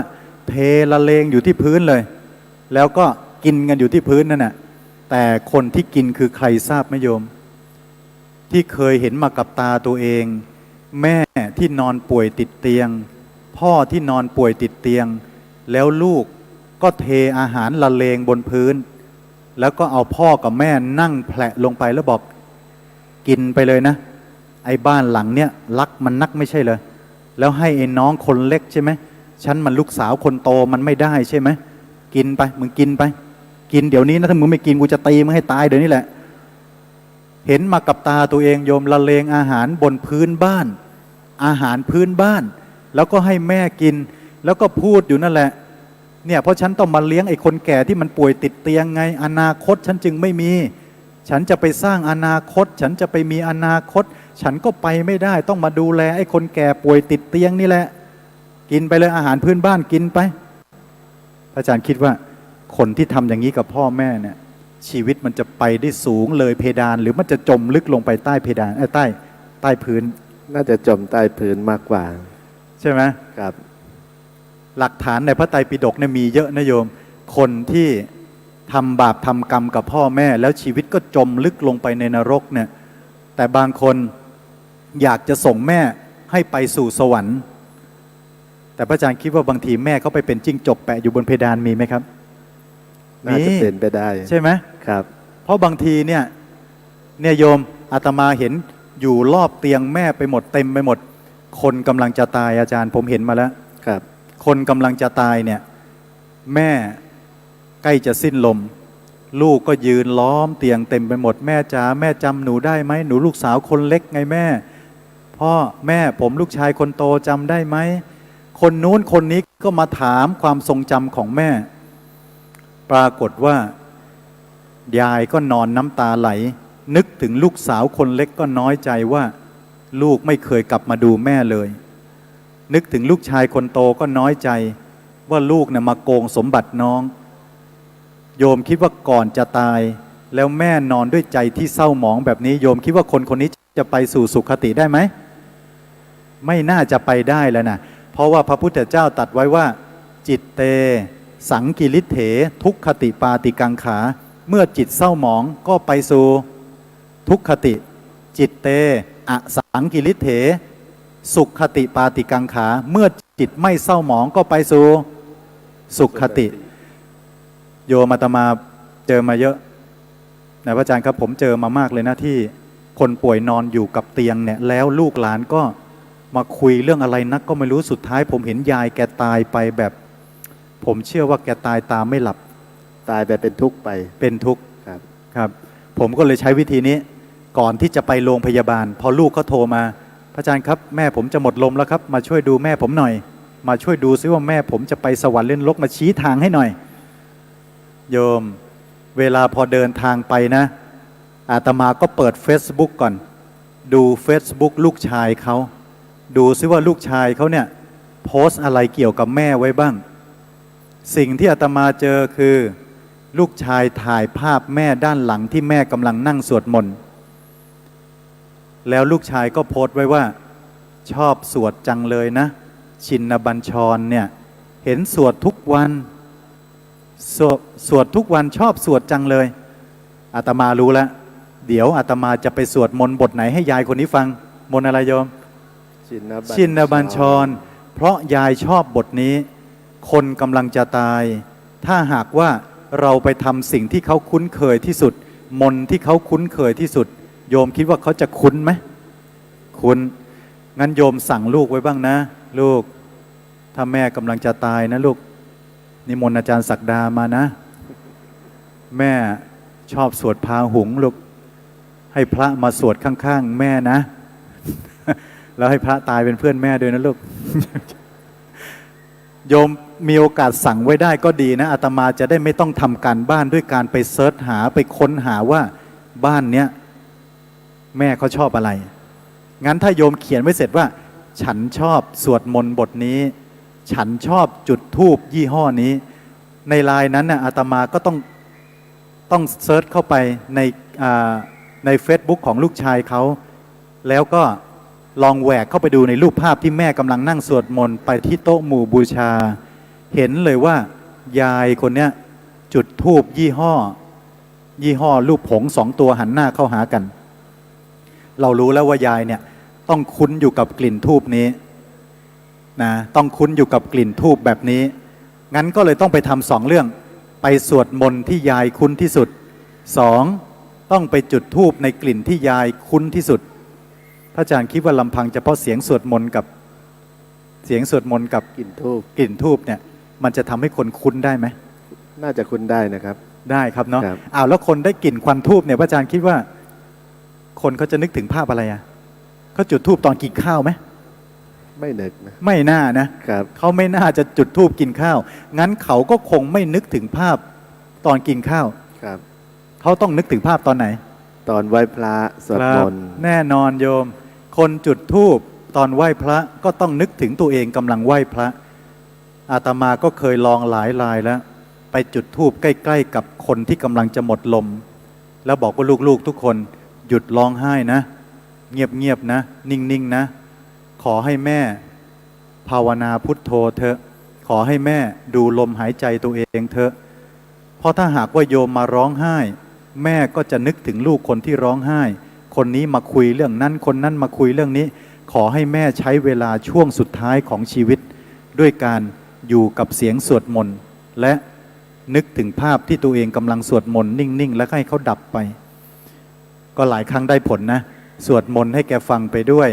เทละเลงอยู่ที่พื้นเลยแล้วก็กินกันอยู่ที่พื้นนั่นน่ะแต่คนที่กินคือใครทราบไหมโยมที่เคยเห็นมากับตาตัวเองแม่ที่นอนป่วยติดเตียงพ่อที่นอนป่วยติดเตียงแล้วลูกก็เทอาหารละเลงบนพื้นแล้วก็เอาพ่อกับแม่นั่งแผละลงไปแล้วบอกกินไปเลยนะไอ้บ้านหลังเนี้ยรักมันนักไม่ใช่เลยแล้วให้ไอ้น้องคนเล็กใช่ไหมฉันมันลูกสาวคนโตมันไม่ได้ใช่ไหมกินไปมึงกินไปกินเดี๋ยวนี้นะถ้ามึงไม่กินกูจะตีมึงให้ตายเดี๋ยวนี้แหละเห็นมากับตาตัวเองโยมละเลงอาหารบนพื้นบ้านอาหารพื้นบ้านแล้วก็ให้แม่กินแล้วก็พูดอยู่นั่นแหละเนี่ยเพราะฉันต้องมาเลี้ยงไอ้คนแก่ที่มันป่วยติดเตียงไงอนาคตฉันจึงไม่มีฉันจะไปสร้างอนาคตฉันจะไปมีอนาคตฉันก็ไปไม่ได้ต้องมาดูแลไอ้คนแก่ป่วยติดเตียงนี่แหละกินไปเลยอาหารพื้นบ้านกินไปอาจารย์คิดว่าคนที่ทำอย่างนี้กับพ่อแม่เนี่ยชีวิตมันจะไปได้สูงเลยเพดานหรือมันจะจมลึกลงไปใต้เพดานใต้พื้นน่าจะจมใต้พื้นมากกว่าใช่ไหมครับหลักฐานในพระไตรปิฎกเนี่ยมีเยอะนะโยมคนที่ทำบาปทำกรรมกับพ่อแม่แล้วชีวิตก็จมลึกลงไปในนรกเนี่ยแต่บางคนอยากจะส่งแม่ให้ไปสู่สวรรค์แต่พระอาจารย์คิดว่าบางทีแม่เขาไปเป็นจิ้งจกแปะอยู่บนเพดานมีไหมครับน่าจะเป็นไปได้ใช่ไหมครับเพราะบางทีเนี่ยโยมอาตมาเห็นอยู่รอบเตียงแม่ไปหมดเต็มไปหมดคนกำลังจะตายอาจารย์ผมเห็นมาแล้วครับคนกำลังจะตายเนี่ยแม่ใกล้จะสิ้นลมลูกก็ยืนล้อมเตียงเต็มไปหมดแม่จ๋าแม่จำหนูได้ไหมหนูลูกสาวคนเล็กไงแม่พ่อแม่ผมลูกชายคนโตจำได้ไหมคนนู้นคนนี้ก็มาถามความทรงจำของแม่ปรากฏว่ายายก็นอนน้ำตาไหลนึกถึงลูกสาวคนเล็กก็น้อยใจว่าลูกไม่เคยกลับมาดูแม่เลยนึกถึงลูกชายคนโตก็น้อยใจว่าลูกเนี่ยมาโกงสมบัติน้องโยมคิดว่าก่อนจะตายแล้วแม่นอนด้วยใจที่เศร้าหมองแบบนี้โยมคิดว่าคนคนนี้จะไปสู่สุคติได้ไหมไม่น่าจะไปได้แล้วนะเพราะว่าพระพุทธเจ้าตรัสไว้ว่าจิตเตสังกิริเถทุกขติปาติกังขาเมื่อจิตเศร้าหมองก็ไปสู่ทุกขติจิตเตอสังกิริเถสุขติปาติกังขาเมื่อจิตไม่เศร้าหมองก็ไปสู่สุขติโยมอาตมาเจอมาเยอะนะพระอาจารย์ครับผมเจอมามากเลยนะที่คนป่วยนอนอยู่กับเตียงเนี่ยแล้วลูกหลานก็มาคุยเรื่องอะไรนักก็ไม่รู้สุดท้ายผมเห็นยายแกตายไปแบบผมเชื่อว่าแกตายตาไม่หลับตายแบบเป็นทุกข์ไปเป็นทุกข์ครับครับผมก็เลยใช้วิธีนี้ก่อนที่จะไปโรงพยาบาลพอลูกเขาโทรมาพระอาจารย์ครับแม่ผมจะหมดลมแล้วครับมาช่วยดูแม่ผมหน่อย มาช่วยดูซิว่าแม่ผมจะไปสวรรค์เล่นรกมาชี้ทางให้หน่อย โยมเวลาพอเดินทางไปนะอาตมาก็เปิด Facebook ก่อนดู Facebook ลูกชายเขาดูซิว่าลูกชายเขาเนี่ยโพสต์อะไรเกี่ยวกับแม่ไว้บ้างสิ่งที่อาตมาเจอคือลูกชายถ่ายภาพแม่ด้านหลังที่แม่กำลังนั่งสวดมนต์แล้วลูกชายก็โพสต์ไว้ว่าชอบสวดจังเลยนะชินบัญชรเนี่ยเห็นสวดทุกวันสวดทุกวันชอบสวดจังเลยอาตมารู้แล้วเดี๋ยวอาตมาจะไปสวดมนต์บทไหนให้ยายคนนี้ฟังมนต์อะไรโยมชินบัญชรเพราะยายชอบบทนี้คนกำลังจะตายถ้าหากว่าเราไปทำสิ่งที่เขาคุ้นเคยที่สุดมนต์ที่เขาคุ้นเคยที่สุดโยมคิดว่าเขาจะคุ้นไหมคุ้นงั้นโยมสั่งลูกไว้บ้างนะลูกถ้าแม่กำลังจะตายนะลูกนิมนต์อาจารย์ศักดามานะแม่ชอบสวดพาหุงลูกให้พระมาสวดข้างๆแม่นะแล้วให้พระตายเป็นเพื่อนแม่ด้วยนะลูก โยมมีโอกาสสั่งไว้ได้ก็ดีนะอาตมาจะได้ไม่ต้องทำการบ้านด้วยการไปเซิร์ชหาไปค้นหาว่าบ้านเนี้ยแม่เขาชอบอะไรงั้นถ้าโยมเขียนไว้เสร็จว่าฉันชอบสวดมนต์บทนี้ฉันชอบจุดธูปยี่ห้อนี้ในไลน์นั้นน่ะอาตมาก็ต้องเซิร์ชเข้าไปใน Facebook ของลูกชายเขาแล้วก็ลองแหวกเข้าไปดูในรูปภาพที่แม่กำลังนั่งสวดมนต์ไปที่โต๊ะหมู่บูชาเห็นเลยว่ายายคนเนี้ยจุดธูปยี่ห้อรูปผง2 ตัวหันหน้าเข้าหากันเรารู้แล้วว่ายายเนี่ยต้องคุ้นอยู่กับกลิ่นธูปนี้นะต้องคุ้นอยู่กับกลิ่นธูปแบบนี้งั้นก็เลยต้องไปทำ2 เรื่องไปสวดมนต์ที่ยายคุ้นที่สุด2ต้องไปจุดธูปในกลิ่นที่ยายคุ้นที่สุดพระอาจารย์คิดว่าลำพังเฉพาะเสียงสวดมนต์กับกลิ่นธูปเนี่ยมันจะทำให้คนคุ้นได้ไหมน่าจะคุ้นได้นะครับได้ครับเนาะแล้วคนได้กลิ่นควันธูปเนี่ยพระอาจารย์คิดว่าคนเขาจะนึกถึงภาพอะไรอ่ะเขาจุดธูปตอนกินข้าวไหมไม่นึกนะไม่น่านะครับเขาไม่น่าจะจุดธูปกินข้าวงั้นเขาก็คงไม่นึกถึงภาพตอนกินข้าวครับเขาต้องนึกถึงภาพตอนไหนตอนไหว้พระสวดมนต์แน่นอนโยมคนจุดธูปตอนไหว้พระก็ต้องนึกถึงตัวเองกำลังไหว้พระอาตมาก็เคยลองหลายรายแล้วไปจุดธูปใกล้ๆกับคนที่กำลังจะหมดลมแล้วบอกว่าลูกๆทุกคนหยุดร้องไห้นะเงียบๆนะนิ่งๆนะขอให้แม่ภาวนาพุทโธเถอะขอให้แม่ดูลมหายใจตัวเองเถอะเพราะถ้าหากว่าโยมมาร้องไห้แม่ก็จะนึกถึงลูกคนที่ร้องไห้คนนี้มาคุยเรื่องนั้นคนนั้นมาคุยเรื่องนี้ขอให้แม่ใช้เวลาช่วงสุดท้ายของชีวิตด้วยการอยู่กับเสียงสวดมนต์และนึกถึงภาพที่ตัวเองกำลังสวดมนต์นิ่งๆแล้วให้เขาดับไปก็หลายครั้งได้ผลนะสวดมนต์ให้แกฟังไปด้วย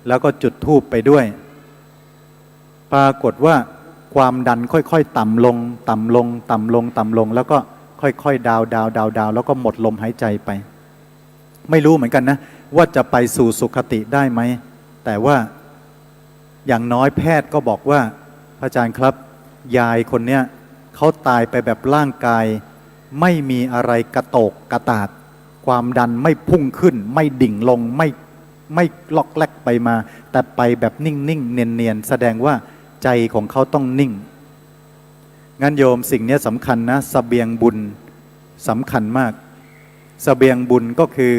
แล้วก็จุดธูปไปด้วยปรากฏว่าความดันค่อยๆต่ำลงต่ำลงต่ำลงต่ำลงแล้วก็ค่อยๆดาวแล้วก็หมดลมหายใจไปไม่รู้เหมือนกันนะว่าจะไปสู่สุคติได้ไหมแต่ว่าอย่างน้อยแพทย์ก็บอกว่าพระอาจารย์ครับยายคนเนี้ยเขาตายไปแบบร่างกายไม่มีอะไรกระโตกกระตากความดันไม่พุ่งขึ้นไม่ดิ่งลงไม่ล็อกแลกไปมาแต่ไปแบบนิ่งๆเนียนๆแสดงว่าใจของเขาต้องนิ่งงั้นโยมสิ่งนี้สำคัญนะเสบียงบุญสำคัญมากเสบียงบุญก็คือ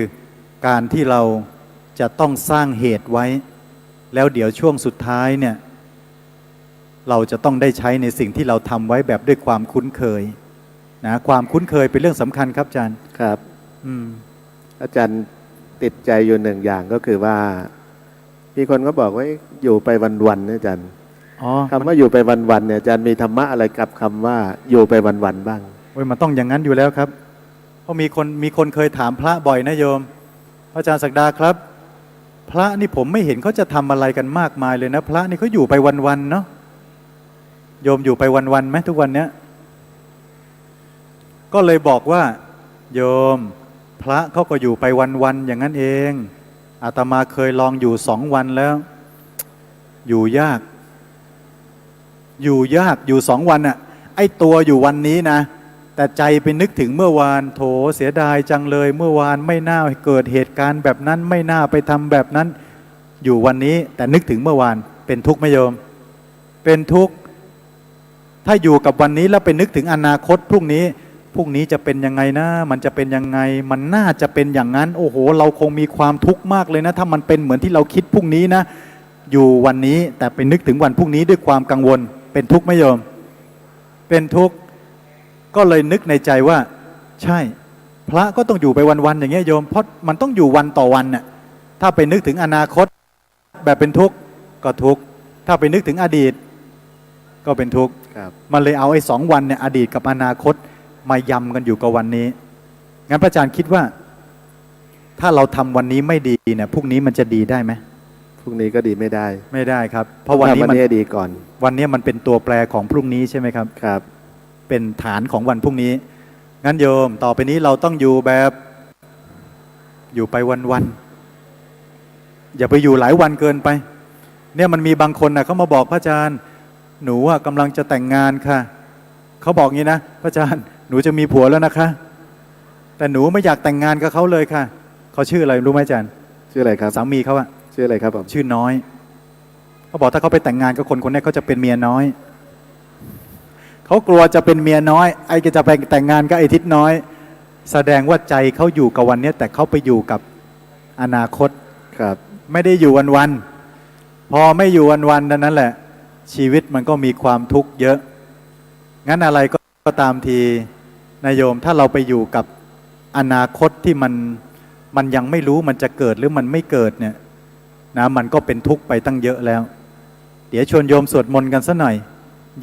การที่เราจะต้องสร้างเหตุไว้แล้วเดี๋ยวช่วงสุดท้ายเนี่ยเราจะต้องได้ใช้ในสิ่งที่เราทำไว้แบบด้วยความคุ้นเคยนะความคุ้นเคยเป็นเรื่องสำคัญครับอาจารย์ครับอาจารย์ติดใจอยู่1 อย่างก็คือว่ามีคนก็บอกว่าอยู่ไปวันๆนะอาจารย์คำว่าอยู่ไปวันๆเนี่ยอาจารย์มีธรรมะอะไรกับคำว่าอยู่ไปวันๆบ้างมันต้องอย่างนั้นอยู่แล้วครับเพราะมีคนเคยถามพระบ่อยนะโยมอาจารย์ศักดาครับพระนี่ผมไม่เห็นเขาจะทำอะไรกันมากมายเลยนะพระนี่เขาอยู่ไปวันๆเนาะโยมอยู่ไปวันๆไหมทุกวันเนี้ยก็เลยบอกว่าโยมพระเขาก็อยู่ไปวันๆอย่างนั้นเองอาตมาเคยลองอยู่2 วันแล้วอยู่ยาก อยู่ยากอยู่2 วันอ่ะไอ้ตัวอยู่วันนี้นะแต่ใจไปนึกถึงเมื่อวานโถเสียดายจังเลยเมื่อวานไม่น่าเกิดเหตุการณ์แบบนั้นไม่น่าไปทำแบบนั้นอยู่วันนี้แต่นึกถึงเมื่อวานเป็นทุกข์ไหมโยมเป็นทุกข์ถ้าอยู่กับวันนี้แล้วไปนึกถึงอนาคตพรุ่งนี้จะเป็นยังไงนะมันจะเป็นยังไงมันน่าจะเป็นอย่างนั้นโอ้โหเราคงมีความทุกข์มากเลยนะถ้ามันเป็นเหมือนที่เราคิดพรุ่งนี้นะอยู่วันนี้แต่ไปนึกถึงวันพรุ่งนี้ด้วยความกังวลเป็นทุกข์ไหมโยมเป็นทุกข์ก็เลยนึกในใจว่าใช่พระก็ต้องอยู่ไปวันๆอย่างเงี้ยโยมเพราะมันต้องอยู่วันต่อวันน่ะถ้าไปนึกถึงอนาคตแบบเป็นทุกข์ก็ทุกข์ถ้าไปนึกถึงอดีตก็เป็นทุกข์มันเลยเอาไอ้2 วันเนี่ยอดีตกับอนาคตมายำกันอยู่กับวันนี้งั้นพระอาจารย์คิดว่าถ้าเราทำวันนี้ไม่ดีเนี่ยพรุ่งนี้มันจะดีได้ไหมพรุ่งนี้ก็ดีไม่ได้ครับเพราะวันนี้มันดีก่อนวันนี้มันเป็นตัวแปรของพรุ่งนี้ใช่ไหมครับครับเป็นฐานของวันพรุ่งนี้งั้นโยมต่อไปนี้เราต้องอยู่แบบอยู่ไปวันๆอย่าไปอยู่หลายวันเกินไปเนี่ยมันมีบางคนนะเขามาบอกพระอาจารย์หนูกำลังจะแต่งงานค่ะเขาบอกงี้นะพระอาจารย์หนูจะมีผัวแล้วนะคะแต่หนูไม่อยากแต่งงานกับเขาเลยค่ะเขาชื่ออะไรรู้ไหมอาจารย์ชื่ออะไรครับสามีเขาอะชื่ออะไรครับผมชื่อน้อยเขาบอกถ้าเขาไปแต่งงานกับคนนี้เขาจะเป็นเมียน้อยเขากลัวจะเป็นเมียน้อยไอ้จะไปแต่งงานกับไอ้ทิศน้อยแสดงว่าใจเขาอยู่กับวันนี้แต่เขาไปอยู่กับอนาคตครับไม่ได้อยู่วันๆพอไม่อยู่วันๆนั้นแหละชีวิตมันก็มีความทุกข์เยอะงั้นอะไรก็ตามทีนายโยมถ้าเราไปอยู่กับอนาคตที่มันยังไม่รู้มันจะเกิดหรือมันไม่เกิดเนี่ยนะมันก็เป็นทุกข์ไปตั้งเยอะแล้วเดี๋ยวชวนโยมสวดมนต์กันสักหน่อย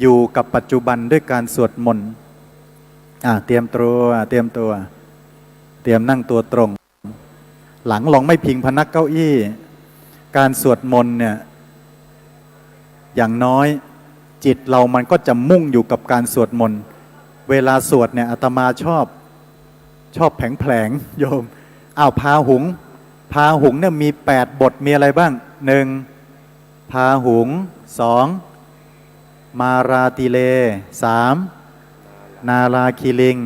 อยู่กับปัจจุบันด้วยการสวดมนต์เตรียมนั่งตัวตรงหลังลองไม่พิงพนักเก้าอี้การสวดมนต์เนี่ยอย่างน้อยจิตเรามันก็จะมุ่งอยู่กับการสวดมนต์เวลาสวดเนี่ยอาตมาชอบแผลงโยมพาหุงเนี่ยมี8 บทมีอะไรบ้าง1พาหุง2มาราติเล3นาราคิลิง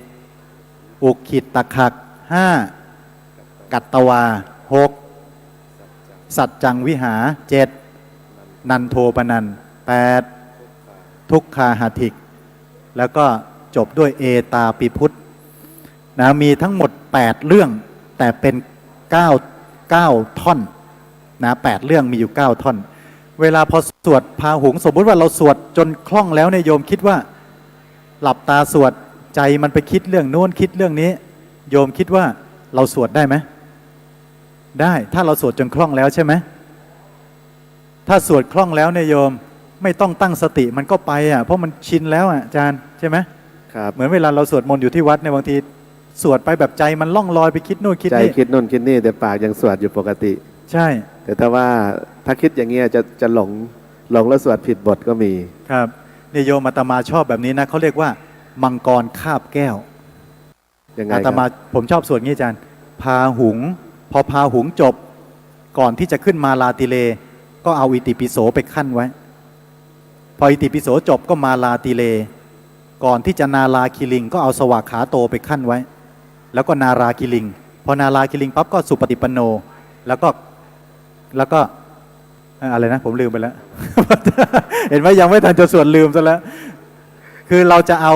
4อุคิตตคัก5กัตตวา6สัจจังวิหา7นันโทปนัน8ทุกขาหถิกแล้วก็จบด้วยเอตาปิพุทธนะมีทั้งหมด8 เรื่องแต่เป็น9ท่อนนะ8 เรื่องมีอยู่9 ท่อนเวลาพอสวดพาหุงสมมุติว่าเราสวดจนคล่องแล้วเนี่ยโยมคิดว่าหลับตาสวดใจมันไปคิดเรื่องโน้นคิดเรื่องนี้โยมคิดว่าเราสวดได้ไหมได้ถ้าเราสวดจนคล่องแล้วใช่ไหมถ้าสวดคล่องแล้วเนี่ยโยมไม่ต้องตั้งสติมันก็ไปเพราะมันชินแล้วอาจารย์ใช่ไหมครับเหมือนเวลาเราสวดมนต์อยู่ที่วัดในบางทีสวดไปแบบใจมันล่องลอยไปคิดโน่นคิดนี่ใจคิดโน่นคิดนี่แต่ปากยังสวดอยู่ปกติใช่แต่ถ้าคิดอย่างเงี้ยจะหลงแล้วสวดผิดบทก็มีครับเนี่ยโยมอาตมาชอบแบบนี้นะเขาเรียกว่ามังกรคาบแก้วยังไงอาตมาผมชอบสวดงี้อาจารย์พาหุงพอพาหุงจบก่อนที่จะขึ้นมาลาติเลก็เอาอิติปิโสไปขั้นไว้พออิติปิโสจบก็มาลาติเลก่อนที่จะนาราคิลิงก็เอาสวากขาโตไปขั้นไว้แล้วก็นาราคิลิงพอนาราคิลิงปั๊บก็สุปฏิปันโนแล้วก็อะไรนะผมลืมไปแล้ว เห็นไหมยังไม่ทันจะสวดลืมซะแล้วคือเราจะเอา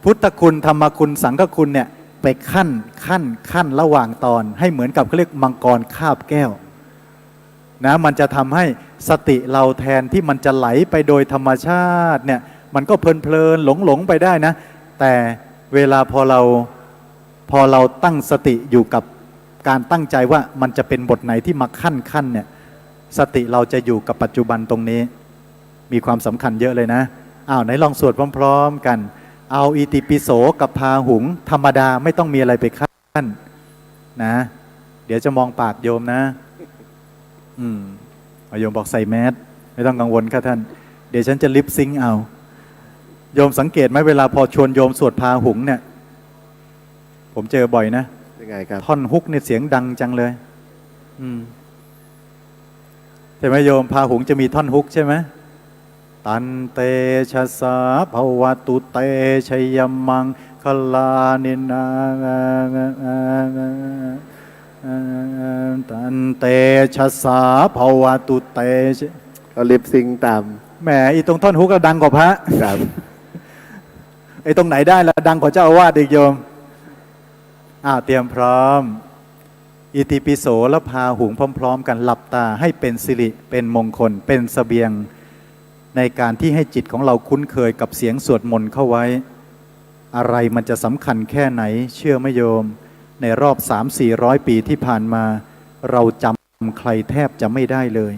พุทธคุณธรรมคุณสังฆคุณเนี่ยไปขั้นระหว่างตอนให้เหมือนกับเขาเรียกมังกรคาบแก้วนะมันจะทำให้สติเราแทนที่มันจะไหลไปโดยธรรมชาติเนี่ยมันก็เพลินหลงไปได้นะแต่เวลาพอเราตั้งสติอยู่กับการตั้งใจว่ามันจะเป็นบทไหนที่มาขั้นเนี่ยสติเราจะอยู่กับปัจจุบันตรงนี้มีความสำคัญเยอะเลยนะไหนลองสวดพร้อมๆกันเอาอิติปิโสกับพาหุงธรรมดาไม่ต้องมีอะไรไปขั้นนะเดี๋ยวจะมองปากโยมนะโยมบอกใส่แมสไม่ต้องกังวลค่ะท่านเดี๋ยวฉันจะลิปซิงค์เอาโยมสังเกตไหมเวลาพอชวนโยมสวดพาหุงเนี่ยผมเจอบ่อยนะยังไงครับท่อนฮุกเนี่ยเสียงดังจังเลยใช่ไหมโยมพาหุงจะมีท่อนฮุกใช่ไหม ตันเตชะสาภวตุเตชยมังคลานินาตันเตชะสาภวตุเตชเอาลิปซิงตามแหมอีตรงท่อนฮุกก็ดังกว่าพระครับไอ้ตรงไหนได้แล้วดังกว่าเจ้าอาวาสอีกโยมเตรียมพร้อมอิติปิโสแล้วพาหุงพร้อมๆกันหลับตาให้เป็นสิริเป็นมงคลเป็นเสบียงในการที่ให้จิตของเราคุ้นเคยกับเสียงสวดมนต์เข้าไว้อะไรมันจะสำคัญแค่ไหนเชื่อไหมโยมในรอบ 300-400 ปีที่ผ่านมาเราจำใครแทบจะไม่ได้เลย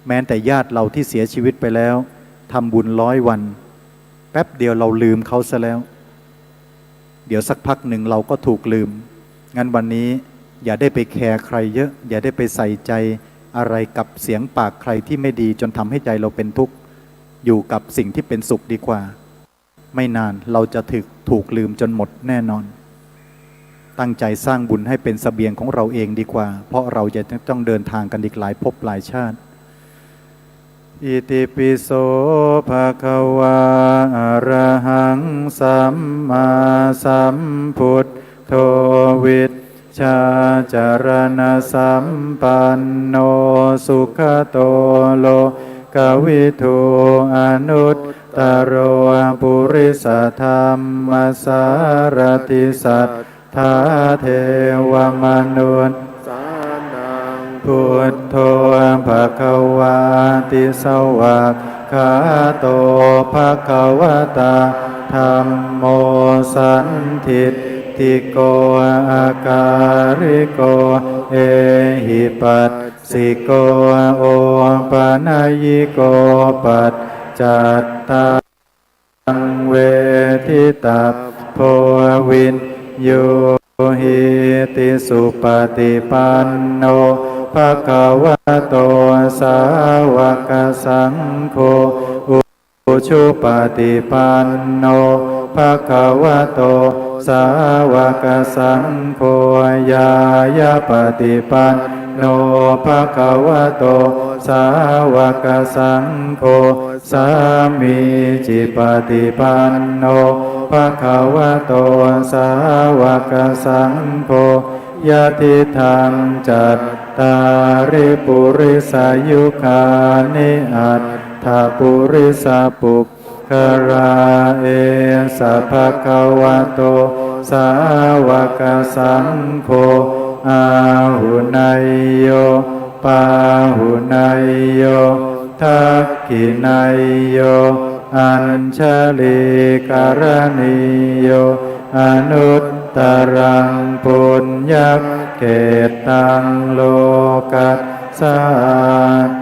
แม้แต่ญาติเราที่เสียชีวิตไปแล้วทำบุญ100 วันแป๊บเดียวเราลืมเขาซะแล้วเดี๋ยวสักพักหนึ่งเราก็ถูกลืมงั้นวันนี้อย่าได้ไปแคร์ใครเยอะอย่าได้ไปใส่ใจอะไรกับเสียงปากใครที่ไม่ดีจนทำให้ใจเราเป็นทุกข์อยู่กับสิ่งที่เป็นสุขดีกว่าไม่นานเราจะถูกลืมจนหมดแน่นอนตั้งใจสร้างบุญให้เป็นเสบียงของเราเองดีกว่าเพราะเราจะต้องเดินทางกันอีกหลายภพหลายชาติอิติปิโสภะคะวาอะระหังสัมมาสัมพุทโธวิชชาจารณสัมปันโนสุขโตโลกวิทูอนุตตโรปุริสธรรมสารติสัทธาเทวมนุษย์พุทโธภะคะวาติสวากขาโตภะคะวะตาธัมโมสันทิฏฐิโกอาการิโกเอหิปัสสิโกโอปะนายิโกปัจจัตตังเวทิตาโพวินโยหิติสุปฏิปันโนภะคะวะโตสาวกสังโฆอุชุปฏิปันโนภะคะวะโตสาวกสังโฆยายาปฏิปันโนภะคะวะโตสาวกสังโฆสามีจิปฏิปันโนภะคะวะโตสาวกสังโฆยะทิทังจัตตาริปุริสายุคานิอัตถปุริสปุปคาราเอสะภะคะวะโตสาวกสังโฆอาหุนายโยปาหุนายโยทักขินายโยอัญชลีการณิโยอนุตตรังปุญญเกตังโลกัสสา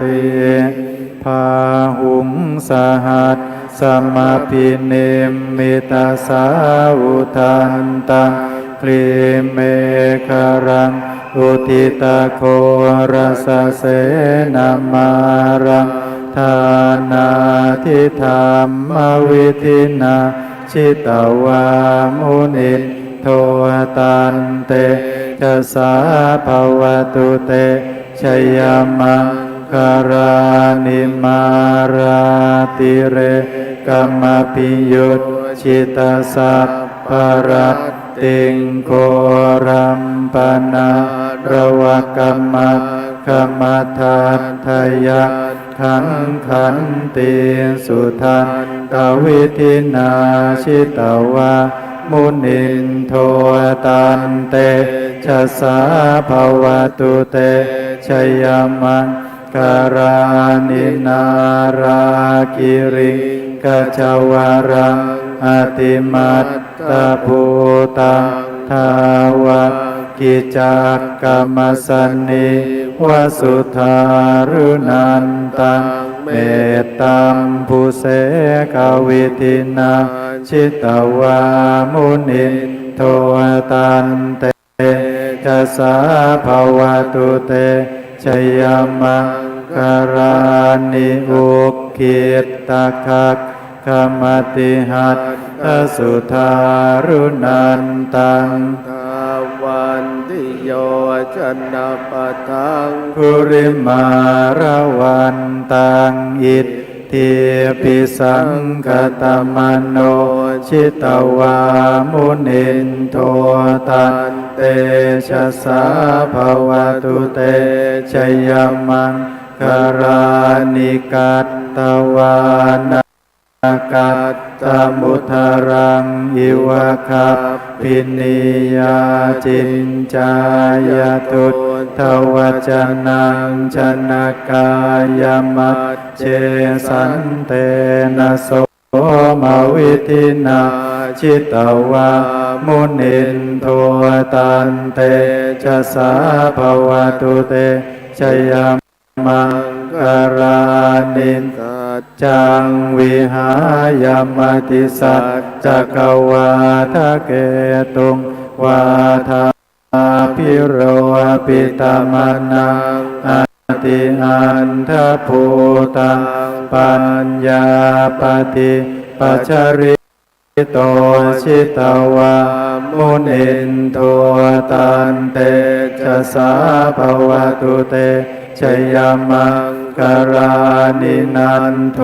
ติภาหุงสหัสสมพินิมมิตาสาวุทันตังคลีเมฆรังอุทิตาโครสเสนามารังทานาทิธรรมวิธินาชิตวามุนิโทตันเตชะสาภวตุเตชยมังคารานิมาราติเรกัมมปิยุตชิตาสัพพรัตติงโครัมปนาระวะกัมมะขมัทธัตถยะขันขันติสุทันตวิธินาชิตวามุนินโทตันเตชะสาภวตุเตชยมังการานินารากิริกจวารังอติมัตตภูตังทาวะกิจักกรรมสันนิวสุธารุนันตังเมตตัมภูเสกวิทินาชิตวามุนิโทตันเตชะสาภวตุเตชยมังการานิอุกิตตะคักขมติหัตถสุธารุนันตังวันติโยชนะปะทังภุริมาระวันตังอิท ติปิสังกตมโนชิตวามุนินโทตันเตชะสาภวตุเตชยมังคารานิกัตตวานากัตตมุทารังอิวะคัพพินิยาจินจายตุทวจนังชนกายมัจเจสันเตนะโสมวิธินาชิตวามุนินโทตันเตชะสาภวตุเตชยมังคารานินจังวิหายมติสัจจกวาทะเกตุงวาทาพิโรปิตมนังอติอันทภูตังปัญญาปฏิปัจจริโตชิตวามุนินโทตันเตชะสาภวตุเตชยมังคารานินันโท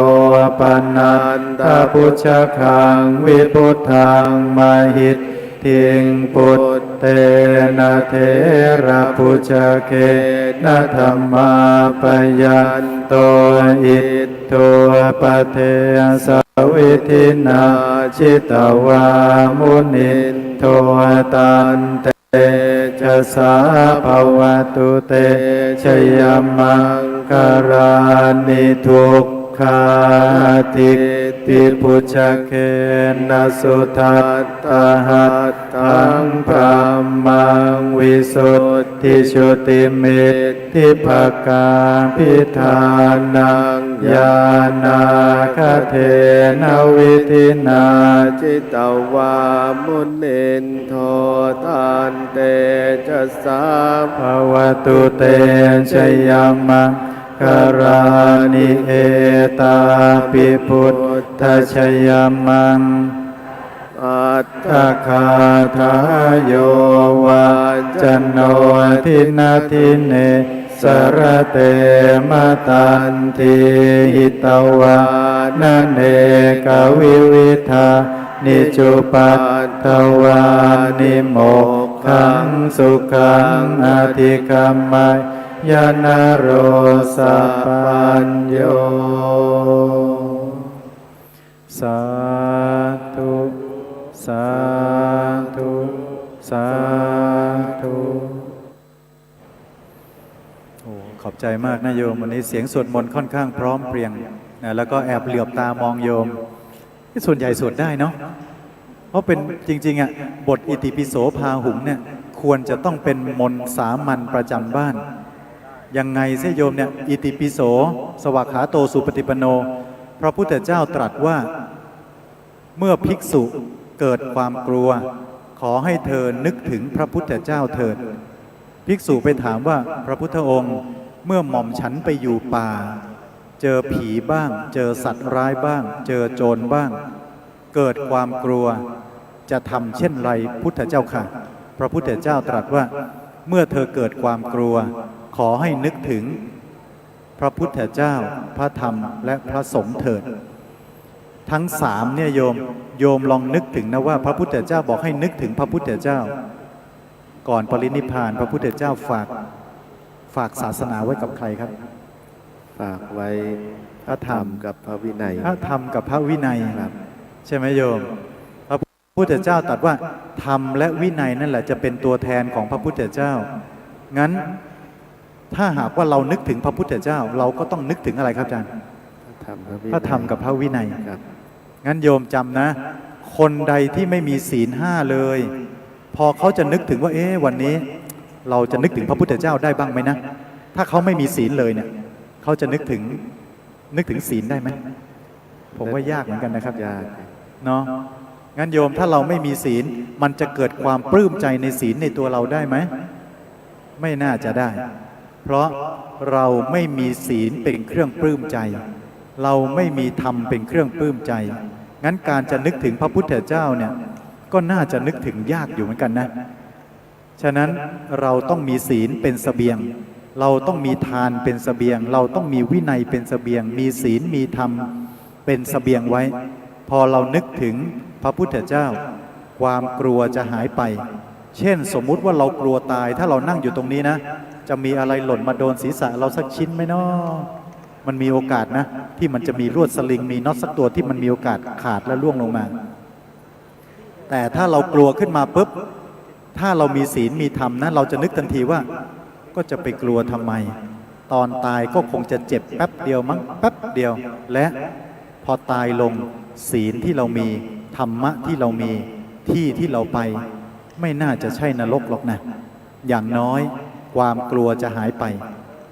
ปนันตพุชคังวิพุทธังมหิตทิงปุตเตนะเทระพุชเกนะธรรมาปยันโตอิตโตปเทสวิธินาชิตวามุนินโทตันเตชะสาภวตุเตชยมังคารานิทุกขาติปิปุชเกนะสุทัตตหัตถังพระมังวิสุทธิชุติมิตติภกาพิธานังญาณาคเทนะวิธินาจิตวามุนินโทตันเตชะสาภวตุเตชยมังคารานิเอตาปิพุทธชยมังอัตถคาทายโยวาจโนทินาทิเนสรเตมตันทิหิตวานเนกวิวิธานิจุปัตถวานิโมกขังสุขังอธิกัมมัยยานโรสัพพัญโยสาธุสาธุสาธุโอ้ขอบใจมากนะโยมวันนี้เสียงสวดมนต์ค่อนข้างพร้อมเพรียงนะแล้วก็แอบเหลือบตามองโยมที่ส่วนใหญ่สวดได้เนาะเพราะเป็นจริงๆอ่ะบทอิติปิโสพาหุงเนี่ยควรจะต้องเป็นมนต์สามัญประจำบ้านยังไงเสยโยมเนี่ยอิติปิโสสวากขาโตสุปฏิปันโนพระพุทธเจ้าตรัสว่าเมื่อภิกษุเกิดความกลัวขอให้เธอนึกถึงพระพุทธเจ้าเถิดภิกษุไปถามว่าพระพุทธองค์เมื่อหม่อมฉันไปอยู่ป่าเจอผีบ้างเจอสัตว์ร้ายบ้างเจอโจรบ้างเกิดความกลัวจะทำเช่นไรพุทธเจ้าค่ะพระพุทธเจ้าตรัสว่าเมื่อเธอเกิดความกลัวขอให้นึกถึงพระพุทธเจ้าพระธรรมและพระสงฆ์เถิดทั้งสามเนี่ยโยมลองนึกถึงนะว่าพระพุทธเจ้าบอกให้นึกถึงพระพุทธเจ้าก่อนปรินิพพานพระพุทธเจ้าฝากศาสนาไว้กับใครครับฝากไว้พระธรรมกับพระวินัยพระธรรมกับพระวินัยครับใช่ไหมโยมพระพุทธเจ้าตรัสว่าธรรมและวินัยนั่นแหละจะเป็นตัวแทนของพระพุทธเจ้างั้นถ้าหากว่าเรานึกถึงพระพุทธเจ้าเราก็ต้องนึกถึงอะไรครับอาจารย์พระธรรมกับพระวินัยงั้นโยมจำนะคนใดที่ไม่มีศีล5เลยพอเขาจะนึกถึงว่าวันนี้เราจะนึกถึงพระพุทธเจ้าได้บ้างไหมนะถ้าเขาไม่มีศีลเลยเนี่ยเขาจะนึกถึงศีลได้ไหมผมว่ายากเหมือนกันนะครับยากเนาะงั้นโยมถ้าเราไม่มีศีลมันจะเกิดความปลื้มใจในศีลในตัวเราได้ไหมไม่น่าจะได้เพราะเราไม่มีศีลเป็นเครื่องปลื้มใจเราไม่มีธรรมเป็นเครื่องปลื้มใจงั้นการจะนึกถึงพระพุทธเจ้าเนี่ยก็น่าจะนึกถึงยากอยู่เหมือนกันนะฉะนั้นเราต้องมีศีลเป็นเสบียง เราต้องมีทานเป็นเสบียง เราต้องมีวินัยเป็นเสบียง มีศีลมีธรรมเป็นเสบียงไว้ พอเรานึกถึงพระพุทธเจ้า ความกลัวจะหายไป เช่นสมมุติว่าเรากลัวตาย ถ้าเรานั่งอยู่ตรงนี้นะ จะมีอะไรหล่นมาโดนศีรษะเราสักชิ้นไหมเนาะมันมีโอกาสนะที่มันจะมีลวดสลิงมีน็อตสักตัวที่มันมีโอกาสขาดและร่วงลงมา แต่ถ้าเรากลัวขึ้นมาปุ๊บถ้าเรามีศีลมีธรรมนะเราจะนึกทันทีว่าก็จะไปกลัวทำไม ตอนตายก็คงจะเจ็บแป๊บเดียวมั้งแป๊บเดียว และพอตายลงศีลที่เรามีธรรมะที่เรามีที่ที่เราไปไม่น่าจะใช่นรกหรอกนะอย่างน้อยความกลัวจะหายไป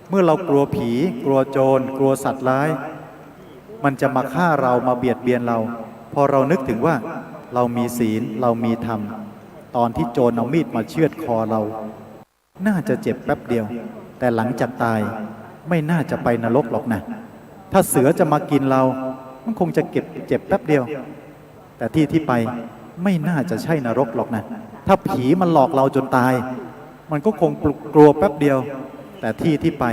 เมื่อเรากลัวผีกลัวโจรกลัวสัตว์ร้ายมันจะมาฆ่าเรามาเบียดเบียนเราพอเรานึกถึงว่าเรามีศีลเรามีธรรมตอนที่โจรเอามีดมาเชือดคอเราน่าจะเจ็บแป๊บเดียวแต่หลังจากตายไม่น่าจะไปนรกหรอกนะถ้าเสือจะมากินเรามันคงจะเจ็บแป๊บเดียวแต่ที่ไปไม่น่าจะใช่นรกหรอกนะถ้าผีมันหลอกเราจนตายมันก็คงกลัวแป๊บเดียวแต่ที่ไป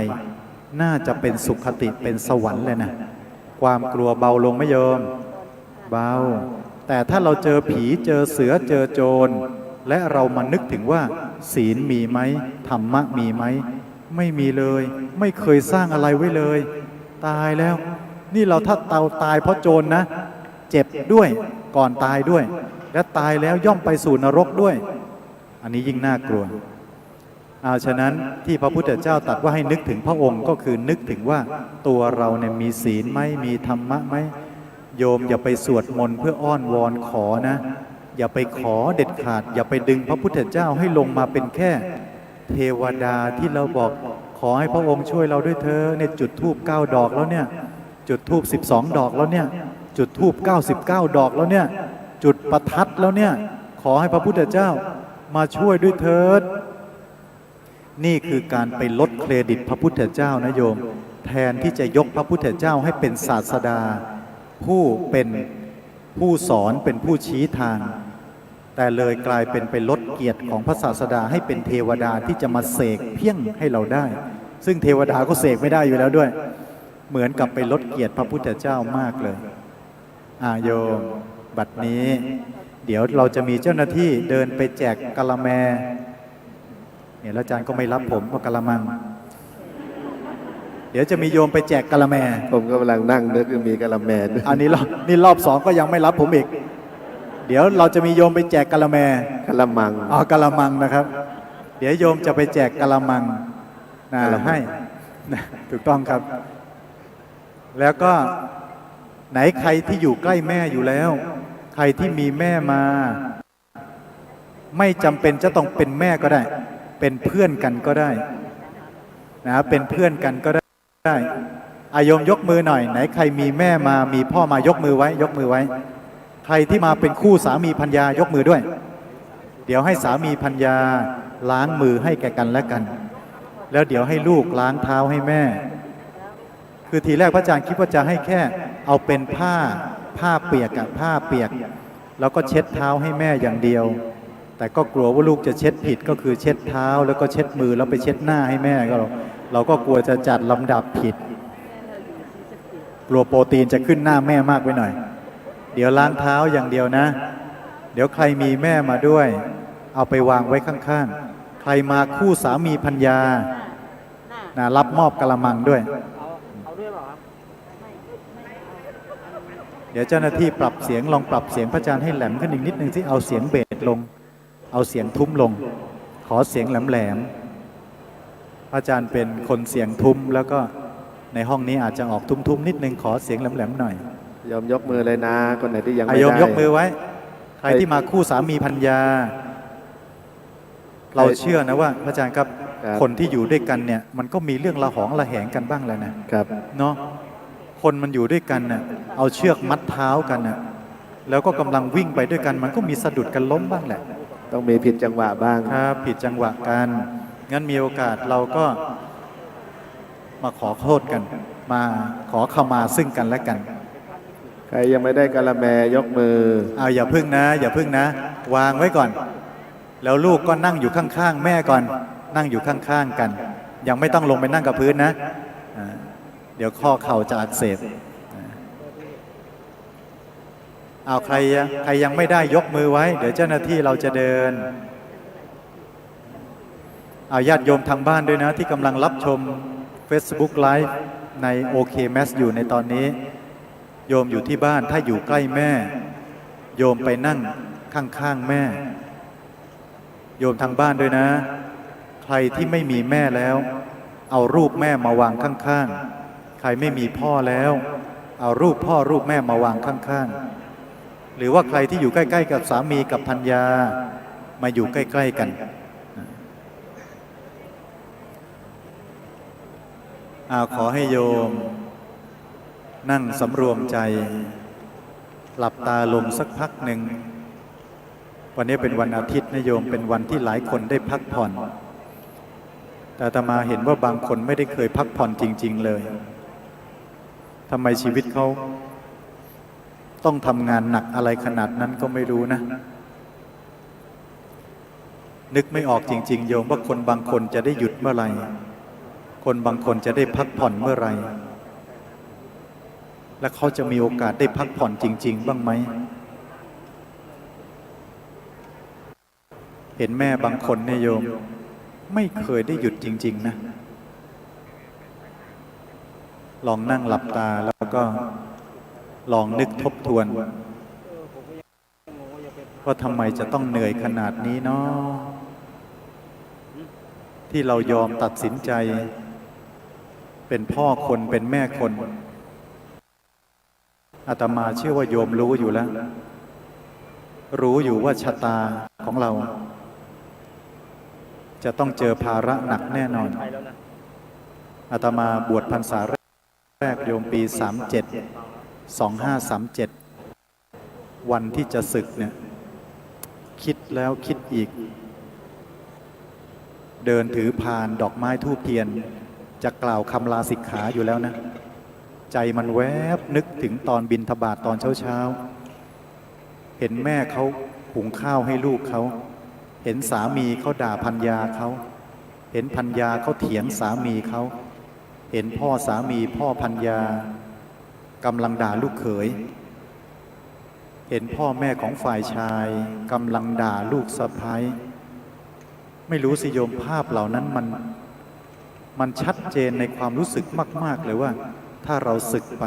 น่าจะเป็นสุขติเป็นสวรรค์เลยนะความกลัวเบาลงไหมโยมเบาแต่ถ้าเราเจอผีเจอเสือเจอโจรและเรามานึกถึงว่าศีลมีไหมธรรมะมีไหมไม่มีเลยไม่เคยสร้างอะไรไว้เลยตายแล้วนี่เราถ้าตายเพราะโจรนะเจ็บด้วยก่อนตายด้วยและตายแล้วย่อมไปสู่นรกด้วยอันนี้ยิ่งน่ากลัวฉะนั้นที่พระพุทธเจ้าตรัสว่าให้นึกถึงพระองค์ก็คือนึกถึงว่าตัวเราเนี่ยมีศีลไหมมีธรรมะไหมโยมอย่าไปสวดมนต์เพื่ออ้อนวอนขอนะอย่าไปขอเด็ดขาดอย่าไปดึงพระพุทธเจ้าให้ลงมาเป็นแค่เทวดาที่เราบอกขอให้พระองค์ช่วยเราด้วยเธอเนี่ยจุดธูป9 ดอกแล้วเนี่ยจุดธูป12 ดอกแล้วเนี่ยจุดธูป99 ดอกแล้วเนี่ยจุดประทัดแล้วเนี่ยขอให้พระพุทธเจ้ามาช่วยด้วยเถิดนี่คือการไปลดเครดิตพระพุทธเจ้านะโยมแทนที่จะยกพระพุทธเจ้าให้เป็นศาสดาผู้เป็นผู้สอนเป็นผู้ชี้ทางแต่เลยกลายเป็นไปลดเกียรติของพระศาสดาให้เป็นเทวดาที่จะมาเสกเพี้ยงให้เราได้ซึ่งเทวดาก็เสกไม่ได้อยู่แล้วด้วยเหมือนกับไปลดเกียรติพระพุทธเจ้ามากเลยโยมบัดนี้เดี๋ยวเราจะมีเจ้าหน้าที่เดินไปแจกกะละแมเนี่ยแล้วอาจารย์ก็ไม่รับผมเพราะกะละมังเดี๋ยวจะมีโยมไปแจกกะละแมผมก็กำลังนั่งนึกมีกะละแมอันนี้นี่รอบ2ก็ยังไม่รับผมอีกเดี๋ยวเราจะมีโยมไปแจกกะละแมกะละมังกะละมังนะครับเดี๋ยวโยมจะไปแจกกะละมังให้ถูกต้องครับแล้วก็ไหนใครที่อยู่ใกล้แม่อยู่แล้วใครที่มีแม่มาไม่จำเป็นจะต้องเป็นแม่ก็ได้เป็นเพื่อนกันก็ได้นะเป็นเพื่อนกันก็ได้โยมยกมือหน่อยไหนใครมีแม่มามีพ่อมายกมือไว้ยกมือไว้ใครที่มาเป็นคู่สามีภรรยายกมือด้วยเดี๋ยวให้สามีภรรยาล้างมือให้แก่กันและกันแล้วเดี๋ยวให้ลูกล้างเท้าให้แม่คือทีแรกพระอาจารย์คิดว่าจะให้แค่เอาเป็นผ้าเปียกผ้าเปียกแล้วก็เช็ดเท้าให้แม่อย่างเดียวแต่ก็กลัวว่าลูกจะเช็ดผิดก็คือเช็ดเท้าแล้วก็เช็ดมือแล้วไปเช็ดหน้าให้แม่ก็เราก็กลัวจะจัดลำดับผิดกลัวโปรตีนจะขึ้นหน้าแม่มากไปหน่อยเดี๋ยวล้างเท้าอย่างเดียวนะเดี๋ยวใครมีแม่มาด้วยเอาไปวางไว้ข้างๆใครมาคู่สามีภรรยารับมอบกะละมังด้วยเดี๋ยวเจ้าหน้าที่ปรับเสียงลองปรับเสียงพระอาจารย์ให้แหลมขึ้นอีกนิดนึงที่เอาเสียงเบสลงเอาเสียงทุ้มลงขอเสียงแหลมพระอาจารย์เป็นคนเสียงทุ้มแล้วก็ในห้องนี้อาจจะออกทุ้มๆนิดนึงขอเสียงแหลมๆหน่อยยอมยกมือเลยนะคนไหนที่ยังไม่ได้ยอมยกมือไว้ใครที่มาคู่สามีภรรยาเราเชื่อนะว่าพระอาจารย์ครับคนที่อยู่ด้วยกันเนี่ยมันก็มีเรื่องละหองละแหงกันบ้างแล้วนะครับเนาะคนมันอยู่ด้วยกันน่ะเอาเชือกมัดเท้ากันน่ะแล้วก็กำลังวิ่งไปด้วยกันมันก็มีสะดุดกันล้มบ้างแหละต้องมีผิดจังหวะบ้างครับผิดจังหวะกันงั้นมีโอกาสเราก็มาขอโทษกันมาขอขมาซึ่งกันและกันใครยังไม่ได้กะละแมยกมืออย่าพึ่งนะอย่าพึ่งนะวางไว้ก่อนแล้วลูกก็นั่งอยู่ข้างๆแม่ก่อนนั่งอยู่ข้างๆกัน ยังไม่ต้องลงไปนั่งกับพื้นนะเดี๋ยวข้อเข่าจะอักเสบเอาใครยังไม่ได้ยกมือไว้เดี๋ยวเจ้าหน้าที่เราจะเดินเอาญาติโยมทางบ้านด้วยนะที่กำลังรับชม Facebook Live ใน OK Mass อยู่ในตอนนี้โยมอยู่ที่บ้านถ้าอยู่ใกล้แม่โยมไปนั่งข้างๆแม่โยมทางบ้านด้วยนะใครที่ไม่มีแม่แล้วเอารูปแม่มาวางข้างๆใครไม่มีพ่อแล้วเอารูปพ่อรูปแม่มาวางข้างๆหรือว่าใครที่อยู่ใกล้ๆกับสามีกับภรรยามาอยู่ใกล้ๆกันขอให้โยมนั่งสำรวมใจหลับตาลงสักพักหนึ่งวันนี้เป็นวันอาทิตย์นะโยมเป็นวันที่หลายคนได้พักผ่อนแต่อาตมาเห็นว่าบางคนไม่ได้เคยพักผ่อนจริงๆเลยทำไมชีวิตเขาต้องทำงานหนักอะไรขนาดนั้นก็ไม่รู้นะนึกไม่ออกจริงๆโยมว่าคนบางคนจะได้หยุดเมื่อไหร่คนบางคนจะได้พักผ่อนเมื่อไหร่และเขาจะมีโอกาสได้พักผ่อนจริงๆบ้างไหมเห็นแม่บางคนเนี่ยโยมไม่เคยได้หยุดจริงๆนะลองนั่งหลับตาแล้วก็ลองนึกทบทวนว่าทำไมจะต้องเหนื่อยขนาดนี้เนาะที่เรายอมตัดสินใจเป็นพ่อคนเป็นแม่คนอาตมาเชื่อว่าโยมรู้อยู่แล้วรู้อยู่ว่าชะตาของเราจะต้องเจอภาระหนักแน่นอนอาตมาบวชพรรษาแรกโยมปี2537วันที่จะศึกเนี่ยคิดแล้วคิดอีกเดินถือพานดอกไม้ธูปเทียนจะกล่าวคำลาสิกขาอยู่แล้วนะใจมันแวบนึกถึงตอนบิณฑบาตตอนเช้าเห็นแม่เขาหุงข้าวให้ลูกเขาเห็นสามีเขาด่าภรรยาเขาเห็นภรรยาเขาเถียงสามีเขาเห็นพ่อสามีพ่อภรรยากำลังด่าลูกเขยเห็นพ่อแม่ของฝ่ายชายกำลังด่าลูกสะใภ้ไม่รู้สิโยมภาพเหล่านั้นมันชัดเจนในความรู้สึกมากๆเลยว่าถ้าเราสึกไป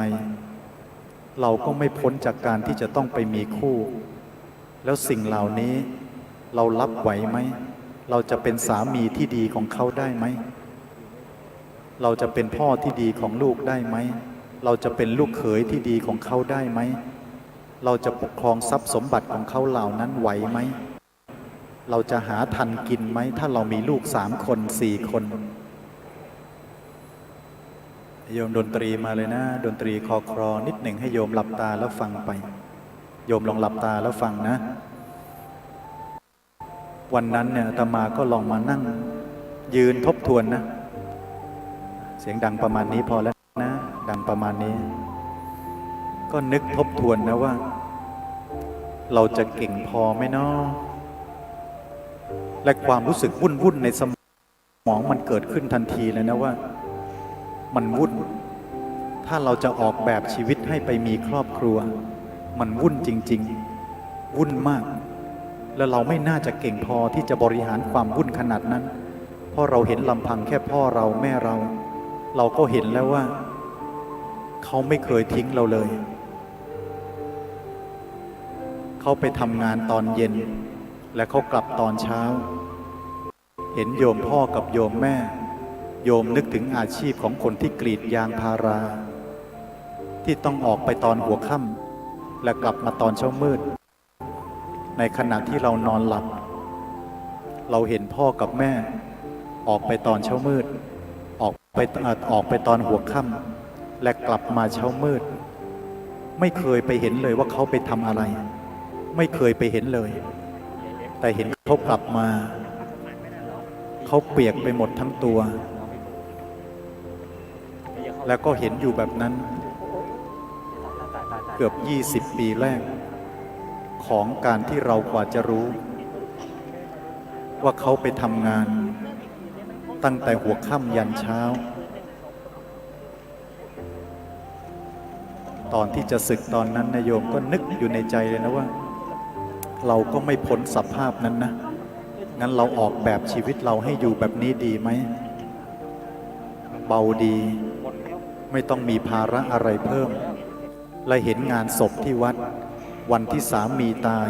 เราก็ไม่พ้นจากการที่จะต้องไปมีคู่แล้วสิ่งเหล่านี้เรารับไหวไหมเราจะเป็นสามีที่ดีของเขาได้ไหมเราจะเป็นพ่อที่ดีของลูกได้ไหมเราจะเป็นลูกเขยที่ดีของเขาได้ไหมเราจะปกครองทรัพย์สมบัติของเขาเหล่านั้นไหวไหมเราจะหาทันกินไหมถ้าเรามีลูก3 คน4 คนโยมดนตรีมาเลยนะดนตรีคลอนิดหนึ่งให้โยมหลับตาแล้วฟังไปโยมลองหลับตาแล้วฟังนะวันนั้นเนี่ยอาตมาก็ลองมานั่งยืนทบทวนนะเสียงดังประมาณนี้พอแล้วนะดังประมาณนี้ก็นึกทบทวนนะว่าเราจะเก่งพอไหมเนาะและความรู้สึกวุ่นในสมองมันเกิดขึ้นทันทีเลยนะว่ามันวุ่นถ้าเราจะออกแบบชีวิตให้ไปมีครอบครัวมันวุ่นจริงๆวุ่นมากแล้วเราไม่น่าจะเก่งพอที่จะบริหารความวุ่นขนาดนั้นเพราะเราเห็นลำพังแค่พ่อเราแม่เราก็เห็นแล้วว่าเขาไม่เคยทิ้งเราเลยเขาไปทำงานตอนเย็นและเขากลับตอนเช้าเห็นโยมพ่อกับโยมแม่โยมนึกถึงอาชีพของคนที่กรีดยางพาราที่ต้องออกไปตอนหัวค่ำและกลับมาตอนเช้ามืดในขณะที่เรานอนหลับเราเห็นพ่อกับแม่ออกไปตอนเช้ามืดออกไปตอนหัวค่ำและกลับมาเช้ามืดไม่เคยไปเห็นเลยว่าเขาไปทำอะไรไม่เคยไปเห็นเลยแต่เห็นเขากลับมาเขาเปียกไปหมดทั้งตัวแล้วก็เห็นอยู่แบบนั้นเกือบ20 ปีแรกของการที่เรากว่าจะรู้ว่าเขาไปทำงาน ตั้งแต่หัวค่ำยันเช้า ตอนที่จะศึกตอนนั้นนะโยมก็นึกอยู่ในใจเลยนะว่า เราก็ไม่พ้นสภาพนั้นนะงั้นเราออกแบบชีวิตเราให้อยู่แบบนี้ดีไหมเบาดีไม่ต้องมีภาระอะไรเพิ่มและเห็นงานศพที่วัดวันที่สามีตาย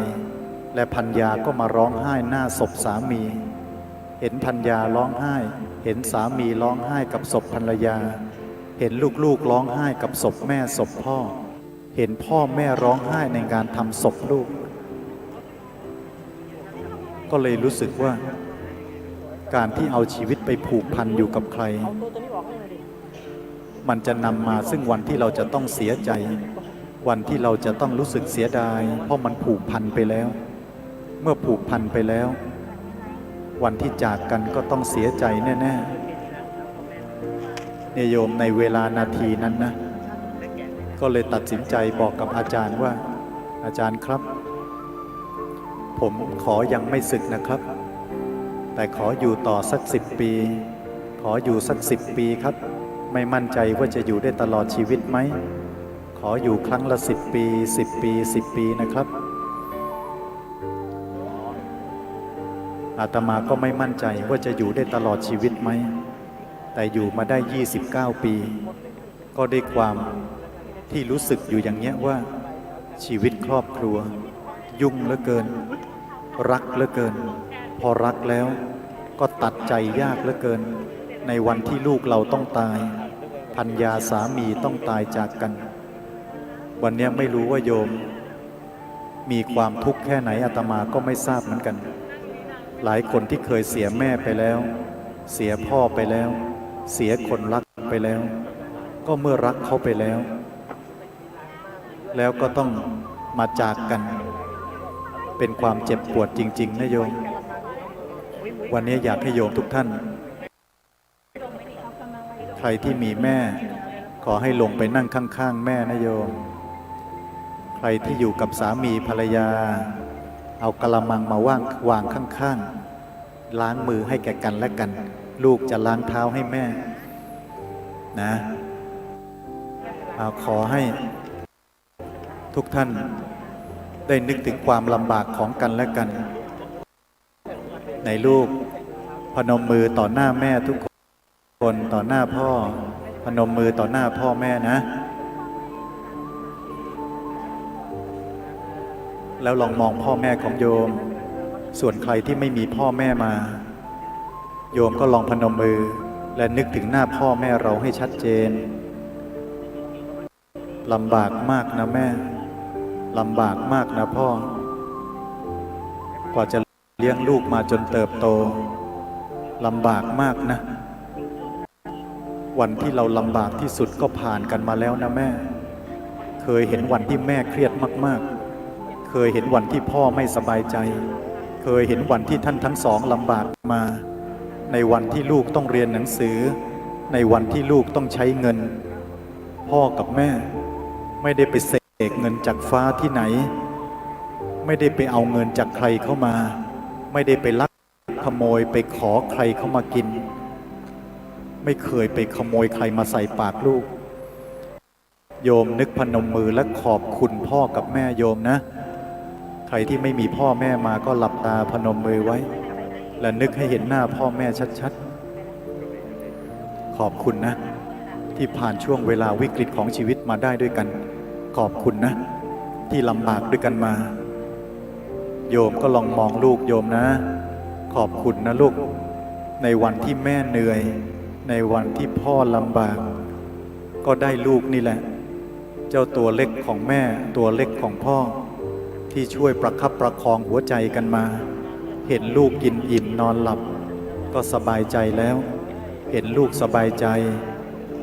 และภรรยาก็มาร้องไห้หน้าศพสามีเห็นภรรยาร้องไห้เห็นสามีร้องไห้กับศพภรรยาเห็นลูกๆร้องไห้กับศพแม่ศพพ่อเห็นพ่อแม่ร้องไห้ในงานทำศพลูกก็เลยรู้สึกว่าการที่เอาชีวิตไปผูกพันอยู่กับใครมันจะนำมาซึ่งวันที่เราจะต้องเสียใจวันที่เราจะต้องรู้สึกเสียดายเพราะมันผูกพันไปแล้วเมื่อผูกพันไปแล้ววันที่จากกันก็ต้องเสียใจแน่ๆเนี่ยโยมในเวลานาทีนั้นนะก็เลยตัดสินใจบอกกับอาจารย์ว่าอาจารย์ครับผมขอยังไม่สึกนะครับแต่ขออยู่ต่อสัก10 ปีขออยู่สัก10 ปีครับไม่มั่นใจว่าจะอยู่ได้ตลอดชีวิตไหมขออยู่ครั้งละ10 ปี10 ปี10 ปีนะครับอาตมาก็ไม่มั่นใจว่าจะอยู่ได้ตลอดชีวิตไหมแต่อยู่มาได้29 ปีก็ได้ความที่รู้สึกอยู่อย่างเนี้ยว่าชีวิตครอบครัวยุ่งเหลือเกินรักเหลือเกินพอรักแล้วก็ตัดใจยากเหลือเกินในวันที่ลูกเราต้องตายภรรยาสามีต้องตายจากกันวันนี้ไม่รู้ว่าโยมมีความทุกข์แค่ไหนอาตมาก็ไม่ทราบเหมือนกันหลายคนที่เคยเสียแม่ไปแล้วเสียพ่อไปแล้วเสียคนรักไปแล้วก็เมื่อรักเขาไปแล้วก็ต้องมาจากกันเป็นความเจ็บปวดจริงๆนะโยมวันนี้อยากให้โยมทุกท่านใครที่มีแม่ขอให้ลงไปนั่งข้างๆแม่นะโยมใครที่อยู่กับสามีภรรยาเอากะละมังมาวางข้างๆล้างมือให้แก่กันและกันลูกจะล้างเท้าให้แม่นะขอให้ทุกท่านได้นึกถึงความลำบากของกันและกันในลูกพนมมือต่อหน้าแม่ทุกคนต่อหน้าพ่อพนมมือต่อหน้าพ่อแม่นะแล้วลองมองพ่อแม่ของโยมส่วนใครที่ไม่มีพ่อแม่มาโยมก็ลองพนมมือและนึกถึงหน้าพ่อแม่เราให้ชัดเจนลำบากมากนะแม่ลำบากมากนะพ่อกว่าจะเลี้ยงลูกมาจนเติบโตลำบากมากนะวันที่เราลำบากที่สุดก็ผ่านกันมาแล้วนะแม่เคยเห็นวันที่แม่เครียดมากๆเคยเห็นวันที่พ่อไม่สบายใจเคยเห็นวันที่ท่านทั้งสองลำบากมาในวันที่ลูกต้องเรียนหนังสือในวันที่ลูกต้องใช้เงินพ่อกับแม่ไม่ได้ไปเสกเงินจากฟ้าที่ไหนไม่ได้ไปเอาเงินจากใครเข้ามาไม่ได้ไปลักขโมยไปขอใครเข้ามากินไม่เคยไปขโมยใครมาใส่ปากลูกโยมนึกพนมมือและขอบคุณพ่อกับแม่โยมนะใครที่ไม่มีพ่อแม่มาก็หลับตาพนมมือไว้และนึกให้เห็นหน้าพ่อแม่ชัดๆขอบคุณนะที่ผ่านช่วงเวลาวิกฤตของชีวิตมาได้ด้วยกันขอบคุณนะที่ลำบากด้วยกันมาโยมก็ลองมองลูกโยมนะขอบคุณนะลูกในวันที่แม่เหนื่อยในวันที่พ่อลำบากก็ได้ลูกนี่แหละเจ้าตัวเล็กของแม่ตัวเล็กของพ่อที่ช่วยประคับประคองหัวใจกันมาเห็นลูกกินอิ่มนอนหลับก็สบายใจแล้วเห็นลูกสบายใจ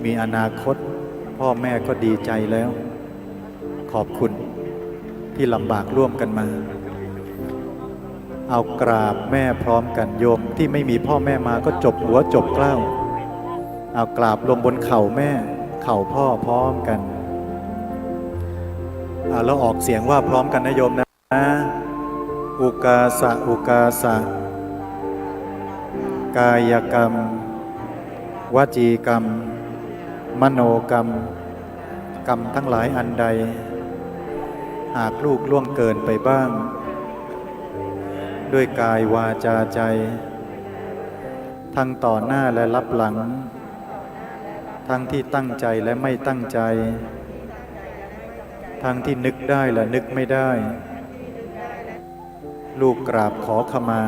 มีอนาคตพ่อแม่ก็ดีใจแล้วขอบคุณที่ลำบากร่วมกันมาเอากราบแม่พร้อมกันโยมที่ไม่มีพ่อแม่มาก็จบหัวจบเกล้าเอากราบลงบนเข่าแม่เข่าพ่อพร้อมกันแล้วออกเสียงว่าพร้อมกันนะโยมนะอุกาสะอุกาสะกายกรรม วจีกรรม มโนกรรม กรรมทั้งหลายอันใด หากลูกล่วงเกินไปบ้าง ด้วยกายวาจาใจ ทั้งต่อหน้าและรับหลัง ทั้งที่ตั้งใจและไม่ตั้งใจ ทั้งที่นึกได้และนึกไม่ได้ ลูกกราบขอขมา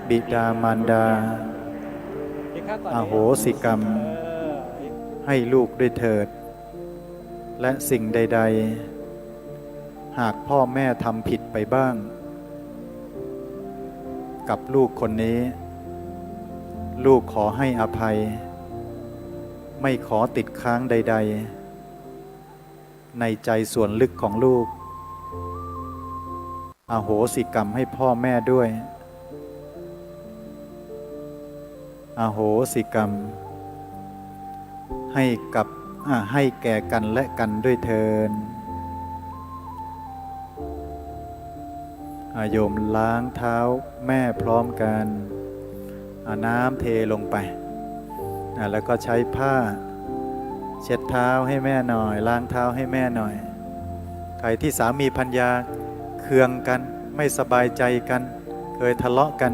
บิดามารดาอโหสิกรรม ให้ลูกด้วยเถิด และสิ่งใดๆ หากพ่อแม่ทำผิดไปบ้าง กับลูกคนนี้ ลูกขอให้อภัย ไม่ขอติดค้างใดๆ ในใจส่วนลึกของลูกอโหสิกรรมให้พ่อแม่ด้วยอโหสิกรรมให้แก่กันและกันด้วยเถิดโยมล้างเท้าแม่พร้อมกันน้ำเทลงไปแล้วก็ใช้ผ้าเช็ดเท้าให้แม่หน่อยล้างเท้าให้แม่หน่อยใครที่สามีภรรยาเคืองกันไม่สบายใจกันเคยทะเลาะกัน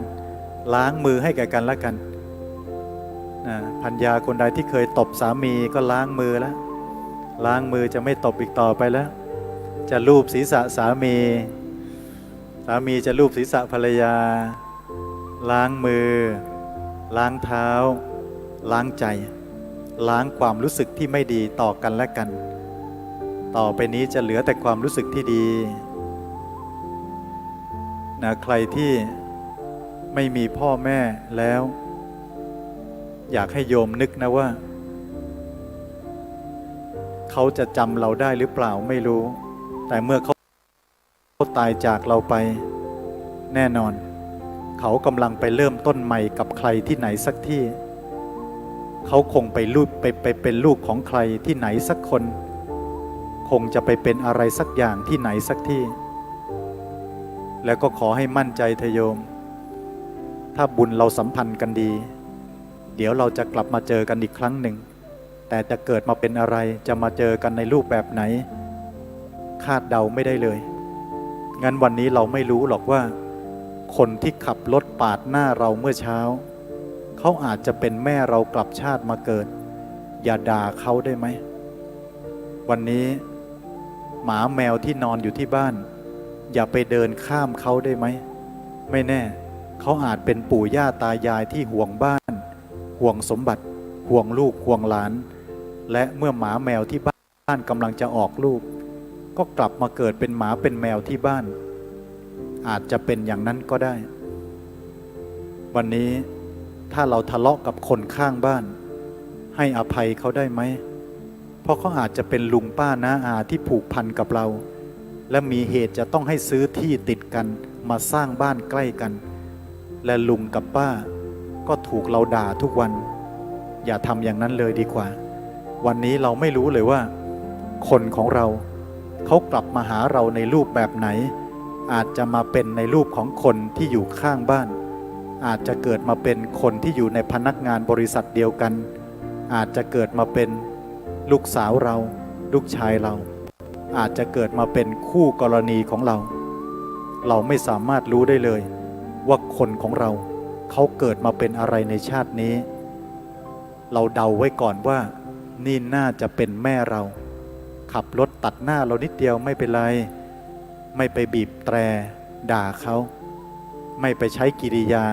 ล้างมือให้แก่กันและกันภรรยาคนใดที่เคยตบสามีก็ล้างมือแล้วล้างมือจะไม่ตบอีกต่อไปแล้วจะลูบศีรษะสามีจะลูบศีรษะภรรยาล้างมือล้างเท้าล้างใจล้างความรู้สึกที่ไม่ดีต่อกันและกันต่อไปนี้จะเหลือแต่ความรู้สึกที่ดีใครที่ไม่มีพ่อแม่แล้วอยากให้โยมนึกนะว่าเขาจะจำเราได้หรือเปล่าไม่รู้แต่เมื่อเขาตายจากเราไปแน่นอนเขากำลังไปเริ่มต้นใหม่กับใครที่ไหนสักที่เขาคงไปเป็นลูกของใครที่ไหนสักคนคงจะไปเป็นอะไรสักอย่างที่ไหนสักที่แล้วก็ขอให้มั่นใจเถอะโยมถ้าบุญเราสัมพันธ์กันดีเดี๋ยวเราจะกลับมาเจอกันอีกครั้งหนึ่งแต่จะเกิดมาเป็นอะไรจะมาเจอกันในรูปแบบไหนคาดเดาไม่ได้เลยงั้นวันนี้เราไม่รู้หรอกว่าคนที่ขับรถปาดหน้าเราเมื่อเช้าเขาอาจจะเป็นแม่เรากลับชาติมาเกิดอย่าด่าเขาได้ไหมวันนี้หมาแมวที่นอนอยู่ที่บ้านอย่าไปเดินข้ามเขาได้ไหมไม่แน่เขาอาจเป็นปู่ย่าตายายที่ห่วงบ้านห่วงสมบัติห่วงลูกห่วงหลานและเมื่อหมาแมวที่บ้านกำลังจะออกลูกก็กลับมาเกิดเป็นหมาเป็นแมวที่บ้านอาจจะเป็นอย่างนั้นก็ได้วันนี้ถ้าเราทะเลาะกับคนข้างบ้านให้อภัยเขาได้ไหมเพราะเขาอาจจะเป็นลุงป้าน้าอาที่ผูกพันกับเราและมีเหตุจะต้องให้ซื้อที่ติดกันมาสร้างบ้านใกล้กันและลุงกับป้าก็ถูกเราด่าทุกวันอย่าทำอย่างนั้นเลยดีกว่าวันนี้เราไม่รู้เลยว่าคนของเราเขากลับมาหาเราในรูปแบบไหนอาจจะมาเป็นในรูปของคนที่อยู่ข้างบ้านอาจจะเกิดมาเป็นคนที่อยู่ในพนักงานบริษัทเดียวกันอาจจะเกิดมาเป็นลูกสาวเราลูกชายเราอาจจะเกิดมาเป็นคู่กรณีของเราเราไม่สามารถรู้ได้เลยว่าคนของเราเขาเกิดมาเป็นอะไรในชาตินี้เราเดาไว้ก่อนว่านี่น่าจะเป็นแม่เราขับรถตัดหน้าเรานิดเดียวไม่เป็นไรไม่ไปบีบแตรด่าเขาไม่ไปใช้กิริยา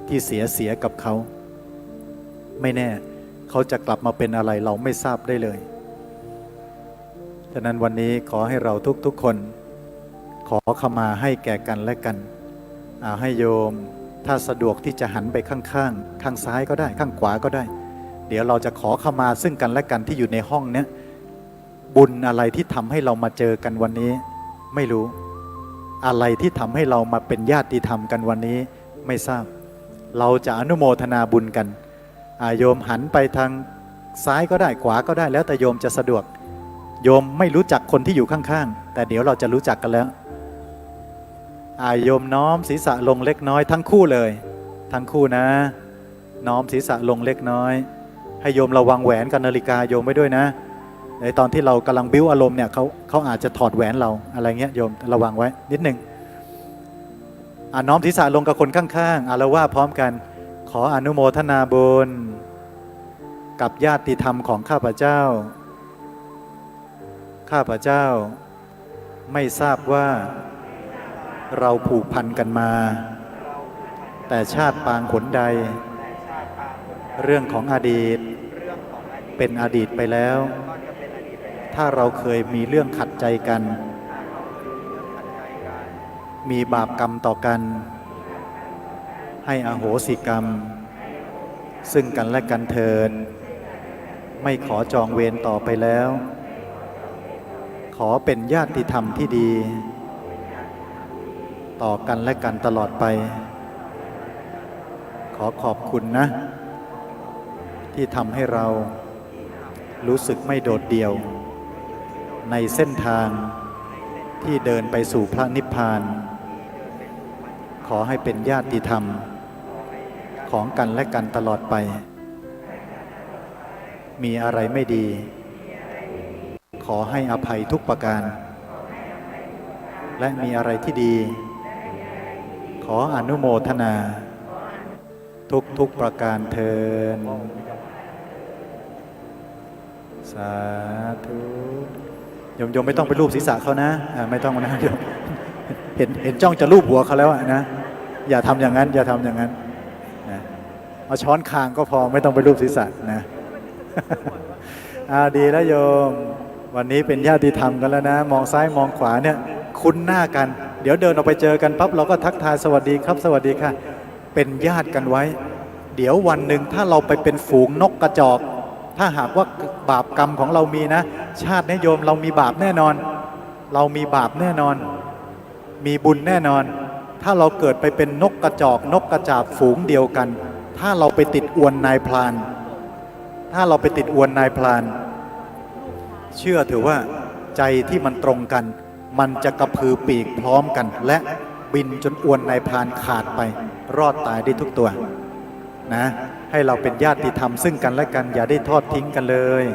ที่เสียกับเขาไม่แน่เขาจะกลับมาเป็นอะไรเราไม่ทราบได้เลยฉะนั้นวันนี้ขอให้เราทุกๆคนขอขมาให้แก่กันและกันให้โยมถ้าสะดวกที่จะหันไปข้างซ้ายก็ได้ข้างขวาก็ได้เดี๋ยวเราจะขอขมาซึ่งกันและกันที่อยู่ในห้องเนี้ยบุญอะไรที่ทำให้เรามาเจอกันวันนี้ไม่รู้อะไรที่ทำให้เรามาเป็นญาติธรรมกันวันนี้ไม่ทราบเราจะอนุโมทนาบุญกันโยมหันไปทางซ้ายก็ได้ขวาก็ได้แล้วแต่โยมจะสะดวกโยมไม่รู้จักคนที่อยู่ข้างๆแต่เดี๋ยวเราจะรู้จักกันแล้วโยมน้อมศีรษะลงเล็กน้อยทั้งคู่เลยทั้งคู่นะ น้อมศีรษะลงเล็กน้อย ให้โยมระวังแหวนกับนาฬิกาโยมไว้ด้วยนะในตอนที่เรากำลังบิ้วอารมณ์เนี่ยเขาอาจจะถอดแหวนเราอะไรเงี้ยโยมระวังไว้นิดหนึ่งน้อมศีรษะลงกับคนข้างๆเราว่าพร้อมกันขออนุโมทนาบุญกับญาติธรรมของข้าพเจ้าไม่ทราบว่าเราผูกพันกันมาแต่ชาติปางขนใดเรื่องของอดีตเป็นอดีตไปแล้วถ้าเราเคยมีเรื่องขัดใจกันมีบาปกรรมต่อกันให้อโหสิกรรมซึ่งกันและกันเถิดไม่ขอจองเวรต่อไปแล้วขอเป็นญาติธรรมที่ดีต่อกันและกันตลอดไปขอขอบคุณนะที่ทำให้เรารู้สึกไม่โดดเดี่ยวในเส้นทางที่เดินไปสู่พระนิพพานขอให้เป็นญาติธรรมของกันและกันตลอดไปมีอะไรไม่ดีขอให้อภัยทุกประการและมีอะไรที่ดีขออนุโมทนาทุกประการเทินสาธุโยมไม่ต้องไปรูปศีรษะเขานะไม่ต้องนะโยมเห็นจ้องจะรูปหัวเขาแล้วนะอย่าทำอย่างนั้นนะเอาช้อนคางก็พอไม่ต้องไปรูปศีรษะนะดีแล้วโยมวันนี้เป็นญาติธรรมกันแล้วนะมองซ้ายมองขวาเนี่ยคุ้นหน้ากันเดี๋ยวเดินออกไปเจอกันปั๊บเราก็ทักทายสวัสดีครับสวัสดีค่ะเป็นญาติกันไว้เดี๋ยววันหนึ่งถ้าเราไปเป็นฝูงนกกระจอกถ้าหากว่าบาปกรรมของเรามีนะชาตินี้โยมเรามีบาปแน่นอนเรามีบาปแน่นอนมีบุญแน่นอนถ้าเราเกิดไปเป็นนกกระจอกนกกระจาบฝูงเดียวกันถ้าเราไปติดอวนนายพรานเชื่อถือว่าใจที่มันตรงกันมันจะกระพือปีกพร้อมกันและบินจนอวนนายพรานขาดไปรอดตายได้ทุกตัวนะให้เราเป็นญาติธรรมซึ่งกันและกันอย่าได้ทอดทิ้งกันเลย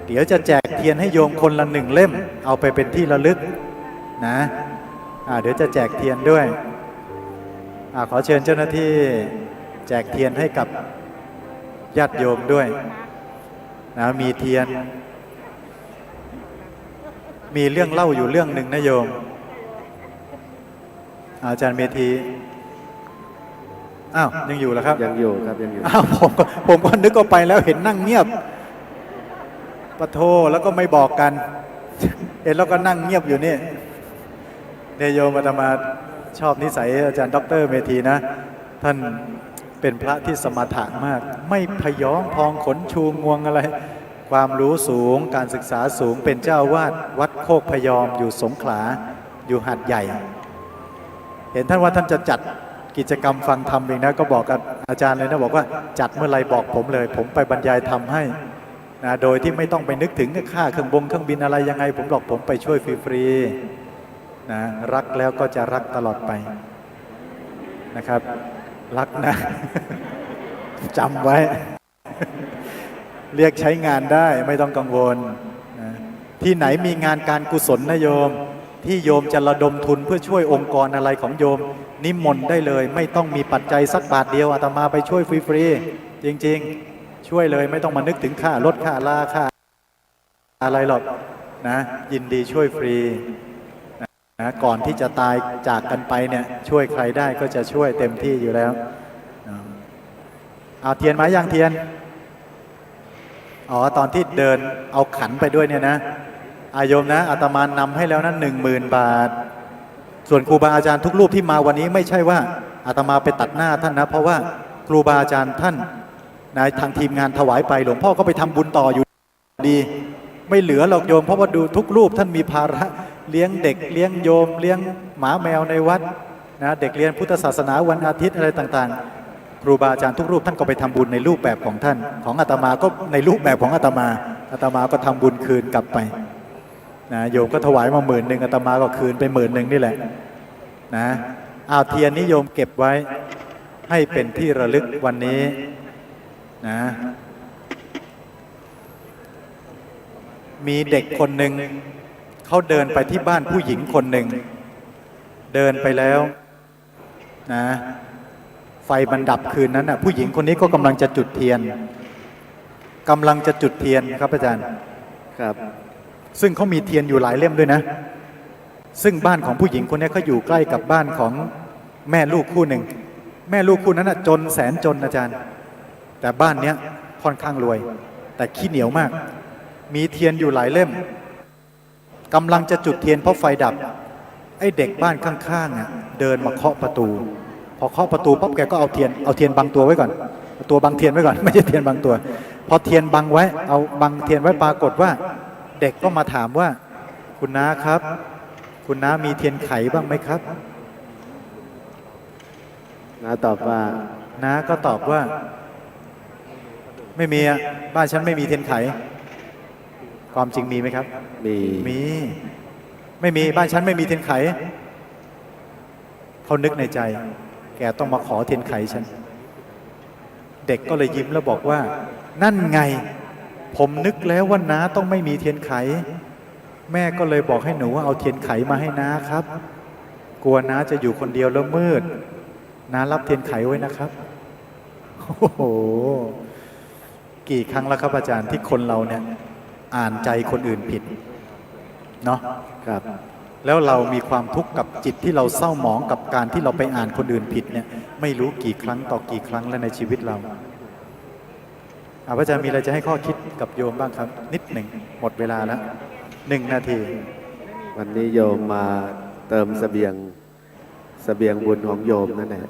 เดี๋ยวจะแจกเทียนให้โยมคนละ1 เล่มเอาไปเป็นที่ระลึกนะเดี๋ยวจะแจกเทียนด้วยขอเชิญเจ้าหน้าที่แจกเทียนให้กับญาติโยมด้วยนะมีเทียนมีเรื่องเล่าอยู่เรื่องหนึ่งนะโยมอาจารย์เมธียังอยู่เหรอครับยังอยู่ครับยังอยู่ผมก็นึกเอาไปแล้วเห็นนั่งเงียบปะโทแล้วก็ไม่บอกกันเห็นแล้วก็นั่งเงียบอยู่นี่โยมอาตมาชอบนิสัยอาจารย์ดร.เมธีนะท่านเป็นพระที่สมถะมากไม่พยองพองขนชูงวงอะไรความรู้สูงการศึกษาสูงเป็นเจ้าวาดวัดโคกพยอมอยู่สงขลาอยู่หาดใหญ่เห็นท่านว่าท่านจะจัดกิจกรรมฟังธรรมเองนะก็บอกกับอาจารย์เลยนะบอกว่าจัดเมื่อไรบอกผมเลยผมไปบรรยายธรรมให้นะโดยที่ไม่ต้องไปนึกถึงค่าเครื่องบินอะไรยังไงผมบอกผมไปช่วยฟรีๆนะรักแล้วก็จะรักตลอดไปนะครับรักนะ จำไว้ เรียกใช้งานได้ไม่ต้องกังวลนะที่ไหนมีงานการกุศลนะโยมที่โยมจะระดมทุนเพื่อช่วยองค์กรอะไรของโยมนิมนต์ได้เลยไม่ต้องมีปัจจัยสักบาทเดียวอาตมาไปช่วยฟรีๆจริงๆช่วยเลยไม่ต้องมานึกถึงค่ารถค่าลาค่าอะไรหรอกนะยินดีช่วยฟรีนะก่อนที่จะตายจากกันไปเนี่ยช่วยใครได้ก็จะช่วยเต็มที่อยู่แล้วเอาเทียนมายังเทียนตอนที่เดินเอาขันไปด้วยเนี่ยนะโยมนะอาตมานำให้แล้วนะ10,000 บาทส่วนครูบาอาจารย์ทุกรูปที่มาวันนี้ไม่ใช่ว่าอาตมาไปตัดหน้าท่านนะเพราะว่าครูบาอาจารย์ท่านนายทางทีมงานถวายไปหลวงพ่อก็ไปทำบุญต่ออยู่ดีไม่เหลือหรอกโยมเพราะว่าดูทุกรูปท่านมีภาระเลี้ยงเด็กเลี้ยงโยมเลี้ยงหมาแมวในวัดนะเด็กเรียนพุทธศาสนาวันอาทิตย์อะไรต่างๆครูบาอาจารย์ทุกรูปท่านก็ไปทำบุญในรูปแบบของท่านของอาตมาก็ในรูปแบบของอาตมาก็ทำบุญคืนกลับไปนะโยมก็ถวายมา10,000อาตมาก็คืนไป10,000นี่แหละนะเทียนนิยมเก็บไว้ให้เป็นที่ระลึกวันนี้ นะมีเด็กคนหนึ่งเขาเดินไปที่บ้านผู้หญิงคนหนึ่งเดินไปแล้วนะไฟมันดับคืนนั้นน่ะผู้หญิงคนนี้ก็กำลังจะจุดเทียนครับอาจารย์ครับซึ่งเขามีเทียนอยู่หลายเล่มด้วยนะซึ่งบ้านของผู้หญิงคนนี้เขาอยู่ใกล้กับบ้านของแม่ลูกคู่หนึ่งแม่ลูกคู่นั้นน่ะจนแสนจนอาจารย์แต่บ้านเนี้ยค่อนข้างรวยแต่ขี้เหนียวมากมีเทียนอยู่หลายเล่มกำลังจะจุดเทียนเพราะไฟดับไอ้เด็กบ้านข้างๆอ่ะเดินมาเคาะประตูพอเคาะประตูปั๊บแกก็เอาเทียนบังตัวไว้ก่อนตัวบังเทียนไว้ก่อนไม่ใช่เทียนบังตัวพอเทียนบังไว้เอาบังเทียนไว้ปรากฏว่าเด็กก็มาถามว่าคุณน้าครับคุณน้ามีเทียนไขบ้างไหมครับน้าตอบว่าน้าก็ตอบว่าไม่มีอ่ะบ้านฉันไม่มีเทียนไขความจริงมีไหมครับมีไม่มีบ้านฉันไม่มีเทียนไขเขานึกในใจแกต้องมาขอเทียนไขฉันเด็กก็เลยยิ้มแล้วบอกว่านั่นไงผมนึกแล้วว่าน้าต้องไม่มีเทียนไขแม่ก็เลยบอกให้หนูว่าเอาเทียนไขมาให้น้าครับกลัวน้าจะอยู่คนเดียวแล้วมืดน้ารับเทียนไขไว้นะครับโอ้โหกี่ครั้งแล้วครับอาจารย์ที่คนเราเนี่ยอ่านใจคนอื่นผิดเนาะครับแล้วเรามีความทุกข์กับจิตที่เราเศร้าหมองกับการที่เราไปอ่านคนอื่นผิดเนี่ยไม่รู้กี่ครั้งต่อกี่ครั้งแล้วในชีวิตเราพระอาจารย์มีอะไรจะให้ข้อคิดกับโยมบ้างครับนิดหนึ่งหมดเวลาแล้ว1 นาทีวันนี้โยมมาเติมเสบียงบุญของโยมนั่นแหละ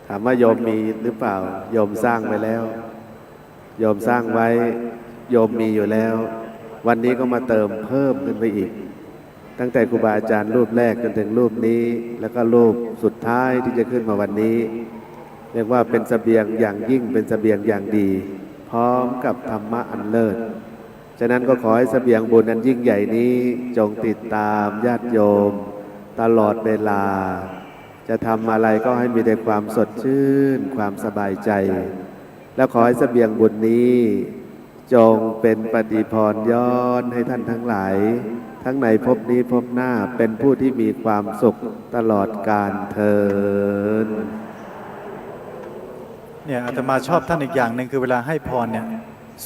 ถามว่าโยมมีหรือเปล่าโยมสร้างไว้แล้วโยมสร้างไว้โยมมีอยู่แล้ววันนี้ก็มาเติมเพิ่มขึ้นไปอีกตั้งแต่ครูบาอาจารย์รูปแรกจนถึงรูปนี้แล้วก็รูปสุดท้ายที่จะขึ้นมาวันนี้เรียกว่าเป็นเสบียงอย่างยิ่งเป็นเสบียงอย่างดีพร้อมกับธรรมะอันเลิศฉะนั้นก็ขอให้เสบียงบุญอันยิ่งใหญ่นี้จงติดตามญาติโยมตลอดเวลาจะทำอะไรก็ให้มีแต่ความสดชื่นความสบายใจและขอให้เสบียงบุญนี้จงเป็นปฏิพรย้อนให้ท่านทั้งหลายทั้งในภพนี้ภพหน้าเป็นผู้ที่มีความสุขตลอดกาลเทินเนี่ยอาตมาชอบท่านอีกอย่างหนึ่งคือเวลาให้พรเนี่ย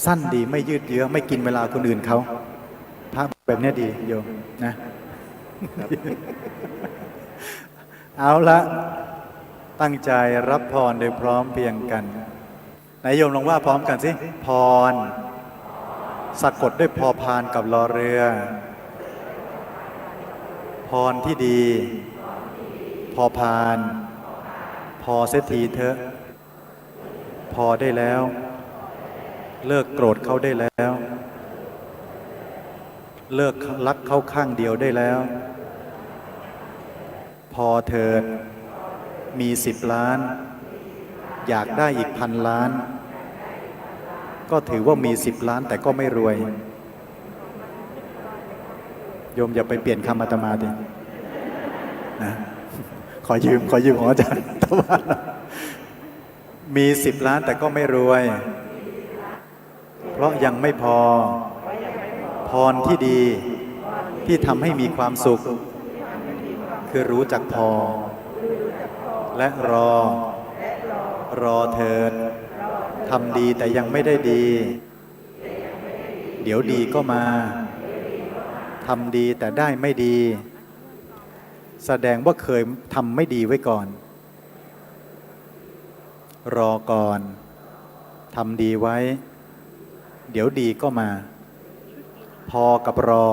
สั้นดีไม่ยืดเยื้อไม่กินเวลาคนอื่นเขาภาพแบบนี้ดีโยมนะเอาละตั้งใจรับพรโดยพร้อมเพรียงกันไหนโยมลองว่าพร้อมกันสิพรสะกดด้วยพอพานกับรอเรือพรที่ดีพอพานพอเสียทีเถอะพอได้แล้วเลิกโกรธเขาได้แล้วเลิกรักเขาข้างเดียวได้แล้วพอเถิดมี10 ล้านอยากได้อีก1,000 ล้านก็ถือว่ามี10 ล้านแต่ก็ไม่รวยโยมอย่าไปเปลี่ยนคำอาตมาดินะขอยืมของอาจารย์ตะวันมี10 ล้านแต่ก็ไม่รวยเพราะยังไม่พอพรที่ดีที่ทำให้มีความสุขคือรู้จักพอและรอเถิดทำดีแต่ยังไม่ได้ดีเดี๋ยวดีก็มาทำดีแต่ได้ไม่ดีแสดงว่าเคยทำไม่ดีไว้ก่อนรอก่อนทำดีไว้เดี๋ยวดีก็มาพอกับรอ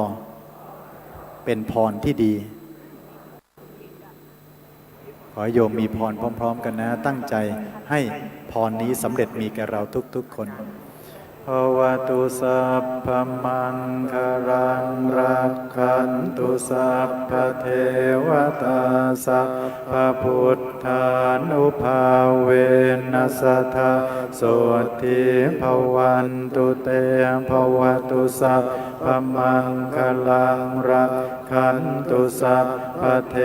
เป็นพรที่ดีขอโยมมีพรพร้อมๆกันนะตั้งใจให้พรนี้สำเร็จมีแก่เราทุกๆคนภวตุสัพพมังคลังรักขันตุสัพพเทวตาสัพพพุทธานุภาเวนัสสทธาโสทิภวันตุเตภวตุสัพพมังคลังรัก ขันตุสัพพเท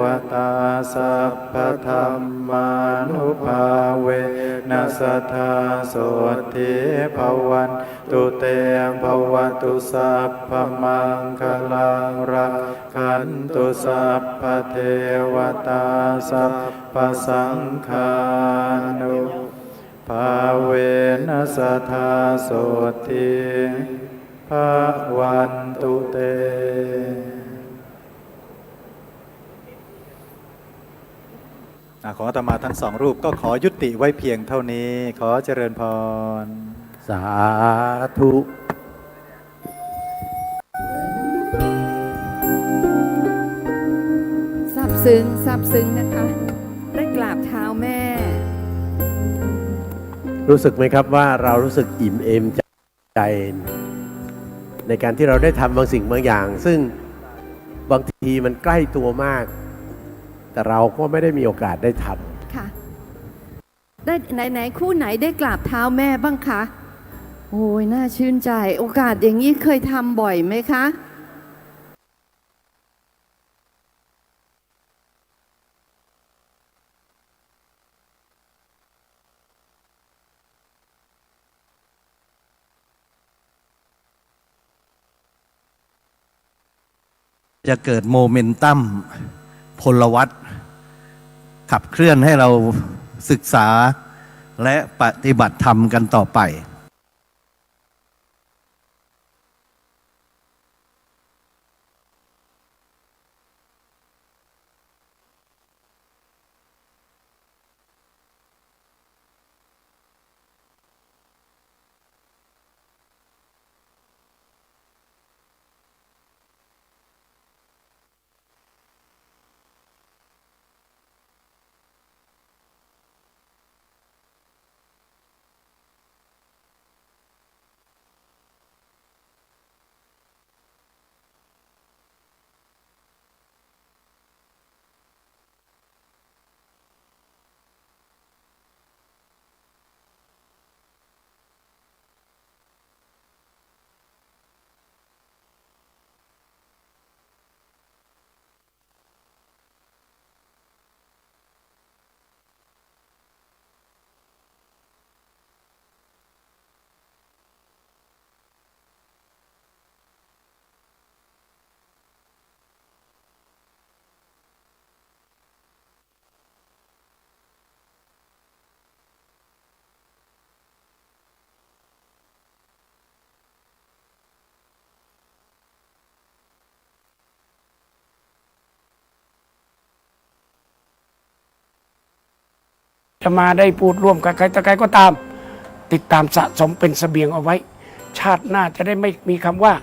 วตาสัพพธรรมานุภาเวนัสทธาโสทิภวันตุเตภวตุสัพพมังคลังรักขันตุสัพพเทวตาสัพพสังฆานุภาเวนัสทธาโสทิภวันตุเตของอาตมาทั้งสองรูปก็ขอยุติไว้เพียงเท่านี้ขอเจริญพรสาธุ ซาบซึ้งนะคะ ได้กราบเท้าแม่ รู้สึกไหมครับว่าเรารู้สึกอิ่มเอมใจในการที่เราได้ทำบางสิ่งบางอย่างซึ่งบางทีมันใกล้ตัวมากแต่เราก็ไม่ได้มีโอกาสได้ทำค่ะได้ไหนคู่ไหนได้กราบเท้าแม่บ้างคะโอ้ยน่าชื่นใจโอกาสอย่างนี้เคยทำบ่อยไหมคะจะเกิดโมเมนตัมพลวัตขับเคลื่อนให้เราศึกษาและปฏิบัติธรรมกันต่อไปจะมาได้พูดร่วมกับใครต่อใครก็ตาม ติดตามสะสมเป็นเสบียงเอาไว้ ชาติหน้าจะได้ไม่มีคำว่า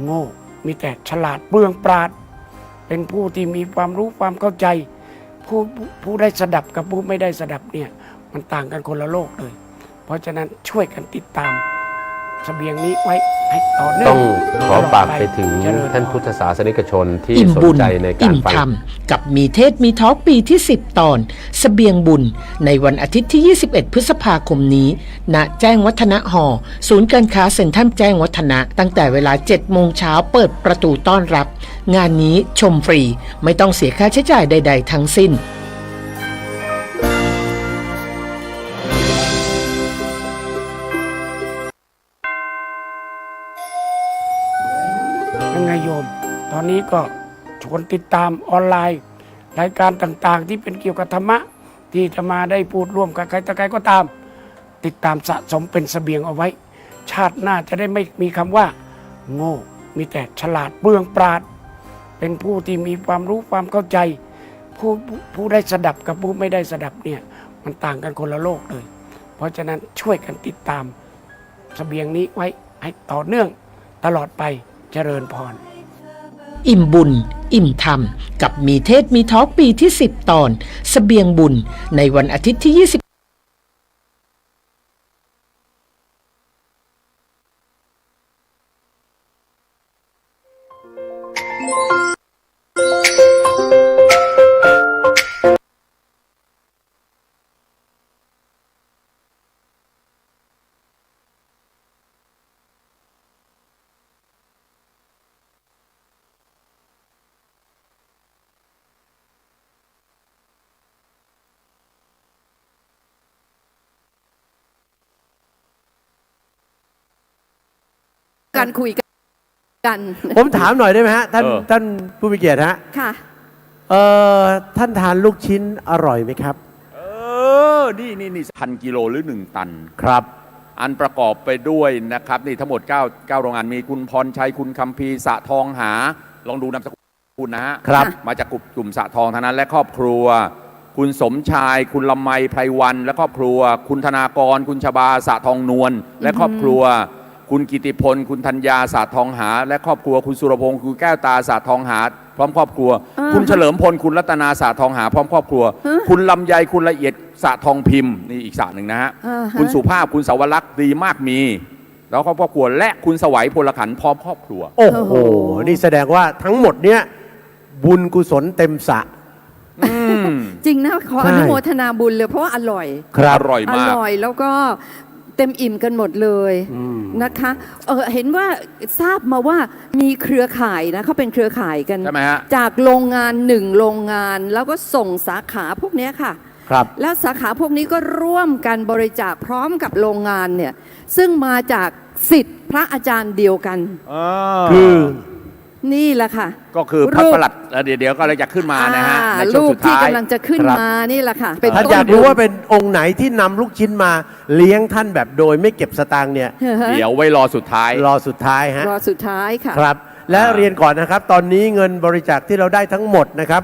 โง่มีแต่ฉลาดเปลืองปราดเป็นผู้ที่มีความรู้ความเข้าใจผู้ได้สดับกับผู้ไม่ได้สดับเนี่ยมันต่างกันคนละโลกเลย เพราะฉะนั้นช่วยกันติดตามเสบียงนี้ไว้ให้ต่อเนื่องต้องขอฝากไปถึงท่านพุทธศาสนิกชนที่สนใจในการฟังกับมีเทศมีทอล์กปีที่ 10 ตอนเสบียงบุญในวันอาทิตย์ที่ 21 พฤษภาคมนี้ณแจ้งวัฒนะหอศูนย์การค้าเซ็นทรัลแจ้งวัฒนะตั้งแต่เวลา 7 โมงเช้าเปิดประตูต้อนรับงานนี้ชมฟรีไม่ต้องเสียค่าใช้จ่ายใดๆทั้งสิ้นยังไงโยมตอนนี้ก็ชวนติดตามออนไลน์รายการต่างๆที่เป็นเกี่ยวกับธรรมะที่จะมาได้พูดร่วมกับใครต่อใครก็ตามติดตามสะสมเป็นเสบียงเอาไว้ชาติหน้าจะได้ไม่มีคำว่าโง่มีแต่ฉลาดเปลืองปราดเป็นผู้ที่มีความรู้ความเข้าใจผู้ได้สดับกับผู้ไม่ได้สดับเนี่ยมันต่างกันคนละโลกเลยเพราะฉะนั้นช่วยกันติดตามเสบียงนี้ไว้ให้ต่อเนื่องตลอดไปเจริญพรอิ่มบุญอิ่มธรรมกับมีเทศมีทอล์กปีที่ 10 ตอนเสบียงบุญในวันอาทิตย์ที่ 20 การคุยกัน ผมถามหน่อยได้ไหมฮะท่านผู้มีเกียรติฮะ ค่ะ ท่านทานลูกชิ้นอร่อยไหมครับ นี่1,000 กิโลหรือ 1 ตัน ครับ อันประกอบไปด้วยนะครับนี่ทั้งหมด9โรงงานมีคุณพรชัยคุณคัมภีร์สะทองหาลองดูนามสกุลนะฮะ ครับ มาจากกลุ่มสะทองทั้งนั้นและครอบครัว คุณสมชายคุณลำไมไพรวันและครอบครัว คุณธนากรคุณชบาสะทองนวลและครอบครัว คุณกิติพลคุณธัญญาสะทองหาและครอบครัวคุณสุรพงศ์คุณแก้วตาสะทองหาพร้อมครอบครัว คุณเฉลิมพลคุณรัตนาสะทองหาพร้อมครอบครัว คุณลำไยคุณละเอียดสะทองพิมพ์นี่อีกสะหนึ่งนะฮะคุณสุภาพคุณสาวรักษ์ดีมากมีแล้วครอบครัวและคุณสวัยพลขันธ์พร้อมครอบครัว โอ้โห นี่แสดงว่าทั้งหมดเนี้ยบุญกุศลเต็มสระ จริงนะขออนุโมทนาบุญเลยเพราะว่าอร่อย ครับอร่อยมาก อร่อยแล้วก็เต็มอิ่มกันหมดเลยนะคะเห็นว่าทราบมาว่ามีเครือข่ายนะเขาเป็นเครือข่ายกัน ใช่ไหมฮะ จากโรงงาน1โรงงานแล้วก็ส่งสาขาพวกเนี้ยค่ะ ครับ แล้วสาขาพวกนี้ก็ร่วมกันบริจาคพร้อมกับโรงงานเนี่ยซึ่งมาจากศิษย์พระอาจารย์เดียวกัน คือ นี่แหละค่ะ ก็คือพระประหลัดเดี๋ยวก็เลยจะขึ้นมานะฮะในช่ว รู ง ป สุดท้าย ที่กำลังจะขึ้น ครับ มานี่แหละค่ะ ท่านอยากรู้ว่าเป็นองค์ไหนที่นำลูกชิ้นมาเลี้ยงท่านแบบโดยไม่เก็บสตางค์เนี่ย เดี๋ยวไว้รอสุดท้าย รอสุดท้ายฮะ รอสุดท้ายค่ะ ครับ และเรียนก่อนนะครับ ตอนนี้เงินบริจาคที่เราได้ทั้งหมดนะครับ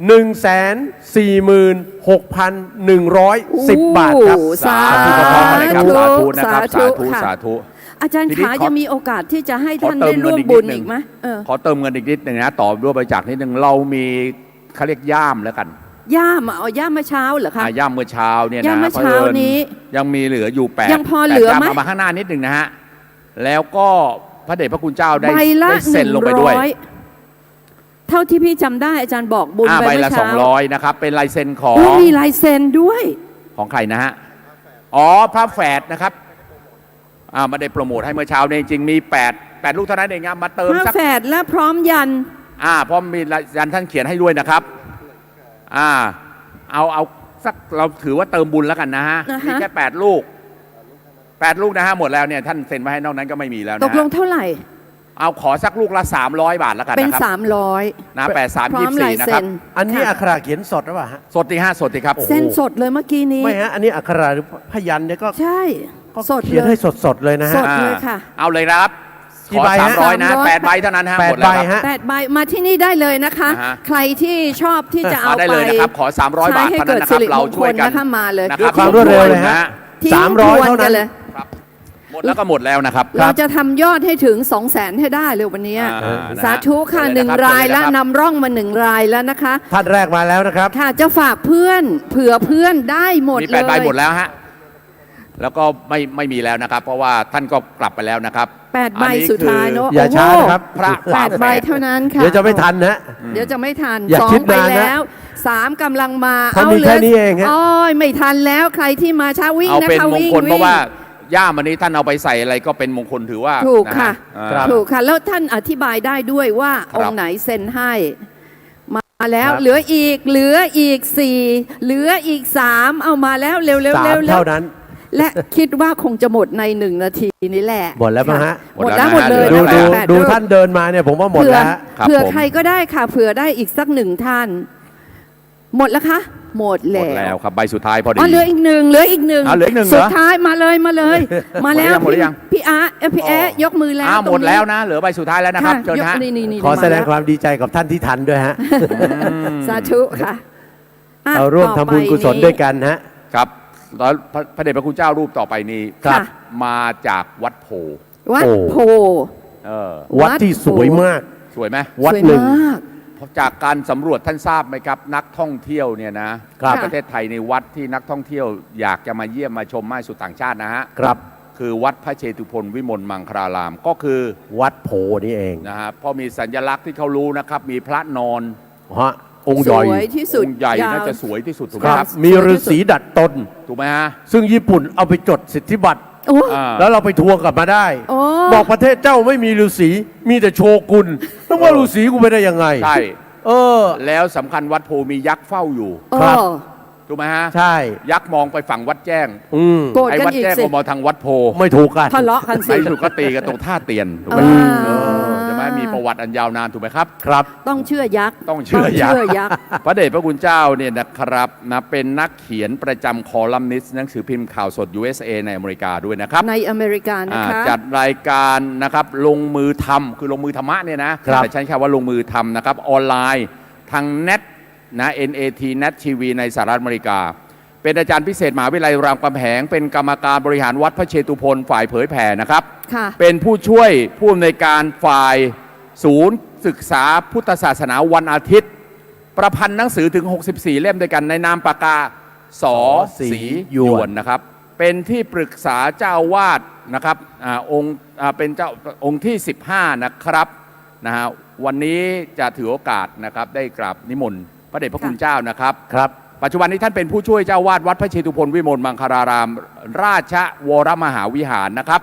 146,110 บาทครับ สา ธุพร้อมกันเลยครับสาธุนะครับ สาธุ สาธุ ค่ะ สาธุ อาจารย์ ทีนี้ ขา ขอ จะมีโอกาสที่จะให้ ขอ ท่าน เติ ได้ มเงิ ร่ น วม อีก บุ นิ ญ ดหนึ่ อี ง กไหม ขอเติมเงินอีกนิดหนึ่งนะต่อด้วยบริจาคนิดหนึ่งเรามีเขาเรียกย่ามแล้วกัน ย่ามเอาย่ามเมื่อเช้าเหรอคะ ย่ามเมื่อเช้าเนี่ยนะ ย่ามเมื่อเช้านี้ ยังมีเหลืออยู่8 ยังพอเหลือไหม ย่ามเอามาข้างหน้านิดหนึ่งนะฮะแล้วก็พระเดชพระคุณเจ้าได้ ใบละ ได้เซ็นลงไปด้วย 100เท่าที่พี่จำได้อาจารย์บอกบุญ ใบ เมื่ ละ อเช้า 200นะครับเป็นลายเซ็นของ อุ๊ยมีลายเซ็นด้วย ของใครนะฮะอ๋อพระแฝดนะครับไม่ได้โปรโมทให้เมื่อเช้าเนี่ยจริงๆมี8ลูกเท่านั้นเองครับมาเติม พระ สัก แฝดและพร้อมยัน เพราะมียันท่านเขียนให้ด้วยนะครับเอาสักเราถือว่าเติมบุญแล้วกันนะฮะ อ่าฮะ มีแค่8 ลูกนะฮะหมดแล้วเนี่ยท่านเซ็นไว้ให้นอกนั้นก็ไม่มีแล้วนะ ตกลงเท่าไหร่ เอาขอสักลูกละ300 บาทแล้วกัน เป็น นะครับ 300 นะ พร้อมลาย 8324นะ เซ็ ครับ น อันนี้อักขระเขียนสดหรือเปล่าฮะ สดที่5สดที่ครับ เส้นสดเลยเมื่อกี้นี้ ไม่ฮะ อันนี้อักขระหรือพยัญชนะเนี่ยก็ ใช่สด เขียน เล ให้ ย สดๆเลยนะฮะ สดเลยค่ะ เอาเลยนะครับ กี่ ขอ ใบฮะ 300นะ8 ใบเท่านั้นฮะ แปด หมดแล้ว ใบ ครับ ฮะ 8 ใบมาที่นี่ได้เลยนะคะ อ่าฮะ ใครที่ชอบที่จะเอา ได้ ไป เลยนะครับขอ300 บาท ใช้ให้ เท่านั้ เกิ น ด นะครับ สิริ เรา มง ช่วย คล กัน นะคะมาเลย นะครับ ความรวดเร็วเลยฮะ ทิ้ง 300 เท่านั้น ทวนกัเลย หมดแล้วก็หมดแล้วนะครับ เราจะทำยอดให้ถึง 200,000 ให้ได้เลยวันนี้ นะฮะ สาธุค่ะ เชิญเลยนะครับ 1 ราย เชิญเลย แล้ว นะครับ นำร่องมา1 รายแล้วนะคะ ท่านแรกมาแล้วนะครับ ค่ะจะฝากเพื่อนเผื่อเพื่อนได้หมด มี เลย 8 ใบหมดแล้วฮะแล้วก็ไม่มีแล้วนะครับ เพราะว่าท่านก็กลับไปแล้วนะครับ 8 ใบสุดท้ายเนอะ อย่า โโห ช้านะครับ พระ 8 ใบเท่านั้นค่ะ เดี๋ยวจะไม่ทันนะ เดี๋ยวจะไม่ทัน อย่า สอง คิด ไป นานนะ แล้ว3กำลังมา เขามี เหลื แค่นี้เองฮะ โอ้ยไม่ทันแล้วใครที่มาช้าวิ่ง เอา นะ เป็น คะ มง วิ่ง คลเพราะ วิ่ง ว่าย่ามอันนี้ท่านเอาไปใส่อะไรก็เป็นมงคลถือว่า ถูกค่ะ นฮ ถูกค่ะ แล้วท่านอธิบายได้ด้วยว่า ครับ องค์ไหนเซ็นให้ มาแล้ว ครับ เหลืออีก4เหลืออีก3เอามาแล้วเร็วๆ สาม เร็วๆ เท่านั้น และคิดว่าคงจะหมดใน1 นาทีนี้แหละ หมดแล้วมั้งฮะ หมดแล้วหมดเลย ดู นะคะแป ดู รูป ท่านเดินมาเนี่ยผมว่าหมดแล้วฮะ ครับ เผื่อ ผม ใครก็ได้ค่ะเผื่อได้อีกสัก1 ท่าน หมดแล้วคะหมด หม แล้ ดแล้ว ว ครับใบสุดท้ายพอดี อ๋อเหลืออีก1เหลืออีก1 เหลืออีกหนึ่งเหรอ สุดท้ายมาเลยมาแล้ว หมดหรือยัง พี่อาร์พี่แอะยกมือแล้ว หมดแล้วนะเหลือใบสุดท้ายแล้วนะครับ ค่ะ เชิญฮะ ยกนี่ ขอแสดง ม ความดีใจกับท่านที่ทันด้วยฮะ สาธุค่ะอ่ะ เราร่วม ต่อ ทำบุญ ไป กุศลด้วยกันฮะ ครับแล้วพระเดชพระคุณเจ้ารูปต่อไปนี้ ครับ มาจากวัดโพ วัด โอ้ โพ วัดที่สวยมาก สวยไหม วัดหนึ่ง สวยมาก จากการสำรวจท่านทราบไหมครับ นักท่องเที่ยวเนี่ยนะครับ ประเทศไทยในวัดที่นักท่องเที่ยวอยากจะมาเยี่ยมมาชมมากสุดต่างชาตินะฮะ ครับ คือวัดพระเชตุพนวิมลมังคลาราม ก็คือ วัดโพนี่เอง นะฮะเพราะมีสัญลักษณ์ที่เขารู้นะครับ มีพระนอน ฮะองค์ใหญ่ สวยที่สุด องค์ใหญ่ ยาว น่าจะสวยที่สุดถูกไห ค ม รับ ครับ มีฤาษีดัดตน ถูกไหมฮะ ซึ่งญี่ปุ่นเอาไปจดสิทธิบัตร โอ้ แล้วเราไปทวงกลับมาได้ โอ้ บอกประเทศเจ้าไม่มีฤาษีมีแต่โชกุนต้องว่าฤาษีกูไปได้ยังไง ใช่ เออ แล้วสำคัญวัดโพมียักษ์เฝ้าอยู่ โอ้ ครับ ถูกไหมฮะ ใช่ ยักษ์มองไปฝั่งวัดแจ้ง โกรธ ไอ้ กัน วัด อีก แจ้ง สิ ก็มองทางวัดโพ ไม่ถูกกัน ทะเลาะกันสิ ในที่สุดก็ตีกันตรงท่าเตียนถูกไหมใช่ไหมมีประวัติอันยาวนานถูกไหมครับ ครับ ต้องเชื่อยักษ์ ต้องเชื่อยักษ์ ยักษ์ พระเดชพระคุณเจ้าเนี่ยนะครับนะเป็นนักเขียนประจำคอลัมนิสต์หนังสือพิมพ์ข่าวสด USA ในอเมริกาด้วยนะครับ ในอเมริกานะคะ จัดรายการนะครับลงมือทำคือลงมือธรรมะเนี่ยนะแต่ใช้คำว่าลงมือทำนะครับออนไลน์ทาง NET นะ NAT NET TV ในสหรัฐอเมริกาเป็นอาจารย์พิเศษมหาวิทยาลัยรามคำแหงเป็นกรรมการบริหารวัดพระเชตุพนฝ่ายเผยแผ่นะครับ ค่ะ เป็นผู้ช่วยผู้อำนวยการฝ่ายศูนย์ศึกษาพุทธศาสนาวันอาทิตย์ ประพันธ์หนังสือถึง 64 เล่มด้วยกันในนามปากกาสอศรีหยวนนะครับเป็นที่ปรึกษาเจ้าวาดนะครับเป็นเจ้าองค์ที่ 15 นะครับนะฮะวันนี้จะถือโอกาสนะครับได้กราบนิมนต์พระเดชพระคุณเจ้านะครับครับปัจจุบันนี้ท่านเป็นผู้ช่วยเจ้าวาดวัดพระเชตุพนวิมลมังคลาราม ราชวรมหาวิหารนะครับ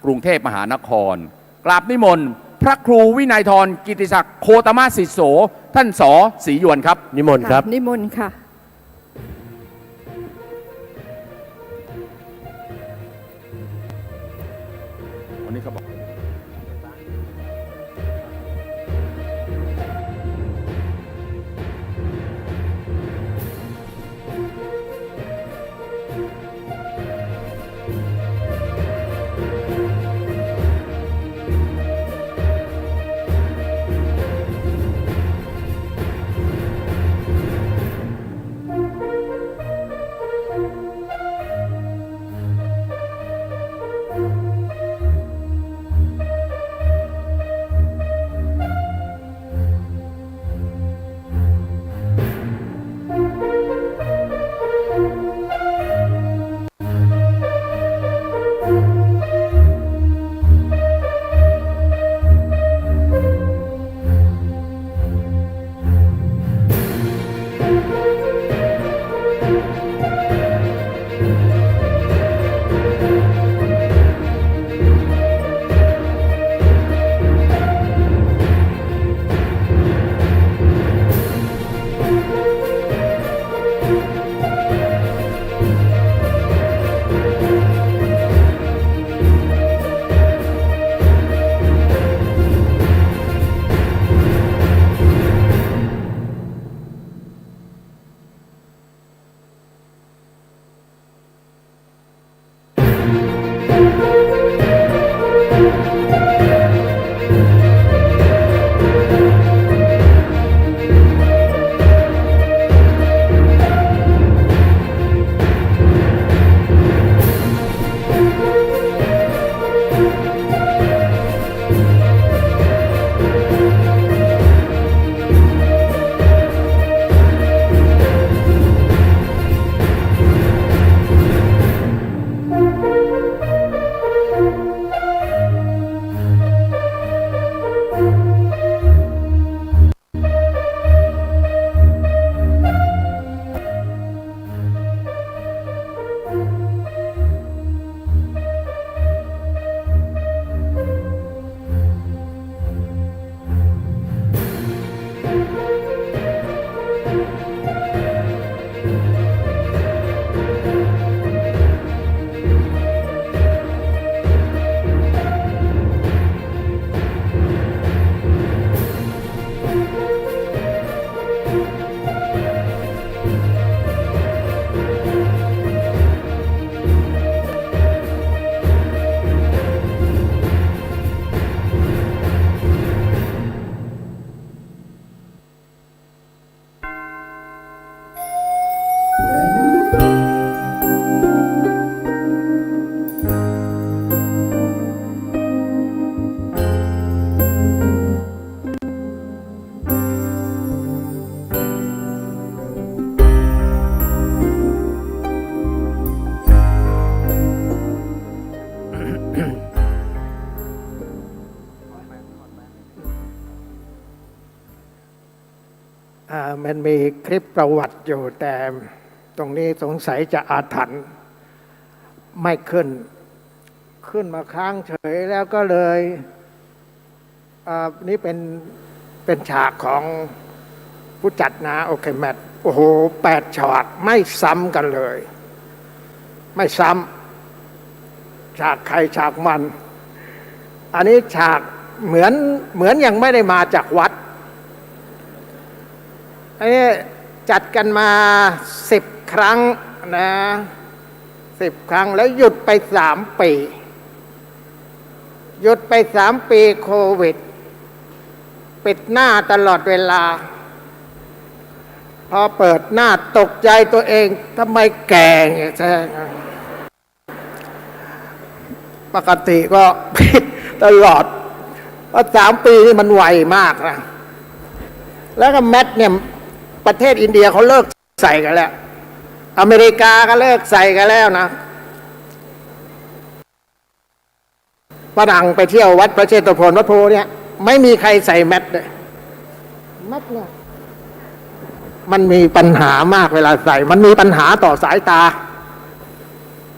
กรุงเทพมหานครกราบนิมนต์พระครูวินัยธรกิติศักดิ์โคตมศิษโสท่านสอศรีหยวนครับนิมนต์ครับ นิมนต์ค่ะ วันนี้เขาบอก มันมีคลิปประวัติอยู่แต่ตรงนี้สงสัยจะอาถรรพ์ไม่ขึ้นมาค้างเฉยแล้วก็เลยนี่เป็นฉากของผู้จัดนะโอเคแมท โอ้โห8 ฉากไม่ซ้ำกันเลย ไม่ซ้ำฉากใครฉากมัน อันนี้ฉากเหมือนยังไม่ได้มาจากวัดอันนี้จัดกันมา10 ครั้งนะ10 ครั้งแล้วหยุดไป3 ปีหยุดไป3 ปีโควิดปิดหน้าตลอดเวลาพอเปิดหน้าตกใจตัวเองทำไมแก่เนี่ยใช่ปกติก็ปิดตลอดเพราะ3 ปีนี่มันไวมากนะแล้วก็แมสเนี่ยประเทศอินเดียเขาเลิกใส่กันแล้วอเมริกาก็เลิกใส่กันแล้วนะฝรั่งไปเที่ยววัดพระเชตุพนวัดโพเนี่ยไม่มีใครใส่แมสเลยแมสเนี่ยมันมีปัญหามากเวลาใส่มันมีปัญหาต่อสายตา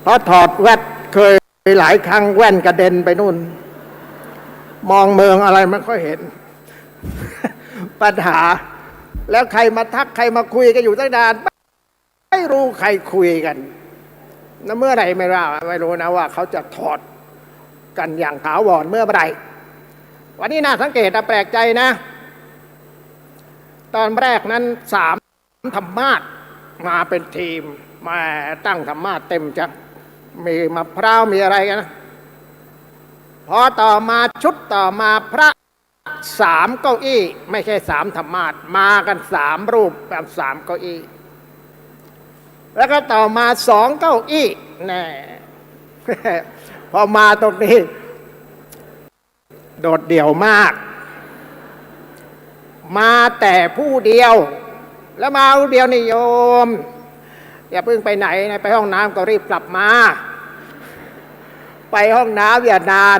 เพราะถอดแว่นเคยหลายครั้งแว่นกระเด็นไปนู่นมองเมืองอะไรไม่ค่อยเห็น ปัญหาแล้วใครมาทักใครมาคุยกันอยู่ตั้งนานไม่รู้ใครคุยกันนะเมื่อไหร่ไม่รู้นะว่าเขาจะถอดกันอย่างถาวรเมื่อไหร่วันนี้น่าสังเกตนะแปลกใจนะตอนแรกนั้น3 ธรรมาสน์มาเป็นทีมมาตั้งธรรมาสน์เต็มจังมีมะพร้าวมีอะไรกันนะพอต่อมาชุดต่อมาพระ3 เก้าอี้ไม่ใช่3 ธรรมาสน์มากัน3 รูปแบบ3 เก้าอี้แล้วก็ต่อมา2 เก้าอี้แน่ พอมาตรงนี้โดดเดี่ยวมากมาแต่ผู้เดียวแล้วมาผู้เดียวนี่โยมอย่าเพิ่งไปไหนนะไปห้องน้ำก็รีบกลับมาไปห้องน้ำอย่านาน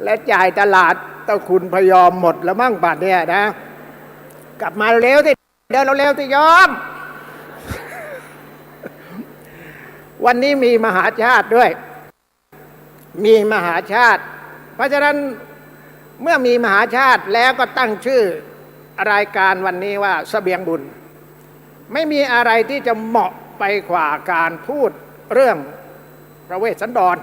และจ่ายตลาดเจ้าคุณพยอมหมดแล้วมั่งบาทเนี่ยนะกลับมาเร็วที่เดินเร็วที่ยอม วันนี้มีมหาชาติด้วยมีมหาชาติเพราะฉะนั้นเมื่อมีมหาชาติแล้วก็ตั้งชื่อรายการวันนี้ว่าเสบียงบุญไม่มีอะไรที่จะเหมาะไปกว่าการพูดเรื่องพระเวสสันดร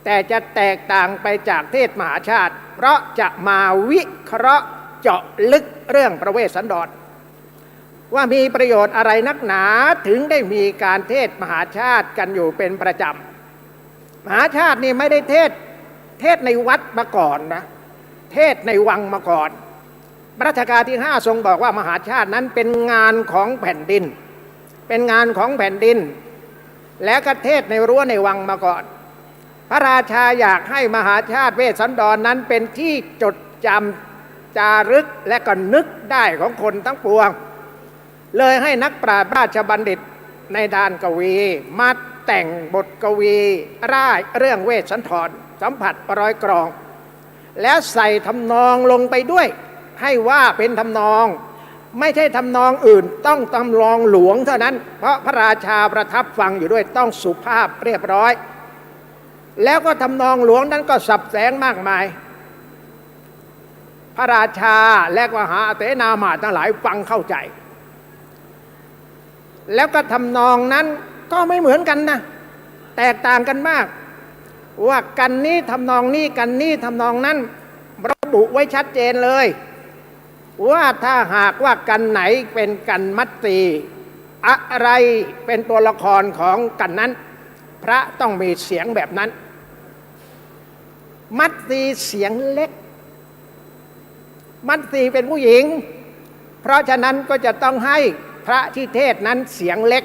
แต่จะแตกต่างไปจากเทศมหาชาติเพราะจะมาวิเคราะห์เจาะลึกเรื่องพระเวสสันดรว่ามีประโยชน์อะไรนักหนาถึงได้มีการเทศมหาชาติกันอยู่เป็นประจำมหาชาตินี่ไม่ได้เทศในวัดมาก่อนนะเทศในวังมาก่อนรัชกาลที่5ทรงบอกว่ามหาชาตินั้นเป็นงานของแผ่นดินเป็นงานของแผ่นดินแล้วก็เทศในรั้วในวังมาก่อนพระราชาอยากให้มหาชาติเวสสันดรนั้นเป็นที่จดจำจารึกและก็นึกได้ของคนทั้งปวงเลยให้นักปราชญ์ราชบัณฑิตในด้านกวีมาแต่งบทกวีร่ายเรื่องเวสสันดรสัมผัสร้อยกรองแล้วใส่ทำนองลงไปด้วยให้ว่าเป็นทำนองไม่ใช่ทำนองอื่นต้องทำนองหลวงเท่านั้นเพราะพระราชาประทับฟังอยู่ด้วยต้องสุภาพเรียบร้อยแล้วก็ทำนองหลวงนั้นก็สับแสงมากมายพระราชาและมหาเสนามาทั้งหลายฟังเข้าใจแล้วก็ทำนองนั้นก็ไม่เหมือนกันนะแตกต่างกันมากว่ากันนี้ทำนองนี้กันนี้ทำนองนั้นระบุไว้ชัดเจนเลยว่าถ้าหากว่ากันไหนเป็นกันมัตสีอะไรเป็นตัวละครของกันนั้นพระต้องมีเสียงแบบนั้นมัตสีเสียงเล็กมัตสีเป็นผู้หญิงเพราะฉะนั้นก็จะต้องให้พระที่เทศนั้นเสียงเล็ก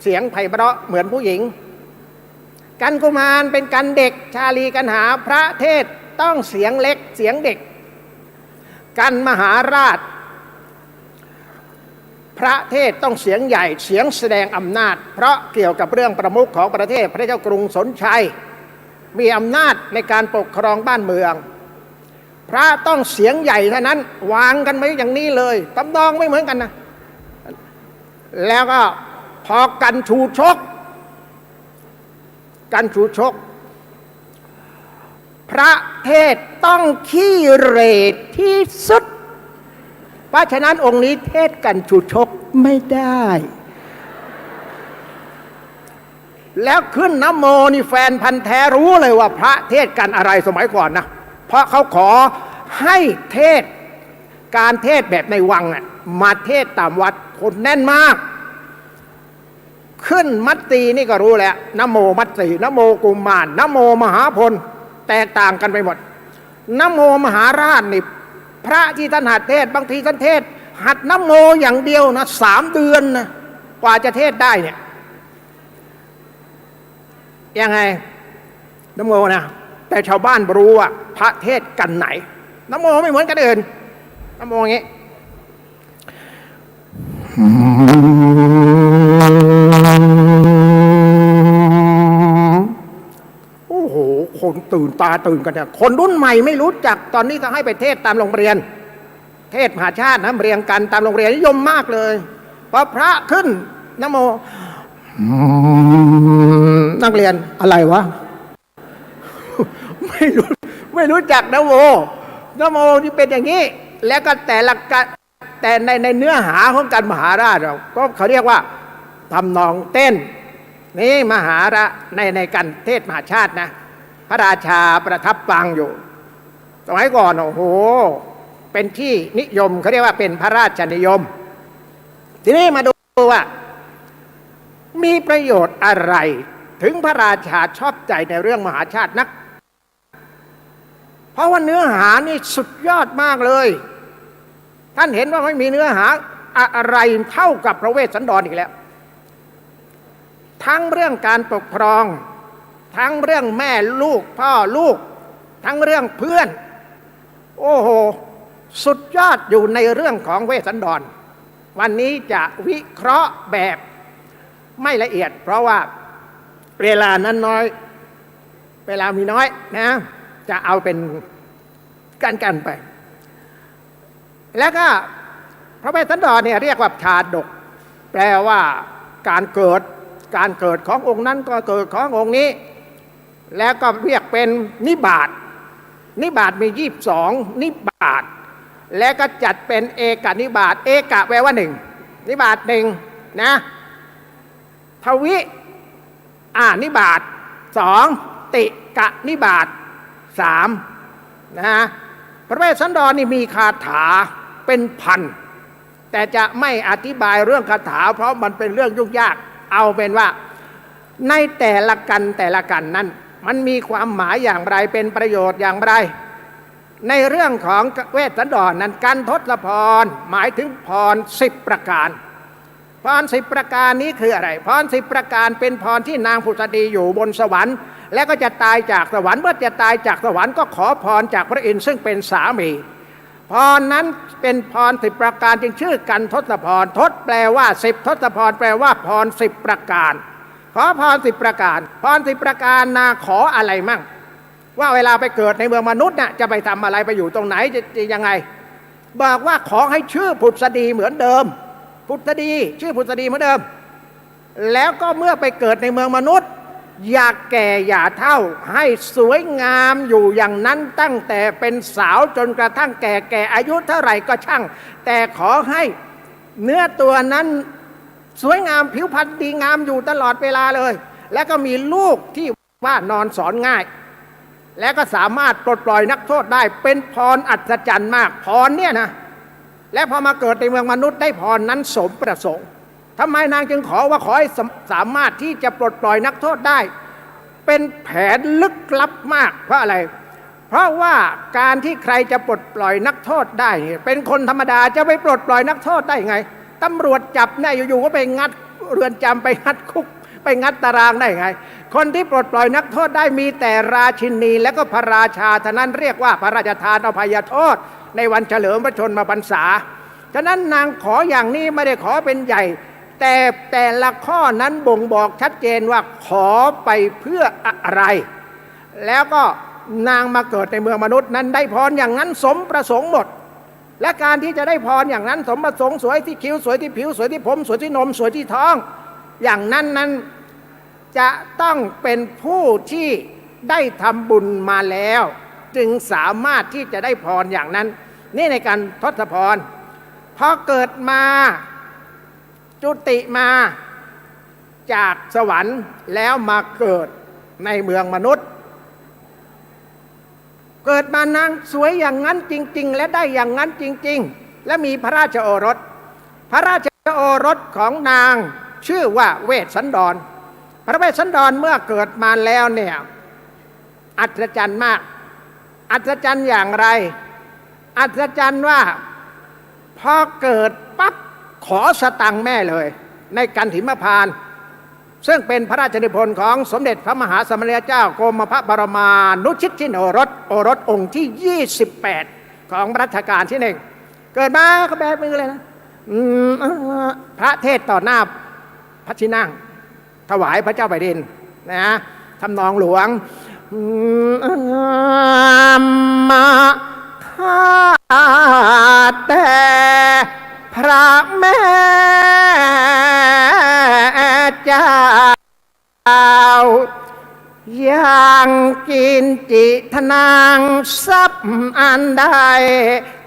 เสียงไพเราะเหมือนผู้หญิงกันกุมารเป็นกันเด็กชาลีกันหาพระเทศต้องเสียงเล็กเสียงเด็กกันมหาราชพระเทศต้องเสียงใหญ่เสียงแสดงอำนาจเพราะเกี่ยวกับเรื่องประมุขของประเทศพระเจ้ากรุงสนชัยมีอำนาจในการปกครองบ้านเมืองพระต้องเสียงใหญ่เท่านั้นวางกันไว้อย่างนี้เลยตำนองไม่เหมือนกันนะแล้วก็พอกันชูชกพระเทศต้องขี้เหร่ที่สุด เพราะฉะนั้นองค์นี้เทศกันฉุดชกไม่ได้ แล้วขึ้นนะโมนี่แฟนพันธ์แท้รู้เลยว่าพระเทศกันอะไรสมัยก่อนนะเพราะเขาขอให้เทศการเทศแบบในวังน่ะมาเทศตามวัดคนแน่นมากขึ้นมัตตีนี่ก็รู้แล้วนะโมมัตตีนะโมกุมมารนะโมมหาพลแตกต่างกันไปหมดนะโมมหาราชนี่พระที่ท่านหัดเทศบางทีท่านเทศหัดนะโมอย่างเดียวนะ3 เดือนนะกว่าจะเทศได้เนี่ยยังไงนะโมนะแต่ชาวบ้านรู้ว่าพระเทศกันไหนนะโมไม่เหมือนกันอื่นนะโมอย่างนี้โอ้โหคนตื่นตาตื่นกันเนี่ยคนรุ่นใหม่ไม่รู้จักตอนนี้ก็ให้ไปเทศตามโรงเรียนเทศมหาชาตินะเรียงกันตามโรงเรียนนิยมมากเลยพอพระขึ้นนะโมนักเรียนอะไรวะ ไม่รู้จักนะโมนะโมที่เป็นอย่างนี้แล้วก็แต่ในเนื้อหาของการมหาราชก็เขาเรียกว่าทำนองเต้นนี่มหาราในการเทศมหาชาตินะพระราชาประทับฟังอยู่สมัยก่อนโอ้โหเป็นที่นิยมเขาเรียกว่าเป็นพระราชนิยมทีนี้มาดูว่ามีประโยชน์อะไรถึงพระราชาชอบใจในเรื่องมหาชาตินักเพราะว่าเนื้อหานี่สุดยอดมากเลยท่านเห็นว่าไม่มีเนื้อหาอะไรเท่ากับพระเวสสันดรอีกแล้วทั้งเรื่องการปกครองทั้งเรื่องแม่ลูกพ่อลูกทั้งเรื่องเพื่อนโอ้โหสุดยอดอยู่ในเรื่องของเวสสันดรวันนี้จะวิเคราะห์แบบไม่ละเอียดเพราะว่าเวลานั้นน้อยเวลามีน้อยนะจะเอาเป็นกันไปแล้วก็พระเวสสันดรเนี่ยเรียกว่าชาดกแปลว่าการเกิดขององค์นั้นก็เกิดขององค์นี้แล้วก็เรียกเป็นนิบาตมี22นิบาตแล้วก็จัดเป็นเอกนิบาตเอกะแปลว่า1นิบาต1นะทวินิบาต2ติกะนิบาต3นะพระเวสสันดรนี่มีคาถาเป็นพันแต่จะไม่อธิบายเรื่องคาถาเพราะมันเป็นเรื่องยุ่งยากเอาเป็นว่าในแต่ละกันนั้นมันมีความหมายอย่างไรเป็นประโยชน์อย่างไรในเรื่องของเวสสันดรนั้นกันทศพรหมายถึงพร10ประการพร10ประการนี้คืออะไรพร10ประการเป็นพรที่นางผุษดีอยู่บนสวรรค์แล้วก็จะตายจากสวรรค์เมื่อจะตายจากสวรรค์ก็ขอพรจากพระอินทร์ซึ่งเป็นสามีพรนั้นเป็นพร10ประการจึงชื่อกันทศพรทศแปลว่า10ทศพรแปลว่าพร10ประการขอพร10ประการพร10ประการนาขออะไรมั่งว่าเวลาไปเกิดในเมืองมนุษย์น่ะจะไปทำอะไรไปอยู่ตรงไหนจะยังไงบอกว่าขอให้ชื่อผุษดีเหมือนเดิมผุษดีชื่อผุษดีเหมือนเดิมแล้วก็เมื่อไปเกิดในเมืองมนุษย์อย่าแก่อย่าเฒ่าให้สวยงามอยู่อย่างนั้นตั้งแต่เป็นสาวจนกระทั่งแก่อายุเท่าไหร่ก็ช่างแต่ขอให้เนื้อตัวนั้นสวยงามผิวพรรณดีงามอยู่ตลอดเวลาเลยแล้วก็มีลูกที่ว่านอนสอนง่ายแล้วก็สามารถปลดปล่อยนักโทษได้เป็นพรอัศจรรย์มากพรเนี่ยนะและพอมาเกิดในเมืองมนุษย์ได้พรนั้นสมประสงค์ทำไมนางจึงขอว่าขอให้สามารถที่จะปลดปล่อยนักโทษได้เป็นแผนลึกลับมากเพราะอะไรเพราะว่าการที่ใครจะปลดปล่อยนักโทษได้เป็นคนธรรมดาจะไปปลดปล่อยนักโทษได้ไงตำรวจจับเนี่ยอยู่ๆก็ไปงัดเรือนจำไปงัดคุกไปงัดตารางได้ไงคนที่ปลดปล่อยนักโทษได้มีแต่ราชินีและก็พระราชาเท่านั้นเรียกว่าพระราชทานอภัยโทษในวันเฉลิมพระชนมพรรษาฉะนั้นนางขออย่างนี้ไม่ได้ขอเป็นใหญ่แต่ละข้อนั้นบ่งบอกชัดเจนว่าขอไปเพื่ออะไรแล้วก็นางมาเกิดในเมืองมนุษย์นั้นได้พรอย่างนั้นสมประสงค์หมดและการที่จะได้พรอย่างนั้นสมประสงค์สวยที่คิ้วสวยที่ผิวสวยที่ผมสวยที่นมสวยที่ท้องอย่างนั้นจะต้องเป็นผู้ที่ได้ทำบุญมาแล้วจึงสามารถที่จะได้พรอย่างนั้นนี่ในการทศพร พอเกิดมาจุติมาจากสวรรค์แล้วมาเกิดในเมืองมนุษย์เกิดมานางสวยอย่างนั้นจริงๆและได้อย่างนั้นจริงๆและมีพระราชโอรสพระราชโอรสของนางชื่อว่าเวสสันดรพระเวสสันดรเมื่อเกิดมาแล้วเนี่ยอัศจรรย์มากอัศจรรย์อย่างไรอัศจรรย์ว่าพอเกิดปั๊บขอสตังค์แม่เลยในกันถิมพานต์ซึ่งเป็นพระราชนิพนธ์ของสมเด็จพระมหาสมณเจ้ากรมพระบรมานุชิตชินโอรสองค์ที่28ของรัชกาลที่1เกิดมาก็แบบมือเลยนะพระเทศต่อหน้าพระที่นั่งถวายพระเจ้าแผ่นดินนะทำนองหลวงมาข้าแต่พระแม่เจ้ายังกินจิทนางทรัพย์อันใด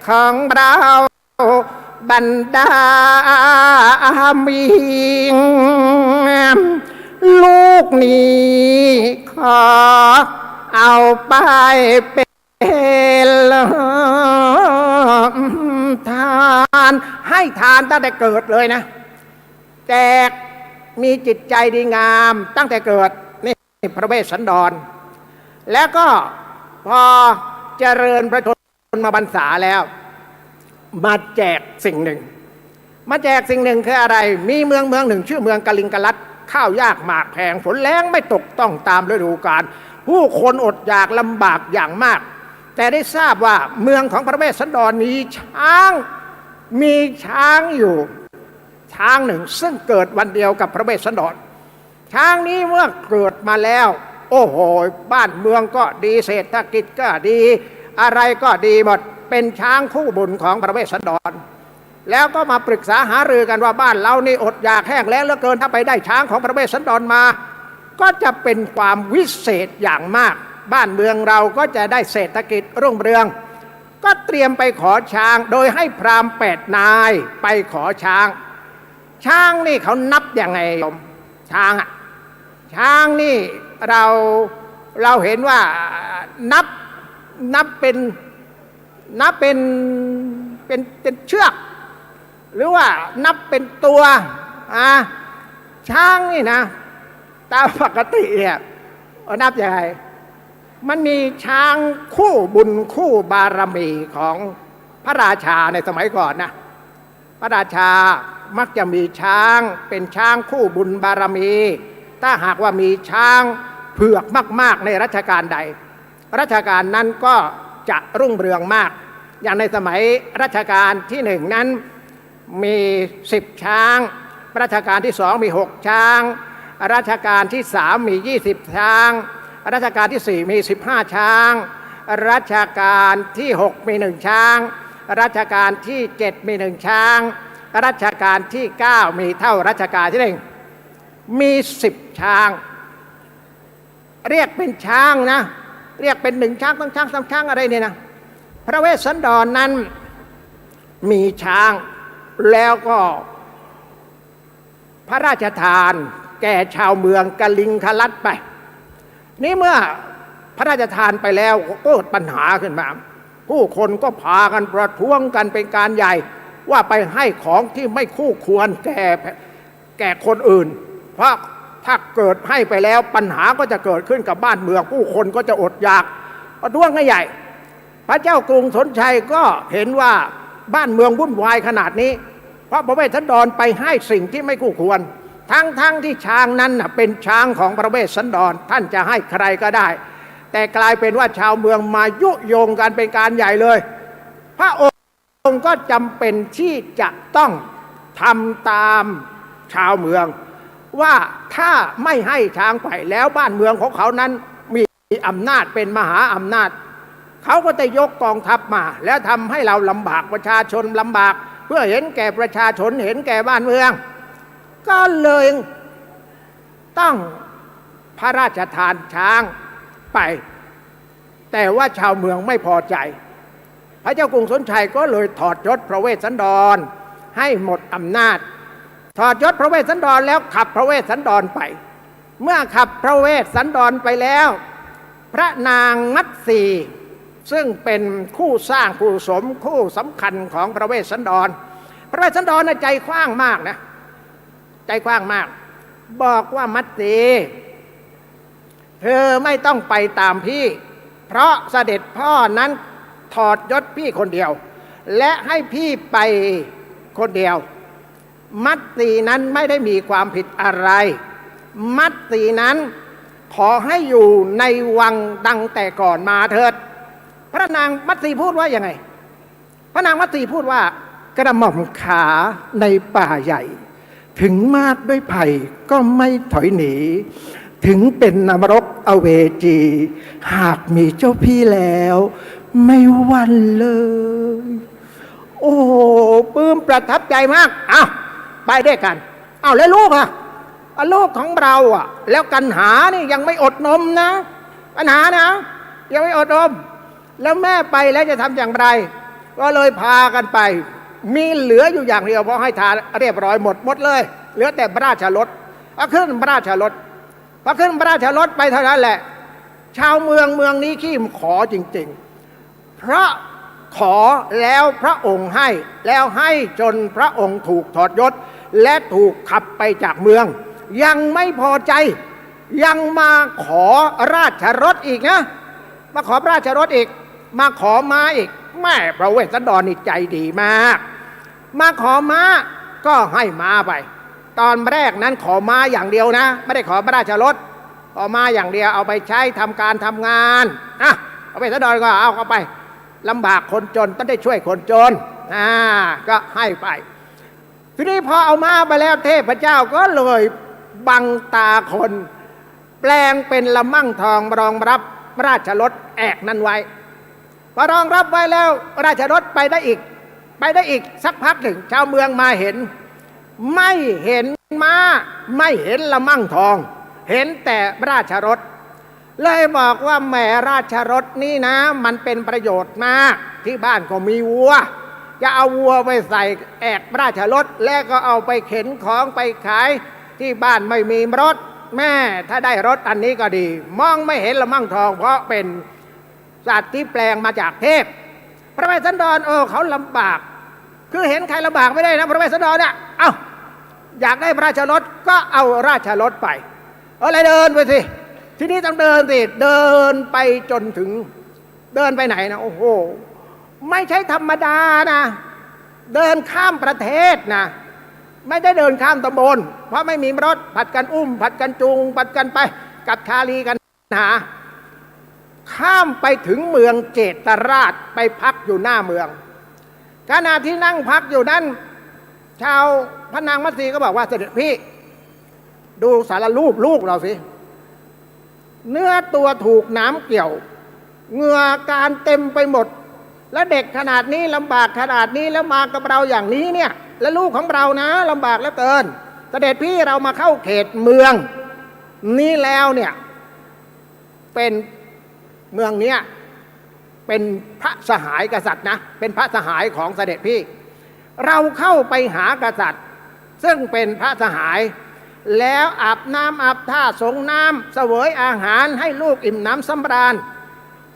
ของเราบรรดามิงลูกนี้ขอเอาไปเป็นทานให้ทานตั้งแต่เกิดเลยนะแจกมีจิตใจดีงามตั้งแต่เกิดนี่พระเวสสันดรแล้วก็พอเจริญพระชนมาพรรษาแล้วมาแจกสิ่งหนึ่งคืออะไรมีเมืองหนึ่งชื่อเมืองกลิงกลัดข้าวยากหมากแพงฝนแล้งไม่ตกต้องตามฤดูกาลผู้คนอดอยากลำบากอย่างมากแต่ได้ทราบว่าเมืองของพระเวสสันดรมีช้างอยู่ช้างหนึ่งซึ่งเกิดวันเดียวกับพระเวสสันดรช้างนี้เมื่อเกิดมาแล้วโอ้โหบ้านเมืองก็ดีเศรษฐกิจก็ดีอะไรก็ดีหมดเป็นช้างคู่บุญของพระเวสสันดรแล้วก็มาปรึกษาหารือกันว่าบ้านเรานี่อดอยากแห้งแล้งเหลือเกินถ้าไปได้ช้างของพระเวสสันดรมาก็จะเป็นความวิเศษอย่างมากบ้านเมืองเราก็จะได้เศรษฐกิจรุ่งเรืองก็เตรียมไปขอช้างโดยให้พราหมณ์8 นายไปขอช้างนี่เขานับยังไงช้างนี่เราเห็นว่านับเป็นเชือกหรือว่านับเป็นตัวช้างนี่นะตามปกติเนี่ยนับยังไงมันมีช้างคู่บุญคู่บารมีของพระราชาในสมัยก่อนนะพระราชามักจะมีช้างเป็นช้างคู่บุญบารมีถ้าหากว่ามีช้างเผือกมากๆในรัชกาลใดรัชกาลนั้นก็จะรุ่งเรืองมากอย่างในสมัยรัชกาลที่1นั้นมี10ช้างรัชกาลที่2มี6ช้างรัชกาลที่3มี20ช้างรัชกาลที่4มี15ช้างรัชกาลที่6มี1ช้างรัชกาลที่7มี1ช้างรัชกาลที่9มีเท่ารัชกาลที่1มี10ช้างเรียกเป็นช้างนะเรียกเป็น1ช้าง2ช้าง3ช้างอะไรเนี่ยนะพระเวสสันดรนั้นมีช้างแล้วก็พระราชทานแก่ชาวเมืองกลิงคลัดไปนี่เมื่อพระราชทานไปแล้วก็เกิดปัญหาขึ้นมาผู้คนก็พากันประท้วงกันเป็นการใหญ่ว่าไปให้ของที่ไม่คู่ควรแก่คนอื่นเพราะถ้าเกิดให้ไปแล้วปัญหาก็จะเกิดขึ้นกับบ้านเมืองผู้คนก็จะอดอยากประท้วงกันใหญ่พระเจ้ากรุงธนชัยก็เห็นว่าบ้านเมืองวุ่นวายขนาดนี้เพราะพระเวสสันดรไปให้สิ่งที่ไม่คู่ควรทั้งที่ช้างนั้นเป็นช้างของพระเวสสันดรท่านจะให้ใครก็ได้แต่กลายเป็นว่าชาวเมืองมายุยงกันเป็นการใหญ่เลยพระองค์ก็จำเป็นที่จะต้องทำตามชาวเมืองว่าถ้าไม่ให้ช้างไปแล้วบ้านเมืองของเขานั้นมีอำนาจเป็นมหาอำนาจเขาก็จะยกกองทัพมาแล้วทำให้เราลำบากประชาชนลำบากเพื่อเห็นแก่ประชาชนเห็นแก่บ้านเมืองก็เลยต้องพระราชทานช้างไปแต่ว่าชาวเมืองไม่พอใจพ ระเจ้ากรุงสนชัยก็เลยถอดยศพระเวสสันดรให้หมดอำนาจถอดยศพระเวสสันดรแล้วขับพระเวสสันดรไปเมื่อขับพระเวสสันดรไปแล้วพระนางมัตสีซึ่งเป็นคู่สร้างคู่สมคู่สำคัญของพระเวสสันดรพระเวสสันดรใจกว้างมากนะใจกว้างมากบอกว่ามัตสีเธอไม่ต้องไปตามพี่เพราะเสด็จพ่อนั้นถอดยศพี่คนเดียวและให้พี่ไปคนเดียวมัตสีนั้นไม่ได้มีความผิดอะไรมัตสีนั้นขอให้อยู่ในวังดังแต่ก่อนมาเถิดพระนางมัตสีพูดว่ายังไงพระนางมัตสีพูดว่ากระหม่อมขาในป่าใหญ่ถึงมาดด้วยไผ่ก็ไม่ถอยหนีถึงเป็นนรกอเวจีหากมีเจ้าพี่แล้วไม่หวั่นเลยโอ้ปลื้มประทับใจมากอ้าวไปด้วยกันอ้าวแล้วลูกอะลูกของเราอะแล้วกันหานี่ยังไม่อดนมนะกันหานะยังไม่อดนมแล้วแม่ไปแล้วจะทำอย่างไรก็เลยพากันไปมีเหลืออยู่อย่างเดียวเพราะให้ทานเรียบร้อยหมดเลยเหลือแต่พระราชรถขึ้นพระราชรถพอขึ้นพระราชรถไปเท่านั้นแหละชาวเมืองนี้ขี้ขอจริงๆเพราะขอแล้วพระองค์ให้แล้วให้จนพระองค์ถูกถอดยศและถูกขับไปจากเมืองยังไม่พอใจยังมาขอราชรถอีกนะมาขอราชรถอีกมาขอม้าอีกแม่พระเวสสันดรนี่ใจดีมากมาขอม้าก็ให้ม้าไปตอนแรกนั้นขอม้าอย่างเดียวนะไม่ได้ขอพระราชรถขอม้าอย่างเดียวเอาไปใช้ทำการทำงานพระเวสสันดรก็เอาเข้าไปลำบากคนจนต้องได้ช่วยคนจนก็ให้ไปทีนี้พอเอาม้าไปแล้วเทพเจ้าก็เลยบังตาคนแปลงเป็นละมั่งทองรองรับราชรถแอกนั้นไว้พอรองรับไว้แล้วราชรถไปได้อีกสักพักหนึ่งชาวเมืองมาเห็นไม่เห็นม้าไม่เห็นละมั่งทองเห็นแต่ราชรถเลยบอกว่าแหมราชรถนี่นะมันเป็นประโยชน์มากที่บ้านก็มีวัวจะเอาวัวไปใส่แอกราชรถแล้วก็เอาไปเข็นของไปขายที่บ้านไม่มีรถแม่ถ้าได้รถอันนี้ก็ดีมองไม่เห็นละมั่งทองเพราะเป็นสัตว์ที่แปลงมาจากเทพพระเวสสันดรเขาลำบากคือเห็นใครลำบากไม่ได้นะพระเวสสันดรเนี่ยอยากได้ราชรถก็เอาราชรถไปอะไรเดินไปสิทีนี้ต้องเดินสิเดินไปจนถึงเดินไปไหนนะโอ้โหไม่ใช่ธรรมดานะเดินข้ามประเทศนะไม่ได้เดินข้ามตำบลเพราะไม่มีรถผัดกันอุ้มผัดกันจูงผัดกันไปกับชาลีกันหาข้ามไปถึงเมืองเจตราชไปพักอยู่หน้าเมืองขณะที่นั่งพักอยู่นั้นชาวพระนางมัตสีก็บอกว่าเสด็จพี่ดูสารรูปลูกเราสิเนื้อตัวถูกน้ำเกี่ยวเหงื่อการเต็มไปหมดและเด็กขนาดนี้ลำบากขนาดนี้แล้วมากับเราอย่างนี้เนี่ยและลูกของเรานะลำบากเหลือเกินเสด็จพี่เรามาเข้าเขตเมืองนี้แล้วเนี่ยเป็นเมืองเนี้ยเป็นพระสหายกษัตริย์นะเป็นพระสหายของเสด็จพี่เราเข้าไปหากษัตริย์ซึ่งเป็นพระสหายแล้วอาบน้ำอาบท่าสงน้ำเสวยอาหารให้ลูกอิ่มน้ำสำราญ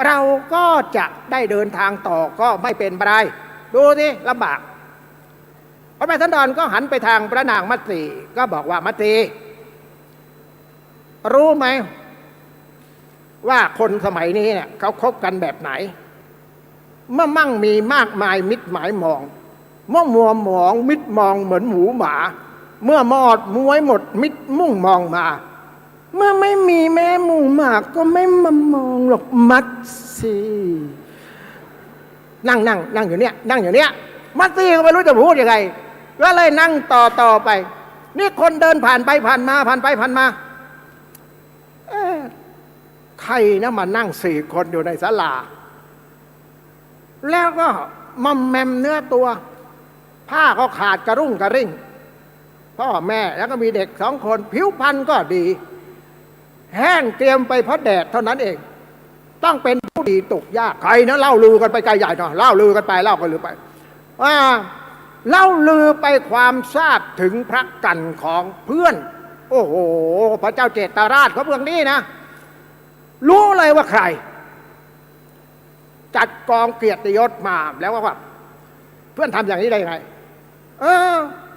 เราก็จะได้เดินทางต่อก็ไม่เป็นไรดูสิลำบากพระเวสสันดรก็หันไปทางพระนางมัตสีก็บอกว่ามัตสีรู้ไหมว่าคนสมัยนี้เนี่ยเขาคบกันแบบไหนเมื่อมั่งมีมากมายมิตรหมายมองเมื่อมัวหมองมิตรมองเหมือนหมูหมาเมื่อมอดมวยหมดมิตรมุ่งมองมาเมื่อไม่มีแม่หมูหมากก็ไม่มามองหรอกมัตสีนั่งอยู่เนี่ยนั่งอยู่เนี่ยมัตสีก็ไม่รู้จะพูดยังไงก็เลยนั่งต่อไปนี่คนเดินผ่านไปผ่านมาใครนะมานั่ง4 คนอยู่ในศาลาแล้วก็มอมแมมเนื้อตัวผ้าก็ขาดกระรุ่งกระริ่งพ่อแม่แล้วก็มีเด็ก2 คนผิวพรรณก็ดีแห้งเตรียมไปเพราะแดดเท่านั้นเอง ต้องเป็นผู้ดีตกยากใครนะเล่าลือกันไปไกลใหญ่เนาะเล่าลือกันไปเล่ากันลือไปเล่าลือไปความทราบถึงพระกันของเพื่อนโอ้โหพระเจ้าเจตราชเขาเมืองนี้นะรู้เลยว่าใครจัดกองเกียรติยศมาแล้วว่าเพื่อนทำอย่างนี้ได้ยังไง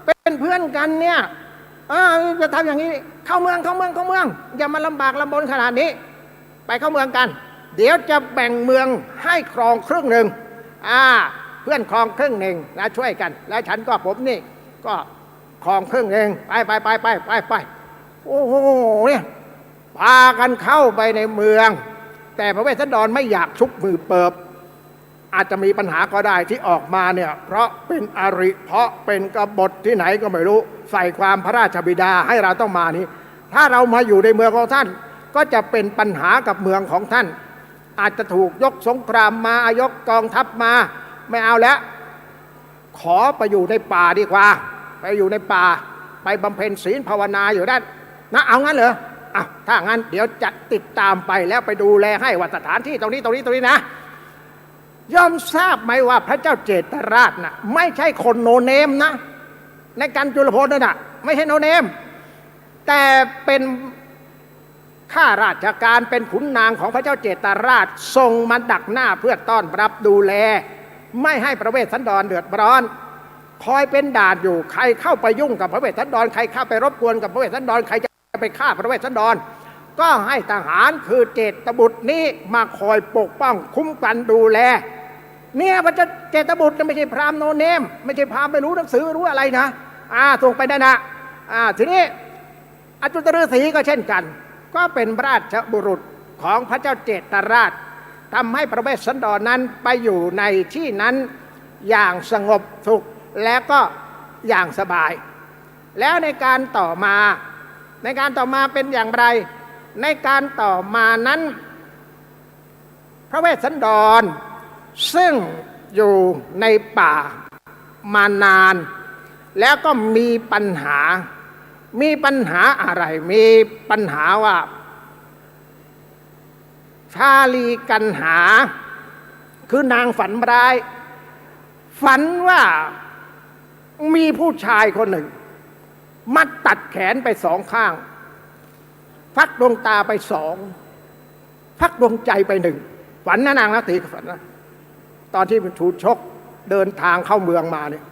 เป็นเพื่อนกันเนี่ยจะทำอย่างนี้เข้าเมืองอย่ามาลำบากลำบนขนาดนี้ไปเข้าเมืองกันเดี๋ยวจะแบ่งเมืองให้ครองครึ่งหนึ่งเพื่อนครองครึ่งหนึ่งแล้วช่วยกันแล้วฉันก็ผมนี่ก็ครองครึ่งหนึ่งไปโอ้โหเนี่ยพากันเข้าไปในเมืองแต่พระเวสสันดรไม่อยากชุบมือเปิบอาจจะมีปัญหาก็ได้ที่ออกมาเนี่ยเพราะเป็นอริเพราะเป็นกบฏที่ไหนก็ไม่รู้ใส่ความพระราชบิดาให้เราต้องมานี้ถ้าเรามาอยู่ในเมืองของท่านก็จะเป็นปัญหากับเมืองของท่านอาจจะถูกยกสงครามมายกกองทัพมาไม่เอาแล้วขอไปอยู่ในป่าดีกว่าไปอยู่ในป่าไปบำเพ็ญศีลภาวนาอยู่ด้านนะเอางั้นเหรอถ้างั้นเดี๋ยวจะติดตามไปแล้วไปดูแลให้ว่าสถานที่ตรงนี้นะย่อมทราบไหมว่าพระเจ้าเจตราชนะไม่ใช่คนโนเนมนะในการจุลพลนั่นนะไม่ใช่โนเนมแต่เป็นข้าราชการเป็นขุนนางของพระเจ้าเจตราชทรงมาดักหน้าเพื่อต้อนรับดูแลไม่ให้พระเวสสันดรเดือดร้อนคอยเป็นด่านอยู่ใครเข้าไปยุ่งกับพระเวสสันดรใครเข้าไปรบกวนกับพระเวสสันดรใครจะไปฆ่าพระเวสสันดรก็ให้ทหารคือเจตบุตรนี้มาคอยปกป้องคุ้มกันดูแลเนี่ยพระเจ้าเจตบุตรไม่ใช่พราหมณ์โนเนมไม่ใช่พราหมณ์ไม่รู้หนังสือรู้อะไรนะส่งไปได้นะทีนี้อจุตฤาษีก็เช่นกันก็เป็นราชบุรุษของพระเจ้าเจตราชทำให้พระเวสสันดรนั้นไปอยู่ในที่นั้นอย่างสงบสุขและก็อย่างสบายแล้วในการต่อมาเป็นอย่างไรในการต่อมานั้นพระเวสสันดรซึ่งอยู่ในป่ามานานแล้วก็มีปัญหาอะไรมีปัญหาว่าชาลีกันหาคือนางฝันร้ายฝันว่ามีผู้ชายคนหนึ่งมัดตัดแขนไปสองข้างฟักดวงตาไปสองฟักดวงใจไปหนึ่งฝันนะนางนาตีฝันนะตอนที่เป็นถูกชกเดินทางเข้าเมืองมาเนี่ย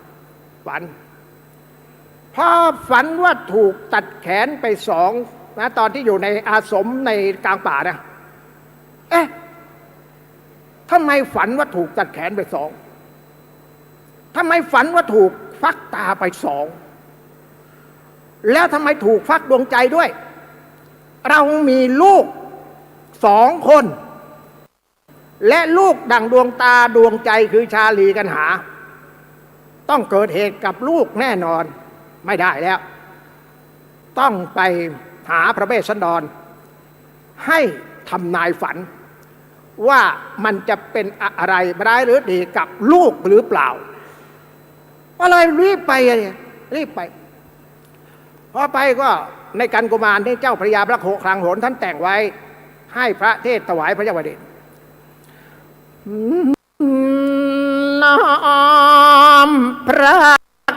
ฝันพอฝันว่าถูกตัดแขนไปสองนะตอนที่อยู่ในอาสมในกลางป่านะทำไมฝันว่าถูกตัดแขนไปสองทำไมฝันว่าถูกฟักตาไปสองแล้วทำไมถูกฟักดวงใจด้วยเรามีลูก2 คนและลูกดั่งดวงตาดวงใจคือชาลีกันหาต้องเกิดเหตุกับลูกแน่นอนไม่ได้แล้วต้องไปหาพระเวสสันดรให้ทำนายฝันว่ามันจะเป็นอะไรร้ายหรือดีกับลูกหรือเปล่าก็เลยรีบไปพอไปก็ในกันกุมารที่เจ้าพระยาพระโคคลังโหนท่านแต่งไว้ให้พระเทศถวายพระเจ้าแผ่นดินน้อมพระ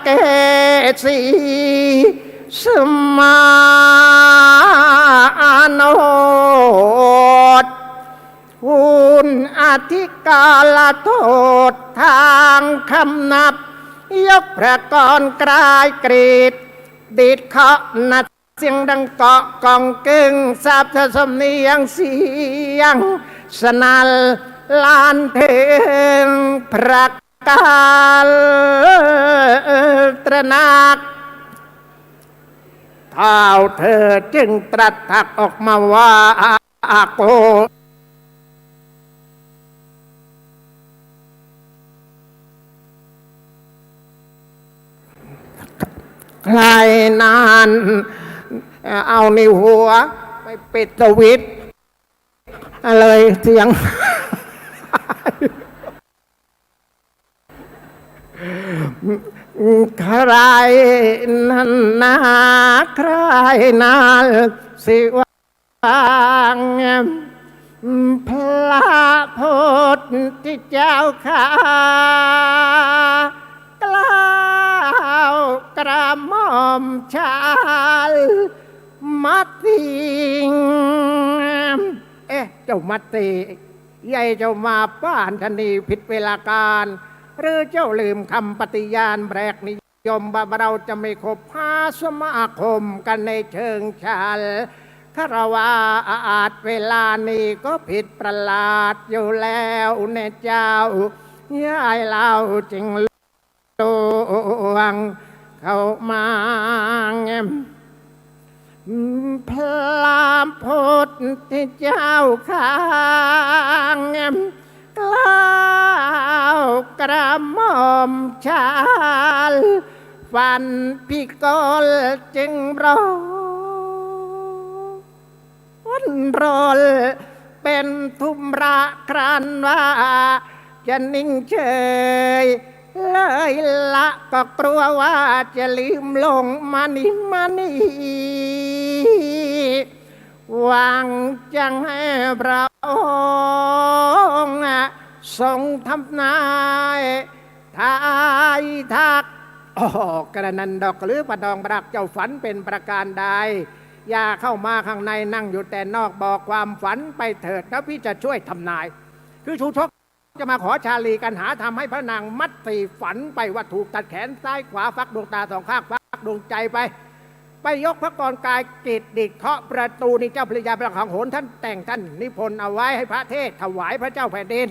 เกศรีสมาโนดคุณอธิกาลโทษทางคำนับยกพระกรกรายกรีดดีดเคาะนัดเสียงดังเกาะกองกึ่งทราบทสำเนียงเสียงสนัลลานเทงพระกาลตระหนักเท้าเธอจึงตรัสทักออกมาว่าอาโกใครนานเอาในหัวไปปิดสวิตช์เลยเสียง ใครนั้นนาใครนาสิวางพลา เจ้าข้ากล่าวกระหม่อมชายมัตติงเจ้ามัตติใหญ่เจ้ามาบ้านทันทีผิดเวลาการหรือเจ้าลืมคำปฏิญาณแบกนิยมว่าเราจะไม่คบหาสมาคมกันในเชิงชาลคารวะอาจเวลานี้ก็ผิดประหลาดอยู่แล้วเนเจ้ายายเล่าจริงลวงเข้ามาพรามพุทธเจ้าข้างกล่าวกระหม่อมชายฟันพิกลจึงร้อนรลเป็นทุมระครันว่าจะนิ่งเฉยเลยละก็กลัวว่าจะลืมลงมานีหวังจังให้พระองค์ทรงทำนายทายทักกระนันดอกหรือประดองบรักเจ้าฝันเป็นประการใดอย่าเข้ามาข้างในนั่งอยู่แต่นอกบอกความฝันไปเถิดแล้วพี่จะช่วยทำนายคือชูชกจะมาขอชาลีกันหาทำให้พระนางมัตสีฝันไปว่าถูกตัดแขนซ้ายขวาฟักดวงตาสองข้างฟักดวงใจไปยกพระกรกายกิจดิเคาะประตูนี่เจ้าพระยาประคังโหนท่านแต่งท่านนิพนธ์เอาไว้ให้พระเทศถวายพระเจ้าแผ่นดิน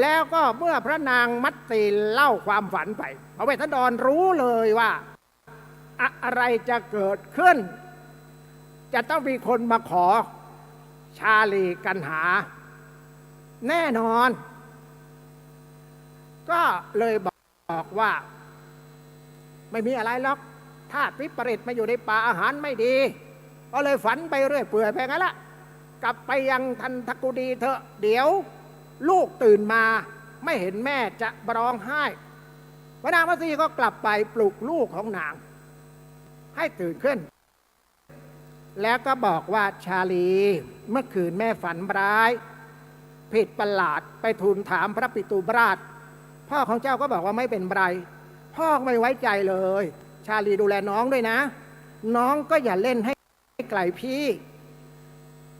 แล้วก็เมื่อพระนางมัตสีเล่าความฝันไปพระเวสสันดรรู้เลยว่าอะไรจะเกิดขึ้นจะต้องมีคนมาขอชาลีกันหาแน่นอนก็เลยบอกว่าไม่มีอะไรหรอกธาตุวิปริตมาอยู่ในป่าอาหารไม่ดีก็เลยฝันไปเรื่อยเปื่อยไปงั้นละกลับไปยังทันทกุดีเถอะเดี๋ยวลูกตื่นมาไม่เห็นแม่จะร้องไห้พระนางมัตสีก็กลับไปปลุกลูกของนางให้ตื่นขึ้นแล้วก็บอกว่าชาลีเมื่อคืนแม่ฝันร้ายผิดประหลาดไปทูลถามพระปิตุบราชพ่อของเจ้าก็บอกว่าไม่เป็นไรพ่อไม่ไว้ใจเลยชาลีดูแลน้องด้วยนะน้องก็อย่าเล่นให้ไกลพี่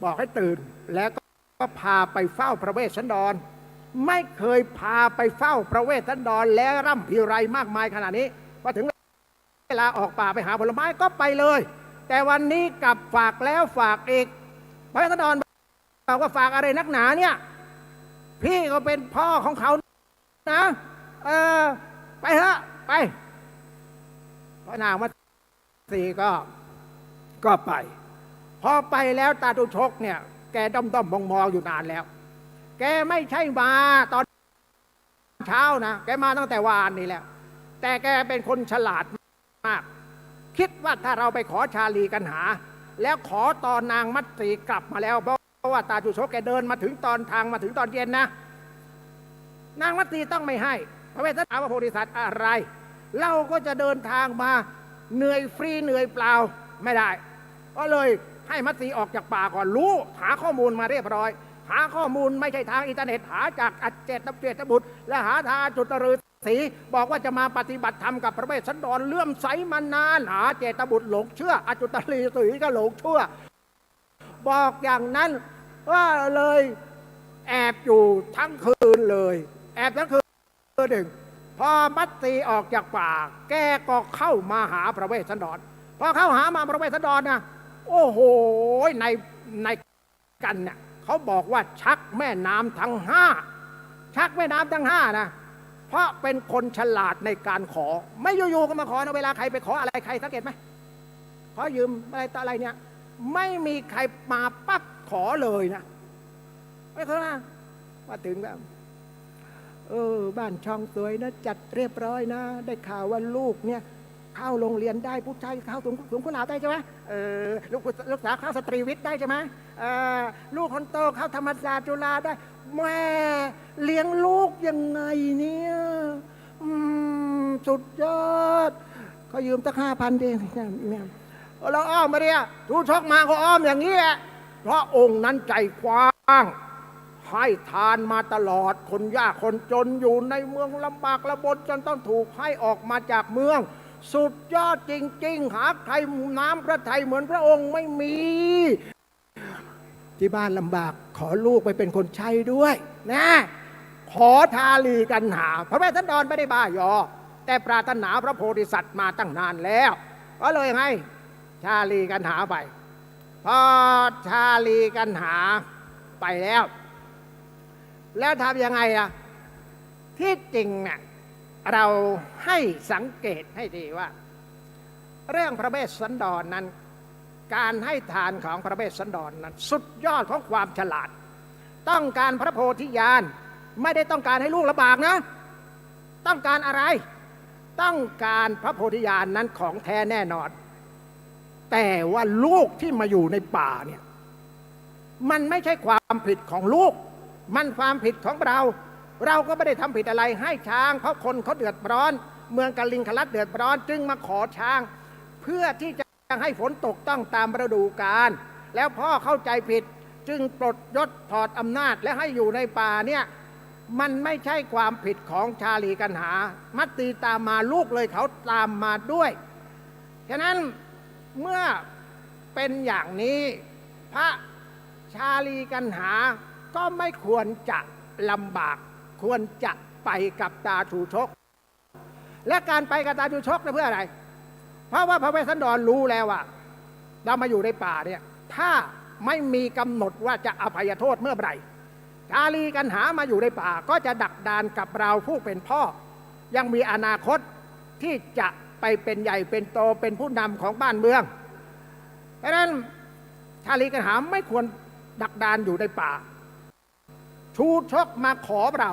บอกให้ตื่นแล้วก็พาไปเฝ้าพระเวสสันดรไม่เคยพาไปเฝ้าพระเวสสันดรแล้วร่ำพิไรมากมายขนาดนี้พอถึงเวลาออกป่าไปหาผลไม้ก็ไปเลยแต่วันนี้กลับฝากแล้วฝากอีกพระเวสสันดรบอกว่าฝากอะไรนักหนาเนี่ยพี่ก็เป็นพ่อของเขานะไปเถอะไปพระนางมัตสีก็ไปพอไปแล้วตาตุชกเนี่ยแกด้อมมองอยู่นานแล้วแกไม่ใช่มาตอนเช้านะแกมาตั้งแต่วานนี่แล้วแต่แกเป็นคนฉลาดมากคิดว่าถ้าเราไปขอชาลีกันหาแล้วขอตอนนางมัตสีกลับมาแล้วเพราะว่าตาตุชกแกเดินมาถึงตอนทางมาถึงตอนเย็นนะนางมัตสีต้องไม่ให้พระเวสสันดรถามว่าโพธิสัตว์อะไรเราก็จะเดินทางมาเหนื่อยฟรีเหนื่อยเปล่าไม่ได้ก็เลยให้มัตสีออกจากป่าก่อนรู้หาข้อมูลมาเรียบร้อยหาข้อมูลไม่ใช่ทางอินเทอร์เน็ตหาจากอเจตบุตรและหาทางจุตฤษีบอกว่าจะมาปฏิบัติธรรมกับพระเวสสันดรเลื่อมใสมานานหาเจตบุตรหลงเชื่ออจุตฤษีก็หลงเชื่อบอกอย่างนั้นว่าเลยแอบอยู่ทั้งคืนเลยแอบทั้งคืนหนึ่งพอมัตสีออกจากป่าแกก็เข้ามาหาพระเวสสันดรพอเข้าหามาพระเวสสันดรนะโอ้โหในกันเนี่ยเขาบอกว่าชักแม่น้ำทั้งห้าชักแม่น้ำทั้งห้านะเพราะเป็นคนฉลาดในการขอไม่อยู่ๆก็มาขอนะเวลาใครไปขออะไรใครสังเกตไหมขอยืมอะไรต่ออะไรเนี่ยไม่มีใครมาปั๊บขอเลยนะไม่เคยนะมาถึงแบบบ้านช่องสวยนะจัดเรียบร้อยนะได้ข่าวว่าลูกเนี่ยเข้าโรงเรียนได้ผู้ชายเข้าสูงกุหลาบได้ใช่ไหมลูกสาวเข้าสตรีวิทย์ได้ใช่ไหมลูกคนโตเข้าธรรมศาสตร์จุฬาได้แม่เลี้ยงลูกยังไงเนี่ยสุดยอดเขายืมตั้ง5,000เองเนี่ยเราอ้อมมาเนี่ยทูชกมาก็อ้อมอย่างนี้แหละเพราะองค์นั้นใจกว้าง ให้ทานมาตลอดคนยากคนจนอยู่ในเมืองลำบากลำบนจนต้องถูกให้ออกมาจากเมืองสุดยอดจริงๆหาใครน้ำพระทัยเหมือนพระองค์ไม่มีที่บ้านลำบากขอลูกไปเป็นคนใช้ด้วยนะขอทาลีกันหาพระแม่สันดรไม่ได้บ้ายอแต่ปรารถนาพระโพธิสัตว์มาตั้งนานแล้วก็เลยให้ชาลีกันหาไปพอชาลีกันหาไปแล้วทำยังไงล่ะที่จริงเนี่ยเราให้สังเกตให้ดีว่าเรื่องพระเวสสันดรนั้นการให้ทานของพระเวสสันดรนั้นสุดยอดของความฉลาดต้องการพระโพธิญาณไม่ได้ต้องการให้ลูกลำบากนะต้องการอะไรต้องการพระโพธิญาณนั้นของแท้แน่นอนแต่ว่าลูกที่มาอยู่ในป่าเนี่ยมันไม่ใช่ความผิดของลูกมันความผิดของเราก็ไม่ได้ทำผิดอะไรให้ช้างเพราะคนเขาเดือดร้อนเมืองกลิงคลัดเดือดร้อนจึงมาขอช้างเพื่อที่จะให้ฝนตกต้องตามฤดูกาลแล้วพ่อเข้าใจผิดจึงปลดยศถอดอำนาจและให้อยู่ในป่าเนี่ยมันไม่ใช่ความผิดของชาลีกันหามัตตีตามมาลูกเลยเขาตามมาด้วยฉะนั้นเมื่อเป็นอย่างนี้พระชาลีกันหาก็ไม่ควรจะลำบากควรจะไปกับตาชูชกและการไปกับตาชูชกเพื่ออะไรเพราะว่าพระเวสสันดรรู้แล้วว่าเรามาอยู่ในป่าเนี่ยถ้าไม่มีกำหนดว่าจะอภัยโทษเมื่อไหร่ชาลีกันหามาอยู่ในป่าก็จะดักดานกับเราผู้เป็นพ่อยังมีอนาคตที่จะไปเป็นใหญ่เป็นโตเป็นผู้นำของบ้านเมืองเพราะฉะนั้นชาลีกันหาไม่ควรดักดานอยู่ในป่าชูชกมาขอเรา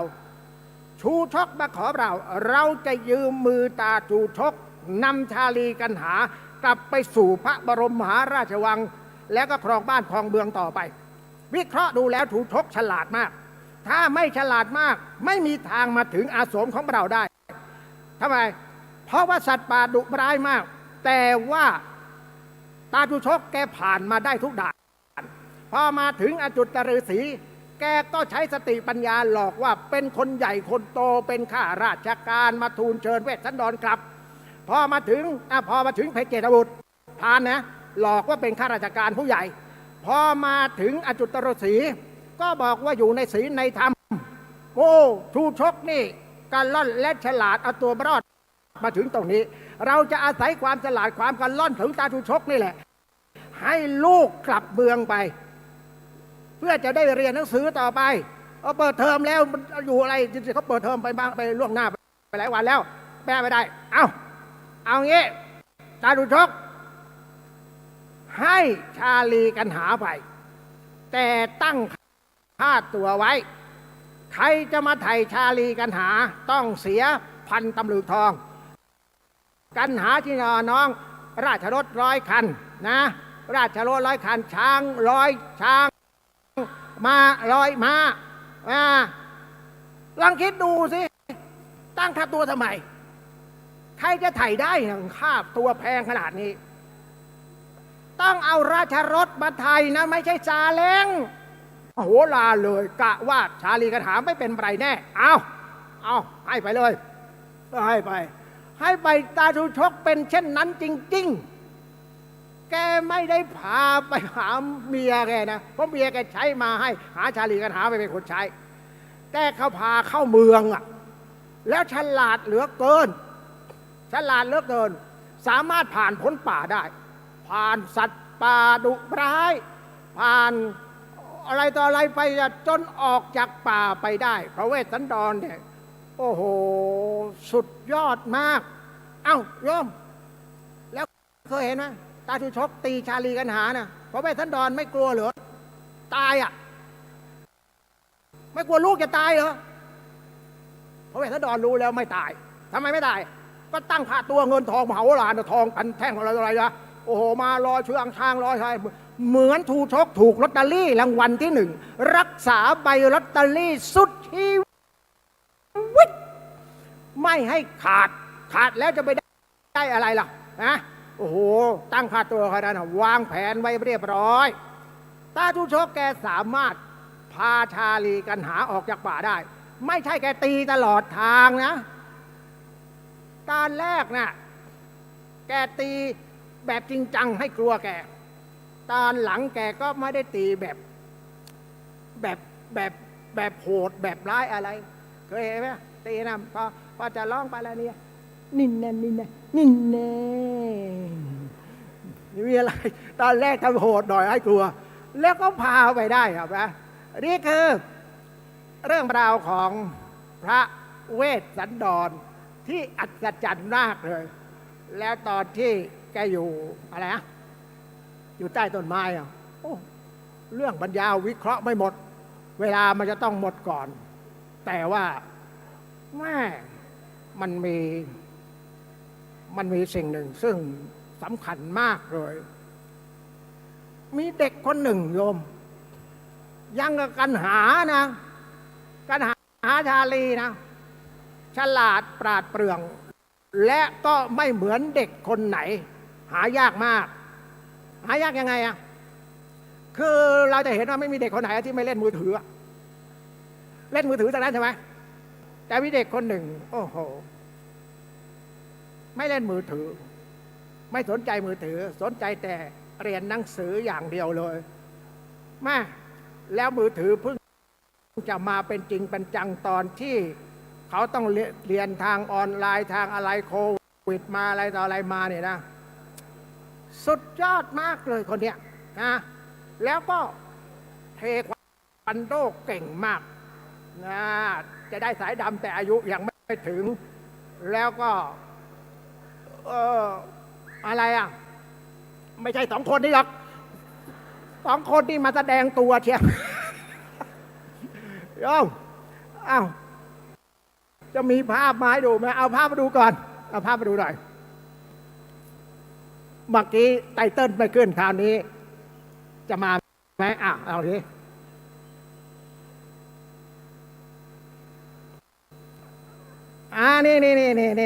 จะยืมมือตาชูชกนำชาลีกันหากลับไปสู่พระบรมมหาราชวังแล้วก็ครองบ้านครองเมืองต่อไปวิเคราะห์ดูแล้วชูชกฉลาดมากถ้าไม่ฉลาดมากไม่มีทางมาถึงอาสมของเราได้ทำไมเพราะว่าสัตว์ป่าดุร้ายมากแต่ว่าตาชูชกแกผ่านมาได้ทุกด่านพอมาถึงอจุตฤาษีแกก็ใช้สติปัญญาหลอกว่าเป็นคนใหญ่คนโตเป็นข้าราชการมาทูลเชิญเวสสันดรกลับพอมาถึงเพชรเจตบุตรผ่านนะหลอกว่าเป็นข้าราชการผู้ใหญ่พอมาถึงอจุตฤาษีก็บอกว่าอยู่ในศีลในธรรมโอ้ชูชกนี่การล่อนและฉลาดเอาตัวรอดมาถึงตรงนี้เราจะอาศัยความฉลาดความการล่อนถึงตาชูชกนี่แหละให้ลูกกลับเมืองไปเพื่อจะได้เรียนหนังสือต่อไปเปิดเทอมแล้วอยู่อะไรเขาเปิดเทอมไปบ้างไปล่วงหน้าไปหลายวันแล้วแปลไม่ได้เอางี้ตาชูชกให้ชาลีกันหาไปแต่ตั้งค่าตัวไว้ใครจะมาไถ่ชาลีกันหาต้องเสีย1,000 ตำลึงทองกันหาที่น้องราชรถ100 คันนะราชรถ100 คันช้าง100 ช้างมา100 ม้าลองคิดดูสิตั้งค่าตัวทำไมใครจะไถ่ได้ค่าตัวแพงขนาดนี้ต้องเอาราชรถมาไถ่นะไม่ใช่ซาเล้งโหลาเลยกะว่าชาลีกันหาไม่เป็นไรแน่เอาให้ไปเลยให้ไปตาชูชกเป็นเช่นนั้นจริงๆแกไม่ได้พาไปหาเมียแกนะเพราะเมียแกใช้มาให้หาชาลีกันหาไปเป็นคนใช้แต่เขาพาเข้าเมืองแล้วฉลาดเหลือเกินสามารถผ่านพ้นป่าได้ผ่านสัตว์ป่าดุร้ายผ่านอะไรต่ออะไรไปจนออกจากป่าไปได้พระเวสสันดรเนี่ยโอ้โหสุดยอดมากโยมแล้วเคยเห็นไหมตาชูชกตีชาลีกันหานะพระเวสสันดรไม่กลัวเหรอตายไม่กลัวลูกจะตายเหรอพระเวสสันดรรู้แล้วไม่ตายทำไมไม่ตายก็ตั้งค่าตัวเงินทองมหาศาลทองพันแท่งอะไรนะโอ้โหมารอเชืองช้างรอใช่เหมือนชูชกถูกลอตเตอรี่รางวัลที่1รักษาใบลอตเตอรี่สุดชีวิตไม่ให้ขาดแล้วจะไปได้อะไรล่ะนะโอ้โหตั้งค่าตัวขนาดนั้นวางแผนไว้เรียบร้อยตาชูชกแกสามารถพ าชาลีกันหาออกจากป่าได้ ไม่ใช่แกตีตลอดทางนะตอนแรกน่ะแกตีแบบจริงจังให้กลัวแกตอนหลังแกก็ไม่ได้ตีแบบโหดแบบร้ายอะไรเคยเห็นไหมตีนะพอจะร้องไปแล้วเนี่ยนินแน่นินแน่นินแน่ไม่มีอะไรตอนแรกทำโหดหน่อยให้กลัวแล้วก็พาไปได้ครับนะนี่คือเรื่องราวของพระเวสสันดรที่อัศจรรย์มากเลยแล้วตอนที่แกอยู่อะไรนะอยู่ใต้ต้นไม้อ่ะโอ้เรื่องบรรยายวิเคราะห์ไม่หมดเวลามันจะต้องหมดก่อนแต่ว่าแม่มันมีสิ่งหนึ่งซึ่งสำคัญมากเลยมีเด็กคนหนึ่งโยมยังกับกันหานะกันหาชาลีนะฉลาดปราดเปรื่องและก็ไม่เหมือนเด็กคนไหนหายากมากหายากยังไงอะคือเราจะเห็นว่าไม่มีเด็กคนไหนที่ไม่เล่นมือถือเล่นมือถือแต่นั้นใช่ไหมแต่มีเด็กคนหนึ่งโอ้โหไม่เล่นมือถือไม่สนใจมือถือสนใจแต่เรียนหนังสืออย่างเดียวเลยแม่แล้วมือถือเพิ่งจะมาเป็นจริงเป็นจังตอนที่เขาต้องเรียนทางออนไลน์ทางอะไรโควิดมาอะไรต่ออะไรมาเนี่ยนะสุดยอดมากเลยคนเนี้ยนะแล้วก็เทควันโดเก่งมากนะจะได้สายดำแต่อายุยังไม่ถึงแล้วก็อะไรอ่ะไม่ใช่2 คนนี่หรอก2 คนที่มาแสดงตัวเชียวโยมอ้าวจะมีภาพมาให้ดูไหมเอาภาพมาดูก่อนเอาภาพมาดูหน่อยเมื่อกี้ไตเติ้ลไม่ขึ้นคราวนี้จะมาไหมเอาทีน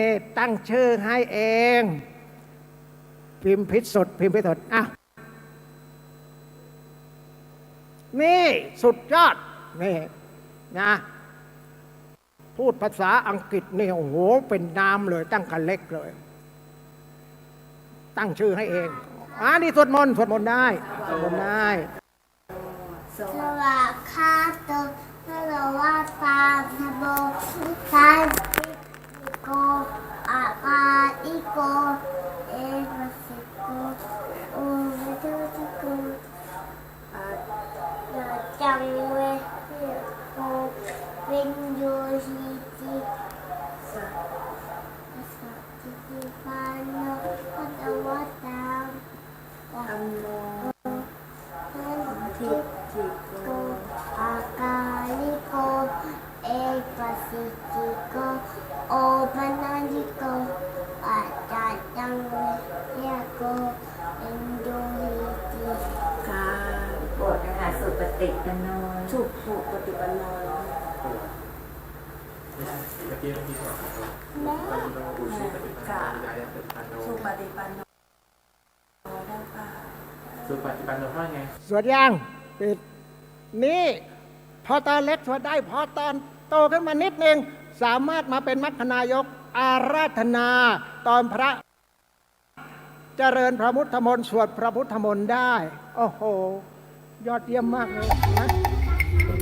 ี่ตั้งชื่อให้เองพิมพ์พิษสดนี่สุดยอดนี่นะพูดภาษาอังกฤษนี่โอ้โหเป็นน้ำเลยตั้งกันเล็กเลยตั้งชื่อให้เองนี่สวดมนต์ได้สวดมนต์ได้สวัสดีค่ะตัวเราว่าตาทโบทาโกอาปาอิโกเอวัสิโกโอเวทุติโกจังเวโกวินโยชิจิสัจจิปานโนพัตวัตตาธัมโมทิจิโกอากาลิโกเอปัสสิจิโกโอปัญญิโกอาจาจังเวยโกเอนโดหิจิกาบทนะคะสุปฏิปันโนสุปฏิปันโนแม่กาสุปฏิปันโนได้ป่ะสุปฏิปันโนว่าไงสวดยังปิดนี่พอตอนเล็กสวดได้พอตอนโตขึ้นมานิดนึงสามารถมาเป็นมัคคณายกอาราธนาตอนพระเจริญพระพุทธมนต์สวดพระพุทธมนต์ได้โอ้โหยอดเยี่ยมมากเลยนะ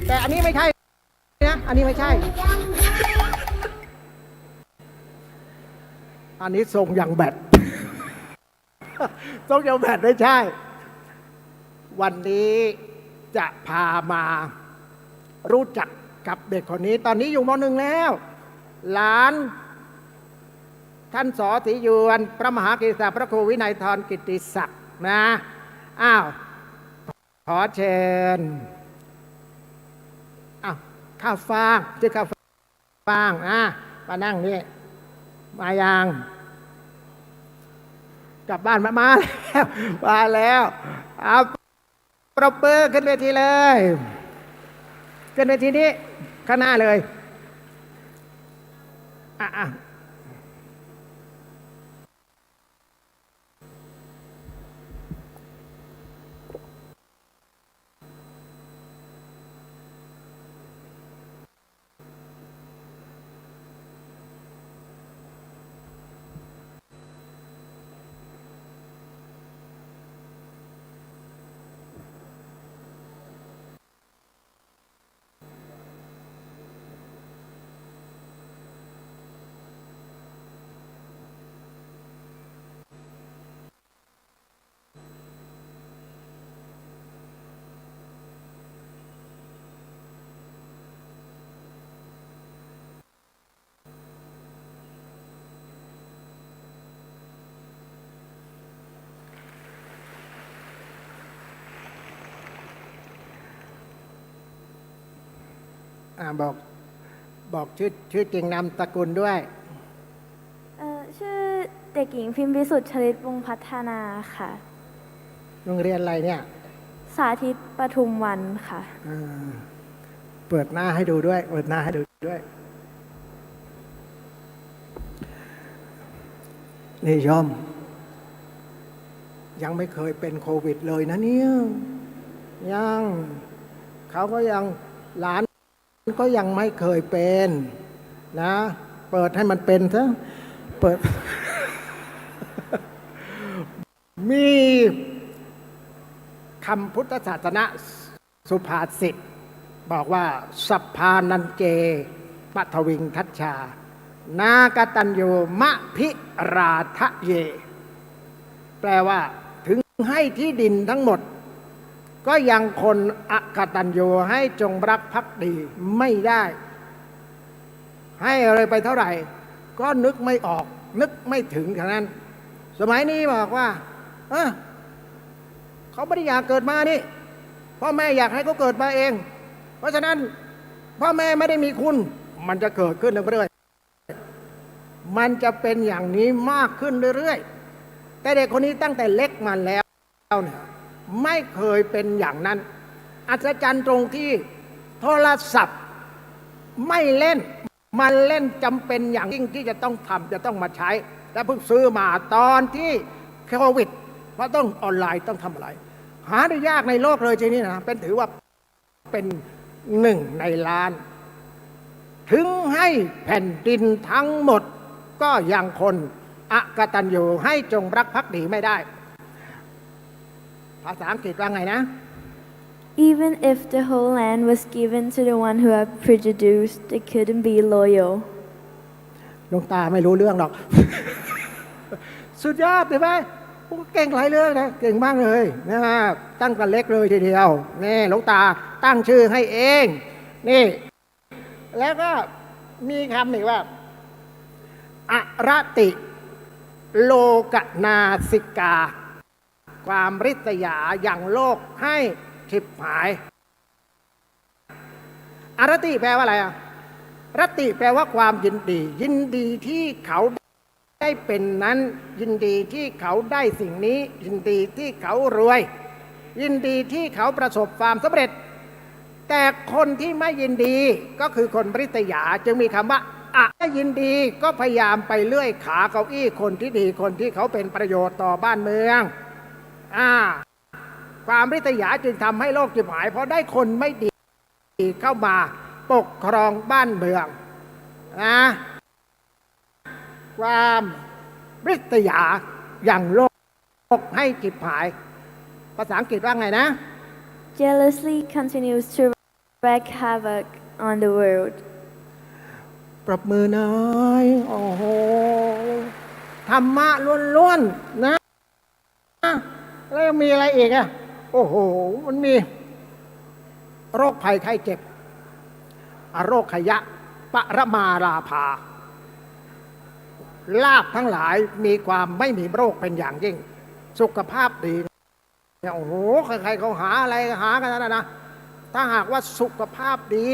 แต่อันนี้ไม่ใช่นะอันนี้ไม่ใช่อันนี้ทรงอย่างแบต ทรงอย่างแบตไม่ใช่วันนี้จะพามารู้จักกับเด็กคนนี้ตอนนี้อยู่ม.1 แล้วหลานท่านส.ศรียวนพระมหากฤษฎาพระครูวินัยธรกิตติศักดิ์นะขอเชิญข้าวฟ่างชื่อข้าวฟ่างมานั่งนี่มายังกลับบ้านมาแล้วปรบมือขึ้นเวทีเลยขึ้นเวทีนี้ข้างหน้าเลย บอกชื่อจริงนามสกุลด้วย ชื่อเด็กหญิงพิมพ์วิสุทธิ์ชลิตวงศ์พัฒนาค่ะ โรงเรียนอะไรเนี่ย สาธิตปทุมวันค่ะ เปิดหน้าให้ดูด้วย เปิดหน้าให้ดูด้วย นี่ยอม ยังไม่เคยเป็นโควิดเลยนะเนี่ยยังเขาก็ยังหลานก็ยังไม่เคยเป็นนะ เปิดให้มันเป็นซะเปิด มีคำพุทธศาสนาสุภาษิตบอกว่าสัพพานันเจปทวิงทัชชานากตัญโยมะพิราทะเยแปลว่าถึงให้ที่ดินทั้งหมดก็ยังคนอกตัญโยให้จงรักภักดีไม่ได้ ให้อะไรไปเท่าไหร่ก็นึกไม่ออกนึกไม่ถึงขนาดนั้นสมัยนี้บอกว่าเขาไม่ได้อยากเกิดมานี่พ่อแม่อยากให้เขาเกิดมาเอง เพราะฉะนั้นพ่อแม่ไม่ได้มีคุณมันจะเกิดขึ้นเรื่อยๆมันจะเป็นอย่างนี้มากขึ้นเรื่อยๆแต่เด็กคนนี้ตั้งแต่เล็กมาแล้วเนี่ยไม่เคยเป็นอย่างนั้นอัศจรรย์ตรงที่โทรศัพท์ไม่เล่นมันเล่นจำเป็นอย่างยิ่งที่จะต้องทำจะต้องมาใช้และเพิ่งซื้อมาตอนที่โควิดเพราะต้องออนไลน์ต้องทำอะไรหาได้ยากในโลกเลยทีนี้นะเป็นถือว่าเป็น1 ในล้านถึงให้แผ่นดินทั้งหมดก็ยังคนอกตัญญูให้จงรักภักดีไม่ได้ภาษาอังกฤษว่าไงนะ Even if the whole land was given to the one who had prejudiced, they couldn't be loyal. หลวงตาไม่รู้เรื่องหรอก สุดยอดเลยไหมเก่งหลายเรื่องนะเก่งมากเลยนะตั้งแต่เล็กเลยทีเดียวนี่หลวงตาตั้งชื่อให้เองนี่แล้วก็มีคำหนึ่งว่าอรติโลกนาสิกาความริษยาอย่างโลกให้ฉิบหายอรติแปลว่าอะไรรติแปลว่าความยินดียินดีที่เขาได้เป็นนั้นยินดีที่เขาได้สิ่งนี้ยินดีที่เขารวยยินดีที่เขาประสบความสำเร็จแต่คนที่ไม่ยินดีก็คือคนริษยาจึงมีคำว่าถ้ายินดีก็พยายามไปเลื่อยขาเก้าอี้คนที่ดีคนที่เขาเป็นประโยชน์ต่อบ้านเมืองความริษยาจึงทำให้โลกฉิบหายเพราะได้คนไม่ดีเข้ามาปกครองบ้านเมืองความริษยาอย่างโลกให้ฉิบหายภาษาอังกฤษว่าไงนะ Jealously continues to wreak havoc on the world. ปรบมือหน่อยโอ้โหธรรมะล้วนๆนะแล้วมีอะไรอีกโอ้โหมันมีโรคภัยไข้เจ็บอโรคขยะปรมาราภาลาภทั้งหลายมีความไม่มีโรคเป็นอย่างยิ่งสุขภาพดีโอ้โหใครๆเขาหาอะไรหากันนะถ้าหากว่าสุขภาพดี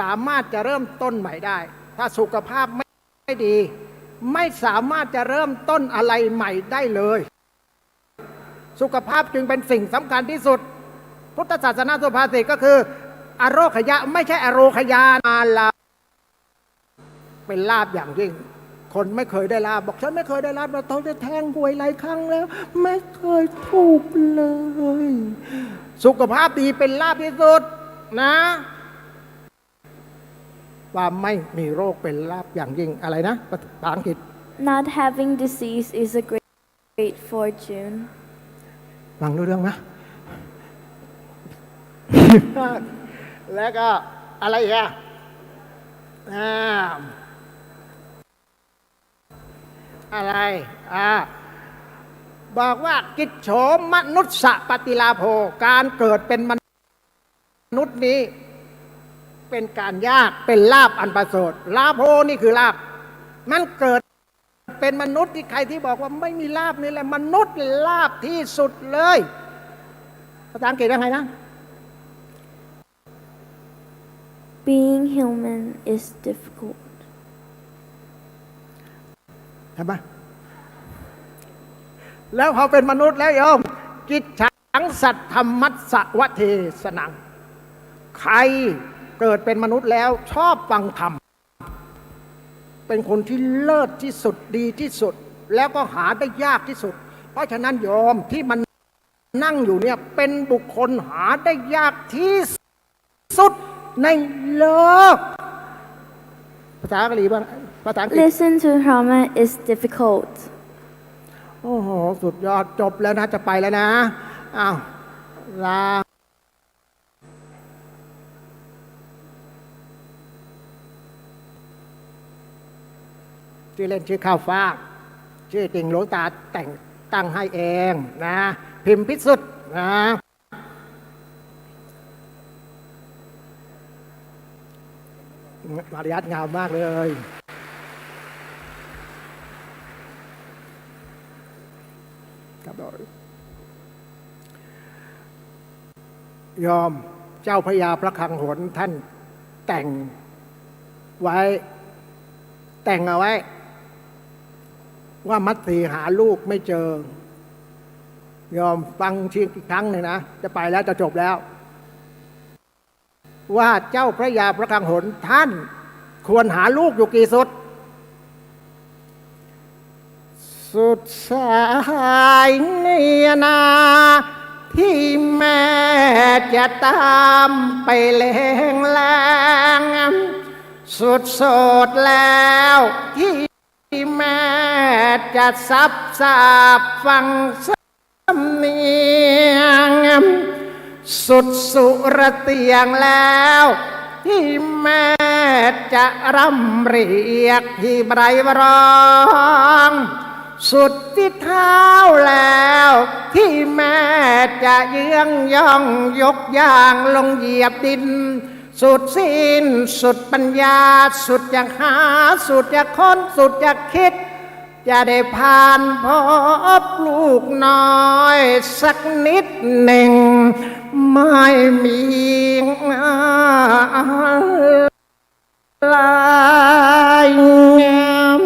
สามารถจะเริ่มต้นใหม่ได้ถ้าสุขภาพไม่ดีไม่สามารถจะเริ่มต้นอะไรใหม่ได้เลยสุขภาพจึงเป็นสิ่งสำคัญที่สุดพุทธศาสนาสุภาษิตก็คืออโรคยะไม่ใช่อโรคยานาลาเป็นลาภอย่างยิ่งคนไม่เคยได้ลาภบอกฉันไม่เคยได้ลาภเราต้องจะแทงหวยหลายครั้งแล้วไม่เคยถูกเลยสุขภาพดีเป็นลาภที่สุดนะความไม่มีโรคเป็นลาภอย่างยิ่งอะไรนะภาษาอังกฤษ Not having disease is a great fortune. ฟังรู้เรื่องไหม แล้วก็อะไรอีกอะไรบอกว่ากิจโฉมนุษสปฏิลาโภการเกิดเป็นมนุษย์นี้เป็นการยากเป็นลาภอันประเสริฐลาโภนี่คือลาภมันเกิดเป็นมนุษย์ที่ใครที่บอกว่าไม่มีลาภนี่แหละมนุษย์ลาภที่สุดเลยภาษาอังกฤษว่าไงนะ Being human is difficult. ใช่ไหมแล้วพอเป็นมนุษย์แล้วโยมกิจฉังสัตธรรมัสสะวะเทสนัง ใครเกิดเป็นมนุษย์แล้วชอบฟังธรรม เป็นคนที่เลิศที่สุดดีที่สุด แล้วก็หาได้ยากที่สุด เพราะฉะนั้นโยมที่มันนั่งอยู่เนี่ยเป็นบุคคลหาได้ยากที่สุดในโลกภาษาอังกฤษบ้างภาษาอังกฤษ Listen to Rama is difficult. โอ้โหสุดยอดจบแล้วนะจะไปแล้วนะอ้าวลาชื่อเล่นชื่อข้าวฟ้าชื่อจริงหลวงตาแต่งตั้งให้เองนะพิมพ์พิสุทธิ์นะมารยาทงามมากเลยครับยอมเจ้าพระยาพระคลังหนท่านแต่งไว้เอาไว้ว่ามัตสีหาลูกไม่เจอยอมฟังทีอีกครั้งหนึ่งนะจะไปแล้วจะจบแล้ว ว่าเจ้าพระยาพระคลังหนท่านควรหาลูกอยู่กี่สุดสายเนียนาที่แม่จะตามไปแรงสุดแล้วที่แม่จะซับสาบฟังสำเนียงสุรเตียงแล้วที่แม่จะร่ำเรียกที่ไบรร้องสุดที่เท้าแล้วที่แม่จะเยื้องย่องยกย่างลงเหยียบดินสุดสิ้นสุดปัญญาสุดจะหาสุดจะค้นสุดจะคิดจะได้ผ่านพบลูกน้อยสักนิดหนึ่งไม่มีลายงาม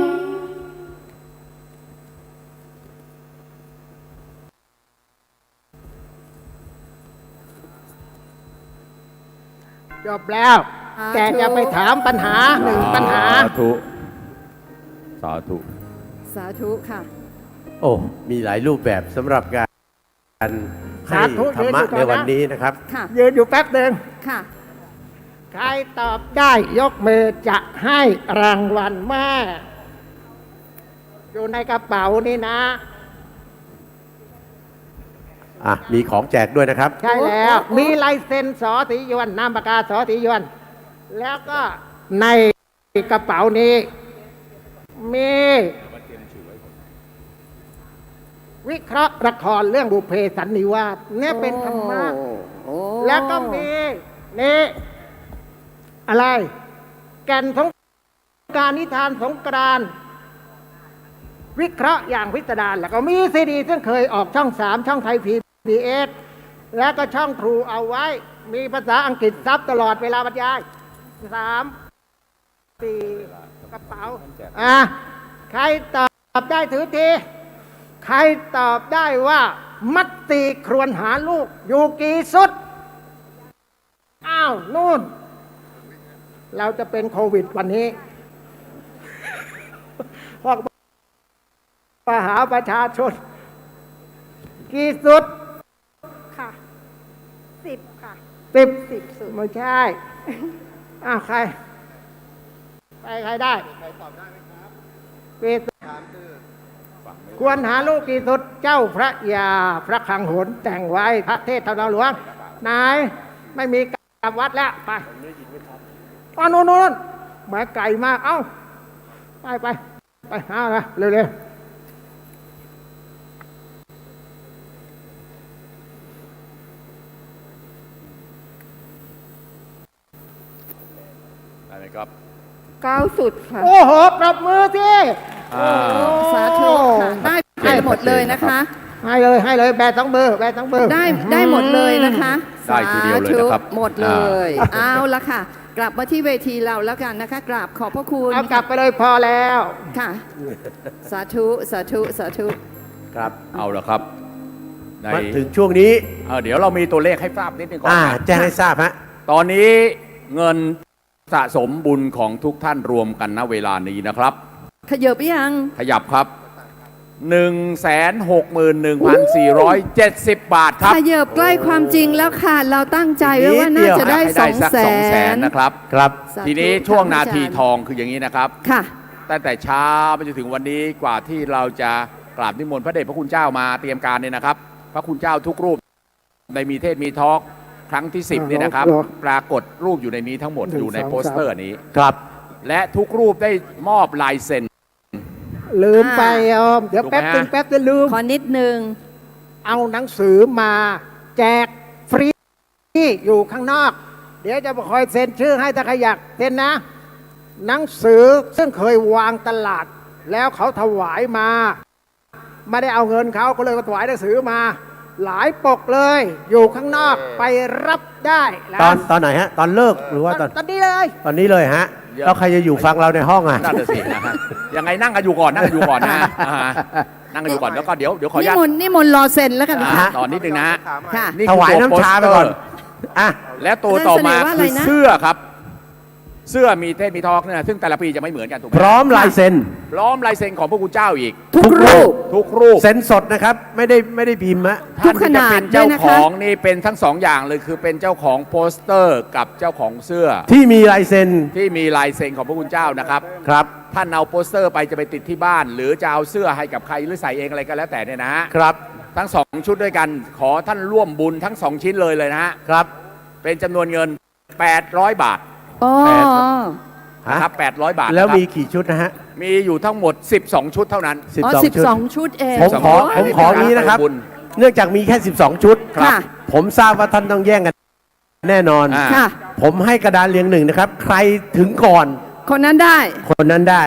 จบแล้วแต่จะไปถามปัญหาหนึ่งปัญหาสาธุสาธุสาธุค่ะ โอ้มีหลายรูปแบบสำหรับการให้ธรรมะในวันนี้นะครับยืนอยู่แป๊บหนึ่งค่ะใครตอบได้ยกมือจะให้รางวัลแม่อยู่ในกระเป๋านี่นะมีของแจกด้วยนะครับใช่แล้วมีลายเซ็นสอศรียวนนามปากกาสอศรียวนแล้วก็ในกระเป๋านี้มีวิเคราะห์ละครเรื่องบุพเพสันนิวาสเนี่ยเป็นธรรมะแล้วก็มีนี่อะไรแก่นสงกรานต์นิทานสงกรานต์วิเคราะห์อย่างพิสดารแล้วก็มีซีดีซึ่งเคยออกช่อง 3 ช่องไทยPBS แล้วก็ช่องทรูเอาไว้มีภาษาอังกฤษซับตลอดเวลาบรรยาย3 4กระเป๋าใครตอบได้ถือทีใครตอบได้ว่ามัตติครวญหาลูกอยู่กี่สุดอ้าวนู่นเราจะเป็นโควิดวันนี้พวกมหาประชาชนกี่สุดค่ะ10ค่ะ10สุดไม่ใช่อ้าวใครได้ใครตอบได้ไหมครับควรหาลูกกี่สุดเจ้าพระยาพระคลังหนแต่งไว้พระเทศธรรมหลวงนายไม่มีกลับวัดแล้วไปนู่นหมายไก่มากเอ้าไปหาละเร็วได้ไหมครับ 9 สุดค่ะโอ้โหปรบมือสิสาธุค่ะได้หมดเลยนะคะ ให้เลยแบ2 มือแบ2 มือ ได้หมดเลยนะคะ ได้ทีเดียวเลยนะครับ หมดเลยเอาละค่ะ กลับมาที่เวทีเราแล้วกันนะคะ กราบขอบพระคุณ เอากลับไปเลยพอแล้ว ค่ะ สาธุสาธุสาธุ ครับ เอาละครับใน มาถึงช่วงนี้ เดี๋ยวเรามีตัวเลขให้ทราบนิดนึงก่อนนะ แจ้งให้ทราบฮะ ตอนนี้เงินสะสมบุญของทุกท่านรวมกันณเวลานี้นะครับ ขยับยัง ขยับครับ 161,470 บาทครับ ขยับใกล้ความจริงแล้วค่ะ เราตั้งใจไว้ว่าน่าจะได้ ให้สัก 200,000 นะครับ ครับ ทีนี้ช่วงนาทีทองคืออย่างนี้นะครับ ค่ะ ตั้งแต่เช้าไปจนถึงวันนี้กว่าที่เราจะกราบนิมนต์พระเดชพระคุณเจ้ามาเตรียมการเนี่ยนะครับ พระคุณเจ้าทุกรูปในมีเทศมีทอล์กครั้งที่ 10เนี่ยนะครับ ปรากฏรูปอยู่ในนี้ทั้งหมดอยู่ในโปสเตอร์นี้ ครับ และทุกรูปได้มอบลายเซ็น ลืมไปเดี๋ยว ถูกไหม แป๊บจะลืม ขอนิดนึง เอาหนังสือมาแจกฟรีอยู่ข้างนอก เดี๋ยวจะคอยเซ็นชื่อให้ถ้าใครอยากเซ็นนะ หนังสือซึ่งเคยวางตลาด แล้วเขาถวายมา ไม่ได้เอาเงินเขาก็เลยถวายหนังสือมา หลายปกเลย อยู่ข้างนอกไปรับได้แล้ว ตอนไหนฮะ ตอนเลิกหรือว่าตอน ตอนนี้เลย ตอนนี้เลยฮะ แล้วใครจะอยู่ฟังเราในห้องอ่ะ นั่นน่ะสินะฮะยังไงนั่งกันอยู่ก่อนนั่งกันอยู่ก่อนนะนั่งกันอยู่ก่อนแล้วก็เดี๋ยวขออนุญาต นิมนต์รอเซ็นแล้วกันนะคะ ต่อนิดนึงนะฮะ ค่ะ นี่ ถวายน้ำชาไปก่อน และตัวต่อมา นั่นแสดงว่าอะไร คือ นะ เสื้อครับ เสื้อมีเทศมีทอล์กเนี่ยซึ่งแต่ละปีจะไม่เหมือนกันถูกไหม พร้อมลายเซ็น พร้อมลายเซ็นของพระคุณเจ้าอีก ทุกรูป ทุกรูป เซ็นสดนะครับ ไม่ได้พิมพ์ฮะ ทุกขนาด ท่ที่จะเป็นเจ้า ด้วยนะคะ ของนี่เป็นทั้งสองอย่างเลยคือเป็นเจ้าของโปสเตอร์กับเจ้าของเสื้อ ที่มีลายเซ็น ที่มีลายเซ็นของพระคุณเจ้านะครับ ครับ ท่านเอาโปสเตอร์ไปจะไปติดที่บ้าน หรือจะเอาเสื้อให้กับใครหรือใส่เองอะไรก็แล้วแต่เนี่ยนะฮะ ครับ ทั้ง 2 ชุดด้วยกันขอท่านร่วมบุญทั้ง 2 ชิ้นเลยนะฮะ ครับ เป็นจำนวนเงิน 800 บาท อ๋อ นะครับ800 บาท แล้วมี นะครับ กี่ชุดนะฮะ มีอยู่ทั้งหมด 12 ชุดเท่านั้น อ๋อ 12 12 ชุดเอง ผมขอนี้นะครับ เนื่องจากมีแค่ 12 ชุด ค่ะ ผมทราบว่าท่านต้องแย่งกันแน่นอน ค่ะ ผมให้กระดานเรียงหนึ่งนะครับ ใครถึงก่อน คนนั้นได้ คนนั้นได้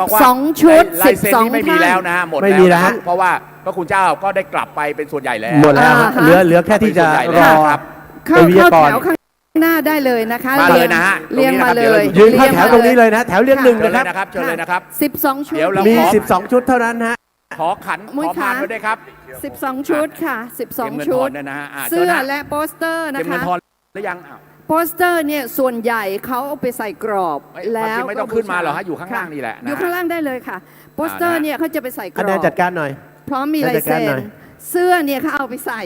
12 ชุด ลายเซ็นนี้ไม่มี ท่าน แล้วนะฮะหมด ไม่มีแล้ว นะ ฮะ เพราะว่าพระคุณเจ้าก็ได้กลับไปเป็นส่วนใหญ่แล้ว หมดแล้วฮะเหลือแค่ที่จะรอ ครับ เข้า เป็นวิทยากร แถวข้างหน้าได้เลยนะคะ มาเลยนะฮะ เรียงมาเลย ยืนเข้าแถวตรงนี้เลยนะ แถวเรียงหนึ่ง เชิญ นะ เล ครับยนะครับเชิญเลยนะครับ 12 ชุด เดี๋ยวเรา มี ขอ 12 ชุดเท่านั้นฮะ ขอขัน มุ้ ข ย อพาน คะ ด้วยครับ 12 ชุดค่ะ เตรียมเงิ 12 น ชุ ทอ ด นด้วยนะฮะ เสื้อ ชิญน และโปสเตอร์ เต นะ รียมเงิ คะ นทอนหรือยังอ้าว โปสเตอร์เนี่ยส่วนใหญ่เขาเอาไปใส่กรอบ แล้ว ไม่ต้องขึ้นมาหรอกฮะอยู่ข้างล่างนี่แหละนะ อยู่ข้างล่างได้เลยค่ะ โปสเตอร์เนี่ยเขาจะไปใส่กร คะ อ แนน บ จัดการหน่อย พร้อมมีลาย จัดการ เซ็ ห น น่อย เสื้อเนี่ยเขาเอาไปใส่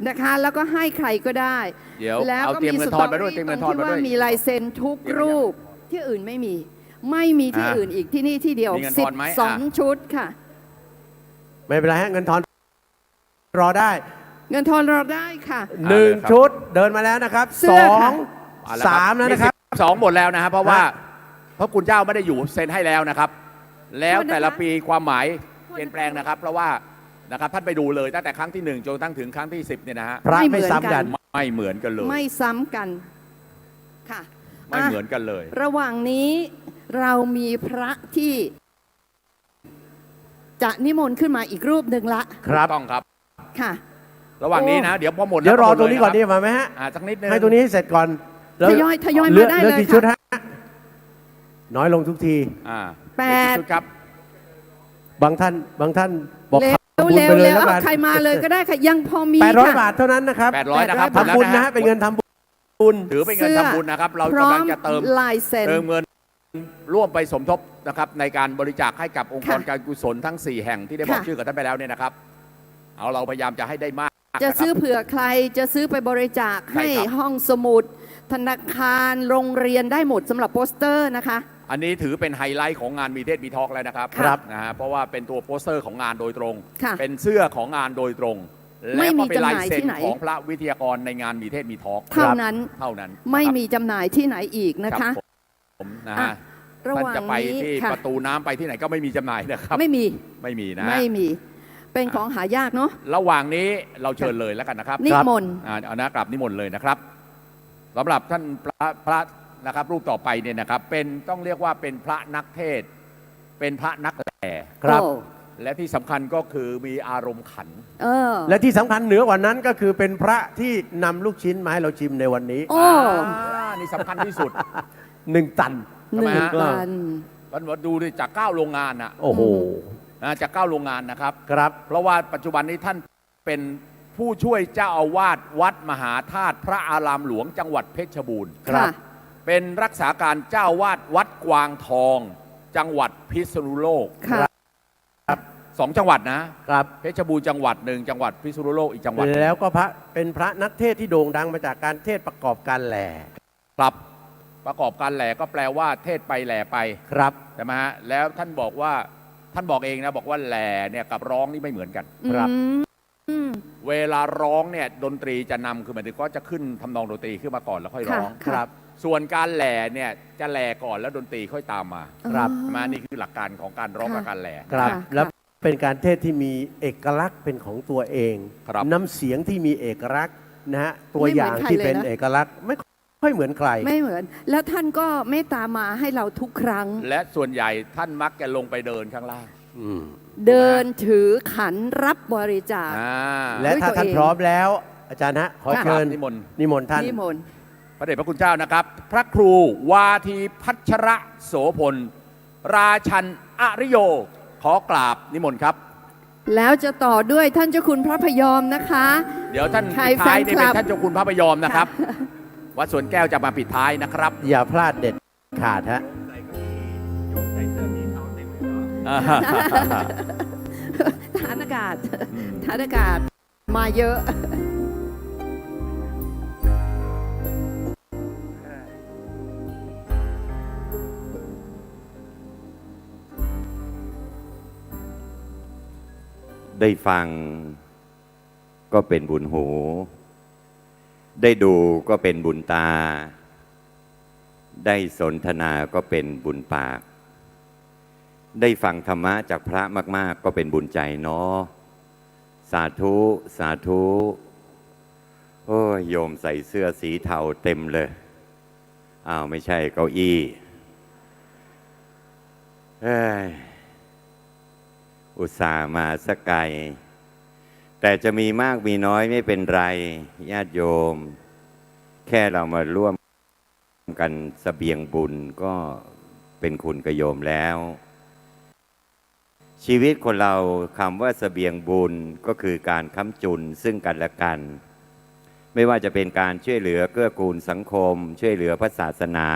นะคะ แล้วก็ให้ใครก็ได้ เดี๋ยว แล้ว เอา ก็ เตรียม มี เงิ ส นท ต อ อน ไปด้วย รี่ เตรียม ต เงิ ร น ง ทอน ที่ ไป ว่า ด้วย มีลายเซ็นทุกรูปที่อื่นไม่มี ไม่มีที่อื่นอีกที่นี่ที่เดียว มีเงินทอนไหม 12 ชุดค่ะ ไม่เป็นไรฮะ เงินทอนรอได้ เงินทอนเราได้ค่ะ 1 ชุดเดินมาแล้วนะครับ เสื้อค่ะ 2 3แล้วนะครับ 2หมดแล้วนะครับเพราะว่าพระคุณเจ้าไม่ได้อยู่เซ็นให้แล้วนะครับ แล้วแต่ละปีความหมายเปลี่ยนแปลงนะครับ เพราะว่านะครับท่านไปดูเลยตั้งแต่ครั้งที่1จนตั้งถึงครั้งที่10เนี่ยนะฮะ พระไม่ซ้ำกัน ไม่เหมือนกันเลย ไม่ซ้ำกันค่ะ ไม่เหมือนกันเลย ระหว่างนี้เรามีพระที่จะนิมนต์ขึ้นมาอีกรูปหนึ่งละ ครับ ต้องครับ ค่ะ ระหว่างนี้นะเดี๋ยวพอหมด เดี๋ยวรอ แล้ ตรงนี้ก่อน หม ดี ดเลย มาไหมฮะ สักนิดนึง ให้ตรงนี้ให้เสร็จก่อนแล้ว ทยอย เหลื มาได้ เหลือ เลย กี่ ค่ะ ชุดฮะ น้อยลงทุกที แปด ชุดครับ บางท่านบอก เร็ว ทำบุญ เร็ ไป ว เลย เร็ว แล้ว เอา กัน ใครมาเลยก็ได้ค่ะ ยังพอมี 800 ค่ะ บาทเท่านั้นนะครับ 800นะครับ ทำบุญนะฮะเป็นเงินทำบุญ ถือเป็นเงินทำบุญนะครับ เรา พร้อก ำลั ม งจะเติม ลายเซ็น เงินร่วมไปสมทบนะครับในการบริจาคให้กับองค์กร ค่ะ การกุศลทั้ง 4 แห่งที่ได้บอก ค่ะ ชื่อกับท่านไปแล้วเนี่ยนะครับ เอาเราพยายามจะให้ได้มาก จะ นครับ ซื้อเผื่อใครจะซื้อไปบริจาค ใช่ ให้ ครับ ห้องสมุด ธนาคารโรงเรียนได้หมดสำหรับโปสเตอร์นะคะ อันนี้ถือเป็นไฮไลท์ของงานมีเทศมีทอล์กแล้วนะครับ ครับ นะฮะเพราะว่าเป็นตัวโปสเตอร์ของงานโดยตรง ค่ะ เป็นเสื้อของงานโดยตรง ไม่ และ มี ก็เป็นลายเซ็น จำหน่ายที่ไหน ของพระวิทยากรในงานมีเทศมีทอล์ก เท่านั้น เท่านั้น ไม่มีจำหน่ายที่ไหนอีกนะ ครั คะ บผมนะ อ่ะ ฮะ ระห ท่าน ว่าง จะไป นี้ ที่ ค่ะ ประตูน้ำไปที่ไหนก็ไม่มีจำหน่ายนะครับ ไม่มี ไม่มีนะ ไม่มีเป็นของหายากเนาะ ระหว่างนี้เราเชิญเลยแล้วกันนะครับ นิมนต์ เอานะกลับนิมนต์เลยนะครับสำหรับท่านพระนะครับรูปต่อไปเนี่ยนะครับเป็นต้องเรียกว่าเป็นพระนักเทศน์เป็นพระนักแหล่ ครับ โอ้ และที่สำคัญก็คือมีอารมณ์ขัน และที่สำคัญเหนือกว่านั้นก็คือเป็นพระที่นำลูกชิ้นมาให้เราชิมในวันนี้ นี่สำคัญที่สุด 1 ตัน ทำไมฮะมันดูดิจาก9โรงงานนะ โอ้โห จาก9โรงงานนะครับ ครับ เพราะว่าปัจจุบันนี้ท่านเป็นผู้ช่วยเจ้าอาวาสวัดมหาธาตุพระอารามหลวงจังหวัดเพชรบูรณ์ครับเป็นรักษาการเจ้าอาวาสวัดกวางทองจังหวัดพิษณุโลกครับ2 จังหวัดนะครับเพชรบูรณ์จังหวัด1จังหวัดพิษณุโลกอีกจังหวัดแล้วก็เป็นพระนักเทศที่โด่งดังมาจากการเทศประกอบการแหล่ครับประกอบการแหล่ก็แปลว่าเทศไปแหล่ไปครับใช่ไหมฮะแล้วท่านบอกว่าท่านบอกเองนะบอกว่าแหล่เนี่ยกับร้องนี่ไม่เหมือนกันครับเวลาร้องเนี่ยดนตรีจะนำคือหมายถึงก็จะขึ้นทำนองดนตรีขึ้นมาก่อนแล้วค่อยร้องครับส่วนการแหล่เนี่ยจะแหล่ก่อนแล้วดนตรีค่อยตามมาครับมานี่คือหลักการของการร้องกับการแหล่ครับแล้วเป็นการเทศที่มีเอกลักษณ์เป็นของตัวเองน้ำเสียงที่มีเอกลักษณ์นะฮะตัวอย่างที่เป็นเอกลักษณ์ไม่ค่อยเหมือนใครไม่เหมือนแล้วท่านก็เมตตามาให้เราทุกครั้งและส่วนใหญ่ท่านมักจะลงไปเดินข้างล่างเดินถือขันรับบริจาคและถ้าท่านพร้อมแล้วอาจารย์ฮะขอเชิญนิมนต์ท่านพระเดชพระคุณเจ้านะครับพระครูวาทีพัชระโสพลราชันอริโยขอกราบนิมนต์ครับแล้วจะต่อด้วยท่านเจ้าคุณพระพยอมนะคะเดี๋ยวท่านปิดท้ายนี่เป็นท่านเจ้าคุณพระพยอมนะครับวัดสวนแก้วจะมาปิดท้ายนะครับอย่าพลาดเด็ดขาดฮะฐานอากาศมาเยอะได้ฟังก็เป็นบุญหูได้ดูก็เป็นบุญตาได้สนทนาก็เป็นบุญปากได้ฟังธรรมะจากพระมากๆก็เป็นบุญใจเนาะสาธุสาธุโอ้ยโยมใส่เสื้อสีเทาเต็มเลยอ้าวไม่ใช่เก้าอี้อุตส่าห์มาสักไกลแต่จะมีมากมีน้อยไม่เป็นไรญาติโยมแค่เรามาร่วมกันเสบียงบุญก็เป็นคุณกับโยมแล้วชีวิตคนเราคำว่าเสบียงบุญก็คือการค้ำจุนซึ่งกันและกันไม่ว่าจะเป็นการช่วยเหลือเกื้อกูลสังคมช่วยเหลือพระศาสนา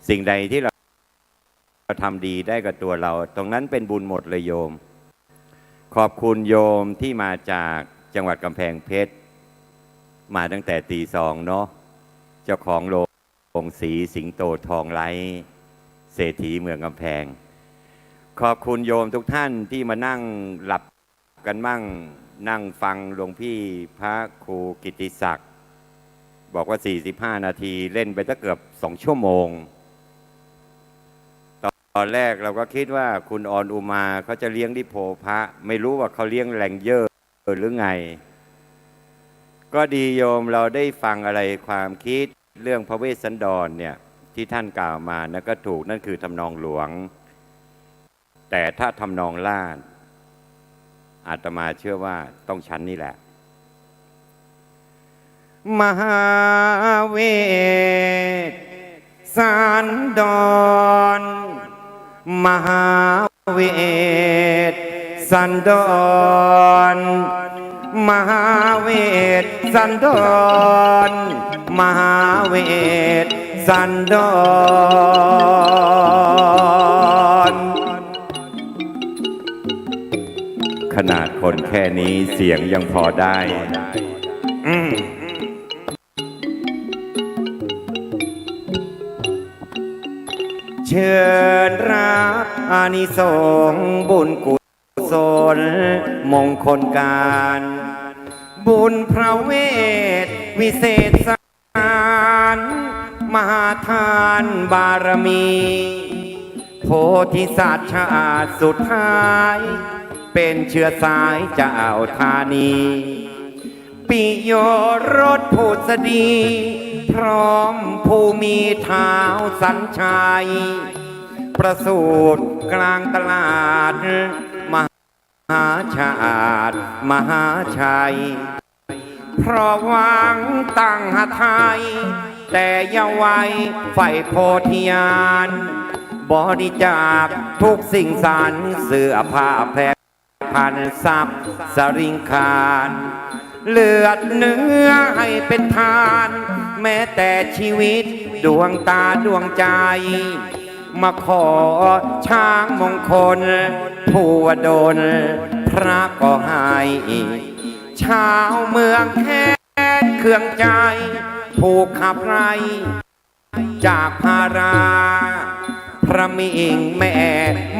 สิ่งใดที่เราทำดีได้กับตัวเราตรงนั้นเป็นบุญหมดเลยโยมขอบคุณโยมที่มาจากจังหวัดกำแพงเพชรมาตั้งแต่ตี 2เนาะเจ้าของโรงสีสิงโตทองไร้เศรษฐีเมืองกำแพงขอบคุณโยมทุกท่านที่มานั่งหลับกันมั่งนั่งฟังหลวงพี่พระครูกิติศักดิ์บอกว่า45 นาทีเล่นไปตั้งเกือบ2 ชั่วโมงตอนแรกเราก็คิดว่าคุณออนอุมาเขาจะเลี้ยงที่โพพระไม่รู้ว่าเขาเลี้ยงแหล่งเยอะหรือไงก็ดีโยมเราได้ฟังอะไรความคิดเรื่องพระเวสสันดรเนี่ยที่ท่านกล่าวมานะก็ถูกนั่นคือทำนองหลวงแต่ถ้าทำนองลาดอาตมาเชื่อว่าต้องชั้นนี่แหละมหาเวสสันดรมหาเวสสันดรมหาเวสสันดรมหาเวสสันดรขนาดคนแค่นี้เสียงยังพอได้เชิญรับอานิสงส์บุญกุศลมงคลการบุญพระเวทวิเศษสารมหาทานบารมีโพธิสัตว์ชาติสุดท้ายเป็นเชื้อสายเจ้าธานีปิโยรสผุษดีพร้อมผู้มีเท้าสัญชัยประสูติกลางตลาดม หาชาติมหาชัยเพราะหวังตั้งหาไทยแต่อย่าไว้ไฟโพธิญาณบริจาคทุกสิ่งสารเสื้อผ้าแพรพันทรัพย์สริงคารเลือดเนื้อให้เป็นทานแม้แต่ชีวิตดวงตาดวงใจมาขอช้างมงคลผู้ดลพระก็ให้ชาวเมืองแค้นเครื่องใจผูกขับไล่จากภาราพระมิงแม่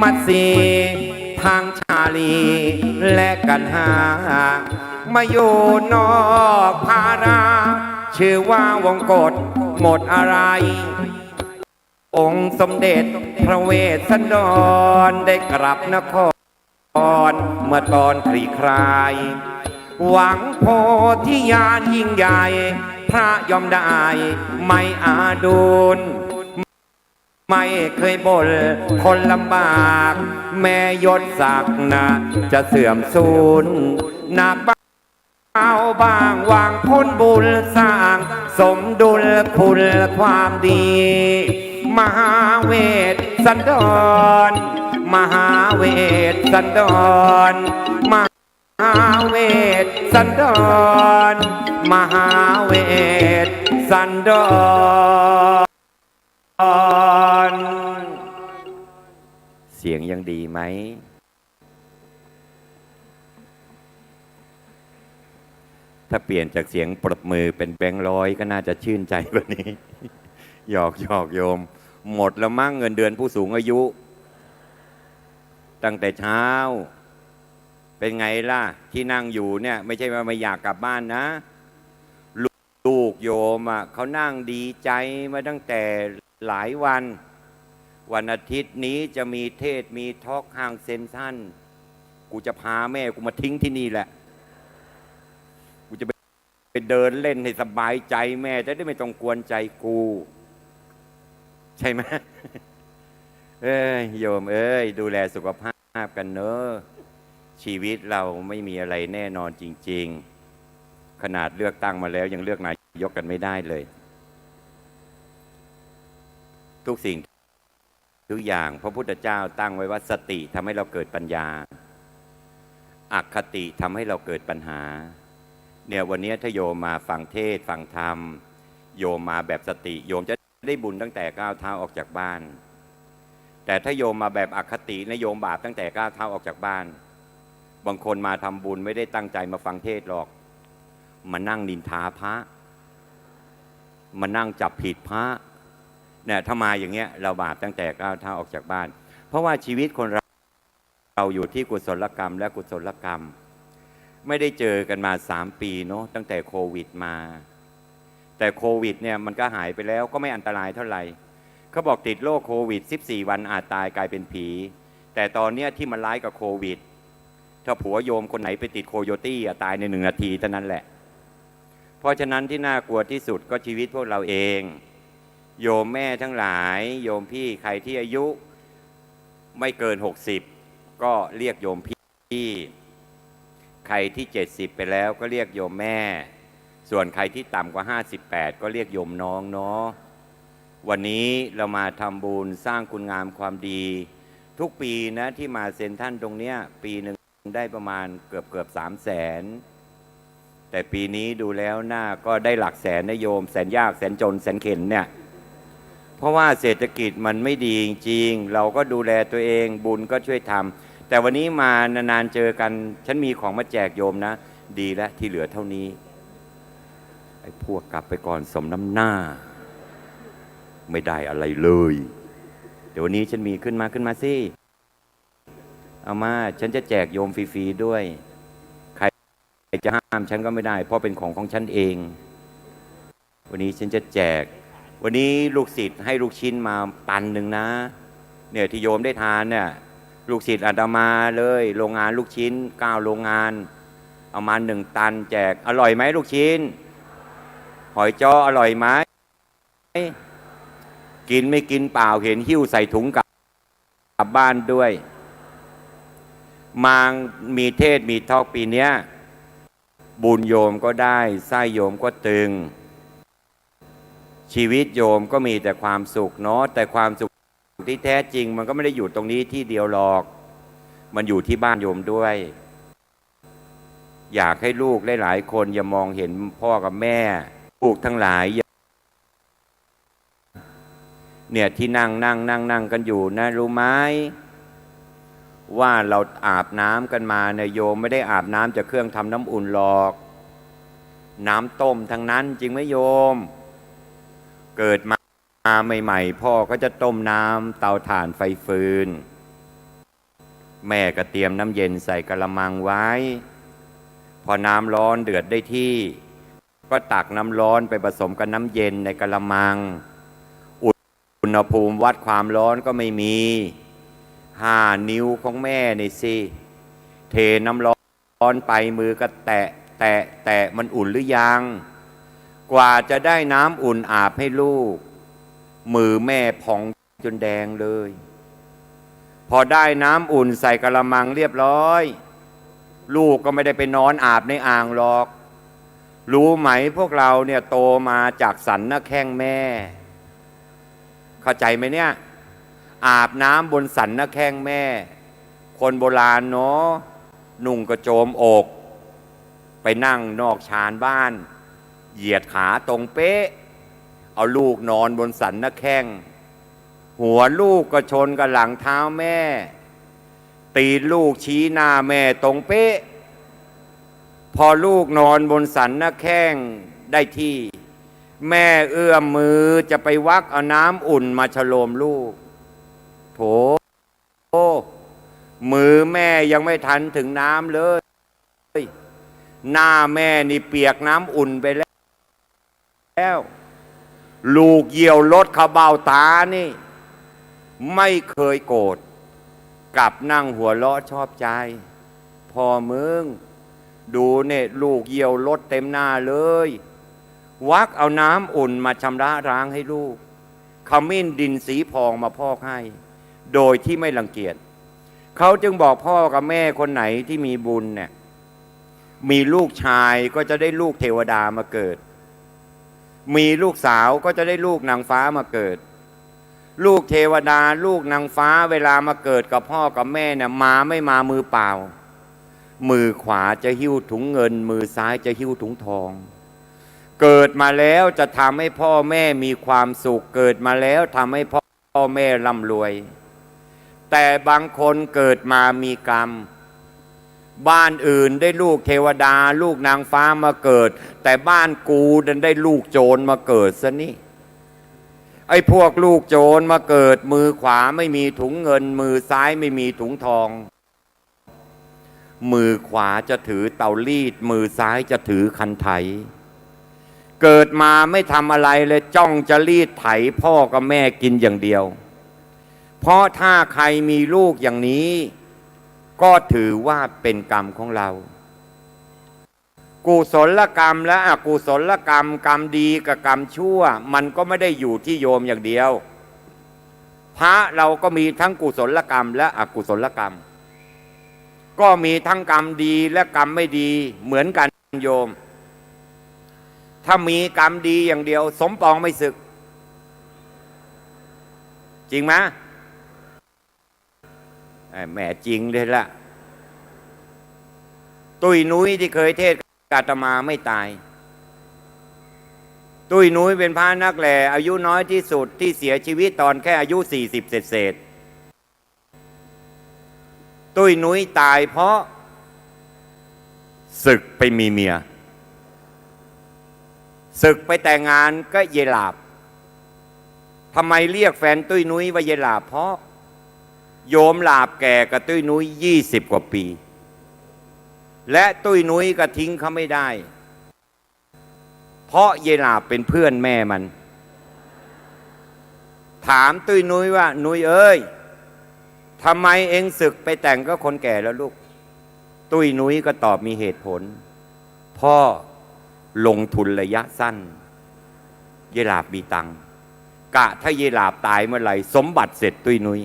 มัตสีทางชาลีและกันหามาอยู่นอกภาราชื่อว่าวงกฏหมดอะไรองค์สมเด็จพระเวสสันดรได้กลับนครเมื่อตอนคลี่คลายหวังโพธิญาณยิ่งใหญ่พระยอมได้ไม่อาดูลไม่เคยบ่นคนลำบากแม่ยศศักดิ์นะจะเสื่อมสูญหนักเอาบางวางพ้นบุญสร้างสมดุลคุณความดีมหาเวทสันดรมหาเวทสันดรมหาเวทสันดรมหาเวทสันดรเสียงยังดีไหมถ้าเปลี่ยนจากเสียงปรบมือเป็นแบงค์ร้อยก็น่าจะชื่นใจกว่านี้ หยอกโยมหมดแล้วมั่งเงินเดือนผู้สูงอายุ ตั้งแต่เช้าเป็นไงล่ะที่นั่งอยู่เนี่ยไม่ใช่ว่าไม่อยากกลับบ้านนะลูกโยมอ่ะเขานั่งดีใจมาตั้งแต่หลายวันอาทิตย์นี้จะมีเทศมีทอล์กห้างเซ็นทรัลกูจะพาแม่กูมาทิ้งที่นี่แหละกูจะไปเดินเล่นให้สบายใจแม่จะได้ไม่ต้องกวนใจกูใช่ไหม โยมดูแลสุขภาพกันเนอะชีวิตเราไม่มีอะไรแน่นอนจริงๆขนาดเลือกตั้งมาแล้วยังเลือกนายกกันไม่ได้เลยทุกสิ่งทุกอย่างพระพุทธเจ้าตั้งไว้ว่าสติทำให้เราเกิดปัญญาอคติทำให้เราเกิดปัญหาเนี่ยวันนี้ถ้าโยมมาฟังเทศฟังธรรมโยมมาแบบสติโยมจะได้บุญตั้งแต่ก้าวเท้าออกจากบ้านแต่ถ้าโยมมาแบบอคตินะโยมบาปตั้งแต่ก้าวเท้าออกจากบ้านบางคนมาทำบุญไม่ได้ตั้งใจมาฟังเทศหรอกมานั่งนินทาพระมานั่งจับผิดพระเนี่ยถ้ามาอย่างเงี้ยเราบาปตั้งแต่ก้าวเท้าออกจากบ้านเพราะว่าชีวิตคนเราอยู่ที่กุศลกรรมและกุศลกรรมไม่ได้เจอกันมา3 ปีเนาะตั้งแต่โควิดมาแต่โควิดเนี่ยมันก็หายไปแล้วก็ไม่อันตรายเท่าไหร่เขาบอกติดโรคโควิด14 วันอาจตายกลายเป็นผีแต่ตอนเนี้ยที่มันร้ายกับโควิดถ้าผัวโยมคนไหนไปติดโคโยตี้ตายใน1 นาทีเท่านั้นแหละเพราะฉะนั้นที่น่ากลัวที่สุดก็ชีวิตพวกเราเองโยมแม่ทั้งหลายโยมพี่ใครที่อายุไม่เกิน60ก็เรียกโยมพี่ใครที่70ไปแล้วก็เรียกโยมแม่ส่วนใครที่ต่ำกว่า58ก็เรียกโยมน้องเนาะวันนี้เรามาทำบุญสร้างคุณงามความดีทุกปีนะที่มาเซ็นทรัลตรงเนี้ยปีหนึ่งได้ประมาณเกือบ300,000แต่ปีนี้ดูแล้วน่าก็ได้หลักแสนนะโยมแสนยากแสนจนแสนเข็ญเนี่ยเพราะว่าเศรษฐกิจมันไม่ดีจริงๆเราก็ดูแลตัวเองบุญก็ช่วยทำแต่วันนี้มานานๆเจอกันฉันมีของมาแจกโยมนะดีแล้วที่เหลือเท่านี้ไอ้พวกกลับไปก่อนสมน้ำหน้าไม่ได้อะไรเลยเดี๋ยววันนี้ฉันมีขึ้นมาสิเอามาฉันจะแจกโยมฟรีๆด้วยใครจะห้ามฉันก็ไม่ได้เพราะเป็นของฉันเองวันนี้ฉันจะแจกวันนี้ลูกศิษย์ให้ลูกชิ้นมาตันหนึ่งนะเนี่ยที่โยมได้ทานเนี่ยลูกศิษย์อาตมาเลยโรงงานลูกชิ้น9 โรงงานเอามา1 ตันแจกอร่อยไหมลูกชิ้นหอยจ้ออร่อยไหมกินไม่กินเปล่าเห็นหิ้วใส่ถุงกลับบ้านด้วย มามีเทศมีทอล์กปีเนี้ยบุญโยมก็ได้ไส้โยมก็ตึงชีวิตโยมก็มีแต่ความสุขเนาะแต่ความสุขที่แท้จริงมันก็ไม่ได้อยู่ตรงนี้ที่เดียวหรอกมันอยู่ที่บ้านโยมด้วยอยากให้ลูกหลายๆคนอย่ามองเห็นพ่อกับแม่ลูกทั้งหลายเนี่ยที่นั่งกันอยู่นะรู้ไหมว่าเราอาบน้ำกันมาเนี่ยโยมไม่ได้อาบน้ำจากเครื่องทำน้ำอุ่นหรอกน้ำต้มทั้งนั้นจริงไหมโยมเกิดมาใหม่ๆพ่อก็จะต้มน้ำเตาถ่านไฟฟืนแม่ก็เตรียมน้ำเย็นใส่กระมังไว้พอน้ำร้อนเดือดได้ที่ก็ตักน้ำร้อนไปผสมกับน้ำเย็นในกระมังอุณหภูมิวัดความร้อนก็ไม่มี5 นิ้วของแม่นี่สิเทน้ำร้อนไปมือก็แตะมันอุ่นหรือยังกว่าจะได้น้ำอุ่นอาบให้ลูกมือแม่พองจนแดงเลยพอได้น้ำอุ่นใส่กระมังเรียบร้อยลูกก็ไม่ได้ไปนอนอาบในอ่างหรอกรู้ไหมพวกเราเนี่ยโตมาจากสันหน้าแข้งแม่เข้าใจไหมเนี่ยอาบน้ำบนสันหน้าแข้งแม่คนโบราณเนาะนุ่งกระโจมอกไปนั่งนอกชานบ้านเหยียดขาตรงเป๊ะเอาลูกนอนบนสันหน้าแข้งหัวลูกก็ชนกับหลังเท้าแม่ตีนลูกชี้หน้าแม่ตรงเป๊ะพอลูกนอนบนสันหน้าแข้งได้ที่แม่เอื้อมมือจะไปวักเอาน้ำอุ่นมาฉโลมลูกโถมือแม่ยังไม่ทันถึงน้ำเลยหน้าแม่นี่เปียกน้ำอุ่นไปแล้วลูกเหี่ยวรถเขาเบ้าตานี่ไม่เคยโกรธกลับนั่งหัวเราะชอบใจพ่อมึงดูเนี่ยลูกเหี่ยวรถเต็มหน้าเลยวักเอาน้ำอุ่นมาชำระล้างให้ลูกขมิ้นดินสีพองมาพอกให้โดยที่ไม่รังเกียจเขาจึงบอกพ่อกับแม่คนไหนที่มีบุญเนี่ยมีลูกชายก็จะได้ลูกเทวดามาเกิดมีลูกสาวก็จะได้ลูกนางฟ้ามาเกิดลูกเทวดาลูกนางฟ้าเวลามาเกิดกับพ่อกับแม่เนี่ยไม่มามือเปล่ามือขวาจะหิ้วถุงเงินมือซ้ายจะหิ้วถุงทองเกิดมาแล้วจะทำให้พ่อแม่มีความสุขเกิดมาแล้วทำให้พ่อแม่ร่ำรวยแต่บางคนเกิดมามีกรรมบ้านอื่นได้ลูกเทวดาลูกนางฟ้ามาเกิดแต่บ้านกูดันได้ลูกโจรมาเกิดซะนี่ไอ้พวกลูกโจรมาเกิดมือขวาไม่มีถุงเงินมือซ้ายไม่มีถุงทองมือขวาจะถือเตารีดมือซ้ายจะถือคันไถเกิดมาไม่ทำอะไรเลยจ้องจะรีดไถพ่อกับแม่กินอย่างเดียวเพราะถ้าใครมีลูกอย่างนี้ก็ถือว่าเป็นกรรมของเรากุศลกรรมและอกุศลกรรมกรรมดีกับกรรมชั่วมันก็ไม่ได้อยู่ที่โยมอย่างเดียวพระเราก็มีทั้งกุศลกรรมและอกุศลกรรมก็มีทั้งกรรมดีและกรรมไม่ดีเหมือนกันโยมถ้ามีกรรมดีอย่างเดียวสมปองไม่สึกจริงไหมแม่จริงเลยล่ะตุ้ยนุ้ยที่เคยเทศอาตมาไม่ตายตุ้ยนุ้ยเป็นพระนักแลอายุน้อยที่สุดที่เสียชีวิตตอนแค่อายุ40เศษตุ้ยนุ้ยตายเพราะศึกไปมีเมียศึกไปแต่งงานก็เยลาบทำไมเรียกแฟนตุ้ยนุ้ยว่าเยลาบเพราะโยมหลาบแก่กับตุ้ยนุ้ย20 กว่าปีและตุ้ยนุ้ยก็ทิ้งเขาไม่ได้เพราะเยลาบเป็นเพื่อนแม่มันถามตุ้ยนุ้ยว่านุ้ยเอ้ยทำไมเอ็งศึกไปแต่งก็คนแก่แล้วลูกตุ้ยนุ้ยก็ตอบมีเหตุผลพ่อลงทุนระยะสั้นเยลาบมีตังค์กะถ้าเยลาบตายเมื่อไหร่สมบัติเสร็จตุ้ยนุ้ย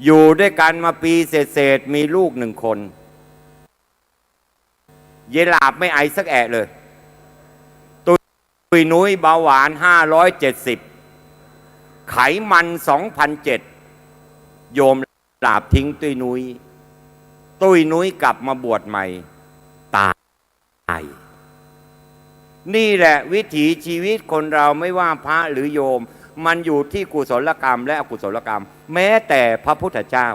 อยู่ด้วยกันมาปีเศษมีลูก1 คนเยลาบไม่ไอสักแอะเลยตุยนุ้ยเบาหวาน570ไขมัน 2,007โยมลาบทิ้งตุยนุ้ยกลับมาบวชใหม่ตายนี่แหละวิถีชีวิตคนเราไม่ว่าพระหรือโยมมันอยู่ที่กุศลกรรมและอกุศลกรรมแม้แต่พระพุทธเจ้า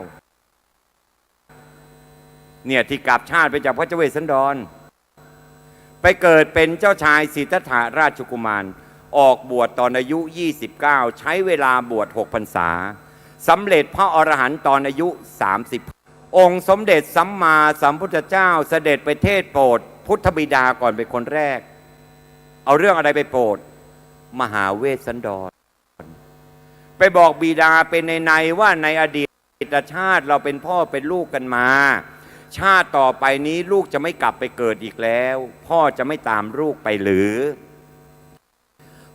เนี่ยที่กลับชาติไปจากพระเจ้าเวสสันดรไปเกิดเป็นเจ้าชายสิทธัตถะราชกุมารออกบวชตอนอายุ29ใช้เวลาบวช6 พรรษาสำเร็จพระอรหันต์ตอนอายุ30องค์สมเด็จสัมมาสัมพุทธเจ้าเสด็จไปเทศโปรดพุทธบิดาก่อนเป็นคนแรกเอาเรื่องอะไรไปโปรดมหาเวสสันดรไปบอกบิดาเป็นในว่าในอดีตชาติเราเป็นพ่อเป็นลูกกันมาชาติต่อไปนี้ลูกจะไม่กลับไปเกิดอีกแล้วพ่อจะไม่ตามลูกไปหรือ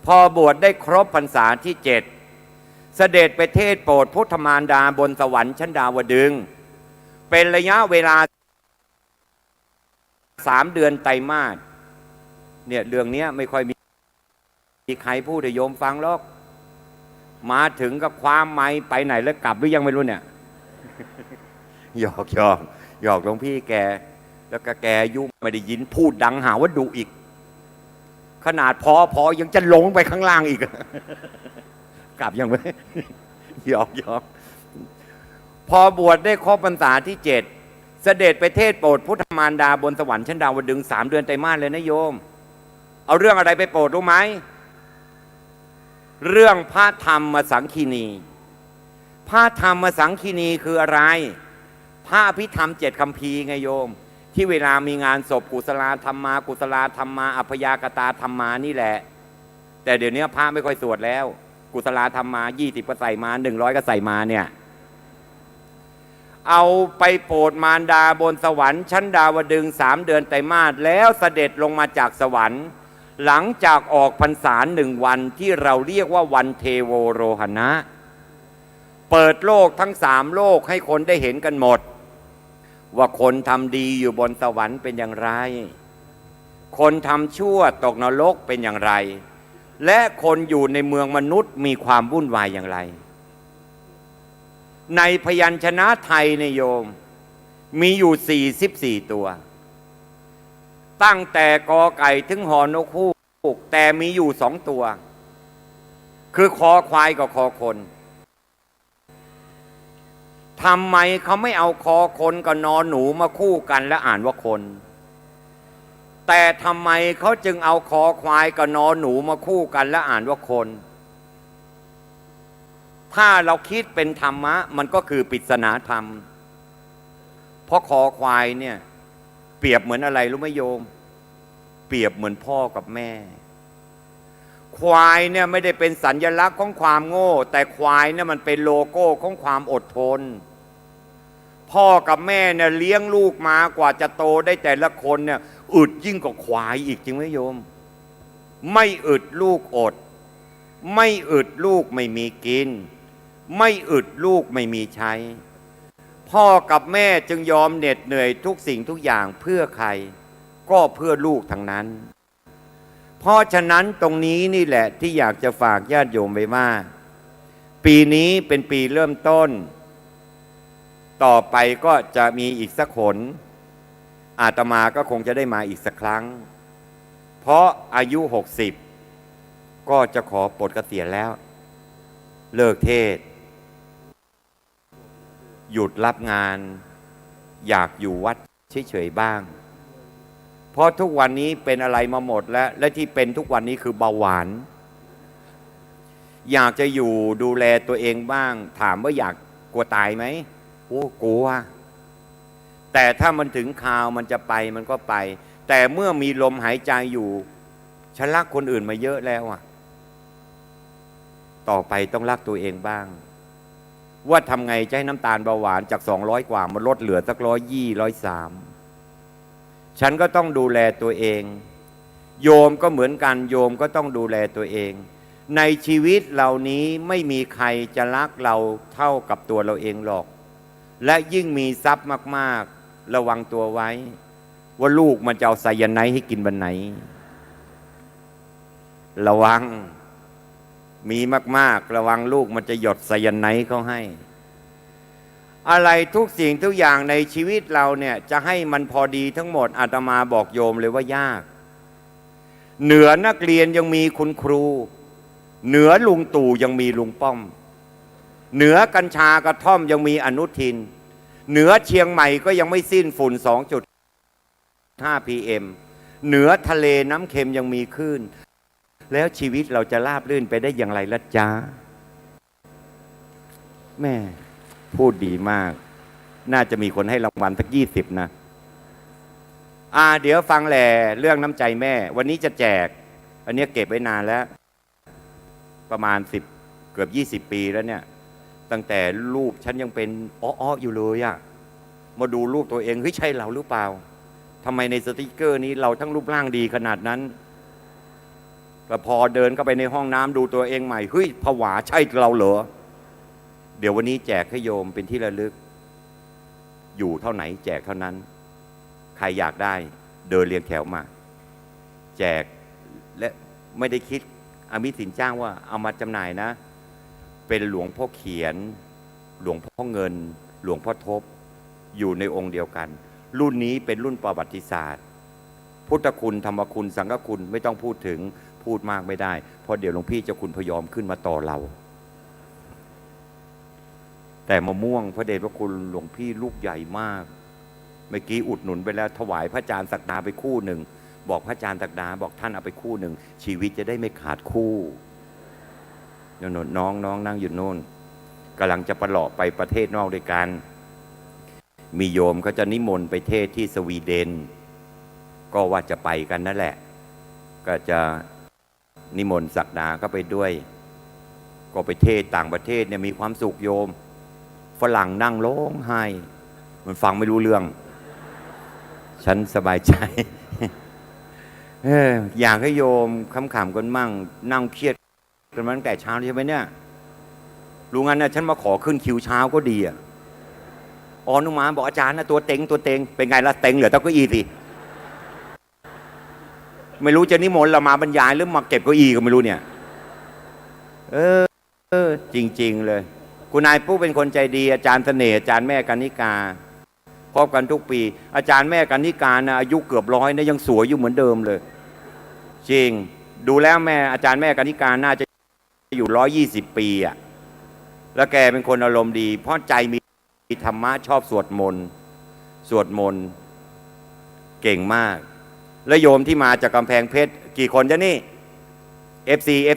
พอบวชได้ครบพรรษาที่7เสด็จไปเทศโปรดพุทธมารดาบนสวรรค์ชั้นดาวดึงส์เป็นระยะเวลา3 เดือนไตรมาสเนี่ยเรื่องนี้ไม่ค่อยมีใครพูดให้โยมฟังหรอกมาถึงกับความไม้ไปไหนแล้วกลับหรือยังไม่รู้เนี่ย หยอกหลวงพี่แกแล้วก็แกยุ่งไม่ได้ยินพูดดังหาว่าดุอีกขนาดพอยังจะลงไปข้างล่างอีก กลับยังไม่ หยอกพอบวชได้ครบพรรษาที่7เสด็จไปเทศโปรดพุทธมารดาบนสวรรค์ชั้นดาวดึงส์3 เดือนไตรมาสเลยนะโยมเอาเรื่องอะไรไปโปรดรู้ไหมเรื่องพระธรรมสังคีนีพระธรรมสังคีนีคืออะไรพระอภิธรรม7 คัมภีร์ไงโยมที่เวลามีงานศพกุศลธรรมาอัพยากตาธรรมานี่แหละแต่เดี๋ยวนี้พระไม่ค่อยสวดแล้วกุศลธรรมา20ก็ใส่มา100ก็ใส่มาเนี่ยเอาไปโปรดมารดาบนสวรรค์ชั้นดาวดึงส์3 เดือนไตรมาสแล้วเสด็จลงมาจากสวรรค์หลังจากออกพรรษา1 วันที่เราเรียกว่าวันเทโวโรหณะเปิดโลกทั้ง3 โลกให้คนได้เห็นกันหมดว่าคนทำดีอยู่บนสวรรค์เป็นอย่างไรคนทำชั่วตกนรกเป็นอย่างไรและคนอยู่ในเมืองมนุษย์มีความวุ่นวายอย่างไรในพยัญชนะไทยในโยมมีอยู่44 ตัวตั้งแต่กอไก่ถึงหอนกฮูกแต่มีอยู่2 ตัวคือคอควายกับคอคนทำไมเขาไม่เอาคอคนกับนอหนูมาคู่กันและอ่านว่าคนแต่ทำไมเขาจึงเอาคอควายกับนอหนูมาคู่กันและอ่านว่าคนถ้าเราคิดเป็นธรรมะมันก็คือปริศนาธรรมเพราะคอควายเนี่ยเปรียบเหมือนอะไรรู้ไหมโยมเปรียบเหมือนพ่อกับแม่ควายเนี่ยไม่ได้เป็นสัญลักษณ์ของความโง่แต่ควายเนี่ยมันเป็นโลโก้ของความอดทนพ่อกับแม่เนี่ยเลี้ยงลูกมากว่าจะโตได้แต่ละคนเนี่ยอึดยิ่งกว่าควายอีกจริงไหมโยมไม่อึดลูกอดไม่อึดลูกไม่มีกินไม่อึดลูกไม่มีใช้พ่อกับแม่จึงยอมเหน็ดเหนื่อยทุกสิ่งทุกอย่างเพื่อใครก็เพื่อลูกทั้งนั้นเพราะฉะนั้นตรงนี้นี่แหละที่อยากจะฝากญาติโยมไว้ว่าปีนี้เป็นปีเริ่มต้นต่อไปก็จะมีอีกสักหนอาตมาก็คงจะได้มาอีกสักครั้งเพราะอายุ60ก็จะขอปลดเกษียณแล้วเลิกเทศหยุดรับงานอยากอยู่วัดเฉยๆบ้างเพราะทุกวันนี้เป็นอะไรมาหมดแล้วและที่เป็นทุกวันนี้คือเบาหวานอยากจะอยู่ดูแลตัวเองบ้างถามว่าอยากกลัวตายไหมโอ้กลัวแต่ถ้ามันถึงคราวมันจะไปมันก็ไปแต่เมื่อมีลมหายใจอยู่ฉันรักคนอื่นมาเยอะแล้วอ่ะต่อไปต้องรักตัวเองบ้างว่าทำไงจะให้น้ำตาลเบาหวานจาก200 กว่ามันลดเหลือสัก120 130ฉันก็ต้องดูแลตัวเองโยมก็เหมือนกันโยมก็ต้องดูแลตัวเองในชีวิตเหล่านี้ไม่มีใครจะรักเราเท่ากับตัวเราเองหรอก และยิ่งมีทรัพย์มากๆระวังตัวไว้ ว่าลูกมันจะเอาไซยาไนด์ให้กินวันไหน ระวังมีมากๆระวังลูกมันจะหยดไซยาไนด์เขาให้ อะไรทุกสิ่งทุกอย่างในชีวิตเราเนี่ยจะให้มันพอดีทั้งหมดอาตมาบอกโยมเลยว่ายากเหนือนักเรียนยังมีคุณครูเหนือลุงตู่ยังมีลุงป้อมเหนือกัญชากระท่อมยังมีอนุทินเหนือเชียงใหม่ก็ยังไม่สิ้นฝุ่น 2.5 PM เหนือทะเลน้ำเค็มยังมีคลื่นแล้วชีวิตเราจะราบรื่นไปได้อย่างไรล่ะจ๊ะแม่พูดดีมากน่าจะมีคนให้รางวัลสัก20นะเดี๋ยวฟังแหล่เรื่องน้ำใจแม่วันนี้จะแจกอันนี้เก็บไว้นานแล้วประมาณ10เกือบ20 ปีแล้วเนี่ยตั้งแต่รูปฉันยังเป็นอ้ออยู่เลยอะมาดูรูปตัวเองเฮ้ยใช่เราหรือเปล่าทำไมในสติกเกอร์นี้เราทั้งรูปร่างดีขนาดนั้นแต่พอเดินเข้าไปในห้องน้ำดูตัวเองใหม่เฮ้ยผวาใช่เราเหรอเดี๋ยววันนี้แจกให้โยมเป็นที่ระลึกอยู่เท่าไหนแจกเท่านั้นใครอยากได้เดินเรียงแถวมาแจกและไม่ได้คิดอมิสินจ้างว่าเอามาจำหน่ายนะเป็นหลวงพ่อเขียนหลวงพ่อเงินหลวงพ่อทบอยู่ในองค์เดียวกันรุ่นนี้เป็นรุ่นประวัติศาสตร์พุทธคุณธรรมคุณสังฆคุณไม่ต้องพูดถึงพูดมากไม่ได้เพราะเดี๋ยวหลวงพี่เจ้าคุณพยอมขึ้นมาต่อเราแต่มะม่วงพระเดชพระคุณหลวงพี่ลูกใหญ่มากเมื่อกี้อุดหนุนไปแล้วถวายพระอาจารย์ศักดาไปคู่หนึ่งบอกพระอาจารย์ศักดาบอกท่านเอาไปคู่หนึ่งชีวิตจะได้ไม่ขาดคู่น้องนั่งอยู่โน่นกำลังจะประหลาะไปประเทศนอกด้วยกันมีโยมเขาจะนิมนต์ไปเทศที่สวีเดนก็ว่าจะไปกันนั่นแหละก็จะนิมนต์ศักดาก็ไปด้วยก็ไปเทศต่างประเทศเนี่ยมีความสุขโยมฝรั่งนั่งร้องไห้มันฟังไม่รู้เรื่องฉันสบายใจ อยากให้โยมขำๆกันมั่งนั่งเครียดกันมาตั้งแต่เช้าใช่ไหมเนี่ยรู้งั้นนะฉันมาขอขึ้นคิวเช้าก็ดีอ่ะนุมาบอกอาจารย์นะตัวเต็งเป็นไงล่ะเต็งเหลือแต่เก้าอี้สิไม่รู้จะนิมนต์เรามาบรรยายหรือมาเก็บเก้าอี้ก็ไม่รู้เนี่ยจริงๆเลยคุณนายผู้เป็นคนใจดีอาจารย์เสน่ห์อาจารย์แม่กานิกาพบกันทุกปีอาจารย์แม่กานิกานะอายุเกือบ100นะยังสวยอยู่เหมือนเดิมเลยจริงดูแล้วแม่อาจารย์แม่กานิกาน่าจะอยู่120 ปีอ่ะแล้วแกเป็นคนอารมณ์ดีเพราะใจมีธรรมะชอบสวดมนต์เก่งมากและโยมที่มาจากกำแพงเพชรกี่คนจะนี่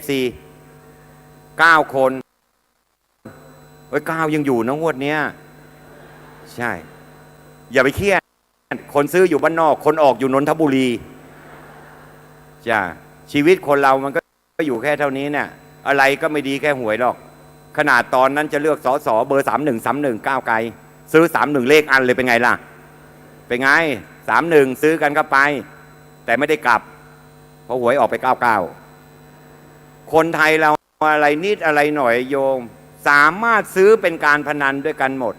FC 9 คน9ยังอยู่นะงวดเนี้ยใช่อย่าไปเครียดคนซื้ออยู่บ้านนอกคนออกอยู่นนทบุรีจ้ะชีวิตคนเรามันก็อยู่แค่เท่านี้เนี่ยอะไรก็ไม่ดีแค่หวยหรอกขนาดตอนนั้นจะเลือกสสเบอร์3131ก้าวไกลซื้อ31เลขอันเลยเป็นไงล่ะเป็นไง31ซื้อกันก็ไปแต่ไม่ได้กลับเพราะหวยออกไป99คนไทยเราอะไรนิดอะไรหน่อยโยมสามารถซื้อเป็นการพนันด้วยกันหมด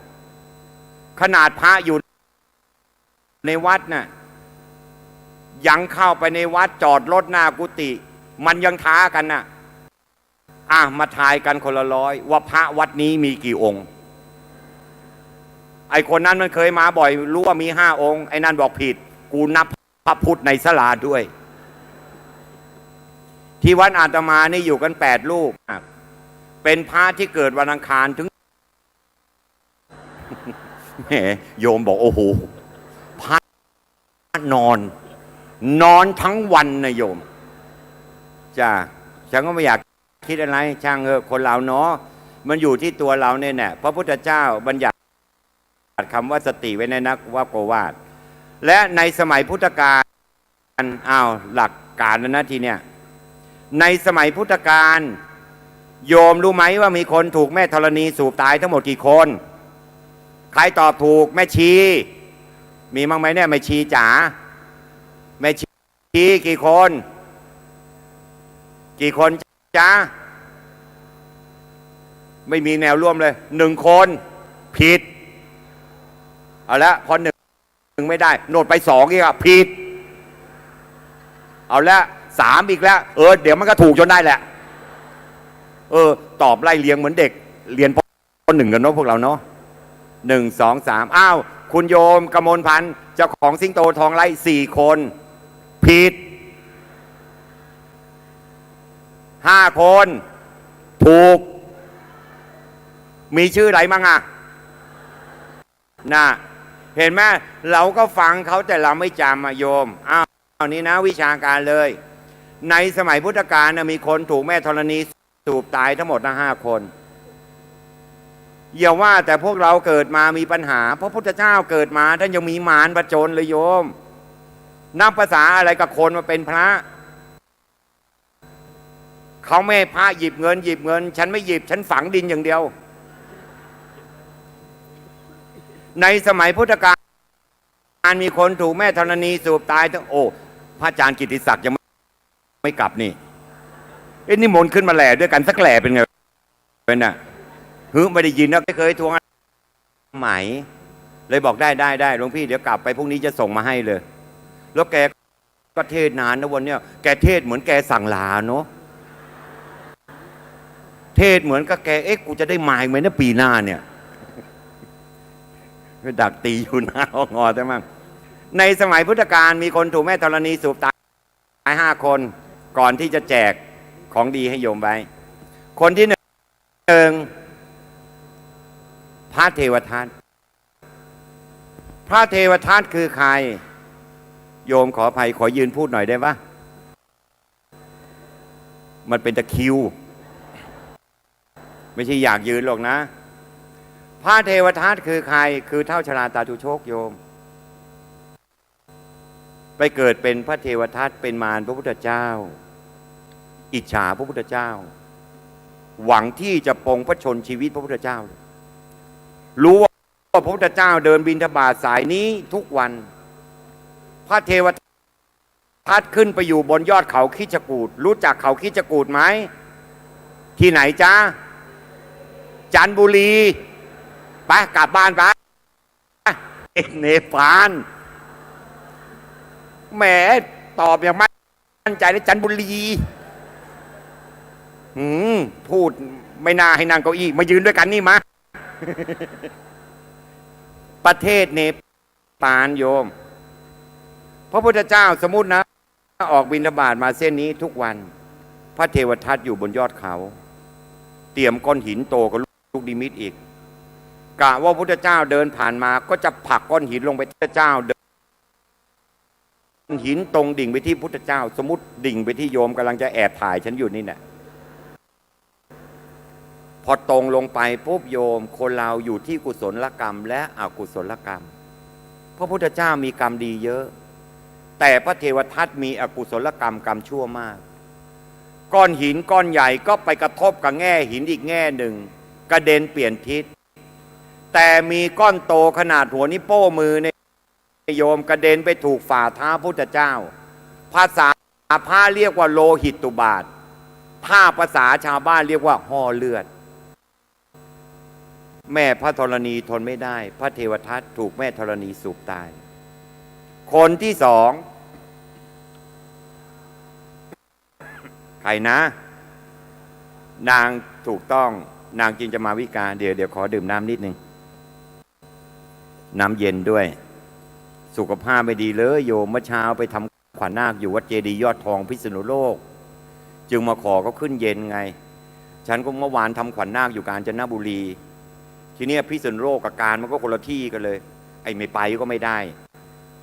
ขนาดพระอยู่ในวัดน่ะยังเข้าไปในวัดจอดรถหน้ากุฏิมันยังท้ากันน่ะมาทายกันคนละ100ว่าพระวัดนี้มีกี่องค์ไอคนนั้นมันเคยมาบ่อยรู้ว่ามี5 องค์ไอ้นั่นบอกผิดกูนับพระพุทธในศาลาด้วยที่วัดอาตมานี่อยู่กัน8 รูปเป็นพระที่เกิดวันอังคารถึงแหมโยมบอกโอ้โหพระนอนทั้งวันนะโยมจ้าฉันก็ไม่อยากคิดอะไรช่างคนเราเนาะมันอยู่ที่ตัวเราเนี่ยแหละพระพุทธเจ้าบัญญัติคำว่าสติไว้ในนักว่าโกวาทและในสมัยพุทธกาลหลักการแล้วนะทีเนี้ยในสมัยพุทธกาลโยมรู้ไหมว่ามีคนถูกแม่ธรณีสูบตายทั้งหมดกี่คนใครตอบถูกแม่ชีมีมั้งไหมเนี่ยแม่ชีจ๋าแม่ชีกี่คนจ๊ะไม่มีแนวร่วมเลย1 คนผิด เอาละพอหนึ่งไม่ได้โนดไป2อีกอะผิดเอาละ3อีกแล้วเดี๋ยวมันก็ถูกจนได้แหละตอบไล่เรียงเหมือนเด็กเรียนป.1กันเนาะพวกเราเนาะ1 2 3อ้าวคุณโยมกมลพันธ์เจ้าของสิงโตทองไล่4 คนผิด5 คนถูกมีชื่ออะไรมั่งอะน่ะเห็นไหมเราก็ฟังเขาแต่เราไม่จำอะโยมอ้าวนี่นะวิชาการเลยในสมัยพุทธกาลมีคนถูกแม่ธรณีสูบตายทั้งหมด5 คนอย่าว่าแต่พวกเราเกิดมามีปัญหาเพราะพุทธเจ้าเกิดมาท่านยังมีมารประจนเลยโยมนับภาษาอะไรกับคนมาเป็นพระเขาไม่พระหยิบเงินฉันไม่หยิบฉันฝังดินอย่างเดียวในสมัยพุทธกาลมีคนถูกแม่ธรณีสูบตายทั้งพระอาจารย์กิติศักดิ์ยังไม่กลับนี่นี่มนต์ขึ้นมาแหล่ด้วยกันสักแหล่เป็นไงเป็นน่ะไม่ได้ยินนะไม่เคยทวงไหมเลยบอกได้หลวงพี่เดี๋ยวกลับไปพรุ่งนี้จะส่งมาให้เลยแล้วแกก็เทศนานนะวันเนี้ยแกเทศเหมือนแกสั่งลาเนาะเทศเหมือนกับแกกูจะได้มาไหมนะปีหน้าเนี่ยไปดักตีอยู่หน้าห้องงอใช่ไหมในสมัยพุทธกาลมีคนถูกแม่ธรณีสูบตาย5 คนก่อนที่จะแจกของดีให้โยมไว้คนที่1พระเทวทัตพระเทวทัตคือใครโยมขออภัยขอยืนพูดหน่อยได้ปะมันเป็นตะคิวไม่ใช่อยากยืนหรอกนะพระเทวทัตคือใครคือเท้าชราตาตุโชคโยมไปเกิดเป็นพระเทวทัตเป็นมารพระพุทธเจ้าอิจฉาพระพุทธเจ้าหวังที่จะปรงพระชนชีวิตพระพุทธเจ้ารู้ว่าพระพุทธเจ้าเดินบิณฑบาตสายนี้ทุกวันพระเทวทัตขึ้นไปอยู่บนยอดเขาคิชกูฏรู้จักเขาคิชกูฏไหมที่ไหนจ๊ะจันทบุรีไปกลับบ้านไปเนปาลแหมตอบอย่างมั่นใจเลยจันทบุรีพูดไม่น่าให้นั่งเก้าอี้มายืนด้วยกันนี่มา ประเทศเนปาลโยมพระพุทธเจ้าสมมุตินะออกบิณฑบาตมาเส้นนี้ทุกวันพระเทวทัตอยู่บนยอดเขาเตรียมก้อนหินโตกับลูกนิมิตอีกกะว่าพุทธเจ้าเดินผ่านมาก็จะผลักก้อนหินลงไปพุทธเจ้าเดินหินตรงดิ่งไปที่พุทธเจ้าสมมุติดิ่งไปที่โยมกำลังจะแอบถ่ายฉันอยู่นี่แหละพอตรงลงไปปุ๊บโยมคนเราอยู่ที่กุศลกรรมและอกุศลกรรมพระพุทธเจ้ามีกรรมดีเยอะแต่พระเทวทัตมีอกุศลกรรมกรรมชั่วมากก้อนหินก้อนใหญ่ก็ไปกระทบกับแง่หินอีกแง่หนึ่งกระเด็นเปลี่ยนทิศแต่มีก้อนโตขนาดหัวนิ้วโป้มือในโยมกระเด็นไปถูกฝ่าเท้าพุทธเจ้าภาษาพระเรียกว่าโลหิตตุบาทถ้าภาษาชาวบ้านเรียกว่าห่อเลือดแม่พระธรณีทนไม่ได้พระเทวทัตถูกแม่ธรณีสูบตายคนที่2ใครนะนางถูกต้องนางจินจมาวิกาเดี๋ยวขอดื่มน้ำนิดนึงน้ำเย็นด้วยสุขภาพไม่ดีเลยโยมเมื่อเช้าไปทำขวัญนาคอยู่วัดเจดีย์ยอดทองพิษณุโลกจึงมาขอเขาขึ้นเย็นไงฉันก็เมื่อวานทำขวัญนาคอยู่กาญจนบุรีทีนี้พิษณุโลกกับการมันก็คนละที่กันเลยไอ้ไม่ไปก็ไม่ได้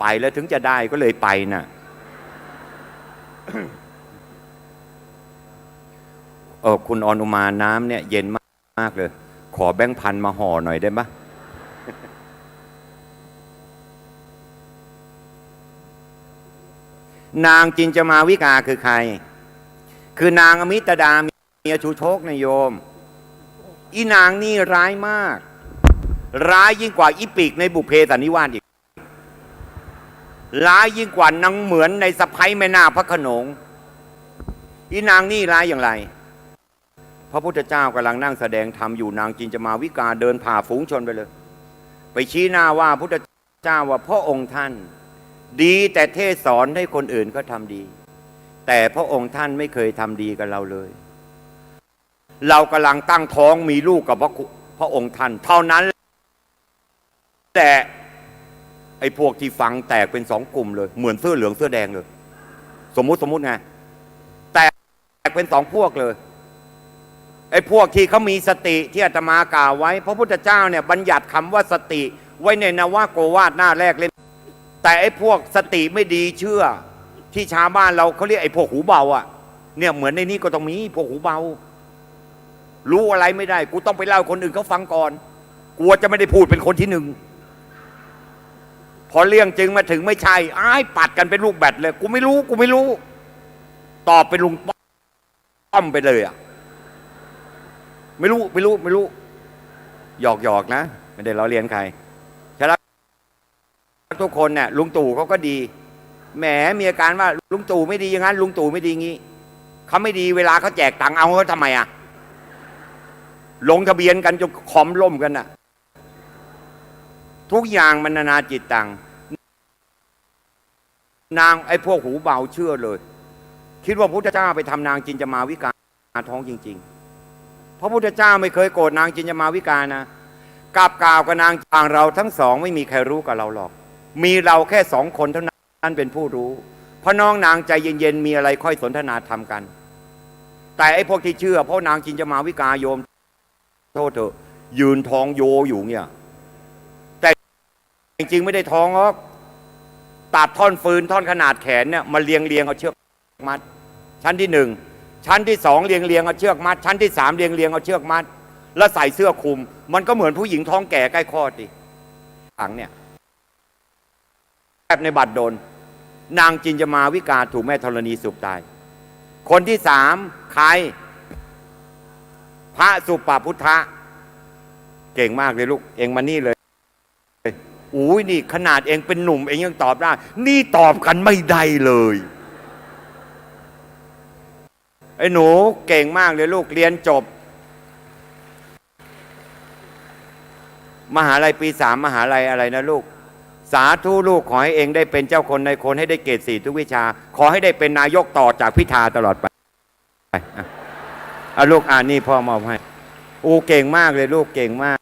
ไปแล้วถึงจะได้ก็เลยไปน่ะ คุณอนุมาน้ำเนี่ยเย็นมากเลยขอแบงค์พันมาห่อหน่อยได้ไหม นางจินจมาวิกาคือใครคือนางอมิตดาเมียชูโชคนายโยมอีนางนี่ร้ายมากร้ายยิ่งกว่าอีปีกในบุพเพสันนิวาสอีกร้ายยิ่งกว่านางเหมือนในสะใภ้แม่นาคพระโขนงอีนางนี่ร้ายอย่างไรพระพุทธเจ้ากำลังนั่งแสดงธรรมอยู่นางจินจมาวิกาเดินผ่าฝูงชนไปเลยไปชี้หน้าว่าพุทธ เจ้าว่าพระองค์ท่านดีแต่เทศสอนให้คนอื่นก็ทำดี แต่พระองค์ท่านไม่เคยทำดีกับเราเลย เรากำลังตั้งท้องมีลูกกับพระองค์ท่านเท่านั้นแต่ไอ้พวกที่ฟังแตกเป็นสองกลุ่มเลยเหมือนเสื้อเหลืองเสื้อแดงเลยสมมุติไงแตกเป็นสองพวกเลยไอ้พวกที่เขามีสติที่อาตมากล่าวไว้พระพุทธเจ้าเนี่ยบัญญัติคำว่าสติไว้ในนวโกวาทหน้าแรกเล่มแต่ไอ้พวกสติไม่ดีเชื่อที่ชาวบ้านเราเขาเรียกไอ้พวกหูเบาอ่ะเนี่ยเหมือนในนี้ก็ต้องมีพวกหูเบารู้อะไรไม่ได้กูต้องไปเล่าคนอื่นเขาฟังก่อนกลัวจะไม่ได้พูดเป็นคนที่หนึ่งพอเรื่องจริงมาถึงไม่ใช่อ้ายปัดกันเป็นลูกแบตเลยกูไม่รู้ตอบเป็นลุงป้อมไปเลยอ่ะไม่รู้หยอกนะไม่ได้ล้อเลียนใครใช่แล้วทุกคนเนี่ยลุงตู่เขาก็ดีแหมมีอาการว่าลุงตู่ไม่ดีอย่างนั้นลุงตู่ไม่ดีงี้เขาไม่ดีเวลาเขาแจกตังค์เอาเขาทำไมอ่ะลงทะเบียนกันจนคอมล่มกันน่ะทุกอย่างมันนานาจิตตังนางไอ้พวกหูเบาเชื่อเลยคิดว่าพระพุทธเจ้าไปทำนางจินจามาวิกาท้องจริงๆพระพุทธเจ้าไม่เคยโกรธนางจินจามาวิกานะกราบกล่าวกับนางจางเราทั้งสองไม่มีใครรู้กับเราหรอกมีเราแค่2 คนเท่านั้นเป็นผู้รู้เพราะน้องนางใจเย็นๆมีอะไรค่อยสนทนาธรรมกันแต่ไอ้พวกที่เชื่อเพราะนางจินจามาวิกาโยมโทษเถอะยืนท้องโยอยู่เนี่ยแต่จริงๆไม่ได้ท้องหรอกตัดท่อนฟืนท่อนขนาดแขนเนี่ยมาเรียงเอาเชือกมัดชั้นที่1ชั้นที่2เรียงเอาเชือกมัดชั้นที่3เรียงเอาเชือกมัดแล้วใส่เสื้อคลุมมันก็เหมือนผู้หญิงท้องแก่ใกล้คลอดดิถังเนี่ยแบบในบัตรโดนนางจินจามาวิกาถูกแม่ธรณีสูบตายคนที่3ใครพระสุปพุทธะเก่งมากเลยลูกเองมานี่เลยอุ้ยนี่ขนาดเองเป็นหนุ่มเองยังตอบได้นี่ตอบกันไม่ได้เลยไอ้หนูเก่งมากเลยลูกเรียนจบมหาลัยปี 3มหาลัยอะไรนะลูกสาธุลูกขอให้เองได้เป็นเจ้าคนในคนให้ได้เกรด4ทุกวิชาขอให้ได้เป็นนายกต่อจากพิธาตลอดไปเอาลูกนี่พ่อมอบให้เก่งมากเลยลูกเก่งมาก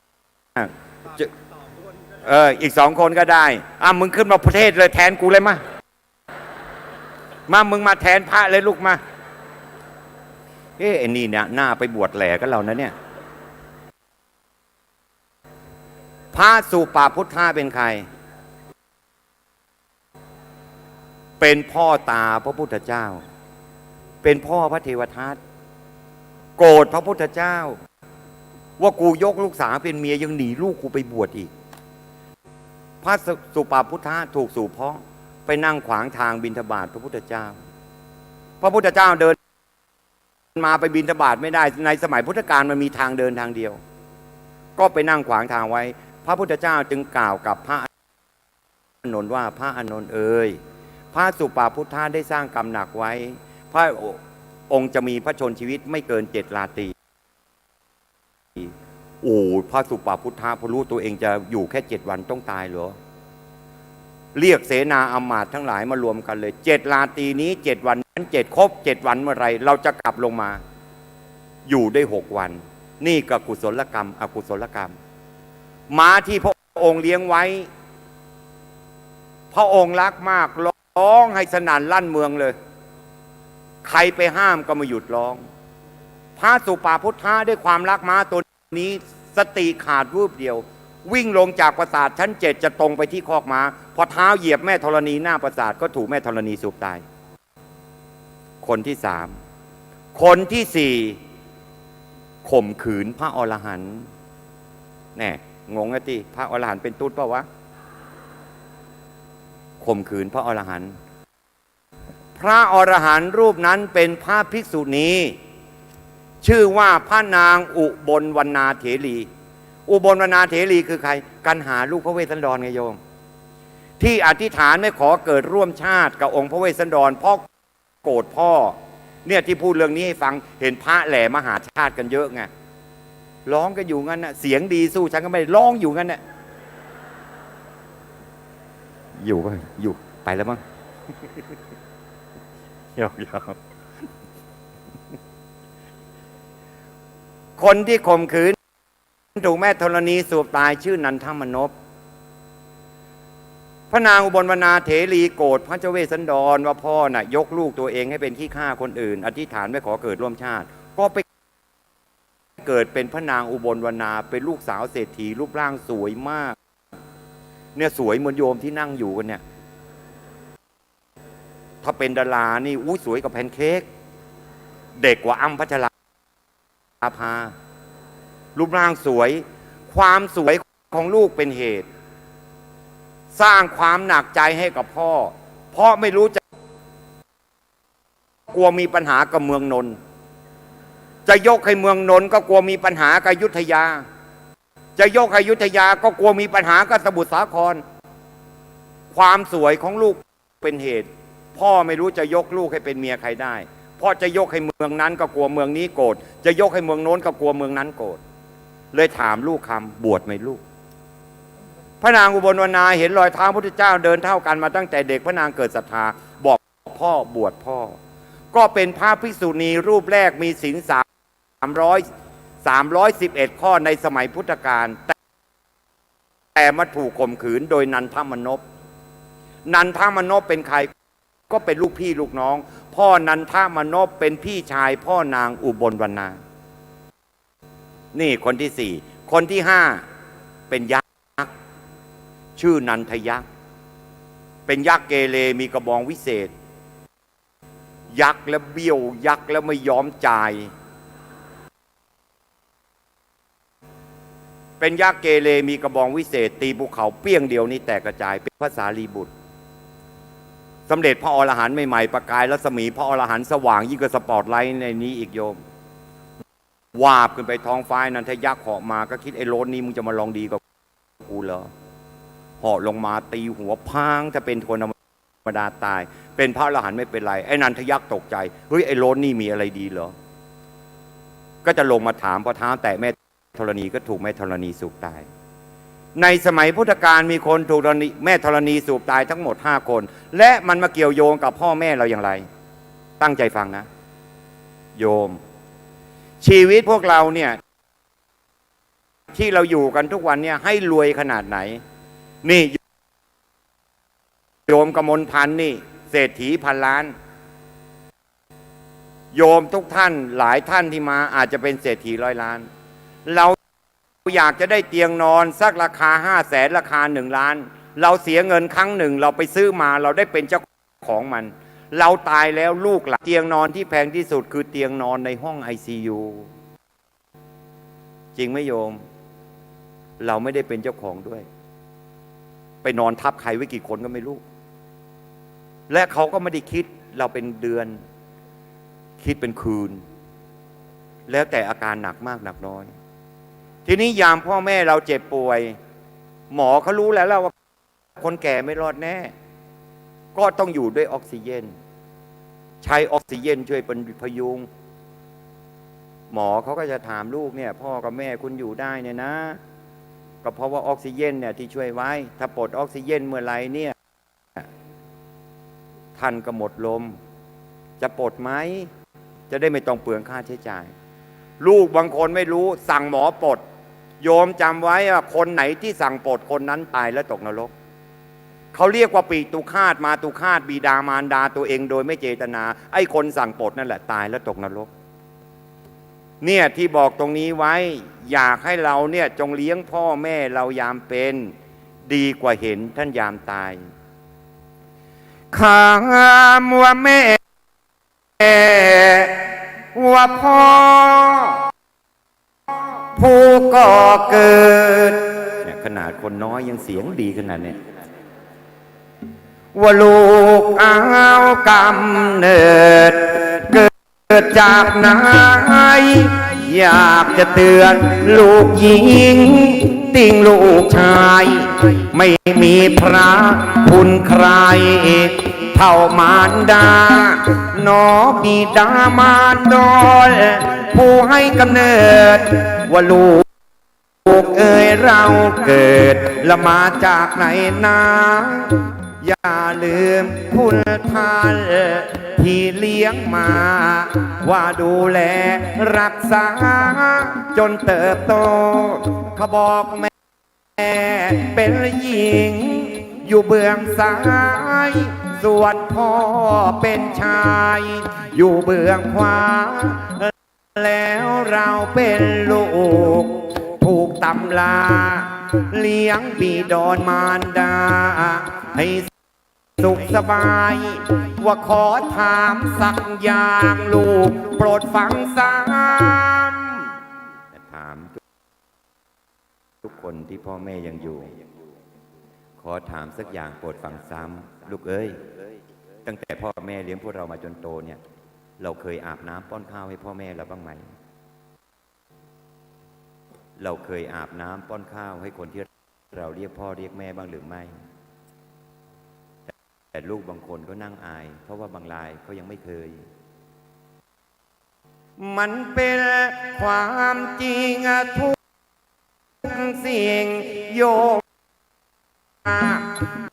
อีก2 คนก็ได้มึงขึ้นมาประเทศเลยแทนกูเลยมามึงมาแทนพระเลยลูกมาไอ้นี่เนี่ยหน้าไปบวชแหล่กันเรานะเนี่ยพระสุปพุทธะเป็นใครเป็นพ่อตาพระพุทธเจ้าเป็นพ่อพระเทวทัตโกรธพระพุทธเจ้าว่ากูยกลูกสาวเป็นเมียยังหนีลูกกูไปบวชอีกพระสุปพุทธะถูกสู่เพาะไปนั่งขวางทางบิณฑบาตพระพุทธเจ้าพระพุทธเจ้าเดินมาไปบิณฑบาตไม่ได้ในสมัยพุทธกาลมันมีทางเดินทางเดียวก็ไปนั่งขวางทางไว้พระพุทธเจ้าจึงกล่าวกับพระอานนท์ว่าพระอานนท์เอ๋ยพระสุปพุทธะได้สร้างกรรมหนักไว้พระองค์จะมีพระชนชีวิตไม่เกิน7 ราตรีพระสุปพุทธะพอรู้ตัวเองจะอยู่แค่7 วันต้องตายเหรอเรียกเสนาอำมาตย์ทั้งหลายมารวมกันเลย7 ราตรีนี้7 วันนั้น7 ครบ 7 วันเมื่อไรเราจะกลับลงมาอยู่ได้6 วันนี่ก็กุศลกรรมอกุศลกรรมม้าที่พระองค์เลี้ยงไว้พระองค์รักมากร้องให้สนั่นลั่นเมืองเลยใครไปห้ามก็ไม่หยุดร้องพระสุปพุทธะด้วยความรักม้าตัวนี้สติขาดวูบเดียววิ่งลงจากปราสาทชั้น7จะตรงไปที่คอกม้าพอเท้าเหยียบแม่ธรณีหน้าปราสาทก็ถูกแม่ธรณีสูบตายคนที่3คนที่4ข่มขืนพระอรหันต์แน่งงนะที่พระอรหันต์เป็นตุ๊ดเปล่าวะข่มขืนพระอรหันต์พระอรหันต์รูปนั้นเป็นพระภิกษุณีชื่อว่าพระนางอุบลวรรณาเถรีอุบลวรรณาเถรีคือใครกันหาลูกพระเวสสันดรไงโยมที่อธิษฐานไม่ขอเกิดร่วมชาติกับองค์พระเวสสันดรเพราะโกรธพ่อเนี่ยที่พูดเรื่องนี้ให้ฟังเห็นพระแหล่มหาชาติกันเยอะไงร้องกันอยู่งั้นน่ะเสียงดีสู้ฉันก็ไม่ร้องอยู่งั้นน่ะ อยู่ก็อยู่ไปแล้วมั้ง ยอมคนที่ข่มขืนถูกแม่ธรณีสูบตายชื่อนันทมนพพระนางอุบลวรรณาเถรีโกรธพระเจ้าเวสสันดรว่าพ่อน่ะยกลูกตัวเองให้เป็นขี้ข้าคนอื่นอธิษฐานไม่ขอเกิดร่วมชาติก็ไปเกิดเป็นพระนางอุบลวรรณาเป็นลูกสาวเศรษฐีรูปร่างสวยมากเนี่ยสวยเหมือนโยมที่นั่งอยู่กันเนี่ยถ้าเป็นดารานี่อุ้ยสวยกว่าแพนเค้กเด็กกว่าอ้ำพัชราภารูปร่างสวยความสวยของลูกเป็นเหตุสร้างความหนักใจให้กับพ่อเพราะไม่รู้จะกลัวมีปัญหากับเมืองนนท์จะยกให้เมืองนนท์ก็กลัวมีปัญหากับอยุธยาจะยกให้อยุธยาก็กลัวมีปัญหากับสมุทรสาครความสวยของลูกเป็นเหตุพ่อไม่รู้จะยกลูกให้เป็นเมียใครได้พ่อจะยกให้เมืองนั้นก็กลัวเมืองนี้โกรธจะยกให้เมืองโน้นก็กลัวเมืองนั้นโกรธเลยถามลูกคำบวชไหมลูกพระนางอุบลวรรณาเห็นรอยเท้าพระพุทธเจ้าเดินเท่ากันมาตั้งแต่เด็กพระนางเกิดศรัทธาบอกพ่อบวชพ่อก็เป็นพระภิกษุณีรูปแรกมีศีล311 ข้อในสมัยพุทธกาลแต่มาถูกข่มขืนโดยนันทมนพนันทมนพเป็นใครก็เป็นลูกพี่ลูกน้องพ่อนันทมนพเป็นพี่ชายพ่อนางอุบลวรรณานี่คนที่สี่คนที่ห้าเป็นยักษ์ชื่อนันทยักษ์เป็นยักษ์เกเรมีกระบองวิเศษยักษ์แล้วเบี้ยวยักษ์แล้วไม่ยอมจ่ายเป็นยักษ์เกเรมีกระบองวิเศษตีภูเขาเปี้ยงเดียวนี้แตกกระจายเป็นพระสารีบุตรสำเร็จพระอรหันต์ใหม่ๆประกายรัศมีพระอรหันต์สว่างยิ่งกว่าสปอตไลท์ในนี้อีกโยมวาบขึ้นไปท้องฟ้านันทยักษ์เหาะมาก็คิดไอ้โลนนี้มึงจะมาลองดีกับกูเหรอเหาะลงมาตีหัวพังจะเป็นคนธรรมดาตายเป็นพระอรหันต์ไม่เป็นไรไอ้นันทยักษ์ตกใจเฮ้ยไอ้โลนนี่มีอะไรดีเหรอก็จะลงมาถามพอเท้าแต่แม่ธรณีก็ถูกแม่ธรณีสูบตายในสมัยพุทธกาลมีคนถูกแม่ธรณีสูบตายทั้งหมด5 คนและมันมาเกี่ยวโยงกับพ่อแม่เราอย่างไรตั้งใจฟังนะโยมชีวิตพวกเราเนี่ยที่เราอยู่กันทุกวันเนี่ยให้รวยขนาดไหนนี่โยมกมลพันธ์นี่เศรษฐีพันล้านโยมทุกท่านหลายท่านที่มาอาจจะเป็นเศรษฐี100 ล้านเราอยากจะได้เตียงนอนสักราคา500,000ราคา1 ล้านเราเสียเงินครั้งหนึ่งเราไปซื้อมาเราได้เป็นเจ้าของมันเราตายแล้วลูกหลานเตียงนอนที่แพงที่สุดคือเตียงนอนในห้อง ICU จริงไหมโยมเราไม่ได้เป็นเจ้าของด้วยไปนอนทับใครไว้กี่คนก็ไม่รู้และเขาก็ไม่ได้คิดเราเป็นเดือนคิดเป็นคืนแล้วแต่อาการหนักมากหนักน้อยทีนี้ยามพ่อแม่เราเจ็บป่วยหมอเขารู้แล้วว่าคนแก่ไม่รอดแน่ก็ต้องอยู่ด้วยออกซิเจนใช้ออกซิเจนช่วยเป็นพยุงหมอเขาก็จะถามลูกเนี่ยพ่อกับแม่คุณอยู่ได้เนี่ยนะก็เพราะว่าออกซิเจนเนี่ยที่ช่วยไว้ถ้าปลดออกซิเจนเมื่อไรเนี่ยท่านก็หมดลมจะปลดไหมจะได้ไม่ต้องเปลืองค่าใช้จ่ายลูกบางคนไม่รู้สั่งหมอปลดโยมจำไว้ว่าคนไหนที่สั่งปลดคนนั้นตายและตกนรกเขาเรียกว่าปีตุฆาตมาตุฆาตบิดามารดาตัวเองโดยไม่เจตนาไอ้คนสั่งปลดนั่นแหละตายและตกนรกเนี่ยที่บอกตรงนี้ไว้อยากให้เราเนี่ยจงเลี้ยงพ่อแม่เรายามเป็นดีกว่าเห็นท่านยามตายคำว่าแม่ว่าพ่อผู้ก่อเกิดเนี่ยขนาดคนน้อยยังเสียงดีขนาดเนี่ยว่าลูกเอากำเนิดเกิดจากไหนอยากจะเตือนลูกหญิงติ่งลูกชายไม่มีพระคุณใครเท่ามารดาหนอบิดามารดอนผู้ให้กำเนิดว่าลูกเอ๋ยเราเกิดละมาจากไหนนา อย่าลืมคุณท่านที่เลี้ยงมา ว่าดูแลรักษาจนเติบโตเขาบอกแม่เป็นหญิงอยู่เบื้องซ้ายส่วนพ่อเป็นชายอยู่เบื้องขวาแล้วเราเป็นลูกถูกตำลาเลี้ยงบิดรมารดาให้สุขสบายว่าขอถามสักอย่างลูกโปรดฟังซ้ำ ถามทุกคนที่พ่อแม่ยังอยู่ขอถามสักอย่างโปรดฟังซ้ำลูกเอ้ยตั้งแต่พ่อแม่เลี้ยงพวกเรามาจนโตเนี่ยเราเคยอาบน้ำป้อนข้าวให้พ่อแม่เราบ้างไหมเราเคยอาบน้ำป้อนข้าวให้คนที่เราเรียกพ่อเรียกแม่บ้างหรือไม่แต่ลูกบางคนก็นั่งอายเพราะว่าบางรายเขายังไม่เคย มันเป็นความจริงทุกสิ่งโยก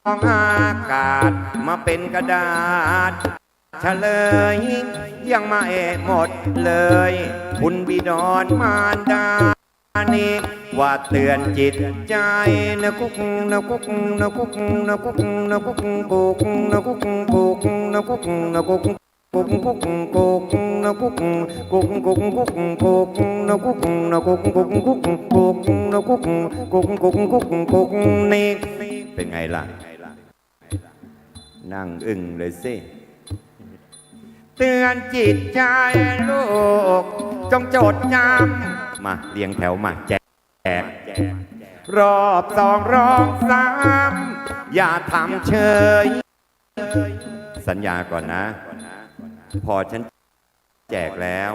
ของอากาศมาเป็นกระดาษเฉลยยังมาหมดเลยคุณบิดรมารดานี่ว่าเตือนจิตใจนะกุกนะกุกนะกุกนะกุกนะกุกกุกนะกุกกุกนะกุกนะกุกกุกกุกกุกนะกุกกุกกุกกุกกุกนะกุกนะกุกกุกกุกกุกนะกุกกุกกุกกุกกุกนี่เป็นไงล่ะนั่งอึ้งเลยสิเตือนจิตใจลูกจงจดจำมาเรียงแถวมาแจกรอบสองรอบสามอย่าทำเฉยสัญญาก่อนนะพอฉันแจกแล้ว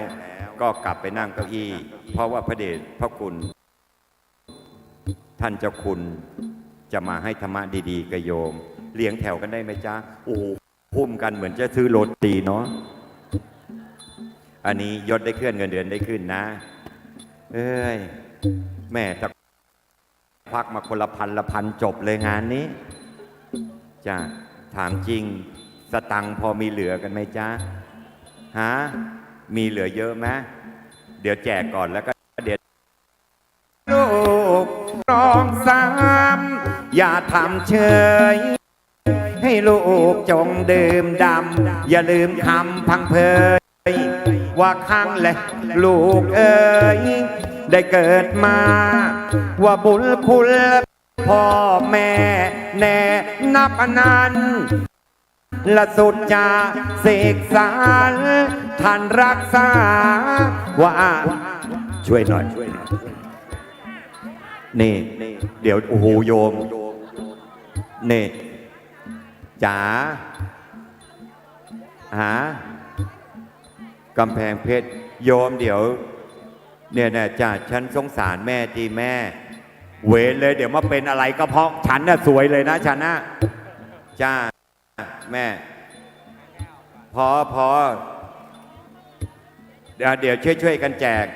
ก็กลับไปนั่งเก้าอี้เพราะว่าพระเดชพระคุณท่านเจ้าคุณจะมาให้ธรรมะดีๆกับโยมเลี้ยงแถวกันได้ไหมจ๊ะโอ้โหพุ่มกันเหมือนจะซื้อโรตีเนาะอันนี้ยศได้ขึ้นเงินเดือนได้ขึ้นนะเอ้ยแม่ตะควักมาคนละพันละพันจบเลยงานนี้จ้ะถามจริงสตังค์พอมีเหลือกันไหมจ๊ะฮะมีเหลือเยอะไหมเดี๋ยวแจกก่อนแล้วก็เดี๋ยวลูกร้องซ้ำอย่าทำเฉยให้ลูกจงดื่มดำอย่าลืมคำพังเพยว่าครั้งแรกลูกเอ๋ยได้เกิดมาว่าบุญคุณพ่อแม่แน่นับอนันต์และสุดจะเสกสารท่านรักษาว่าช่วยหน่อยนี่เดี๋ยวโอ้โหโยมนี่จ๋ากำแพงเพชรโยมเดี๋ยวเนี่ยนะจ้าฉันสงสารแม่จีแม่เวรเลยเดี๋ยวมาเป็นอะไรก็เพราะฉันน่ะสวยเลยนะฉันน่ะจ้าแม่พอเดี๋ยวช่วยกันแจก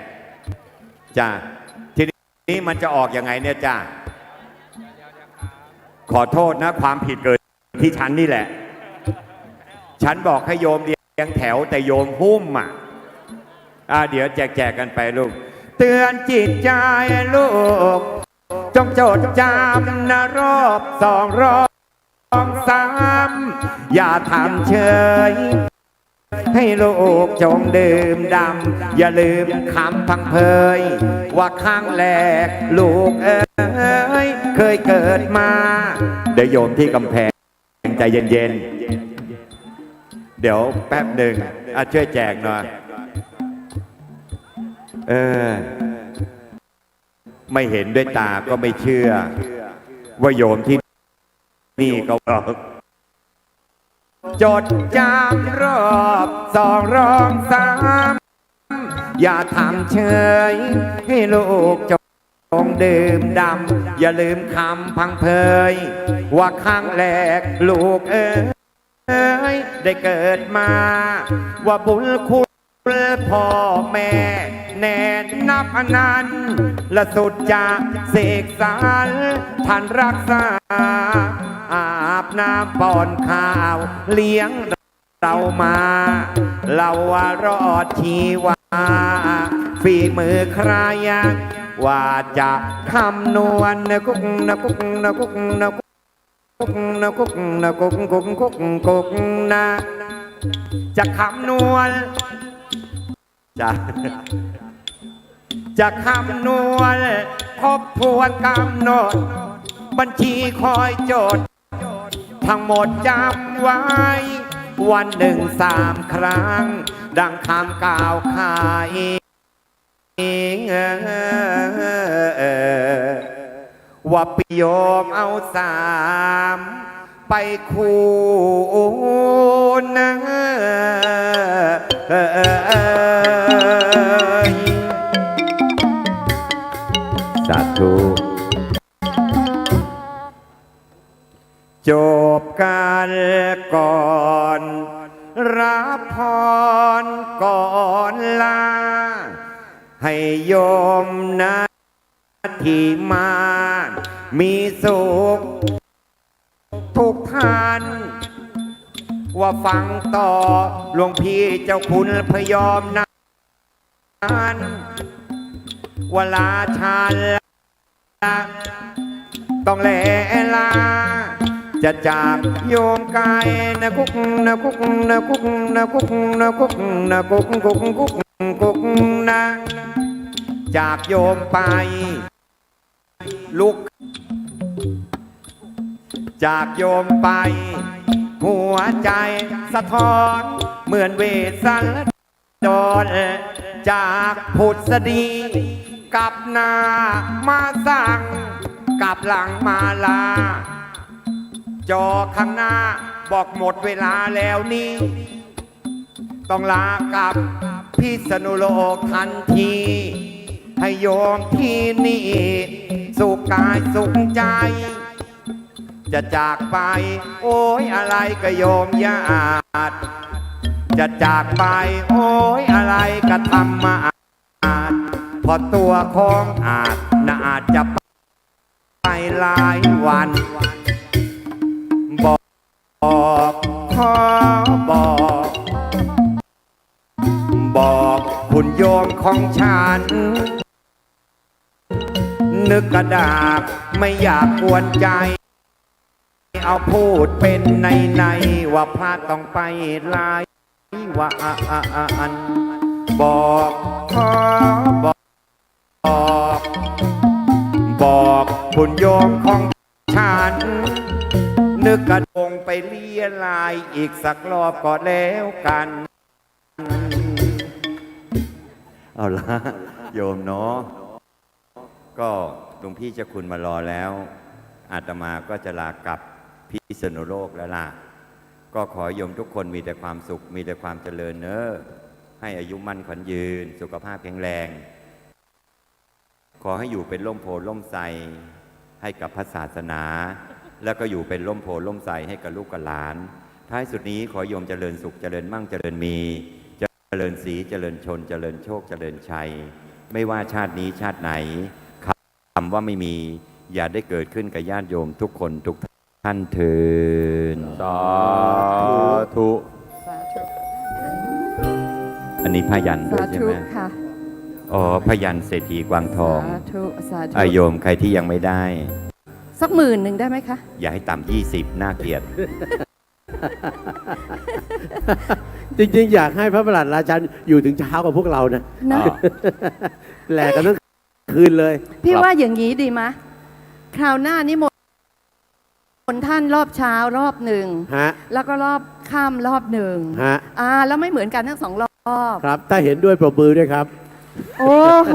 จ้าทีนี้มันจะออกยังไงเนี่ยจ้าขอโทษนะความผิดเกิดที่ฉันนี่แหละฉันบอกให้โยมเรียงแถวแต่โยมหุ้มเดี๋ยวแจกกันไปลูกเตือนจิตใจลูกจงจดจำนะรอบสองรอบสามอย่าทำเฉยให้ลูกจงดื่มดำอย่าลืมคำพังเพยว่าครั้งแรกลูกเอ๋ยเคยเกิดมาเดี๋ยวโยมที่กำแพงใจเย็นๆเดี๋ยวแป๊บหนึ่งช่วยแจกหน่อยไม่เห็นด้วยตาก็ไม่เชื่อว่าโยมที่นี่ก็จดจำรอบสองรอบสามอย่าทำเฉยให้ลูกจงดื่มดำอย่าลืมคำพังเพยว่าครั้งแรกลูกเอ๋ยได้เกิดมาว่าบุญคุณพ่อแม่แน่นับอนันต์และสุดจะเสกสารท่านรักษา น้ำป้อนข้าวเลี้ยงเรามาเราว่ารอดชีวาฝีมือใครว่าจะคำนวณนะกุ๊กนะกุ๊กนะกุ๊กนะกุ๊กนะกุ๊กนะกุ๊กกุ๊กกุ๊กกุ๊กนะจะคำนวณจะคำนวณทบทวนกำหนดบัญชีคอยจดทั้งหมดจำไว้วันหนึ่ง3 ครั้งดังคำกล่าวขายว่าปิโยมเอา3ไปคูณสาธุ จบกันก่อนรับพรก่อนลาให้โยมนะที่มามีสุขทุกท่านว่าฟังต่อหลวงพี่เจ้าคุณพยอมนั้นเวลาชาลาต้องแลลาจะจากโยมกายนะกุ๊กนะกุ๊กนะกุ๊กนะกุ๊กนะกุ๊กนะกุ๊กกุ๊กกุ๊กกุ๊กนะจากโยมไปลุกจากโยมไปหัวใจสะท้อนเหมือนเวสสันดรจากพุทธดีกับหน้ามาสั่งกับหลังมาลาจอข้างหน้าบอกหมดเวลาแล้วนี่ต้องลากับพิษณุโลกทันทีให้โยมที่นี่สุขกายสุขใจจะจากไปโอ้ยอะไรก็โยมญาติจะจากไปโอ้ยอะไรก็ธรรมะพอตัวของอาจน่าจะไปหลายวันบอกขอบอกคุณโยมของฉันนึกกระดาษไม่อยากกวนใจเอาพูดเป็นในว่าพระต้องไปหลายวันบอกขอบอกคุณโยมของฉันนึกกระดงไปเลียลายอีกสักรอบก็แล้วกันเอาละโยมเนาะก็หลวงพี่เจ้าคุณมารอแล้วอาตมาก็จะลากลับพิษณุโลกแล้วล่ะก็ขอโยมทุกคนมีแต่ความสุขมีแต่ความเจริญเนอะให้อายุมั่นขวัญยืนสุขภาพแข็งแรงขอให้อยู่เป็นร่มโพล่มไทรให้กับพระศาสนาแล้วก็อยู่เป็นร่มโพล่มไทรให้กับลูกกับหลานท้ายสุดนี้ขอโยมเจริญสุขเจริญมั่งเจริญมีเจริญศรีเจริญชนเจริญโชคเจริญชัยไม่ว่าชาตินี้ชาติไหนคำว่าไม่มีอย่าได้เกิดขึ้นกับญาติโยมทุกคนทุกท่านเถิดสาธุอันนี้พยัญชนะด้วยใช่ไหมค่ะอ๋อพยัญชนะเศรษฐีกวางทอง สาธุสาธุ โยมใครที่ยังไม่ได้ สัก10,000ได้ไหมคะอย่าให้ต่ำ20น่าเกลียด จริงๆอยากให้พระประหลัดราชันอยู่ถึงเช้ากับพวกเรานะแหลกกันทั้งคืนเลยพี่ว่าอย่างนี้ดีไหมคราวหน้านี่หมดท่านรอบเช้ารอบหนึ่งแล้วก็รอบค่ำรอบหนึ่งแล้วไม่เหมือนกันทั้ง2 รอบครับถ้าเห็นด้วยปรบมือด้วยครับโอ้โห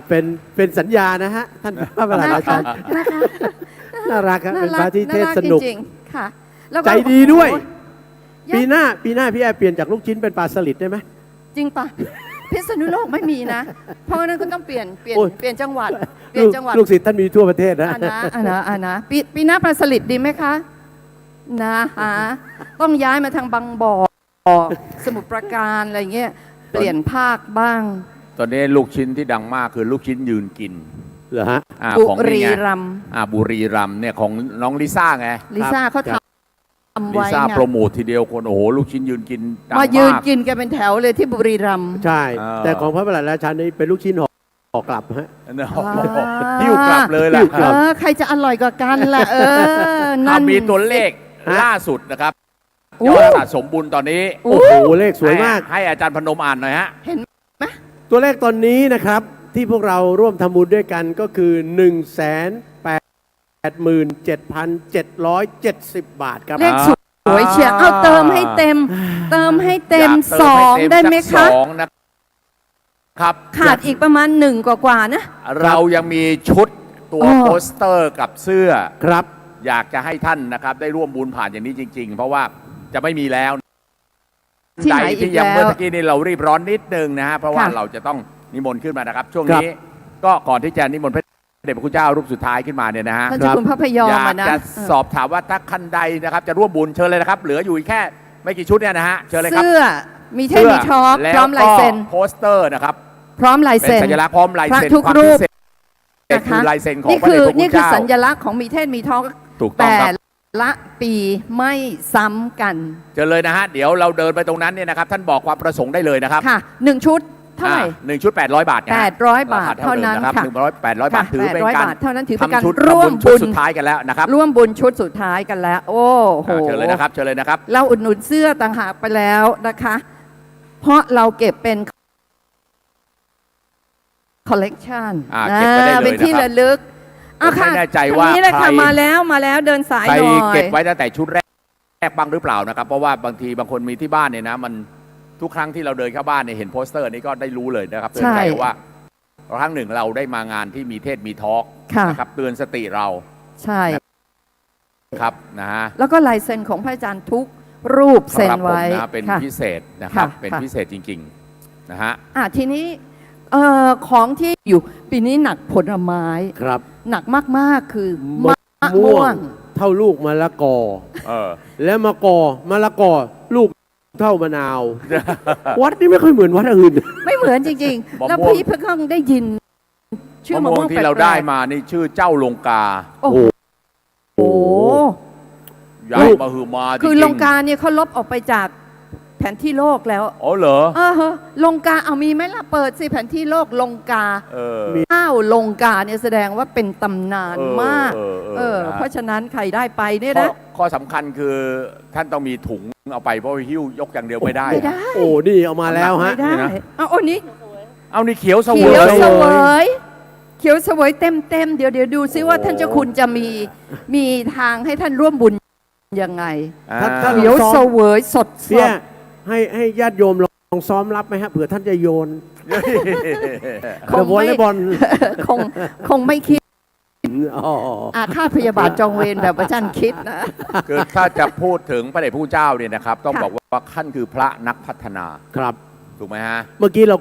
เป็นสัญญานะฮะท่านพระประหลัดราชันน่ารักครับเป็นพระที่เทศสนุกค่ะใจดีด้วยปีหน้าพี่แอร์เปลี่ยนจากลูกชิ้นเป็นปลาสลิดได้ไหมจริงปะพิษณุโลกไม่มีนะเพราะนั้นก็ต้องเปลี่ยนจังหวัดลูกศิษย์ท่านมีทั่วประเทศนะนะปีหน้าปลาสลิดดีไหมคะนะต้องย้ายมาทางบางบ่อสมุทรปราการอะไรเงี้ยเปลี่ยนภาคบ้างตอนนี้ลูกชิ้นที่ดังมากคือลูกชิ้นยืนกิน เหรอฮะ บุ ของ รี นี่ไง รัมย์ บุรีรัมย์เนี่ยของน้องลิซ่าไง ลิซ่าเขาทำ ลิ ไว้ ซ่า ไง โปรโมททีเดียวคนโอ้โหลูกชิ้นยืนกินดัง มายืน มาก กินกันเป็นแถวเลยที่บุรีรัมย์ ใช่ แต่ของพระประหลัดราชานี่เป็นลูกชิ้นห่อกลับฮะ หิ้วกลับเลยล่ะ ใครจะอร่อยกว่ากันล่ะนั่น มีตัวเลขล่าสุดนะครับยอดสะสมบุญตอนนี้ โอ้โหเลขสวยมาก ให้อาจารย์พนมอ่านหน่อยฮะ ตัวเลขตอนนี้นะครับที่พวกเราร่วมทำบุญด้วยกันก็คือ 187,770 บาทครับ เลขสวยเชียร์เอาเติมให้เต็ม เติมให้เต็ม อยาก ส เติม อ ให้ ง เต็ม ได้ไหม สั คะ ก2นะครับ ขาดอีกประมาณ1กว่าๆนะ เรายังมีชุดตัว อ๋อ โปสเตอร์กับเสื้อ ครับ อยากจะให้ท่านนะครับได้ร่วมบุญผ่านอย่างนี้จริง ๆ เพราะว่าจะไม่มีแล้ว ที่ไหน ใด อี ที่ ก ยัง แล้ว เมื่อกี้นี่เรารีบร้อนนิดนึงนะฮะเพราะว่า ค่ะ เราจะต้องนิมนต์ขึ้นมานะครับ ช่วงนี้ก็ก่อนที่จะนิมนต์พระเดชพระคุณเจ้ารูปสุดท้ายขึ้นมาเนี่ยนะฮะ ท่านเจ้าคุณพระพยอม อยาก อะนะ จะสอบถามว่าถ้าคันใดนะครับจะร่วมบุญเชิญเลยนะครับ เหลืออยู่อีกแค่ไม่กี่ชุดเนี่ยนะฮะเชิญเลยครับ เสื้อมีเท่มีท็อป แล้ว พร้อมลายเซ็น ก็โปสเตอร์นะครับ พร้อมลาย เป็น เซ็น สัญลักษณ์พร้อมลาย พระ เซ็น ทุก ความ รู พิ ป เศษ นะ คื คะ อลายเซ็นของ นี่ พระ คื เด อ ชพระคุ นี่ ณ คือ เจ้า สัญลักษณ์ของมีเทศมีท็อป ถูกต้อง แต่ ครับ ละปีไม่ซ้ำกัน เชิญเลยนะฮะเดี๋ยวเราเดินไปตรงนั้นเนี่ยนะครับท่านบอกความประสงค์ได้เลยนะครับ ค่ะ1ชุดเท่าไหร่ 1 ชุด 800 บาทนะฮะ 800 บาท รค เท่านั้น ดิมนะครับ ค่ะ 800 บาทถือเป็น 800 การ บาทเท่านั้นถือเป็นการ ทำชุด ร่วม ชุด บุญ สุดท้ายกันแล้วนะครับ ร่วมบุญชุดสุดท้ายกันแล้ว โอ้โห เชิญเลยนะครับเชิญเลยนะครับ เราอุดหนุนเสื้อต่างหากไปแล้วนะคะ เพราะเราเก็บเป็นคอลเลกชัน เก็บไว้ได้เลย เป็นที่ นะครับ ระลึก ผมไม่แน่ใจว่า ทงนี้เลยค่ะ ใคร มาแล้วเดินสาย ใคร หน่อย เก็บไว้ตั้งแต่ชุดแรกบ้างหรือเปล่านะครับเพราะว่าบางทีบางคนมีที่บ้านเนี่ยนะมันทุกครั้งที่เราเดินเข้าบ้านเนี่ยเห็นโปสเตอร์นี้ก็ได้รู้เลยนะครับเตือนใจว่าครั้งหนึ่งเราได้มางานที่มีเทศมีทอล์ก ค่ะ นะครับเตือนสติเรา ใช่ ครับนะฮะ แล้วก็ลายเซ็นของพระอาจารย์ทุกรูปเซ็นไว้ สำหรับผมนะเป็น ค่ะ พิเศษนะครับ ค่ะ เป็น ค่ะ พิเศษจริงๆนะฮะ ทีนี้ของที่อยู่ปีนี้หนักผลไม้ ครับ หนักมากๆคือมะ ม่ ม่ ว ว ง ง เท่าลูกมะละกอ แล้วมะละกอลูกเท่ามะนาว วัดนี่ไม่ค่อยเหมือนวัดอื่น ไม่เหมือนจริงๆ แล้วพี่เพิ่งได้ยิน ชื่อ มะ มะ ม่ว ม่ว ง ง ที่เรา แปล ได้ ก มานี่ชื่อเจ้าลงกา ๆโอ้โห ใหญ่มาหือมาจริงๆ คือลงกาเนี่ยเขาลบออกไปจากแผนที่โลกแล้ว อ๋อเหรอ ลงกาเอามีไหมล่ะเปิดสิแผนที่โลกลงกา มี ข้าวลงกาเนี่ยแสดงว่าเป็นตำนานมาก นะ เพราะฉะนั้นใครได้ไปเนี่ยนะ ข้อสำคัญคือท่านต้องมีถุงเอาไปเพราะว่าหิ้วยกอย่างเดียวไม่ได้ ไม่ได้ โอ้นี่เอามาแล้วฮะ ไม่ได้เอานี่ เอานี่เขียวเสว เขียวย เสวย เขียวเสวยเต็มเดี๋ยวดูซิว่าท่านเจ้าคุณจะมีทางให้ท่านร่วมบุญยังไง ถ้า เขียวเสวยสด เนี่ยให้ญาติโยมลองซ้อมรับไหมฮะเผื่อท่านจะโยน คง วอลเล ไม่ ย์บอล คงไม่คิด อ๋อ อาฆาตพยาบาทจองเวรแบบว่าท่านคิดนะ คือถ้าจะพูดถึงพระเดชพระคุณเจ้าเนี่ยนะครับ ต้องบอกว่าท่านคือพระนักพัฒนา ครับ ถูกไหมฮะ เมื่อกี้เรา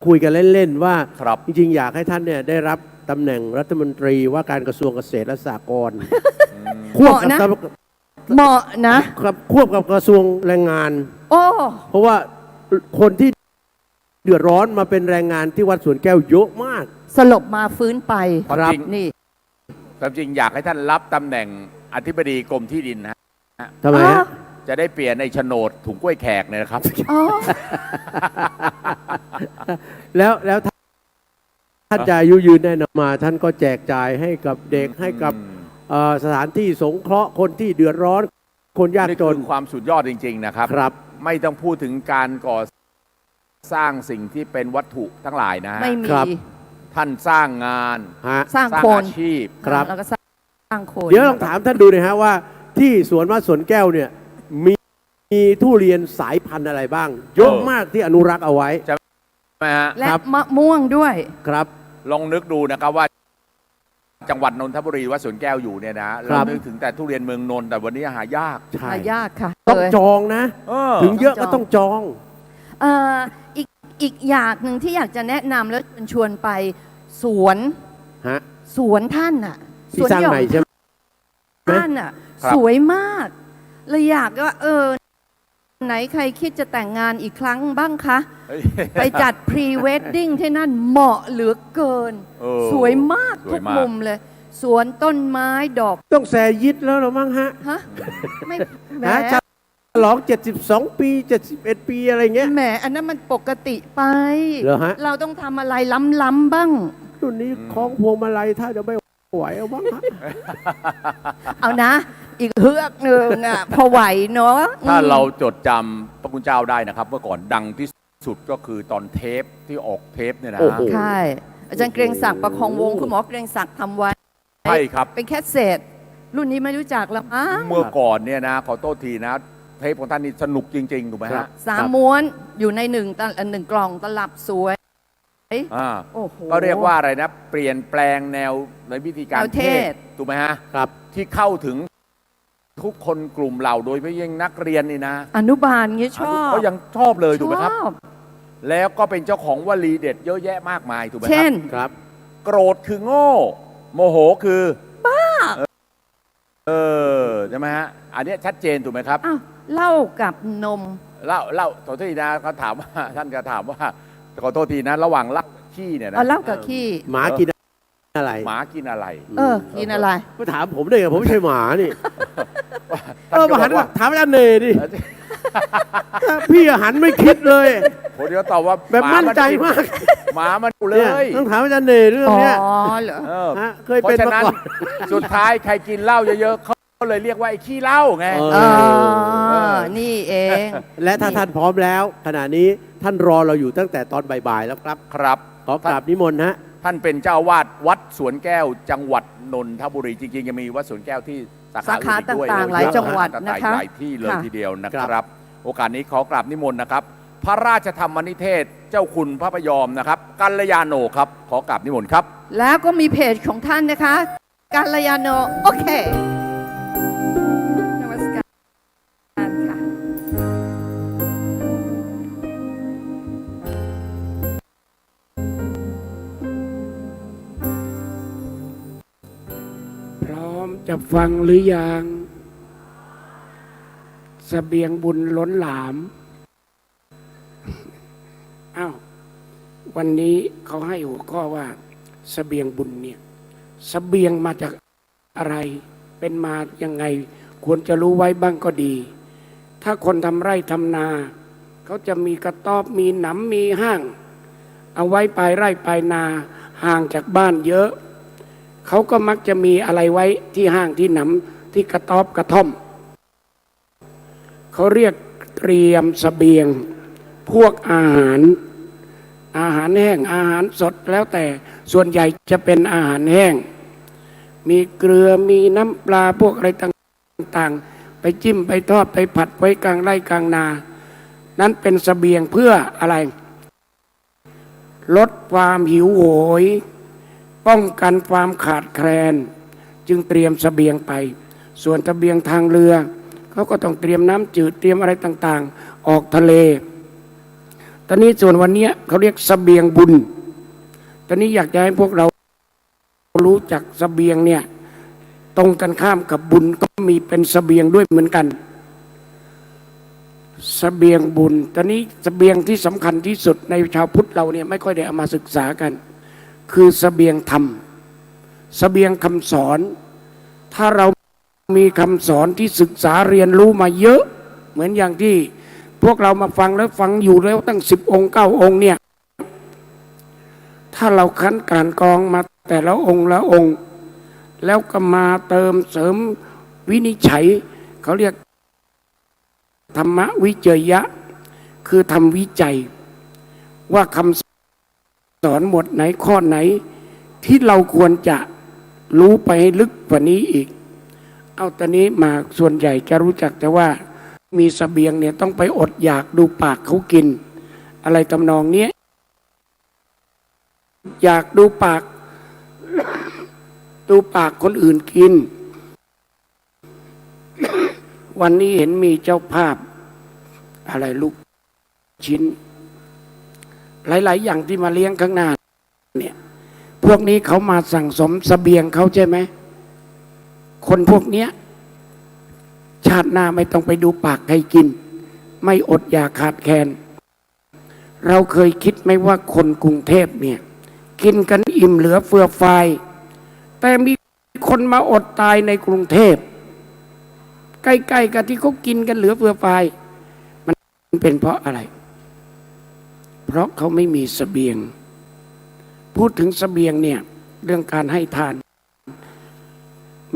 คุยกันเล่นๆว่า ครับ จริงๆอยากให้ท่านเนี่ยได้รับตำแหน่งรัฐมนตรีว่าการกระทรวงเกษตรและสหกรณ์ เหมาะนะ เหมาะนะ ครับควบกับกระทรวงแรงงาน โอ้ เพราะว่าคนที่เดือดร้อนมาเป็นแรงงานที่วัดสวนแก้วเยอะมาก สลบมาฟื้นไป ครับ นี่ ความจริงอยากให้ท่านรับตำแหน่งอธิบดีกรมที่ดินนะ ทำไมฮะ จะได้เปลี่ยนในโฉนดถุงกล้วยแขกเนี่ยนะครับ แล้วท่านจะอายุยืนแน่นอนมา ท่านก็แจกจ่ายให้กับเด็กให้กับสถานที่สงเคราะห์คนที่เดือดร้อนคนยากจน คือความสุดยอดจริงๆนะครับ ครับ ไม่ต้องพูดถึงการก่อสร้างสิ่งที่เป็นวัตถุทั้งหลายนะฮะ ไม่มี ท่านสร้างงาน สร้างคน อาชีพ ครับ แล้วก็สร้างคน เดี๋ยวลองถามท่านดูหน่อยฮะว่าที่สวนวัดสวนแก้วเนี่ยมีทุเรียนสายพันธุ์อะไรบ้างเยอะมากที่อนุรักษ์เอาไว้ ใช่ไหมฮะ และมะม่วงด้วย ครับ ลองนึกดูนะครับว่า จังหวัดนนทบุรีวัดสวนแก้วอยู่เนี่ยนะเรานึกถึงแต่ทุเรียนเมืองนนท์แต่วันนี้หายาก หายากค่ะ ต้องจองนะ ถึงเยอะก็ต้องจอง อีกอย่างหนึ่งที่อยากจะแนะนำแล้วชวนไปสวน ฮะ สวนท่านน่ะ ที่สร้างใหม่ใช่ไหม ท่านน่ะ สวยมากเลยอยากว่า ไหนใครคิดจะแต่งงานอีกครั้งบ้างคะ เฮ้ย ไปจัดพรีเวดดิ้งที่นั่นเหมาะเหลือเกิน เออ สวยมาก ส ทุ วย ก มาก มุมเลย สวนต้นไม้ดอก ต้องแซยิดแล้วเหรือมั้งฮะ ฮะ ไม่แหม ฮะฉลอง 72 ปี 71 ปีอะไรเงี้ย แหมอันนั้นมันปกติไป เหรอฮะ เราต้องทำอะไรล้ำๆบ้าง รุ่นนี้คล้องพวงมาลัยถ้าจะไม่ไหวเอาบ้างฮะ เอานะ อีกเฮือกหนึ่งอ่ะ พอไหวเนาะ ถ้าเราจดจำพระคุณเจ้าได้นะครับ เมื่อก่อนดังที่สุดก็คือตอนเทปที่ออกเทปเนี่ยนะ โอ้โห ใช่ อาจารย์เกรียงศักดิ์ประคองวงศ์คุณหมอเกรียงศักดิ์ทำไว้ ใช่ครับ เป็นแคสเซ็ตรุ่นนี้ไม่รู้จักแล้วมั้ง เมื่อก่อนเนี่ยนะขอโทษทีนะ เทปของท่านนี่สนุกจริงๆถูกไหมฮะ 3 ม้วนอยู่ในหนึ่งกล่องตลับสวย อ่า โอ้โห ก็เรียกว่าอะไรนะ เปลี่ยนแปลงแนวในวิธีการ แนวเทศ ถูกไหมฮะ ครับ ที่เข้าถึงทุกคนกลุ่มเหล่าโดยเฉพาะยิ่งนักเรียนนี่นะ อนุบาลเงี้ยชอบ ก็ยังชอบเลยถูกไหมครับ ชอบ แล้วก็เป็นเจ้าของวลีเด็ดเยอะแยะมากมายถูกไหมค เช่ รั น ครับ โกรธคือโง่ โมโหคือบ้าใช่ไหมฮะอันนี้ชัดเจนถูกไหมครับ อ้าวเหล้ากับนม เล่าขอโทษทีนะเขาถามว่าท่านก็ถามว่าขอโทษทีนะระหว่างเหล้ากับขี้เนี่ยนะ เอาเหล้ากับขี้ หมากินอะไร หมากินอะไร กินอะไร มาถามผมได้ไงผมไม่ใช่หมานี่ ท่านก็ มาหัน บอกว่า ถามอาจารย์เนยดิพี่หันไม่คิดเลย ผมเดี๋ยวตอบว่า แบบมั่นใจมาก หมามันเล เนี่ย ย ต้องถามอาจารย์เนยเรื่องเนี้ย อ๋อเหรอ ฮะเคยเป็นมาก่อน สุดท้ายใครกินเหล้าเยอะๆเขาเลยเรียกว่าไอ้ขี้เหล้าไง นี่เอง และถ้าท่านพร้อมแล้วขณะนี้ท่านรอเราอยู่ตั้งแต่ตอนบ่ายๆแล้วครับ ครับ ขอกราบนิมนต์ฮะ ท่านเป็นเจ้าวาดวัดสวนแก้วจังหวัดนนทบุรีจริงๆยังมีวัดสวนแก้วที่สา สา ขา ขา อื่นอีกด้วย ต่างๆหลายจังหวัดนะคะ หลายที่เลย ค่ะ ทีเดียวนะค ครั รับ บ โอกาสนี้ขอกราบนิมนต์นะครับ พระราชธรรมนิเทศเจ้าคุณพระพยอมนะครับกัลยาโนครับขอกราบนิมนต์ครับ แล้วก็มีเพจของท่านนะคะกัลยาโนโอเคนมัสการค่ะ พร้อมจะฟังหรือยังเสบียงบุญล้นหลาม อ้าว วันนี้เขาให้หัวข้อว่าเสบียงบุญเนี่ยเสบียงมาจากอะไรเป็นมายังไง ควรจะรู้ไว้บ้างก็ดี ถ้าคนทำไร่ทำนา เขาจะมีกระต๊อบมีหนำมีห้าง เอาไว้ปลายไร่ปลายนาห่างจากบ้านเยอะ เขาก็มักจะมีอะไรไว้ที่ห้างที่หนำที่กระต๊อบกระท่อม เขาเรียกเตรียมเสบียง พวกอาหารแห้งอาหารสดแล้วแต่ส่วนใหญ่จะเป็นอาหารแห้ง มีเกลือมีน้ำปลาพวกอะไรต่างๆ ไปจิ้มไปทอดไปผัดไว้กลางไร่กลางนา นั้นเป็นเสบียงเพื่ออะไร ลดความหิวโหย ป้องกันความขาดแคลน จึงเตรียมเสบียงไป ส่วนเสบียงทางเรือเขาก็ต้องเตรียมน้ำจืดเตรียมอะไรต่างๆ ออกทะเล ตอนนี้ส่วนวันนี้เขาเรียกเสบียงบุญ ตอนนี้อยากจะให้พวกเรารู้จักเสบียงเนี่ยตรงกันข้ามกับบุญก็มีเป็นเสบียงด้วยเหมือนกันเสบียงบุญ ตอนนี้เสบียงที่สำคัญที่สุดในชาวพุทธเราเนี่ยไม่ค่อยได้เอามาศึกษากัน คือเสบียงธรรมเสบียงคำสอน ถ้าเรามีคำสอนที่ศึกษาเรียนรู้มาเยอะ เหมือนอย่างที่พวกเรามาฟังแล้วฟังอยู่แล้วตั้ง10 องค์ 9 องค์เนี่ยถ้าเราคั้นการกรองมาแต่ละองค์ละองค์ แล้วก็มาเติมเสริมวินิจฉัยเขาเรียกธรรมวิจยะคือทำวิจัยว่าคำสอนหมวดไหนข้อไหนที่เราควรจะรู้ไปให้ลึกกว่านี้อีกเอาตอนนี้มาส่วนใหญ่จะรู้จักแต่ว่ามีเสบียงเนี่ยต้องไปอดอยากดูปากเขากินอะไรตำนองเนี้ยอยากดูปากคนอื่นกิน วันนี้เห็นมีเจ้าภาพอะไรลูกชิ้นหลายๆอย่างที่มาเลี้ยงข้างหน้าเนี่ยพวกนี้เขามาสั่งสมเสบียงเขาใช่ไหมคนพวกเนี้ยชาติหน้าไม่ต้องไปดูปากใครกิน ไม่อดอยากขาดแคลนเราเคยคิดไหมว่าคนกรุงเทพเนี่ยกินกันอิ่มเหลือเฟือไฟแต่มีคนมาอดตายในกรุงเทพใกล้ๆกับที่เขากินกันเหลือเฟือไฟมันเป็นเพราะอะไรเพราะเขาไม่มีเสบียงพูดถึงเสบียงเนี่ยเรื่องการให้ทาน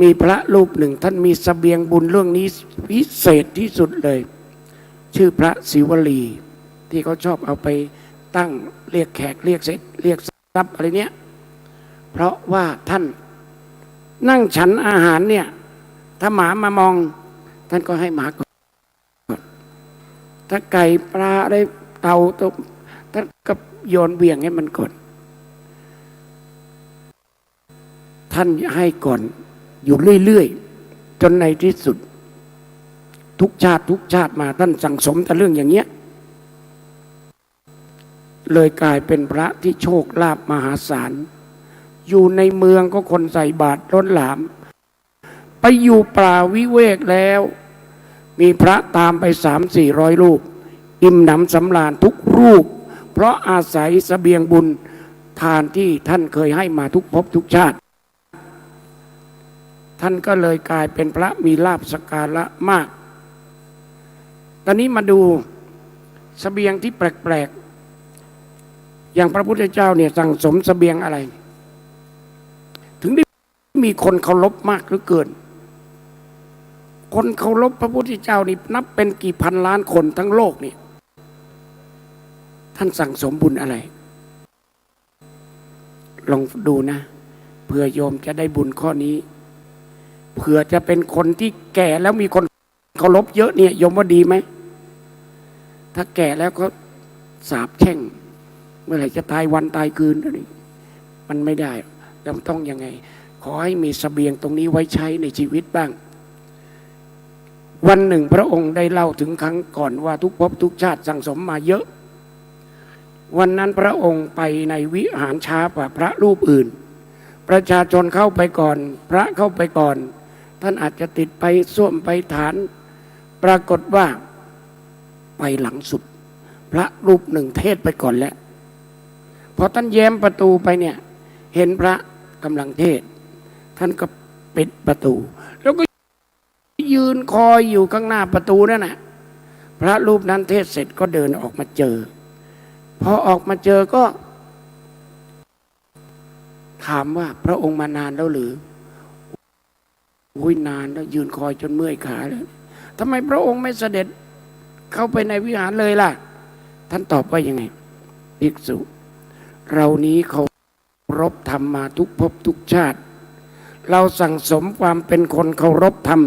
มีพระรูปหนึ่งท่านมีเสบียงบุญเรื่องนี้พิเศษที่สุดเลยชื่อพระศิวลีที่เขาชอบเอาไปตั้งเรียกแขกเรียกเสร็จเรียกทรัพย์อะไรเนี้ยเพราะว่าท่านนั่งฉันอาหารเนี่ยถ้าหมามามองท่านก็ให้หมาก่อนถ้าไก่ปลาอะไรเต่าตัวท่านก็โยนเบี่ยงให้มันก่อนท่านให้ก่อนอยู่เรื่อยๆจนในที่สุดทุกชาติมาท่านสั่งสมแต่เรื่องอย่างเงี้ยเลยกลายเป็นพระที่โชคลาภมหาศาลอยู่ในเมืองก็คนใส่บาตรล้นหลามไปอยู่ป่าวิเวกแล้วมีพระตามไป300-400 รูปอิ่มหนำสำราญทุกรูปเพราะอาศัยเสบียงบุญทานที่ท่านเคยให้มาทุกภพทุกชาติท่านก็เลยกลายเป็นพระมีลาภสักการะมากตอนนี้มาดูเสบียงที่แปลกๆอย่างพระพุทธเจ้าเนี่ยสั่งสมเสบียงอะไรถึงได้มีคนเคารพมากเหลือเกินคนเคารพพระพุทธเจ้านี่นับเป็นกี่พันล้านคนทั้งโลกนี่ท่านสั่งสมบุญอะไรลองดูนะเผื่อโยมจะได้บุญข้อนี้เผื่อจะเป็นคนที่แก่แล้วมีคนเคารพเยอะเนี่ยโยมว่าดีไหมถ้าแก่แล้วก็สาปแช่งเมื่อไหร่จะตายวันตายคืนนี่มันไม่ได้เราต้องยังไงขอให้มีเสบียงตรงนี้ไว้ใช้ในชีวิตบ้างวันหนึ่งพระองค์ได้เล่าถึงครั้งก่อนว่าทุกภพทุกชาติสั่งสมมาเยอะวันนั้นพระองค์ไปในวิหารช้ากว่าพระรูปอื่นประชาชนเข้าไปก่อนพระเข้าไปก่อนท่านอาจจะติดไปส้วมไปฐานปรากฏว่าไปหลังสุดพระรูปหนึ่งเทศไปก่อนแล้วพอท่านแย้มประตูไปเนี่ยเห็นพระกำลังเทศท่านก็ปิดประตูแล้วก็ยืนคอยอยู่ข้างหน้าประตูนั่นแหละพระรูปนั้นเทศเสร็จก็เดินออกมาเจอพอออกมาเจอก็ถามว่าพระองค์มานานแล้วหรืออุ้ยนานแล้วยืนคอยจนเมื่อยขาแล้วทำไมพระองค์ไม่เสด็จเข้าไปในวิหารเลยล่ะท่านตอบว่ายังไงภิกษุเรานี้เคารพธรรมมาทุกภพทุกชาติเราสั่งสมความเป็นคนเคารพธรรม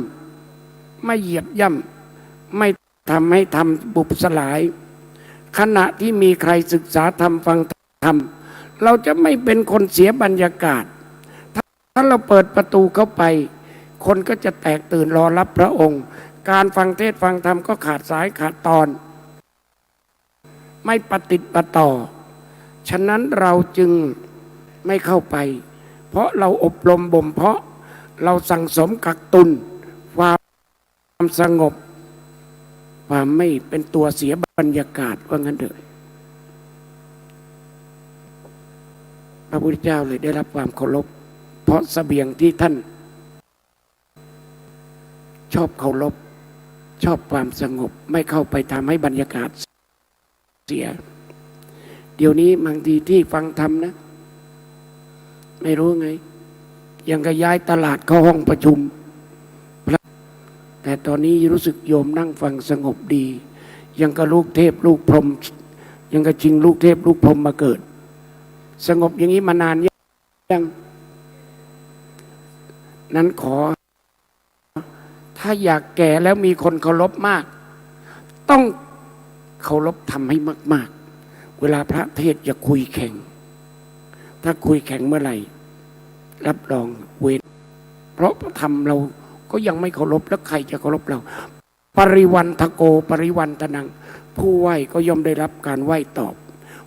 ไม่เหยียบย่ำไม่ทำให้ธรรมบุบสลายขณะที่มีใครศึกษาธรรมฟังธรรมเราจะไม่เป็นคนเสียบรรยากาศถ้าเราเปิดประตูเข้าไปคนก็จะแตกตื่นรอรับพระองค์การฟังเทศฟังธรรมก็ขาดสายขาดตอนไม่ปฏิบัติต่อฉะนั้นเราจึงไม่เข้าไปเพราะเราอบรมบ่มเพาะเราสั่งสมกักตุนความสงบความไม่เป็นตัวเสียบรรยากาศว่างั้นเถอะพระพุทธเจ้าเลยได้รับความเคารพเพราะเสบียงที่ท่านชอบเคารพชอบความสงบไม่เข้าไปทำให้บรรยากาศเสียเดี๋ยวนี้บางทีที่ฟังธรรมนะไม่รู้ไงยังก็ย้ายตลาดเข้าห้องประชุมแต่ตอนนี้รู้สึกโยมนั่งฟังสงบดียังก็ลูกเทพลูกพรหมยังก็จริงลูกเทพลูกพรหมมาเกิดสงบอย่างนี้มานานยังนั้นขอถ้าอยากแก่แล้วมีคนเคารพมากต้องเคารพทำให้มากๆเวลาพระเทศอย่าคุยแข่งถ้าคุยแข่งเมื่อไหร่รับรองเวรเพราะทำเราก็ยังไม่เคารพแล้วใครจะเคารพเราปริวันทโกปริวันตนังผู้ไหว้ก็ย่อมได้รับการไหว้ตอบ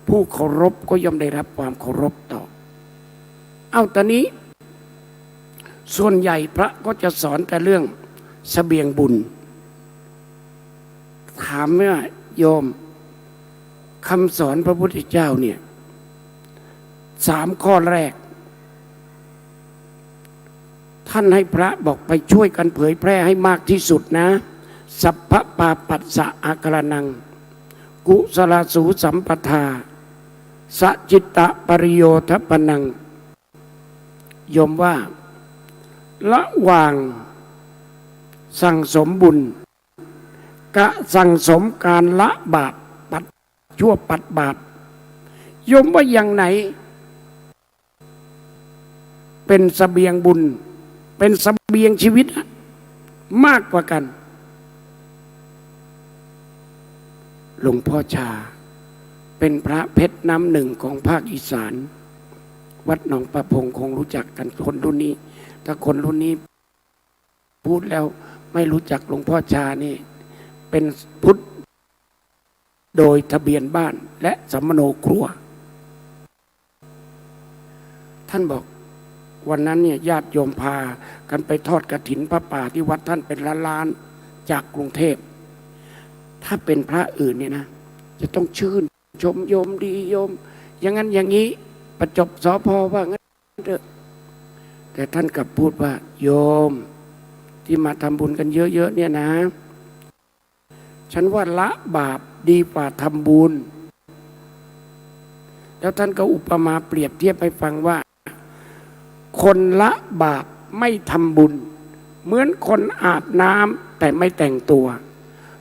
ผู้เคารพก็ย่อมได้รับความเคารพตอบตอนนี้ส่วนใหญ่พระก็จะสอนแต่เรื่องเสบียงบุญถ ามว่าโยมคำสอนพระพุทธเจ้าเนี่ย3 ข้อแรก ท่านให้พระบอกไปช่วยกันเผยแพร่ให้มากที่สุดนะ สัพพปาปัสสะอาการนัง กุศลสูสัมปทาสจิตตปริโยทปนังโยมว่าระหว่างสั่งสมบุญกะสั่งสมการละบาปปัดชั่วปัดบาปโยมว่าอย่างไหนเป็นเสบียงบุญเป็นเสบียงชีวิตมากกว่ากันหลวงพ่อชาเป็นพระเพชรน้ำหนึ่งของภาคอีสานวัดหนองประพงคงรู้จักกันคนรุ่นนี้ถ้าคนรุ่นนี้พูดแล้วไม่รู้จักหลวงพ่อชานี่เป็นพุทธโดยทะเบียนบ้านและสัมมโนครัวท่านบอกวันนั้นเนี่ยญาติโยมพากันไปทอดกฐินพระป่าที่วัดท่านเป็นล้านๆจากกรุงเทพถ้าเป็นพระอื่นเนี่ยนะจะต้องชื่นชมโยมดีโยมอย่างนั้นอย่างนี้ประจบสพว่างั้นเถอะแต่ท่านกลับพูดว่าโยมที่มาทำบุญกันเยอะๆเนี่ยนะฉันว่าละบาปดีกว่าทำบุญแล้วท่านก็อุปมาเปรียบเทียบให้ฟังว่าคนละบาปไม่ทำบุญเหมือนคนอาบน้ำแต่ไม่แต่งตัว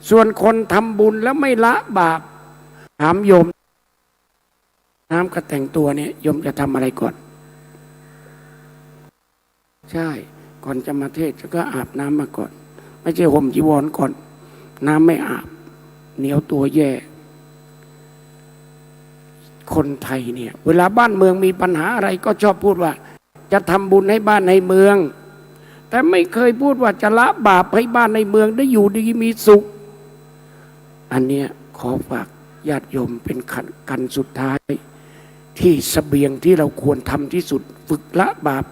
ส่วนคนทำบุญแล้วไม่ละบาปถามโยมน้ำกับแต่งตัวเนี่ยโยมจะทำอะไรก่อนใช่ก่อนจะมาเทศก็อาบน้ำมาก่อนไม่ใช่ห่มจีวรก่อนน้ำไม่อาบเหนียวตัวแย่คนไทยเนี่ยเวลาบ้านเมืองมีปัญหาอะไรก็ชอบพูดว่าจะทำบุญให้บ้านในเมืองแต่ไม่เคยพูดว่าจะละบาปให้บ้านในเมืองได้อยู่ดีมีสุขอันเนี้ยขอฝากญาติโยมเป็นกันสุดท้ายที่เสบียงที่เราควรทำที่สุดฝึกละบาป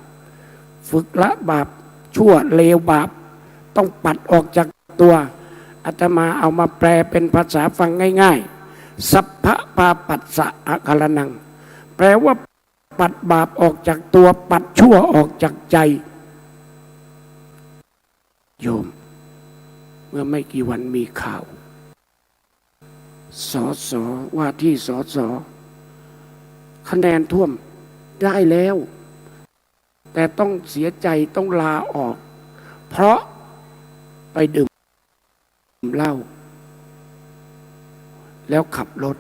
ฝึกละบาปชั่วเลวบาปต้องปัดออกจากตัวอาตมาเอามาแปลเป็นภาษาฟังง่ายๆสัพพปาปัสสะอาการนังแปลว่าปัดบาปออกจากตัวปัดชั่วออกจากใจโยมเมื่อไม่กี่วันมีข่าวสสว่าที่สสคะแนนท่วมได้แล้วแต่ต้องเสียใจต้องลาออกเพราะไปดื่มเหล้าแล้วขับรถ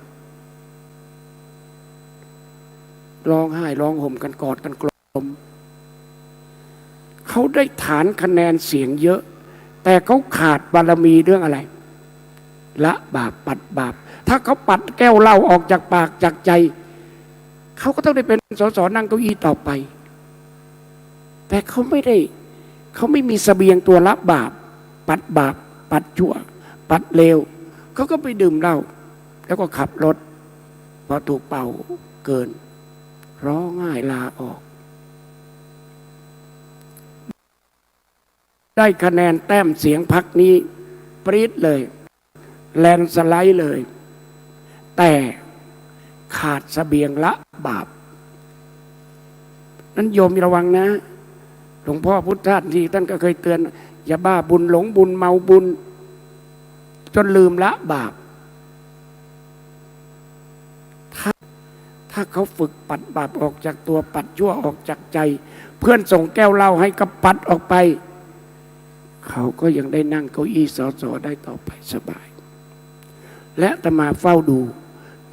ร้องไห้ร้องห่มกันกอดกันกลมเขาได้ฐานคะแนนเสียงเยอะแต่เขาขาดบารมีเรื่องอะไรละบาปปัดบาปถ้าเขาปัดแก้วเหล้าออกจากปากจากใจเขาก็ต้องได้เป็นสสนั่งเก้าอี้ต่อไปแต่เขาไม่มีเสบียงตัวละบาปปัดบาปปัดชั่วปัดเลวเขาก็ไปดื่มเหล้าแล้วก็ขับรถพอถูกเป่าเกินร้องไห้ลาออกได้คะแนนแต้มเสียงพรรคนี้ปรี๊ดเลยแลนสไลด์เลยแต่ขาดเสบียงละบาปนั้นโยมระวังนะหลวงพ่อพุทธทาสที่ท่านก็เคยเตือนอย่าบ้าบุญหลงบุญเมาบุญจนลืมละบาปถ้าเขาฝึกปัดบาปออกจากตัวปัดชั่วออกจากใจเพื่อนส่งแก้วเหล้าให้ก็ปัดออกไปเขาก็ยังได้นั่งเก้าอี้สสได้ต่อไปสบายและอาตมาเฝ้าดู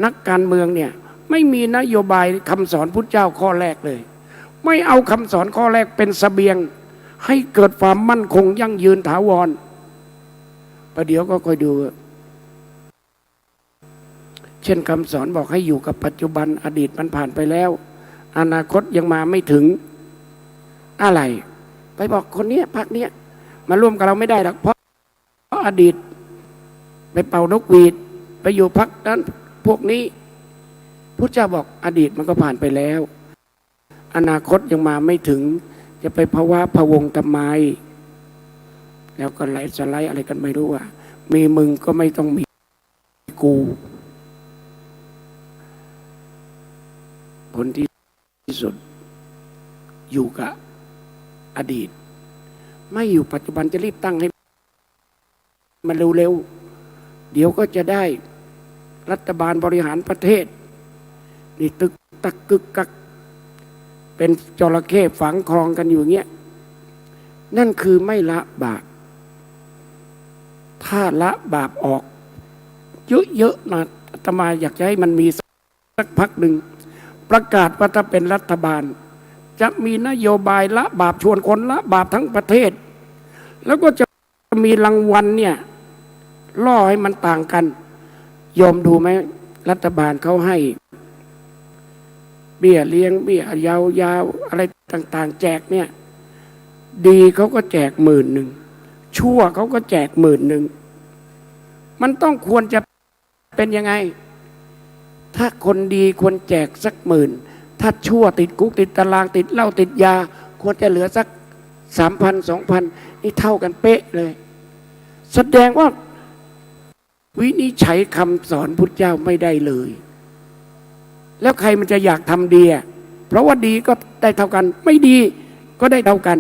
นักการเมืองเนี่ยไม่มีนโยบายคำสอนพุทธเจ้าข้อแรกเลยไม่เอาคำสอนข้อแรกเป็นเสบียงให้เกิดความมั่นคงยั่งยืนถาวรประเดี๋ยวก็คอยดูเช่นคำสอนบอกให้อยู่กับปัจจุบันอดีตมันผ่านไปแล้วอนาคตยังมาไม่ถึงอะไรไปบอกคนนี้พรรคนี้มาร่วมกับเราไม่ได้หรอกเพราะอดีตไปเป่านกหวีดไปอยู่พรรคนั้นพวกนี้พุทธเจ้าบอกอดีตมันก็ผ่านไปแล้วอนาคตยังมาไม่ถึงจะไปภาวะพะวงทำไมแล้วก็ไล่สไลด์อะไรกันไม่รู้ว่ามีมึงก็ไม่ต้องมี กู ผลที่สุดอยู่กับอดีต ไม่อยู่ปัจจุบันจะรีบตั้งให้มันเร็วๆเดี๋ยวก็จะได้รัฐบาลบริหารประเทศนี่ตึกตักกึกกักเป็นจระเข้ฝังคลองกันอยู่เงี้ยนั่นคือไม่ละบาปถ้าละบาปออกเยอะๆนะอาตมาอยากจะให้มันมีสักพักหนึ่งประกาศว่าถ้าเป็นรัฐบาลจะมีนโยบายละบาปชวนคนละบาปทั้งประเทศแล้วก็จะมีรางวัลเนี่ยล่อให้มันต่างกันยอมดูไหมรัฐบาลเขาให้เบี้ยเลี้ยงเบี้ยยาวๆอะไรต่างๆแจกเนี่ยดีเขาก็แจก10,000ชั่วเขาก็แจก10,000มันต้องควรจะเป็นยังไงถ้าคนดีควรแจกสัก10,000ถ้าชั่วติดคุกติดตารางติดเหล้าติดยาควรจะเหลือสัก3,000 2,000นี่เท่ากันเป๊ะเลยแสดงว่าวินิจฉัยคำสอนพุทธเจ้าไม่ได้เลยแล้วใครมันจะอยากทำดีเพราะว่าดีก็ได้เท่ากันไม่ดีก็ได้เท่ากัน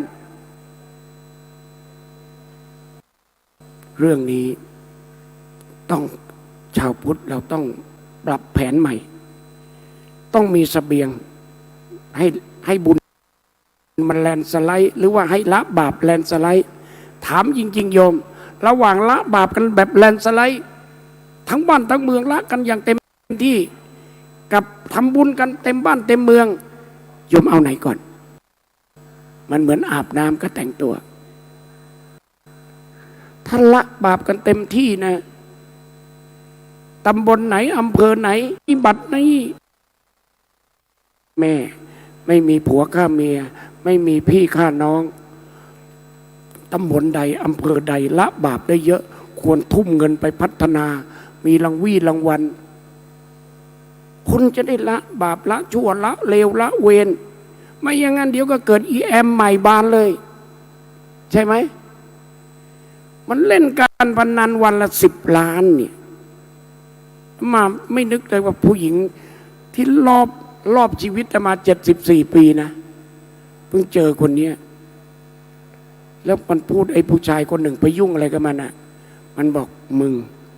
เรื่องนี้ต้องชาวพุทธเราต้องปรับแผนใหม่ต้องมีเสบียงให้บุญมันแลนสไลด์หรือว่าให้ละบาปแลนสไลด์ถามจริงๆโยมระหว่างละบาปกันแบบแลนสไลด์ทั้งบ้านทั้งเมืองละกันอย่างเต็มที่กับทำบุญกันเต็มบ้านเต็มเมืองโยมเอาไหนก่อนมันเหมือนอาบน้ำก็แต่งตัวถ้าละบาปกันเต็มที่นะตำบลไหนอำเภอไหนอิบัตินี้แม่ไม่มีผัวฆ่าเมียไม่มีพี่ฆ่าน้องตำบลใดอำเภอใดละบาปได้เยอะควรทุ่มเงินไปพัฒนามีรางวัลคุณจะได้ละบาปละชั่วละเลวละเวรไม่อย่างนั้นเดี๋ยวก็เกิดEMใหม่บานเลยใช่ไหมมันเล่นการพนันวันละ10 ล้านเนี่ยมาไม่นึกเลยว่าผู้หญิงที่รอบชีวิตมา74 ปีนะเพิ่งเจอคนนี้แล้วมันพูดไอ้ผู้ชายคนหนึ่งไปยุ่งอะไรกับมันอ่ะมันบอกมึง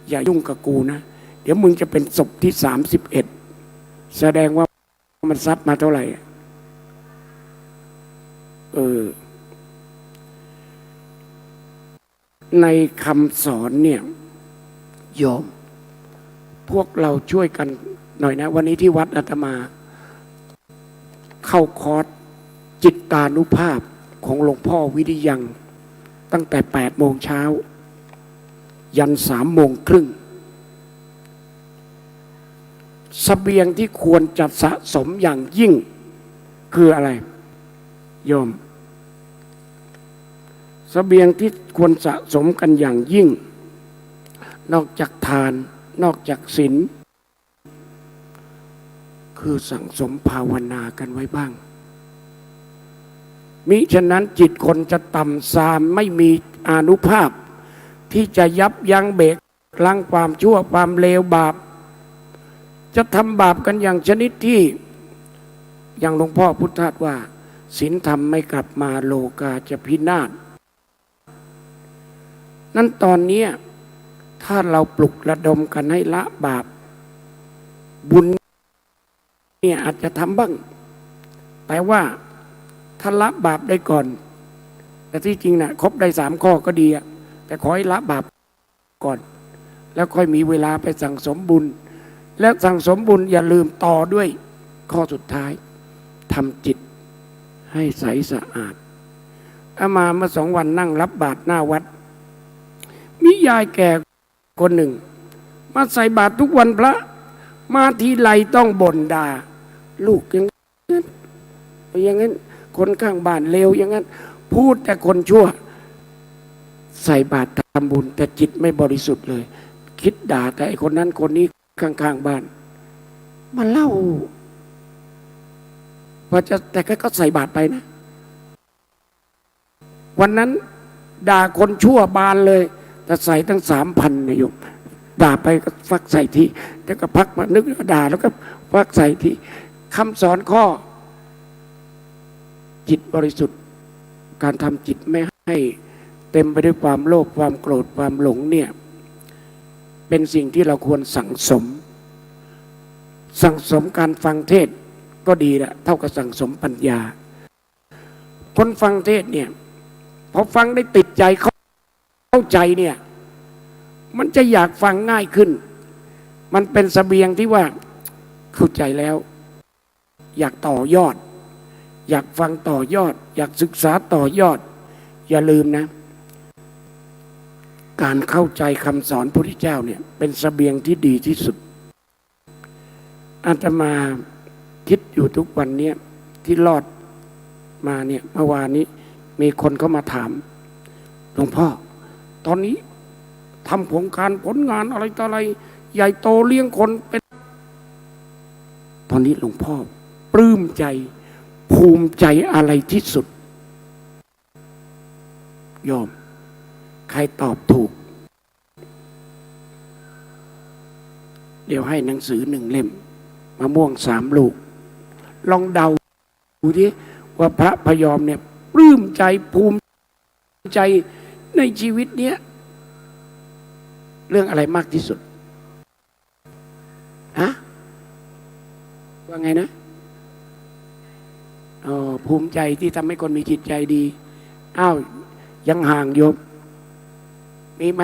อย่ายุ่งกับกูนะเดี๋ยวมึงจะเป็นศพที่31แสดงว่ามันซัดมาเท่าไหร่ในคำสอนเนี่ยโยมพวกเราช่วยกันหน่อยนะวันนี้ที่วัดอาตมาเข้าคอร์สจิตตานุภาพของหลวงพ่อวิริยังตั้งแต่8 โมงเช้ายัน3 โมงครึ่งเสบียงที่ควรจะสะสมอย่างยิ่งคืออะไรโยมเสบียงที่ควรสะสมกันอย่างยิ่งนอกจากทานนอกจากศีลคือสั่งสมภาวนากันไว้บ้างมิฉะนั้นจิตคนจะต่ำทรามไม่มีอานุภาพที่จะยับยั้งเบรกล้างความชั่วความเลวบาปจะทำบาปกันอย่างชนิดที่อย่างหลวงพ่อพุทธทาสว่าศีลธรรมไม่กลับมาโลกาจะพินาศนั้นตอนนี้ถ้าเราปลุกระดมกันให้ละบาปบุญเนี่ยอาจจะทำบ้างแต่ว่าถ้าละบาปได้ก่อนแต่ที่จริงนะครบได้3 ข้อก็ดีแต่ขอให้ละบาปก่อนแล้วค่อยมีเวลาไปสั่งสมบุญและสั่งสมบุญอย่าลืมต่อด้วยข้อสุดท้ายทำจิตให้ใสสะอาดอามาเมื่อ2 วันนั่งรับบาตรหน้าวัดมียายแก่คนหนึ่งมาใส่บาตรทุกวันพระมาทีไรต้องบ่นด่าลูกอย่างนั้นคนข้างบ้านเลวอย่างนั้นพูดแต่คนชั่วใส่บาตรทำบุญแต่จิตไม่บริสุทธิ์เลยคิดด่าแต่ไอ้คนนั้นคนนี้ข้างๆบ้านมาเล่าพอจะแต่ก็ใส่บาตรไปนะวันนั้นด่าคนชั่วบานเลยแต่ใส่ตั้ง3,000นะโยม ด่าไปก็ฟักใส่ทีแล้วก็พักมานึกด่าแล้วก็ฟักใส่ทีคำสอนข้อจิตบริสุทธิ์การทำจิตไม่ให้เต็มไปด้วยความโลภความโกรธความหลงเนี่ยเป็นสิ่งที่เราควรสั่งสมการฟังเทศก็ดีแหละเท่ากับสั่งสมปัญญาคนฟังเทศเนี่ยพอฟังได้ติดใจเข้าใจเนี่ยมันจะอยากฟังง่ายขึ้นมันเป็นเสบียงที่ว่าเข้าใจแล้วอยากต่อยอดอยากฟังต่อยอดอยากศึกษาต่อยอดอย่าลืมนะการเข้าใจคำสอนพระพุทธเจ้าเนี่ยเป็นเสบียงที่ดีที่สุดอาตมาคิดอยู่ทุกวันนี้ที่รอดมาเนี่ยเมื่อวานนี้มีคนเข้ามาถามหลวงพ่อตอนนี้ทำผลงานอะไรต่ออะไรใหญ่โตเลี้ยงคนเป็นตอนนี้หลวงพ่อปลื้มใจภูมิใจอะไรที่สุดโยมใครตอบถูกเดี๋ยวให้หนังสือ1 เล่มมะม่วง3 ลูกลองเดาดูดิว่าพระพยอมเนี่ยปลื้มใจภูมิใจในชีวิตเนี้ยเรื่องอะไรมากที่สุดฮะว่าไงนะอ๋อภูมิใจที่ทำให้คนมีจิตใจดีอ้าวยังห่างโยมมีไหม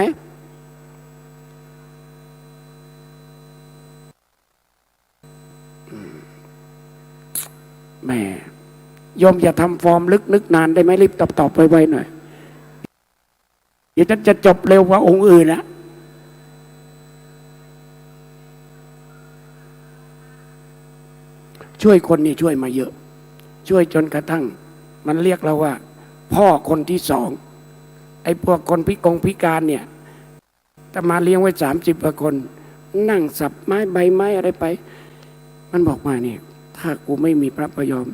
แม่โยมอย่าทำฟอร์มลึกนึกนานได้ไหมรีบตอบไวๆหน่อยเดี๋ยวจะจบเร็วกว่าองค์อื่นนะช่วยคนนี่ช่วยมาเยอะช่วยจนกระทั่งมันเรียกเราว่าพ่อคนที่2ไอ้พวกคนพิการเนี่ยแต่มาเลี้ยงไว้30 กว่าคนนั่งสับไม้ใบไม้อะไรไปมันบอกมาเนี่ยถ้ากูไม่มีพระพยอม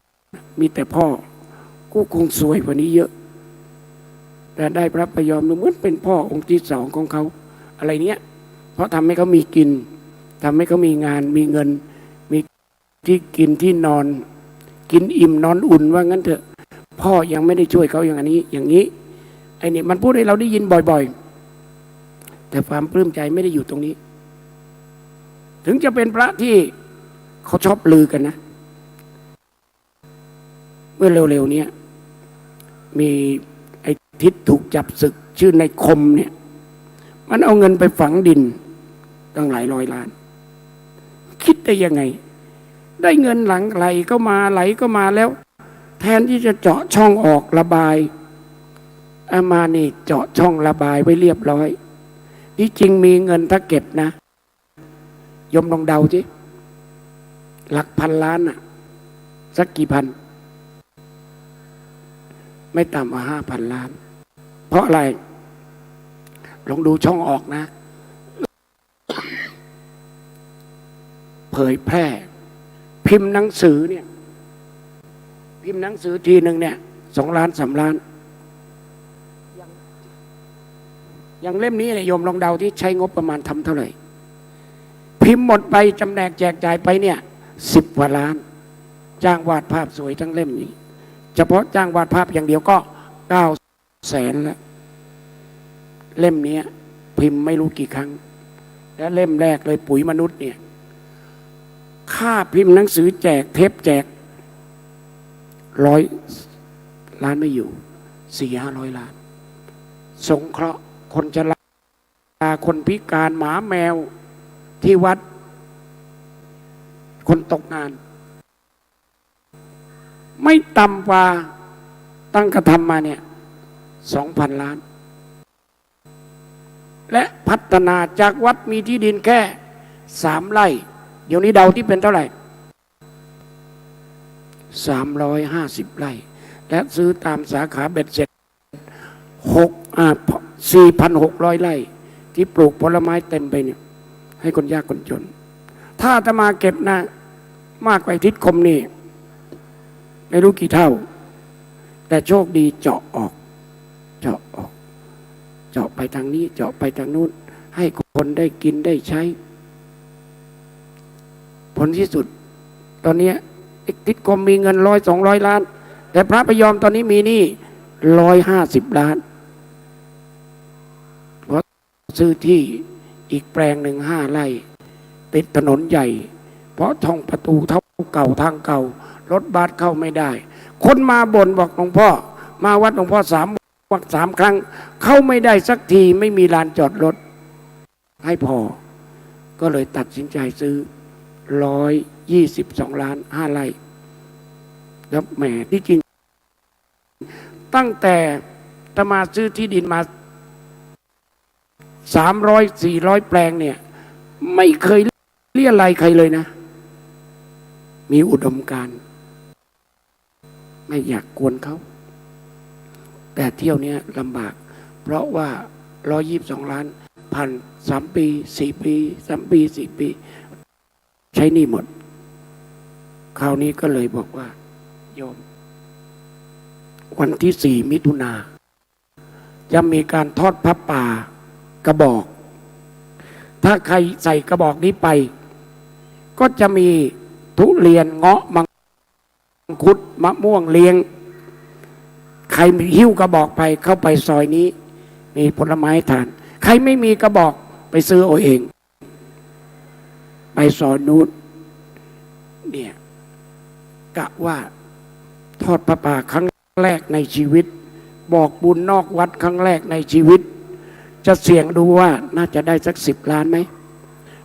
มีแต่พ่อกูคงสวยกว่านี้เยอะแต่ได้พระพยอมเหมือนเป็นพ่อองค์ที่2ของเขาอะไรเนี้ยเพราะทำให้เขามีกินทำให้เขามีงานมีเงินมีที่กินที่นอนกินอิ่มนอนอุ่นว่างั้นเถอะพ่อยังไม่ได้ช่วยเขาอย่างนี้ไอ้นี่มันพูดให้เราได้ยินบ่อยๆแต่ความปลื้มใจไม่ได้อยู่ตรงนี้ถึงจะเป็นพระที่เขาชอบลือกันนะเมื่อเร็วๆนี้มีไอ้ทิศถูกจับศึกชื่อในคมเนี่ยมันเอาเงินไปฝังดินตั้งหลายร้อยล้านคิดได้ยังไงได้เงินหลังไหลก็มาแล้วแทนที่จะเจาะช่องออกระบายอามานี่เจาะช่องระบายไว้เรียบร้อยที่จริงมีเงินถ้าเก็บนะยมลองเดาสิหลักพันล้านอะสักกี่พันไม่ต่ำกว่า5,000 ล้านเพราะอะไรลองดูช่องออกนะเผยแพร่พิมพ์หนังสือเนี่ยพิมพ์หนังสือทีหนึ่งเนี่ย2 ล้าน 3 ล้านอย่างเล่มนี้เนี่ยโยมลองเดาที่ใช้งบประมาณทำเท่าไหร่พิมพ์หมดไปจำแนกแจกจ่ายไปเนี่ย10 กว่าล้านจ้างวาดภาพสวยทั้งเล่มนี้เฉพาะจ้างวาดภาพอย่างเดียวก็900,000แล้วเล่มนี้พิมพ์ไม่รู้กี่ครั้งและเล่มแรกเลยปุ๋ยมนุษย์เนี่ยค่าพิมพ์หนังสือแจกเทปแจก100 ล้านไม่อยู่400-500 ล้านสงเคราะห์คนชราคนพิการหมาแมวที่วัดคนตกงานไม่ต่ำกว่าตั้งกระทำมาเนี่ย2,000 ล้านและพัฒนาจากวัดมีที่ดินแค่3 ไร่เดี๋ยวนี้เดาที่เป็นเท่าไหร่350 ไร่และซื้อตามสาขาเบ็ดเสร็จ4,600 ไร่ที่ปลูกผลไม้เต็มไปเนี่ยให้คนยากคนจนถ้าจะมาเก็บนะมากกว่าทิศคมนี่ไม่รู้กี่เท่าแต่โชคดีเจาะไปทางนี้เจาะไปทางนู้น ให้คนได้กินได้ใช้ ผลที่สุดตอนนี้ทิศกรมมีเงิน100-200 ล้าน แต่พระพยอมตอนนี้มีหนี้150 ล้านเพราะซื้อที่อีกแปลงหนึ่ง5 ไร่ติดถนนใหญ่ เพราะท่องประตูเท่าเก่าทางเก่ารถบัสเข้าไม่ได้ คนมาบ่นบอกหลวงพ่อมาวัดหลวงพ่อ3 ครั้งเข้าไม่ได้สักทีไม่มีลานจอดรถให้พอก็เลยตัดสินใจซื้อ122 ล้าน 5 ไร่แล้วแหมที่จริงตั้งแต่ตมาซื้อที่ดินมา300-400 แปลงเนี่ยไม่เคยเรียอะไรใครเลยนะมีอุดมการณ์ไม่อยากกวนเขาแต่เที่ยวนี้ลำบากเพราะว่า122 ล้านผ่าน3 ปี 4 ปี3 ปี 4 ปีใช้หนี้หมดคราวนี้ก็เลยบอกว่าโยมวันที่4 มิถุนาจะมีการทอดพระป่ากระบอกถ้าใครใส่กระบอกนี้ไปก็จะมีทุเรียนเงาะมังคุดมะม่วงเลี้ยงใครมีหิ้วกระบอกไปเข้าไปซอยนี้มีผลไม้ทานใครไม่มีกระบอกไปซื้อเอาเองไปซอยนู้นเนี่ยกะว่าทอดพระป่าครั้งแรกในชีวิตบอกบุญนอกวัดครั้งแรกในชีวิตจะเสี่ยงดูว่าน่าจะได้สัก10 ล้านไหม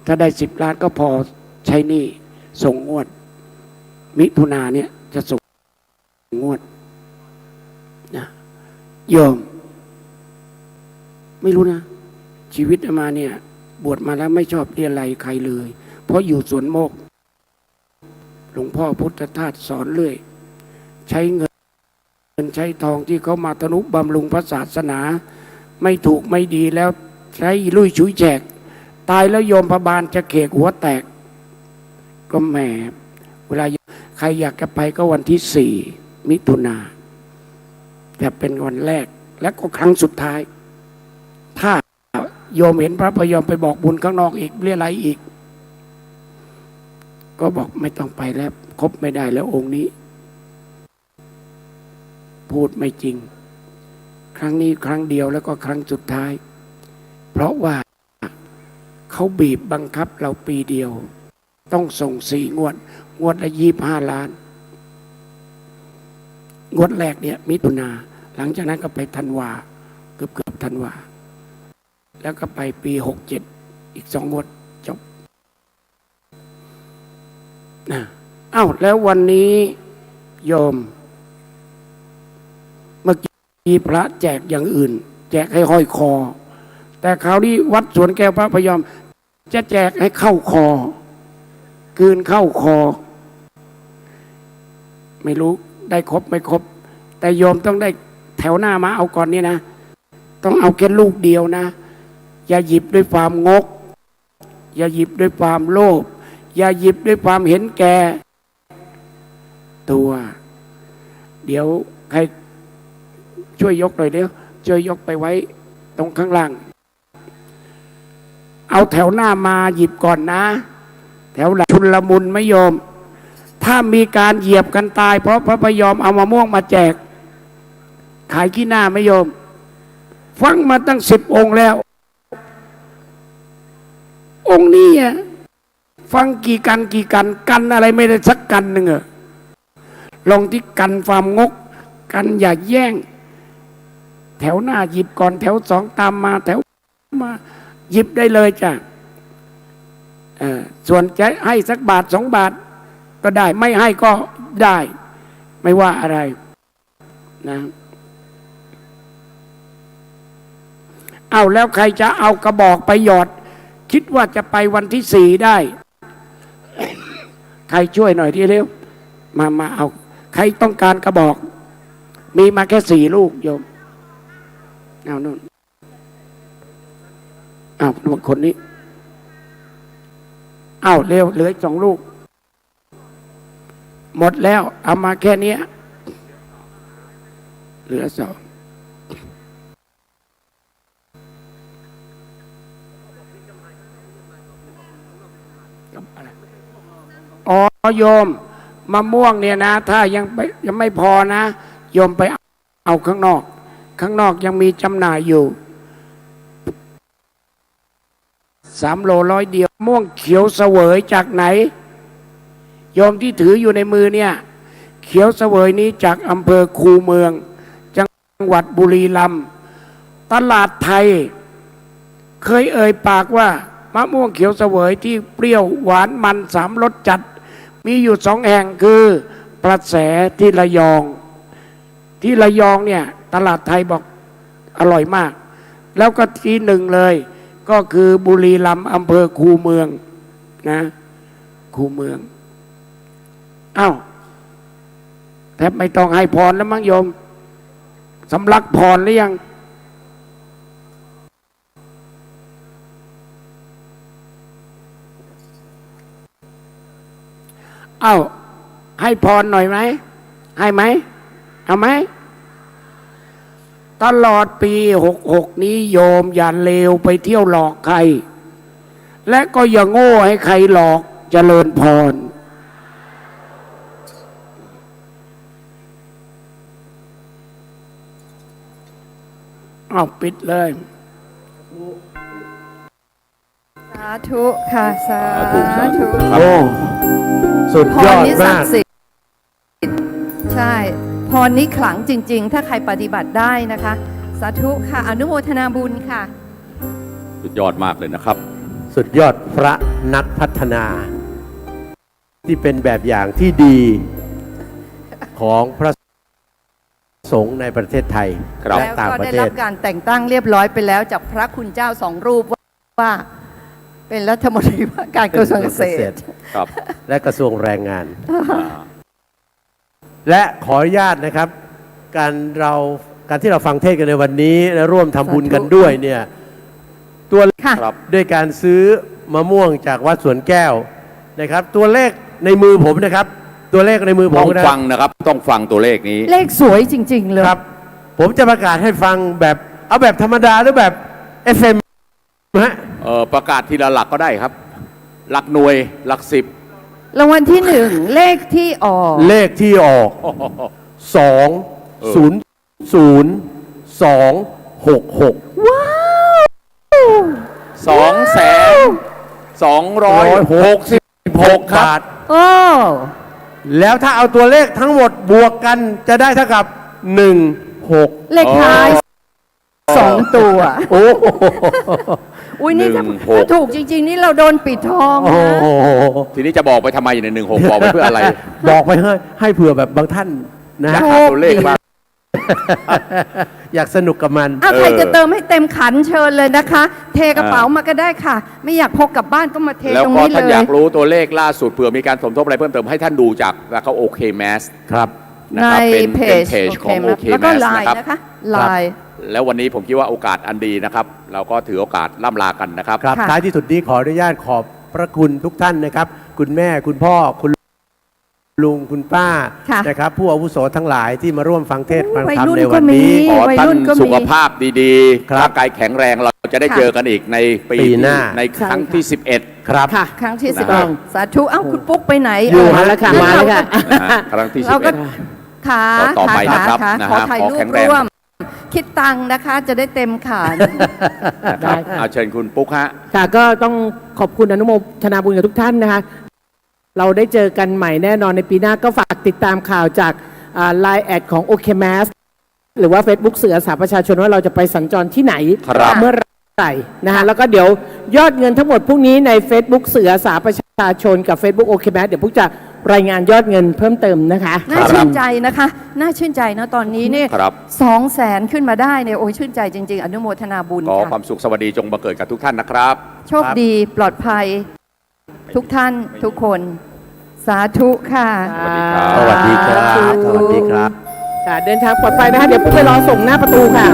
ถ้าได้10 ล้านก็พอใช้หนี้ส่งงวดมิถุนาเนี่ยจะส่งงวดนะโยมไม่รู้นะชีวิตมาเนี่ยบวชมาแล้วไม่ชอบเรียนอะไรใครเลยเพราะอยู่สวนโมกหลวงพ่อพุทธทาสสอนเรื่อยใช้เงินใช้ทองที่เขามาทนุบำรุงพระศาสนาไม่ถูกไม่ดีแล้วใช้ลุยชุยแจกตายแล้วโยมพบาลจะเขกหัวแตกก็แหมเวลาใครอยากจะไปก็วันที่4 มิถุนาแต่เป็นวันแรกและก็ครั้งสุดท้ายถ้าโยมเห็นพระพยอมไปบอกบุญข้างนอกอีกเรียอะไรอีกก็บอกไม่ต้องไปแล้วคบไม่ได้แล้วองค์นี้พูดไม่จริงครั้งนี้ครั้งเดียวแล้วก็ครั้งสุดท้ายเพราะว่าเขาบีบบังคับเราปีเดียวต้องส่ง4 งวดงวดละ25 ล้านงวดแรกเนี่ยมิถุนาหลังจากนั้นก็ไปธันวาเกือบธันวาแล้วก็ไปปี67อีก2 งวดจบนะแล้ววันนี้โยมเมื่อกี้พระแจกอย่างอื่นแจกให้ห้อยคอแต่คราวนี้วัดสวนแก้วพระพยอมจะแจกให้เข้าคอกลืนเข้าคอไม่รู้ได้ครบไม่ครบแต่โยมต้องได้แถวหน้ามาเอาก่อนนี่นะต้องเอาแค่ลูกเดียวนะอย่าหยิบด้วยความงกอย่าหยิบด้วยความโลภอย่าหยิบด้วยความเห็นแก่ตัวเดี๋ยวใครช่วยยกหน่อยเดี๋ยวช่วยยกไปไว้ตรงข้างล่างเอาแถวหน้ามาหยิบก่อนนะแถวหลังชุลมุนไม่ยอมถ้ามีการเหยียบกันตายเพราะพระพยอมเอามะม่วงมาแจกขายขี้หน้าไม่ยอมฟังมาตั้ง10 องค์แล้วองค์นี้ฟังกี่กันอะไรไม่ได้สักกันหนึ่งลองที่กันความงกกันอย่าแย่งแถวหน้าหยิบก่อนแถว2ตามมาแถวมาหยิบได้เลยจ้ะส่วนจะให้สักบาท2 บาทก็ได้ไม่ให้ก็ได้ไม่ว่าอะไรนะแล้วใครจะเอากระบอกไปหยอดคิดว่าจะไปวันที่4ได้ ใครช่วยหน่อยทีเร็วมาเอาใครต้องการกระบอกมีมาแค่4 ลูกโยมเอานู่นคนนี้เร็วเหลือ2 ลูกหมดแล้วเอามาแค่นี้เหลือ2 โยมมะม่วงเนี่ยนะ ถ้ายังไม่พอนะโยมไปเอาข้างนอกยังมีจำหน่ายอยู่3 โล100 เดียวม่วงเขียวเสวยจากไหนโยมที่ถืออยู่ในมือเนี่ยเขียวเสวยนี้จากอำเภอคูเมืองจังหวัดบุรีรัมย์ตลาดไทยเคยเอ่ยปากว่ามะม่วงเขียวเสวยที่เปรี้ยวหวานมัน3 รสจัดมีอยู่2 แห่งคือประแสที่ระยองเนี่ยตลาดไทยบอกอร่อยมากแล้วก็ที่หนึ่งเลยก็คือบุรีรัมย์อำเภอคูเมืองนะคูเมืองอ้าวแทบไม่ต้องให้พรแล้วมั้งโยมสำลักพรหรือยังอ้าวให้พรหน่อยไหมให้ไหมเอาไหมตลอดปี66นี้โยมอย่าเลวไปเที่ยวหลอกใครและก็อย่าโง่ให้ใครหลอกเจริญพรเอาปิดเลย สาธุค่ะสาธุ โอ้สุดยอด พรนี้ศั มาก ดิ์สิทธิ์ใช่พรนี้ขลังจริงๆ ถ้าใครปฏิบัติได้นะคะ สาธุค่ะอนุโมทนาบุญค่ะ สุดยอดมากเลยนะครับ สุดยอดพระนักพัฒนา ที่เป็นแบบอย่างที่ดีของพระสงฆ์ในประเทศไทยและ แล้ว ต่าง ก็ ประ ได้ เท รั ศ บการแต่งตั้งเรียบร้อยไปแล้วจากพระคุณเจ้า2 รูปว่าเป็นรัฐมนตรีว่าการกระทรวงเกษตร ครับ และกระทรวงแรงงาน และขออนุญาตนะครับการที่เราฟังเทศน์กันในวันนี้และร่วมทำบุญกันด้วยเนี่ยตัวเลขด้วยการซื้อมะม่วงจากวัดสวนแก้วนะครับ ตัวเลขในมือผมนะครับ ตัวเลขในมือผม ต้องฟังนะครับต้องฟังตัวเลขนี้ เลขสวยจริงๆเลย ครับ ผมจะประกาศให้ฟังแบบเอาแบบธรรมดาหรือแบบ FM ฮะ ประกาศทีละหลักก็ได้ครับ หลักหน่วยหลัก10รางวัลที่ 1 เลขที่ออก เลขที่ออก2000266ว้าว2,266,000 ครับ โอ้ แล้วถ้าเอาตัวเลขทั้งหมดบวกกันจะได้เท่ากับ16เลขท้าย2 ตัวโอ้โห อุ้ยนี่ถ้าถูกจริงๆ นี่เราโดนปิดทองนะ ทีนี้จะบอกไปทำไมอยู่ใน16บอกไปเพื่ออะไร บอกไปให้เผื่อแบบบางท่านนะ อยากหาตัวเลขบ้าง อยากสนุกกับมัน ใครจะเติมให้เต็มขันเชิญเลยนะคะ เทกระเป๋ามาก็ได้ค่ะ ไม่อยากพกกลับบ้านก็มาเท แล้ว ตรง ก็ นี้เล ท่านอยาก ย รู้ตัวเลขล่าสุดเผื่อมีการสมทบอะไรเพิ่มเติมให้ท่านดูจากแล้วก็โอเคแมส ครับ นะครับเป็นเพจของโอเค แล้ว แม ก็ ส ไล นะ น์ ครับ นะคะไลน์ แล้ววันนี้ผมคิดว่าโอกาสอันดีนะครับ เราก็ถือโอกาสล่ำลากันนะครับ ครับท้ายที่สุดนี้ขออนุญาตขอบพระคุณทุกท่านนะครับ คุณแม่คุณพ่อคุณลุงคุณป้านะครับ ผู้อาวุโสทั้งหลายที่มาร่วมฟังเทศน์ฟังธรรมในวันนี้ ขอท่านสุขภาพดีๆร่างกายแข็งแรงเราจะได้เจอกันอีกในปีหน้าในครั้งที่11ครับ ค่ะ ครั้งที่11สาธุคุณปุ๊กไปไหน อยู่มาแล้วค่ะมาแล้วค่ะ ครั้งที่11 เราก็ค่ะ ต่อไปนะครับ ขอถ่ายรูปร่วมคิดตังค์นะคะจะได้เต็มขัน ได้ค่ะเชิญคุณปุ๊กฮะ ค่ะก็ต้องขอบคุณอนุโมทนาบุญกับทุกท่านนะคะเราได้เจอกันใหม่แน่นอนในปีหน้าก็ฝากติดตามข่าวจากLine แอดของ OKMAS หรือว่า Facebook สื่ออาสาประชาชนว่าเราจะไปสัญจรที่ไหนเมื่อไหร่นะคะแล้วก็เดี๋ยวยอดเงินทั้งหมดพรุ่งนี้ใน Facebook สื่ออาสาประชาชนกับ Facebook OKMAS เดี๋ยวพวกจะรายงานยอดเงินเพิ่มเติมนะคะน่าชื่นใจนะคะน่าชื่นใจนะตอนนี้นี่200,000ขึ้นมาได้เนี่ยโอ้ยชื่นใจจริงๆอนุโมทนาบุญ ขอ ค่ะ ความสุขสวัสดีจงบังเกิดกับทุกท่านนะครับ โชคดีปลอดภัยทุกท่านทุกคนสาธุค่ะ สวัสดีครับสวัสดีครับ ค่ะเดินทางปลอดภัยนะคะเดี๋ยวพวกไปรอส่งหน้าประตูค่ะ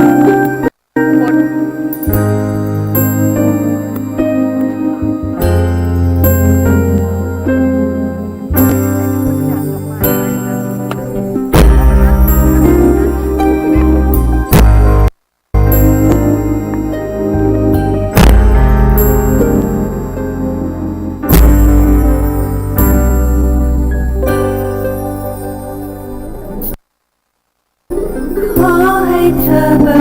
เธอเบิ